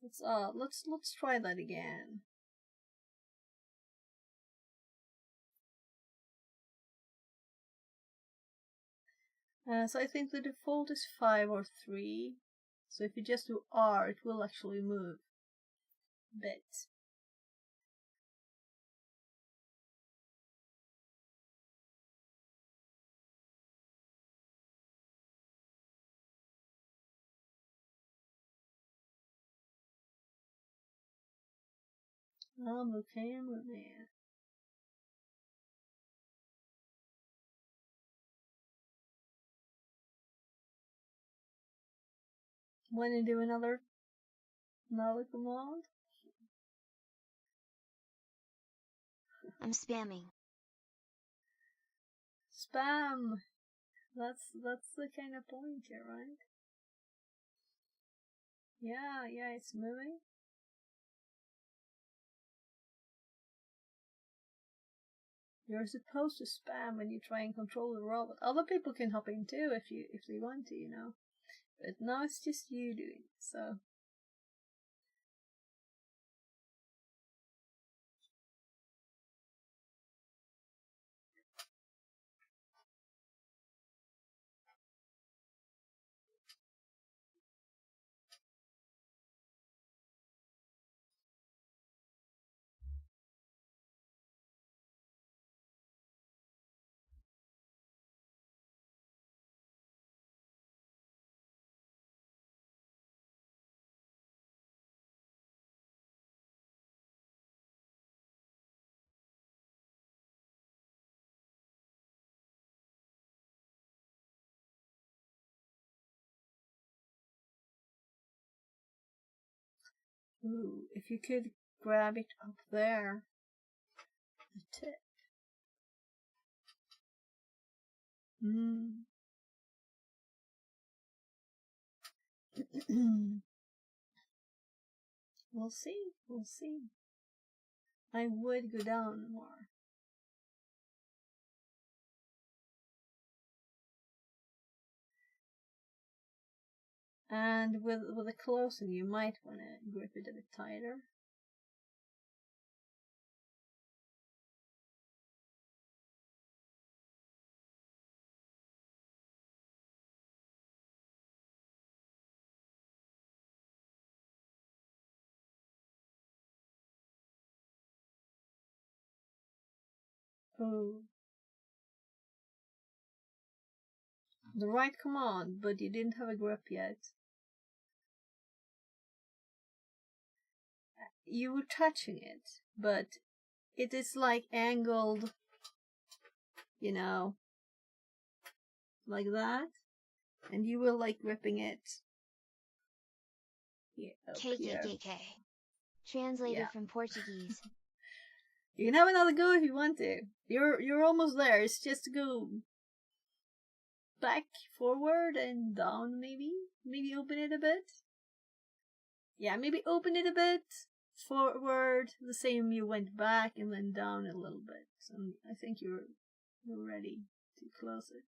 That's odd. Let's try that again. So I think the default is 5 or 3. So if you just do R, it will actually move a bit. I'm the cameraman. Want to do another command? I'm spamming. Spam. That's the kind of point here, right? Yeah, it's moving. You're supposed to spam when you try and control the robot. Other people can hop in too if they want to, you know. But now it's just you doing it, so. Ooh, if you could grab it up there. The tip. We'll see. I would go down more. And with the closing, you might want to grip it a bit tighter. Oh. The right command, but you didn't have a grip yet. You were touching it, but it is like angled, you know, like that. And you were like gripping it. Yeah, up here. KKKK. Translated Yeah. from Portuguese. You can have another go if you want to. You're almost there. It's just to go back, forward, and down, maybe? Maybe open it a bit? Yeah, maybe open it a bit. Forward, the same you went back, and then down a little bit. So I think you're ready to close it.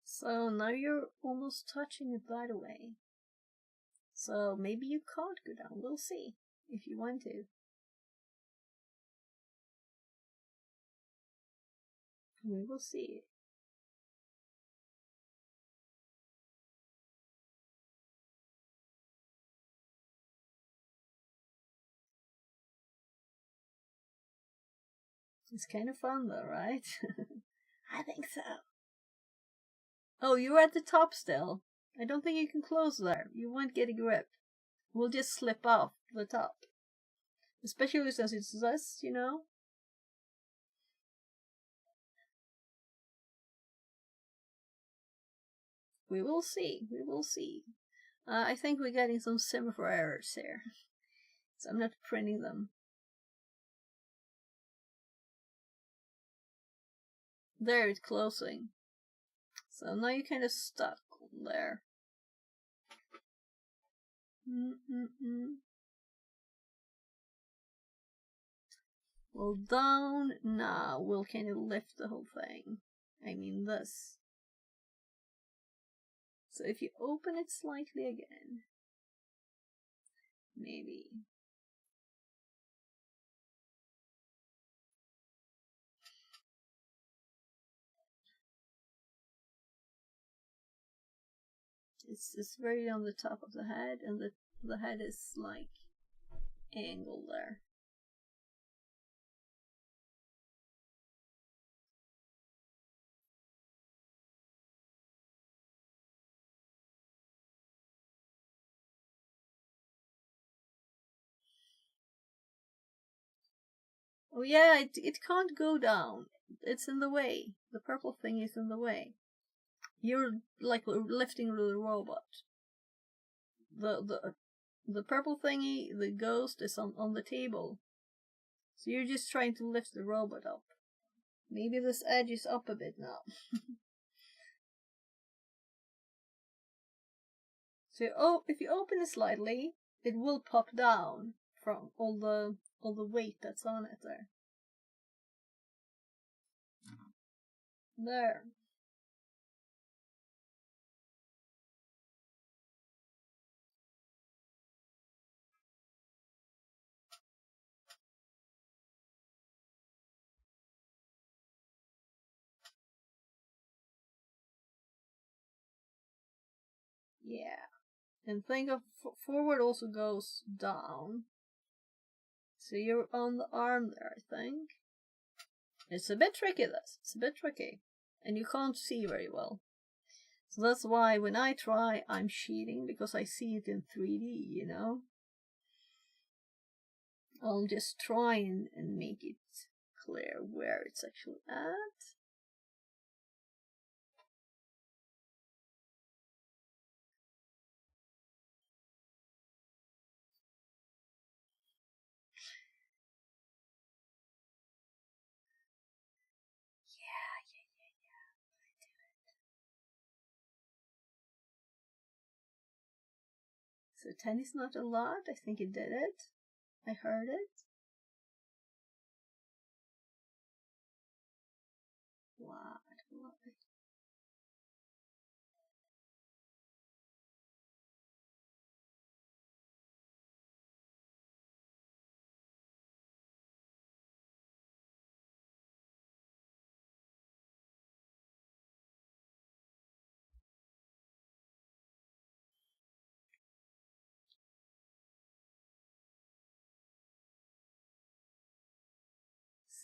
So now you're almost touching it right away. So maybe you can't go down. We'll see if you want to. We will see. It's kind of fun though, right? I think so. Oh, you're at the top still. I don't think you can close there. You won't get a grip. We'll just slip off the top. Especially since it's this, you know? We will see. We will see. I think we're getting some semaphore errors here. So I'm not printing them. There, it's closing. So now you're kind of stuck there. Well, down now we'll kind of lift the whole thing. I mean this. So if you open it slightly again, maybe. It's very on the top of the head, and the head is like angled there. Oh yeah, it can't go down. It's in the way. The purple thing is in the way. You're like lifting the robot. The purple thingy, the ghost, is on the table. So you're just trying to lift the robot up. Maybe this edge is up a bit now. So if you open it slightly, it will pop down from all the weight that's on it there. There. Yeah. And think of forward also goes down. So you're on the arm there, I think. It's a bit tricky, this. It's a bit tricky. And you can't see very well. So that's why when I try, I'm cheating, because I see it in 3D, you know? I'll just try and make it clear where it's actually at. So 10 is not a lot. I think it did it. I heard it. What?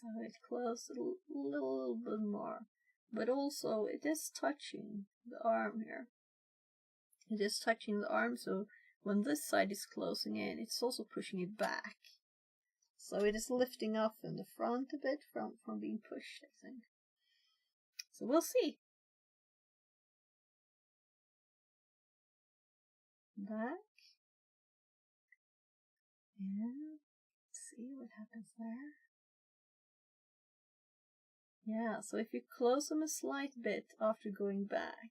So it closed a little bit more. But also it is touching the arm here. It is touching the arm, so when this side is closing in, it's also pushing it back. So it is lifting up in the front a bit from being pushed, I think. So we'll see. Back. Yeah. See what happens there. Yeah, so if you close them a slight bit after going back,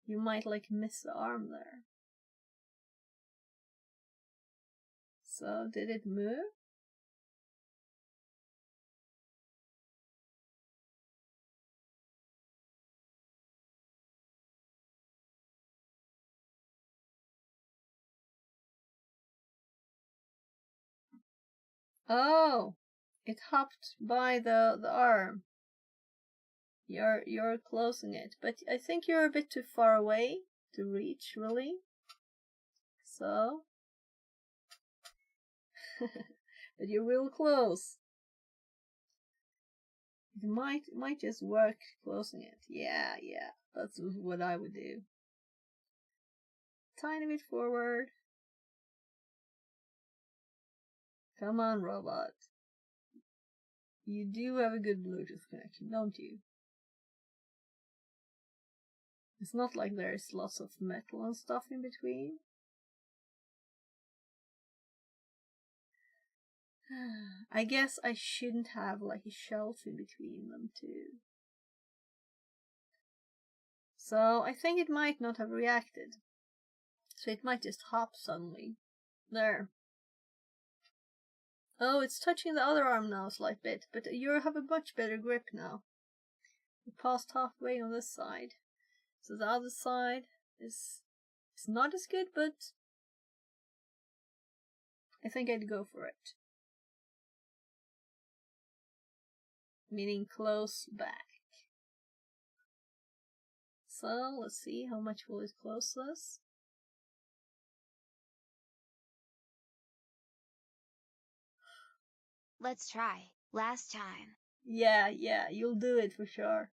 you might like miss the arm there. So did it move? Oh, it hopped by the arm. You're closing it, but I think you're a bit too far away to reach, really. So, but you're real close. It might just work closing it. Yeah, that's what I would do. Tiny bit forward. Come on, robot. You do have a good Bluetooth connection, don't you? It's not like there's lots of metal and stuff in between. I guess I shouldn't have like a shelf in between them too. So I think it might not have reacted. So it might just hop suddenly. There. Oh, it's touching the other arm now a slight bit, but you have a much better grip now. You passed halfway on this side. So the other side is not as good, but I think I'd go for it. Meaning close back. So let's see, how much will it close us? Let's try. Last time. Yeah, you'll do it for sure.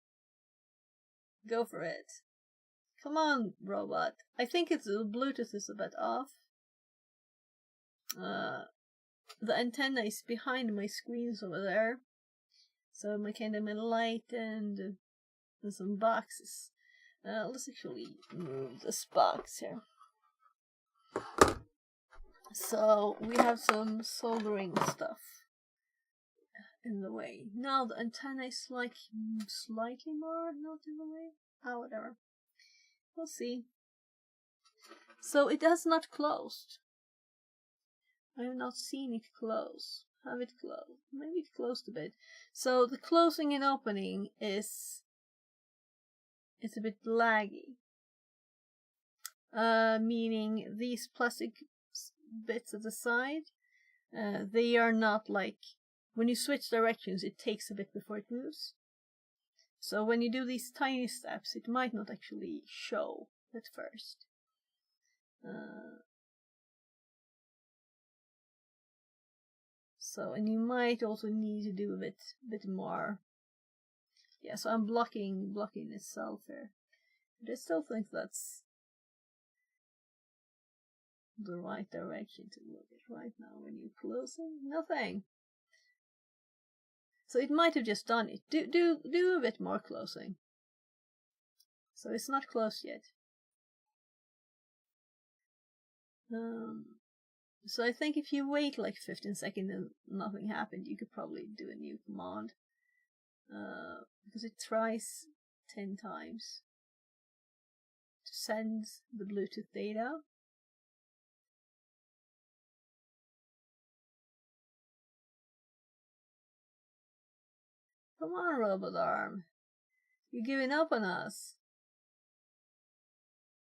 Go for it. Come on, robot. I think the Bluetooth is a bit off. The antenna is behind my screens over there. So my light and some boxes. Let's actually move this box here. So we have some soldering stuff in the way. Now the antenna is like slightly more not in the way. Ah, whatever. We'll see. So it has not closed. I have not seen it close. Have it closed? Maybe it closed a bit. So the closing and opening it's a bit laggy. Meaning these plastic bits at the side, they are not like, when you switch directions it takes a bit before it moves. So when you do these tiny steps it might not actually show at first. So, and you might also need to do a bit more. Yeah, so I'm blocking itself here. But I still think that's the right direction to look at right now. When you close it, nothing. So it might have just done it. Do a bit more closing. So it's not closed yet. So I think if you wait like 15 seconds and nothing happened, you could probably do a new command. Because it tries 10 times to send the Bluetooth data. Come on, robot arm. You're giving up on us.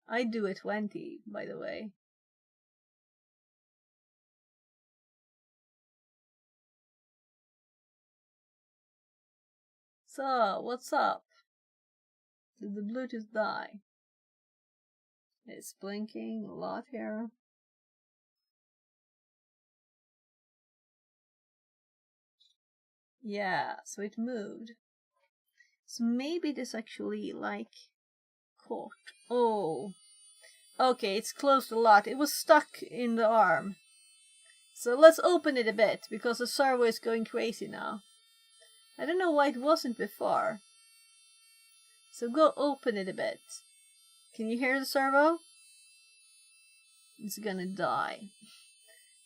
I do it 20, by the way. So, what's up? Did the Bluetooth die? It's blinking a lot here. Yeah, so it moved. So maybe this actually, like, caught. Oh. Okay, it's closed a lot. It was stuck in the arm. So let's open it a bit, because the servo is going crazy now. I don't know why it wasn't before. So go open it a bit. Can you hear the servo? It's gonna die.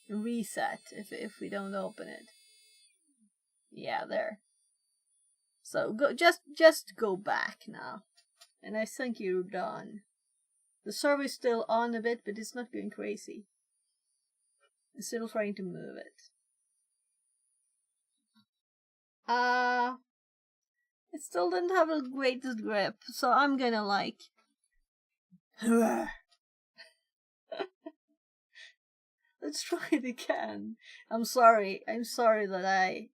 Reset if we don't open it. Yeah, there. So go just go back now. And I think you're done. The servo is still on a bit, but it's not going crazy. It's still trying to move it. It still didn't have the greatest grip, so I'm gonna like let's try it again. I'm sorry that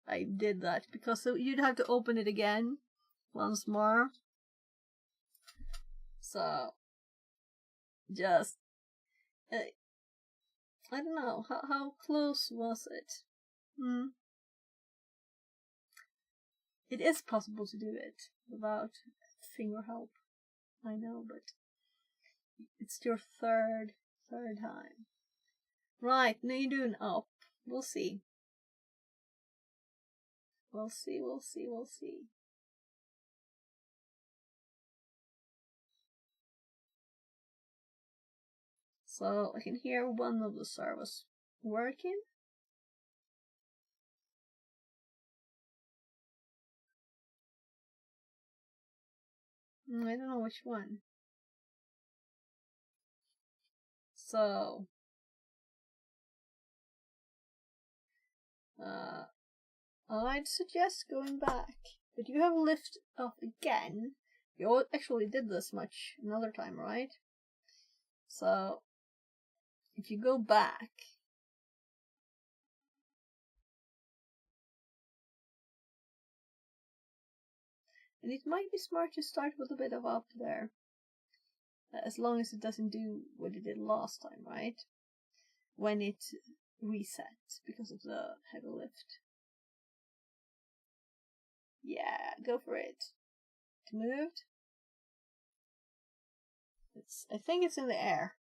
I did that, because you'd have to open it again once more. So just I don't know how close was it. It is possible to do it without finger help. I know, but it's your third time. Right, now you're doing up. We'll see. We'll see. So I can hear one of the servos working. I don't know which one. So I'd suggest going back. But you have lift up again. You actually did this much another time, right? So if you go back, And it might be smart to start with a bit of up there. As long as it doesn't do what it did last time, right? When it resets because of the heavy lift. Yeah, go for it. It moved. I think it's in the air.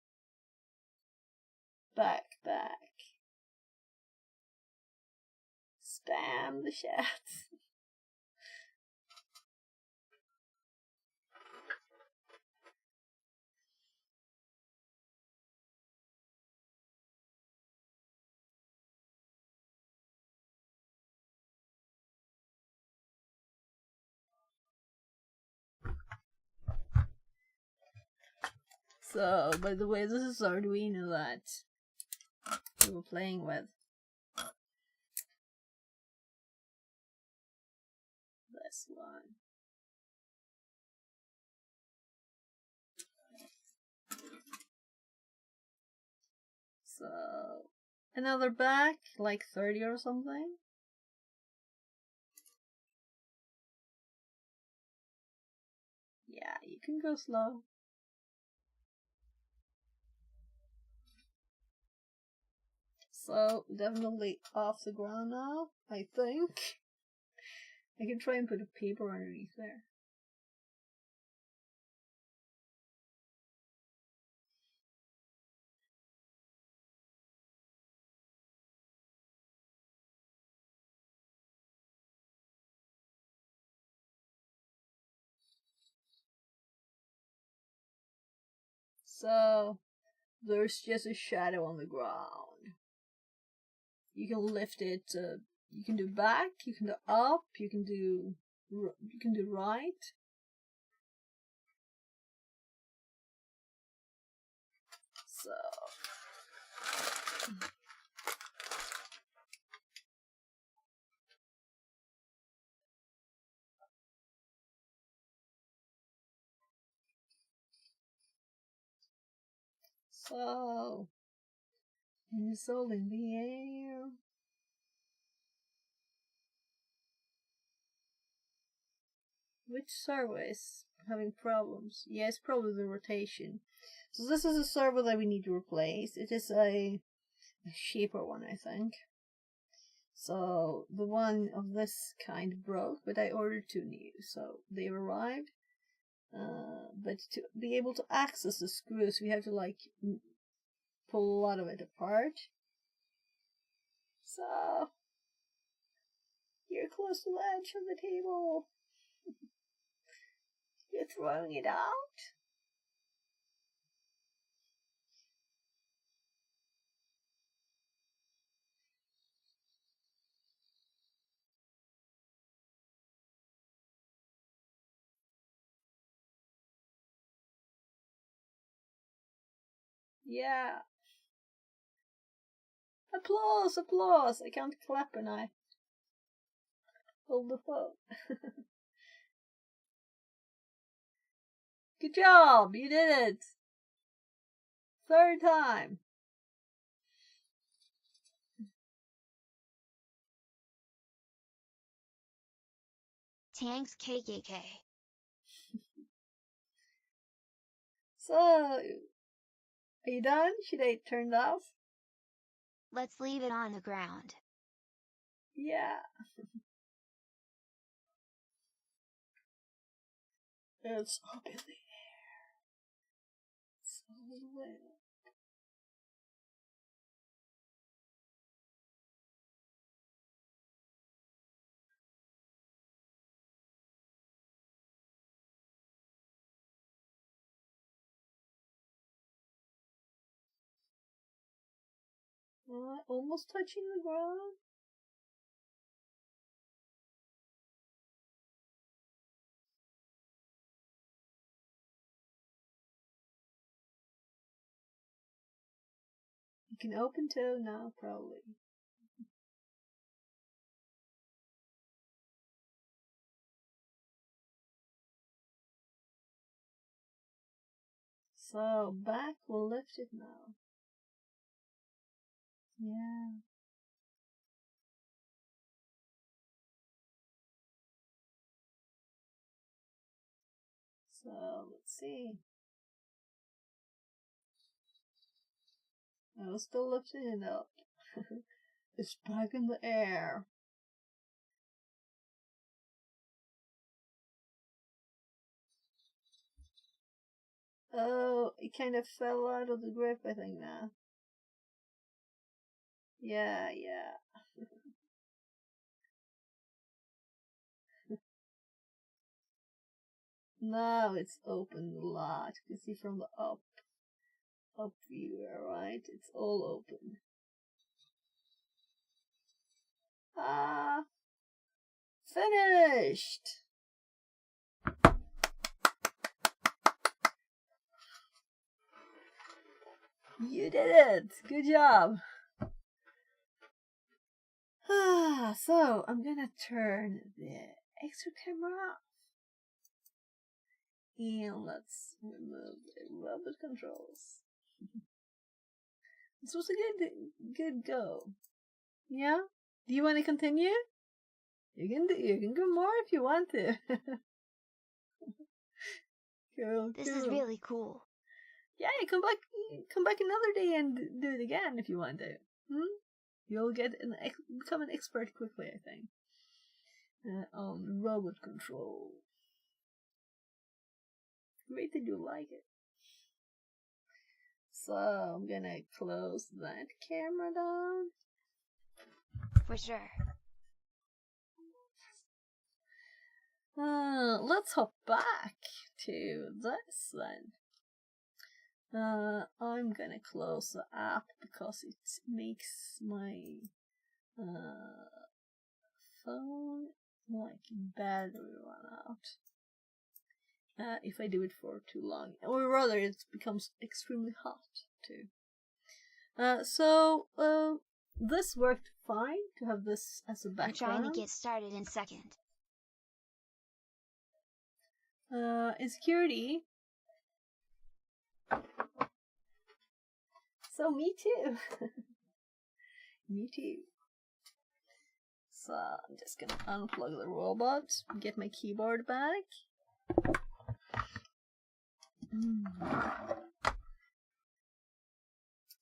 Back. Spam the chat. So, by the way, this is Arduino that we were playing with. This one. So, another back, like 30 or something. Yeah, you can go slow. So, definitely off the ground now, I think. I can try and put a paper underneath there. So, there's just a shadow on the ground. You can lift it, you can do back, you can do up, you can do right. So, it's all in the air. Which servo is having problems? Yeah, it's probably the rotation. So this is a servo that we need to replace. It is a cheaper one, I think. So the one of this kind broke, but I ordered 2 new, so they arrived. But to be able to access the screws, we have to like pull a lot of it apart. So you're close to the edge of the table. You're throwing it out. Yeah. Applause, applause. I can't clap when I hold the phone. Good job, you did it. 3rd time. Tanks KKK. So, are you done? Should I turn it off? Let's leave it on the ground. Yeah. It's up in the air. It's all the way up. Almost touching the ground. You can open toe now, probably. So, back will lift it now. Yeah. So let's see. I was still lifting it up. It's back in the air. Oh, it kind of fell out of the grip, I think, now. Yeah. Now it's open a lot. You can see from the up view, right? It's all open. Ah, finished! You did it! Good job! So I'm gonna turn the extra camera off. And let's remove the robot controls. This was a good go. Yeah? Do you want to continue? You can go more if you want to. Cool. This is really cool. Yeah, come back another day and do it again if you want to. You'll become an expert quickly, I think. On robot control. Great that you like it. So I'm gonna close that camera down. For sure. Let's hop back to this then. I'm gonna close the app because it makes my phone like battery run out if I do it for too long, or rather it becomes extremely hot too. So this worked fine to have this as a background. I'm trying to get started in second. In security. So me too. Me too. So I'm just gonna unplug the robot, get my keyboard back.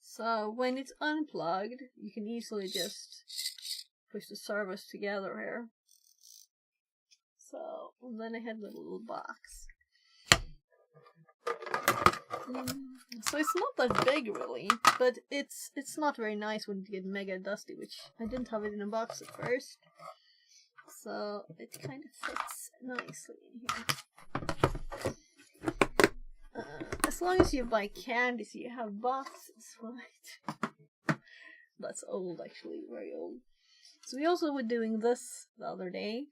So when it's unplugged, you can easily just push the servos together here. So and then I have the little box. So it's not that big really, but it's not very nice when you get mega dusty, which I didn't have it in a box at first. So it kind of fits nicely in here. As long as you buy candies, you have boxes, right? That's old, actually, very old. So we also were doing this the other day.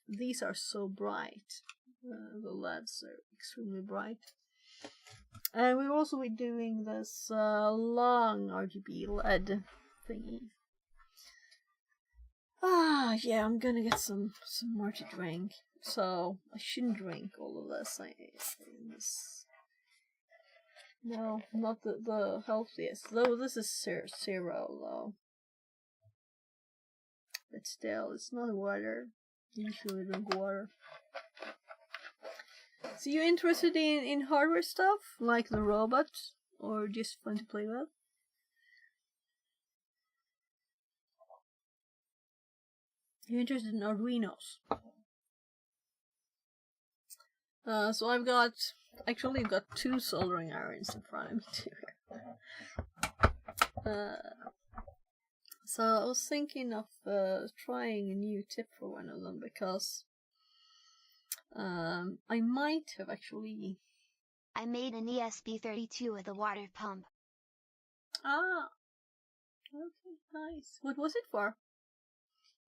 These are so bright. The LEDs are extremely bright. And we also be doing this long RGB LED thingy. Yeah, I'm gonna get some more to drink. So I shouldn't drink all of this. No, not the healthiest. Though this is zero though. But still, it's not water. You usually drink water. So you interested in hardware stuff, like the robot, or just fun to play with? You're interested in Arduinos. So I've got two soldering irons in front of me too. So I was thinking of trying a new tip for one of them because I might have actually. I made an ESP32 with a water pump. Ah, okay, nice. What was it for?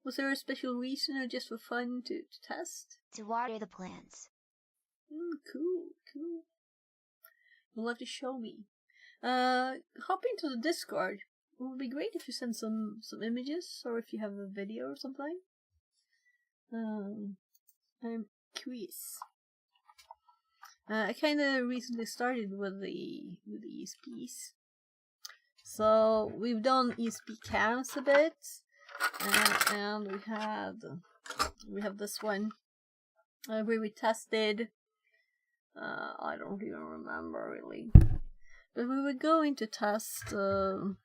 Was there a special reason or just for fun to test? To water the plants. Cool. You'll have to show me. Hop into the Discord. It would be great if you send some images or if you have a video or something. I'm curious. I kind of recently started with the ESPs. So we've done ESP cams a bit, and we have this one where we tested I don't even remember really. But we were going to test some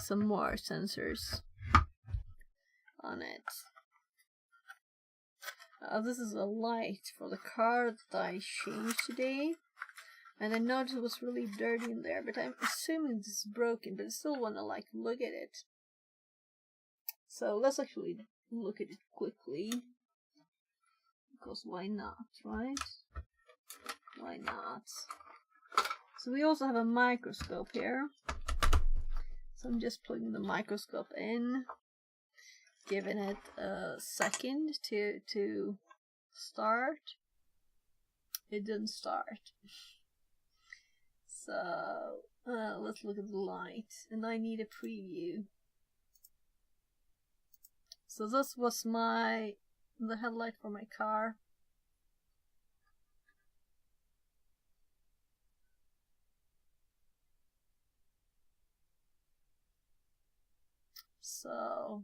more sensors on it. This is a light for the car that I changed today. And I noticed it was really dirty in there, but I'm assuming this is broken, but I still want to like look at it. So let's actually look at it quickly. Because why not, right? Why not? So we also have a microscope here. So I'm just plugging the microscope in, giving it a second to start. It didn't start. So let's look at the light, and I need a preview. So this was the headlight for my car. So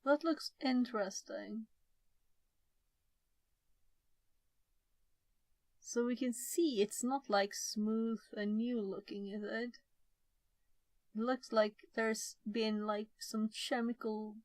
that looks interesting. So we can see it's not like smooth and new looking, is it? It looks like there's been like some chemical